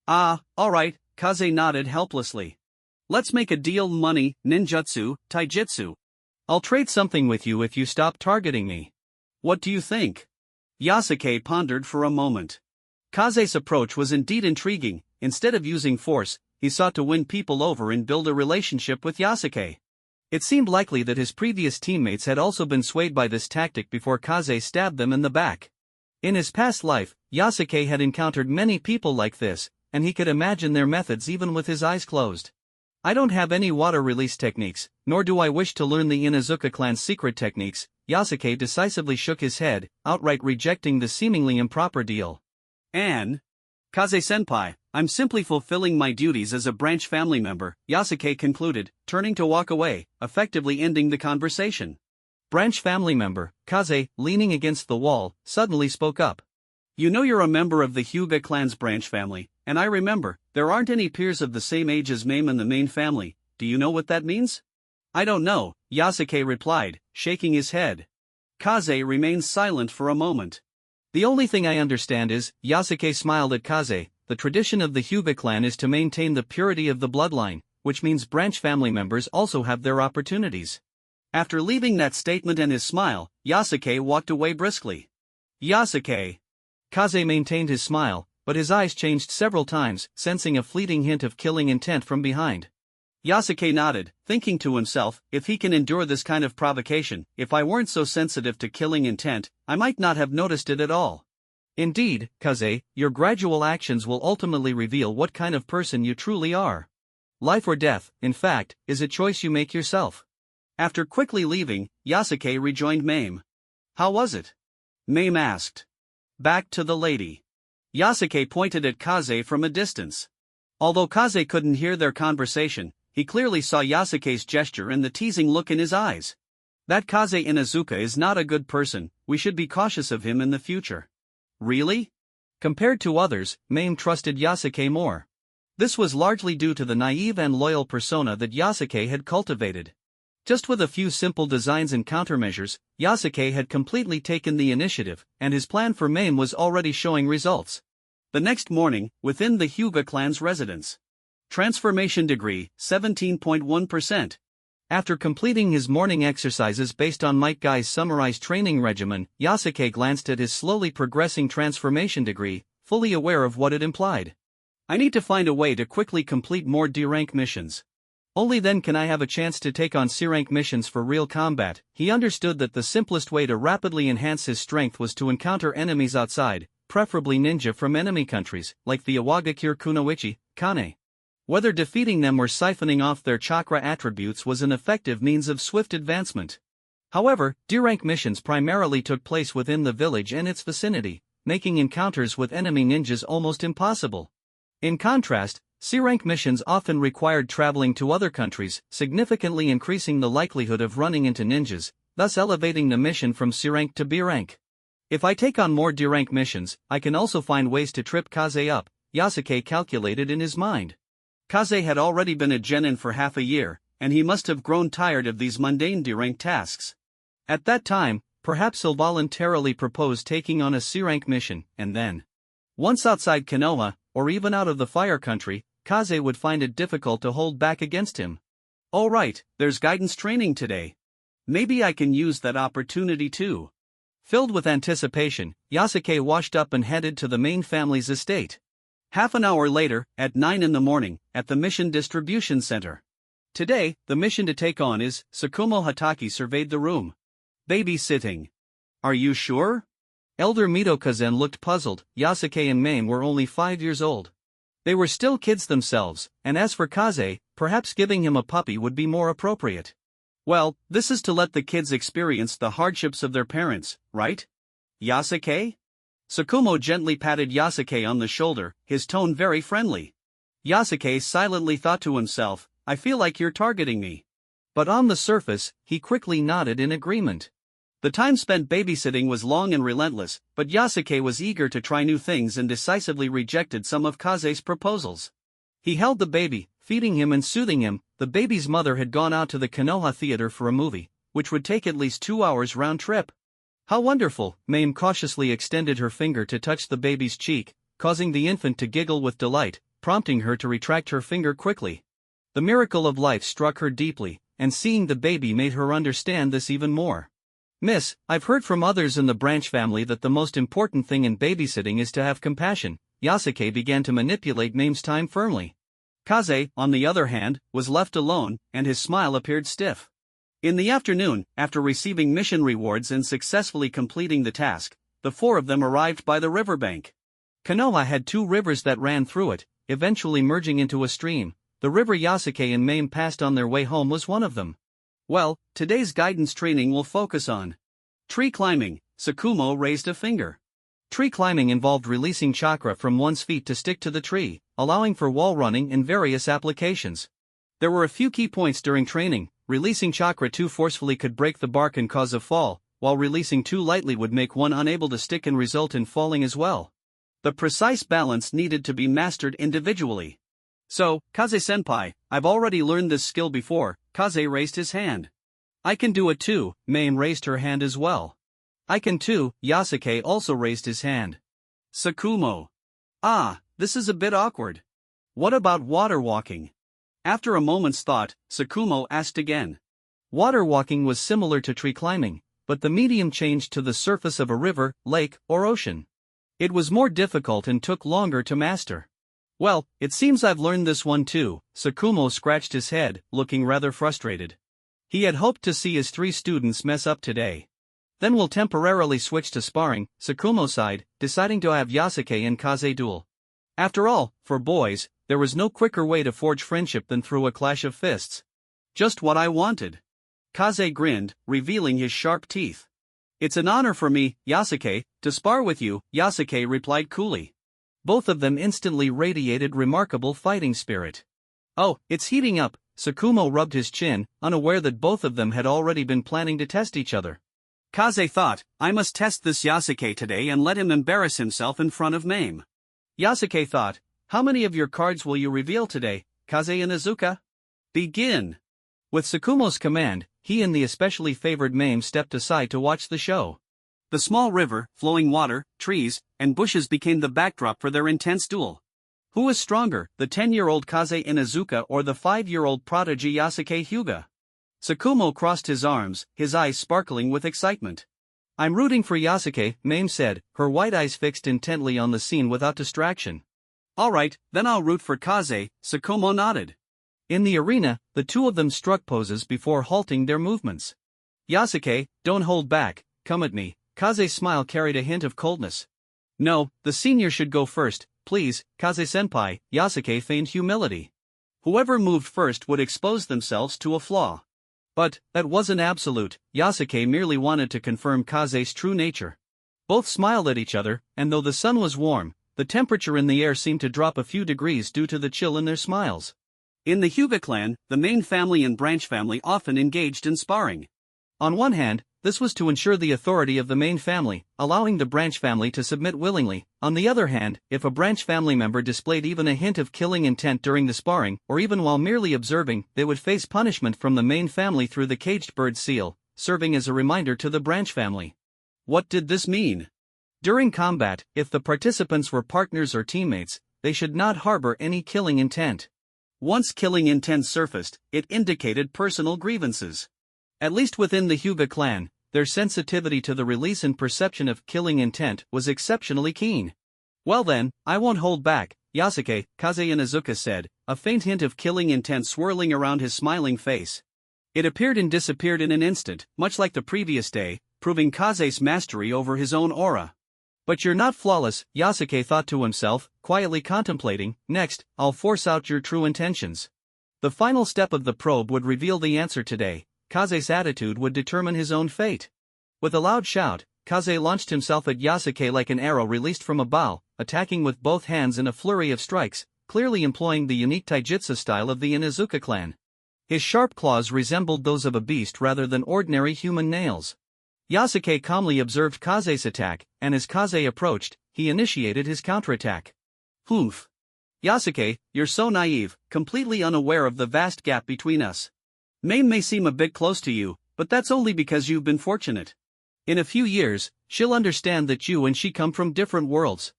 "Ah, alright," Kaze nodded helplessly. "Let's make a deal: money, ninjutsu, taijutsu. I'll trade something with you if you stop targeting me. What do you think?" Yasuke pondered for a moment. Kaze's approach was indeed intriguing. Instead of using force, he sought to win people over and build a relationship with Yasuke. It seemed likely that his previous teammates had also been swayed by this tactic before Kaze stabbed them in the back. In his past life, Yasuke had encountered many people like this, and he could imagine their methods even with his eyes closed. "I don't have any water release techniques, nor do I wish to learn the Inuzuka clan's secret techniques." Yasuke decisively shook his head, outright rejecting the seemingly improper deal. "And Kaze-senpai, I'm simply fulfilling my duties as a branch family member," Yasuke concluded, turning to walk away, effectively ending the conversation. "Branch family member," Kaze, leaning against the wall, suddenly spoke up. You know you're a member of the Hyuga clan's branch family, and I remember, there aren't any peers of the same age as Mame in the main family. Do you know what that means? I don't know, Yasuke replied, shaking his head. Kaze remained silent for a moment. The only thing I understand is, Yasuke smiled at Kaze, the tradition of the Hyuga clan is to maintain the purity of the bloodline, which means branch family members also have their opportunities. After leaving that statement and his smile, Yasuke walked away briskly. Yasuke. Kaze maintained his smile, but his eyes changed several times, sensing a fleeting hint of killing intent from behind. Yasuke nodded, thinking to himself, if he can endure this kind of provocation, if I weren't so sensitive to killing intent, I might not have noticed it at all. Indeed, Kaze, your gradual actions will ultimately reveal what kind of person you truly are. Life or death, in fact, is a choice you make yourself. After quickly leaving, Yasuke rejoined Mame. How was it? Mame asked. Back to the lady. Yasuke pointed at Kaze from a distance. Although Kaze couldn't hear their conversation, he clearly saw Yasuke's gesture and the teasing look in his eyes. That Kaze Inuzuka is not a good person, we should be cautious of him in the future. Really? Compared to others, Mame trusted Yasuke more. This was largely due to the naive and loyal persona that Yasuke had cultivated. Just with a few simple designs and countermeasures, Yasuke had completely taken the initiative, and his plan for Mame was already showing results. The next morning, within the Hyuga clan's residence. Transformation degree, 17.1%. After completing his morning exercises based on Might Guy's summarized training regimen, Yasuke glanced at his slowly progressing transformation degree, fully aware of what it implied. I need to find a way to quickly complete more D-rank missions. Only then can I have a chance to take on C-rank missions for real combat. He understood that the simplest way to rapidly enhance his strength was to encounter enemies outside, preferably ninja from enemy countries, like the Iwagakure Kunoichi, Kane. Whether defeating them or siphoning off their chakra attributes was an effective means of swift advancement. However, D-rank missions primarily took place within the village and its vicinity, making encounters with enemy ninjas almost impossible. In contrast, C-rank missions often required traveling to other countries, significantly increasing the likelihood of running into ninjas, thus elevating the mission from C-rank to B-rank. If I take on more D-rank missions, I can also find ways to trip Kaze up, Yasuke calculated in his mind. Kaze had already been a genin for half a year, and he must have grown tired of these mundane D-rank tasks. At that time, perhaps he'll voluntarily propose taking on a C-rank mission, and then, once outside Konoha, or even out of the Fire Country, Kaze would find it difficult to hold back against him. Oh right, there's guidance training today. Maybe I can use that opportunity too. Filled with anticipation, Yasuke washed up and headed to the main family's estate. Half an hour later, at 9 in the morning, at the mission distribution center. Today, the mission to take on is, Tsukumo Hataki surveyed the room. Babysitting. Are you sure? Elder Mito-kazen looked puzzled. Yasuke and Mame were only 5 years old. They were still kids themselves, and as for Kaze, perhaps giving him a puppy would be more appropriate. Well, this is to let the kids experience the hardships of their parents, right? Yasuke? Tsukumo gently patted Yasuke on the shoulder, his tone very friendly. Yasuke silently thought to himself, I feel like you're targeting me. But on the surface, he quickly nodded in agreement. The time spent babysitting was long and relentless, but Yasuke was eager to try new things and decisively rejected some of Kaze's proposals. He held the baby, feeding him and soothing him. The baby's mother had gone out to the Konoha theater for a movie, which would take at least 2 hours round trip. How wonderful! Mame cautiously extended her finger to touch the baby's cheek, causing the infant to giggle with delight, prompting her to retract her finger quickly. The miracle of life struck her deeply, and seeing the baby made her understand this even more. Miss, I've heard from others in the branch family that the most important thing in babysitting is to have compassion. Yasuke began to manipulate Mame's time firmly. Kaze, on the other hand, was left alone, and his smile appeared stiff. In the afternoon, after receiving mission rewards and successfully completing the task, the 4 of them arrived by the riverbank. Konoha had 2 rivers that ran through it, eventually merging into a stream. The river Yasuke and Mame passed on their way home was one of them. Well, today's guidance training will focus on tree climbing. Tsukumo raised a finger. Tree climbing involved releasing chakra from one's feet to stick to the tree, allowing for wall running and various applications. There were a few key points during training. Releasing chakra too forcefully could break the bark and cause a fall. while releasing too lightly would make one unable to stick and result in falling as well. The precise balance needed to be mastered individually. So, Kaze-senpai, I've already learned this skill before. Kaze raised his hand. I can do it too. Mame raised her hand as well. I can too. Yasuke also raised his hand. Sakumo. Ah, this is a bit awkward. What about water walking? After a moment's thought, Sakumo asked again. Water walking was similar to tree climbing, but the medium changed to the surface of a river, lake, or ocean. It was more difficult and took longer to master. Well, it seems I've learned this one too. Sakumo scratched his head, looking rather frustrated. He had hoped to see his 3 students mess up today. Then we'll temporarily switch to sparring, Sakumo sighed, deciding to have Yasuke and Kaze duel. After all, for boys, there was no quicker way to forge friendship than through a clash of fists. Just what I wanted. Kaze grinned, revealing his sharp teeth. It's an honor for me, Yasuke, to spar with you, Yasuke replied coolly. Both of them instantly radiated remarkable fighting spirit. Oh, it's heating up, Sakumo rubbed his chin, unaware that both of them had already been planning to test each other. Kaze thought, I must test this Yasuke today and let him embarrass himself in front of Mame. Yasuke thought, how many of your cards will you reveal today, Kaze and Izuka? Begin! With Sakumo's command, he and the especially favored Mame stepped aside to watch the show. The small river, flowing water, trees, and bushes became the backdrop for their intense duel. Who was stronger, the 10-year-old Kaze and Izuka or the 5-year-old prodigy Yasuke Hyuga? Sakumo crossed his arms, his eyes sparkling with excitement. I'm rooting for Yasuke, Mame said, her white eyes fixed intently on the scene without distraction. Alright, then I'll root for Kaze, Sakumo nodded. In the arena, the two of them struck poses before halting their movements. Yasuke, don't hold back, come at me. Kaze's smile carried a hint of coldness. No, the senior should go first, please, Kaze-senpai, Yasuke feigned humility. Whoever moved first would expose themselves to a flaw. But, that wasn't absolute, Yasuke merely wanted to confirm Kaze's true nature. Both smiled at each other, and though the sun was warm, the temperature in the air seemed to drop a few degrees due to the chill in their smiles. In the Hyuga clan, the main family and branch family often engaged in sparring. On one hand, this was to ensure the authority of the main family, allowing the branch family to submit willingly. On the other hand, if a branch family member displayed even a hint of killing intent during the sparring, or even while merely observing, they would face punishment from the main family through the caged bird seal, serving as a reminder to the branch family. What did this mean? During combat, if the participants were partners or teammates, they should not harbor any killing intent. Once killing intent surfaced, it indicated personal grievances. At least within the Hyuga clan, their sensitivity to the release and perception of killing intent was exceptionally keen. Well then, I won't hold back, Yasuke, Kaze and Izuka said, a faint hint of killing intent swirling around his smiling face. It appeared and disappeared in an instant, much like the previous day, proving Kaze's mastery over his own aura. But you're not flawless, Yasuke thought to himself, quietly contemplating. Next, I'll force out your true intentions. The final step of the probe would reveal the answer today. Kaze's attitude would determine his own fate. With a loud shout, Kaze launched himself at Yasuke like an arrow released from a bow, attacking with both hands in a flurry of strikes, clearly employing the unique taijutsu style of the Inuzuka clan. His sharp claws resembled those of a beast rather than ordinary human nails. Yasuke calmly observed Kaze's attack, and as Kaze approached, he initiated his counterattack. Humph! Yasuke, you're so naive, completely unaware of the vast gap between us. Mame may seem a bit close to you, but that's only because you've been fortunate. In a few years, she'll understand that you and she come from different worlds.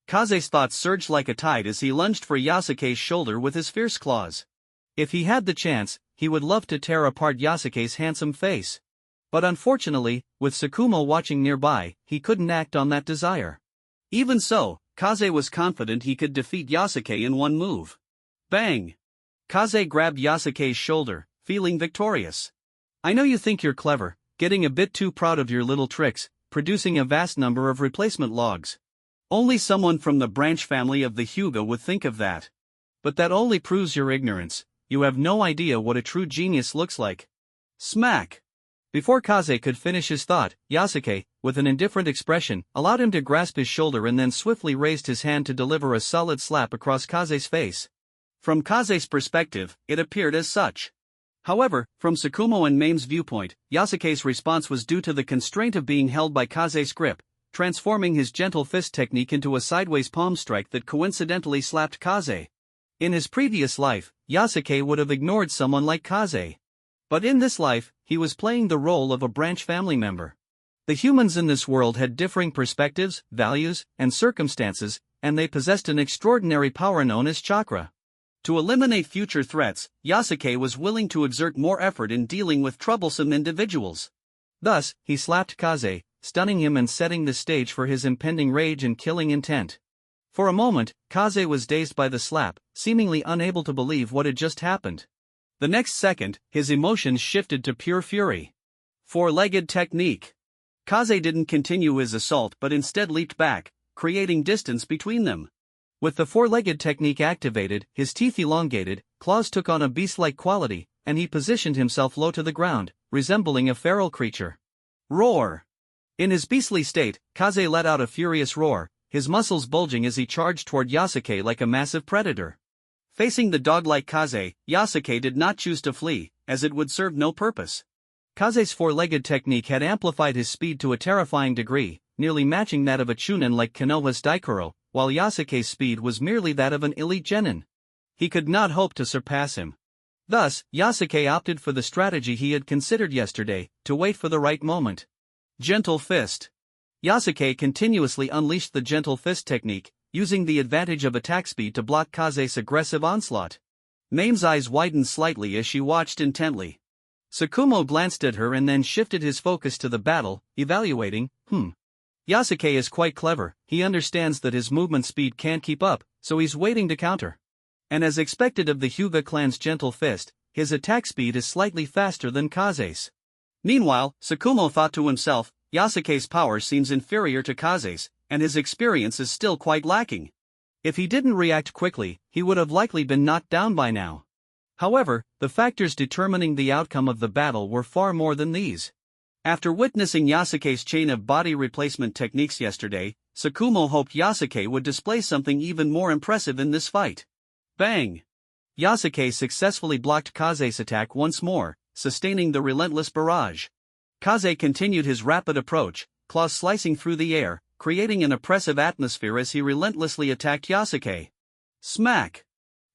Kaze's thoughts surged like a tide as he lunged for Yasuke's shoulder with his fierce claws. If he had the chance, he would love to tear apart Yasuke's handsome face. But unfortunately, with Sakumo watching nearby, he couldn't act on that desire. Even so, Kaze was confident he could defeat Yasuke in one move. Bang! Kaze grabbed Yasuke's shoulder, feeling victorious. I know you think you're clever, getting a bit too proud of your little tricks, producing a vast number of replacement logs. Only someone from the branch family of the Hyuga would think of that. But that only proves your ignorance. You have no idea what a true genius looks like. Smack! Before Kaze could finish his thought, Yasuke, with an indifferent expression, allowed him to grasp his shoulder and then swiftly raised his hand to deliver a solid slap across Kaze's face. From Kaze's perspective, it appeared as such. However, from Tsukumo and Mame's viewpoint, Yasuke's response was due to the constraint of being held by Kaze's grip, transforming his gentle fist technique into a sideways palm strike that coincidentally slapped Kaze. In his previous life, Yasuke would have ignored someone like Kaze. But in this life, he was playing the role of a branch family member. The humans in this world had differing perspectives, values, and circumstances, and they possessed an extraordinary power known as chakra. To eliminate future threats, Yasuke was willing to exert more effort in dealing with troublesome individuals. Thus, he slapped Kaze, stunning him and setting the stage for his impending rage and killing intent. For a moment, Kaze was dazed by the slap, seemingly unable to believe what had just happened. The next second, his emotions shifted to pure fury. Four-legged technique. Kaze didn't continue his assault but instead leaped back, creating distance between them. With the four-legged technique activated, his teeth elongated, claws took on a beast-like quality, and he positioned himself low to the ground, resembling a feral creature. Roar! In his beastly state, Kaze let out a furious roar, his muscles bulging as he charged toward Yasuke like a massive predator. Facing the dog-like Kaze, Yasuke did not choose to flee, as it would serve no purpose. Kaze's four-legged technique had amplified his speed to a terrifying degree, nearly matching that of a chunin like Konoha's Daikoro, while Yasuke's speed was merely that of an elite genin. He could not hope to surpass him. Thus, Yasuke opted for the strategy he had considered yesterday, to wait for the right moment. Gentle Fist. Yasuke continuously unleashed the gentle fist technique, using the advantage of attack speed to block Kaze's aggressive onslaught. Mame's eyes widened slightly as she watched intently. Tsukumo glanced at her and then shifted his focus to the battle, evaluating, Yasuke is quite clever, he understands that his movement speed can't keep up, so he's waiting to counter. And as expected of the Hyuga clan's gentle fist, his attack speed is slightly faster than Kaze's. Meanwhile, Tsukumo thought to himself, Yasuke's power seems inferior to Kaze's, and his experience is still quite lacking. If he didn't react quickly, he would have likely been knocked down by now. However, the factors determining the outcome of the battle were far more than these. After witnessing Yasuke's chain of body replacement techniques yesterday, Tsukumo hoped Yasuke would display something even more impressive in this fight. Bang! Yasuke successfully blocked Kaze's attack once more, sustaining the relentless barrage. Kaze continued his rapid approach, claws slicing through the air, creating an oppressive atmosphere as he relentlessly attacked Yasuke. Smack!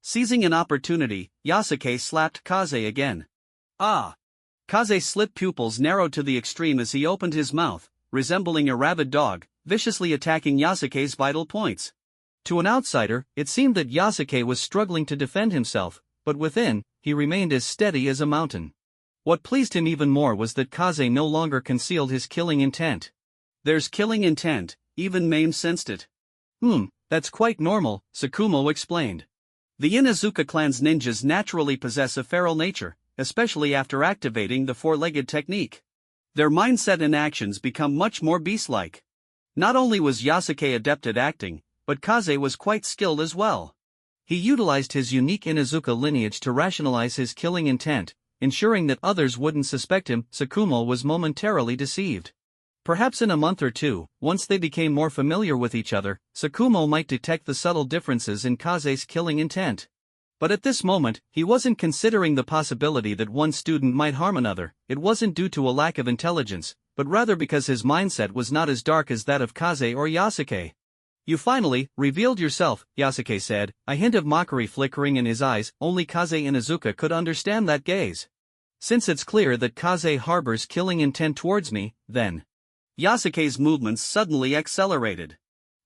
Seizing an opportunity, Yasuke slapped Kaze again. Ah! Kaze's slit pupils narrowed to the extreme as he opened his mouth, resembling a rabid dog, viciously attacking Yasuke's vital points. To an outsider, it seemed that Yasuke was struggling to defend himself, but within, he remained as steady as a mountain. What pleased him even more was that Kaze no longer concealed his killing intent. There's killing intent, even Mame sensed it. That's quite normal, Tsukumo explained. The Inuzuka clan's ninjas naturally possess a feral nature, especially after activating the four-legged technique. Their mindset and actions become much more beast-like. Not only was Yasuke adept at acting, but Kaze was quite skilled as well. He utilized his unique Inuzuka lineage to rationalize his killing intent, ensuring that others wouldn't suspect him. Tsukumo was momentarily deceived. Perhaps in a month or two, once they became more familiar with each other, Tsukumo might detect the subtle differences in Kaze's killing intent. But at this moment, he wasn't considering the possibility that one student might harm another. It wasn't due to a lack of intelligence, but rather because his mindset was not as dark as that of Kaze or Yasuke. You finally revealed yourself, Yasuke said, a hint of mockery flickering in his eyes. Only Kaze Inuzuka could understand that gaze. Since it's clear that Kaze harbors killing intent towards me, then. Yasuke's movements suddenly accelerated.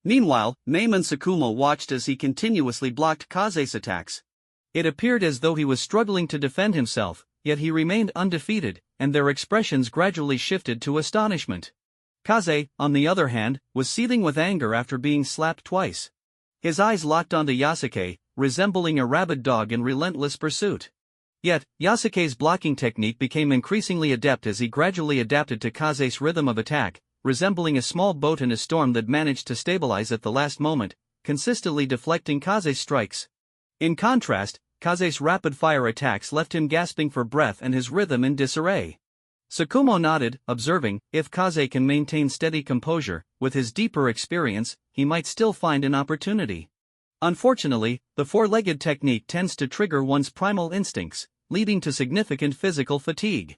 Meanwhile, Mame and Tsukumo watched as he continuously blocked Kaze's attacks. It appeared as though he was struggling to defend himself, yet he remained undefeated, and their expressions gradually shifted to astonishment. Kaze, on the other hand, was seething with anger after being slapped twice. His eyes locked onto Yasuke, resembling a rabid dog in relentless pursuit. Yet, Yasuke's blocking technique became increasingly adept as he gradually adapted to Kaze's rhythm of attack, resembling a small boat in a storm that managed to stabilize at the last moment, consistently deflecting Kaze's strikes. In contrast, Kaze's rapid-fire attacks left him gasping for breath and his rhythm in disarray. Tsukumo nodded, observing, if Kaze can maintain steady composure, with his deeper experience, he might still find an opportunity. Unfortunately, the four-legged technique tends to trigger one's primal instincts, leading to significant physical fatigue.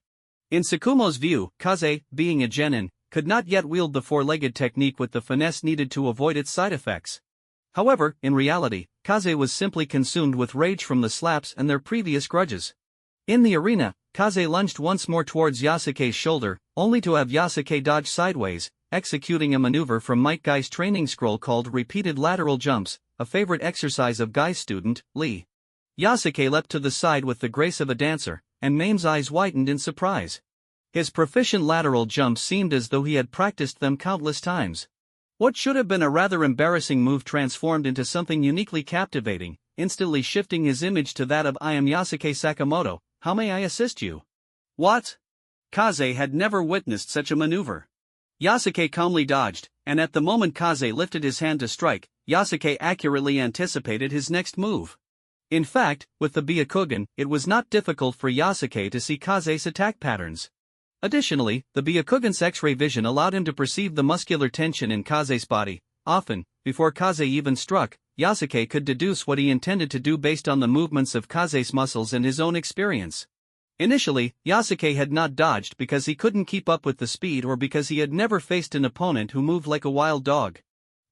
In Tsukumo's view, Kaze, being a genin, could not yet wield the four-legged technique with the finesse needed to avoid its side effects. However, in reality, Kaze was simply consumed with rage from the slaps and their previous grudges. In the arena, Kaze lunged once more towards Yasuke's shoulder, only to have Yasuke dodge sideways, executing a maneuver from Might Guy's training scroll called repeated lateral jumps, a favorite exercise of Guy's student, Lee. Yasuke leapt to the side with the grace of a dancer, and Mame's eyes widened in surprise. His proficient lateral jumps seemed as though he had practiced them countless times. What should have been a rather embarrassing move transformed into something uniquely captivating, instantly shifting his image to that of "I am Yasuke Sakamoto, how may I assist you?" What? Kaze had never witnessed such a maneuver. Yasuke calmly dodged, and at the moment Kaze lifted his hand to strike, Yasuke accurately anticipated his next move. In fact, with the Byakugan, it was not difficult for Yasuke to see Kaze's attack patterns. Additionally, the Byakugan's X-ray vision allowed him to perceive the muscular tension in Kaze's body. Often, before Kaze even struck, Yasuke could deduce what he intended to do based on the movements of Kaze's muscles and his own experience. Initially, Yasuke had not dodged because he couldn't keep up with the speed or because he had never faced an opponent who moved like a wild dog.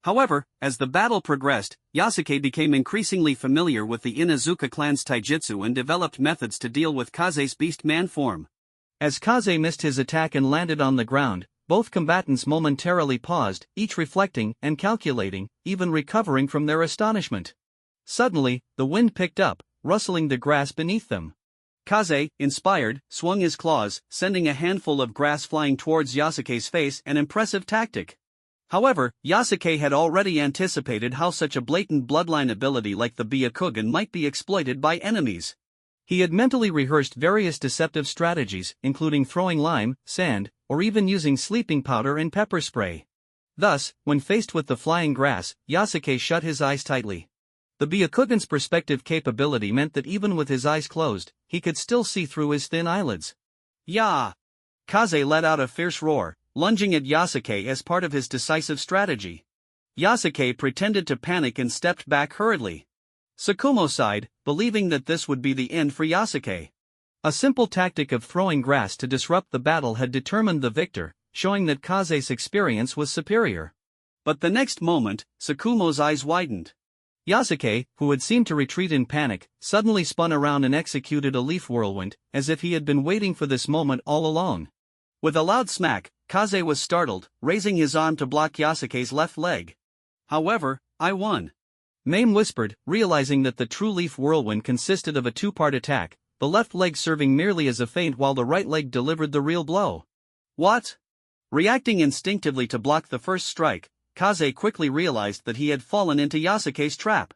However, as the battle progressed, Yasuke became increasingly familiar with the Inuzuka clan's taijutsu and developed methods to deal with Kaze's beast man form. As Kaze missed his attack and landed on the ground, both combatants momentarily paused, each reflecting and calculating, even recovering from their astonishment. Suddenly, the wind picked up, rustling the grass beneath them. Kaze, inspired, swung his claws, sending a handful of grass flying towards Yasuke's face, an impressive tactic. However, Yasuke had already anticipated how such a blatant bloodline ability like the Byakugan might be exploited by enemies. He had mentally rehearsed various deceptive strategies, including throwing lime, sand, or even using sleeping powder and pepper spray. Thus, when faced with the flying grass, Yasuke shut his eyes tightly. The Byakugan's perspective capability meant that even with his eyes closed, he could still see through his thin eyelids. "Ya!" Kaze let out a fierce roar, lunging at Yasuke as part of his decisive strategy. Yasuke pretended to panic and stepped back hurriedly. Tsukumo sighed, believing that this would be the end for Yasuke. A simple tactic of throwing grass to disrupt the battle had determined the victor, showing that Kaze's experience was superior. But the next moment, Tsukumo's eyes widened. Yasuke, who had seemed to retreat in panic, suddenly spun around and executed a leaf whirlwind, as if he had been waiting for this moment all along. With a loud smack, Kaze was startled, raising his arm to block Yasuke's left leg. "However, I won," Mame whispered, realizing that the true leaf whirlwind consisted of a two-part attack, the left leg serving merely as a feint while the right leg delivered the real blow. "What?" Reacting instinctively to block the first strike, Kaze quickly realized that he had fallen into Yasuke's trap.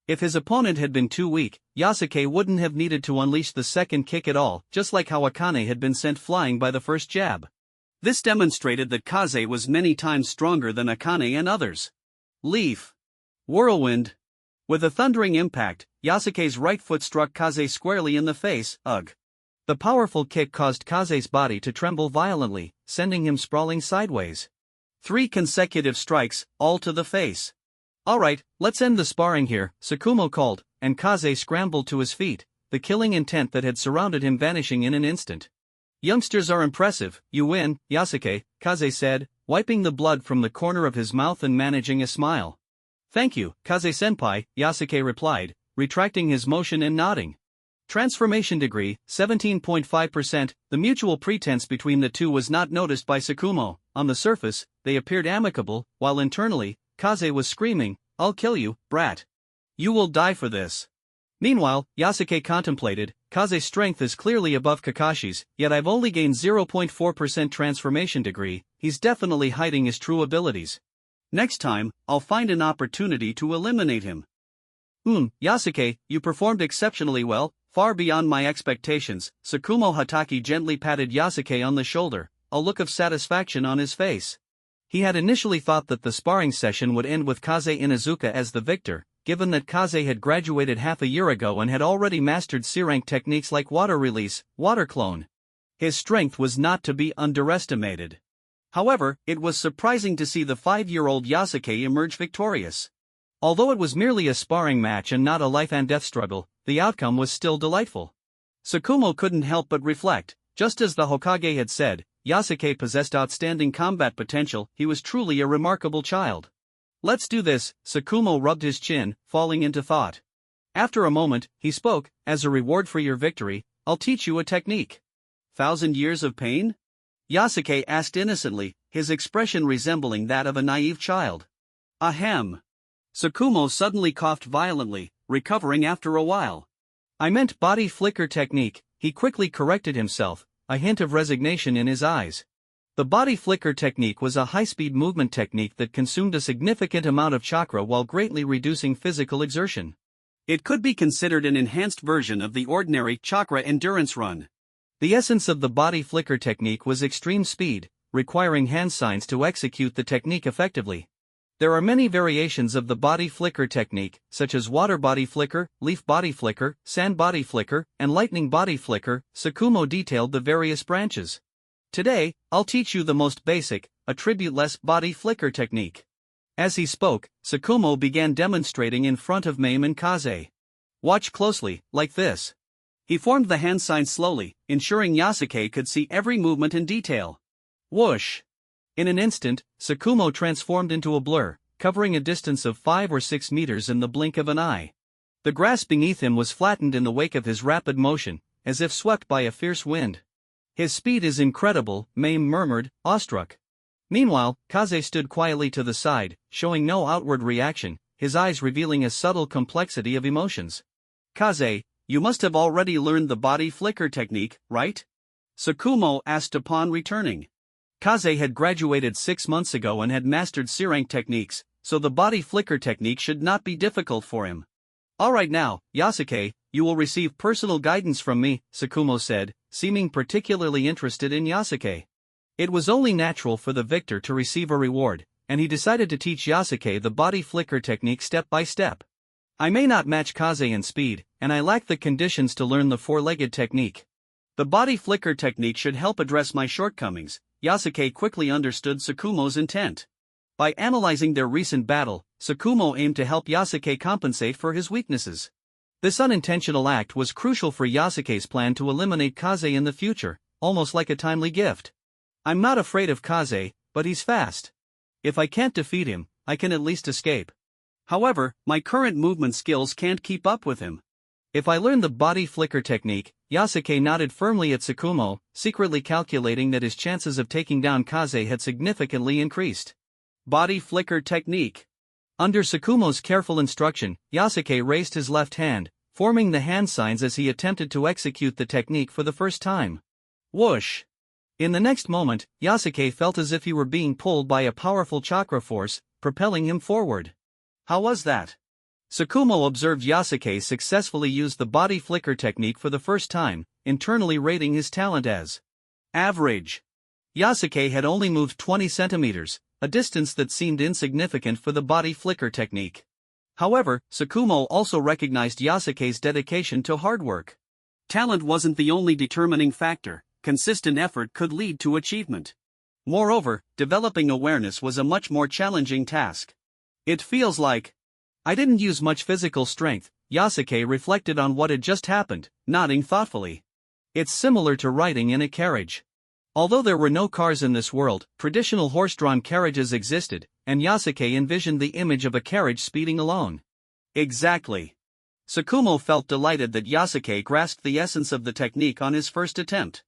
If his opponent had been too weak, Yasuke wouldn't have needed to unleash the second kick at all, just like how Akane had been sent flying by the first jab. This demonstrated that Kaze was many times stronger than Akane and others. Leaf. Whirlwind. With a thundering impact, Yasuke's right foot struck Kaze squarely in the face. Ugh. The powerful kick caused Kaze's body to tremble violently, sending him sprawling sideways. 3 consecutive strikes, all to the face. "Alright, let's end the sparring here," Tsukumo called, and Kaze scrambled to his feet, the killing intent that had surrounded him vanishing in an instant. "Youngsters are impressive, you win, Yasuke," Kaze said, wiping the blood from the corner of his mouth and managing a smile. "Thank you, Kaze-senpai," Yasuke replied, retracting his motion and nodding. Transformation degree, 17.5%. The mutual pretense between the two was not noticed by Tsukumo. On the surface, they appeared amicable, while internally, Kaze was screaming, "I'll kill you, brat. You will die for this." Meanwhile, Yasuke contemplated, Kaze's strength is clearly above Kakashi's, yet I've only gained 0.4% transformation degree, he's definitely hiding his true abilities. Next time, I'll find an opportunity to eliminate him. Yasuke, you performed exceptionally well, far beyond my expectations. Tsukumo Hataki gently patted Yasuke on the shoulder, a look of satisfaction on his face. He had initially thought that the sparring session would end with Kaze Inuzuka as the victor, given that Kaze had graduated half a year ago and had already mastered C-rank techniques like water release, water clone. His strength was not to be underestimated. However, it was surprising to see the 5-year-old Yasuke emerge victorious. Although it was merely a sparring match and not a life-and-death struggle, the outcome was still delightful. Tsukumo couldn't help but reflect. Just as the Hokage had said, Yasuke possessed outstanding combat potential. He was truly a remarkable child. Let's do this, Tsukumo rubbed his chin, falling into thought. After a moment, he spoke, as a reward for your victory, I'll teach you a technique. 1,000 years of pain? Yasuke asked innocently, his expression resembling that of a naive child. Ahem. Tsukumo suddenly coughed violently, recovering after a while. I meant body flicker technique, he quickly corrected himself, a hint of resignation in his eyes. The body flicker technique was a high-speed movement technique that consumed a significant amount of chakra while greatly reducing physical exertion. It could be considered an enhanced version of the ordinary chakra endurance run. The essence of the body flicker technique was extreme speed, requiring hand signs to execute the technique effectively. There are many variations of the body flicker technique, such as water body flicker, leaf body flicker, sand body flicker, and lightning body flicker. Tsukumo detailed the various branches. Today, I'll teach you the most basic, attribute-less body flicker technique. As he spoke, Tsukumo began demonstrating in front of Mame and Kaze. Watch closely, like this. He formed the hand sign slowly, ensuring Yasuke could see every movement in detail. Whoosh! In an instant, Tsukumo transformed into a blur, covering a distance of 5 or 6 meters in the blink of an eye. The grass beneath him was flattened in the wake of his rapid motion, as if swept by a fierce wind. His speed is incredible, Mame murmured, awestruck. Meanwhile, Kaze stood quietly to the side, showing no outward reaction, his eyes revealing a subtle complexity of emotions. Kaze, you must have already learned the body flicker technique, right? Tsukumo asked upon returning. Kaze had graduated 6 months ago and had mastered C-rank techniques, so the body flicker technique should not be difficult for him. Alright now, Yasuke, you will receive personal guidance from me, Tsukumo said, seeming particularly interested in Yasuke. It was only natural for the victor to receive a reward, and he decided to teach Yasuke the body flicker technique step by step. I may not match Kaze in speed, and I lack the conditions to learn the four-legged technique. The body flicker technique should help address my shortcomings. Yasuke quickly understood Tsukumo's intent. By analyzing their recent battle, Tsukumo aimed to help Yasuke compensate for his weaknesses. This unintentional act was crucial for Yasuke's plan to eliminate Kaze in the future, almost like a timely gift. I'm not afraid of Kaze, but he's fast. If I can't defeat him, I can at least escape. However, my current movement skills can't keep up with him. If I learn the body flicker technique, Yasuke nodded firmly at Tsukumo, secretly calculating that his chances of taking down Kaze had significantly increased. Body flicker technique. Under Tsukumo's careful instruction, Yasuke raised his left hand, forming the hand signs as he attempted to execute the technique for the first time. Whoosh! In the next moment, Yasuke felt as if he were being pulled by a powerful chakra force, propelling him forward. How was that? Tsukumo observed Yasuke successfully use the body flicker technique for the first time, internally rating his talent as average. Yasuke had only moved 20 centimeters, a distance that seemed insignificant for the body flicker technique. However, Tsukumo also recognized Yasuke's dedication to hard work. Talent wasn't the only determining factor, consistent effort could lead to achievement. Moreover, developing awareness was a much more challenging task. It feels like I didn't use much physical strength, Yasuke reflected on what had just happened, nodding thoughtfully. It's similar to riding in a carriage. Although there were no cars in this world, traditional horse-drawn carriages existed, and Yasuke envisioned the image of a carriage speeding alone. Exactly. Tsukumo felt delighted that Yasuke grasped the essence of the technique on his first attempt.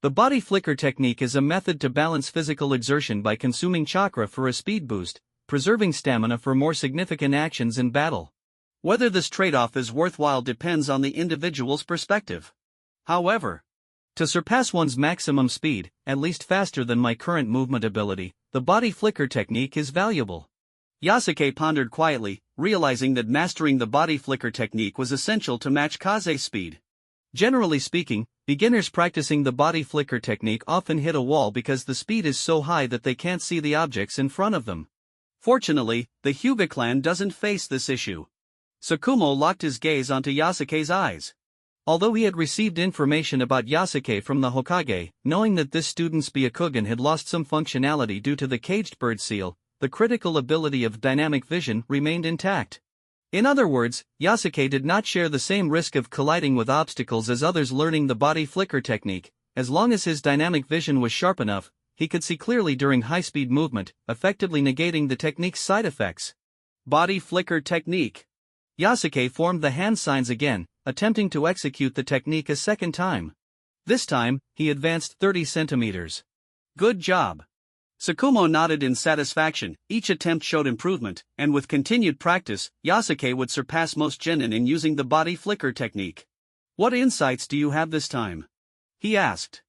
The body flicker technique is a method to balance physical exertion by consuming chakra for a speed boost, preserving stamina for more significant actions in battle. Whether this trade-off is worthwhile depends on the individual's perspective. However, to surpass one's maximum speed, at least faster than my current movement ability, the body flicker technique is valuable. Yasuke pondered quietly, realizing that mastering the body flicker technique was essential to match Kaze's speed. Generally speaking, beginners practicing the body flicker technique often hit a wall because the speed is so high that they can't see the objects in front of them. Fortunately, the Hyuga clan doesn't face this issue. Tsukumo locked his gaze onto Yasuke's eyes. Although he had received information about Yasuke from the Hokage, knowing that this student's Byakugan had lost some functionality due to the caged bird seal, the critical ability of dynamic vision remained intact. In other words, Yasuke did not share the same risk of colliding with obstacles as others learning the body flicker technique. As long as his dynamic vision was sharp enough, he could see clearly during high-speed movement, effectively negating the technique's side effects. Body flicker technique. Yasuke formed the hand signs again, attempting to execute the technique a second time. This time, he advanced 30 centimeters. Good job. Tsukumo nodded in satisfaction. Each attempt showed improvement, and with continued practice, Yasuke would surpass most genin in using the body flicker technique. What insights do you have this time? He asked.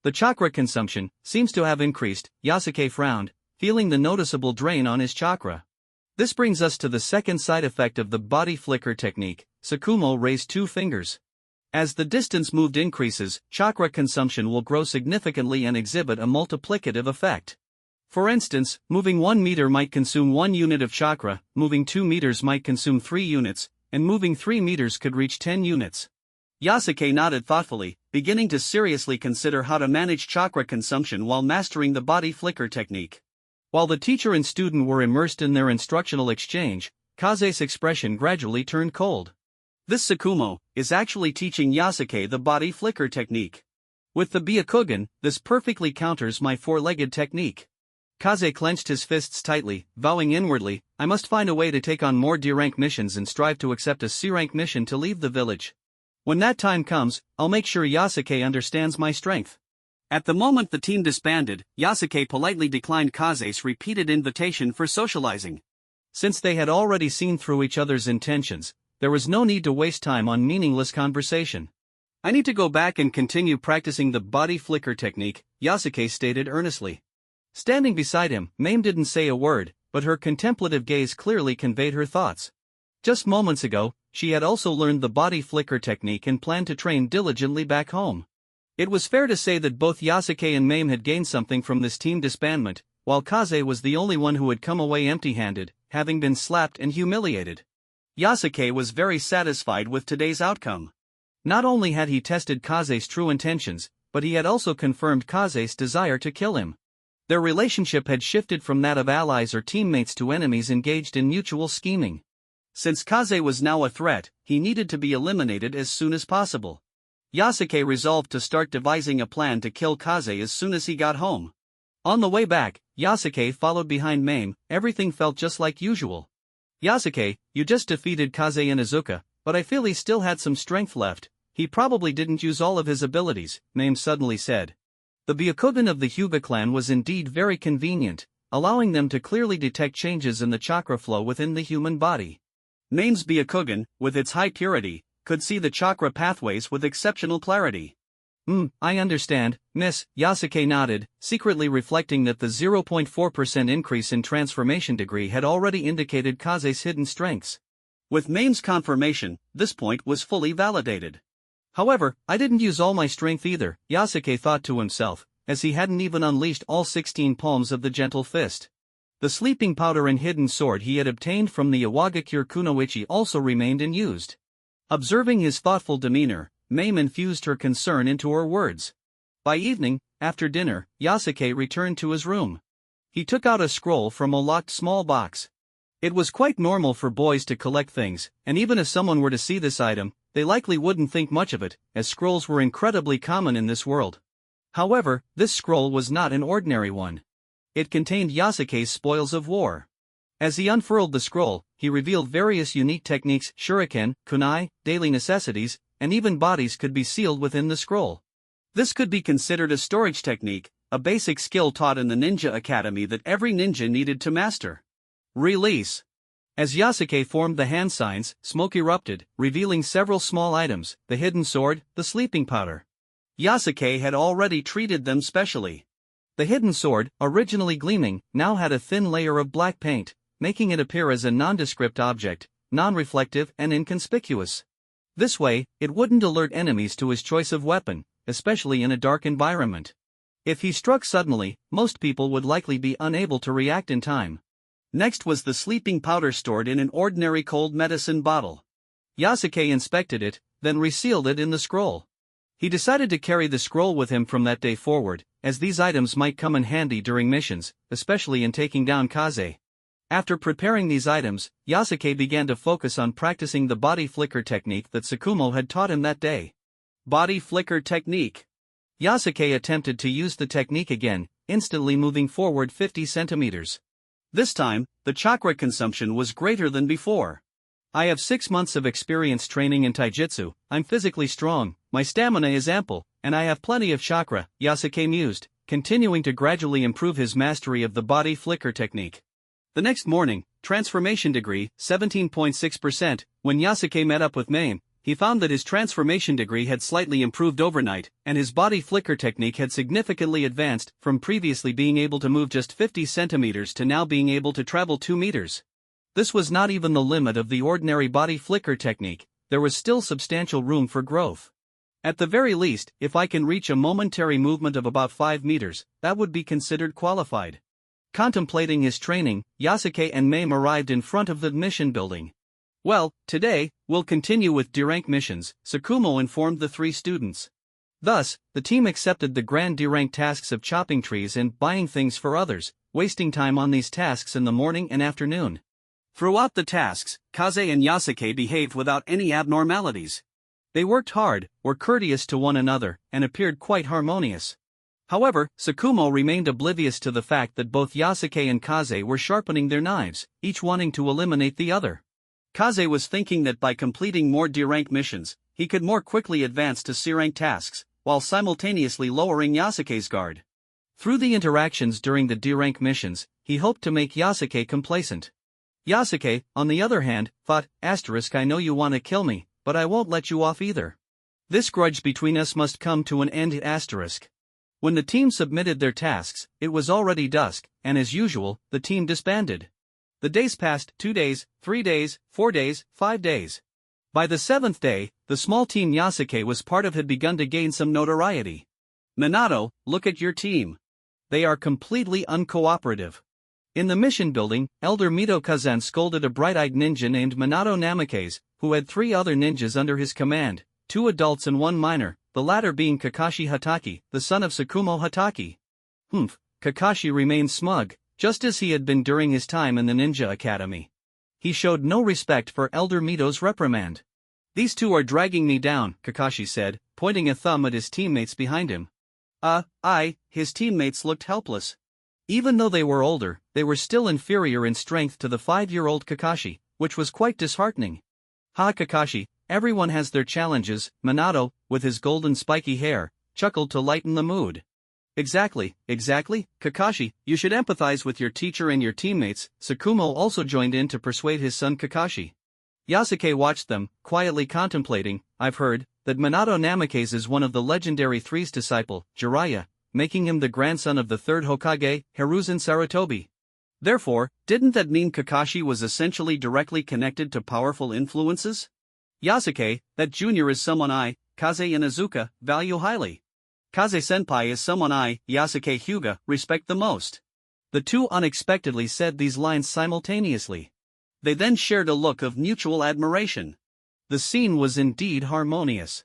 The chakra consumption seems to have increased. Yasuke frowned, feeling the noticeable drain on his chakra. This brings us to the second side effect of the body flicker technique. Tsukumo raised 2 fingers. As the distance moved increases, chakra consumption will grow significantly and exhibit a multiplicative effect. For instance, moving 1 meter might consume 1 unit of chakra, moving 2 meters might consume 3 units, and moving 3 meters could reach 10 units. Yasuke nodded thoughtfully, beginning to seriously consider how to manage chakra consumption while mastering the body flicker technique. While the teacher and student were immersed in their instructional exchange, Kaze's expression gradually turned cold. This Tsukumo is actually teaching Yasuke the body flicker technique. With the Byakugan, this perfectly counters my 4-legged technique. Kaze clenched his fists tightly, vowing inwardly, I must find a way to take on more D-rank missions and strive to accept a C-rank mission to leave the village. When that time comes, I'll make sure Yasuke understands my strength. At the moment the team disbanded, Yasuke politely declined Kaze's repeated invitation for socializing. Since they had already seen through each other's intentions, there was no need to waste time on meaningless conversation. I need to go back and continue practicing the body flicker technique, Yasuke stated earnestly. Standing beside him, Mame didn't say a word, but her contemplative gaze clearly conveyed her thoughts. Just moments ago, she had also learned the body flicker technique and planned to train diligently back home. It was fair to say that both Yasuke and Mame had gained something from this team disbandment, while Kaze was the only one who had come away empty-handed, having been slapped and humiliated. Yasuke was very satisfied with today's outcome. Not only had he tested Kaze's true intentions, but he had also confirmed Kaze's desire to kill him. Their relationship had shifted from that of allies or teammates to enemies engaged in mutual scheming. Since Kaze was now a threat, he needed to be eliminated as soon as possible. Yasuke resolved to start devising a plan to kill Kaze as soon as he got home. On the way back, Yasuke followed behind Mame. Everything felt just like usual. Yasuke, you just defeated Kaze and Izuka, but I feel he still had some strength left. He probably didn't use all of his abilities, Mame suddenly said. The Byakugan of the Hyuga clan was indeed very convenient, allowing them to clearly detect changes in the chakra flow within the human body. Mame's Byakugan, with its high purity, could see the chakra pathways with exceptional clarity. I understand, miss, Yasuke nodded, secretly reflecting that the 0.4% increase in transformation degree had already indicated Kaze's hidden strengths. With Mame's confirmation, this point was fully validated. However, I didn't use all my strength either, Yasuke thought to himself, as he hadn't even unleashed all 16 palms of the gentle fist. The sleeping powder and hidden sword he had obtained from the Iwagakure Kunoichi also remained unused. Observing his thoughtful demeanor, Mame infused her concern into her words. By evening, after dinner, Yasuke returned to his room. He took out a scroll from a locked small box. It was quite normal for boys to collect things, and even if someone were to see this item, they likely wouldn't think much of it, as scrolls were incredibly common in this world. However, this scroll was not an ordinary one. It contained Yasuke's spoils of war. As he unfurled the scroll, he revealed various unique techniques, shuriken, kunai, daily necessities, and even bodies could be sealed within the scroll. This could be considered a storage technique, a basic skill taught in the ninja academy that every ninja needed to master. Release. As Yasuke formed the hand signs, smoke erupted, revealing several small items, the hidden sword, the sleeping powder. Yasuke had already treated them specially. The hidden sword, originally gleaming, now had a thin layer of black paint, making it appear as a nondescript object, non-reflective and inconspicuous. This way, it wouldn't alert enemies to his choice of weapon, especially in a dark environment. If he struck suddenly, most people would likely be unable to react in time. Next was the sleeping powder stored in an ordinary cold medicine bottle. Yasuke inspected it, then resealed it in the scroll. He decided to carry the scroll with him from that day forward, as these items might come in handy during missions, especially in taking down Kaze. After preparing these items, Yasuke began to focus on practicing the body flicker technique that Tsukumo had taught him that day. Body flicker technique. Yasuke attempted to use the technique again, instantly moving forward 50 centimeters. This time, the chakra consumption was greater than before. I have 6 months of experience training in taijutsu, I'm physically strong, my stamina is ample, and I have plenty of chakra, Yasuke mused, continuing to gradually improve his mastery of the body flicker technique. The next morning, transformation degree, 17.6%, when Yasuke met up with Mame, he found that his transformation degree had slightly improved overnight, and his body flicker technique had significantly advanced, from previously being able to move just 50 centimeters to now being able to travel 2 meters. This was not even the limit of the ordinary body flicker technique, there was still substantial room for growth. At the very least, if I can reach a momentary movement of about 5 meters, that would be considered qualified. Contemplating his training, Yasuke and Mame arrived in front of the mission building. Well, today, we'll continue with D-rank missions, Tsukumo informed the 3 students. Thus, the team accepted the grand D-rank tasks of chopping trees and buying things for others, wasting time on these tasks in the morning and afternoon. Throughout the tasks, Kaze and Yasuke behaved without any abnormalities. They worked hard, were courteous to one another, and appeared quite harmonious. However, Tsukumo remained oblivious to the fact that both Yasuke and Kaze were sharpening their knives, each wanting to eliminate the other. Kaze was thinking that by completing more D-rank missions, he could more quickly advance to C-rank tasks, while simultaneously lowering Yasuke's guard. Through the interactions during the D-rank missions, he hoped to make Yasuke complacent. Yasuke, on the other hand, thought, I know you want to kill me, but I won't let you off either. This grudge between us must come to an end. When the team submitted their tasks, it was already dusk, and as usual, the team disbanded. The days passed, 2 days, 3 days, 4 days, 5 days. By the 7th day, the small team Yasuke was part of had begun to gain some notoriety. Minato, look at your team. They are completely uncooperative. In the mission building, Elder Mito Kazan scolded a bright-eyed ninja named Minato Namikaze, who had 3 other ninjas under his command, 2 adults and 1 minor, the latter being Kakashi Hatake, the son of Tsukumo Hatake. Kakashi remained smug, just as he had been during his time in the Ninja Academy. He showed no respect for Elder Mito's reprimand. These 2 are dragging me down, Kakashi said, pointing a thumb at his teammates behind him. His teammates looked helpless. Even though they were older, they were still inferior in strength to the 5-year-old Kakashi, which was quite disheartening. Ha Kakashi, everyone has their challenges, Minato, with his golden spiky hair, chuckled to lighten the mood. Exactly, Kakashi, you should empathize with your teacher and your teammates. Tsukumo also joined in to persuade his son Kakashi. Yasuke watched them, quietly contemplating. I've heard that Minato Namikaze is one of the legendary Three's disciple, Jiraiya, making him the grandson of the 3rd Hokage, Hiruzen Sarutobi. Therefore, didn't that mean Kakashi was essentially directly connected to powerful influences? Yasuke, that junior is someone I, Kaze and Izuka, value highly. Kaze-senpai is someone I, Yasuke Hyuga, respect the most. The 2 unexpectedly said these lines simultaneously. They then shared a look of mutual admiration. The scene was indeed harmonious.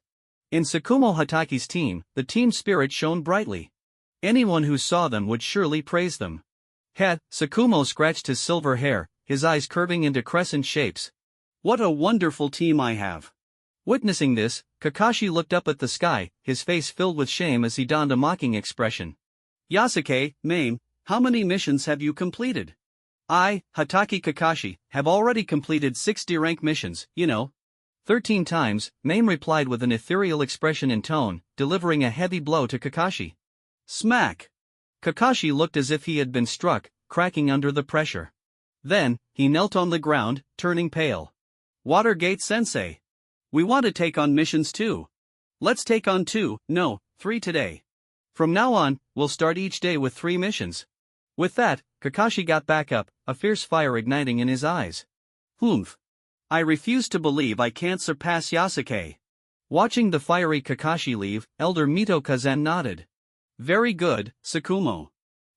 In Tsukumo Hatake's team, the team spirit shone brightly. Anyone who saw them would surely praise them. Tsukumo scratched his silver hair, his eyes curving into crescent shapes. What a wonderful team I have. Witnessing this, Kakashi looked up at the sky, his face filled with shame as he donned a mocking expression. Yasuke, Mame, how many missions have you completed? I, Hatake Kakashi, have already completed 6 D-rank missions, 13 times, Mame replied with an ethereal expression in tone, delivering a heavy blow to Kakashi. Smack! Kakashi looked as if he had been struck, cracking under the pressure. Then, he knelt on the ground, turning pale. Watergate-sensei. We want to take on missions too. Let's take on 2, no, 3 today. From now on, we'll start each day with 3 missions. With that, Kakashi got back up, a fierce fire igniting in his eyes. I refuse to believe I can't surpass Yasuke. Watching the fiery Kakashi leave, Elder Mito Kazan nodded. Very good, Tsukumo.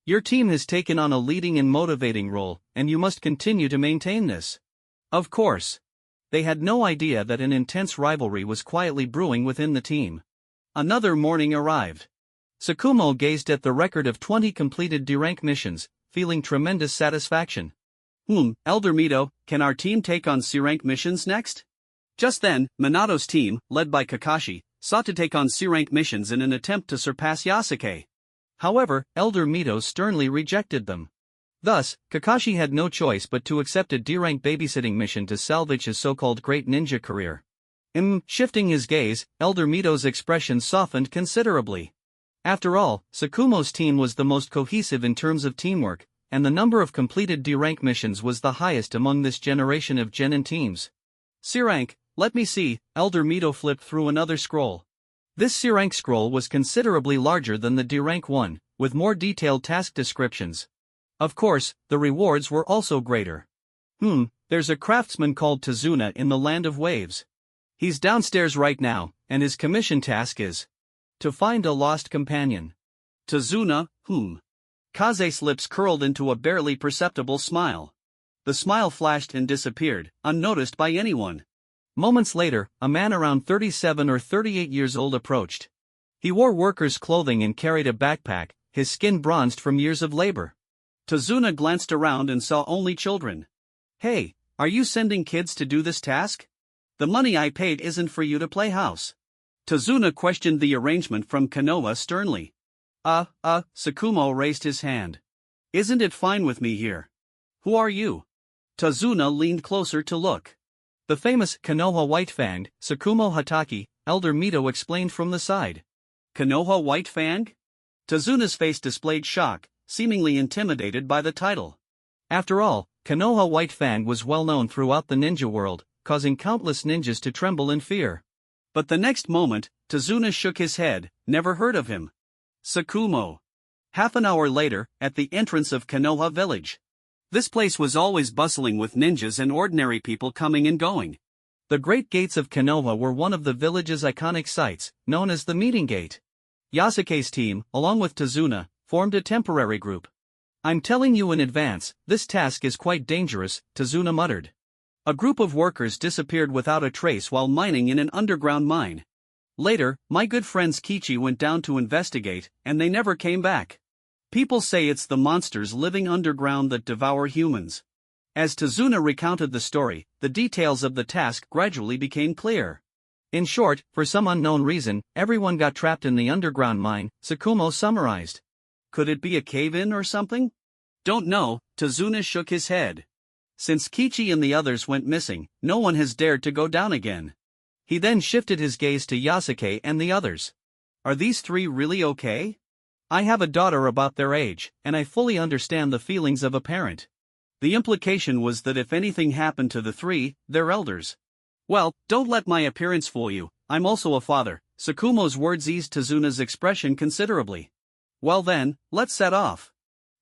Your team has taken on a leading and motivating role, and you must continue to maintain this. Of course. They had no idea that an intense rivalry was quietly brewing within the team. Another morning arrived. Tsukumo gazed at the record of 20 completed D-rank missions, feeling tremendous satisfaction. Elder Mito, can our team take on C-rank missions next? Just then, Minato's team, led by Kakashi, sought to take on C-rank missions in an attempt to surpass Yasuke. However, Elder Mito sternly rejected them. Thus, Kakashi had no choice but to accept a D-rank babysitting mission to salvage his so-called great ninja career. Shifting his gaze, Elder Mito's expression softened considerably. After all, Tsukumo's team was the most cohesive in terms of teamwork, and the number of completed D-rank missions was the highest among this generation of genin teams. C-rank, let me see. Elder Mito flipped through another scroll. This C-rank scroll was considerably larger than the D-rank one, with more detailed task descriptions. Of course, the rewards were also greater. There's a craftsman called Tazuna in the Land of Waves. He's downstairs right now, and his commission task is to find a lost companion. Tazuna, Kaze's lips curled into a barely perceptible smile. The smile flashed and disappeared, unnoticed by anyone. Moments later, a man around 37 or 38 years old approached. He wore workers' clothing and carried a backpack, his skin bronzed from years of labor. Tazuna glanced around and saw only children. Hey, are you sending kids to do this task? The money I paid isn't for you to play house. Tazuna questioned the arrangement from Konoha sternly. Tsukumo raised his hand. Isn't it fine with me here? Who are you? Tazuna leaned closer to look. The famous Konoha White Fang, Tsukumo Hataki, Elder Mito explained from the side. Konoha White Fang? Tazuna's face displayed shock, seemingly intimidated by the title. After all, Konoha White Fang was well known throughout the ninja world, causing countless ninjas to tremble in fear. But the next moment, Tazuna shook his head. Never heard of him. Tsukumo. Half an hour later, at the entrance of Konoha village. This place was always bustling with ninjas and ordinary people coming and going. The Great Gates of Konoha were one of the village's iconic sites, known as the Meeting Gate. Yasuke's team, along with Tazuna, formed a temporary group. I'm telling you in advance, this task is quite dangerous, Tazuna muttered. A group of workers disappeared without a trace while mining in an underground mine. Later, my good friends Kichi went down to investigate, and they never came back. People say it's the monsters living underground that devour humans. As Tazuna recounted the story, the details of the task gradually became clear. In short, for some unknown reason, everyone got trapped in the underground mine, Tsukumo summarized. Could it be a cave-in or something? Don't know, Tazuna shook his head. Since Kichi and the others went missing, no one has dared to go down again. He then shifted his gaze to Yasuke and the others. Are these three really okay? I have a daughter about their age, and I fully understand the feelings of a parent. The implication was that if anything happened to the three, they're elders. Well, don't let my appearance fool you, I'm also a father. Tsukumo's words eased Tazuna's expression considerably. Well then, let's set off.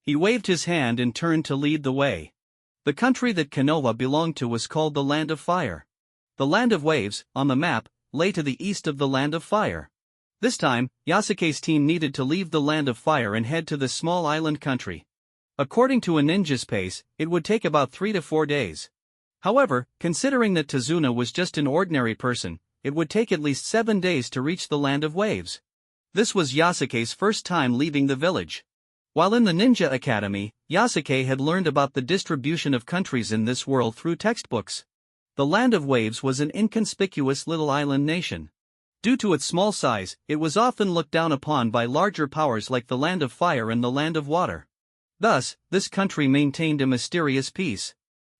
He waved his hand and turned to lead the way. The country that Konoha belonged to was called the Land of Fire. The Land of Waves, on the map, lay to the east of the Land of Fire. This time, Yasuke's team needed to leave the Land of Fire and head to the small island country. According to a ninja's pace, it would take about 3 to 4 days. However, considering that Tazuna was just an ordinary person, it would take at least 7 days to reach the Land of Waves. This was Yasuke's first time leaving the village. While in the Ninja Academy, Yasuke had learned about the distribution of countries in this world through textbooks. The Land of Waves was an inconspicuous little island nation. Due to its small size, it was often looked down upon by larger powers like the Land of Fire and the Land of Water. Thus, this country maintained a mysterious peace.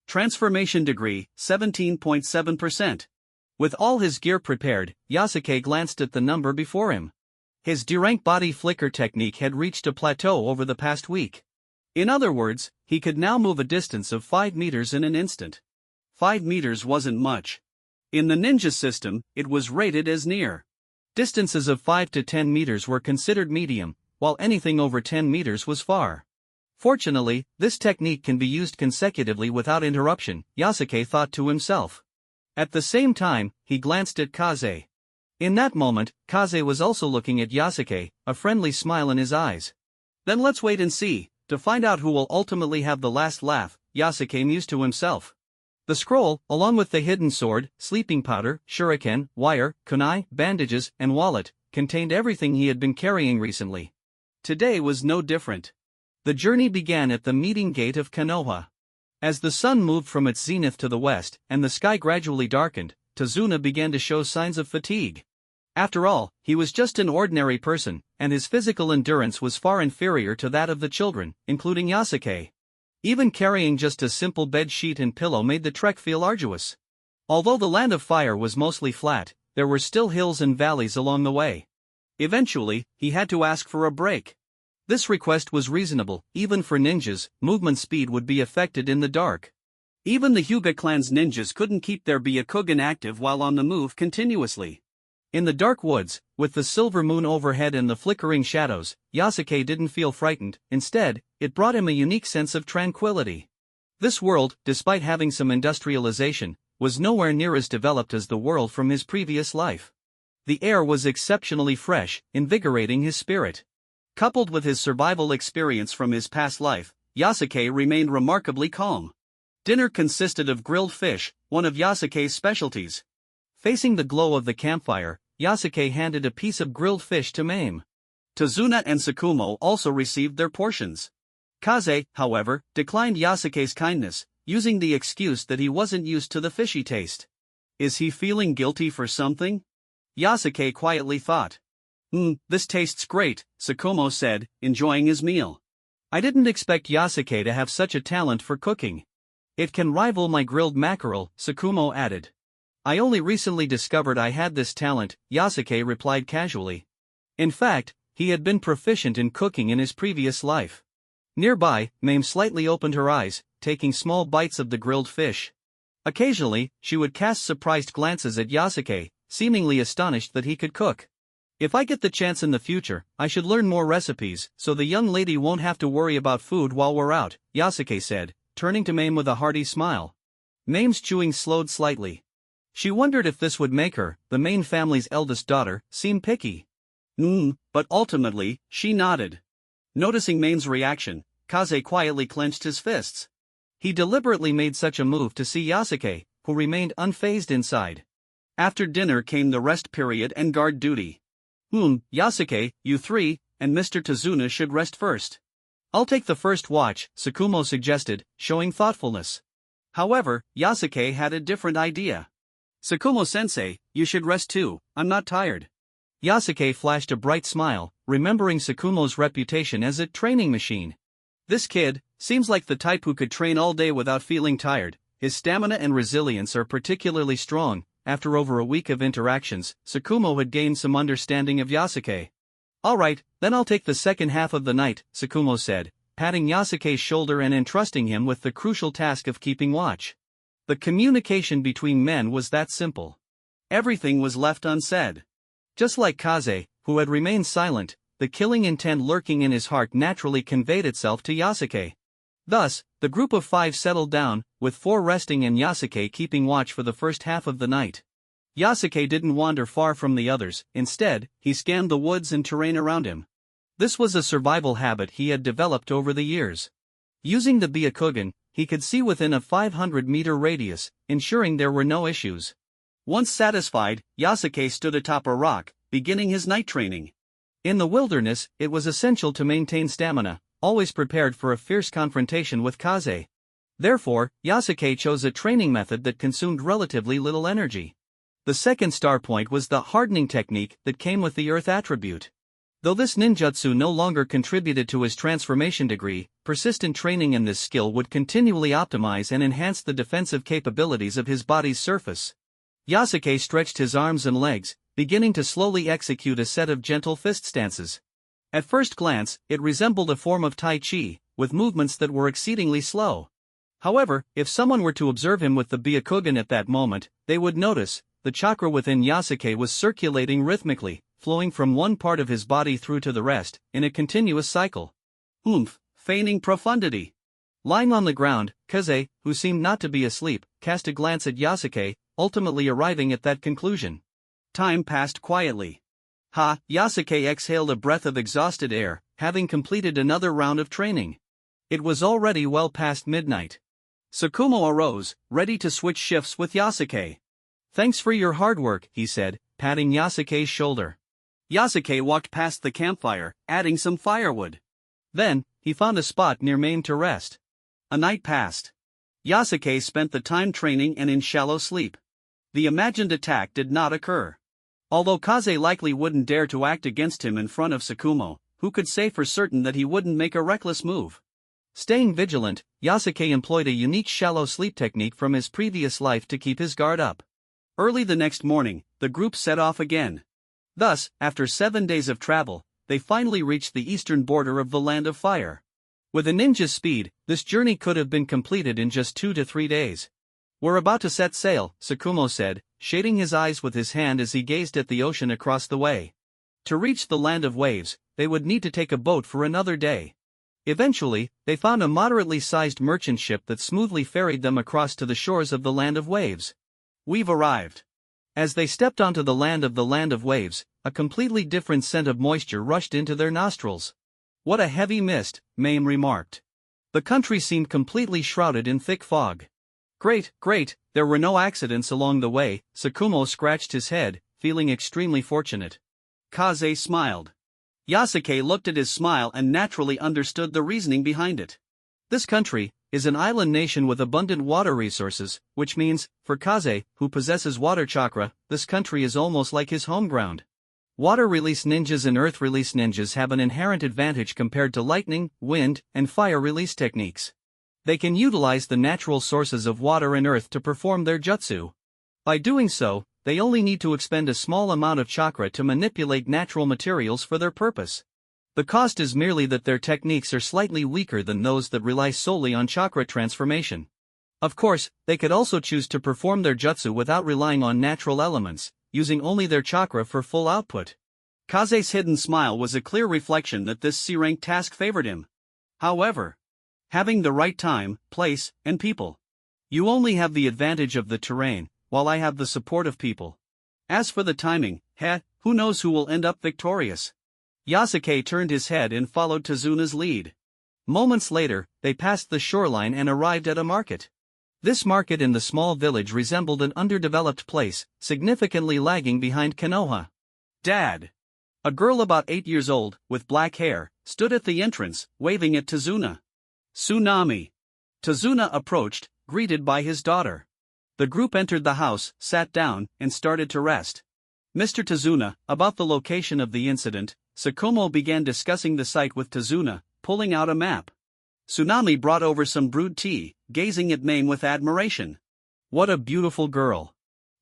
Transformation degree, 17.7%. With all his gear prepared, Yasuke glanced at the number before him. His D-rank body flicker technique had reached a plateau over the past week. In other words, he could now move a distance of 5 meters in an instant. 5 meters wasn't much. In the ninja system, it was rated as near. Distances of 5 to 10 meters were considered medium, while anything over 10 meters was far. Fortunately, this technique can be used consecutively without interruption, Yasuke thought to himself. At the same time, he glanced at Kaze. In that moment, Kaze was also looking at Yasuke, a friendly smile in his eyes. Then let's wait and see, to find out who will ultimately have the last laugh, Yasuke mused to himself. The scroll, along with the hidden sword, sleeping powder, shuriken, wire, kunai, bandages, and wallet, contained everything he had been carrying recently. Today was no different. The journey began at the Meeting Gate of Konoha. As the sun moved from its zenith to the west and the sky gradually darkened, Tazuna began to show signs of fatigue. After all, he was just an ordinary person, and his physical endurance was far inferior to that of the children, including Yasuke. Even carrying just a simple bed sheet and pillow made the trek feel arduous. Although the land of fire was mostly flat, there were still hills and valleys along the way. Eventually, he had to ask for a break. This request was reasonable. Even for ninjas, movement speed would be affected in the dark. Even the Hyuga clan's ninjas couldn't keep their Byakugan active while on the move continuously. In the dark woods, with the silver moon overhead and the flickering shadows, Yasuke didn't feel frightened. Instead, it brought him a unique sense of tranquility. This world, despite having some industrialization, was nowhere near as developed as the world from his previous life. The air was exceptionally fresh, invigorating his spirit. Coupled with his survival experience from his past life, Yasuke remained remarkably calm. Dinner consisted of grilled fish, one of Yasuke's specialties. Facing the glow of the campfire, Yasuke handed a piece of grilled fish to Mame. Tazuna and Tsukumo also received their portions. Kaze, however, declined Yasuke's kindness, using the excuse that he wasn't used to the fishy taste. Is he feeling guilty for something? Yasuke quietly thought. This tastes great, Tsukumo said, enjoying his meal. I didn't expect Yasuke to have such a talent for cooking. It can rival my grilled mackerel, Tsukumo added. I only recently discovered I had this talent, Yasuke replied casually. In fact, he had been proficient in cooking in his previous life. Nearby, Mame slightly opened her eyes, taking small bites of the grilled fish. Occasionally, she would cast surprised glances at Yasuke, seemingly astonished that he could cook. If I get the chance in the future, I should learn more recipes, so the young lady won't have to worry about food while we're out, Yasuke said, turning to Mame with a hearty smile. Mame's chewing slowed slightly. She wondered if this would make her, the main family's eldest daughter, seem picky. But ultimately, she nodded. Noticing Mame's reaction, Kaze quietly clenched his fists. He deliberately made such a move to see Yasuke, who remained unfazed inside. After dinner came the rest period and guard duty. Yasuke, you three, and Mr. Tazuna should rest first. I'll take the first watch, Tsukumo suggested, showing thoughtfulness. However, Yasuke had a different idea. Tsukumo-sensei, you should rest too, I'm not tired. Yasuke flashed a bright smile, remembering Tsukumo's reputation as a training machine. This kid seems like the type who could train all day without feeling tired. His stamina and resilience are particularly strong. After over a week of interactions, Tsukumo had gained some understanding of Yasuke. Alright, then I'll take the second half of the night, Tsukumo said, patting Yasuke's shoulder and entrusting him with the crucial task of keeping watch. The communication between men was that simple. Everything was left unsaid. Just like Kaze, who had remained silent, the killing intent lurking in his heart naturally conveyed itself to Yasuke. Thus, the group of 5 settled down, with 4 resting and Yasuke keeping watch for the first half of the night. Yasuke didn't wander far from the others. Instead, he scanned the woods and terrain around him. This was a survival habit he had developed over the years. Using the Byakugan, he could see within a 500-meter radius, ensuring there were no issues. Once satisfied, Yasuke stood atop a rock, beginning his night training. In the wilderness, it was essential to maintain stamina, always prepared for a fierce confrontation with Kaze. Therefore, Yasuke chose a training method that consumed relatively little energy. The second star point was the hardening technique that came with the earth attribute. Though this ninjutsu no longer contributed to his transformation degree, persistent training in this skill would continually optimize and enhance the defensive capabilities of his body's surface. Yasuke stretched his arms and legs, beginning to slowly execute a set of gentle fist stances. At first glance, it resembled a form of Tai Chi, with movements that were exceedingly slow. However, if someone were to observe him with the Byakugan at that moment, they would notice the chakra within Yasuke was circulating rhythmically, flowing from one part of his body through to the rest, in a continuous cycle. Feigning profundity. Lying on the ground, Kaze, who seemed not to be asleep, cast a glance at Yasuke, ultimately arriving at that conclusion. Time passed quietly. Yasuke exhaled a breath of exhausted air, having completed another round of training. It was already well past midnight. Tsukumo arose, ready to switch shifts with Yasuke. Thanks for your hard work, he said, patting Yasuke's shoulder. Yasuke walked past the campfire, adding some firewood. Then, he found a spot near Mame to rest. A night passed. Yasuke spent the time training and in shallow sleep. The imagined attack did not occur. Although Kaze likely wouldn't dare to act against him in front of Tsukumo, who could say for certain that he wouldn't make a reckless move? Staying vigilant, Yasuke employed a unique shallow sleep technique from his previous life to keep his guard up. Early the next morning, the group set off again. Thus, after 7 days of travel, they finally reached the eastern border of the Land of Fire. With a ninja's speed, this journey could have been completed in just 2 to 3 days. "We're about to set sail," Tsukumo said, shading his eyes with his hand as he gazed at the ocean across the way. To reach the Land of Waves, they would need to take a boat for another day. Eventually, they found a moderately sized merchant ship that smoothly ferried them across to the shores of the Land of Waves. "We've arrived." As they stepped onto the Land of Waves, a completely different scent of moisture rushed into their nostrils. "What a heavy mist," Mame remarked. The country seemed completely shrouded in thick fog. Great, there were no accidents along the way," Tsukumo scratched his head, feeling extremely fortunate. Kaze smiled. Yasuke looked at his smile and naturally understood the reasoning behind it. This country is an island nation with abundant water resources, which means, for Kaze, who possesses water chakra, this country is almost like his home ground. Water release ninjas and earth release ninjas have an inherent advantage compared to lightning, wind, and fire release techniques. They can utilize the natural sources of water and earth to perform their jutsu. By doing so, they only need to expend a small amount of chakra to manipulate natural materials for their purpose. The cost is merely that their techniques are slightly weaker than those that rely solely on chakra transformation. Of course, they could also choose to perform their jutsu without relying on natural elements, using only their chakra for full output. Kaze's hidden smile was a clear reflection that this C-rank task favored him. However, having the right time, place, and people. You only have the advantage of the terrain, while I have the support of people. As for the timing, who knows who will end up victorious? Yasuke turned his head and followed Tazuna's lead. Moments later, they passed the shoreline and arrived at a market. This market in the small village resembled an underdeveloped place, significantly lagging behind Konoha. "Dad!" A girl about 8 years old, with black hair, stood at the entrance, waving at Tazuna. "Tsunami." Tazuna approached, greeted by his daughter. The group entered the house, sat down, and started to rest. "Mr. Tazuna," about the location of the incident, Tsukumo began discussing the site with Tazuna, pulling out a map. Tsunami brought over some brewed tea, gazing at Mame with admiration. What a beautiful girl.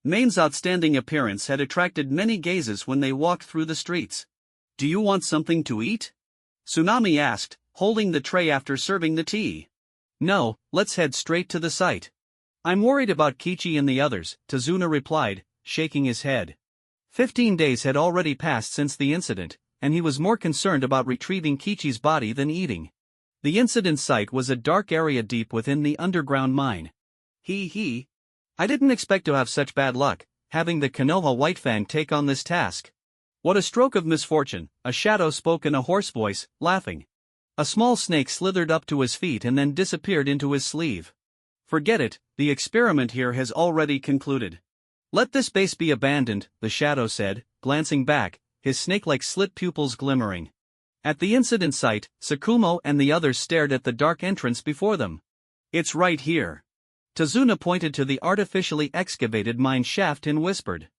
Mame's outstanding appearance had attracted many gazes when they walked through the streets. "Do you want something to eat?" Tsunami asked, holding the tray after serving the tea. "No, let's head straight to the site." "I'm worried about Kichi and the others," Tazuna replied, shaking his head. 15 days had already passed since the incident, and he was more concerned about retrieving Kichi's body than eating. The incident site was a dark area deep within the underground mine. I didn't expect to have such bad luck, having the Konoha Whitefang take on this task. What a stroke of misfortune, a shadow spoke in a hoarse voice, laughing. A small snake slithered up to his feet and then disappeared into his sleeve. "Forget it, the experiment here has already concluded. Let this base be abandoned," the shadow said, glancing back, his snake-like slit pupils glimmering. At the incident site, Tsukumo and the others stared at the dark entrance before them. "It's right here." Tazuna pointed to the artificially excavated mine shaft and whispered.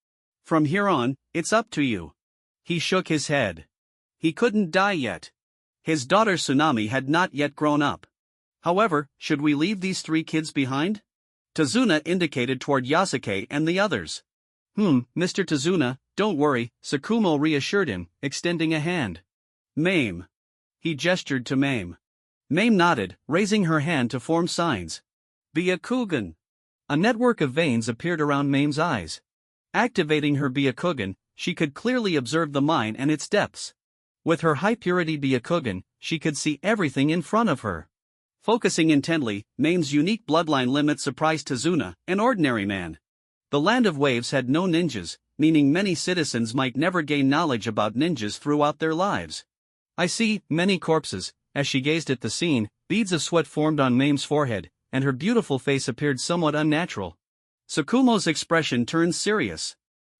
"From here on, it's up to you." He shook his head. He couldn't die yet. His daughter Tsunami had not yet grown up. "However, should we leave these 3 kids behind?" Tazuna indicated toward Yasuke and the others. Mr. Tazuna, don't worry," Tsukumo reassured him, extending a hand. "Mame." He gestured to Mame. Mame nodded, raising her hand to form signs. "Byakugan." A network of veins appeared around Mame's eyes. Activating her Byakugan, she could clearly observe the mine and its depths. With her high-purity Byakugan, she could see everything in front of her. Focusing intently, Mame's unique bloodline limit surprised Tazuna, an ordinary man. The Land of Waves had no ninjas, meaning many citizens might never gain knowledge about ninjas throughout their lives. "I see many corpses." As she gazed at the scene, beads of sweat formed on Mame's forehead, and her beautiful face appeared somewhat unnatural. Tsukumo's expression turned serious.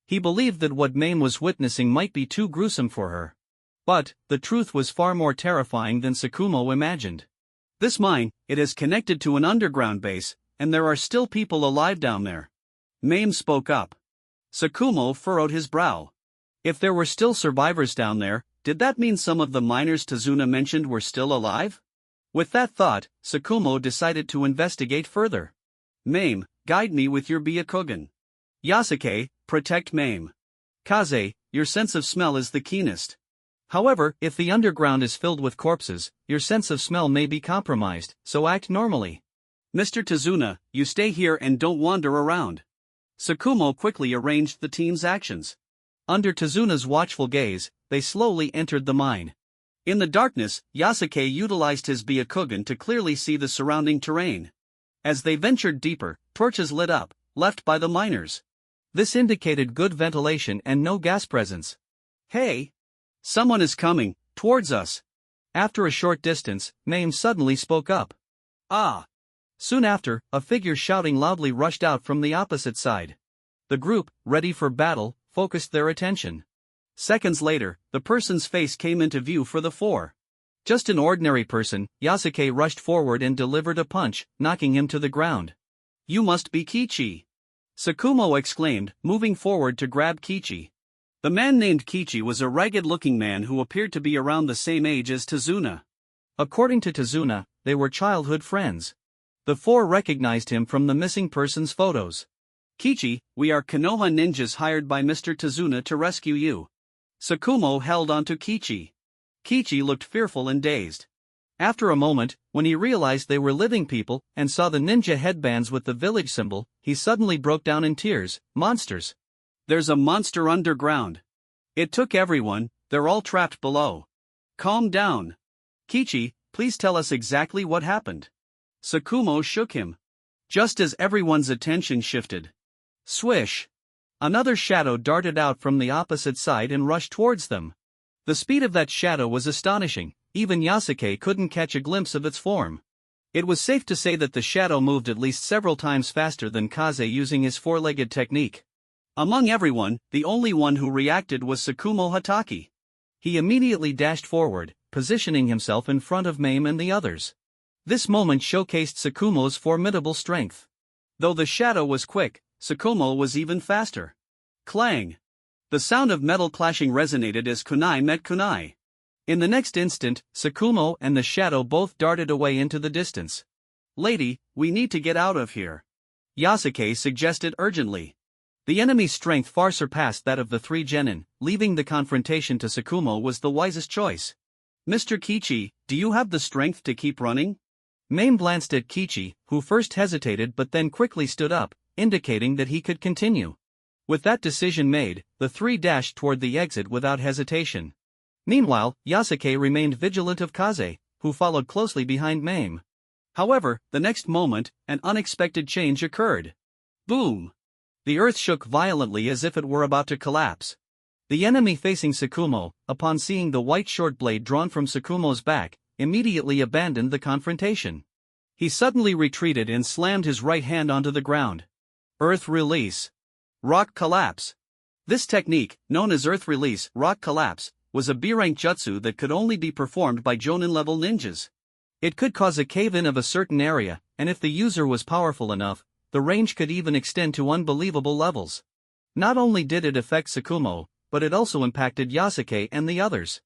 He believed that what Mame was witnessing might be too gruesome for her. But, the truth was far more terrifying than Tsukumo imagined. This mine, it is connected to an underground base, and there are still people alive down there. Mame spoke up. Sakumo furrowed his brow. If there were still survivors down there, did that mean some of the miners Tazuna mentioned were still alive? With that thought, Sakumo decided to investigate further. Mame, guide me with your Byakugan. Yasuke, protect Mame. Kaze, your sense of smell is the keenest. However, if the underground is filled with corpses, your sense of smell may be compromised, so act normally. Mr. Tazuna, you stay here and don't wander around. Sakumo quickly arranged the team's actions. Under Tazuna's watchful gaze, they slowly entered the mine. In the darkness, Yasuke utilized his Byakugan to clearly see the surrounding terrain. As they ventured deeper, torches lit up, left by the miners. This indicated good ventilation and no gas presence. Hey! Someone is coming, towards us. After a short distance, Mame suddenly spoke up. Ah! Soon after, a figure shouting loudly rushed out from the opposite side. The group, ready for battle, focused their attention. Seconds later, the person's face came into view for the fore. Just an ordinary person, Yasuke rushed forward and delivered a punch, knocking him to the ground. You must be Kichi! Sakumo exclaimed, moving forward to grab Kichi. The man named Kichi was a ragged-looking man who appeared to be around the same age as Tazuna. According to Tazuna, they were childhood friends. The four recognized him from the missing person's photos. Kichi, we are Konoha ninjas hired by Mr. Tazuna to rescue you. Sakumo held onto Kichi. Kichi looked fearful and dazed. After a moment, when he realized they were living people and saw the ninja headbands with the village symbol, he suddenly broke down in tears. Monsters! There's a monster underground. It took everyone, they're all trapped below. Calm down. Kichi, please tell us exactly what happened. Sakumo shook him. Just as everyone's attention shifted. Swish! Another shadow darted out from the opposite side and rushed towards them. The speed of that shadow was astonishing, even Yasuke couldn't catch a glimpse of its form. It was safe to say that the shadow moved at least several times faster than Kaze using his four-legged technique. Among everyone, the only one who reacted was Sakumo Hataki. He immediately dashed forward, positioning himself in front of Mame and the others. This moment showcased Sakumo's formidable strength. Though the shadow was quick, Sakumo was even faster. Clang! The sound of metal clashing resonated as kunai met kunai. In the next instant, Sakumo and the shadow both darted away into the distance. Lady, we need to get out of here. Yasuke suggested urgently. The enemy's strength far surpassed that of the three genin, leaving the confrontation to Sakumo was the wisest choice. Mr. Kichi, do you have the strength to keep running? Mame glanced at Kichi, who first hesitated but then quickly stood up, indicating that he could continue. With that decision made, the three dashed toward the exit without hesitation. Meanwhile, Yasuke remained vigilant of Kaze, who followed closely behind Mame. However, the next moment, an unexpected change occurred. Boom! The earth shook violently as if it were about to collapse. The enemy facing Sakumo, upon seeing the white short blade drawn from Sakumo's back, immediately abandoned the confrontation. He suddenly retreated and slammed his right hand onto the ground. Earth release. Rock collapse. This technique, known as earth release, rock collapse, was a B-rank jutsu that could only be performed by Jonin-level ninjas. It could cause a cave-in of a certain area, and if the user was powerful enough, the range could even extend to unbelievable levels. Not only did it affect Sakumo, but it also impacted Yasuke and the others.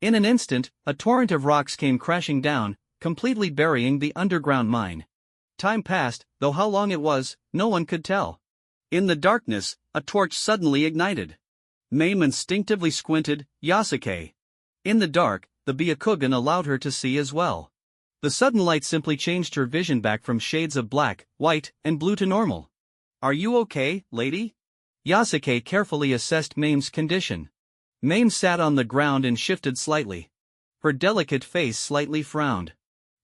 In an instant, a torrent of rocks came crashing down, completely burying the underground mine. Time passed, though how long it was, no one could tell. In the darkness, a torch suddenly ignited. Mame instinctively squinted. Yasuke. In the dark, the Byakugan allowed her to see as well. The sudden light simply changed her vision back from shades of black, white, and blue to normal. Are you okay, lady? Yasuke carefully assessed Mame's condition. Mame sat on the ground and shifted slightly. Her delicate face slightly frowned.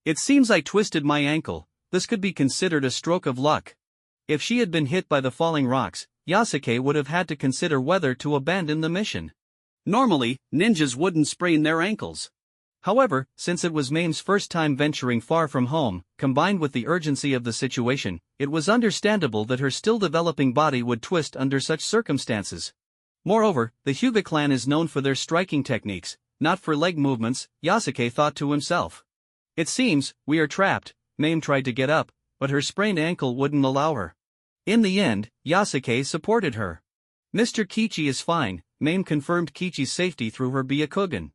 It seems I twisted my ankle. This could be considered a stroke of luck. If she had been hit by the falling rocks, Yasuke would have had to consider whether to abandon the mission. Normally, ninjas wouldn't sprain their ankles. However, since it was Mame's first time venturing far from home, combined with the urgency of the situation, it was understandable that her still-developing body would twist under such circumstances. Moreover, the Hyuga clan is known for their striking techniques, not for leg movements, Yasuke thought to himself. It seems, we are trapped. Mame tried to get up, but her sprained ankle wouldn't allow her. In the end, Yasuke supported her. Mr. Kichi is fine, Mame confirmed Kichi's safety through her Byakugan.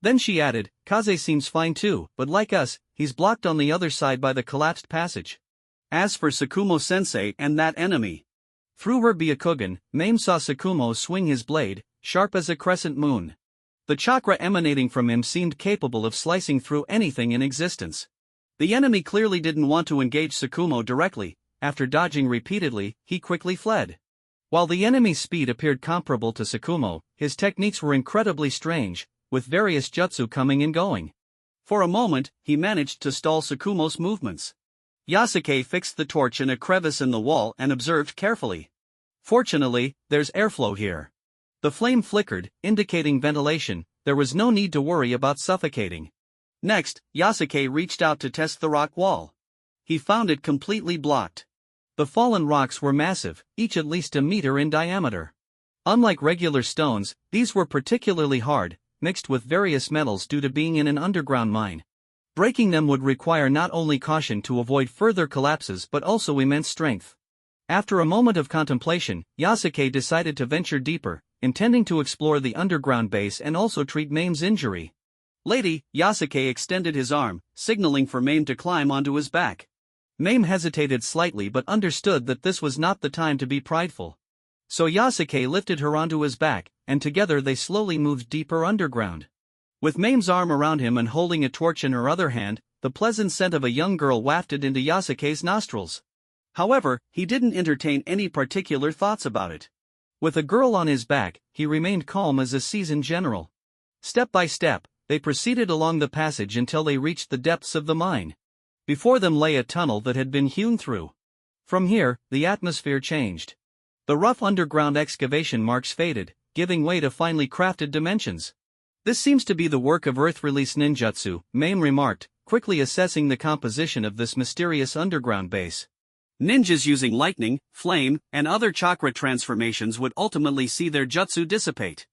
Then she added, Kaze seems fine too, but like us, he's blocked on the other side by the collapsed passage. As for Tsukumo-sensei and that enemy. Through her Byakugan, Mame saw Tsukumo swing his blade, sharp as a crescent moon. The chakra emanating from him seemed capable of slicing through anything in existence. The enemy clearly didn't want to engage Tsukumo directly. After dodging repeatedly, he quickly fled. While the enemy's speed appeared comparable to Tsukumo, his techniques were incredibly strange, with various jutsu coming and going. For a moment, he managed to stall Tsukumo's movements. Yasuke fixed the torch in a crevice in the wall and observed carefully. Fortunately, there's airflow here. The flame flickered, indicating ventilation. There was no need to worry about suffocating. Next, Yasuke reached out to test the rock wall. He found it completely blocked. The fallen rocks were massive, each at least a meter in diameter. Unlike regular stones, these were particularly hard, mixed with various metals due to being in an underground mine. Breaking them would require not only caution to avoid further collapses but also immense strength. After a moment of contemplation, Yasuke decided to venture deeper, intending to explore the underground base and also treat Mame's injury. Lady, Yasuke extended his arm, signaling for Mame to climb onto his back. Mame hesitated slightly but understood that this was not the time to be prideful. So Yasuke lifted her onto his back, and together they slowly moved deeper underground. With Mame's arm around him and holding a torch in her other hand, the pleasant scent of a young girl wafted into Yasuke's nostrils. However, he didn't entertain any particular thoughts about it. With a girl on his back, he remained calm as a seasoned general. Step by step, they proceeded along the passage until they reached the depths of the mine. Before them lay a tunnel that had been hewn through. From here, the atmosphere changed. The rough underground excavation marks faded, giving way to finely crafted dimensions. This seems to be the work of Earth-release ninjutsu, Mame remarked, quickly assessing the composition of this mysterious underground base. Ninjas using lightning, flame, and other chakra transformations would ultimately see their jutsu dissipate.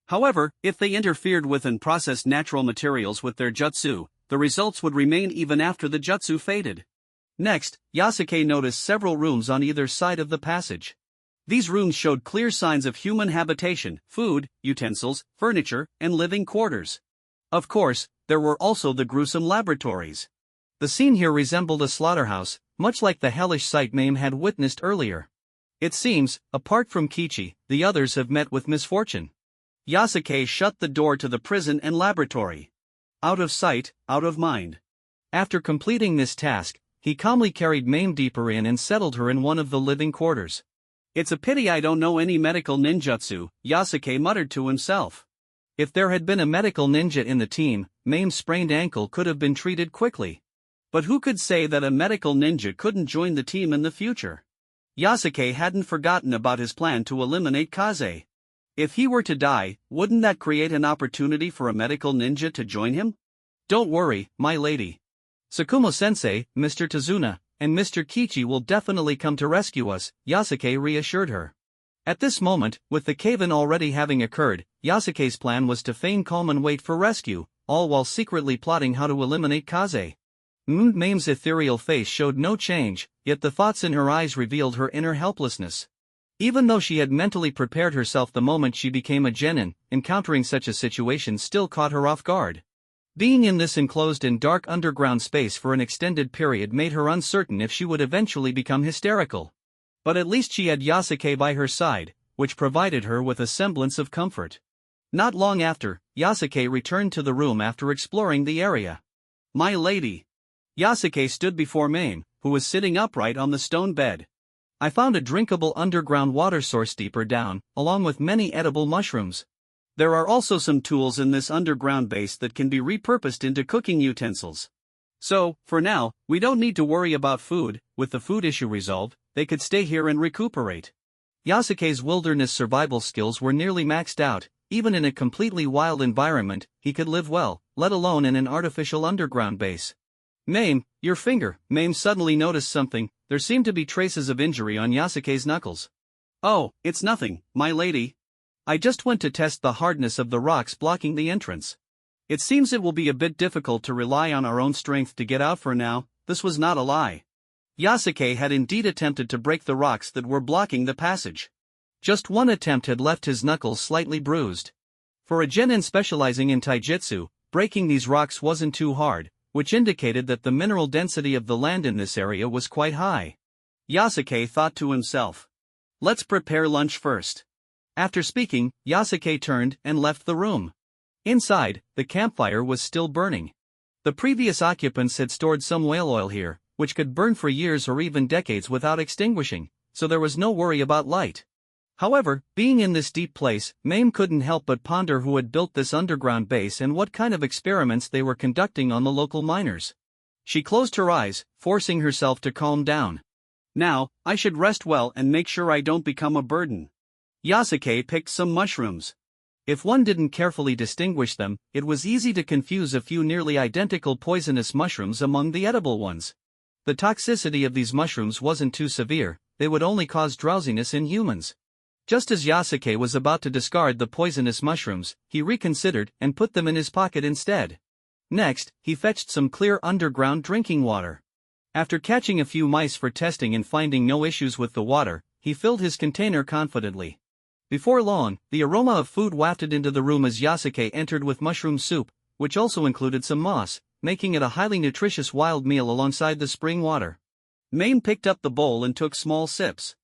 However, if they interfered with and processed natural materials with their jutsu, the results would remain even after the jutsu faded. Next, Yasuke noticed several rooms on either side of the passage. These rooms showed clear signs of human habitation, food, utensils, furniture, and living quarters. Of course, there were also the gruesome laboratories. The scene here resembled a slaughterhouse, much like the hellish sight Mame had witnessed earlier. It seems, apart from Kichi, the others have met with misfortune. Yasuke shut the door to the prison and laboratory. Out of sight, out of mind. After completing this task, he calmly carried Mame deeper in and settled her in one of the living quarters. It's a pity I don't know any medical ninjutsu, Yasuke muttered to himself. If there had been a medical ninja in the team, Mame's sprained ankle could have been treated quickly. But who could say that a medical ninja couldn't join the team in the future? Yasuke hadn't forgotten about his plan to eliminate Kaze. If he were to die, wouldn't that create an opportunity for a medical ninja to join him? Don't worry, my lady. Tsukumo-sensei, Mr. Tazuna, and Mr. Kichi will definitely come to rescue us, Yasuke reassured her. At this moment, with the cave-in already having occurred, Yasuke's plan was to feign calm and wait for rescue, all while secretly plotting how to eliminate Kaze. Mame's ethereal face showed no change, yet the thoughts in her eyes revealed her inner helplessness. Even though she had mentally prepared herself the moment she became a genin, encountering such a situation still caught her off guard. Being in this enclosed and dark underground space for an extended period made her uncertain if she would eventually become hysterical. But at least she had Yasuke by her side, which provided her with a semblance of comfort. Not long after, Yasuke returned to the room after exploring the area. My lady. Yasuke stood before Mame, who was sitting upright on the stone bed. I found a drinkable underground water source deeper down, along with many edible mushrooms. There are also some tools in this underground base that can be repurposed into cooking utensils. So, for now, we don't need to worry about food. With the food issue resolved, they could stay here and recuperate. Yasuke's wilderness survival skills were nearly maxed out. Even in a completely wild environment, he could live well, let alone in an artificial underground base. Mame, your finger. Mame suddenly noticed something. There seemed to be traces of injury on Yasuke's knuckles. Oh, it's nothing, my lady. I just went to test the hardness of the rocks blocking the entrance. It seems it will be a bit difficult to rely on our own strength to get out for now. This was not a lie. Yasuke had indeed attempted to break the rocks that were blocking the passage. Just one attempt had left his knuckles slightly bruised. For a genin specializing in taijutsu, breaking these rocks wasn't too hard, which indicated that the mineral density of the land in this area was quite high. Yasuke thought to himself. Let's prepare lunch first. After speaking, Yasuke turned and left the room. Inside, the campfire was still burning. The previous occupants had stored some whale oil here, which could burn for years or even decades without extinguishing, so there was no worry about light. However, being in this deep place, Mame couldn't help but ponder who had built this underground base and what kind of experiments they were conducting on the local miners. She closed her eyes, forcing herself to calm down. Now, I should rest well and make sure I don't become a burden. Yasuke picked some mushrooms. If one didn't carefully distinguish them, it was easy to confuse a few nearly identical poisonous mushrooms among the edible ones. The toxicity of these mushrooms wasn't too severe, they would only cause drowsiness in humans. Just as Yasuke was about to discard the poisonous mushrooms, he reconsidered and put them in his pocket instead. Next, he fetched some clear underground drinking water. After catching a few mice for testing and finding no issues with the water, he filled his container confidently. Before long, the aroma of food wafted into the room as Yasuke entered with mushroom soup, which also included some moss, making it a highly nutritious wild meal alongside the spring water. Mame picked up the bowl and took small sips.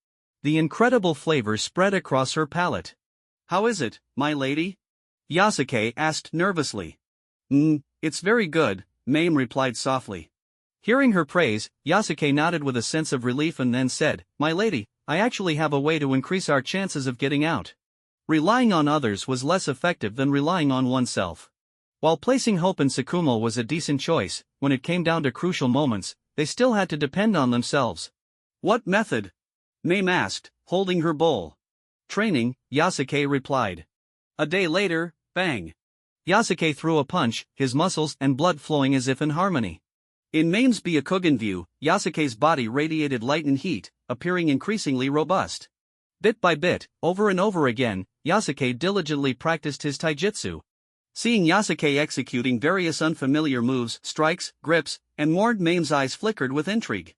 The incredible flavor spread across her palate. How is it, my lady? Yasuke asked nervously. It's very good, Mame replied softly. Hearing her praise, Yasuke nodded with a sense of relief and then said, My lady, I actually have a way to increase our chances of getting out. Relying on others was less effective than relying on oneself. While placing hope in Tsukumo was a decent choice, when it came down to crucial moments, they still had to depend on themselves. What method? Mame asked, holding her bowl. Training, Yasuke replied. A day later, bang. Yasuke threw a punch, his muscles and blood flowing as if in harmony. In Mame's Byakugan view, Yasuke's body radiated light and heat, appearing increasingly robust. Bit by bit, over and over again, Yasuke diligently practiced his taijutsu. Seeing Yasuke executing various unfamiliar moves, strikes, grips, and more, Mame's eyes flickered with intrigue.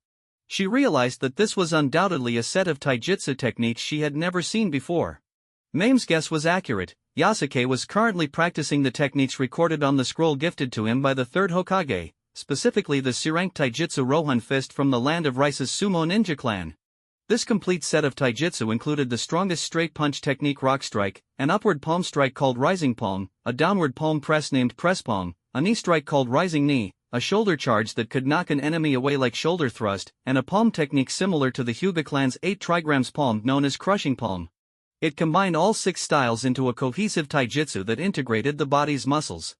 She realized that this was undoubtedly a set of taijutsu techniques she had never seen before. Mame's guess was accurate. Yasuke was currently practicing the techniques recorded on the scroll gifted to him by the third Hokage, specifically the C-rank taijutsu Rohan Fist from the land of Rice's sumo ninja clan. This complete set of taijutsu included the strongest straight punch technique Rock Strike, an upward palm strike called Rising Palm, a downward palm press named Press Palm, a knee strike called Rising Knee, a shoulder charge that could knock an enemy away like Shoulder Thrust, and a palm technique similar to the Hyuga clan's 8 trigrams palm known as Crushing Palm. It combined all 6 styles into a cohesive taijutsu that integrated the body's muscles.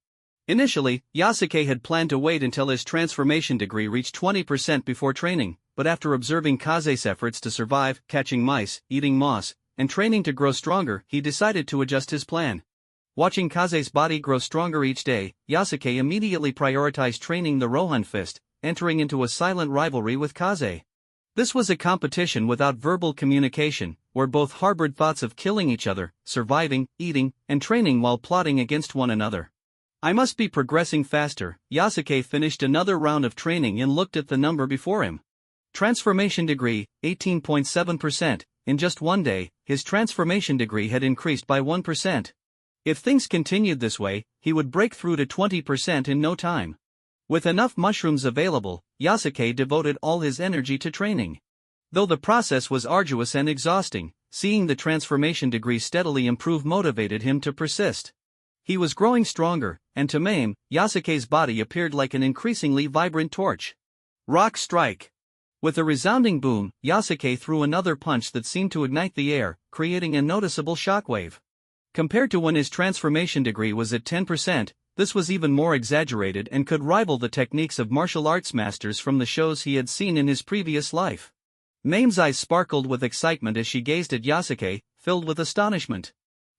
Initially, Yasuke had planned to wait until his transformation degree reached 20% before training, but after observing Kaze's efforts to survive, catching mice, eating moss, and training to grow stronger, he decided to adjust his plan. Watching Kaze's body grow stronger each day, Yasuke immediately prioritized training the Rohan Fist, entering into a silent rivalry with Kaze. This was a competition without verbal communication, where both harbored thoughts of killing each other, surviving, eating, and training while plotting against one another. I must be progressing faster. Yasuke finished another round of training and looked at the number before him. Transformation degree, 18.7%. In just one day, his transformation degree had increased by 1%. If things continued this way, he would break through to 20% in no time. With enough mushrooms available, Yasuke devoted all his energy to training. Though the process was arduous and exhausting, seeing the transformation degree steadily improve motivated him to persist. He was growing stronger, and to Mame, Yasuke's body appeared like an increasingly vibrant torch. Rock Strike. With a resounding boom, Yasuke threw another punch that seemed to ignite the air, creating a noticeable shockwave. Compared to when his transformation degree was at 10%, this was even more exaggerated and could rival the techniques of martial arts masters from the shows he had seen in his previous life. Mame's eyes sparkled with excitement as she gazed at Yasuke, filled with astonishment.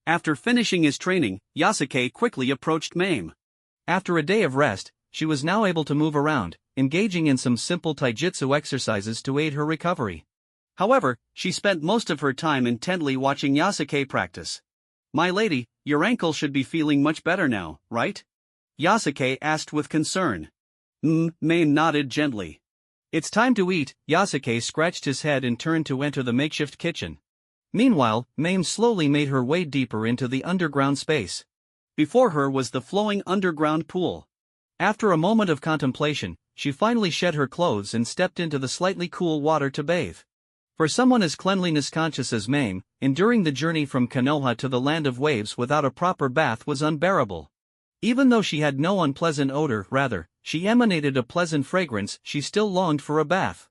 After finishing his training, Yasuke quickly approached Mame. After a day of rest, she was now able to move around, engaging in some simple taijutsu exercises to aid her recovery. However, she spent most of her time intently watching Yasuke practice. My lady, your ankle should be feeling much better now, right? Yasuke asked with concern. Mame nodded gently. It's time to eat. Yasuke scratched his head and turned to enter the makeshift kitchen. Meanwhile, Mame slowly made her way deeper into the underground space. Before her was the flowing underground pool. After a moment of contemplation, she finally shed her clothes and stepped into the slightly cool water to bathe. For someone as cleanliness-conscious as Mame, enduring the journey from Konoha to the land of waves without a proper bath was unbearable. Even though she had no unpleasant odor, rather, she emanated a pleasant fragrance, she still longed for a bath.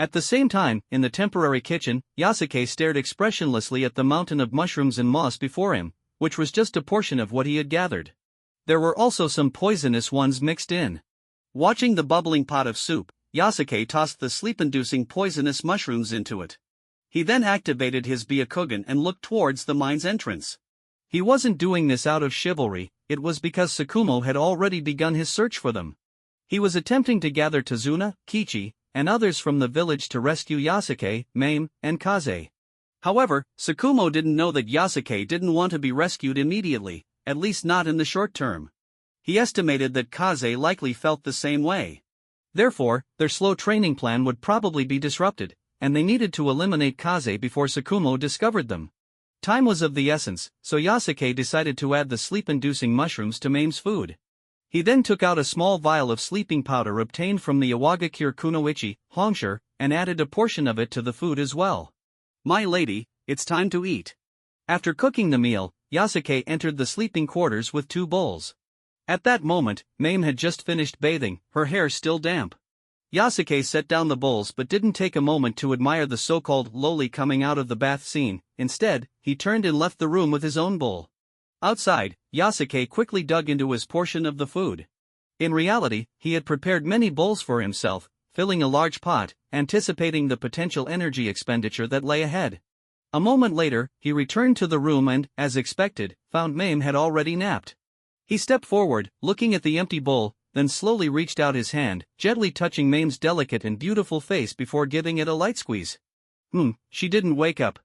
At the same time, in the temporary kitchen, Yasuke stared expressionlessly at the mountain of mushrooms and moss before him, which was just a portion of what he had gathered. There were also some poisonous ones mixed in. Watching the bubbling pot of soup, Yasuke tossed the sleep-inducing poisonous mushrooms into it. He then activated his Byakugan and looked towards the mine's entrance. He wasn't doing this out of chivalry, it was because Tsukumo had already begun his search for them. He was attempting to gather Tazuna, Kichi, and others from the village to rescue Yasuke, Mame, and Kaze. However, Tsukumo didn't know that Yasuke didn't want to be rescued immediately, at least not in the short term. He estimated that Kaze likely felt the same way. Therefore, their slow training plan would probably be disrupted, and they needed to eliminate Kaze before Tsukumo discovered them. Time was of the essence, so Yasuke decided to add the sleep-inducing mushrooms to Mame's food. He then took out a small vial of sleeping powder obtained from the Iwagakure Kunoichi, Hongshire, and added a portion of it to the food as well. My lady, it's time to eat. After cooking the meal, Yasuke entered the sleeping quarters with 2 bowls. At that moment, Mame had just finished bathing, her hair still damp. Yasuke set down the bowls but didn't take a moment to admire the so-called loli coming out of the bath scene. Instead, he turned and left the room with his own bowl. Outside, Yasuke quickly dug into his portion of the food. In reality, he had prepared many bowls for himself, filling a large pot, anticipating the potential energy expenditure that lay ahead. A moment later, he returned to the room and, as expected, found Mame had already napped. He stepped forward, looking at the empty bowl, then slowly reached out his hand, gently touching Mame's delicate and beautiful face before giving it a light squeeze. She didn't wake up.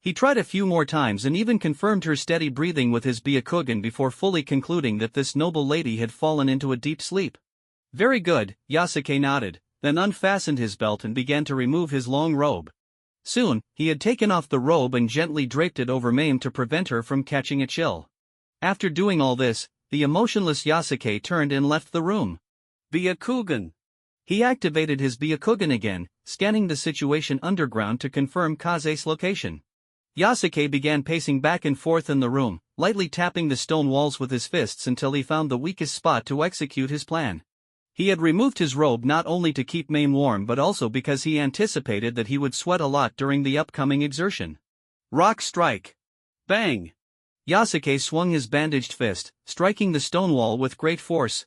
He tried a few more times and even confirmed her steady breathing with his Byakugan before fully concluding that this noble lady had fallen into a deep sleep. Very good, Yasuke nodded, then unfastened his belt and began to remove his long robe. Soon, he had taken off the robe and gently draped it over Mame to prevent her from catching a chill. After doing all this, the emotionless Yasuke turned and left the room. Byakugan. He activated his Byakugan again, scanning the situation underground to confirm Kaze's location. Yasuke began pacing back and forth in the room, lightly tapping the stone walls with his fists until he found the weakest spot to execute his plan. He had removed his robe not only to keep Mame warm but also because he anticipated that he would sweat a lot during the upcoming exertion. Rock strike. Bang! Yasuke swung his bandaged fist, striking the stone wall with great force.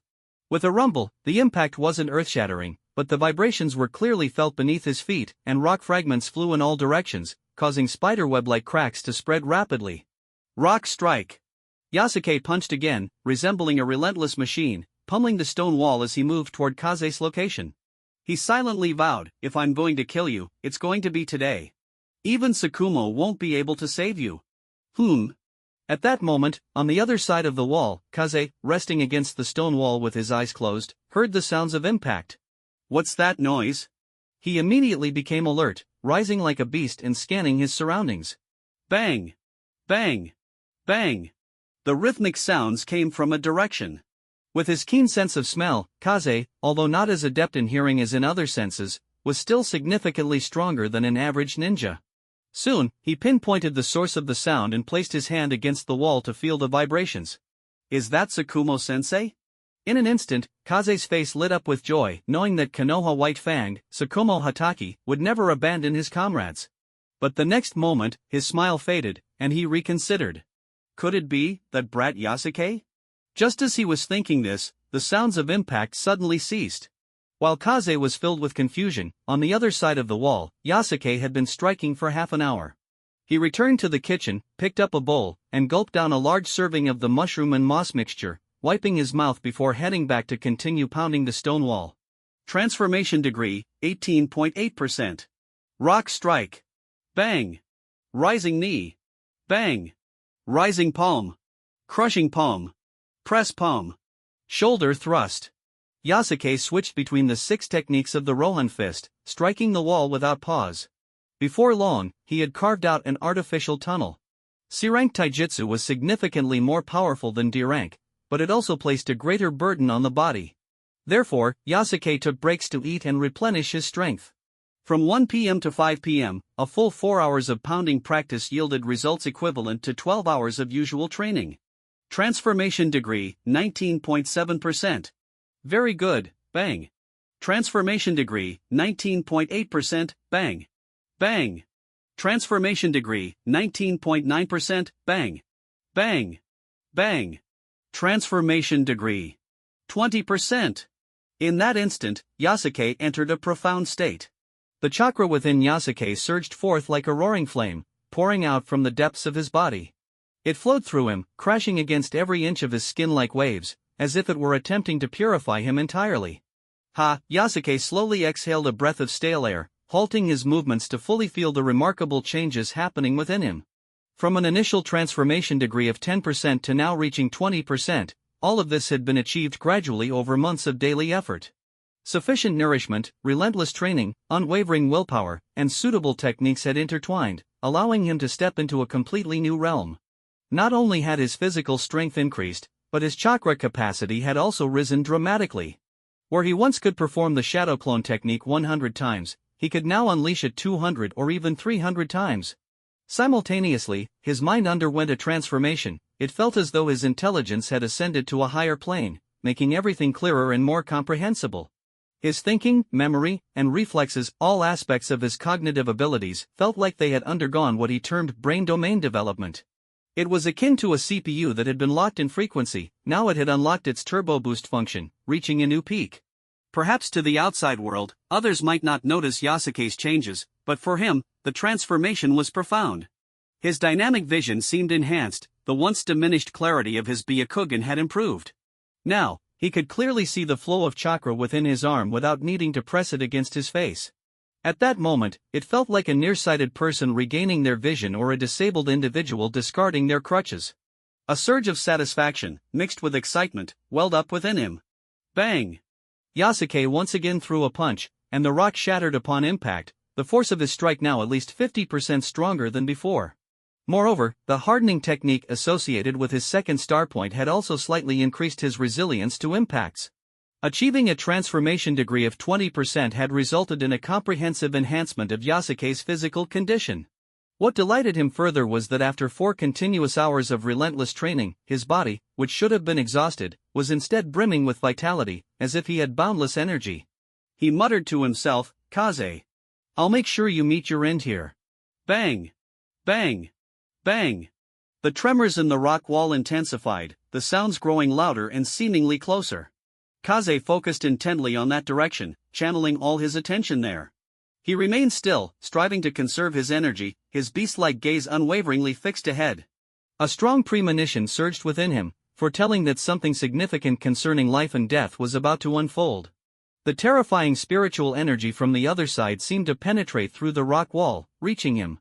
With a rumble, the impact wasn't earth-shattering, but the vibrations were clearly felt beneath his feet, and rock fragments flew in all directions, causing spiderweb-like cracks to spread rapidly. Rock strike. Yasuke punched again, resembling a relentless machine, pummeling the stone wall as he moved toward Kaze's location. He silently vowed, if I'm going to kill you, it's going to be today. Even Tsukumo won't be able to save you. At that moment, on the other side of the wall, Kaze, resting against the stone wall with his eyes closed, heard the sounds of impact. What's that noise? He immediately became alert, rising like a beast and scanning his surroundings. Bang! Bang! Bang! The rhythmic sounds came from a direction. With his keen sense of smell, Kaze, although not as adept in hearing as in other senses, was still significantly stronger than an average ninja. Soon, he pinpointed the source of the sound and placed his hand against the wall to feel the vibrations. Is that Tsukumo-sensei? In an instant, Kaze's face lit up with joy, knowing that Konoha White-Fanged, Tsukumo Hataki, would never abandon his comrades. But the next moment, his smile faded, and he reconsidered. Could it be that brat Yasuke? Just as he was thinking this, the sounds of impact suddenly ceased. While Kaze was filled with confusion, on the other side of the wall, Yasuke had been striking for half an hour. He returned to the kitchen, picked up a bowl, and gulped down a large serving of the mushroom and moss mixture, wiping his mouth before heading back to continue pounding the stone wall. Transformation degree, 18.8%. Rock strike. Bang. Rising knee. Bang. Rising palm. Crushing palm. Press palm. Shoulder thrust. Yasuke switched between the 6 techniques of the Rohan Fist, striking the wall without pause. Before long, he had carved out an artificial tunnel. C-rank taijutsu was significantly more powerful than D-rank, but it also placed a greater burden on the body. Therefore, Yasuke took breaks to eat and replenish his strength. From 1 p.m. to 5 p.m., a full 4 hours of pounding practice yielded results equivalent to 12 hours of usual training. Transformation degree, 19.7%. Very good, bang. Transformation degree, 19.8%, bang. Bang. Transformation degree, 19.9%, bang. Bang. Bang. Transformation degree, 20%. In that instant, Yasuke entered a profound state. The chakra within Yasuke surged forth like a roaring flame, pouring out from the depths of his body. It flowed through him, crashing against every inch of his skin like waves, as if it were attempting to purify him entirely. Yasuke slowly exhaled a breath of stale air, halting his movements to fully feel the remarkable changes happening within him. From an initial transformation degree of 10% to now reaching 20%, all of this had been achieved gradually over months of daily effort. Sufficient nourishment, relentless training, unwavering willpower, and suitable techniques had intertwined, allowing him to step into a completely new realm. Not only had his physical strength increased, but his chakra capacity had also risen dramatically. Where he once could perform the shadow clone technique 100 times, he could now unleash it 200 or even 300 times. Simultaneously, his mind underwent a transformation. It felt as though his intelligence had ascended to a higher plane, making everything clearer and more comprehensible. His thinking, memory, and reflexes, all aspects of his cognitive abilities, felt like they had undergone what he termed brain domain development. It was akin to a CPU that had been locked in frequency. Now it had unlocked its turbo boost function, reaching a new peak. Perhaps to the outside world, others might not notice Yasuke's changes, but for him, the transformation was profound. His dynamic vision seemed enhanced, the once diminished clarity of his Byakugan had improved. Now, he could clearly see the flow of chakra within his arm without needing to press it against his face. At that moment, it felt like a nearsighted person regaining their vision or a disabled individual discarding their crutches. A surge of satisfaction, mixed with excitement, welled up within him. Bang! Yasuke once again threw a punch, and the rock shattered upon impact, the force of his strike now at least 50% stronger than before. Moreover, the hardening technique associated with his second star point had also slightly increased his resilience to impacts. Achieving a transformation degree of 20% had resulted in a comprehensive enhancement of Yasuke's physical condition. What delighted him further was that after 4 continuous hours of relentless training, his body, which should have been exhausted, was instead brimming with vitality, as if he had boundless energy. He muttered to himself, "Kaze. I'll make sure you meet your end here." Bang! Bang! Bang! The tremors in the rock wall intensified, the sounds growing louder and seemingly closer. Kaze focused intently on that direction, channeling all his attention there. He remained still, striving to conserve his energy, his beast-like gaze unwaveringly fixed ahead. A strong premonition surged within him, foretelling that something significant concerning life and death was about to unfold. The terrifying spiritual energy from the other side seemed to penetrate through the rock wall, reaching him.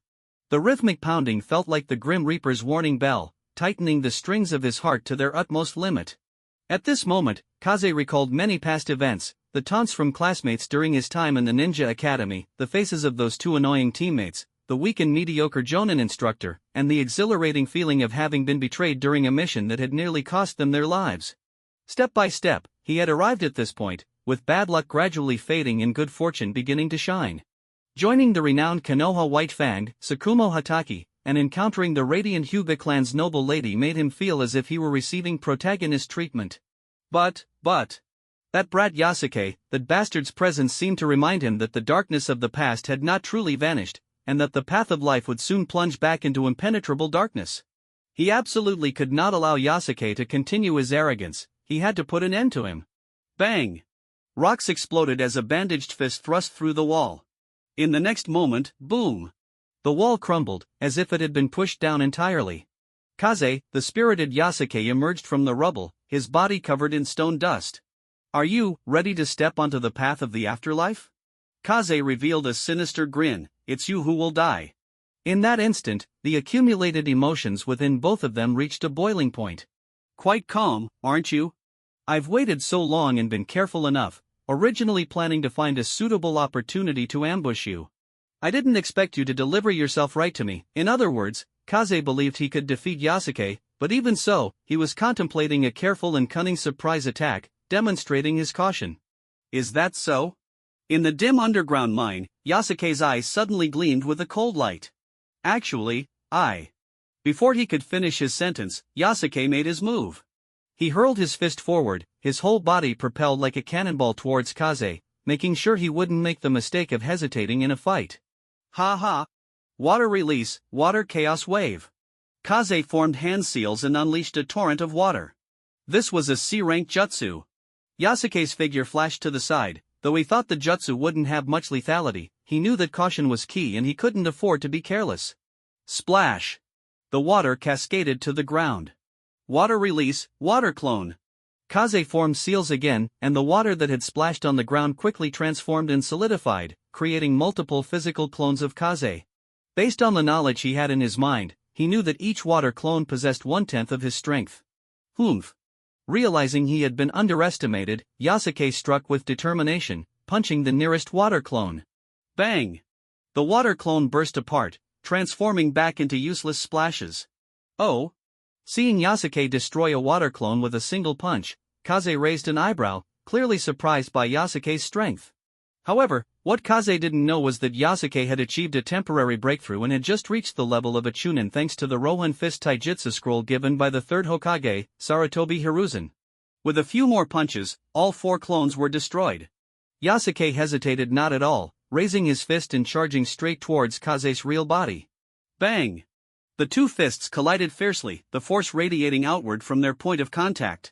The rhythmic pounding felt like the Grim Reaper's warning bell, tightening the strings of his heart to their utmost limit. At this moment, Kaze recalled many past events, the taunts from classmates during his time in the Ninja Academy, the faces of those 2 annoying teammates, the weak and mediocre Jonin instructor, and the exhilarating feeling of having been betrayed during a mission that had nearly cost them their lives. Step by step, he had arrived at this point, with bad luck gradually fading and good fortune beginning to shine. Joining the renowned Konoha White Fanged, Tsukumo Hataki, and encountering the radiant Hyuga clan's noble lady made him feel as if he were receiving protagonist treatment. But, that brat Yasuke, that bastard's presence seemed to remind him that the darkness of the past had not truly vanished, and that the path of life would soon plunge back into impenetrable darkness. He absolutely could not allow Yasuke to continue his arrogance, he had to put an end to him. Bang! Rocks exploded as a bandaged fist thrust through the wall. In the next moment, boom! The wall crumbled, as if it had been pushed down entirely. Kaze, the spirited Yasuke, emerged from the rubble, his body covered in stone dust. "Are you ready to step onto the path of the afterlife?" Kaze revealed a sinister grin. "It's you who will die." In that instant, the accumulated emotions within both of them reached a boiling point. "Quite calm, aren't you?" I've waited so long and been careful enough, originally planning to find a suitable opportunity to ambush you. I didn't expect you to deliver yourself right to me." In other words, Kaze believed he could defeat Yasuke, but even so, he was contemplating a careful and cunning surprise attack, demonstrating his caution. "Is that so?" In the dim underground mine, Yasuke's eyes suddenly gleamed with a cold light. "Actually, I..." Before he could finish his sentence, Yasuke made his move. He hurled his fist forward, his whole body propelled like a cannonball towards Kaze, making sure he wouldn't make the mistake of hesitating in a fight. Ha ha! Water release, water chaos wave. Kaze formed hand seals and unleashed a torrent of water. This was a C-rank jutsu. Yasuke's figure flashed to the side. Though he thought the jutsu wouldn't have much lethality, he knew that caution was key and he couldn't afford to be careless. Splash! The water cascaded to the ground. Water release, water clone. Kaze formed seals again, and the water that had splashed on the ground quickly transformed and solidified, creating multiple physical clones of Kaze. Based on the knowledge he had in his mind, he knew that each water clone possessed 1/10 of his strength. Humph! Realizing he had been underestimated, Yasuke struck with determination, punching the nearest water clone. Bang! The water clone burst apart, transforming back into useless splashes. Oh! Seeing Yasuke destroy a water clone with a single punch, Kaze raised an eyebrow, clearly surprised by Yasuke's strength. However, what Kaze didn't know was that Yasuke had achieved a temporary breakthrough and had just reached the level of a chunin thanks to the Rohan Fist Taijutsu scroll given by the third Hokage, Sarutobi Hiruzen. With a few more punches, all 4 clones were destroyed. Yasuke hesitated not at all, raising his fist and charging straight towards Kaze's real body. Bang! The 2 fists collided fiercely, the force radiating outward from their point of contact.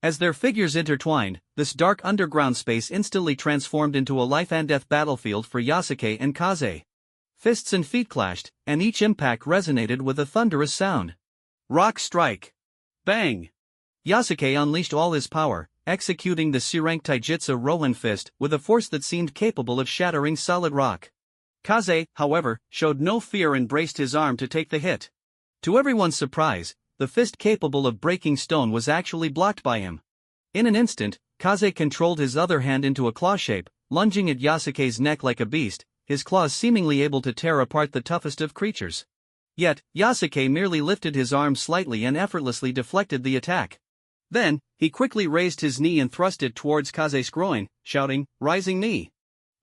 As their figures intertwined, this dark underground space instantly transformed into a life-and-death battlefield for Yasuke and Kaze. Fists and feet clashed, and each impact resonated with a thunderous sound. Rock strike! Bang! Yasuke unleashed all his power, executing the C-rank Taijutsu Rohan Fist with a force that seemed capable of shattering solid rock. Kaze, however, showed no fear and braced his arm to take the hit. To everyone's surprise, the fist capable of breaking stone was actually blocked by him. In an instant, Kaze controlled his other hand into a claw shape, lunging at Yasuke's neck like a beast, his claws seemingly able to tear apart the toughest of creatures. Yet, Yasuke merely lifted his arm slightly and effortlessly deflected the attack. Then, he quickly raised his knee and thrust it towards Kaze's groin, shouting, "Rising knee!"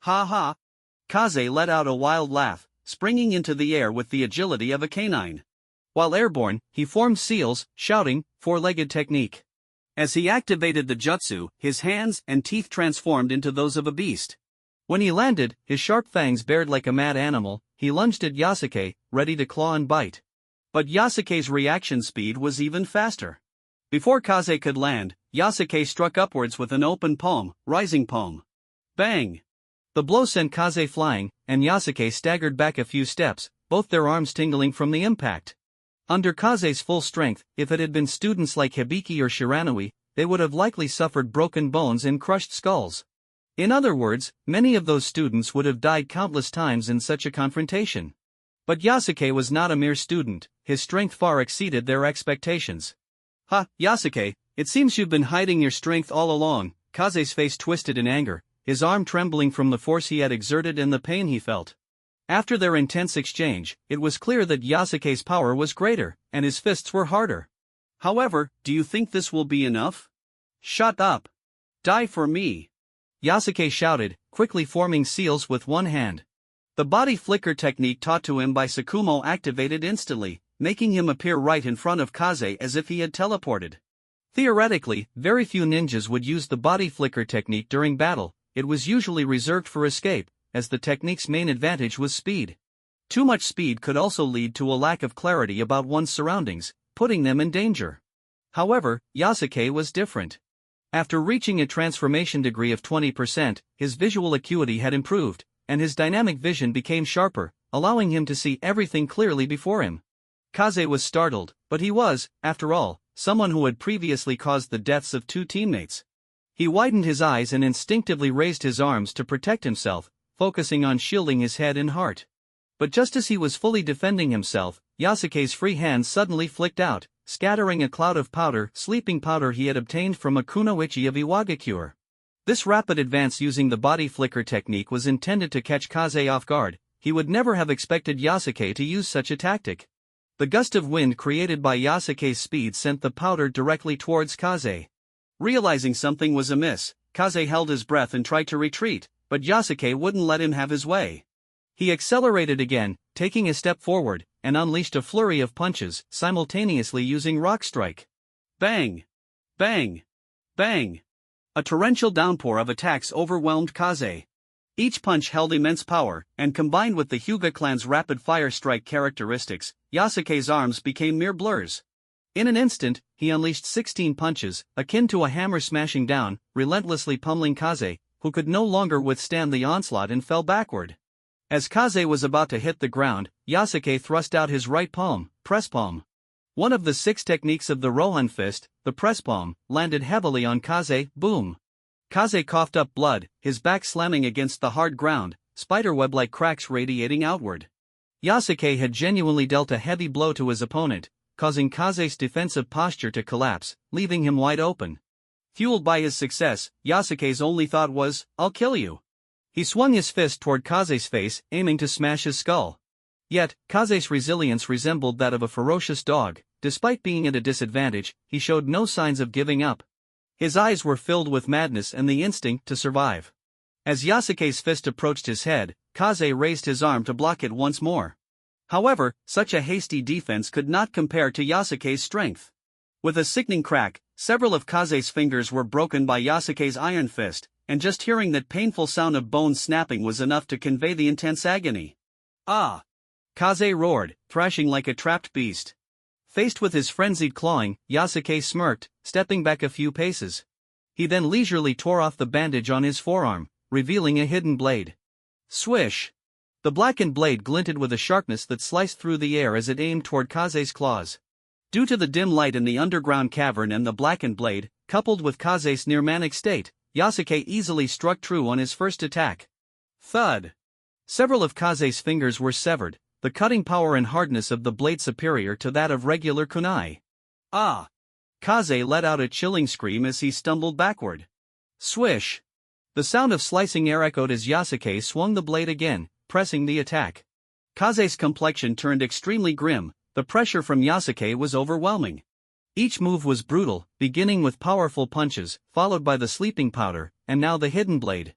Ha ha! Kaze let out a wild laugh, springing into the air with the agility of a canine. While airborne, he formed seals, shouting, "Four-legged technique." As he activated the jutsu, his hands and teeth transformed into those of a beast. When he landed, his sharp fangs bared like a mad animal, he lunged at Yasuke, ready to claw and bite. But Yasuke's reaction speed was even faster. Before Kaze could land, Yasuke struck upwards with an open palm, rising palm. Bang! The blow sent Kaze flying, and Yasuke staggered back a few steps, both their arms tingling from the impact. Under Kaze's full strength, if it had been students like Hibiki or Shiranui, they would have likely suffered broken bones and crushed skulls. In other words, many of those students would have died countless times in such a confrontation. But Yasuke was not a mere student, his strength far exceeded their expectations. "Ha, Yasuke, it seems you've been hiding your strength all along." Kaze's face twisted in anger, his arm trembling from the force he had exerted and the pain he felt. After their intense exchange, it was clear that Yasuke's power was greater, and his fists were harder. "However, do you think this will be enough?" "Shut up! Die for me!" Yasuke shouted, quickly forming seals with one hand. The body flicker technique taught to him by Sakumo activated instantly, making him appear right in front of Kaze as if he had teleported. Theoretically, very few ninjas would use the body flicker technique during battle. It was usually reserved for escape, as the technique's main advantage was speed. Too much speed could also lead to a lack of clarity about one's surroundings, putting them in danger. However, Yasuke was different. After reaching a transformation degree of 20%, his visual acuity had improved, and his dynamic vision became sharper, allowing him to see everything clearly before him. Kaze was startled, but he was, after all, someone who had previously caused the deaths of 2 teammates. He widened his eyes and instinctively raised his arms to protect himself, focusing on shielding his head and heart. But just as he was fully defending himself, Yasuke's free hand suddenly flicked out, scattering a cloud of powder, sleeping powder he had obtained from a kunoichi of Iwagakure. This rapid advance using the body flicker technique was intended to catch Kaze off guard. He would never have expected Yasuke to use such a tactic. The gust of wind created by Yasuke's speed sent the powder directly towards Kaze. Realizing something was amiss, Kaze held his breath and tried to retreat, but Yasuke wouldn't let him have his way. He accelerated again, taking a step forward, and unleashed a flurry of punches, simultaneously using Rock Strike. Bang! Bang! Bang! A torrential downpour of attacks overwhelmed Kaze. Each punch held immense power, and combined with the Hyuga clan's rapid-fire strike characteristics, Yasuke's arms became mere blurs. In an instant, he unleashed 16 punches, akin to a hammer smashing down, relentlessly pummeling Kaze, who could no longer withstand the onslaught and fell backward. As Kaze was about to hit the ground, Yasuke thrust out his right palm, press palm. One of the 6 techniques of the Rohan fist, the press palm, landed heavily on Kaze, boom. Kaze coughed up blood, his back slamming against the hard ground, spiderweb-like cracks radiating outward. Yasuke had genuinely dealt a heavy blow to his opponent, causing Kaze's defensive posture to collapse, leaving him wide open. Fueled by his success, Yasuke's only thought was, "I'll kill you." He swung his fist toward Kaze's face, aiming to smash his skull. Yet, Kaze's resilience resembled that of a ferocious dog. Despite being at a disadvantage, he showed no signs of giving up. His eyes were filled with madness and the instinct to survive. As Yasuke's fist approached his head, Kaze raised his arm to block it once more. However, such a hasty defense could not compare to Yasuke's strength. With a sickening crack, several of Kaze's fingers were broken by Yasuke's iron fist, and just hearing that painful sound of bones snapping was enough to convey the intense agony. "Ah!" Kaze roared, thrashing like a trapped beast. Faced with his frenzied clawing, Yasuke smirked, stepping back a few paces. He then leisurely tore off the bandage on his forearm, revealing a hidden blade. Swish! The blackened blade glinted with a sharpness that sliced through the air as it aimed toward Kaze's claws. Due to the dim light in the underground cavern and the blackened blade, coupled with Kaze's near-manic state, Yasuke easily struck true on his first attack. Thud! Several of Kaze's fingers were severed, the cutting power and hardness of the blade superior to that of regular kunai. Ah! Kaze let out a chilling scream as he stumbled backward. Swish! The sound of slicing air echoed as Yasuke swung the blade again, pressing the attack. Kaze's complexion turned extremely grim, the pressure from Yasuke was overwhelming. Each move was brutal, beginning with powerful punches, followed by the sleeping powder, and now the hidden blade.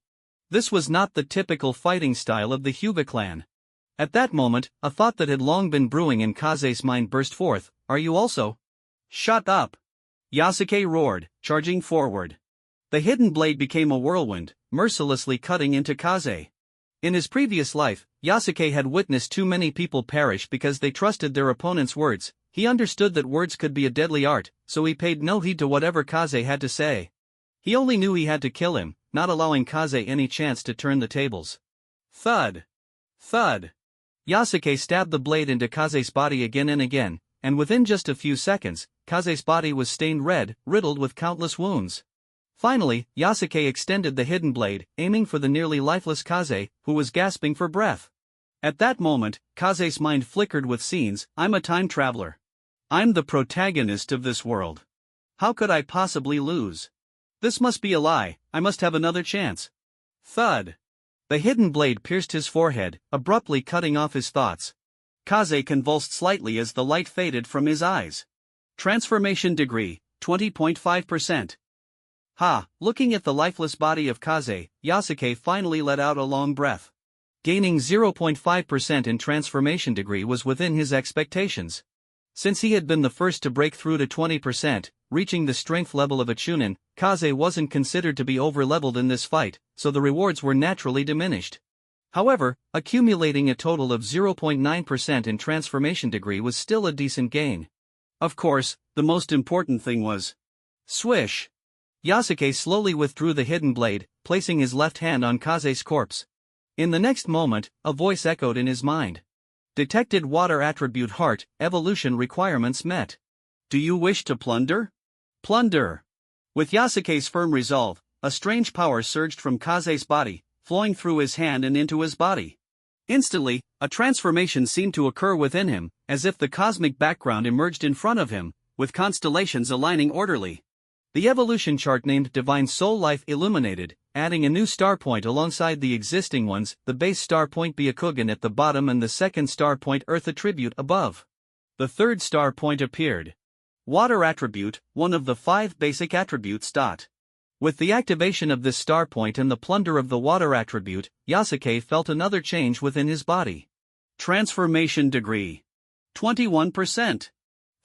This was not the typical fighting style of the Hyuga clan. At that moment, a thought that had long been brewing in Kaze's mind burst forth. Are you also? Shut up! Yasuke roared, charging forward. The hidden blade became a whirlwind, mercilessly cutting into Kaze. In his previous life, Yasuke had witnessed too many people perish because they trusted their opponent's words. He understood that words could be a deadly art, so he paid no heed to whatever Kaze had to say. He only knew he had to kill him, not allowing Kaze any chance to turn the tables. Thud! Thud! Yasuke stabbed the blade into Kaze's body again and again, and within just a few seconds, Kaze's body was stained red, riddled with countless wounds. Finally, Yasuke extended the hidden blade, aiming for the nearly lifeless Kaze, who was gasping for breath. At that moment, Kaze's mind flickered with scenes. I'm a time traveler. I'm the protagonist of this world. How could I possibly lose? This must be a lie, I must have another chance. Thud! The hidden blade pierced his forehead, abruptly cutting off his thoughts. Kaze convulsed slightly as the light faded from his eyes. Transformation degree, 20.5%. Ha! Looking at the lifeless body of Kaze, Yasuke finally let out a long breath. Gaining 0.5% in transformation degree was within his expectations. Since he had been the first to break through to 20%, reaching the strength level of a chunin, Kaze wasn't considered to be over-leveled in this fight, so the rewards were naturally diminished. However, accumulating a total of 0.9% in transformation degree was still a decent gain. Of course, the most important thing was... Swish! Yasuke slowly withdrew the hidden blade, placing his left hand on Kaze's corpse. In the next moment, a voice echoed in his mind. Detected water attribute heart, evolution requirements met. Do you wish to plunder? Plunder! With Yasuke's firm resolve, a strange power surged from Kaze's body, flowing through his hand and into his body. Instantly, a transformation seemed to occur within him, as if the cosmic background emerged in front of him. with constellations aligning orderly. The evolution chart named Divine Soul Life illuminated, adding a new star point alongside the existing ones, the base star point Byakugan at the bottom and the second star point Earth attribute above. The third star point appeared. Water attribute, one of the 5 basic attributes. With the activation of this star point and the plunder of the water attribute, Yasuke felt another change within his body. Transformation degree. 21%.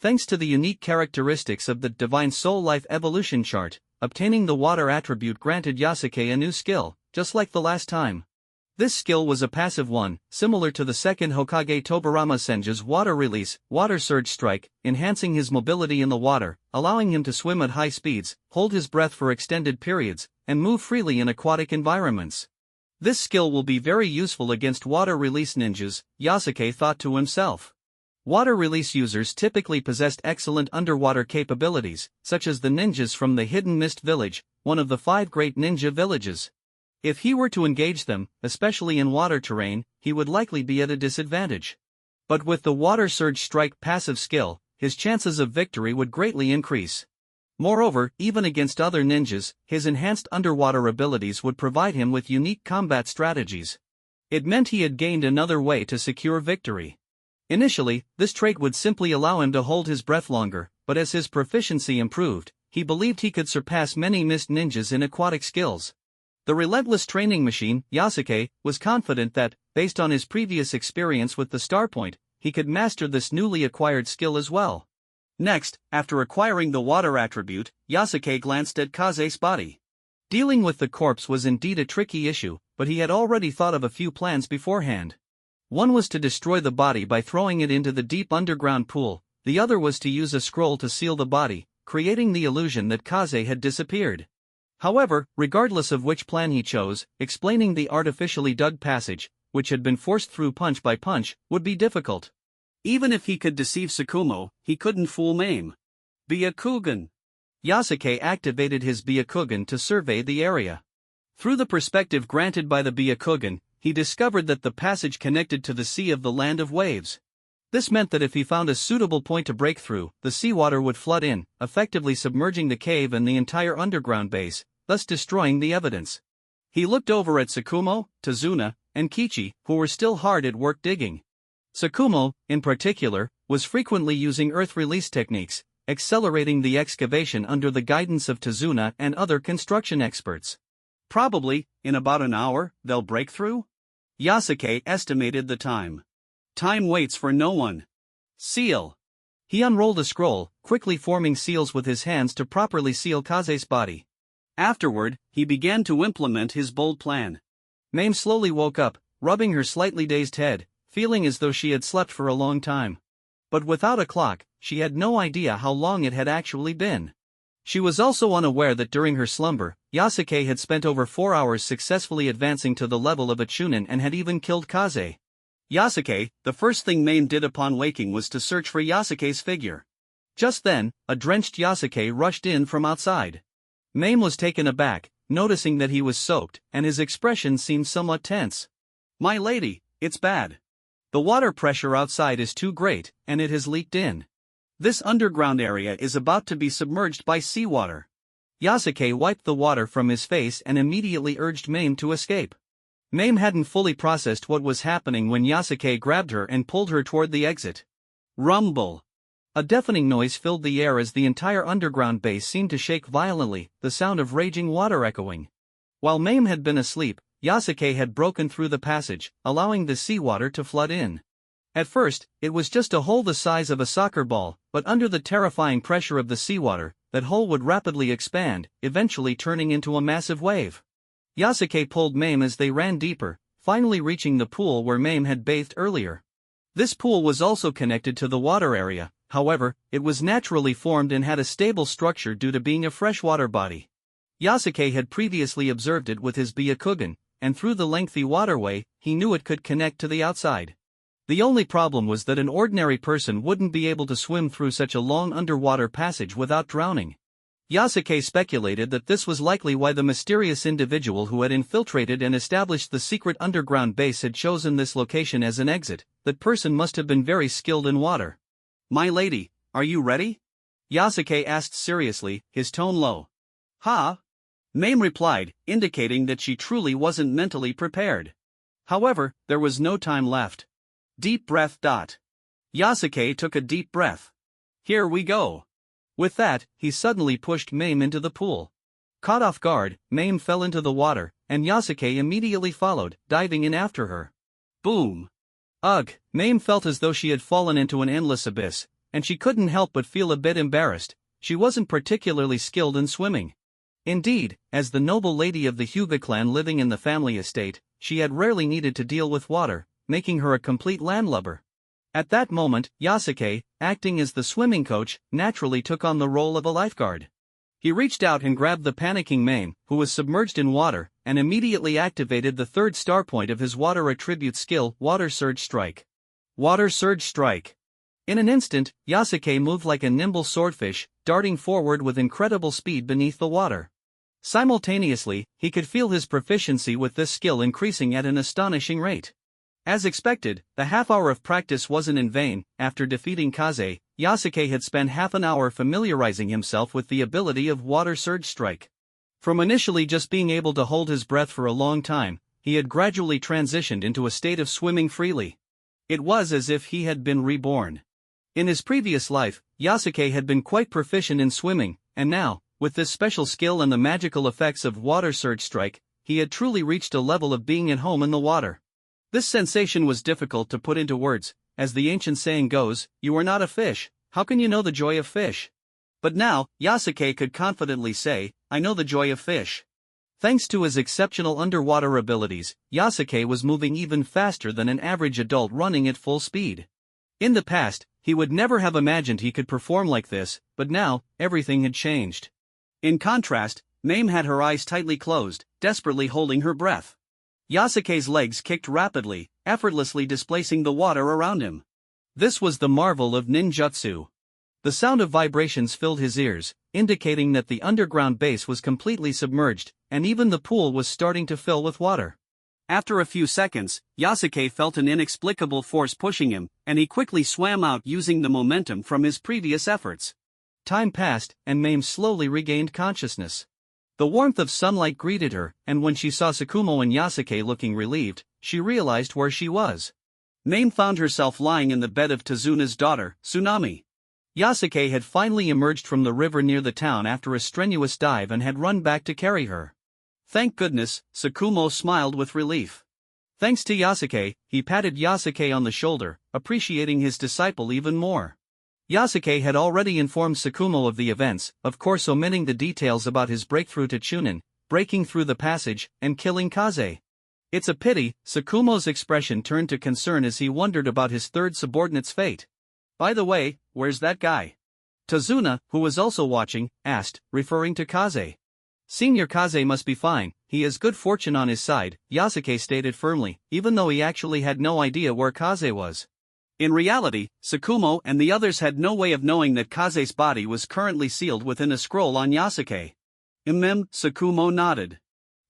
Thanks to the unique characteristics of the Divine Soul Life evolution chart, obtaining the water attribute granted Yasuke a new skill, just like the last time. This skill was a passive one, similar to the second Hokage Tobirama Senju's water release, water surge strike, enhancing his mobility in the water, allowing him to swim at high speeds, hold his breath for extended periods, and move freely in aquatic environments. This skill will be very useful against water release ninjas, Yasuke thought to himself. Water release users typically possessed excellent underwater capabilities, such as the ninjas from the Hidden Mist Village, one of the 5 great ninja villages. If he were to engage them, especially in water terrain, he would likely be at a disadvantage. But with the water surge strike passive skill, his chances of victory would greatly increase. Moreover, even against other ninjas, his enhanced underwater abilities would provide him with unique combat strategies. It meant he had gained another way to secure victory. Initially, this trait would simply allow him to hold his breath longer, but as his proficiency improved, he believed he could surpass many mist ninjas in aquatic skills. The relentless training machine, Yasuke, was confident that, based on his previous experience with the star point, he could master this newly acquired skill as well. Next, after acquiring the water attribute, Yasuke glanced at Kaze's body. Dealing with the corpse was indeed a tricky issue, but he had already thought of a few plans beforehand. One was to destroy the body by throwing it into the deep underground pool, the other was to use a scroll to seal the body, creating the illusion that Kaze had disappeared. However, regardless of which plan he chose, explaining the artificially dug passage, which had been forced through punch by punch, would be difficult. Even if he could deceive Tsukumo, he couldn't fool Mame. Byakugan. Yasuke activated his Byakugan to survey the area. Through the perspective granted by the Byakugan, he discovered that the passage connected to the sea of the Land of Waves. This meant that if he found a suitable point to break through, the seawater would flood in, effectively submerging the cave and the entire underground base, thus destroying the evidence. He looked over at Tsukumo, Tazuna, and Kichi, who were still hard at work digging. Tsukumo, in particular, was frequently using earth release techniques, accelerating the excavation under the guidance of Tazuna and other construction experts. Probably, in about an hour, they'll break through? Yasuke estimated the time. Time waits for no one. Seal. He unrolled a scroll, quickly forming seals with his hands to properly seal Kaze's body. Afterward, he began to implement his bold plan. Mame slowly woke up, rubbing her slightly dazed head, feeling as though she had slept for a long time. But without a clock, she had no idea how long it had actually been. She was also unaware that during her slumber, Yasuke had spent over 4 hours successfully advancing to the level of a chunin and had even killed Kaze. Yasuke, the first thing Mame did upon waking was to search for Yasuke's figure. Just then, a drenched Yasuke rushed in from outside. Mame was taken aback, noticing that he was soaked, and his expression seemed somewhat tense. "My lady, it's bad. The water pressure outside is too great, and it has leaked in. This underground area is about to be submerged by seawater." Yasuke wiped the water from his face and immediately urged Mame to escape. Mame hadn't fully processed what was happening when Yasuke grabbed her and pulled her toward the exit. Rumble. A deafening noise filled the air as the entire underground base seemed to shake violently, the sound of raging water echoing. While Mame had been asleep, Yasuke had broken through the passage, allowing the seawater to flood in. At first, it was just a hole the size of a soccer ball, but under the terrifying pressure of the seawater, that hole would rapidly expand, eventually turning into a massive wave. Yasuke pulled Mame as they ran deeper, finally reaching the pool where Mame had bathed earlier. This pool was also connected to the water area, however, it was naturally formed and had a stable structure due to being a freshwater body. Yasuke had previously observed it with his Byakugan, and through the lengthy waterway, he knew it could connect to the outside. The only problem was that an ordinary person wouldn't be able to swim through such a long underwater passage without drowning. Yasuke speculated that this was likely why the mysterious individual who had infiltrated and established the secret underground base had chosen this location as an exit. That person must have been very skilled in water. "My lady, are you ready?" Yasuke asked seriously, his tone low. Ha? Mame replied, indicating that she truly wasn't mentally prepared. However, there was no time left. Deep breath. Yasuke took a deep breath. Here we go. With that, he suddenly pushed Mame into the pool. Caught off guard, Mame fell into the water, and Yasuke immediately followed, diving in after her. Boom! Ugh, Mame felt as though she had fallen into an endless abyss, and she couldn't help but feel a bit embarrassed. She wasn't particularly skilled in swimming. Indeed, as the noble lady of the Hyuga clan living in the family estate, she had rarely needed to deal with water, making her a complete landlubber. At that moment, Yasuke, acting as the swimming coach, naturally took on the role of a lifeguard. He reached out and grabbed the panicking Mame, who was submerged in water, and immediately activated the third star point of his water attribute skill, Water Surge Strike. Water Surge Strike. In an instant, Yasuke moved like a nimble swordfish, darting forward with incredible speed beneath the water. Simultaneously, he could feel his proficiency with this skill increasing at an astonishing rate. As expected, the half-hour of practice wasn't in vain. After defeating Kaze, Yasuke had spent half an hour familiarizing himself with the ability of Water Surge Strike. From initially just being able to hold his breath for a long time, he had gradually transitioned into a state of swimming freely. It was as if he had been reborn. In his previous life, Yasuke had been quite proficient in swimming, and now, with this special skill and the magical effects of Water Surge Strike, he had truly reached a level of being at home in the water. This sensation was difficult to put into words. As the ancient saying goes, you are not a fish, how can you know the joy of fish? But now, Yasuke could confidently say, I know the joy of fish. Thanks to his exceptional underwater abilities, Yasuke was moving even faster than an average adult running at full speed. In the past, he would never have imagined he could perform like this, but now, everything had changed. In contrast, Mame had her eyes tightly closed, desperately holding her breath. Yasuke's legs kicked rapidly, effortlessly displacing the water around him. This was the marvel of ninjutsu. The sound of vibrations filled his ears, indicating that the underground base was completely submerged, and even the pool was starting to fill with water. After a few seconds, Yasuke felt an inexplicable force pushing him, and he quickly swam out using the momentum from his previous efforts. Time passed, and Mame slowly regained consciousness. The warmth of sunlight greeted her, and when she saw Tsukumo and Yasuke looking relieved, she realized where she was. Mame found herself lying in the bed of Tazuna's daughter, Tsunami. Yasuke had finally emerged from the river near the town after a strenuous dive and had run back to carry her. Thank goodness, Tsukumo smiled with relief. Thanks to Yasuke, he patted Yasuke on the shoulder, appreciating his disciple even more. Yasuke had already informed Tsukumo of the events, of course omitting the details about his breakthrough to Chunin, breaking through the passage, and killing Kaze. It's a pity, Tsukumo's expression turned to concern as he wondered about his third subordinate's fate. By the way, where's that guy? Tazuna, who was also watching, asked, referring to Kaze. Senior Kaze must be fine, he has good fortune on his side, Yasuke stated firmly, even though he actually had no idea where Kaze was. In reality, Tsukumo and the others had no way of knowing that Kaze's body was currently sealed within a scroll on Yasuke. Tsukumo nodded.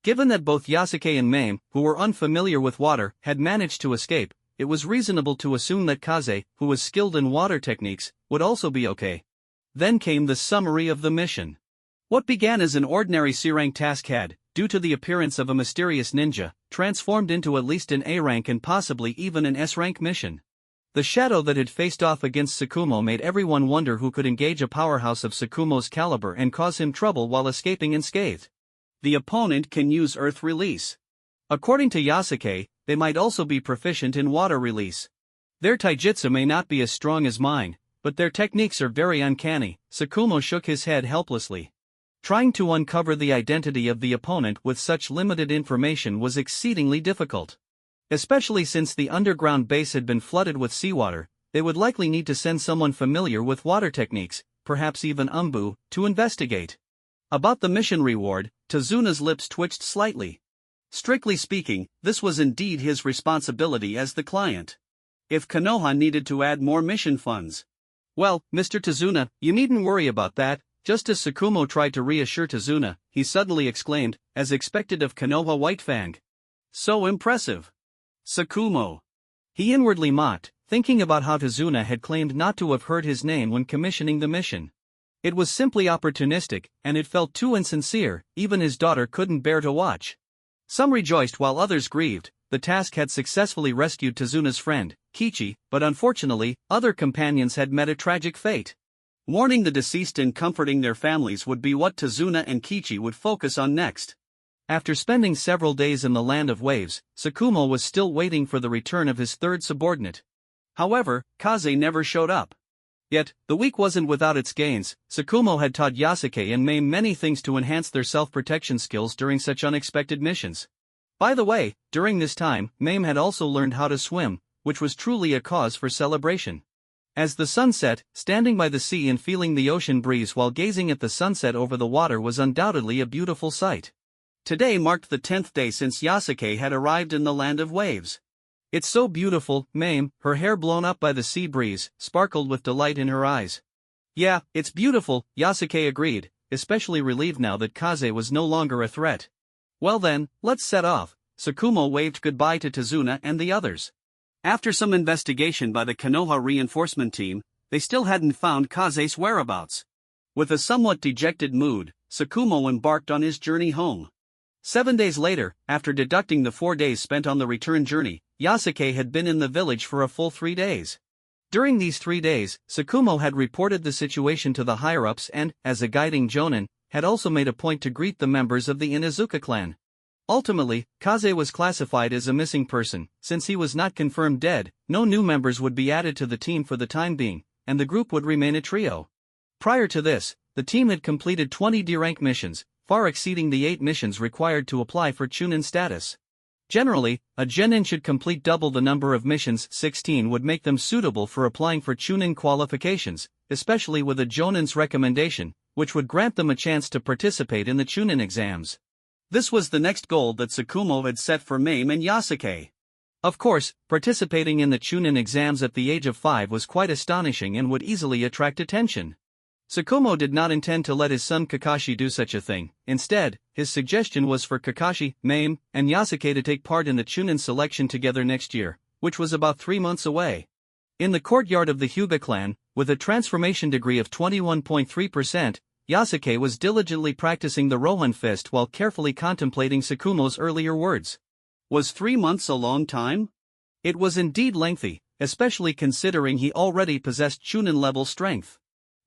Given that both Yasuke and Mame, who were unfamiliar with water, had managed to escape, it was reasonable to assume that Kaze, who was skilled in water techniques, would also be okay. Then came the summary of the mission. What began as an ordinary C-rank task had, due to the appearance of a mysterious ninja, transformed into at least an A-rank and possibly even an S-rank mission. The shadow that had faced off against Tsukumo made everyone wonder who could engage a powerhouse of Tsukumo's caliber and cause him trouble while escaping unscathed. The opponent can use Earth Release. According to Yasuke, they might also be proficient in Water Release. Their taijutsu may not be as strong as mine, but their techniques are very uncanny. Tsukumo shook his head helplessly. Trying to uncover the identity of the opponent with such limited information was exceedingly difficult. Especially since the underground base had been flooded with seawater, they would likely need to send someone familiar with water techniques, perhaps even Umbu, to investigate. About the mission reward, Tazuna's lips twitched slightly. Strictly speaking, this was indeed his responsibility as the client. If Konoha needed to add more mission funds. Well, Mr. Tazuna, you needn't worry about that. Just as Tsukumo tried to reassure Tazuna, he suddenly exclaimed, as expected of Konoha Whitefang. So impressive. Tsukumo. He inwardly mocked, thinking about how Tazuna had claimed not to have heard his name when commissioning the mission. It was simply opportunistic, and it felt too insincere, even his daughter couldn't bear to watch. Some rejoiced while others grieved. The task had successfully rescued Tezuna's friend, Kichi, but unfortunately, other companions had met a tragic fate. Mourning the deceased and comforting their families would be what Tezuna and Kichi would focus on next. After spending several days in the land of waves, Tsukumo was still waiting for the return of his third subordinate. However, Kaze never showed up. Yet, the week wasn't without its gains. Tsukumo had taught Yasuke and Mame many things to enhance their self-protection skills during such unexpected missions. By the way, during this time, Mame had also learned how to swim, which was truly a cause for celebration. As the sun set, standing by the sea and feeling the ocean breeze while gazing at the sunset over the water was undoubtedly a beautiful sight. Today marked the 10th day since Yasuke had arrived in the land of waves. "It's so beautiful," Mame, her hair blown up by the sea breeze, sparkled with delight in her eyes. "Yeah, it's beautiful," Yasuke agreed, especially relieved now that Kaze was no longer a threat. "Well then, let's set off." Tsukumo waved goodbye to Tezuna and the others. After some investigation by the Konoha reinforcement team, they still hadn't found Kaze's whereabouts. With a somewhat dejected mood, Tsukumo embarked on his journey home. 7 days later, after deducting the 4 days spent on the return journey, Yasuke had been in the village for a full 3 days. During these 3 days, Tsukumo had reported the situation to the higher-ups and, as a guiding jonin, had also made a point to greet the members of the Inuzuka clan. Ultimately, Kaze was classified as a missing person. Since he was not confirmed dead, no new members would be added to the team for the time being, and the group would remain a trio. Prior to this, the team had completed 20 D-rank missions, far exceeding the 8 missions required to apply for Chunin status. Generally, a genin should complete double the number of missions. 16 would make them suitable for applying for Chunin qualifications, especially with a jonin's recommendation, which would grant them a chance to participate in the Chunin exams. This was the next goal that Tsukumo had set for Mame and Yasuke. Of course, participating in the Chunin exams at the age of 5 was quite astonishing and would easily attract attention. Tsukumo did not intend to let his son Kakashi do such a thing. Instead, his suggestion was for Kakashi, Mame, and Yasuke to take part in the Chunin selection together next year, which was about 3 months away. In the courtyard of the Hyuga clan, with a transformation degree of 21.3%, Yasuke was diligently practicing the Rohan fist while carefully contemplating Tsukumo's earlier words. Was 3 months a long time? It was indeed lengthy, especially considering he already possessed Chunin-level strength.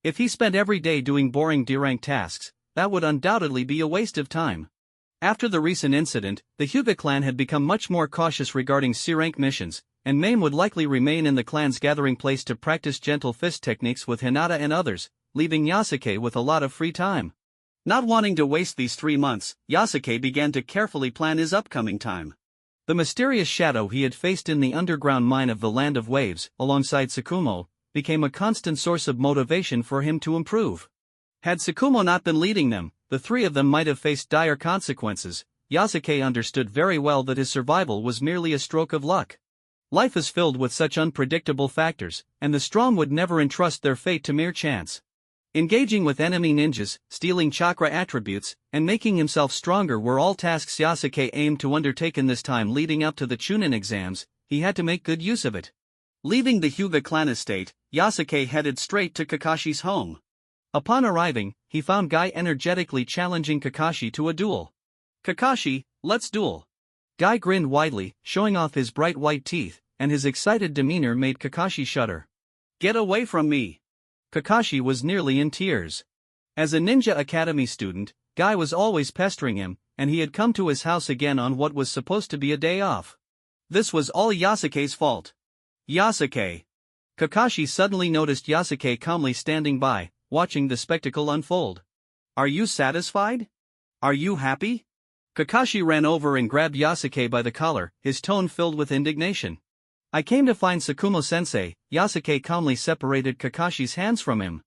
If he spent every day doing boring D-rank tasks, that would undoubtedly be a waste of time. After the recent incident, the Hyuga clan had become much more cautious regarding C-rank missions, and Mame would likely remain in the clan's gathering place to practice gentle fist techniques with Hinata and others, leaving Yasuke with a lot of free time. Not wanting to waste these 3 months, Yasuke began to carefully plan his upcoming time. The mysterious shadow he had faced in the underground mine of the Land of Waves, alongside Tsukumo, became a constant source of motivation for him to improve. Had Tsukumo not been leading them, the 3 of them might have faced dire consequences. Yasuke understood very well that his survival was merely a stroke of luck. Life is filled with such unpredictable factors, and the strong would never entrust their fate to mere chance. Engaging with enemy ninjas, stealing chakra attributes, and making himself stronger were all tasks Yasuke aimed to undertake in this time leading up to the Chunin exams. He had to make good use of it. Leaving the Hyuga clan estate, Yasuke headed straight to Kakashi's home. Upon arriving, he found Guy energetically challenging Kakashi to a duel. "Kakashi, let's duel." Guy grinned widely, showing off his bright white teeth, and his excited demeanor made Kakashi shudder. "Get away from me." Kakashi was nearly in tears. As a Ninja Academy student, Guy was always pestering him, and he had come to his house again on what was supposed to be a day off. This was all Yasuke's fault. "Yasuke." Kakashi suddenly noticed Yasuke calmly standing by, watching the spectacle unfold. "Are you satisfied? Are you happy?" Kakashi ran over and grabbed Yasuke by the collar, his tone filled with indignation. "I came to find Tsukumo-sensei." Yasuke calmly separated Kakashi's hands from him.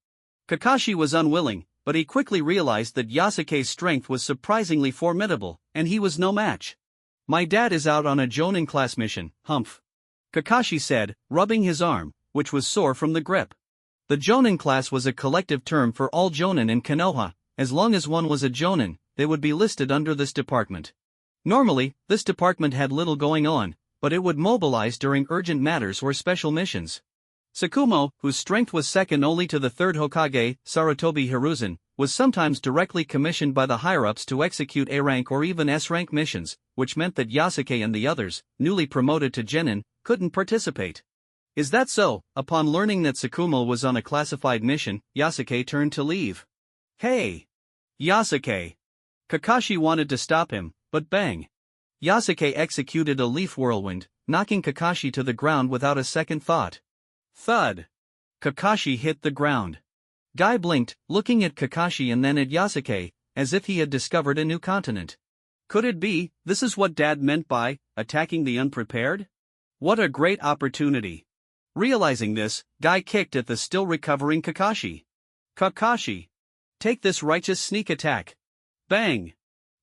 Kakashi was unwilling, but he quickly realized that Yasuke's strength was surprisingly formidable, and he was no match. "My dad is out on a Jonin class mission, humph," Kakashi said, rubbing his arm, which was sore from the grip. The Jonin class was a collective term for all Jonin in Konoha. As long as one was a Jonin, they would be listed under this department. Normally, this department had little going on, but it would mobilize during urgent matters or special missions. Tsukumo, whose strength was second only to the third Hokage, Sarutobi Hiruzen, was sometimes directly commissioned by the higher-ups to execute A-rank or even S-rank missions, which meant that Yasuke and the others, newly promoted to genin, couldn't participate. Is that so? Upon learning that Tsukumo was on a classified mission, Yasuke turned to leave. Hey! Yasuke! Kakashi wanted to stop him, but bang! Yasuke executed a leaf whirlwind, knocking Kakashi to the ground without a second thought. Thud! Kakashi hit the ground. Guy blinked, looking at Kakashi and then at Yasuke, as if he had discovered a new continent. Could it be, this is what Dad meant by attacking the unprepared? What a great opportunity! Realizing this, Guy kicked at the still recovering Kakashi. Kakashi! Take this righteous sneak attack! Bang!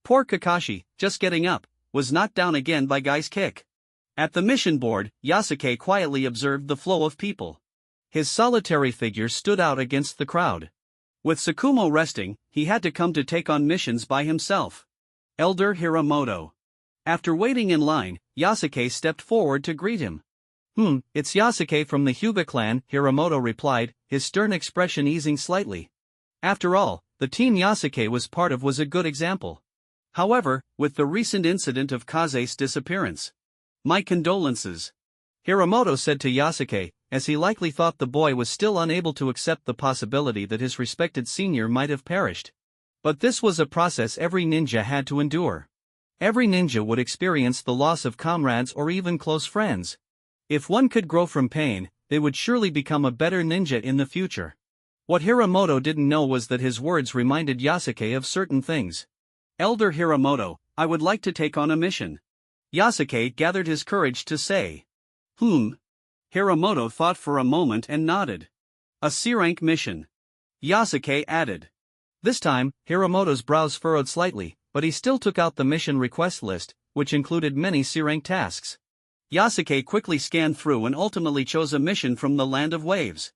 Poor Kakashi, just getting up, was knocked down again by Guy's kick. At the mission board, Yasuke quietly observed the flow of people. His solitary figure stood out against the crowd. With Tsukumo resting, he had to come to take on missions by himself. Elder Hiramoto. After waiting in line, Yasuke stepped forward to greet him. It's Yasuke from the Hyuga clan, Hiramoto replied, his stern expression easing slightly. After all, the team Yasuke was part of was a good example. However, with the recent incident of Kaze's disappearance. My condolences. Hiramoto said to Yasuke, as he likely thought the boy was still unable to accept the possibility that his respected senior might have perished. But this was a process every ninja had to endure. Every ninja would experience the loss of comrades or even close friends. If one could grow from pain, they would surely become a better ninja in the future. What Hiramoto didn't know was that his words reminded Yasuke of certain things. Elder Hiramoto, I would like to take on a mission. Yasuke gathered his courage to say. Hiramoto thought for a moment and nodded. A C-rank mission. Yasuke added. This time, Hiramoto's brows furrowed slightly, but he still took out the mission request list, which included many C-rank tasks. Yasuke quickly scanned through and ultimately chose a mission from the Land of Waves.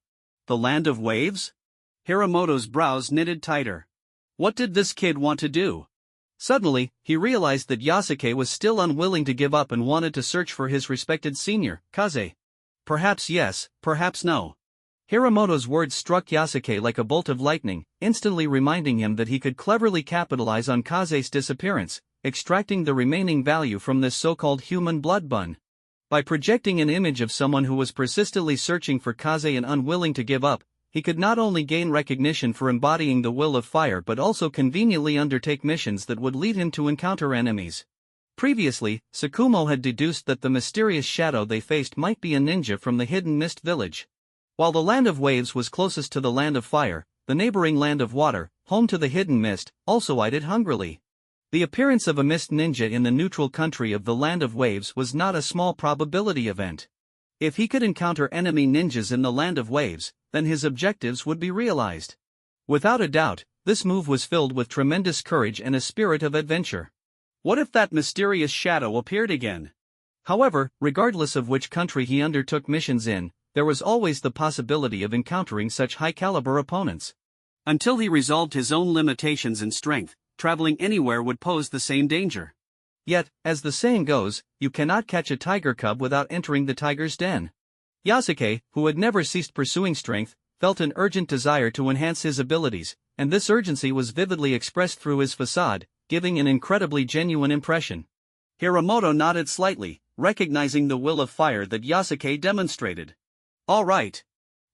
The Land of Waves? Hiramoto's brows knitted tighter. What did this kid want to do? Suddenly, he realized that Yasuke was still unwilling to give up and wanted to search for his respected senior, Kaze. Perhaps yes, perhaps no. Hiramoto's words struck Yasuke like a bolt of lightning, instantly reminding him that he could cleverly capitalize on Kaze's disappearance, extracting the remaining value from this so-called human blood bun. By projecting an image of someone who was persistently searching for Kaze and unwilling to give up, he could not only gain recognition for embodying the will of fire but also conveniently undertake missions that would lead him to encounter enemies. Previously, Tsukumo had deduced that the mysterious shadow they faced might be a ninja from the Hidden Mist village. While the Land of Waves was closest to the Land of Fire, the neighboring Land of Water, home to the Hidden Mist, also eyed it hungrily. The appearance of a mist ninja in the neutral country of the Land of Waves was not a small probability event. If he could encounter enemy ninjas in the Land of Waves, then his objectives would be realized. Without a doubt, this move was filled with tremendous courage and a spirit of adventure. What if that mysterious shadow appeared again? However, regardless of which country he undertook missions in, there was always the possibility of encountering such high-caliber opponents. Until he resolved his own limitations in strength, traveling anywhere would pose the same danger. Yet, as the saying goes, you cannot catch a tiger cub without entering the tiger's den. Yasuke, who had never ceased pursuing strength, felt an urgent desire to enhance his abilities, and this urgency was vividly expressed through his facade, giving an incredibly genuine impression. Hiramoto nodded slightly, recognizing the will of fire that Yasuke demonstrated. All right.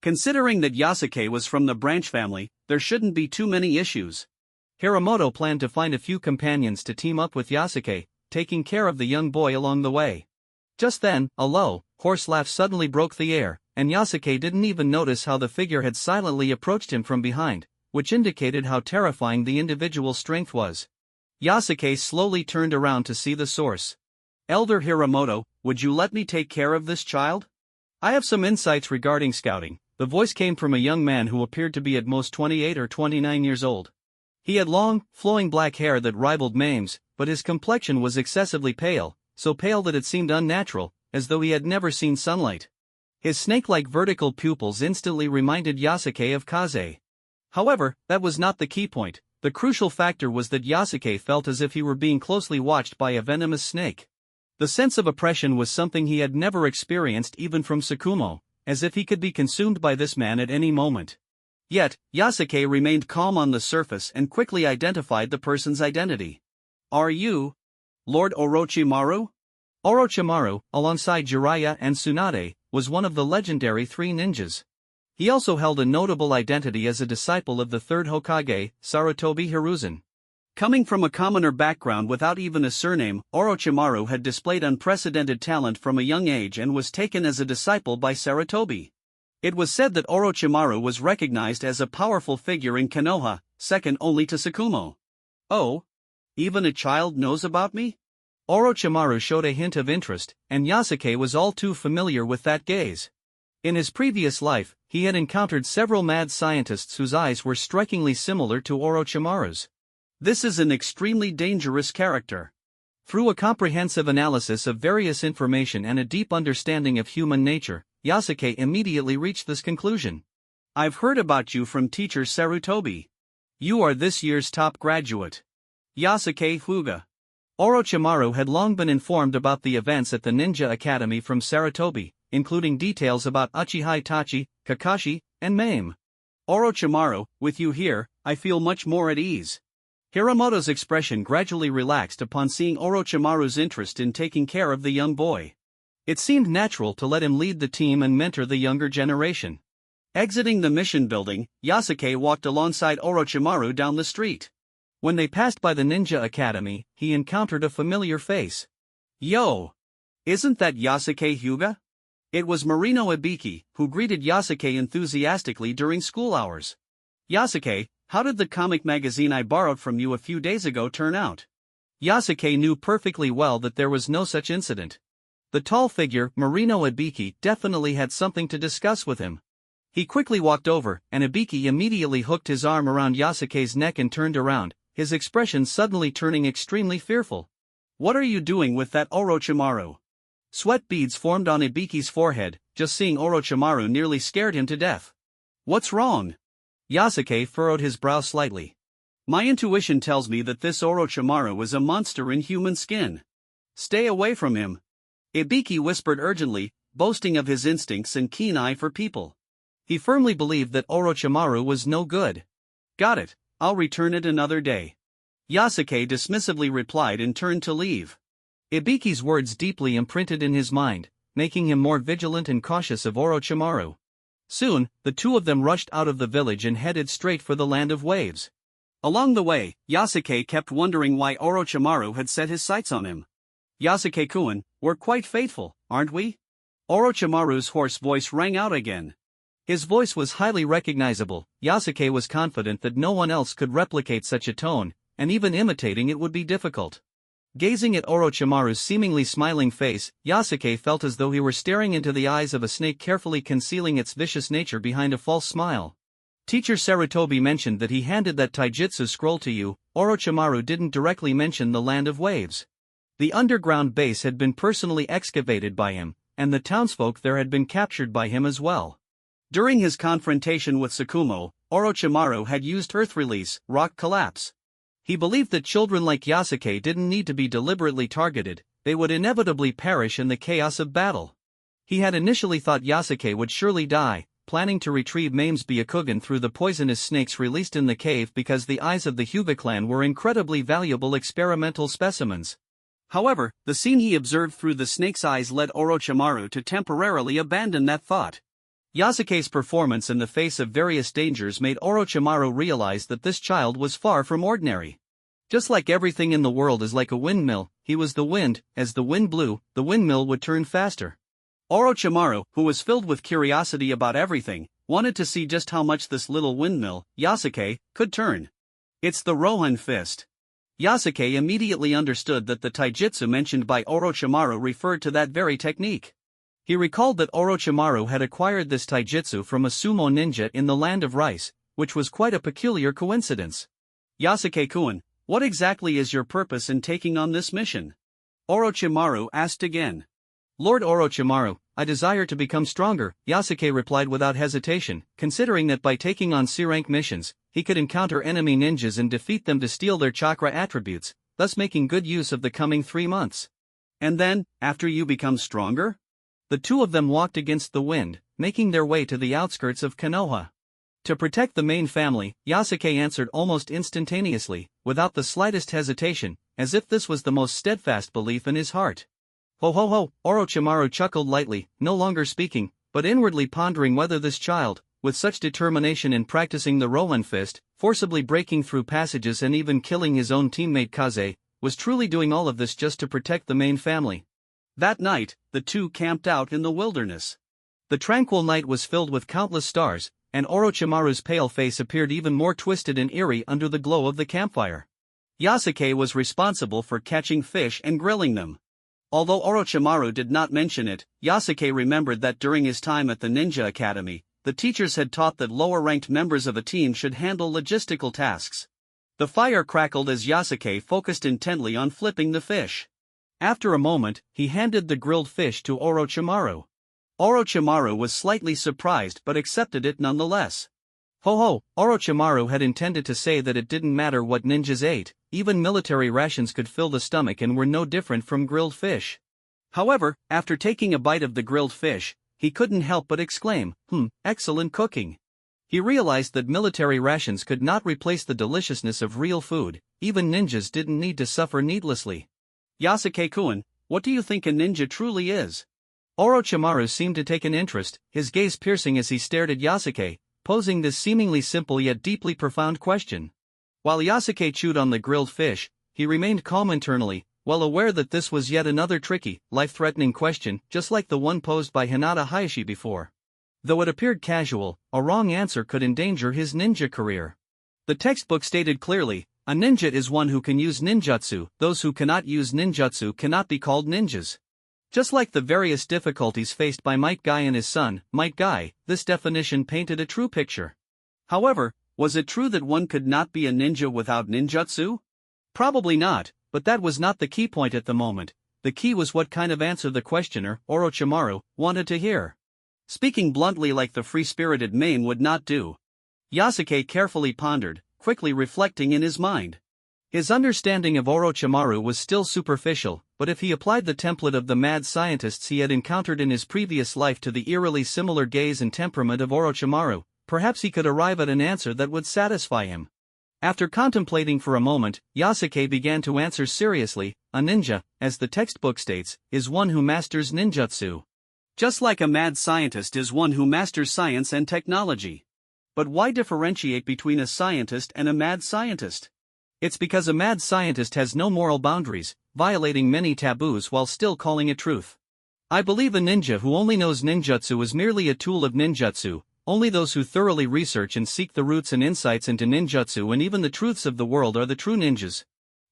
Considering that Yasuke was from the branch family, there shouldn't be too many issues. Hiramoto planned to find a few companions to team up with Yasuke, taking care of the young boy along the way. Just then, a low, hoarse laugh suddenly broke the air, and Yasuke didn't even notice how the figure had silently approached him from behind, which indicated how terrifying the individual's strength was. Yasuke slowly turned around to see the source. Elder Hiramoto, would you let me take care of this child? I have some insights regarding scouting. The voice came from a young man who appeared to be at most 28 or 29 years old. He had long, flowing black hair that rivaled Mame's, but his complexion was excessively pale, so pale that it seemed unnatural, as though he had never seen sunlight. His snake-like vertical pupils instantly reminded Yasuke of Kaze. However, that was not the key point. The crucial factor was that Yasuke felt as if he were being closely watched by a venomous snake. The sense of oppression was something he had never experienced even from Tsukumo, as if he could be consumed by this man at any moment. Yet, Yasuke remained calm on the surface and quickly identified the person's identity. "Are you Lord Orochimaru?" Orochimaru, alongside Jiraiya and Tsunade, was one of the legendary three ninjas. He also held a notable identity as a disciple of the third Hokage, Sarutobi Hiruzen. Coming from a commoner background without even a surname, Orochimaru had displayed unprecedented talent from a young age and was taken as a disciple by Sarutobi. It was said that Orochimaru was recognized as a powerful figure in Konoha, second only to Tsukumo. "Oh? Even a child knows about me?" Orochimaru showed a hint of interest, and Yasuke was all too familiar with that gaze. In his previous life, he had encountered several mad scientists whose eyes were strikingly similar to Orochimaru's. This is an extremely dangerous character. Through a comprehensive analysis of various information and a deep understanding of human nature, Yasuke immediately reached this conclusion. "I've heard about you from teacher Sarutobi. You are this year's top graduate. Yasuke Fuga." Orochimaru had long been informed about the events at the Ninja Academy from Sarutobi, including details about Uchiha Itachi, Kakashi, and Mame. "Orochimaru, with you here, I feel much more at ease." Hiramoto's expression gradually relaxed upon seeing Orochimaru's interest in taking care of the young boy. It seemed natural to let him lead the team and mentor the younger generation. Exiting the mission building, Yasuke walked alongside Orochimaru down the street. When they passed by the Ninja Academy, he encountered a familiar face. "Yo! Isn't that Yasuke Hyuga?" It was Marino Ibiki, who greeted Yasuke enthusiastically during school hours. "Yasuke, how did the comic magazine I borrowed from you a few days ago turn out?" Yasuke knew perfectly well that there was no such incident. The tall figure, Marino Ibiki, definitely had something to discuss with him. He quickly walked over, and Ibiki immediately hooked his arm around Yasuke's neck and turned around, his expression suddenly turning extremely fearful. "What are you doing with that Orochimaru?" Sweat beads formed on Ibiki's forehead, just seeing Orochimaru nearly scared him to death. "What's wrong?" Yasuke furrowed his brow slightly. "My intuition tells me that this Orochimaru is a monster in human skin. Stay away from him," Ibiki whispered urgently, boasting of his instincts and keen eye for people. He firmly believed that Orochimaru was no good. "Got it, I'll return it another day," Yasuke dismissively replied and turned to leave. Ibiki's words deeply imprinted in his mind, making him more vigilant and cautious of Orochimaru. Soon, the two of them rushed out of the village and headed straight for the Land of Waves. Along the way, Yasuke kept wondering why Orochimaru had set his sights on him. "Yasuke-kun, we're quite faithful, aren't we?" Orochimaru's hoarse voice rang out again. His voice was highly recognizable. Yasuke was confident that no one else could replicate such a tone, and even imitating it would be difficult. Gazing at Orochimaru's seemingly smiling face, Yasuke felt as though he were staring into the eyes of a snake carefully concealing its vicious nature behind a false smile. "Teacher Sarutobi mentioned that he handed that taijutsu scroll to you." Orochimaru didn't directly mention the Land of Waves. The underground base had been personally excavated by him, and the townsfolk there had been captured by him as well. During his confrontation with Tsukumo, Orochimaru had used Earth Release, Rock Collapse. He believed that children like Yasuke didn't need to be deliberately targeted, they would inevitably perish in the chaos of battle. He had initially thought Yasuke would surely die, planning to retrieve Mame's Byakugan through the poisonous snakes released in the cave because the eyes of the Hyuga clan were incredibly valuable experimental specimens. However, the scene he observed through the snake's eyes led Orochimaru to temporarily abandon that thought. Yasuke's performance in the face of various dangers made Orochimaru realize that this child was far from ordinary. Just like everything in the world is like a windmill, he was the wind. As the wind blew, the windmill would turn faster. Orochimaru, who was filled with curiosity about everything, wanted to see just how much this little windmill, Yasuke, could turn. "It's the Rohan Fist." Yasuke immediately understood that the taijutsu mentioned by Orochimaru referred to that very technique. He recalled that Orochimaru had acquired this taijutsu from a sumo ninja in the Land of Rice, which was quite a peculiar coincidence. "Yasuke-kun, what exactly is your purpose in taking on this mission?" Orochimaru asked again. "Lord Orochimaru, I desire to become stronger," Yasuke replied without hesitation, considering that by taking on C-rank missions, he could encounter enemy ninjas and defeat them to steal their chakra attributes, thus making good use of the coming 3 months. "And then, after you become stronger?" The two of them walked against the wind, making their way to the outskirts of Konoha. To protect the main family, Yasuke answered almost instantaneously, without the slightest hesitation, as if this was the most steadfast belief in his heart. Ho ho ho, Orochimaru chuckled lightly, no longer speaking, but inwardly pondering whether this child, with such determination in practicing the Rowan fist, forcibly breaking through passages and even killing his own teammate Kaze, was truly doing all of this just to protect the main family. That night, the two camped out in the wilderness. The tranquil night was filled with countless stars, and Orochimaru's pale face appeared even more twisted and eerie under the glow of the campfire. Yasuke was responsible for catching fish and grilling them. Although Orochimaru did not mention it, Yasuke remembered that during his time at the Ninja Academy, the teachers had taught that lower-ranked members of a team should handle logistical tasks. The fire crackled as Yasuke focused intently on flipping the fish. After a moment, he handed the grilled fish to Orochimaru. Orochimaru was slightly surprised but accepted it nonetheless. Ho ho, Orochimaru had intended to say that it didn't matter what ninjas ate, even military rations could fill the stomach and were no different from grilled fish. However, after taking a bite of the grilled fish, he couldn't help but exclaim, excellent cooking. He realized that military rations could not replace the deliciousness of real food, even ninjas didn't need to suffer needlessly. Yasuke-kun, what do you think a ninja truly is? Orochimaru seemed to take an interest, his gaze piercing as he stared at Yasuke, posing this seemingly simple yet deeply profound question. While Yasuke chewed on the grilled fish, he remained calm internally, well aware that this was yet another tricky, life-threatening question, just like the one posed by Hinata Hayashi before. Though it appeared casual, a wrong answer could endanger his ninja career. The textbook stated clearly, a ninja is one who can use ninjutsu, those who cannot use ninjutsu cannot be called ninjas. Just like the various difficulties faced by Might Guy and his son, Might Guy, this definition painted a true picture. However, was it true that one could not be a ninja without ninjutsu? Probably not, but that was not the key point at the moment. The key was what kind of answer the questioner, Orochimaru, wanted to hear. Speaking bluntly like the free-spirited main would not do. Yasuke carefully pondered, quickly reflecting in his mind. His understanding of Orochimaru was still superficial, but if he applied the template of the mad scientists he had encountered in his previous life to the eerily similar gaze and temperament of Orochimaru, perhaps he could arrive at an answer that would satisfy him. After contemplating for a moment, Yasuke began to answer seriously, a ninja, as the textbook states, is one who masters ninjutsu. Just like a mad scientist is one who masters science and technology. But why differentiate between a scientist and a mad scientist? It's because a mad scientist has no moral boundaries, violating many taboos while still calling it truth. I believe a ninja who only knows ninjutsu is merely a tool of ninjutsu. Only those who thoroughly research and seek the roots and insights into ninjutsu and even the truths of the world are the true ninjas.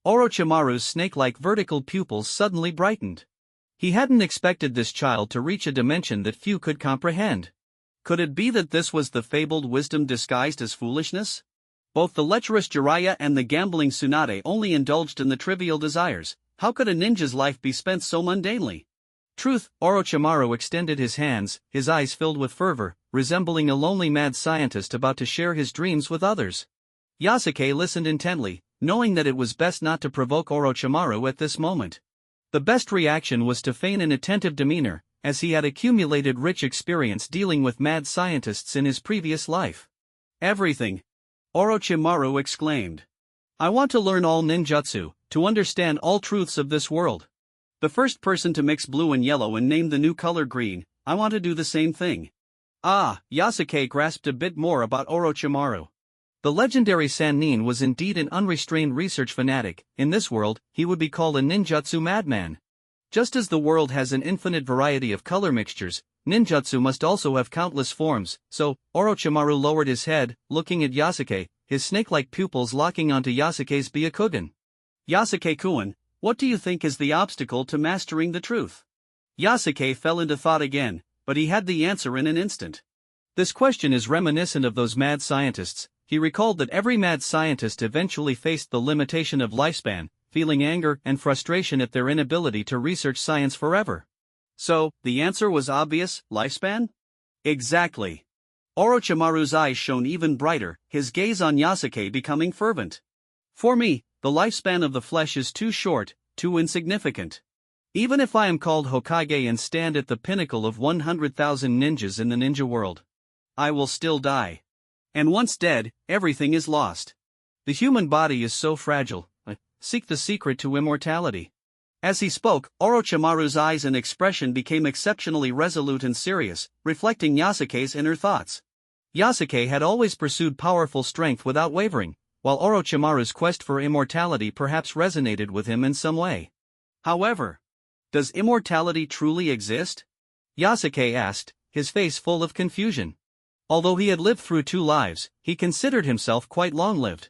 Orochimaru's snake-like vertical pupils suddenly brightened. He hadn't expected this child to reach a dimension that few could comprehend. Could it be that this was the fabled wisdom disguised as foolishness? Both the lecherous Jiraiya and the gambling Tsunade only indulged in the trivial desires. How could a ninja's life be spent so mundanely? Truth, Orochimaru extended his hands, his eyes filled with fervor, resembling a lonely mad scientist about to share his dreams with others. Yasuke listened intently, knowing that it was best not to provoke Orochimaru at this moment. The best reaction was to feign an attentive demeanor, as he had accumulated rich experience dealing with mad scientists in his previous life. Everything! Orochimaru exclaimed. I want to learn all ninjutsu, to understand all truths of this world. The first person to mix blue and yellow and name the new color green, I want to do the same thing. Yasuke grasped a bit more about Orochimaru. The legendary Sannin was indeed an unrestrained research fanatic. In this world, he would be called a ninjutsu madman. Just as the world has an infinite variety of color mixtures, ninjutsu must also have countless forms, so, Orochimaru lowered his head, looking at Yasuke, his snake-like pupils locking onto Yasuke's Byakugan. Yasuke-kun, what do you think is the obstacle to mastering the truth? Yasuke fell into thought again, but he had the answer in an instant. This question is reminiscent of those mad scientists. He recalled that every mad scientist eventually faced the limitation of lifespan, feeling anger and frustration at their inability to research science forever. So, the answer was obvious, lifespan? Exactly. Orochimaru's eyes shone even brighter, his gaze on Yasuke becoming fervent. For me, the lifespan of the flesh is too short, too insignificant. Even if I am called Hokage and stand at the pinnacle of 100,000 ninjas in the ninja world, I will still die. And once dead, everything is lost. The human body is so fragile. Seek the secret to immortality. As he spoke, Orochimaru's eyes and expression became exceptionally resolute and serious, reflecting Yasuke's inner thoughts. Yasuke had always pursued powerful strength without wavering, while Orochimaru's quest for immortality perhaps resonated with him in some way. However, does immortality truly exist? Yasuke asked, his face full of confusion. Although he had lived through 2 lives, he considered himself quite long-lived.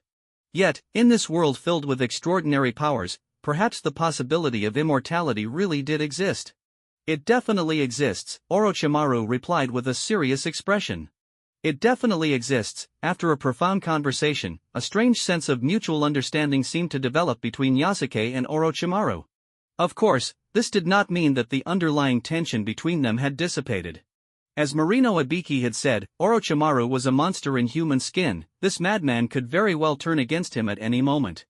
Yet, in this world filled with extraordinary powers, perhaps the possibility of immortality really did exist. It definitely exists, Orochimaru replied with a serious expression. It definitely exists. After a profound conversation, a strange sense of mutual understanding seemed to develop between Yasuke and Orochimaru. Of course, this did not mean that the underlying tension between them had dissipated. As Marino Ibiki had said, Orochimaru was a monster in human skin. This madman could very well turn against him at any moment.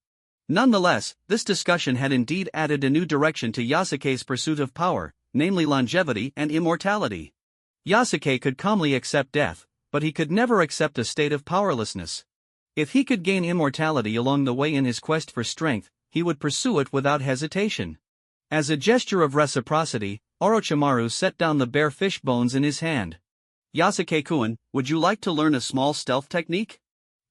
Nonetheless, this discussion had indeed added a new direction to Yasuke's pursuit of power, namely longevity and immortality. Yasuke could calmly accept death, but he could never accept a state of powerlessness. If he could gain immortality along the way in his quest for strength, he would pursue it without hesitation. As a gesture of reciprocity, Orochimaru set down the bare fish bones in his hand. Yasuke-kun, would you like to learn a small stealth technique?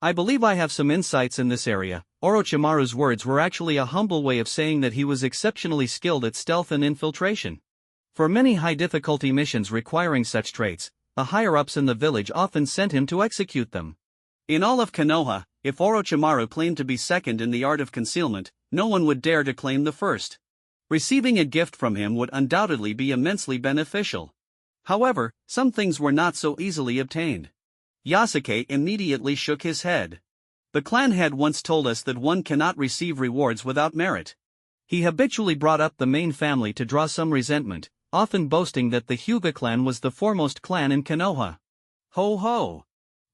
I believe I have some insights in this area. Orochimaru's words were actually a humble way of saying that he was exceptionally skilled at stealth and infiltration. For many high-difficulty missions requiring such traits, the higher-ups in the village often sent him to execute them. In all of Konoha, if Orochimaru claimed to be second in the art of concealment, no one would dare to claim the first. Receiving a gift from him would undoubtedly be immensely beneficial. However, some things were not so easily obtained. Yasuke immediately shook his head. The clan head once told us that one cannot receive rewards without merit. He habitually brought up the main family to draw some resentment, often boasting that the Hyuga clan was the foremost clan in Konoha. Ho ho!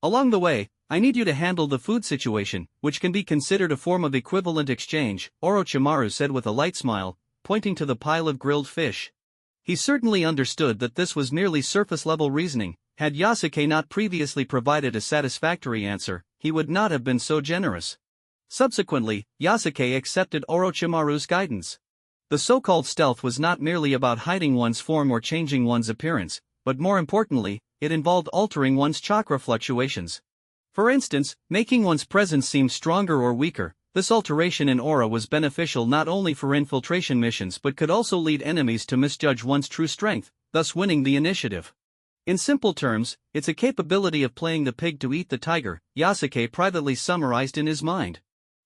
Along the way, I need you to handle the food situation, which can be considered a form of equivalent exchange, Orochimaru said with a light smile, pointing to the pile of grilled fish. He certainly understood that this was merely surface-level reasoning. Had Yasuke not previously provided a satisfactory answer, he would not have been so generous. Subsequently, Yasuke accepted Orochimaru's guidance. The so-called stealth was not merely about hiding one's form or changing one's appearance, but more importantly, it involved altering one's chakra fluctuations. For instance, making one's presence seem stronger or weaker. This alteration in aura was beneficial not only for infiltration missions but could also lead enemies to misjudge one's true strength, thus winning the initiative. In simple terms, it's a capability of playing the pig to eat the tiger, Yasuke privately summarized in his mind.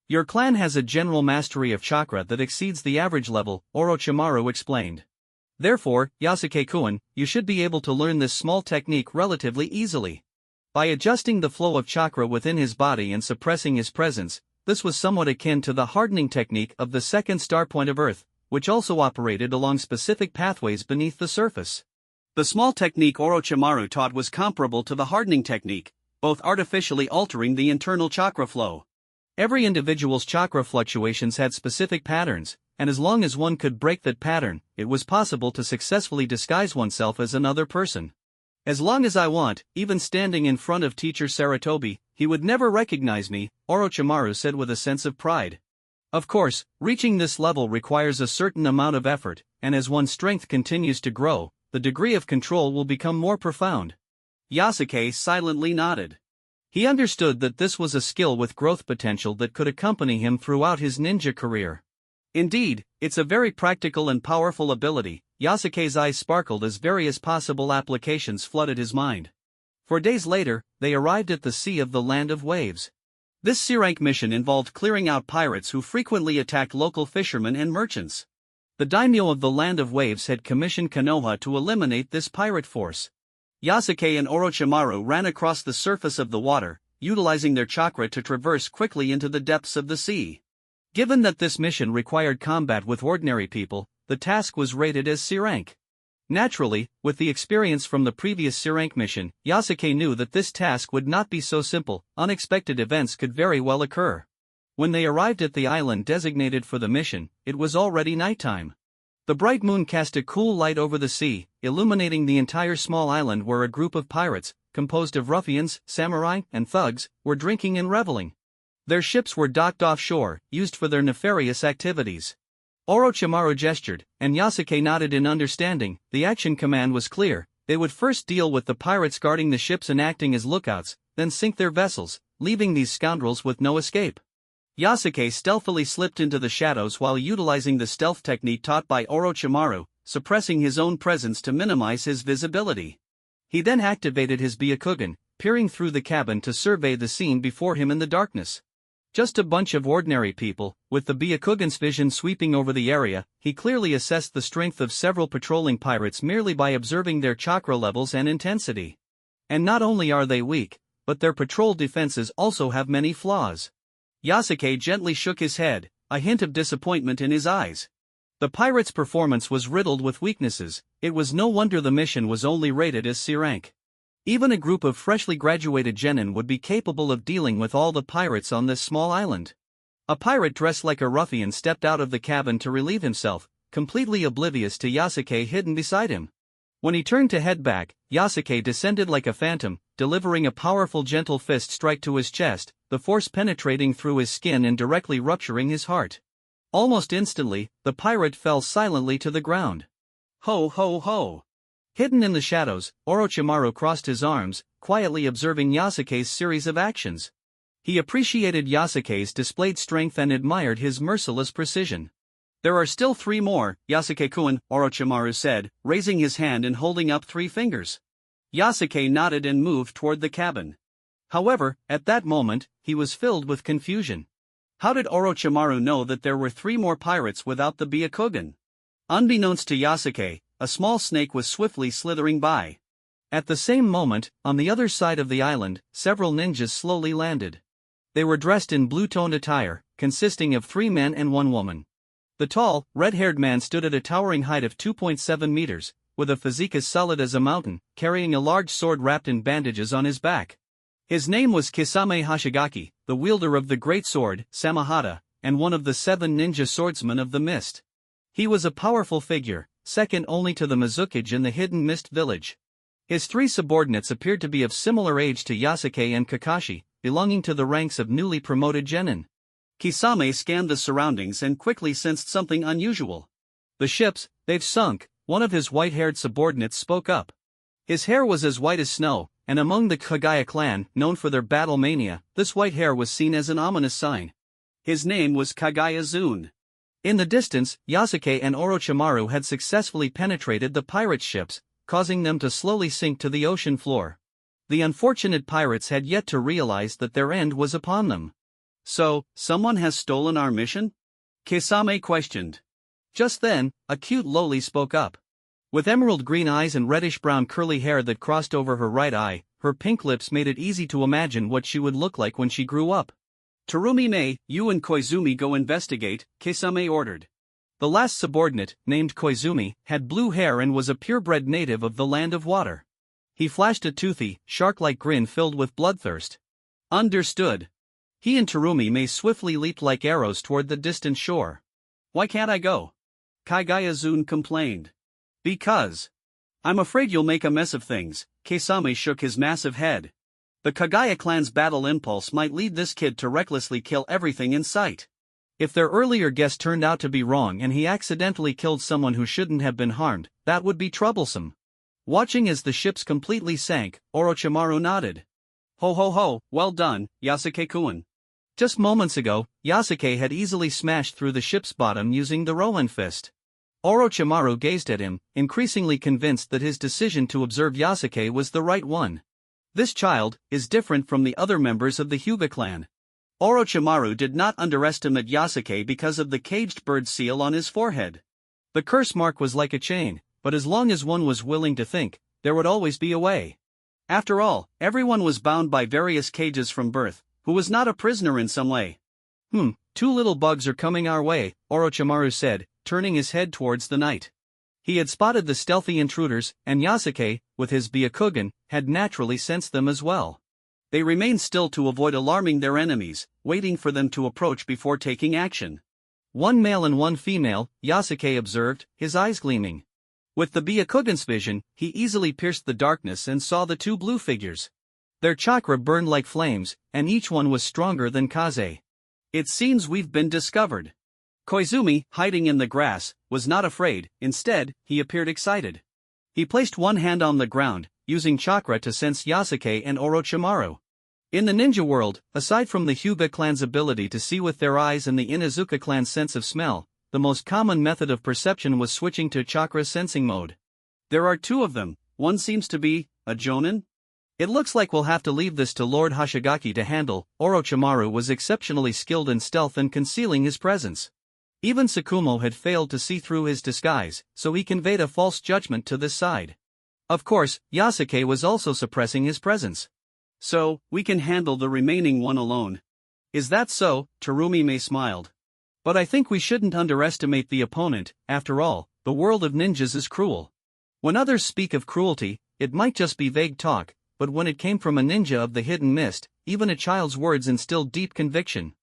Your clan has a general mastery of chakra that exceeds the average level, Orochimaru explained. Therefore, Yasuke-kun, you should be able to learn this small technique relatively easily. By adjusting the flow of chakra within his body and suppressing his presence, this was somewhat akin to the hardening technique of the second star point of Earth, which also operated along specific pathways beneath the surface. The small technique Orochimaru taught was comparable to the hardening technique, both artificially altering the internal chakra flow. Every individual's chakra fluctuations had specific patterns, and as long as one could break that pattern, it was possible to successfully disguise oneself as another person. As long as I want, even standing in front of teacher Saratobi, he would never recognize me, Orochimaru said with a sense of pride. Of course, reaching this level requires a certain amount of effort, and as one's strength continues to grow, the degree of control will become more profound. Yasuke silently nodded. He understood that this was a skill with growth potential that could accompany him throughout his ninja career. Indeed, it's a very practical and powerful ability. Yasuke's eyes sparkled as various possible applications flooded his mind. 4 days later, they arrived at the Sea of the Land of Waves. This C-rank mission involved clearing out pirates who frequently attacked local fishermen and merchants. The daimyo of the Land of Waves had commissioned Konoha to eliminate this pirate force. Yasuke and Orochimaru ran across the surface of the water, utilizing their chakra to traverse quickly into the depths of the sea. Given that this mission required combat with ordinary people, the task was rated as C-rank. Naturally, with the experience from the previous C-rank mission, Yasuke knew that this task would not be so simple. Unexpected events could very well occur. When they arrived at the island designated for the mission, it was already nighttime. The bright moon cast a cool light over the sea, illuminating the entire small island where a group of pirates, composed of ruffians, samurai, and thugs, were drinking and reveling. Their ships were docked offshore, used for their nefarious activities. Orochimaru gestured, and Yasuke nodded in understanding. The action command was clear: they would first deal with the pirates guarding the ships and acting as lookouts, then sink their vessels, leaving these scoundrels with no escape. Yasuke stealthily slipped into the shadows while utilizing the stealth technique taught by Orochimaru, suppressing his own presence to minimize his visibility. He then activated his Byakugan, peering through the cabin to survey the scene before him in the darkness. Just a bunch of ordinary people. With the Byakugan's vision sweeping over the area, he clearly assessed the strength of several patrolling pirates merely by observing their chakra levels and intensity. And not only are they weak, but their patrol defenses also have many flaws. Yasuke gently shook his head, a hint of disappointment in his eyes. The pirates' performance was riddled with weaknesses. It was no wonder the mission was only rated as C rank. Even a group of freshly graduated genin would be capable of dealing with all the pirates on this small island. A pirate dressed like a ruffian stepped out of the cabin to relieve himself, completely oblivious to Yasuke hidden beside him. When he turned to head back, Yasuke descended like a phantom, delivering a powerful gentle fist strike to his chest, the force penetrating through his skin and directly rupturing his heart. Almost instantly, the pirate fell silently to the ground. Ho ho ho! Hidden in the shadows, Orochimaru crossed his arms, quietly observing Yasuke's series of actions. He appreciated Yasuke's displayed strength and admired his merciless precision. There are still 3 more, Yasuke-kun, Orochimaru said, raising his hand and holding up 3 fingers. Yasuke nodded and moved toward the cabin. However, at that moment, he was filled with confusion. How did Orochimaru know that there were 3 more pirates without the Byakugan? Unbeknownst to Yasuke, a small snake was swiftly slithering by. At the same moment, on the other side of the island, several ninjas slowly landed. They were dressed in blue-toned attire, consisting of 3 men and 1 woman. The tall, red-haired man stood at a towering height of 2.7 meters, with a physique as solid as a mountain, carrying a large sword wrapped in bandages on his back. His name was Kisame Hashigaki, the wielder of the great sword, Samahata, and one of the 7 ninja swordsmen of the mist. He was a powerful figure, second only to the Mizukage in the hidden mist village. His 3 subordinates appeared to be of similar age to Yasuke and Kakashi, belonging to the ranks of newly promoted genin. Kisame scanned the surroundings and quickly sensed something unusual. The ships, they've sunk, one of his white-haired subordinates spoke up. His hair was as white as snow, and among the Kagaya clan, known for their battle mania, this white hair was seen as an ominous sign. His name was Kagaya Zune. In the distance, Yasuke and Orochimaru had successfully penetrated the pirates' ships, causing them to slowly sink to the ocean floor. The unfortunate pirates had yet to realize that their end was upon them. So, someone has stolen our mission? Kisame questioned. Just then, a cute loli spoke up. With emerald green eyes and reddish-brown curly hair that crossed over her right eye, her pink lips made it easy to imagine what she would look like when she grew up. Terumi-me, you and Koizumi go investigate, Kisame ordered. The last subordinate, named Koizumi, had blue hair and was a purebred native of the land of water. He flashed a toothy, shark-like grin filled with bloodthirst. Understood. He and Terumi-me swiftly leaped like arrows toward the distant shore. Why can't I go? Kagaya Zune complained. Because. I'm afraid you'll make a mess of things, Kisame shook his massive head. The Kagaya clan's battle impulse might lead this kid to recklessly kill everything in sight. If their earlier guess turned out to be wrong and he accidentally killed someone who shouldn't have been harmed, that would be troublesome. Watching as the ships completely sank, Orochimaru nodded. Ho ho ho, well done, Yasuke-kun. Just moments ago, Yasuke had easily smashed through the ship's bottom using the Rohan fist. Orochimaru gazed at him, increasingly convinced that his decision to observe Yasuke was the right one. This child is different from the other members of the Hyuga clan. Orochimaru did not underestimate Yasuke because of the caged bird seal on his forehead. The curse mark was like a chain, but as long as one was willing to think, there would always be a way. After all, everyone was bound by various cages from birth. Who was not a prisoner in some way? 2 little bugs are coming our way, Orochimaru said, turning his head towards the night. He had spotted the stealthy intruders, and Yasuke, with his Byakugan, had naturally sensed them as well. They remained still to avoid alarming their enemies, waiting for them to approach before taking action. One male and one female, Yasuke observed, his eyes gleaming. With the Byakugan's vision, he easily pierced the darkness and saw the two blue figures. Their chakra burned like flames, and each one was stronger than Kaze. It seems we've been discovered. Koizumi, hiding in the grass, was not afraid. Instead, he appeared excited. He placed one hand on the ground, using chakra to sense Yasuke and Orochimaru. In the ninja world, aside from the Hyuga clan's ability to see with their eyes and the Inuzuka clan's sense of smell, the most common method of perception was switching to chakra sensing mode. There are two of them. One seems to be a jonin. It looks like we'll have to leave this to Lord Hoshigaki to handle. Orochimaru was exceptionally skilled in stealth and concealing his presence. Even Tsukumo had failed to see through his disguise, so he conveyed a false judgment to this side. Of course, Yasuke was also suppressing his presence. So, we can handle the remaining one alone. Is that so? Terumi smiled. But I think we shouldn't underestimate the opponent. After all, the world of ninjas is cruel. When others speak of cruelty, it might just be vague talk, but when it came from a ninja of the Hidden Mist, even a child's words instilled deep conviction.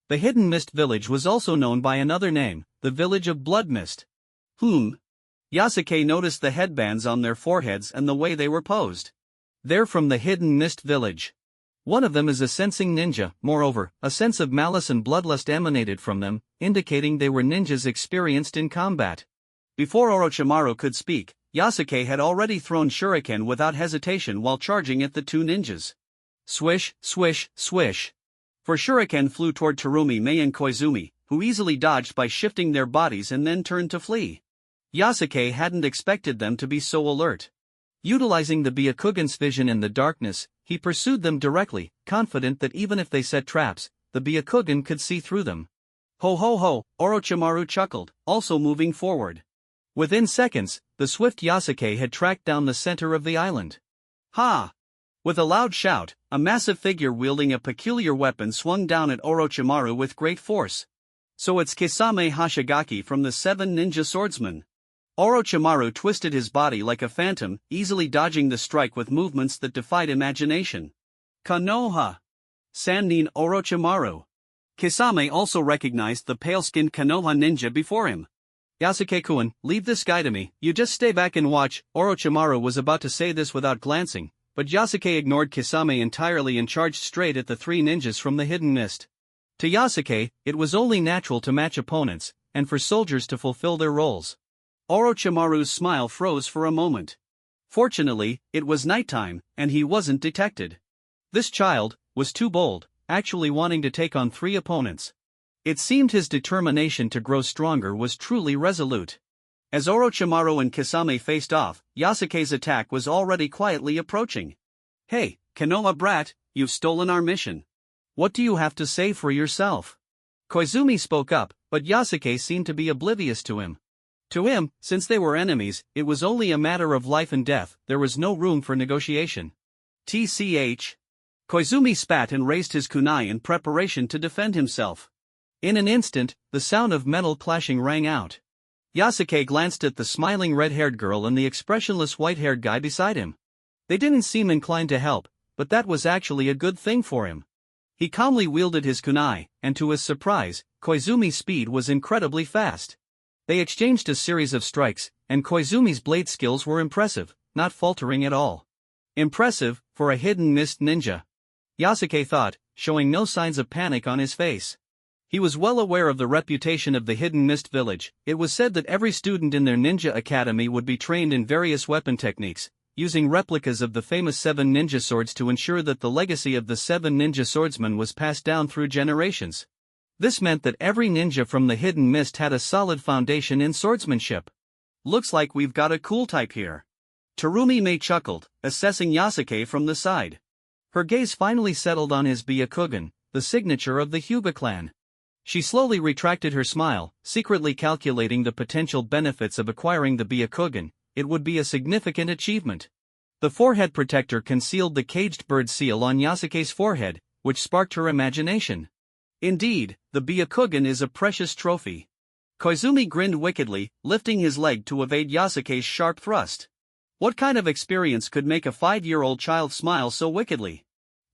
The Hidden Mist village was also known by another name, the village of Blood Mist. Yasuke noticed the headbands on their foreheads and the way they were posed. They're from the Hidden Mist village. One of them is a sensing ninja. Moreover, a sense of malice and bloodlust emanated from them, indicating they were ninjas experienced in combat. Before Orochimaru could speak, Yasuke had already thrown shuriken without hesitation while charging at the two ninjas. Swish, swish, swish. For shuriken flew toward Terumi and Koizumi, who easily dodged by shifting their bodies and then turned to flee. Yasuke hadn't expected them to be so alert. Utilizing the Byakugan's vision in the darkness, he pursued them directly, confident that even if they set traps, the Byakugan could see through them. Ho ho ho, Orochimaru chuckled, also moving forward. Within seconds, the swift Yasuke had tracked down the center of the island. Ha! With a loud shout, a massive figure wielding a peculiar weapon swung down at Orochimaru with great force. So it's Kisame Hoshigaki from the Seven Ninja Swordsmen. Orochimaru twisted his body like a phantom, easily dodging the strike with movements that defied imagination. Konoha! Sannin Orochimaru. Kisame also recognized the pale-skinned Konoha ninja before him. Yasuke-kun, leave this guy to me, you just stay back and watch. Orochimaru was about to say this without glancing, but Yasuke ignored Kisame entirely and charged straight at the three ninjas from the Hidden Mist. To Yasuke, it was only natural to match opponents, and for soldiers to fulfill their roles. Orochimaru's smile froze for a moment. Fortunately, it was nighttime, and he wasn't detected. This child was too bold, actually wanting to take on three opponents. It seemed his determination to grow stronger was truly resolute. As Orochimaru and Kisame faced off, Yasuke's attack was already quietly approaching. Hey, Konoha brat, you've stolen our mission. What do you have to say for yourself? Koizumi spoke up, but Yasuke seemed to be oblivious to him. To him, since they were enemies, it was only a matter of life and death, there was no room for negotiation. TCH. Koizumi spat and raised his kunai in preparation to defend himself. In an instant, the sound of metal clashing rang out. Yasuke glanced at the smiling red-haired girl and the expressionless white-haired guy beside him. They didn't seem inclined to help, but that was actually a good thing for him. He calmly wielded his kunai, and to his surprise, Koizumi's speed was incredibly fast. They exchanged a series of strikes, and Koizumi's blade skills were impressive, not faltering at all. Impressive, for a Hidden Mist ninja. Yasuke thought, showing no signs of panic on his face. He was well aware of the reputation of the Hidden Mist village. It was said that every student in their ninja academy would be trained in various weapon techniques, using replicas of the famous seven ninja swords to ensure that the legacy of the seven ninja swordsmen was passed down through generations. This meant that every ninja from the Hidden Mist had a solid foundation in swordsmanship. Looks like we've got a cool type here. Terumi chuckled, assessing Yasuke from the side. Her gaze finally settled on his Byakugan, the signature of the Hyuga clan. She slowly retracted her smile, secretly calculating the potential benefits of acquiring the Byakugan. It would be a significant achievement. The forehead protector concealed the caged bird seal on Yasuke's forehead, which sparked her imagination. Indeed, the Byakugan is a precious trophy. Koizumi grinned wickedly, lifting his leg to evade Yasuke's sharp thrust. What kind of experience could make a 5-year-old child smile so wickedly?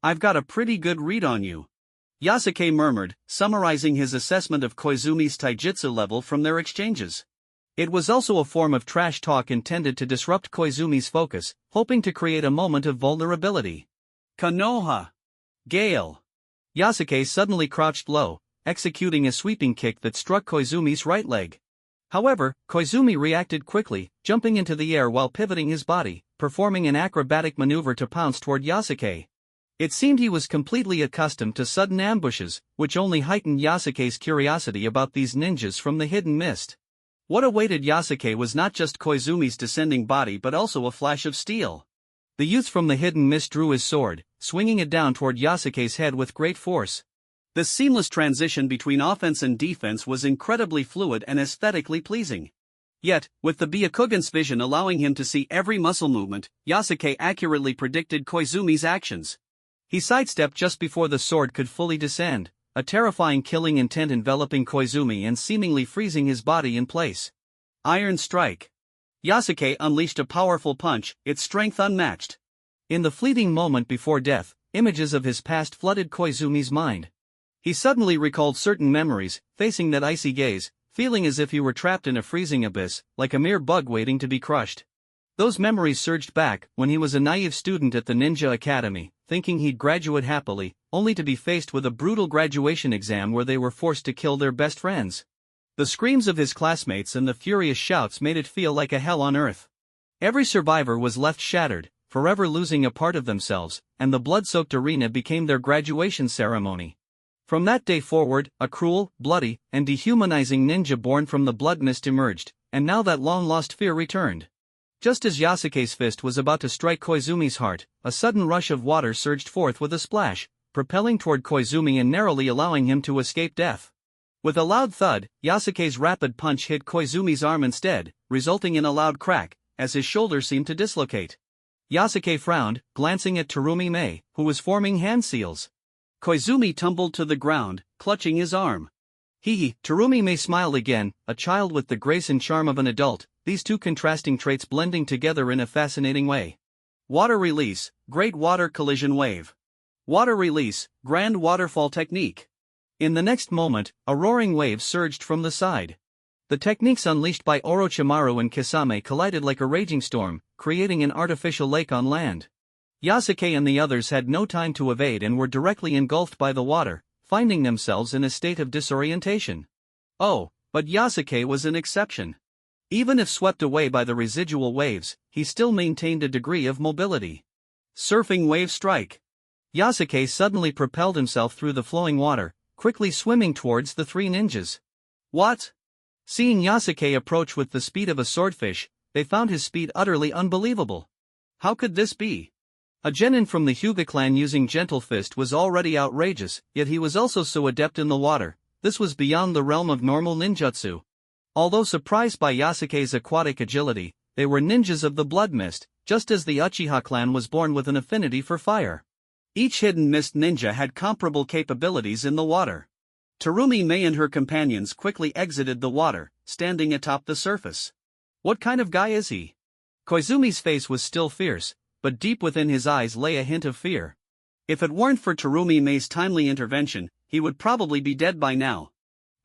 I've got a pretty good read on you. Yasuke murmured, summarizing his assessment of Koizumi's taijutsu level from their exchanges. It was also a form of trash talk intended to disrupt Koizumi's focus, hoping to create a moment of vulnerability. Konoha! Gale! Yasuke suddenly crouched low, executing a sweeping kick that struck Koizumi's right leg. However, Koizumi reacted quickly, jumping into the air while pivoting his body, performing an acrobatic maneuver to pounce toward Yasuke. It seemed he was completely accustomed to sudden ambushes, which only heightened Yasuke's curiosity about these ninjas from the hidden mist. What awaited Yasuke was not just Koizumi's descending body but also a flash of steel. The youth from the hidden mist drew his sword, swinging it down toward Yasuke's head with great force. This seamless transition between offense and defense was incredibly fluid and aesthetically pleasing. Yet, with the Byakugan's vision allowing him to see every muscle movement, Yasuke accurately predicted Koizumi's actions. He sidestepped just before the sword could fully descend, a terrifying killing intent enveloping Koizumi and seemingly freezing his body in place. Iron Strike. Yasuke unleashed a powerful punch, its strength unmatched. In the fleeting moment before death, images of his past flooded Koizumi's mind. He suddenly recalled certain memories, facing that icy gaze, feeling as if he were trapped in a freezing abyss, like a mere bug waiting to be crushed. Those memories surged back when he was a naive student at the Ninja Academy, thinking he'd graduate happily, only to be faced with a brutal graduation exam where they were forced to kill their best friends. The screams of his classmates and the furious shouts made it feel like a hell on earth. Every survivor was left shattered, forever losing a part of themselves, and the blood-soaked arena became their graduation ceremony. From that day forward, a cruel, bloody, and dehumanizing ninja born from the blood mist emerged, and now that long-lost fear returned. Just as Yasuke's fist was about to strike Koizumi's heart, a sudden rush of water surged forth with a splash, propelling toward Koizumi and narrowly allowing him to escape death. With a loud thud, Yasuke's rapid punch hit Koizumi's arm instead, resulting in a loud crack, as his shoulder seemed to dislocate. Yasuke frowned, glancing at Terumi Mei, who was forming hand seals. Koizumi tumbled to the ground, clutching his arm. Terumi Mei smiled again, a child with the grace and charm of an adult, these two contrasting traits blending together in a fascinating way. Water Release, Great Water Collision Wave. Water Release, Grand Waterfall Technique. In the next moment, a roaring wave surged from the side. The techniques unleashed by Orochimaru and Kisame collided like a raging storm, creating an artificial lake on land. Yasuke and the others had no time to evade and were directly engulfed by the water, finding themselves in a state of disorientation. Oh, but Yasuke was an exception. Even if swept away by the residual waves, he still maintained a degree of mobility. Surfing Wave Strike. Yasuke suddenly propelled himself through the flowing water, quickly swimming towards the three ninjas. What? Seeing Yasuke approach with the speed of a swordfish, they found his speed utterly unbelievable. How could this be? A genin from the Hyuga clan using Gentle Fist was already outrageous, yet he was also so adept in the water. This was beyond the realm of normal ninjutsu. Although surprised by Yasuke's aquatic agility, they were ninjas of the blood mist, just as the Uchiha clan was born with an affinity for fire. Each hidden mist ninja had comparable capabilities in the water. Terumi Mei and her companions quickly exited the water, standing atop the surface. What kind of guy is he? Koizumi's face was still fierce, but deep within his eyes lay a hint of fear. If it weren't for Terumi Mei's timely intervention, he would probably be dead by now.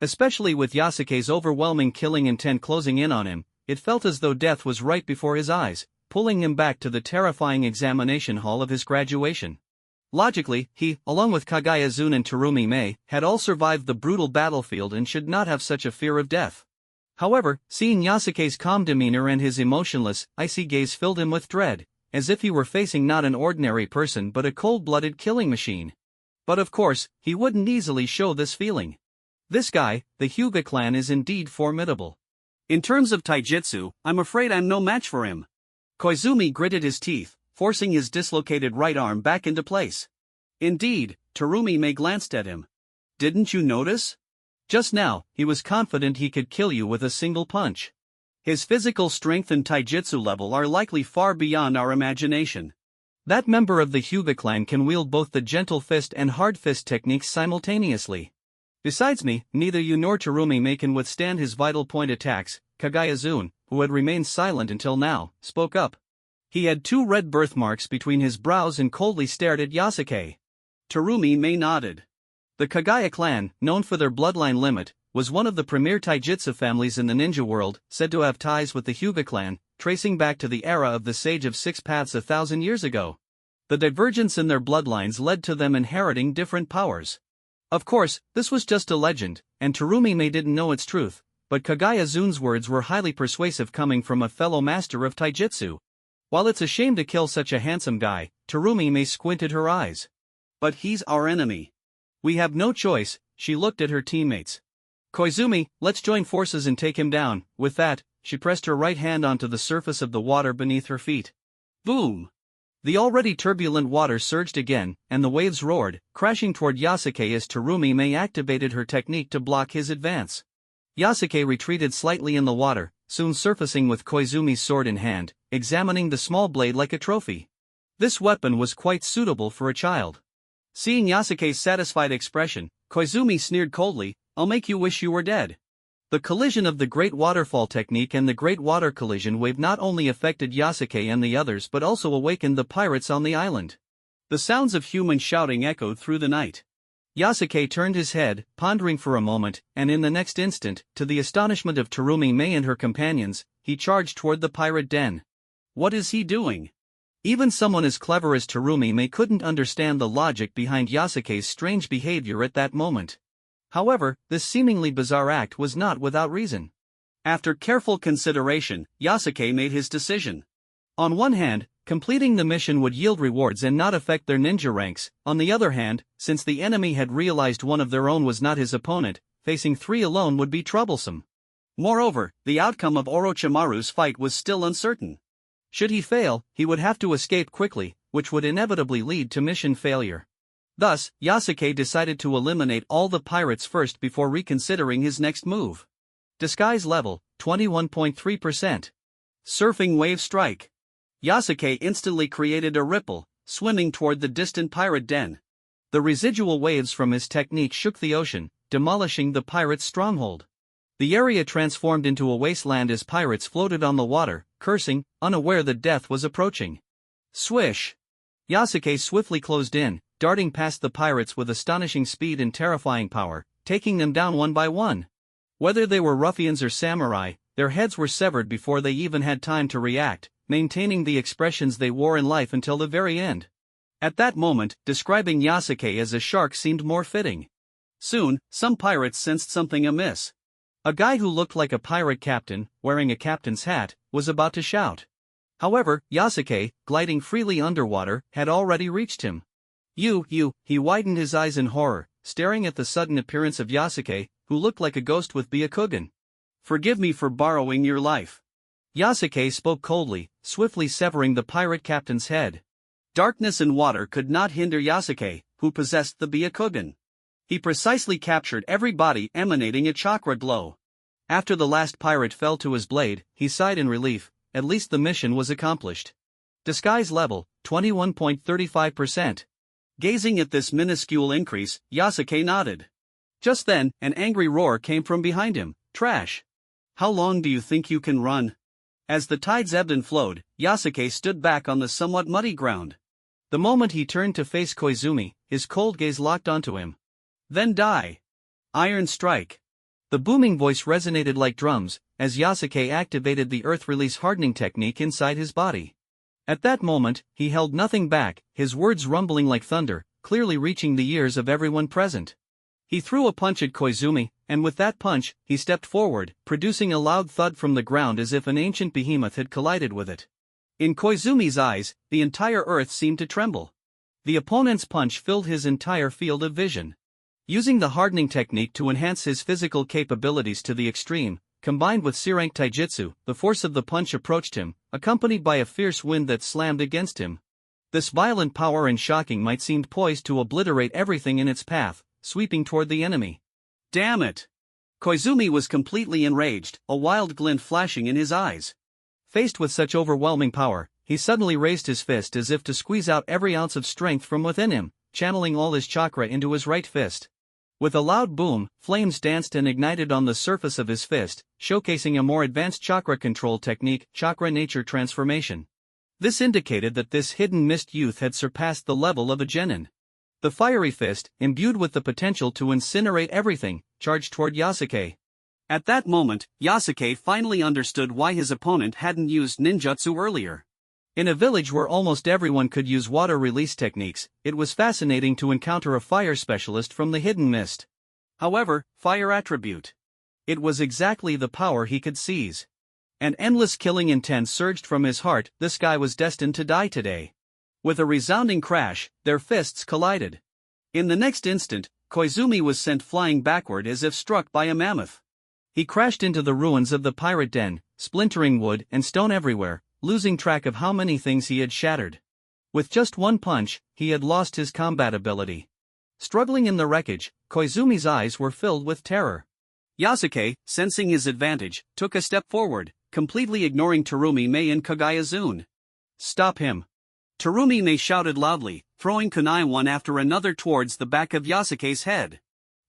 Especially with Yasuke's overwhelming killing intent closing in on him, it felt as though death was right before his eyes, pulling him back to the terrifying examination hall of his graduation. Logically, he, along with Kagayazun and Terumi Mei, had all survived the brutal battlefield and should not have such a fear of death. However, seeing Yasuke's calm demeanor and his emotionless, icy gaze filled him with dread, as if he were facing not an ordinary person but a cold-blooded killing machine. But of course, he wouldn't easily show this feeling. This guy, the Hyuga clan, is indeed formidable. In terms of taijutsu, I'm afraid I'm no match for him. Koizumi gritted his teeth, forcing his dislocated right arm back into place. Indeed, Terumi Mei glanced at him. Didn't you notice? Just now, he was confident he could kill you with a single punch. His physical strength and taijutsu level are likely far beyond our imagination. That member of the Hyuga clan can wield both the gentle fist and hard fist techniques simultaneously. Besides me, neither you nor Terumi Mei can withstand his vital point attacks. Kagayazun, who had remained silent until now, spoke up. He had 2 red birthmarks between his brows and coldly stared at Yasuke. Terumi Mei nodded. The Kagaya clan, known for their bloodline limit, was one of the premier taijutsu families in the ninja world, said to have ties with the Hyuga clan, tracing back to the era of the Sage of Six Paths 1,000 years ago. The divergence in their bloodlines led to them inheriting different powers. Of course, this was just a legend, and Terumi didn't know its truth, but Kagaya Zun's words were highly persuasive coming from a fellow master of taijutsu. While it's a shame to kill such a handsome guy, Terumi squinted her eyes. But he's our enemy. We have no choice, she looked at her teammates. Koizumi, let's join forces and take him down. With that, she pressed her right hand onto the surface of the water beneath her feet. Boom! The already turbulent water surged again, and the waves roared, crashing toward Yasuke as Terumi activated her technique to block his advance. Yasuke retreated slightly in the water, soon surfacing with Koizumi's sword in hand, examining the small blade like a trophy. This weapon was quite suitable for a child. Seeing Yasuke's satisfied expression, Koizumi sneered coldly, "I'll make you wish you were dead." The collision of the Great Waterfall technique and the Great Water Collision Wave not only affected Yasuke and the others but also awakened the pirates on the island. The sounds of human shouting echoed through the night. Yasuke turned his head, pondering for a moment, and in the next instant, to the astonishment of Terumi and her companions, he charged toward the pirate den. What is he doing? Even someone as clever as Terumi couldn't understand the logic behind Yasuke's strange behavior at that moment. However, this seemingly bizarre act was not without reason. After careful consideration, Yasuke made his decision. On one hand, completing the mission would yield rewards and not affect their ninja ranks. On the other hand, since the enemy had realized one of their own was not his opponent, facing three alone would be troublesome. Moreover, the outcome of Orochimaru's fight was still uncertain. Should he fail, he would have to escape quickly, which would inevitably lead to mission failure. Thus, Yasuke decided to eliminate all the pirates first before reconsidering his next move. Disguise level, 21.3%. Surfing wave strike. Yasuke instantly created a ripple, swimming toward the distant pirate den. The residual waves from his technique shook the ocean, demolishing the pirates' stronghold. The area transformed into a wasteland as pirates floated on the water, cursing, unaware that death was approaching. Swish! Yasuke swiftly closed in, darting past the pirates with astonishing speed and terrifying power, taking them down one by one. Whether they were ruffians or samurai, their heads were severed before they even had time to react, maintaining the expressions they wore in life until the very end. At that moment, describing Yasuke as a shark seemed more fitting. Soon, some pirates sensed something amiss. A guy who looked like a pirate captain, wearing a captain's hat, was about to shout. However, Yasuke, gliding freely underwater, had already reached him. He widened his eyes in horror, staring at the sudden appearance of Yasuke, who looked like a ghost with Byakugan. "Forgive me for borrowing your life." Yasuke spoke coldly, swiftly severing the pirate captain's head. Darkness and water could not hinder Yasuke, who possessed the Byakugan. He precisely captured every body emanating a chakra glow. After the last pirate fell to his blade, he sighed in relief, at least the mission was accomplished. Disguise level, 21.35%. Gazing at this minuscule increase, Yasuke nodded. Just then, an angry roar came from behind him. "Trash! How long do you think you can run?" As the tides ebbed and flowed, Yasuke stood back on the somewhat muddy ground. The moment he turned to face Koizumi, his cold gaze locked onto him. "Then die! Iron Strike!" The booming voice resonated like drums, as Yasuke activated the earth release hardening technique inside his body. At that moment, he held nothing back, his words rumbling like thunder, clearly reaching the ears of everyone present. He threw a punch at Koizumi, and with that punch, he stepped forward, producing a loud thud from the ground as if an ancient behemoth had collided with it. In Koizumi's eyes, the entire earth seemed to tremble. The opponent's punch filled his entire field of vision. Using the hardening technique to enhance his physical capabilities to the extreme, combined with C-rank taijutsu, the force of the punch approached him, accompanied by a fierce wind that slammed against him. This violent power and shocking might seemed poised to obliterate everything in its path, sweeping toward the enemy. Damn it! Koizumi was completely enraged, a wild glint flashing in his eyes. Faced with such overwhelming power, he suddenly raised his fist as if to squeeze out every ounce of strength from within him, channeling all his chakra into his right fist. With a loud boom, flames danced and ignited on the surface of his fist, showcasing a more advanced chakra control technique, chakra nature transformation. This indicated that this hidden mist youth had surpassed the level of a genin. The fiery fist, imbued with the potential to incinerate everything, charged toward Yasuke. At that moment, Yasuke finally understood why his opponent hadn't used ninjutsu earlier. In a village where almost everyone could use water release techniques, it was fascinating to encounter a fire specialist from the hidden mist. However, fire attribute. It was exactly the power he could seize. An endless killing intent surged from his heart. This guy was destined to die today. With a resounding crash, their fists collided. In the next instant, Koizumi was sent flying backward as if struck by a mammoth. He crashed into the ruins of the pirate den, splintering wood and stone everywhere, losing track of how many things he had shattered. With just one punch, he had lost his combat ability. Struggling in the wreckage, Koizumi's eyes were filled with terror. Yasuke, sensing his advantage, took a step forward, completely ignoring Terumi-mei and Kagaya-zune. "Stop him!" Terumi-mei shouted loudly, throwing kunai one after another towards the back of Yasuke's head.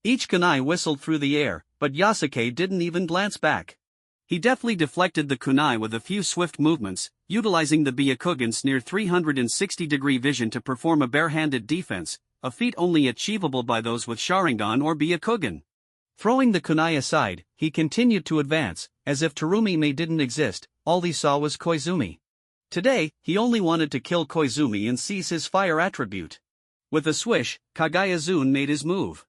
Each kunai whistled through the air, but Yasuke didn't even glance back. He deftly deflected the kunai with a few swift movements, utilizing the Byakugan's near 360-degree vision to perform a bare-handed defense, a feat only achievable by those with Sharingan or Byakugan. Throwing the kunai aside, he continued to advance, as if Terumi-mei didn't exist. All he saw was Koizumi. Today, he only wanted to kill Koizumi and seize his fire attribute. With a swish, Kagaya-zune made his move.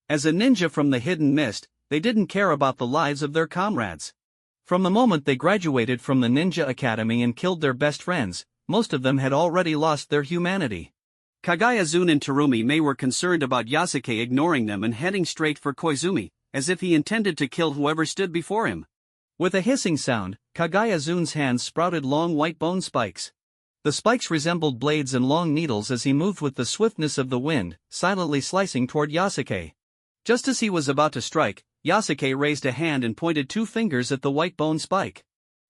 As a ninja from the hidden mist, they didn't care about the lives of their comrades. From the moment they graduated from the ninja academy and killed their best friends, most of them had already lost their humanity. Kagaya-zune and Terumi-mei were concerned about Yasuke ignoring them and heading straight for Koizumi, as if he intended to kill whoever stood before him. With a hissing sound, Kagaya-zune's hands sprouted long white bone spikes. The spikes resembled blades and long needles as he moved with the swiftness of the wind, silently slicing toward Yasuke. Just as he was about to strike, Yasuke raised a hand and pointed two fingers at the white bone spike.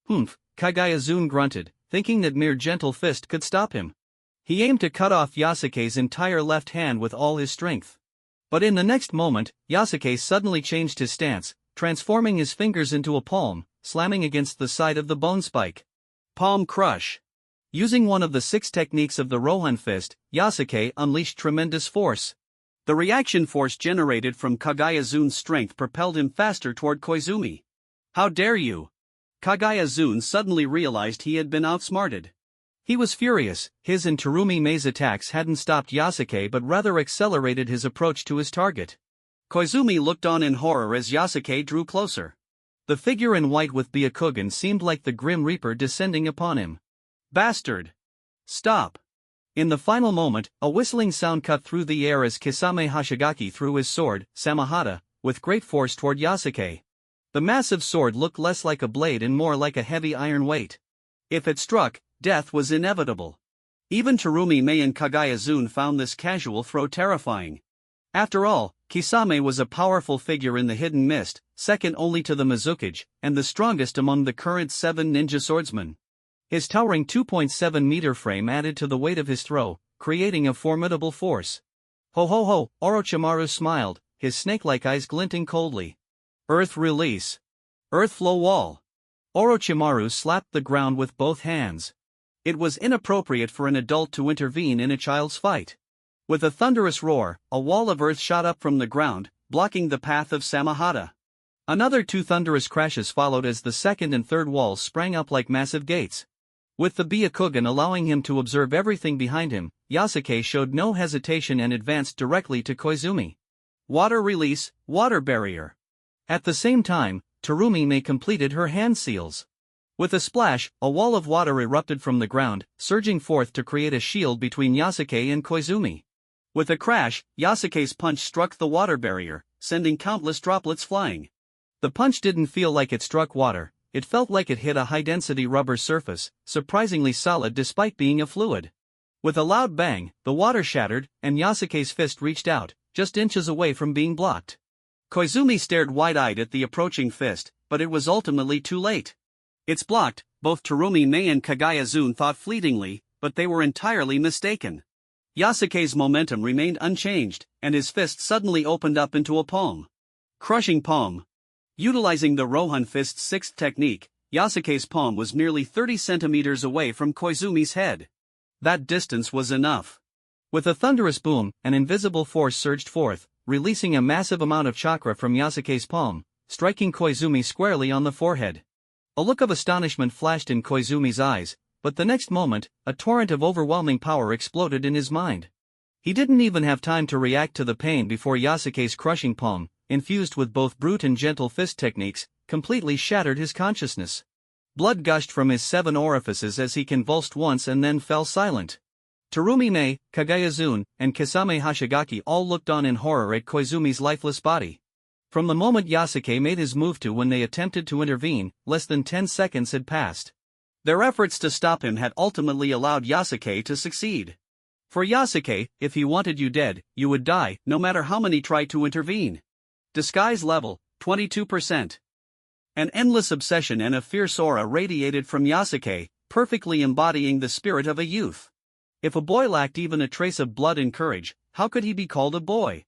"Humph," Kagaya-zune grunted, thinking that mere gentle fist could stop him. He aimed to cut off Yasuke's entire left hand with all his strength. But in the next moment, Yasuke suddenly changed his stance, transforming his fingers into a palm, slamming against the side of the bone spike. Palm crush. Using one of the 6 techniques of the Rohan fist, Yasuke unleashed tremendous force. The reaction force generated from Kagaya-zune's strength propelled him faster toward Koizumi. "How dare you!" Kagaya-zune suddenly realized he had been outsmarted. He was furious. His and Terumi-mei's attacks hadn't stopped Yasuke but rather accelerated his approach to his target. Koizumi looked on in horror as Yasuke drew closer. The figure in white with Byakugan seemed like the Grim Reaper descending upon him. "Bastard! Stop!" In the final moment, a whistling sound cut through the air as Kisame Hashigaki threw his sword, Samahata, with great force toward Yasuke. The massive sword looked less like a blade and more like a heavy iron weight. If it struck, death was inevitable. Even Terumi-mei and Kagaya-zune found this casual throw terrifying. After all, Kisame was a powerful figure in the hidden mist, second only to the Mizukage, and the strongest among the current 7 ninja swordsmen. His towering 2.7-meter frame added to the weight of his throw, creating a formidable force. "Ho ho ho," Orochimaru smiled, his snake-like eyes glinting coldly. "Earth release. Earth flow wall." Orochimaru slapped the ground with both hands. It was inappropriate for an adult to intervene in a child's fight. With a thunderous roar, a wall of earth shot up from the ground, blocking the path of Samahata. Another 2 thunderous crashes followed as the second and third walls sprang up like massive gates. With the Byakugan allowing him to observe everything behind him, Yasuke showed no hesitation and advanced directly to Koizumi. Water release, water barrier. At the same time, Terumi-mei completed her hand seals. With a splash, a wall of water erupted from the ground, surging forth to create a shield between Yasuke and Koizumi. With a crash, Yasuke's punch struck the water barrier, sending countless droplets flying. The punch didn't feel like it struck water. It felt like it hit a high-density rubber surface, surprisingly solid despite being a fluid. With a loud bang, the water shattered, and Yasuke's fist reached out, just inches away from being blocked. Koizumi stared wide-eyed at the approaching fist, but it was ultimately too late. "It's blocked," both Terumi-mei and Kagaya-zune thought fleetingly, but they were entirely mistaken. Yasuke's momentum remained unchanged, and his fist suddenly opened up into a palm. Crushing palm. Utilizing the Rohan fist's 6th technique, Yasuke's palm was nearly 30 centimeters away from Koizumi's head. That distance was enough. With a thunderous boom, an invisible force surged forth, releasing a massive amount of chakra from Yasuke's palm, striking Koizumi squarely on the forehead. A look of astonishment flashed in Koizumi's eyes, but the next moment, a torrent of overwhelming power exploded in his mind. He didn't even have time to react to the pain before Yasuke's crushing palm, infused with both brute and gentle fist techniques, completely shattered his consciousness. Blood gushed from his 7 orifices as he convulsed once and then fell silent. Terumi Mei, Kagayazun, and Kisame Hashigaki all looked on in horror at Koizumi's lifeless body. From the moment Yasuke made his move to when they attempted to intervene, less than 10 seconds had passed. Their efforts to stop him had ultimately allowed Yasuke to succeed. For Yasuke, if he wanted you dead, you would die, no matter how many tried to intervene. Disguise level, 22%. An endless obsession and a fierce aura radiated from Yasuke, perfectly embodying the spirit of a youth. If a boy lacked even a trace of blood and courage, how could he be called a boy?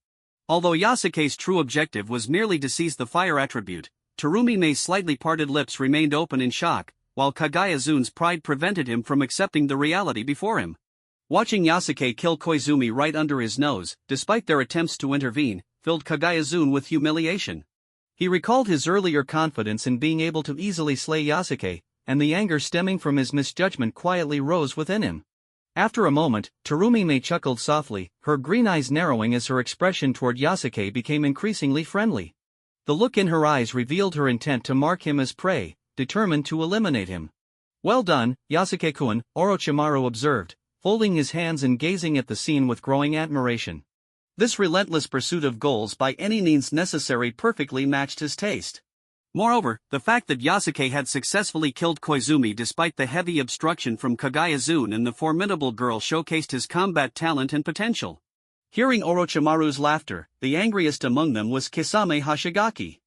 Although Yasuke's true objective was merely to seize the fire attribute, Terumi Mei's slightly parted lips remained open in shock, while Kagayazun's pride prevented him from accepting the reality before him. Watching Yasuke kill Koizumi right under his nose, despite their attempts to intervene, filled Kagayazun with humiliation. He recalled his earlier confidence in being able to easily slay Yasuke, and the anger stemming from his misjudgment quietly rose within him. After a moment, Terumi Mei chuckled softly, her green eyes narrowing as her expression toward Yasuke became increasingly friendly. The look in her eyes revealed her intent to mark him as prey, determined to eliminate him. "Well done, Yasuke-kun," Orochimaru observed, folding his hands and gazing at the scene with growing admiration. This relentless pursuit of goals by any means necessary perfectly matched his taste. Moreover, the fact that Yasuke had successfully killed Koizumi despite the heavy obstruction from Kagayazun and the formidable girl showcased his combat talent and potential. Hearing Orochimaru's laughter, the angriest among them was Kisame Hashigaki.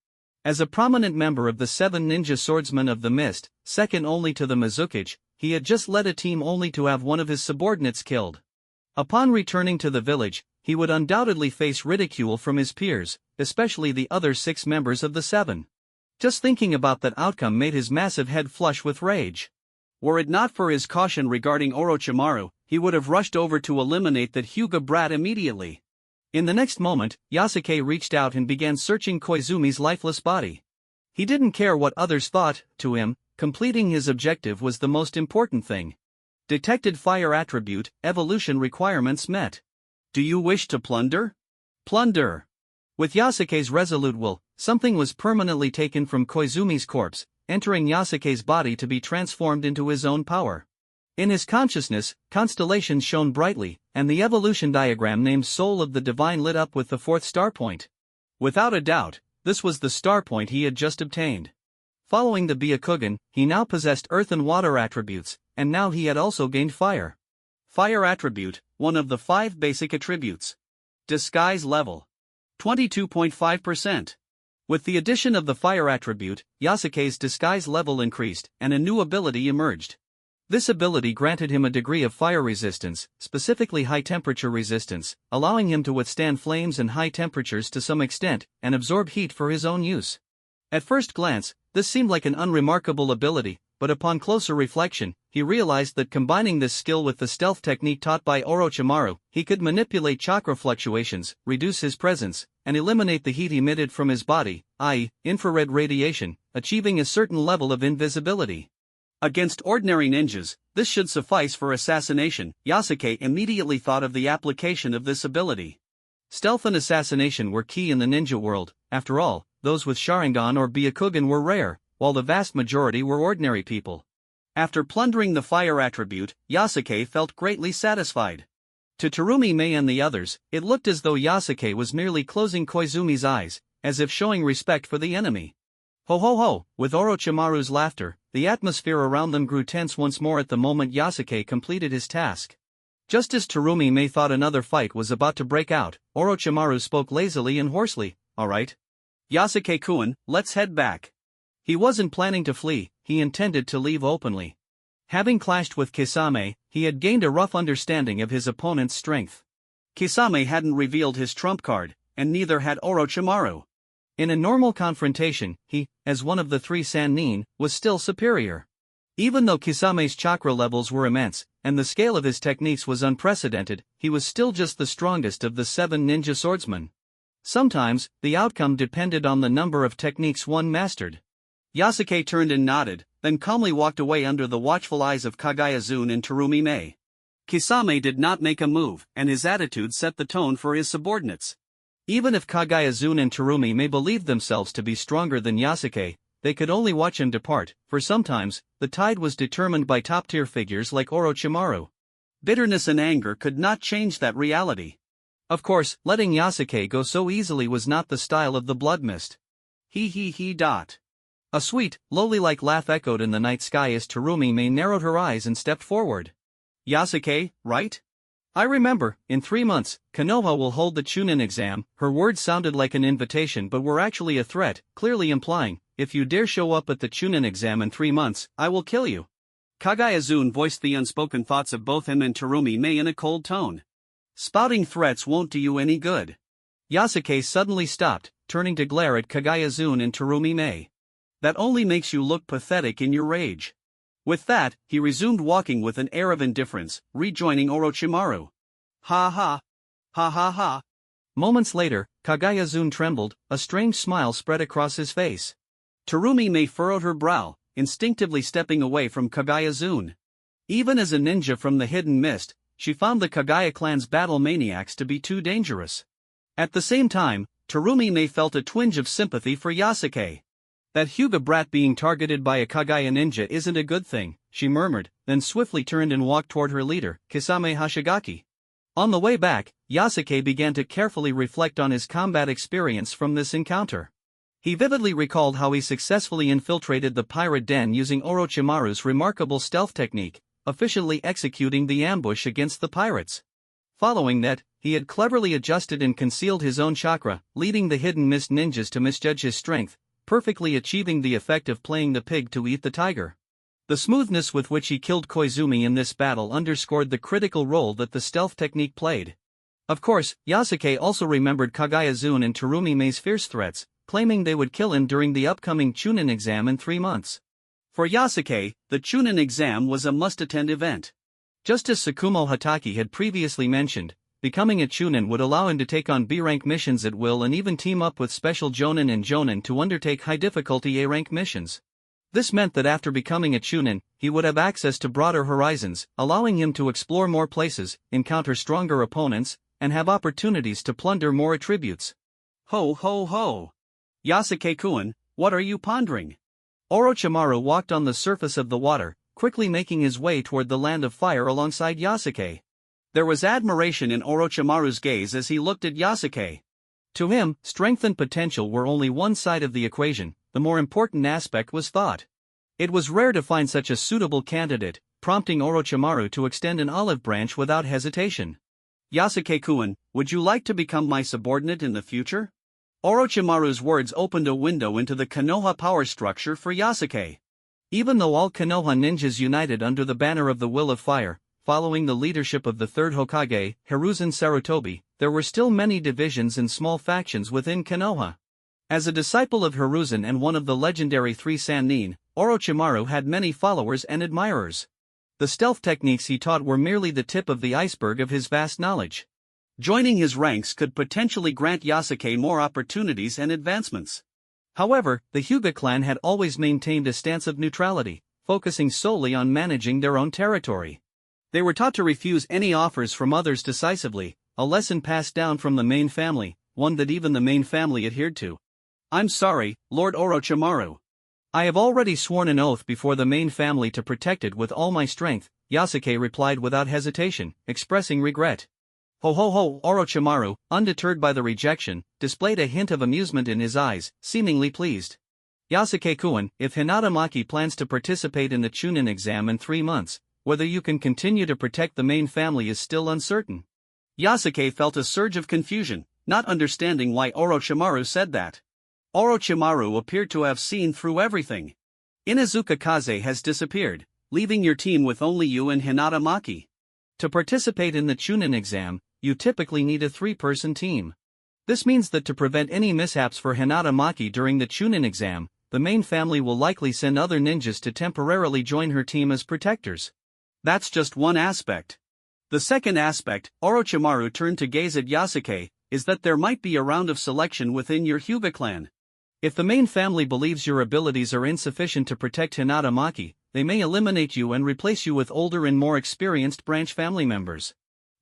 As a prominent member of the 7 ninja swordsmen of the mist, second only to the Mizukage, he had just led a team only to have one of his subordinates killed. Upon returning to the village, he would undoubtedly face ridicule from his peers, especially the other 6 members of the 7. Just thinking about that outcome made his massive head flush with rage. Were it not for his caution regarding Orochimaru, he would have rushed over to eliminate that Hyuga brat immediately. In the next moment, Yasuke reached out and began searching Koizumi's lifeless body. He didn't care what others thought, to him, completing his objective was the most important thing. Detected fire attribute, evolution requirements met. Do you wish to plunder? Plunder. With Yasuke's resolute will, something was permanently taken from Koizumi's corpse, entering Yasuke's body to be transformed into his own power. In his consciousness, constellations shone brightly, and the evolution diagram named Soul of the Divine lit up with the 4th star point. Without a doubt, this was the star point he had just obtained. Following the Byakugan, he now possessed earth and water attributes, and now he had also gained fire. Fire attribute, one of the 5 basic attributes. Disguise level, 22.5%. With the addition of the fire attribute, Yasuke's disguise level increased, and a new ability emerged. This ability granted him a degree of fire resistance, specifically high temperature resistance, allowing him to withstand flames and high temperatures to some extent, and absorb heat for his own use. At first glance, this seemed like an unremarkable ability, but upon closer reflection, he realized that combining this skill with the stealth technique taught by Orochimaru, he could manipulate chakra fluctuations, reduce his presence, and eliminate the heat emitted from his body, i.e., infrared radiation, achieving a certain level of invisibility. Against ordinary ninjas, this should suffice for assassination. Yasuke immediately thought of the application of this ability. Stealth and assassination were key in the ninja world. After all, those with Sharingan or Byakugan were rare, while the vast majority were ordinary people. After plundering the fire attribute, Yasuke felt greatly satisfied. To Terumi Mei and the others, it looked as though Yasuke was merely closing Koizumi's eyes, as if showing respect for the enemy. Ho ho ho! With Orochimaru's laughter, the atmosphere around them grew tense once more at the moment Yasuke completed his task. Just as Terumi Mei thought another fight was about to break out, Orochimaru spoke lazily and hoarsely, "Alright. Yasuke-kun, let's head back." He wasn't planning to flee, he intended to leave openly. Having clashed with Kisame, he had gained a rough understanding of his opponent's strength. Kisame hadn't revealed his trump card, and neither had Orochimaru. In a normal confrontation, he, as one of the 3 Sannin, was still superior. Even though Kisame's chakra levels were immense, and the scale of his techniques was unprecedented, he was still just the strongest of the 7 ninja swordsmen. Sometimes, the outcome depended on the number of techniques one mastered. Yasuke turned and nodded, then calmly walked away under the watchful eyes of Kagaya-zune and Terumi Mei. Kisame did not make a move, and his attitude set the tone for his subordinates. Even if Kagaya-zune and Terumi Mei believed themselves to be stronger than Yasuke, they could only watch him depart, for sometimes, the tide was determined by top-tier figures like Orochimaru. Bitterness and anger could not change that reality. Of course, letting Yasuke go so easily was not the style of the Blood Mist. He. A sweet, lowly-like laugh echoed in the night sky as Terumi Mei narrowed her eyes and stepped forward. Yasuke, right? I remember, in 3 months, Konoha will hold the Chunin exam. Her words sounded like an invitation but were actually a threat, clearly implying, if you dare show up at the Chunin exam in 3 months, I will kill you. Kagaya-zune voiced the unspoken thoughts of both him and Terumi Mei in a cold tone. Spouting threats won't do you any good. Yasuke suddenly stopped, turning to glare at Kagaya-zune and Terumi Mei. That only makes you look pathetic in your rage. With that, he resumed walking with an air of indifference, rejoining Orochimaru. Ha. Moments later, Kagaya-zune trembled, a strange smile spread across his face. Terumi Mei furrowed her brow, instinctively stepping away from Kagaya-zune. Even as a ninja from the hidden mist, she found the Kagaya clan's battle maniacs to be too dangerous. At the same time, Terumi Mei felt a twinge of sympathy for Yasuke. That Hyuga brat being targeted by a Kagaya ninja isn't a good thing, she murmured, then swiftly turned and walked toward her leader, Kisame Hashigaki. On the way back, Yasuke began to carefully reflect on his combat experience from this encounter. He vividly recalled how he successfully infiltrated the pirate den using Orochimaru's remarkable stealth technique, efficiently executing the ambush against the pirates. Following that, he had cleverly adjusted and concealed his own chakra, leading the hidden mist ninjas to misjudge his strength, perfectly achieving the effect of playing the pig to eat the tiger. The smoothness with which he killed Koizumi in this battle underscored the critical role that the stealth technique played. Of course, Yasuke also remembered Kagaya-zune and Terumi Mei's fierce threats, claiming they would kill him during the upcoming Chunin exam in 3 months. For Yasuke, the Chunin exam was a must-attend event. Just as Tsukumo Hatake had previously mentioned, becoming a Chunin would allow him to take on B-rank missions at will and even team up with special Jonin and Jonin to undertake high-difficulty A-rank missions. This meant that after becoming a Chunin, he would have access to broader horizons, allowing him to explore more places, encounter stronger opponents, and have opportunities to plunder more attributes. Ho! Yasuke-kun, what are you pondering? Orochimaru walked on the surface of the water, quickly making his way toward the land of fire alongside Yasuke. There was admiration in Orochimaru's gaze as he looked at Yasuke. To him, strength and potential were only one side of the equation, the more important aspect was thought. It was rare to find such a suitable candidate, prompting Orochimaru to extend an olive branch without hesitation. Yasuke-kun, would you like to become my subordinate in the future? Orochimaru's words opened a window into the Konoha power structure for Yasuke. Even though all Konoha ninjas united under the banner of the Will of Fire, following the leadership of the third Hokage, Hiruzen Sarutobi, there were still many divisions and small factions within Konoha. As a disciple of Hiruzen and one of the legendary 3 Sannin, Orochimaru had many followers and admirers. The stealth techniques he taught were merely the tip of the iceberg of his vast knowledge. Joining his ranks could potentially grant Yasuke more opportunities and advancements. However, the Hyuga clan had always maintained a stance of neutrality, focusing solely on managing their own territory. They were taught to refuse any offers from others decisively, a lesson passed down from the main family, one that even the main family adhered to. I'm sorry, Lord Orochimaru. I have already sworn an oath before the main family to protect it with all my strength, Yasuke replied without hesitation, expressing regret. Ho, Orochimaru, undeterred by the rejection, displayed a hint of amusement in his eyes, seemingly pleased. Yasuke-kun, if Hinata Maki plans to participate in the Chunin exam in 3 months, whether you can continue to protect the main family is still uncertain. Yasuke felt a surge of confusion, not understanding why Orochimaru said that. Orochimaru appeared to have seen through everything. Inuzuka Kaze has disappeared, leaving your team with only you and Hinata Maki. To participate in the Chunin exam, you typically need a 3-person team. This means that to prevent any mishaps for Hinata Maki during the Chunin exam, the main family will likely send other ninjas to temporarily join her team as protectors. That's just one aspect. The second aspect, Orochimaru turned to gaze at Yasuke, is that there might be a round of selection within your Hyuga clan. If the main family believes your abilities are insufficient to protect Hinata Maki, they may eliminate you and replace you with older and more experienced branch family members.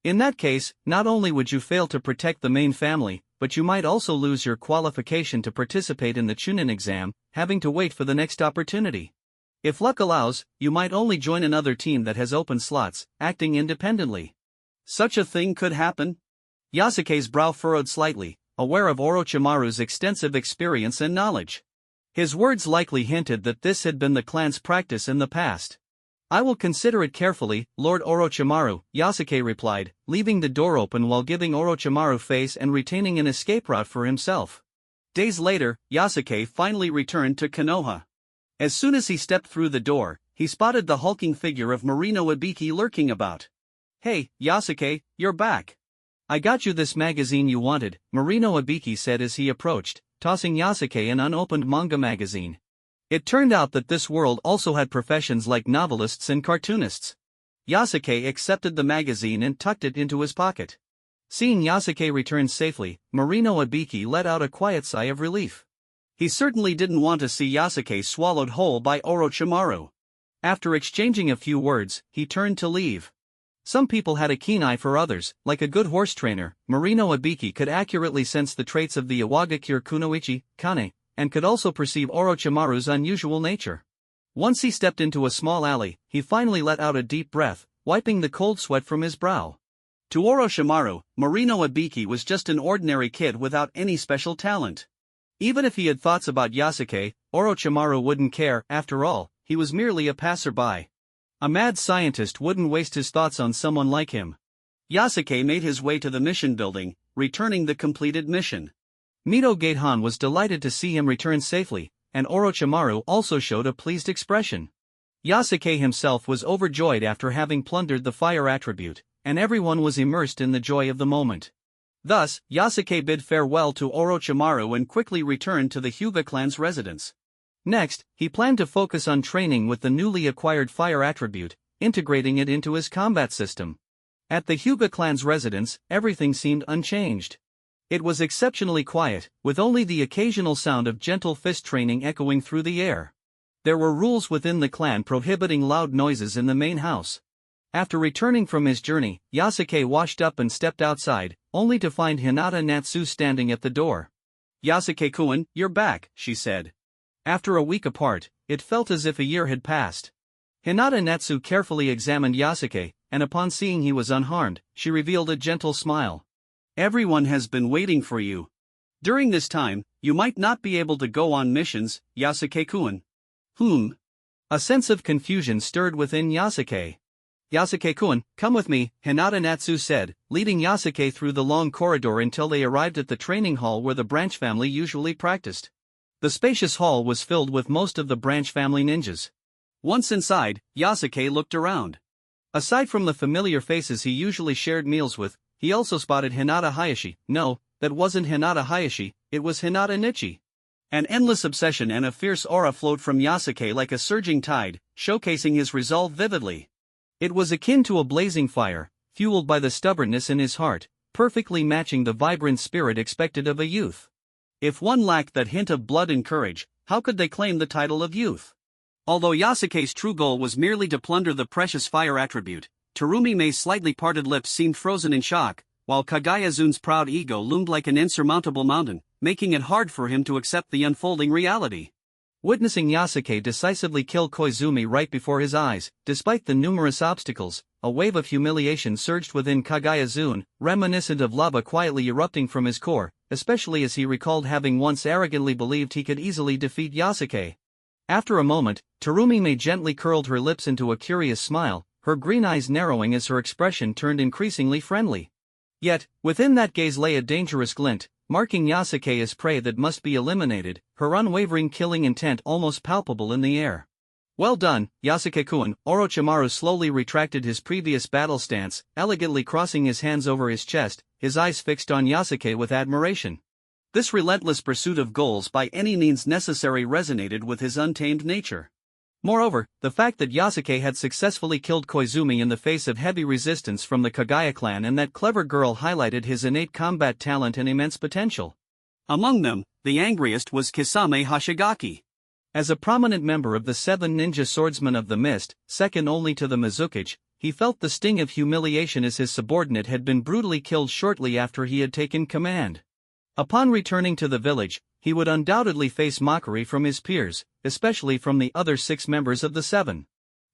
In that case, not only would you fail to protect the main family, but you might also lose your qualification to participate in the Chunin exam, having to wait for the next opportunity. If luck allows, you might only join another team that has open slots, acting independently. Such a thing could happen? Yasuke's brow furrowed slightly, aware of Orochimaru's extensive experience and knowledge. His words likely hinted that this had been the clan's practice in the past. I will consider it carefully, Lord Orochimaru, Yasuke replied, leaving the door open while giving Orochimaru face and retaining an escape route for himself. Days later, Yasuke finally returned to Konoha. As soon as he stepped through the door, he spotted the hulking figure of Marino Ibiki lurking about. Hey, Yasuke, you're back. I got you this magazine you wanted, Marino Ibiki said as he approached, tossing Yasuke an unopened manga magazine. It turned out that this world also had professions like novelists and cartoonists. Yasuke accepted the magazine and tucked it into his pocket. Seeing Yasuke return safely, Marino Ibiki let out a quiet sigh of relief. He certainly didn't want to see Yasuke swallowed whole by Orochimaru. After exchanging a few words, he turned to leave. Some people had a keen eye for others, like a good horse trainer. Marino Ibiki could accurately sense the traits of the Iwagakure Kunoichi, Kane, and could also perceive Orochimaru's unusual nature. Once he stepped into a small alley, he finally let out a deep breath, wiping the cold sweat from his brow. To Orochimaru, Marino Ibiki was just an ordinary kid without any special talent. Even if he had thoughts about Yasuke, Orochimaru wouldn't care. After all, he was merely a passerby. A mad scientist wouldn't waste his thoughts on someone like him. Yasuke made his way to the mission building, returning the completed mission. Mito Gatehan was delighted to see him return safely, and Orochimaru also showed a pleased expression. Yasuke himself was overjoyed after having plundered the fire attribute, and everyone was immersed in the joy of the moment. Thus, Yasuke bid farewell to Orochimaru and quickly returned to the Hyuga clan's residence. Next, he planned to focus on training with the newly acquired fire attribute, integrating it into his combat system. At the Hyuga clan's residence, everything seemed unchanged. It was exceptionally quiet, with only the occasional sound of gentle fist training echoing through the air. There were rules within the clan prohibiting loud noises in the main house. After returning from his journey, Yasuke washed up and stepped outside, only to find Hinata Natsu standing at the door. Yasuke-kun, you're back, she said. After a week apart, it felt as if a year had passed. Hinata Natsu carefully examined Yasuke, and upon seeing he was unharmed, she revealed a gentle smile. Everyone has been waiting for you. During this time, you might not be able to go on missions, Yasuke-kun. A sense of confusion stirred within Yasuke. Yasuke-kun, come with me, Hinata Natsu said, leading Yasuke through the long corridor until they arrived at the training hall where the branch family usually practiced. The spacious hall was filled with most of the branch family ninjas. Once inside, Yasuke looked around. Aside from the familiar faces he usually shared meals with, he also spotted Hinata Hayashi. No, that wasn't Hinata Hayashi, it was Hinata Nichi. An endless obsession and a fierce aura flowed from Yasuke like a surging tide, showcasing his resolve vividly. It was akin to a blazing fire, fueled by the stubbornness in his heart, perfectly matching the vibrant spirit expected of a youth. If one lacked that hint of blood and courage, how could they claim the title of youth? Although Yasuke's true goal was merely to plunder the precious fire attribute, Terumime's slightly parted lips seemed frozen in shock, while Kagayazun's proud ego loomed like an insurmountable mountain, making it hard for him to accept the unfolding reality. Witnessing Yasuke decisively kill Koizumi right before his eyes, despite the numerous obstacles, a wave of humiliation surged within Kagayazun, reminiscent of lava quietly erupting from his core, especially as he recalled having once arrogantly believed he could easily defeat Yasuke. After a moment, Terumime gently curled her lips into a curious smile, her green eyes narrowing as her expression turned increasingly friendly. Yet, within that gaze lay a dangerous glint, marking Yasuke as prey that must be eliminated, her unwavering killing intent almost palpable in the air. Well done, Yasuke-kun. Orochimaru slowly retracted his previous battle stance, elegantly crossing his hands over his chest, his eyes fixed on Yasuke with admiration. This relentless pursuit of goals by any means necessary resonated with his untamed nature. Moreover, the fact that Yasuke had successfully killed Koizumi in the face of heavy resistance from the Kagaya clan and that clever girl highlighted his innate combat talent and immense potential. Among them, the angriest was Kisame Hashigaki. As a prominent member of the 7 ninja swordsmen of the mist, second only to the Mizukichi, he felt the sting of humiliation as his subordinate had been brutally killed shortly after he had taken command. Upon returning to the village, he would undoubtedly face mockery from his peers, especially from the other 6 members of the 7.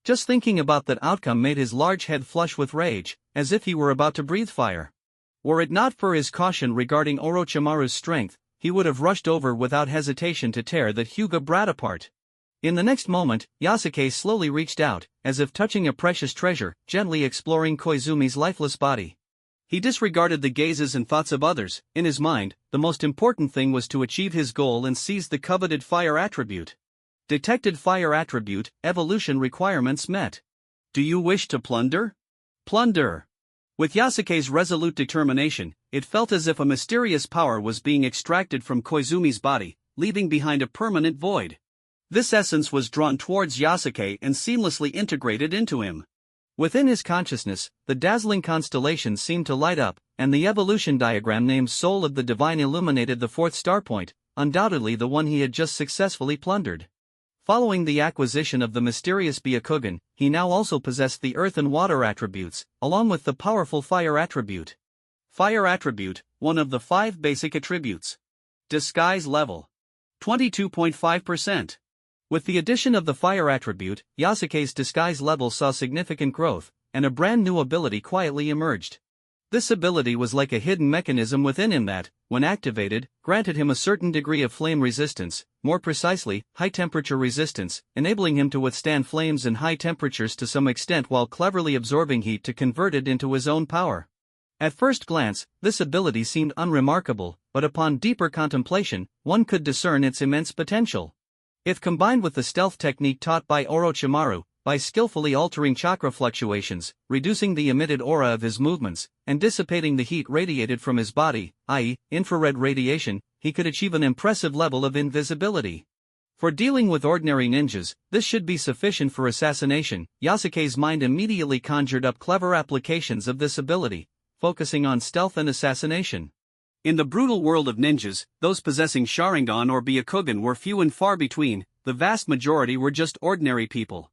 Just thinking about that outcome made his large head flush with rage, as if he were about to breathe fire. Were it not for his caution regarding Orochimaru's strength, he would have rushed over without hesitation to tear that Hyuga brat apart. In the next moment, Yasuke slowly reached out, as if touching a precious treasure, gently exploring Koizumi's lifeless body. He disregarded the gazes and thoughts of others. In his mind, the most important thing was to achieve his goal and seize the coveted fire attribute. Detected fire attribute, evolution requirements met. Do you wish to plunder? Plunder. With Yasuke's resolute determination, it felt as if a mysterious power was being extracted from Koizumi's body, leaving behind a permanent void. This essence was drawn towards Yasuke and seamlessly integrated into him. Within his consciousness, the dazzling constellations seemed to light up, and the evolution diagram named Soul of the Divine illuminated the 4th star point, undoubtedly the one he had just successfully plundered. Following the acquisition of the mysterious Byakugan, he now also possessed the earth and water attributes, along with the powerful fire attribute. Fire attribute, one of the 5 basic attributes. Disguise level. 22.5%. With the addition of the fire attribute, Yasuke's disguise level saw significant growth, and a brand new ability quietly emerged. This ability was like a hidden mechanism within him that, when activated, granted him a certain degree of flame resistance, more precisely, high-temperature resistance, enabling him to withstand flames and high temperatures to some extent while cleverly absorbing heat to convert it into his own power. At first glance, this ability seemed unremarkable, but upon deeper contemplation, one could discern its immense potential. If combined with the stealth technique taught by Orochimaru, by skillfully altering chakra fluctuations, reducing the emitted aura of his movements, and dissipating the heat radiated from his body, i.e., infrared radiation, he could achieve an impressive level of invisibility. For dealing with ordinary ninjas, this should be sufficient for assassination. Yasuke's mind immediately conjured up clever applications of this ability, focusing on stealth and assassination. In the brutal world of ninjas, those possessing Sharingan or Byakugan were few and far between. The vast majority were just ordinary people.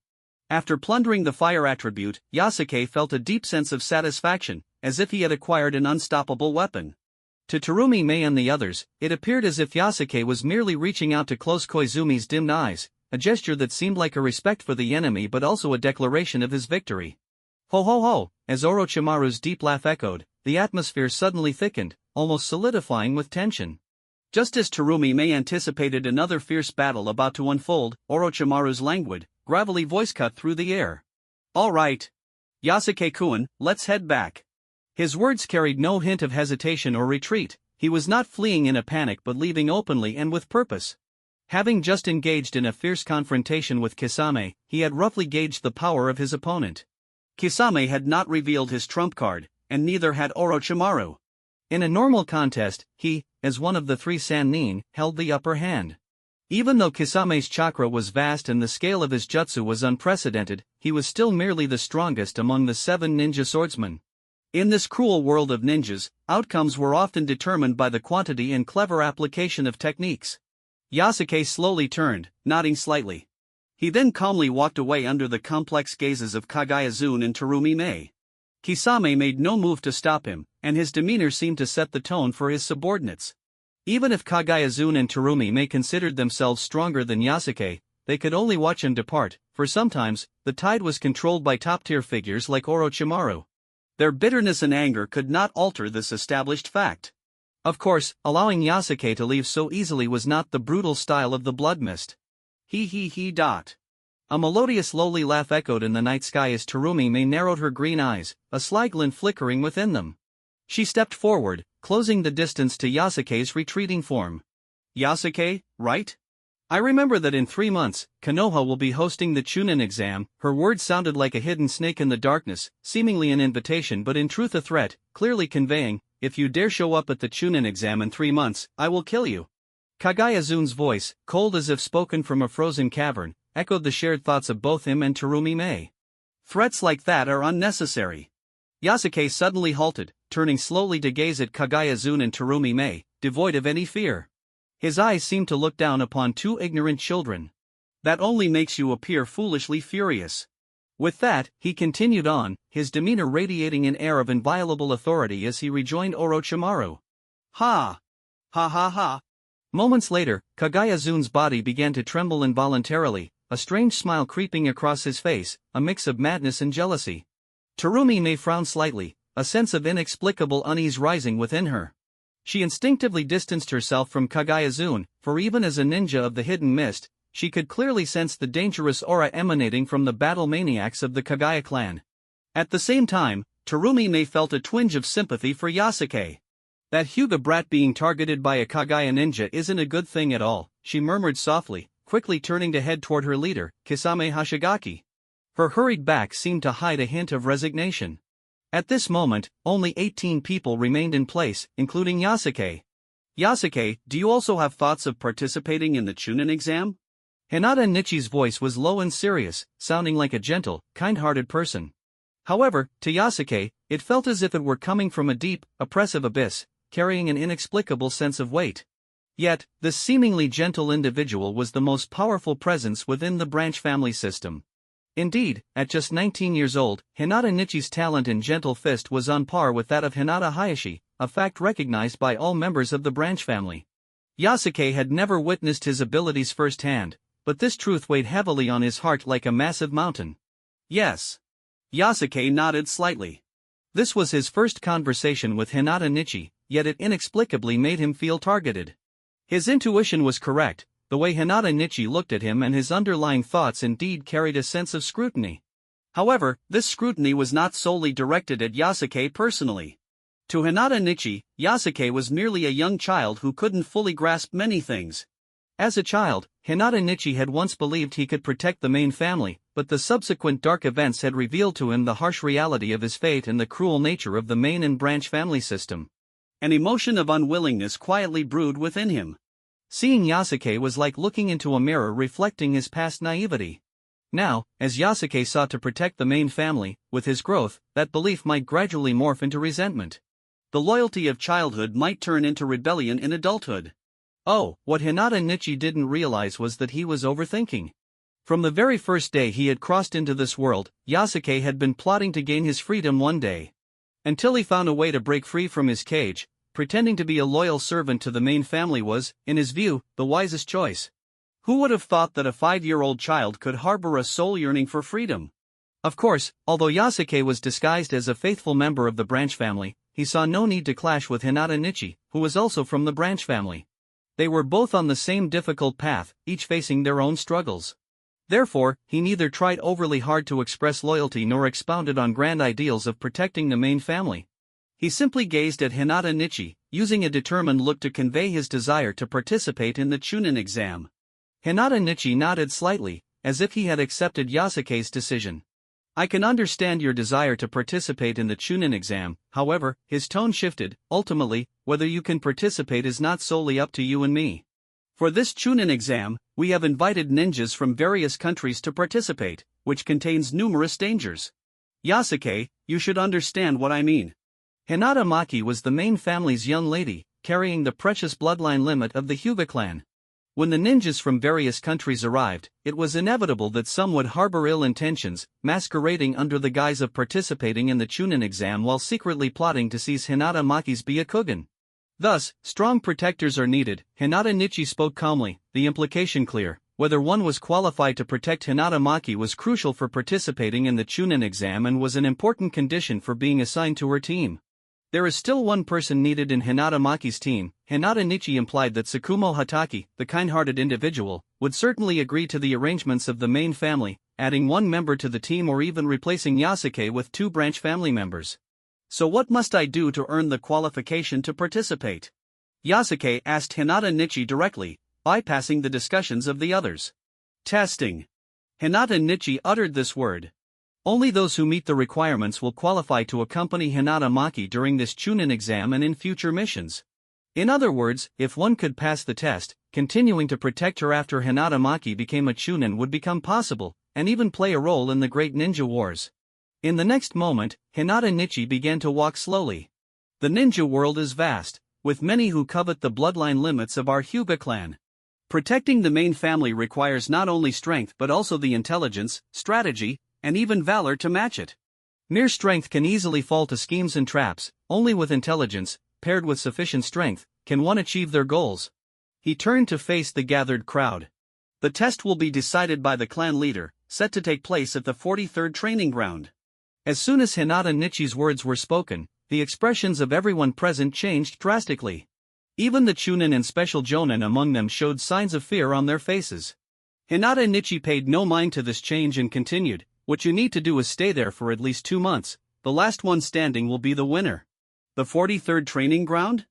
After plundering the fire attribute, Yasuke felt a deep sense of satisfaction, as if he had acquired an unstoppable weapon. To Terumi Mei and the others, it appeared as if Yasuke was merely reaching out to close Koizumi's dimmed eyes, a gesture that seemed like a respect for the enemy but also a declaration of his victory. Ho ho ho! As Orochimaru's deep laugh echoed, the atmosphere suddenly thickened, almost solidifying with tension. Just as Terumi Mei anticipated another fierce battle about to unfold, Orochimaru's languid, gravelly voice cut through the air. All right. Yasuke-kun, let's head back. His words carried no hint of hesitation or retreat. He was not fleeing in a panic but leaving openly and with purpose. Having just engaged in a fierce confrontation with Kisame, he had roughly gauged the power of his opponent. Kisame had not revealed his trump card, and neither had Orochimaru. In a normal contest, he, as one of the 3 Sannin, held the upper hand. Even though Kisame's chakra was vast and the scale of his jutsu was unprecedented, he was still merely the strongest among the 7 ninja swordsmen. In this cruel world of ninjas, outcomes were often determined by the quantity and clever application of techniques. Yasuke slowly turned, nodding slightly. He then calmly walked away under the complex gazes of Kagaya-zune and Terumi Mei. Kisame made no move to stop him, and his demeanor seemed to set the tone for his subordinates. Even if Kagaya-zune and Terumi Mei considered themselves stronger than Yasuke, they could only watch him depart, for sometimes, the tide was controlled by top-tier figures like Orochimaru. Their bitterness and anger could not alter this established fact. Of course, allowing Yasuke to leave so easily was not the brutal style of the Blood Mist. He. A melodious lowly laugh echoed in the night sky as Terumi Mei narrowed her green eyes, a sly glint flickering within them. She stepped forward, closing the distance to Yasuke's retreating form. Yasuke, right? I remember that in 3 months, Konoha will be hosting the Chunin exam. Her words sounded like a hidden snake in the darkness, seemingly an invitation but in truth a threat, clearly conveying, if you dare show up at the Chunin exam in 3 months, I will kill you. Kagaya-zun's voice, cold as if spoken from a frozen cavern, echoed the shared thoughts of both him and Terumi Mei. Threats like that are unnecessary. Yasuke suddenly halted, turning slowly to gaze at Kagaya-zun and Terumi Mei, devoid of any fear. His eyes seemed to look down upon two ignorant children. That only makes you appear foolishly furious. With that, he continued on, his demeanor radiating an air of inviolable authority as he rejoined Orochimaru. Ha! Ha ha ha! Moments later, Kagaya-zun's body began to tremble involuntarily, a strange smile creeping across his face, a mix of madness and jealousy. Terumi Mei frowned slightly, a sense of inexplicable unease rising within her. She instinctively distanced herself from Kagaya-zun, for even as a ninja of the hidden mist, she could clearly sense the dangerous aura emanating from the battle maniacs of the Kagaya clan. At the same time, Terumi Mei felt a twinge of sympathy for Yasuke. That Hyuga brat being targeted by a Kagaya ninja isn't a good thing at all, she murmured softly, quickly turning to head toward her leader, Kisame Hashigaki. Her hurried back seemed to hide a hint of resignation. At this moment, only 18 people remained in place, including Yasuke. Yasuke, do you also have thoughts of participating in the Chunin exam? Hinata Nichi's voice was low and serious, sounding like a gentle, kind-hearted person. However, to Yasuke, it felt as if it were coming from a deep, oppressive abyss, carrying an inexplicable sense of weight. Yet, this seemingly gentle individual was the most powerful presence within the branch family system. Indeed, at just 19 years old, Hinata Nichi's talent in gentle fist was on par with that of Hinata Hayashi, a fact recognized by all members of the branch family. Yasuke had never witnessed his abilities firsthand, but this truth weighed heavily on his heart like a massive mountain. Yes. Yasuke nodded slightly. This was his first conversation with Hinata Nichi, yet it inexplicably made him feel targeted. His intuition was correct, the way Hinata Nichi looked at him and his underlying thoughts indeed carried a sense of scrutiny. However, this scrutiny was not solely directed at Yasuke personally. To Hinata Nichi, Yasuke was merely a young child who couldn't fully grasp many things. As a child, Hinata Nichi had once believed he could protect the main family, but the subsequent dark events had revealed to him the harsh reality of his fate and the cruel nature of the main and branch family system. An emotion of unwillingness quietly brewed within him. Seeing Yasuke was like looking into a mirror reflecting his past naivety. Now, as Yasuke sought to protect the main family, with his growth, that belief might gradually morph into resentment. The loyalty of childhood might turn into rebellion in adulthood. Oh, what Hinata Nichi didn't realize was that he was overthinking. From the very first day he had crossed into this world, Yasuke had been plotting to gain his freedom one day. Until he found a way to break free from his cage, pretending to be a loyal servant to the main family was, in his view, the wisest choice. Who would have thought that a 5-year-old child could harbor a soul yearning for freedom? Of course, although Yasuke was disguised as a faithful member of the branch family, he saw no need to clash with Hinata Nichi, who was also from the branch family. They were both on the same difficult path, each facing their own struggles. Therefore, he neither tried overly hard to express loyalty nor expounded on grand ideals of protecting the main family. He simply gazed at Hinata Nichi, using a determined look to convey his desire to participate in the Chunin exam. Hinata Nichi nodded slightly, as if he had accepted Yasuke's decision. I can understand your desire to participate in the Chunin exam, however, his tone shifted. Ultimately, whether you can participate is not solely up to you and me. For this Chunin exam, we have invited ninjas from various countries to participate, which contains numerous dangers. Yasuke, you should understand what I mean. Hinata Maki was the main family's young lady, carrying the precious bloodline limit of the Hyuga clan. When the ninjas from various countries arrived, it was inevitable that some would harbor ill intentions, masquerading under the guise of participating in the Chunin exam while secretly plotting to seize Hinata Maki's Byakugan. Thus, strong protectors are needed. Hinata Nichi spoke calmly, the implication clear. Whether one was qualified to protect Hinata Maki was crucial for participating in the Chunin exam and was an important condition for being assigned to her team. There is still one person needed in Hinata Maki's team. Hinata Nichi implied that Tsukumo Hataki, the kind-hearted individual, would certainly agree to the arrangements of the main family, adding one member to the team or even replacing Yasuke with 2 branch family members. So what must I do to earn the qualification to participate? Yasuke asked Hinata Nichi directly, bypassing the discussions of the others. Testing. Hinata Nichi uttered this word. Only those who meet the requirements will qualify to accompany Hinata Maki during this Chunin exam and in future missions. In other words, if one could pass the test, continuing to protect her after Hinata Maki became a Chunin would become possible, and even play a role in the Great Ninja Wars. In the next moment, Hinata Nichi began to walk slowly. The ninja world is vast, with many who covet the bloodline limits of our Hyuga clan. Protecting the main family requires not only strength but also the intelligence, strategy, and even valor to match it. Mere strength can easily fall to schemes and traps, only with intelligence, paired with sufficient strength, can one achieve their goals. He turned to face the gathered crowd. The test will be decided by the clan leader, set to take place at the 43rd training ground. As soon as Hinata Nichi's words were spoken, the expressions of everyone present changed drastically. Even the Chunin and special Jonin among them showed signs of fear on their faces. Hinata Nichi paid no mind to this change and continued, "What you need to do is stay there for at least 2 months, the last one standing will be the winner." The 43rd training ground?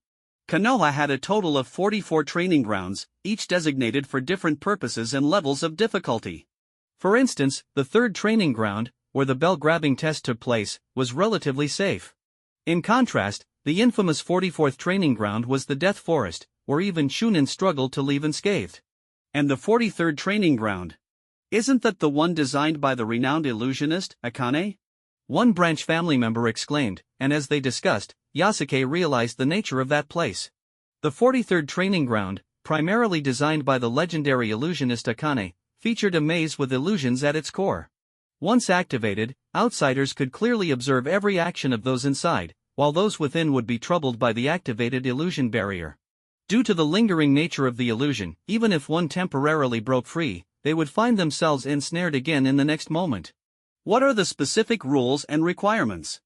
Konoha had a total of 44 training grounds, each designated for different purposes and levels of difficulty. For instance, the 3rd training ground, where the bell-grabbing test took place, was relatively safe. In contrast, the infamous 44th training ground was the Death Forest, where even Chunin struggled to leave unscathed. And the 43rd training ground? Isn't that the one designed by the renowned illusionist, Akane? One branch family member exclaimed, and as they discussed, Yasuke realized the nature of that place. The 43rd training ground, primarily designed by the legendary illusionist Akane, featured a maze with illusions at its core. Once activated, outsiders could clearly observe every action of those inside, while those within would be troubled by the activated illusion barrier. Due to the lingering nature of the illusion, even if one temporarily broke free, they would find themselves ensnared again in the next moment. What are the specific rules and requirements?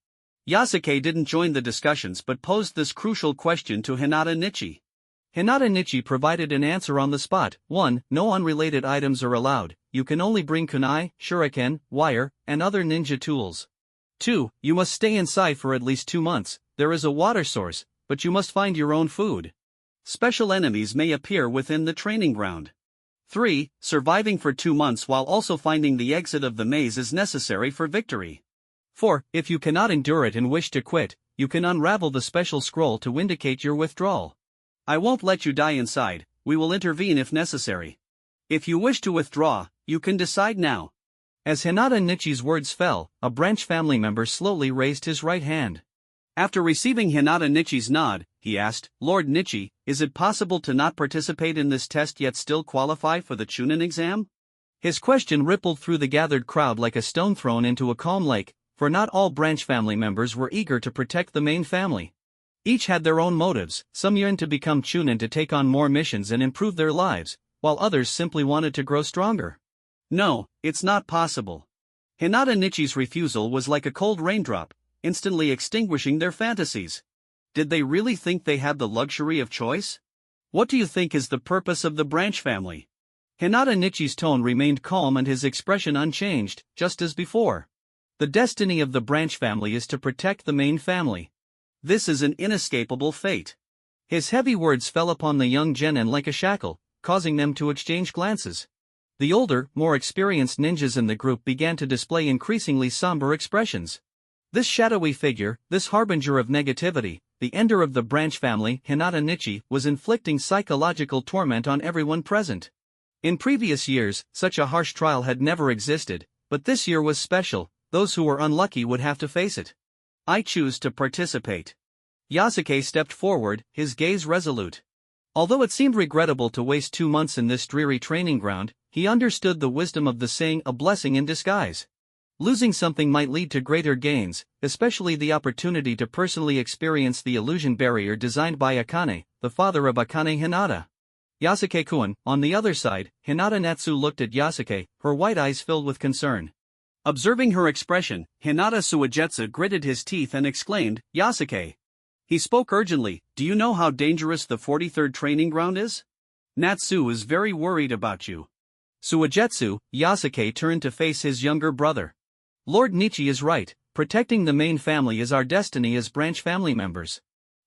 Yasuke didn't join the discussions but posed this crucial question to Hinata Nichi. Hinata Nichi provided an answer on the spot. 1. No unrelated items are allowed, you can only bring kunai, shuriken, wire, and other ninja tools. 2. You must stay inside for at least 2 months, there is a water source, but you must find your own food. Special enemies may appear within the training ground. 3. Surviving for 2 months while also finding the exit of the maze is necessary for victory. 4. If you cannot endure it and wish to quit, you can unravel the special scroll to indicate your withdrawal. I won't let you die inside, we will intervene if necessary. If you wish to withdraw, you can decide now. As Hinata Nichi's words fell, a branch family member slowly raised his right hand. After receiving Hinata Nichi's nod, he asked, "Lord Nichi, is it possible to not participate in this test yet still qualify for the Chunin exam?" His question rippled through the gathered crowd like a stone thrown into a calm lake, for not all branch family members were eager to protect the main family. Each had their own motives, some yearned to become Chunin to take on more missions and improve their lives, while others simply wanted to grow stronger. No, it's not possible. Hinata Nichi's refusal was like a cold raindrop, instantly extinguishing their fantasies. Did they really think they had the luxury of choice? What do you think is the purpose of the branch family? Hinata Nichi's tone remained calm and his expression unchanged, just as before. The destiny of the branch family is to protect the main family. This is an inescapable fate. His heavy words fell upon the young genin like a shackle, causing them to exchange glances. The older, more experienced ninjas in the group began to display increasingly somber expressions. This shadowy figure, this harbinger of negativity, the ender of the branch family, Hinata Nichi, was inflicting psychological torment on everyone present. In previous years, such a harsh trial had never existed, but this year was special. Those who were unlucky would have to face it. I choose to participate. Yasuke stepped forward, his gaze resolute. Although it seemed regrettable to waste 2 months in this dreary training ground, he understood the wisdom of the saying, a blessing in disguise. Losing something might lead to greater gains, especially the opportunity to personally experience the illusion barrier designed by Akane, the father of Akane Hinata. Yasuke-kun, on the other side, Hinata Natsu looked at Yasuke, her white eyes filled with concern. Observing her expression, Hinata Suigetsu gritted his teeth and exclaimed, "Yasuke." He spoke urgently, "Do you know how dangerous the 43rd training ground is? Natsu is very worried about you." Suigetsu, Yasuke turned to face his younger brother. Lord Nichi is right, protecting the main family is our destiny as branch family members.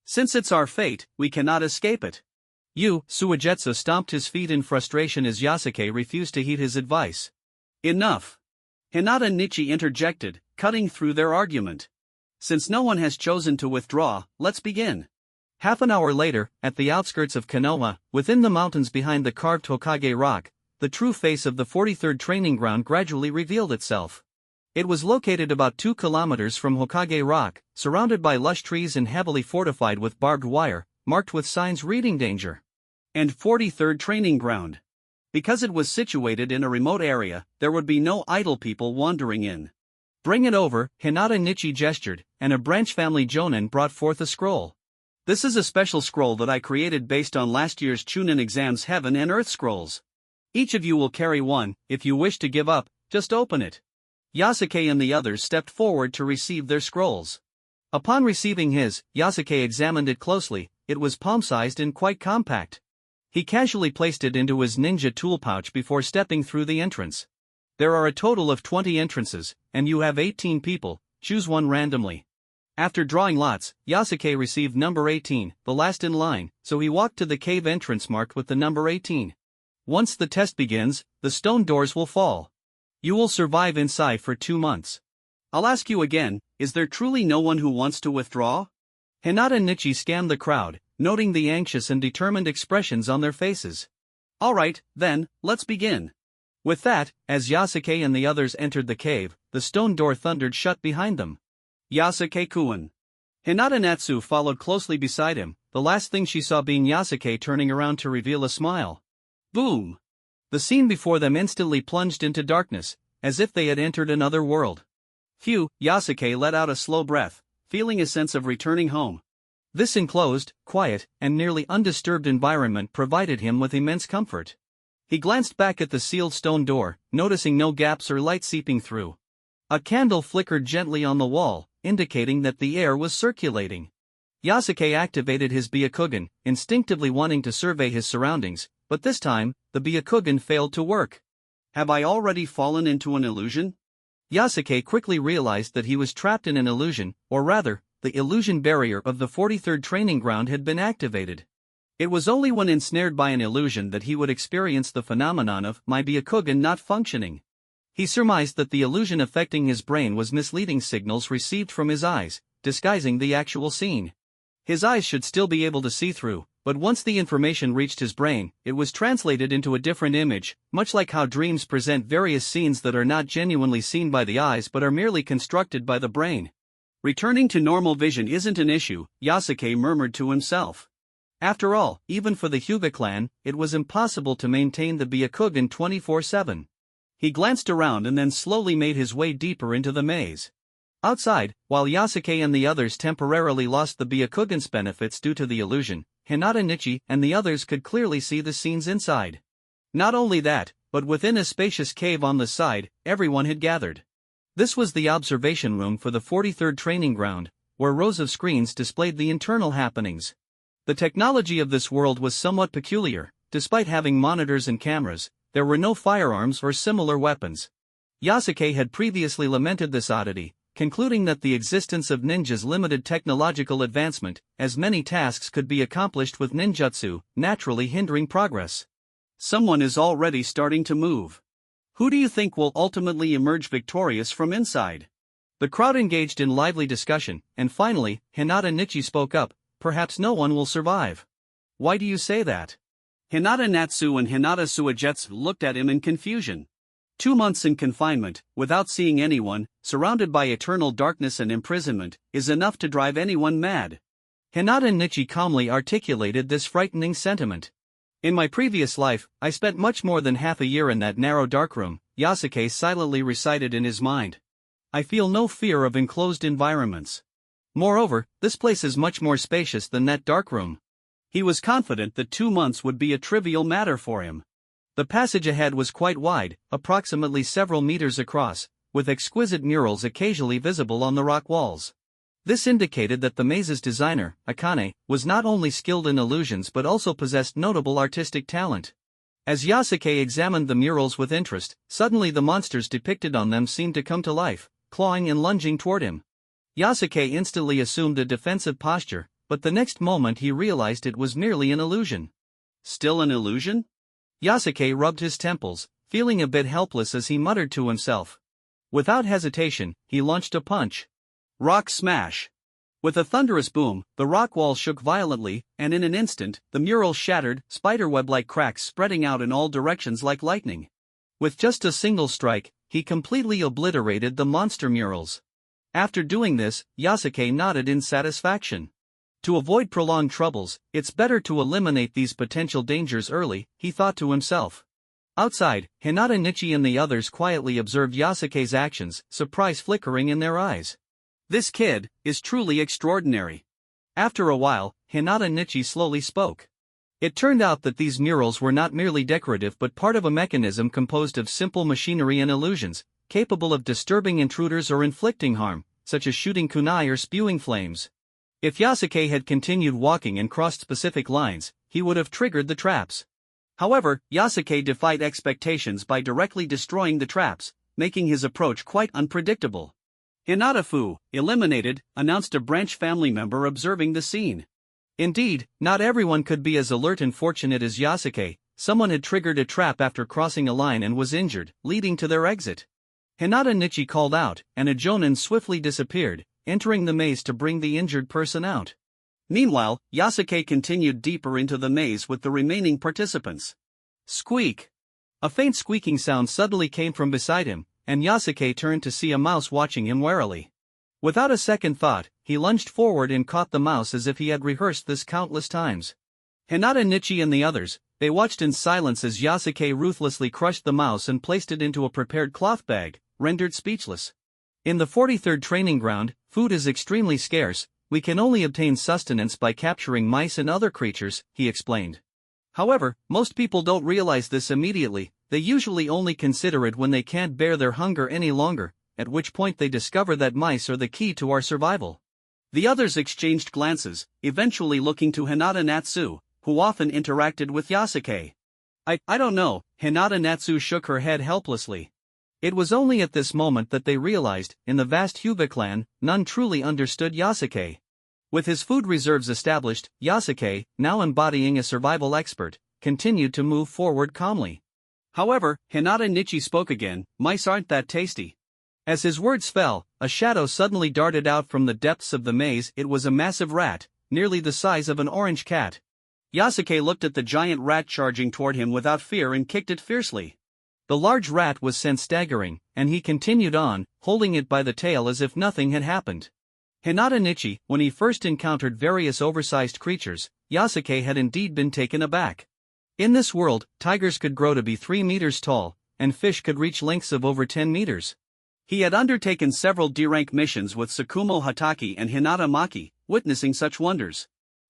Since it's our fate, we cannot escape it. Suigetsu stomped his feet in frustration as Yasuke refused to heed his advice. Enough. Hinata Nichi interjected, cutting through their argument. Since no one has chosen to withdraw, let's begin. Half an hour later, at the outskirts of Konoha, within the mountains behind the carved Hokage rock, the true face of the 43rd training ground gradually revealed itself. It was located about 2 kilometers from Hokage Rock, surrounded by lush trees and heavily fortified with barbed wire, marked with signs reading danger. And 43rd training ground. Because it was situated in a remote area, there would be no idle people wandering in. Bring it over, Hinata Nichi gestured, and a branch family jonin brought forth a scroll. This is a special scroll that I created based on last year's Chunin exams Heaven and Earth scrolls. Each of you will carry one. If you wish to give up, just open it. Yasuke and the others stepped forward to receive their scrolls. Upon receiving his, Yasuke examined it closely. It was palm-sized and quite compact. He casually placed it into his ninja tool pouch before stepping through the entrance. There are a total of 20 entrances, and you have 18 people. Choose one randomly. After drawing lots, Yasuke received number 18, the last in line, so he walked to the cave entrance marked with the number 18. Once the test begins, the stone doors will fall. You will survive inside for 2 months. I'll ask you again, is there truly no one who wants to withdraw? Hinata Nichi scanned the crowd, noting the anxious and determined expressions on their faces. Alright, then, let's begin. With that, as Yasuke and the others entered the cave, the stone door thundered shut behind them. Yasuke-kun. Hinata Natsu followed closely beside him, the last thing she saw being Yasuke turning around to reveal a smile. Boom! The scene before them instantly plunged into darkness, as if they had entered another world. Phew, Yasuke let out a slow breath, feeling a sense of returning home. This enclosed, quiet, and nearly undisturbed environment provided him with immense comfort. He glanced back at the sealed stone door, noticing no gaps or light seeping through. A candle flickered gently on the wall, indicating that the air was circulating. Yasuke activated his Byakugan, instinctively wanting to survey his surroundings, but this time, the Byakugan failed to work. Have I already fallen into an illusion? Yasuke quickly realized that he was trapped in an illusion, or rather, the illusion barrier of the 43rd training ground had been activated. It was only when ensnared by an illusion that he would experience the phenomenon of my Byakugan not functioning. He surmised that the illusion affecting his brain was misleading signals received from his eyes, disguising the actual scene. His eyes should still be able to see through, but once the information reached his brain, it was translated into a different image, much like how dreams present various scenes that are not genuinely seen by the eyes but are merely constructed by the brain. Returning to normal vision isn't an issue, Yasuke murmured to himself. After all, even for the Hyuga clan, it was impossible to maintain the Byakugan 24/7. He glanced around and then slowly made his way deeper into the maze. Outside, while Yasuke and the others temporarily lost the Byakugan's benefits due to the illusion, Hinata Nichi and the others could clearly see the scenes inside. Not only that, but within a spacious cave on the side, everyone had gathered. This was the observation room for the 43rd training ground, where rows of screens displayed the internal happenings. The technology of this world was somewhat peculiar. Despite having monitors and cameras, there were no firearms or similar weapons. Yasuke had previously lamented this oddity, concluding that the existence of ninjas limited technological advancement, as many tasks could be accomplished with ninjutsu, naturally hindering progress. Someone is already starting to move. Who do you think will ultimately emerge victorious from inside? The crowd engaged in lively discussion, and finally, Hinata Nichi spoke up, perhaps no one will survive. Why do you say that? Hinata Natsu and Hinata Suigetsu looked at him in confusion. 2 months in confinement, without seeing anyone, surrounded by eternal darkness and imprisonment, is enough to drive anyone mad. Hinata Nichi calmly articulated this frightening sentiment. In my previous life, I spent much more than half a year in that narrow darkroom, Yasuke silently recited in his mind. I feel no fear of enclosed environments. Moreover, this place is much more spacious than that darkroom. He was confident that 2 months would be a trivial matter for him. The passage ahead was quite wide, approximately several meters across, with exquisite murals occasionally visible on the rock walls. This indicated that the maze's designer, Akane, was not only skilled in illusions but also possessed notable artistic talent. As Yasuke examined the murals with interest, suddenly the monsters depicted on them seemed to come to life, clawing and lunging toward him. Yasuke instantly assumed a defensive posture, but the next moment he realized it was merely an illusion. Still an illusion? Yasuke rubbed his temples, feeling a bit helpless as he muttered to himself. Without hesitation, he launched a punch. Rock smash. With a thunderous boom, the rock wall shook violently, and in an instant, the mural shattered, spiderweb-like cracks spreading out in all directions like lightning. With just a single strike, he completely obliterated the monster murals. After doing this, Yasuke nodded in satisfaction. To avoid prolonged troubles, it's better to eliminate these potential dangers early, he thought to himself. Outside, Hinata Nichi and the others quietly observed Yasuke's actions, surprise flickering in their eyes. This kid is truly extraordinary. After a while, Hinata Nichi slowly spoke. It turned out that these murals were not merely decorative but part of a mechanism composed of simple machinery and illusions, capable of disturbing intruders or inflicting harm, such as shooting kunai or spewing flames. If Yasuke had continued walking and crossed specific lines, he would have triggered the traps. However, Yasuke defied expectations by directly destroying the traps, making his approach quite unpredictable. Hinata-fu, eliminated, announced a branch family member observing the scene. Indeed, not everyone could be as alert and fortunate as Yasuke. Someone had triggered a trap after crossing a line and was injured, leading to their exit. Hinata Nichi called out, and a jonin swiftly disappeared, entering the maze to bring the injured person out. Meanwhile, Yasuke continued deeper into the maze with the remaining participants. Squeak! A faint squeaking sound suddenly came from beside him, and Yasuke turned to see a mouse watching him warily. Without a second thought, he lunged forward and caught the mouse as if he had rehearsed this countless times. Hinata Nichi and the others, they watched in silence as Yasuke ruthlessly crushed the mouse and placed it into a prepared cloth bag, rendered speechless. In the 43rd training ground, food is extremely scarce. We can only obtain sustenance by capturing mice and other creatures, he explained. However, most people don't realize this immediately. They usually only consider it when they can't bear their hunger any longer, at which point they discover that mice are the key to our survival. The others exchanged glances, eventually looking to Hinata Natsu, who often interacted with Yasuke. I don't know, Hinata Natsu shook her head helplessly. It was only at this moment that they realized, in the vast Hyuga clan, none truly understood Yasuke. With his food reserves established, Yasuke, now embodying a survival expert, continued to move forward calmly. However, Hinata Nichi spoke again, mice aren't that tasty. As his words fell, a shadow suddenly darted out from the depths of the maze. It was a massive rat, nearly the size of an orange cat. Yasuke looked at the giant rat charging toward him without fear and kicked it fiercely. The large rat was sent staggering, and he continued on, holding it by the tail as if nothing had happened. Hinata Nichi, when he first encountered various oversized creatures, Yasuke had indeed been taken aback. In this world, tigers could grow to be 3 meters tall, and fish could reach lengths of over 10 meters. He had undertaken several D-rank missions with Tsukumo Hataki and Hinata Maki, witnessing such wonders.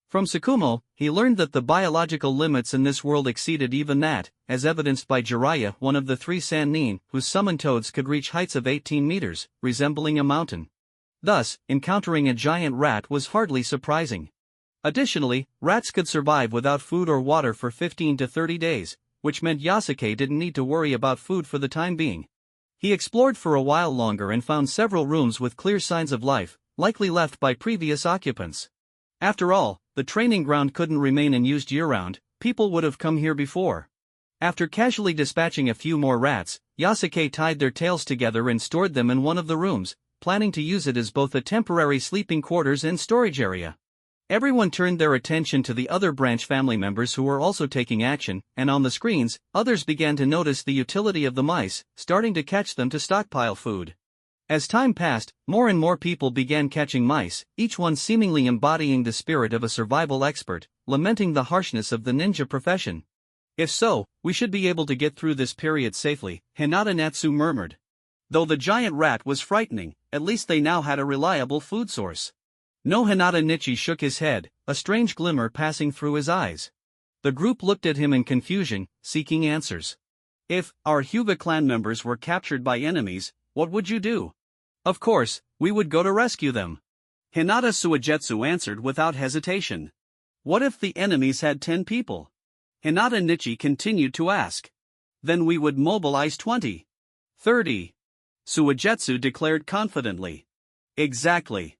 From Tsukumo, he learned that the biological limits in this world exceeded even that, as evidenced by Jiraiya, one of the 3 Sannin, whose summoned toads could reach heights of 18 meters, resembling a mountain. Thus, encountering a giant rat was hardly surprising. Additionally, rats could survive without food or water for 15 to 30 days, which meant Yasuke didn't need to worry about food for the time being. He explored for a while longer and found several rooms with clear signs of life, likely left by previous occupants. After all, the training ground couldn't remain unused year-round. People would have come here before. After casually dispatching a few more rats, Yasuke tied their tails together and stored them in one of the rooms, planning to use it as both a temporary sleeping quarters and storage area. Everyone turned their attention to the other branch family members who were also taking action, and on the screens, others began to notice the utility of the mice, starting to catch them to stockpile food. As time passed, more and more people began catching mice, each one seemingly embodying the spirit of a survival expert, lamenting the harshness of the ninja profession. If so, we should be able to get through this period safely, Hinata Natsu murmured. Though the giant rat was frightening, at least they now had a reliable food source. No, Hinata Nichi shook his head, a strange glimmer passing through his eyes. The group looked at him in confusion, seeking answers. If our Hyuga clan members were captured by enemies, what would you do? Of course, we would go to rescue them. Hinata Suigetsu answered without hesitation. What if the enemies had 10 people? Hinata Nichi continued to ask. Then we would mobilize 20. 30. Suigetsu declared confidently. Exactly.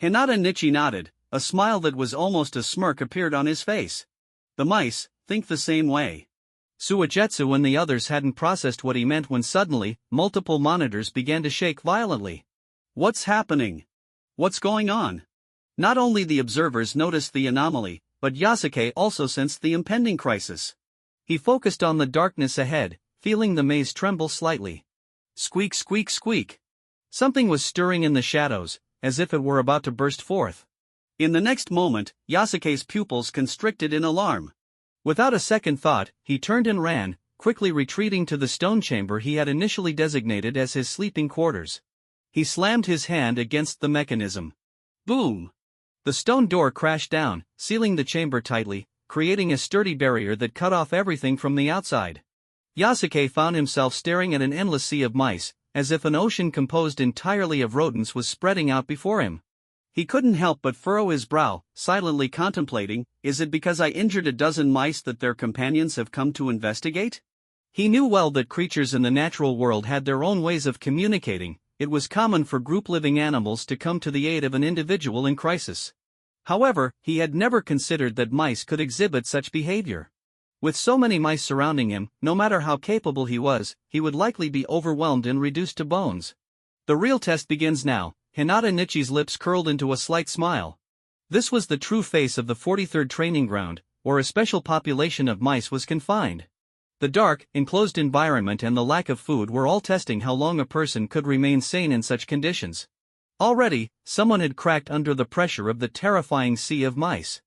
Hinata Nichi nodded, a smile that was almost a smirk appeared on his face. The mice think the same way. Suigetsu and the others hadn't processed what he meant when suddenly, multiple monitors began to shake violently. What's happening? What's going on? Not only the observers noticed the anomaly, but Yasuke also sensed the impending crisis. He focused on the darkness ahead, feeling the maze tremble slightly. Squeak, squeak, squeak. Something was stirring in the shadows, as if it were about to burst forth. In the next moment, Yasuke's pupils constricted in alarm. Without a second thought, he turned and ran, quickly retreating to the stone chamber he had initially designated as his sleeping quarters. He slammed his hand against the mechanism. Boom! The stone door crashed down, sealing the chamber tightly, creating a sturdy barrier that cut off everything from the outside. Yasuke found himself staring at an endless sea of mice, as if an ocean composed entirely of rodents was spreading out before him. He couldn't help but furrow his brow, silently contemplating, is it because I injured a dozen mice that their companions have come to investigate? He knew well that creatures in the natural world had their own ways of communicating. It was common for group-living animals to come to the aid of an individual in crisis. However, he had never considered that mice could exhibit such behavior. With so many mice surrounding him, no matter how capable he was, he would likely be overwhelmed and reduced to bones. The real test begins now. Hinata Nichi's lips curled into a slight smile. This was the true face of the 43rd training ground, where a special population of mice was confined. The dark, enclosed environment and the lack of food were all testing how long a person could remain sane in such conditions. Already, someone had cracked under the pressure of the terrifying sea of mice.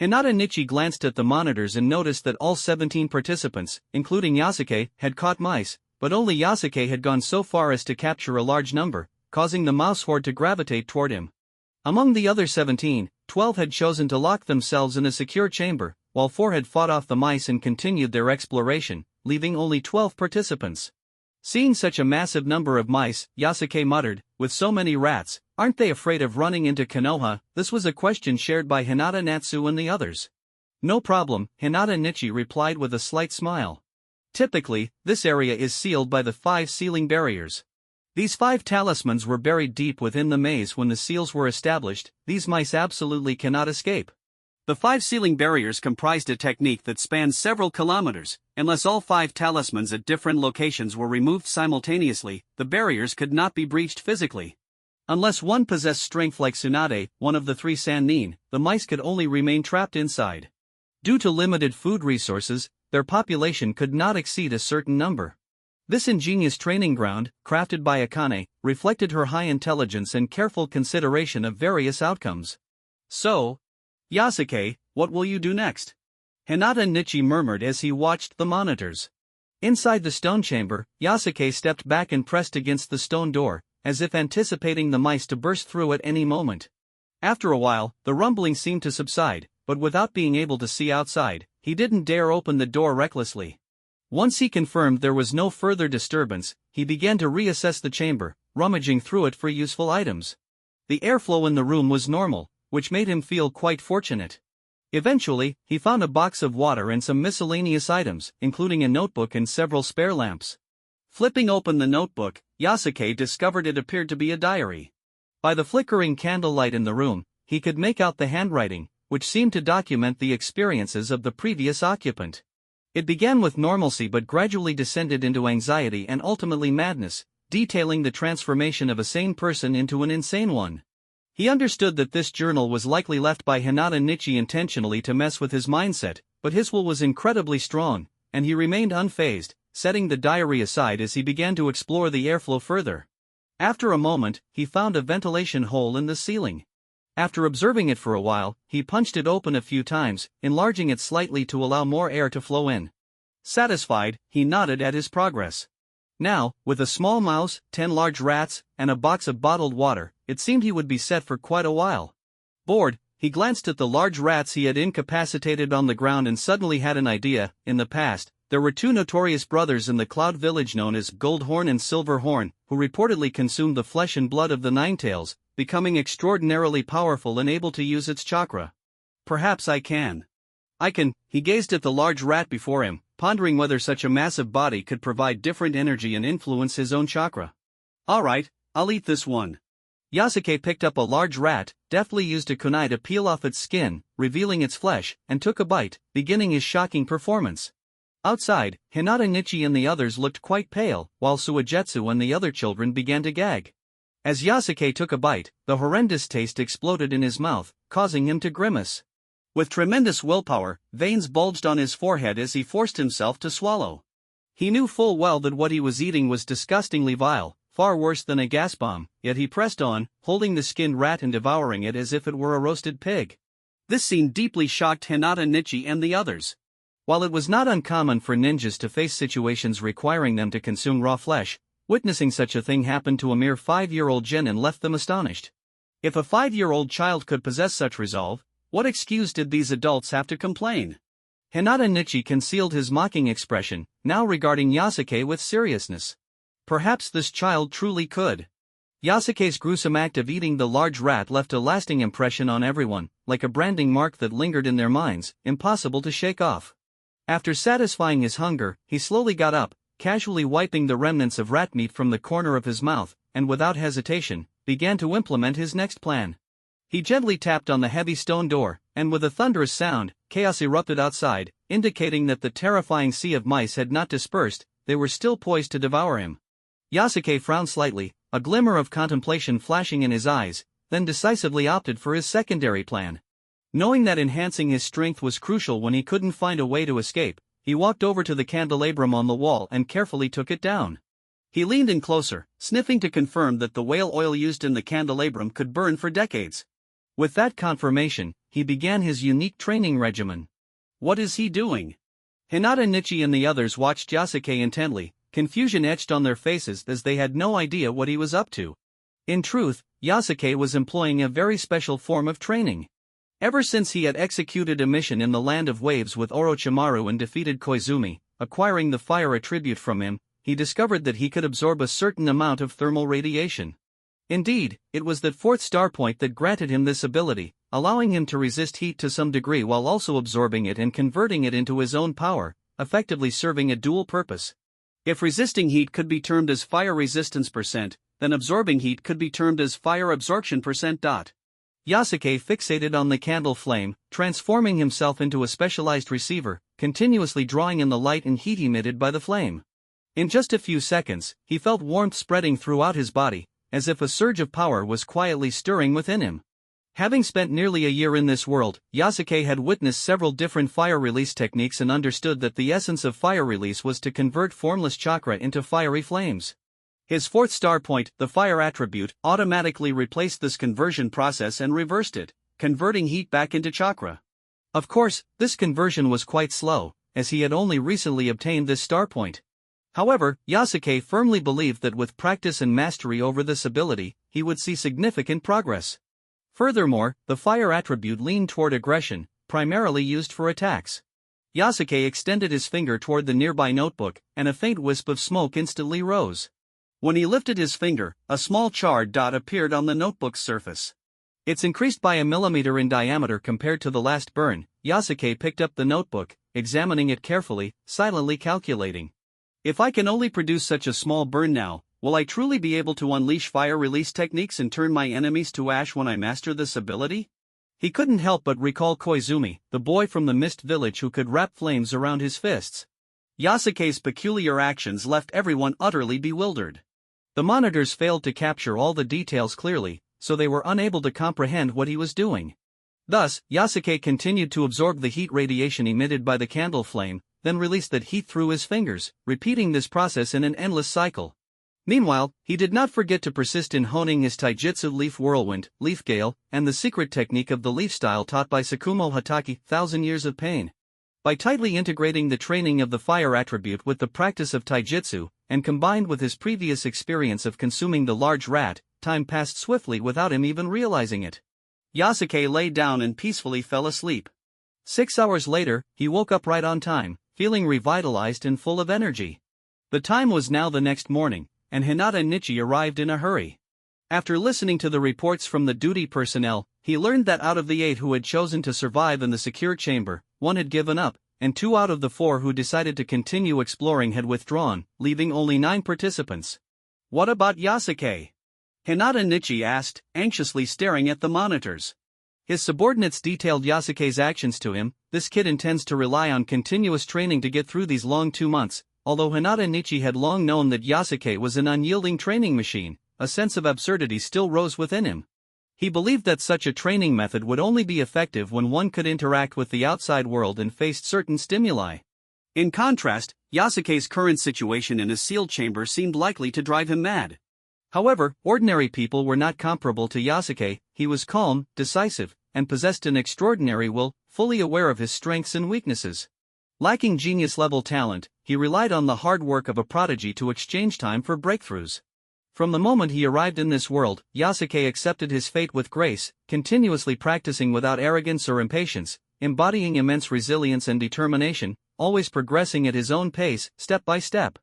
Hinata Nichi glanced at the monitors and noticed that all 17 participants, including Yasuke, had caught mice, but only Yasuke had gone so far as to capture a large number, causing the mouse horde to gravitate toward him. Among the other 17, 12 had chosen to lock themselves in a secure chamber, while 4 had fought off the mice and continued their exploration, leaving only 12 participants. Seeing such a massive number of mice, Yasuke muttered, with so many rats, aren't they afraid of running into Konoha? This was a question shared by Hinata Natsu and the others. No problem, Hinata Nichi replied with a slight smile. Typically, this area is sealed by the 5 sealing barriers. These 5 talismans were buried deep within the maze when the seals were established. These mice absolutely cannot escape. The 5 sealing barriers comprised a technique that spanned several kilometers. Unless all 5 talismans at different locations were removed simultaneously, the barriers could not be breached physically. Unless one possessed strength like Tsunade, one of the 3 Sannin, the mice could only remain trapped inside. Due to limited food resources, their population could not exceed a certain number. This ingenious training ground, crafted by Akane, reflected her high intelligence and careful consideration of various outcomes. So, Yasuke, what will you do next? Hinata Nichi murmured as he watched the monitors. Inside the stone chamber, Yasuke stepped back and pressed against the stone door, as if anticipating the mice to burst through at any moment. After a while, the rumbling seemed to subside, but without being able to see outside, he didn't dare open the door recklessly. Once he confirmed there was no further disturbance, he began to reassess the chamber, rummaging through it for useful items. The airflow in the room was normal, which made him feel quite fortunate. Eventually, he found a box of water and some miscellaneous items, including a notebook and several spare lamps. Flipping open the notebook, Yasuke discovered it appeared to be a diary. By the flickering candlelight in the room, he could make out the handwriting, which seemed to document the experiences of the previous occupant. It began with normalcy but gradually descended into anxiety and ultimately madness, detailing the transformation of a sane person into an insane one. He understood that this journal was likely left by Hinata Nichi intentionally to mess with his mindset, but his will was incredibly strong, and he remained unfazed, setting the diary aside as he began to explore the airflow further. After a moment, he found a ventilation hole in the ceiling. After observing it for a while, he punched it open a few times, enlarging it slightly to allow more air to flow in. Satisfied, he nodded at his progress. Now, with a small mouse, 10 large rats, and a box of bottled water, it seemed he would be set for quite a while. Bored, he glanced at the large rats he had incapacitated on the ground and suddenly had an idea. In the past, there were 2 notorious brothers in the Cloud Village known as Goldhorn and Silverhorn, who reportedly consumed the flesh and blood of the Ninetails, becoming extraordinarily powerful and able to use its chakra. Perhaps I can. He gazed at the large rat before him, pondering whether such a massive body could provide different energy and influence his own chakra. Alright, I'll eat this one. Yasuke picked up a large rat, deftly used a kunai to peel off its skin, revealing its flesh, and took a bite, beginning his shocking performance. Outside, Hinata Nichi and the others looked quite pale, while Suigetsu and the other children began to gag. As Yasuke took a bite, the horrendous taste exploded in his mouth, causing him to grimace. With tremendous willpower, veins bulged on his forehead as he forced himself to swallow. He knew full well that what he was eating was disgustingly vile, far worse than a gas bomb, yet he pressed on, holding the skinned rat and devouring it as if it were a roasted pig. This scene deeply shocked Hinata Nichi and the others. While it was not uncommon for ninjas to face situations requiring them to consume raw flesh, witnessing such a thing happen to a mere 5-year-old genin left them astonished. If a 5-year-old child could possess such resolve, what excuse did these adults have to complain? Hinata Nichi concealed his mocking expression, now regarding Yasuke with seriousness. Perhaps this child truly could. Yasuke's gruesome act of eating the large rat left a lasting impression on everyone, like a branding mark that lingered in their minds, impossible to shake off. After satisfying his hunger, he slowly got up, casually wiping the remnants of rat meat from the corner of his mouth, and without hesitation, began to implement his next plan. He gently tapped on the heavy stone door, and with a thunderous sound, chaos erupted outside, indicating that the terrifying sea of mice had not dispersed, they were still poised to devour him. Yasuke frowned slightly, a glimmer of contemplation flashing in his eyes, then decisively opted for his secondary plan. Knowing that enhancing his strength was crucial when he couldn't find a way to escape, he walked over to the candelabrum on the wall and carefully took it down. He leaned in closer, sniffing to confirm that the whale oil used in the candelabrum could burn for decades. With that confirmation, he began his unique training regimen. What is he doing? Hinata Nichi and the others watched Yasuke intently, confusion etched on their faces as they had no idea what he was up to. In truth, Yasuke was employing a very special form of training. Ever since he had executed a mission in the Land of Waves with Orochimaru and defeated Koizumi, acquiring the fire attribute from him, he discovered that he could absorb a certain amount of thermal radiation. Indeed, it was that fourth star point that granted him this ability, allowing him to resist heat to some degree while also absorbing it and converting it into his own power, effectively serving a dual purpose. If resisting heat could be termed as fire resistance %, then absorbing heat could be termed as fire absorption %. Yasuke fixated on the candle flame, transforming himself into a specialized receiver, continuously drawing in the light and heat emitted by the flame. In just a few seconds, he felt warmth spreading throughout his body, as if a surge of power was quietly stirring within him. Having spent nearly a year in this world, Yasuke had witnessed several different fire release techniques and understood that the essence of fire release was to convert formless chakra into fiery flames. His fourth star point, the fire attribute, automatically replaced this conversion process and reversed it, converting heat back into chakra. Of course, this conversion was quite slow, as he had only recently obtained this star point. However, Yasuke firmly believed that with practice and mastery over this ability, he would see significant progress. Furthermore, the fire attribute leaned toward aggression, primarily used for attacks. Yasuke extended his finger toward the nearby notebook, and a faint wisp of smoke instantly rose. When he lifted his finger, a small charred dot appeared on the notebook's surface. It's increased by a millimeter in diameter compared to the last burn. Yasuke picked up the notebook, examining it carefully, silently calculating. If I can only produce such a small burn now, will I truly be able to unleash fire release techniques and turn my enemies to ash when I master this ability? He couldn't help but recall Koizumi, the boy from the Mist Village who could wrap flames around his fists. Yasuke's peculiar actions left everyone utterly bewildered. The monitors failed to capture all the details clearly, so they were unable to comprehend what he was doing. Thus, Yasuke continued to absorb the heat radiation emitted by the candle flame, then released that heat through his fingers, repeating this process in an endless cycle. Meanwhile, he did not forget to persist in honing his taijutsu leaf whirlwind, leaf gale, and the secret technique of the leaf style taught by Tsukumo Hatake, 1,000 Years of Pain. By tightly integrating the training of the fire attribute with the practice of taijutsu, and combined with his previous experience of consuming the large rat, time passed swiftly without him even realizing it. Yasuke lay down and peacefully fell asleep. 6 hours later, he woke up right on time, feeling revitalized and full of energy. The time was now the next morning, and Hinata Nichi arrived in a hurry. After listening to the reports from the duty personnel, he learned that out of the 8 who had chosen to survive in the secure chamber, 1 had given up, and 2 out of the 4 who decided to continue exploring had withdrawn, leaving only 9 participants. What about Yasuke? Hinata Nichi asked, anxiously staring at the monitors. His subordinates detailed Yasuke's actions to him. This kid intends to rely on continuous training to get through these long 2 months. Although Hinata Nichi had long known that Yasuke was an unyielding training machine, a sense of absurdity still rose within him. He believed that such a training method would only be effective when one could interact with the outside world and faced certain stimuli. In contrast, Yasuke's current situation in a sealed chamber seemed likely to drive him mad. However, ordinary people were not comparable to Yasuke. He was calm, decisive, and possessed an extraordinary will, fully aware of his strengths and weaknesses. Lacking genius-level talent, he relied on the hard work of a prodigy to exchange time for breakthroughs. From the moment he arrived in this world, Yasuke accepted his fate with grace, continuously practicing without arrogance or impatience, embodying immense resilience and determination, always progressing at his own pace, step by step.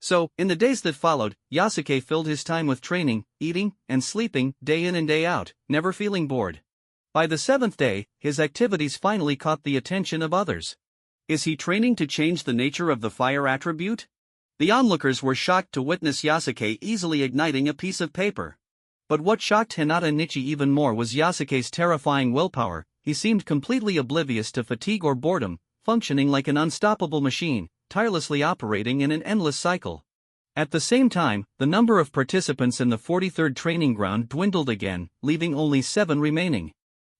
So, in the days that followed, Yasuke filled his time with training, eating, and sleeping, day in and day out, never feeling bored. By the 7th day, his activities finally caught the attention of others. Is he training to change the nature of the fire attribute? The onlookers were shocked to witness Yasuke easily igniting a piece of paper. But what shocked Hinata Nichi even more was Yasuke's terrifying willpower. He seemed completely oblivious to fatigue or boredom, functioning like an unstoppable machine, tirelessly operating in an endless cycle. At the same time, the number of participants in the 43rd training ground dwindled again, leaving only 7 remaining.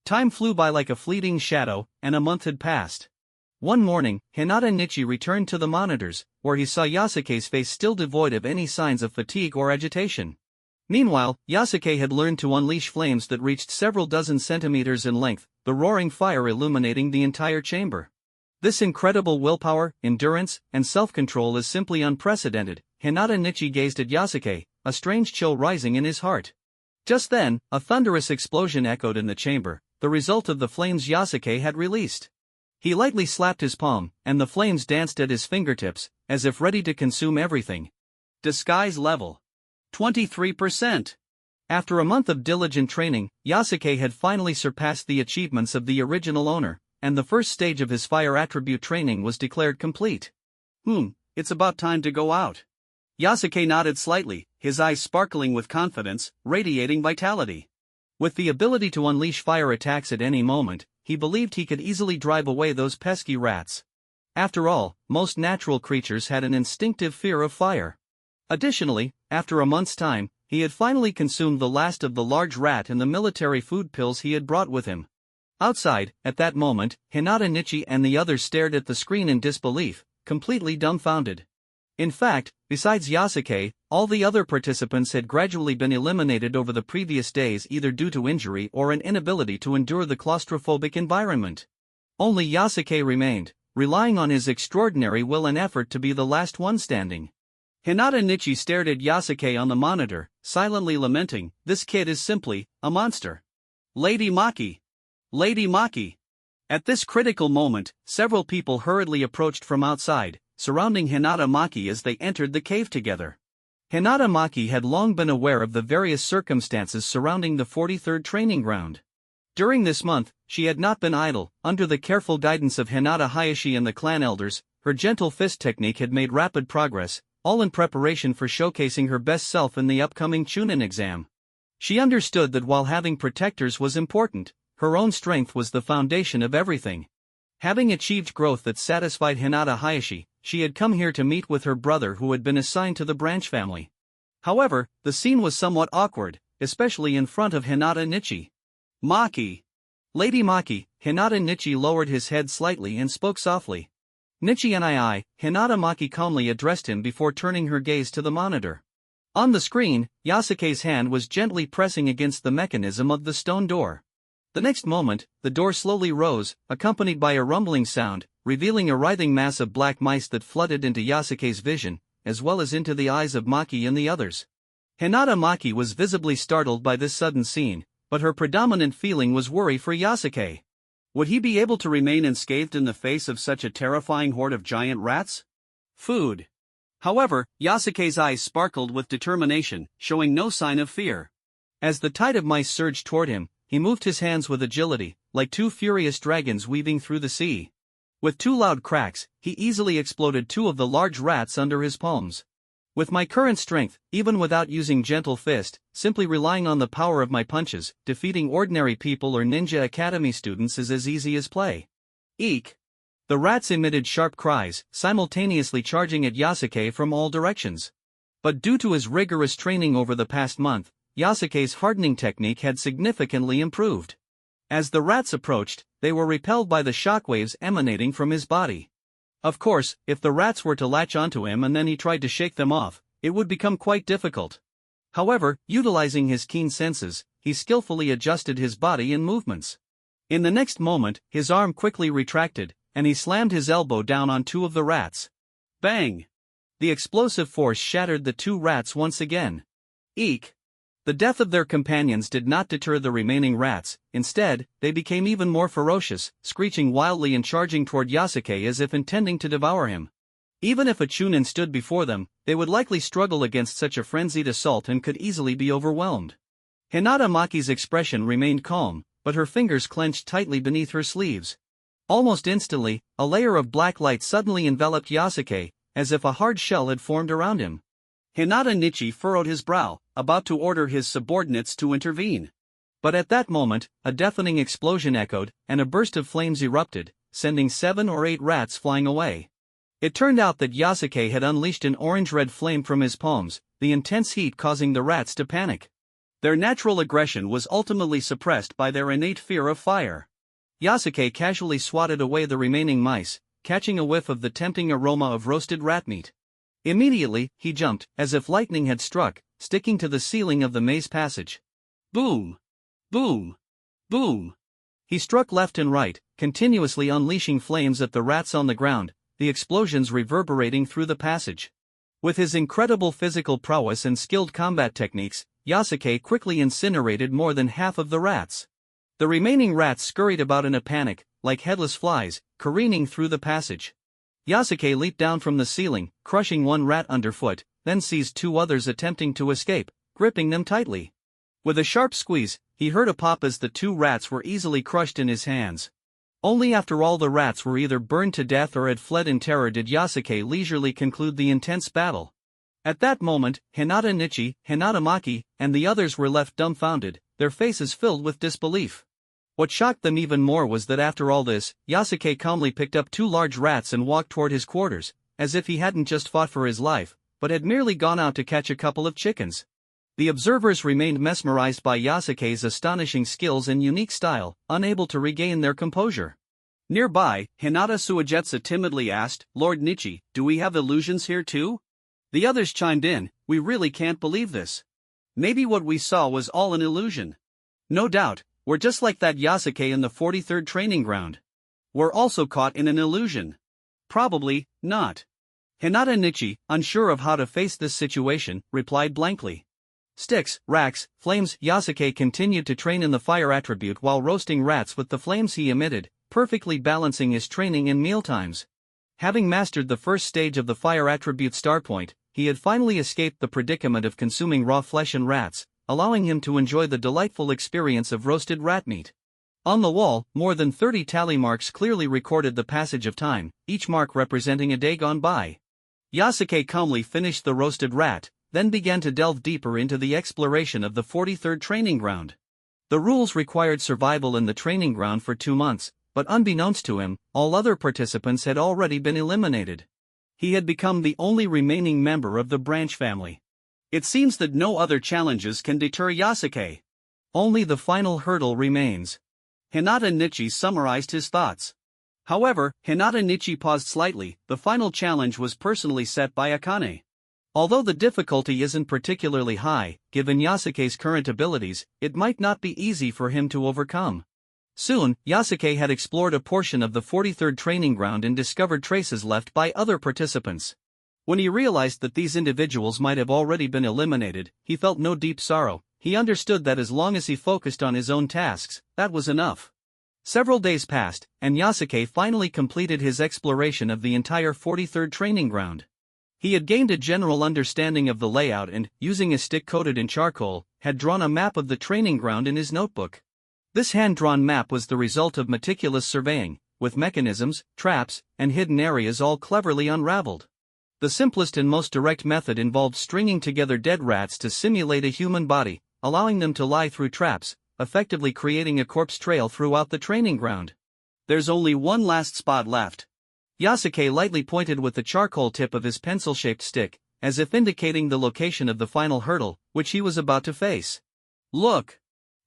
Time flew by like a fleeting shadow, and a month had passed. One morning, Hinata Nichi returned to the monitors, where he saw Yasuke's face still devoid of any signs of fatigue or agitation. Meanwhile, Yasuke had learned to unleash flames that reached several dozen centimeters in length, the roaring fire illuminating the entire chamber. This incredible willpower, endurance, and self-control is simply unprecedented. Hinata Nichi gazed at Yasuke, a strange chill rising in his heart. Just then, a thunderous explosion echoed in the chamber, the result of the flames Yasuke had released. He lightly slapped his palm, and the flames danced at his fingertips, as if ready to consume everything. Disguise level 23%. After a month of diligent training, Yasuke had finally surpassed the achievements of the original owner, and the first stage of his fire attribute training was declared complete. It's about time to go out. Yasuke nodded slightly, his eyes sparkling with confidence, radiating vitality. With the ability to unleash fire attacks at any moment, he believed he could easily drive away those pesky rats. After all, most natural creatures had an instinctive fear of fire. Additionally, after a month's time, he had finally consumed the last of the large rat and the military food pills he had brought with him. Outside, at that moment, Hinata Nichi and the others stared at the screen in disbelief, completely dumbfounded. In fact, besides Yasuke, all the other participants had gradually been eliminated over the previous days either due to injury or an inability to endure the claustrophobic environment. Only Yasuke remained, relying on his extraordinary will and effort to be the last one standing. Hinata Nichi stared at Yasuke on the monitor, silently lamenting, "This kid is simply a monster." Lady Maki! Lady Maki! At this critical moment, several people hurriedly approached from outside, surrounding Hinata Maki as they entered the cave together. Hinata Maki had long been aware of the various circumstances surrounding the 43rd training ground. During this month, she had not been idle. Under the careful guidance of Hinata Hayashi and the clan elders, her gentle fist technique had made rapid progress, all in preparation for showcasing her best self in the upcoming Chunin exam. She understood that while having protectors was important, her own strength was the foundation of everything. Having achieved growth that satisfied Hinata Hayashi, she had come here to meet with her brother who had been assigned to the branch family. However, the scene was somewhat awkward, especially in front of Hinata Nichi. Maki! Lady Maki! Hinata Nichi lowered his head slightly and spoke softly. Nichi nii, Hinata Maki calmly addressed him before turning her gaze to the monitor. On the screen, Yasuke's hand was gently pressing against the mechanism of the stone door. The next moment, the door slowly rose, accompanied by a rumbling sound, revealing a writhing mass of black mice that flooded into Yasuke's vision, as well as into the eyes of Maki and the others. Hinata Maki was visibly startled by this sudden scene, but her predominant feeling was worry for Yasuke. Would he be able to remain unscathed in the face of such a terrifying horde of giant rats? Food. However, Yasuke's eyes sparkled with determination, showing no sign of fear. As the tide of mice surged toward him, he moved his hands with agility, like two furious dragons weaving through the sea. With two loud cracks, he easily exploded two of the large rats under his palms. With my current strength, even without using gentle fist, simply relying on the power of my punches, defeating ordinary people or Ninja Academy students is as easy as play. Eek! The rats emitted sharp cries, simultaneously charging at Yasuke from all directions. But due to his rigorous training over the past month, Yasuke's hardening technique had significantly improved. As the rats approached, they were repelled by the shockwaves emanating from his body. Of course, if the rats were to latch onto him and then he tried to shake them off, it would become quite difficult. However, utilizing his keen senses, he skillfully adjusted his body and movements. In the next moment, his arm quickly retracted, and he slammed his elbow down on two of the rats. Bang! The explosive force shattered the two rats once again. Eek! The death of their companions did not deter the remaining rats. Instead, they became even more ferocious, screeching wildly and charging toward Yasuke as if intending to devour him. Even if a chunin stood before them, they would likely struggle against such a frenzied assault and could easily be overwhelmed. Hinata Maki's expression remained calm, but her fingers clenched tightly beneath her sleeves. Almost instantly, a layer of black light suddenly enveloped Yasuke, as if a hard shell had formed around him. Hinata Nichi furrowed his brow, about to order his subordinates to intervene. But at that moment, a deafening explosion echoed, and a burst of flames erupted, sending 7 or 8 rats flying away. It turned out that Yasuke had unleashed an orange-red flame from his palms, the intense heat causing the rats to panic. Their natural aggression was ultimately suppressed by their innate fear of fire. Yasuke casually swatted away the remaining mice, catching a whiff of the tempting aroma of roasted rat meat. Immediately, he jumped, as if lightning had struck, sticking to the ceiling of the maze passage. Boom! Boom! Boom! He struck left and right, continuously unleashing flames at the rats on the ground, the explosions reverberating through the passage. With his incredible physical prowess and skilled combat techniques, Yasuke quickly incinerated more than half of the rats. The remaining rats scurried about in a panic, like headless flies, careening through the passage. Yasuke leaped down from the ceiling, crushing one rat underfoot, then seized 2 others attempting to escape, gripping them tightly. With a sharp squeeze, he heard a pop as the 2 rats were easily crushed in his hands. Only after all the rats were either burned to death or had fled in terror did Yasuke leisurely conclude the intense battle. At that moment, Hinata Nichi, Hinata Maki, and the others were left dumbfounded, their faces filled with disbelief. What shocked them even more was that after all this, Yasuke calmly picked up 2 large rats and walked toward his quarters, as if he hadn't just fought for his life, but had merely gone out to catch a couple of chickens. The observers remained mesmerized by Yasuke's astonishing skills and unique style, unable to regain their composure. Nearby, Hinata Suigetsu timidly asked, "Lord Nichi, do we have illusions here too?" The others chimed in, "We really can't believe this. Maybe what we saw was all an illusion." "No doubt. We're just like that Yasuke in the 43rd training ground. We're also caught in an illusion." "Probably not." Hinata Nichi, unsure of how to face this situation, replied blankly. Sticks, racks, flames. Yasuke continued to train in the fire attribute while roasting rats with the flames he emitted, perfectly balancing his training in mealtimes. Having mastered the first stage of the fire attribute star point, he had finally escaped the predicament of consuming raw flesh and rats, allowing him to enjoy the delightful experience of roasted rat meat. On the wall, more than 30 tally marks clearly recorded the passage of time, each mark representing a day gone by. Yasuke calmly finished the roasted rat, then began to delve deeper into the exploration of the 43rd training ground. The rules required survival in the training ground for 2 months, but unbeknownst to him, all other participants had already been eliminated. He had become the only remaining member of the branch family. It seems that no other challenges can deter Yasuke. Only the final hurdle remains. Hinata Nichi summarized his thoughts. However, Hinata Nichi paused slightly. The final challenge was personally set by Akane. Although the difficulty isn't particularly high, given Yasuke's current abilities, it might not be easy for him to overcome. Soon, Yasuke had explored a portion of the 43rd training ground and discovered traces left by other participants. When he realized that these individuals might have already been eliminated, he felt no deep sorrow. He understood that as long as he focused on his own tasks, that was enough. Several days passed, and Yasuke finally completed his exploration of the entire 43rd training ground. He had gained a general understanding of the layout and, using a stick coated in charcoal, had drawn a map of the training ground in his notebook. This hand-drawn map was the result of meticulous surveying, with mechanisms, traps, and hidden areas all cleverly unraveled. The simplest and most direct method involved stringing together dead rats to simulate a human body, allowing them to lie through traps, effectively creating a corpse trail throughout the training ground. There's only one last spot left. Yasuke lightly pointed with the charcoal tip of his pencil-shaped stick, as if indicating the location of the final hurdle, which he was about to face. Look!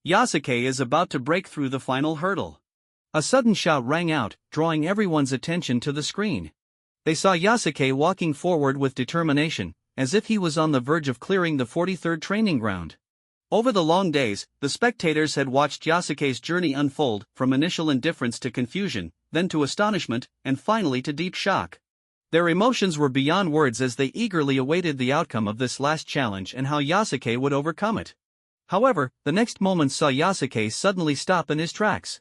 Yasuke is about to break through the final hurdle. A sudden shout rang out, drawing everyone's attention to the screen. They saw Yasuke walking forward with determination, as if he was on the verge of clearing the 43rd training ground. Over the long days, the spectators had watched Yasuke's journey unfold, from initial indifference to confusion, then to astonishment, and finally to deep shock. Their emotions were beyond words as they eagerly awaited the outcome of this last challenge and how Yasuke would overcome it. However, the next moment saw Yasuke suddenly stop in his tracks.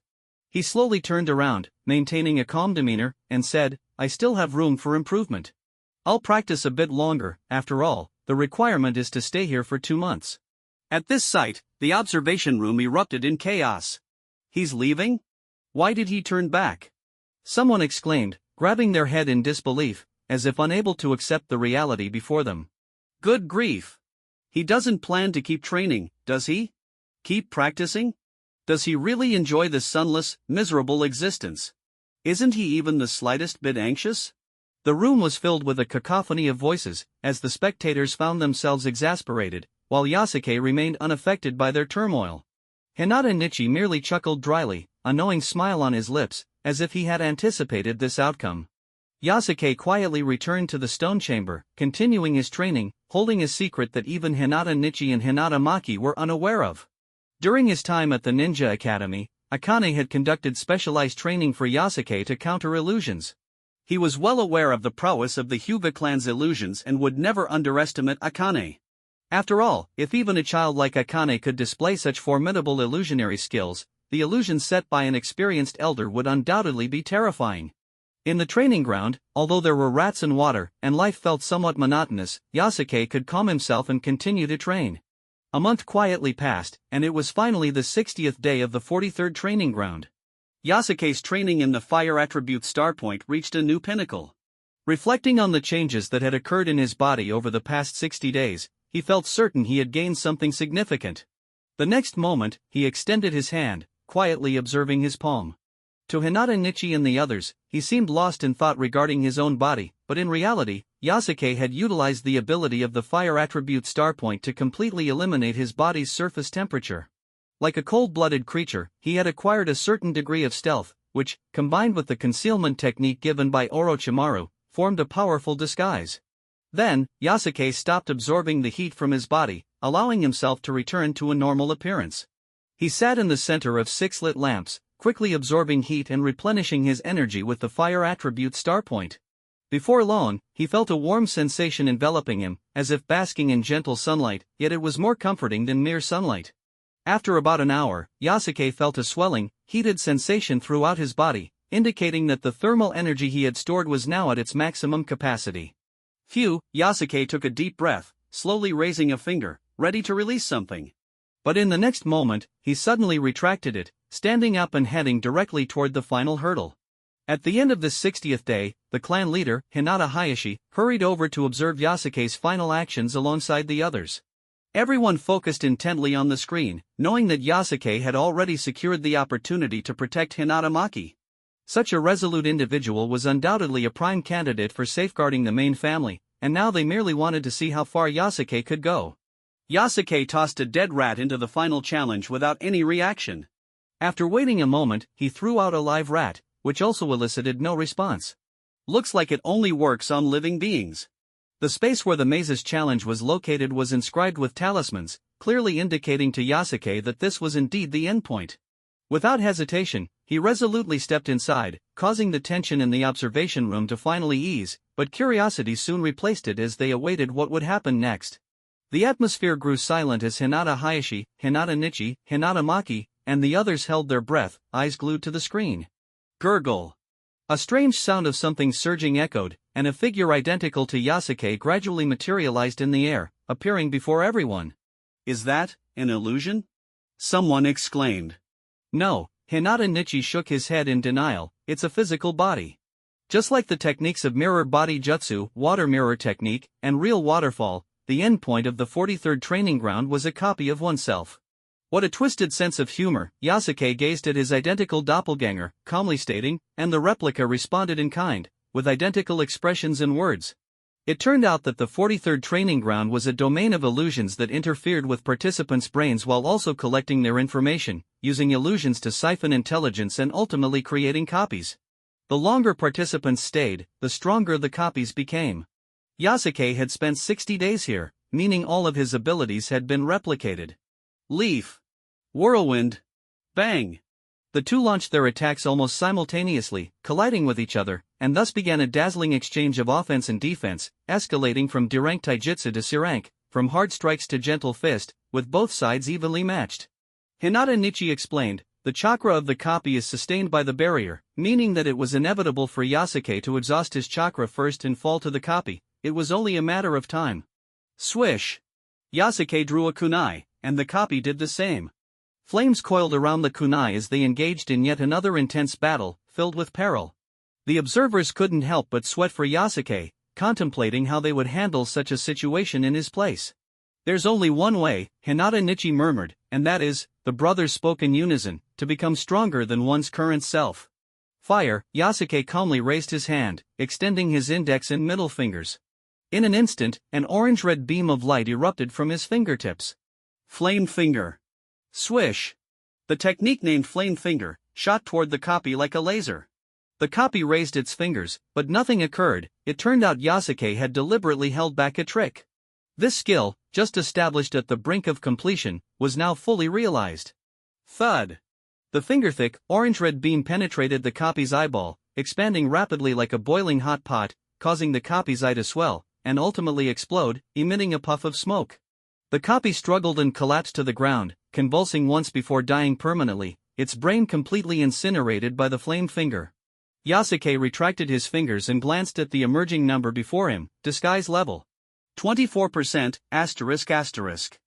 He slowly turned around, maintaining a calm demeanor, and said, "I still have room for improvement. I'll practice a bit longer. After all, the requirement is to stay here for 2 months." At this sight, the observation room erupted in chaos. "He's leaving? Why did he turn back?" someone exclaimed, grabbing their head in disbelief, as if unable to accept the reality before them. Good grief! He doesn't plan to keep training, does he? Keep practicing? Does he really enjoy this sunless, miserable existence? Isn't he even the slightest bit anxious? The room was filled with a cacophony of voices, as the spectators found themselves exasperated, while Yasuke remained unaffected by their turmoil. Hinata Nichi merely chuckled dryly, a knowing smile on his lips, as if he had anticipated this outcome. Yasuke quietly returned to the stone chamber, continuing his training, holding a secret that even Hinata Nichi and Hinata Maki were unaware of. During his time at the Ninja Academy, Akane had conducted specialized training for Yasuke to counter illusions. He was well aware of the prowess of the Hyuga clan's illusions and would never underestimate Akane. After all, if even a child like Akane could display such formidable illusionary skills, the illusions set by an experienced elder would undoubtedly be terrifying. In the training ground, although there were rats and water, and life felt somewhat monotonous, Yasuke could calm himself and continue to train. A month quietly passed, and it was finally the 60th day of the 43rd training ground. Yasuke's training in the fire attribute star point reached a new pinnacle. Reflecting on the changes that had occurred in his body over the past 60 days, he felt certain he had gained something significant. The next moment, he extended his hand, quietly observing his palm. To Hinata Nichi and the others, he seemed lost in thought regarding his own body, but in reality, Yasuke had utilized the ability of the fire attribute star point to completely eliminate his body's surface temperature. Like a cold-blooded creature, he had acquired a certain degree of stealth, which, combined with the concealment technique given by Orochimaru, formed a powerful disguise. Then, Yasuke stopped absorbing the heat from his body, allowing himself to return to a normal appearance. He sat in the center of 6 lit lamps, quickly absorbing heat and replenishing his energy with the fire attribute star point. Before long, he felt a warm sensation enveloping him, as if basking in gentle sunlight, yet it was more comforting than mere sunlight. After about an hour, Yasuke felt a swelling, heated sensation throughout his body, indicating that the thermal energy he had stored was now at its maximum capacity. Phew, Yasuke took a deep breath, slowly raising a finger, ready to release something. But in the next moment, he suddenly retracted it, standing up and heading directly toward the final hurdle. At the end of this 60th day, the clan leader, Hinata Hayashi, hurried over to observe Yasuke's final actions alongside the others. Everyone focused intently on the screen, knowing that Yasuke had already secured the opportunity to protect Hinata Maki. Such a resolute individual was undoubtedly a prime candidate for safeguarding the main family, and now they merely wanted to see how far Yasuke could go. Yasuke tossed a dead rat into the final challenge without any reaction. After waiting a moment, he threw out a live rat, which also elicited no response. Looks like it only works on living beings. The space where the maze's challenge was located was inscribed with talismans, clearly indicating to Yasuke that this was indeed the endpoint. Without hesitation, he resolutely stepped inside, causing the tension in the observation room to finally ease, but curiosity soon replaced it as they awaited what would happen next. The atmosphere grew silent as Hinata Hayashi, Hinata Nichi, Hinata Maki, and the others held their breath, eyes glued to the screen. Gurgle. A strange sound of something surging echoed, and a figure identical to Yasuke gradually materialized in the air, appearing before everyone. Is that an illusion? Someone exclaimed. No, Hinata Nichi shook his head in denial, it's a physical body. Just like the techniques of mirror body jutsu, water mirror technique, and real waterfall, the endpoint of the 43rd training ground was a copy of oneself. What a twisted sense of humor. Yasuke gazed at his identical doppelganger, calmly stating, and the replica responded in kind, with identical expressions and words. It turned out that the 43rd training ground was a domain of illusions that interfered with participants' brains while also collecting their information, using illusions to siphon intelligence and ultimately creating copies. The longer participants stayed, the stronger the copies became. Yasuke had spent 60 days here, meaning all of his abilities had been replicated. Leaf. Whirlwind. Bang. The two launched their attacks almost simultaneously, colliding with each other, and thus began a dazzling exchange of offense and defense, escalating from D-rank taijutsu to C-rank, from hard strikes to gentle fist, with both sides evenly matched. Hinata Nichi explained, the chakra of the copy is sustained by the barrier, meaning that it was inevitable for Yasuke to exhaust his chakra first and fall to the copy. It was only a matter of time. Swish! Yasuke drew a kunai, and the copy did the same. Flames coiled around the kunai as they engaged in yet another intense battle, filled with peril. The observers couldn't help but sweat for Yasuke, contemplating how they would handle such a situation in his place. There's only one way, Hinata Nichi murmured, and that is, the brothers spoke in unison, to become stronger than one's current self. Fire. Yasuke calmly raised his hand, extending his index and middle fingers. In an instant, an orange-red beam of light erupted from his fingertips. Flame Finger. Swish. The technique named Flame Finger shot toward the copy like a laser. The copy raised its fingers, but nothing occurred. It turned out Yasuke had deliberately held back a trick. This skill, just established at the brink of completion, was now fully realized. Thud. The finger-thick, orange-red beam penetrated the copy's eyeball, expanding rapidly like a boiling hot pot, causing the copy's eye to swell, and ultimately explode, emitting a puff of smoke. The copy struggled and collapsed to the ground, convulsing once before dying permanently, its brain completely incinerated by the flame finger. Yasuke retracted his fingers and glanced at the emerging number before him, disguise level. 24%, ***.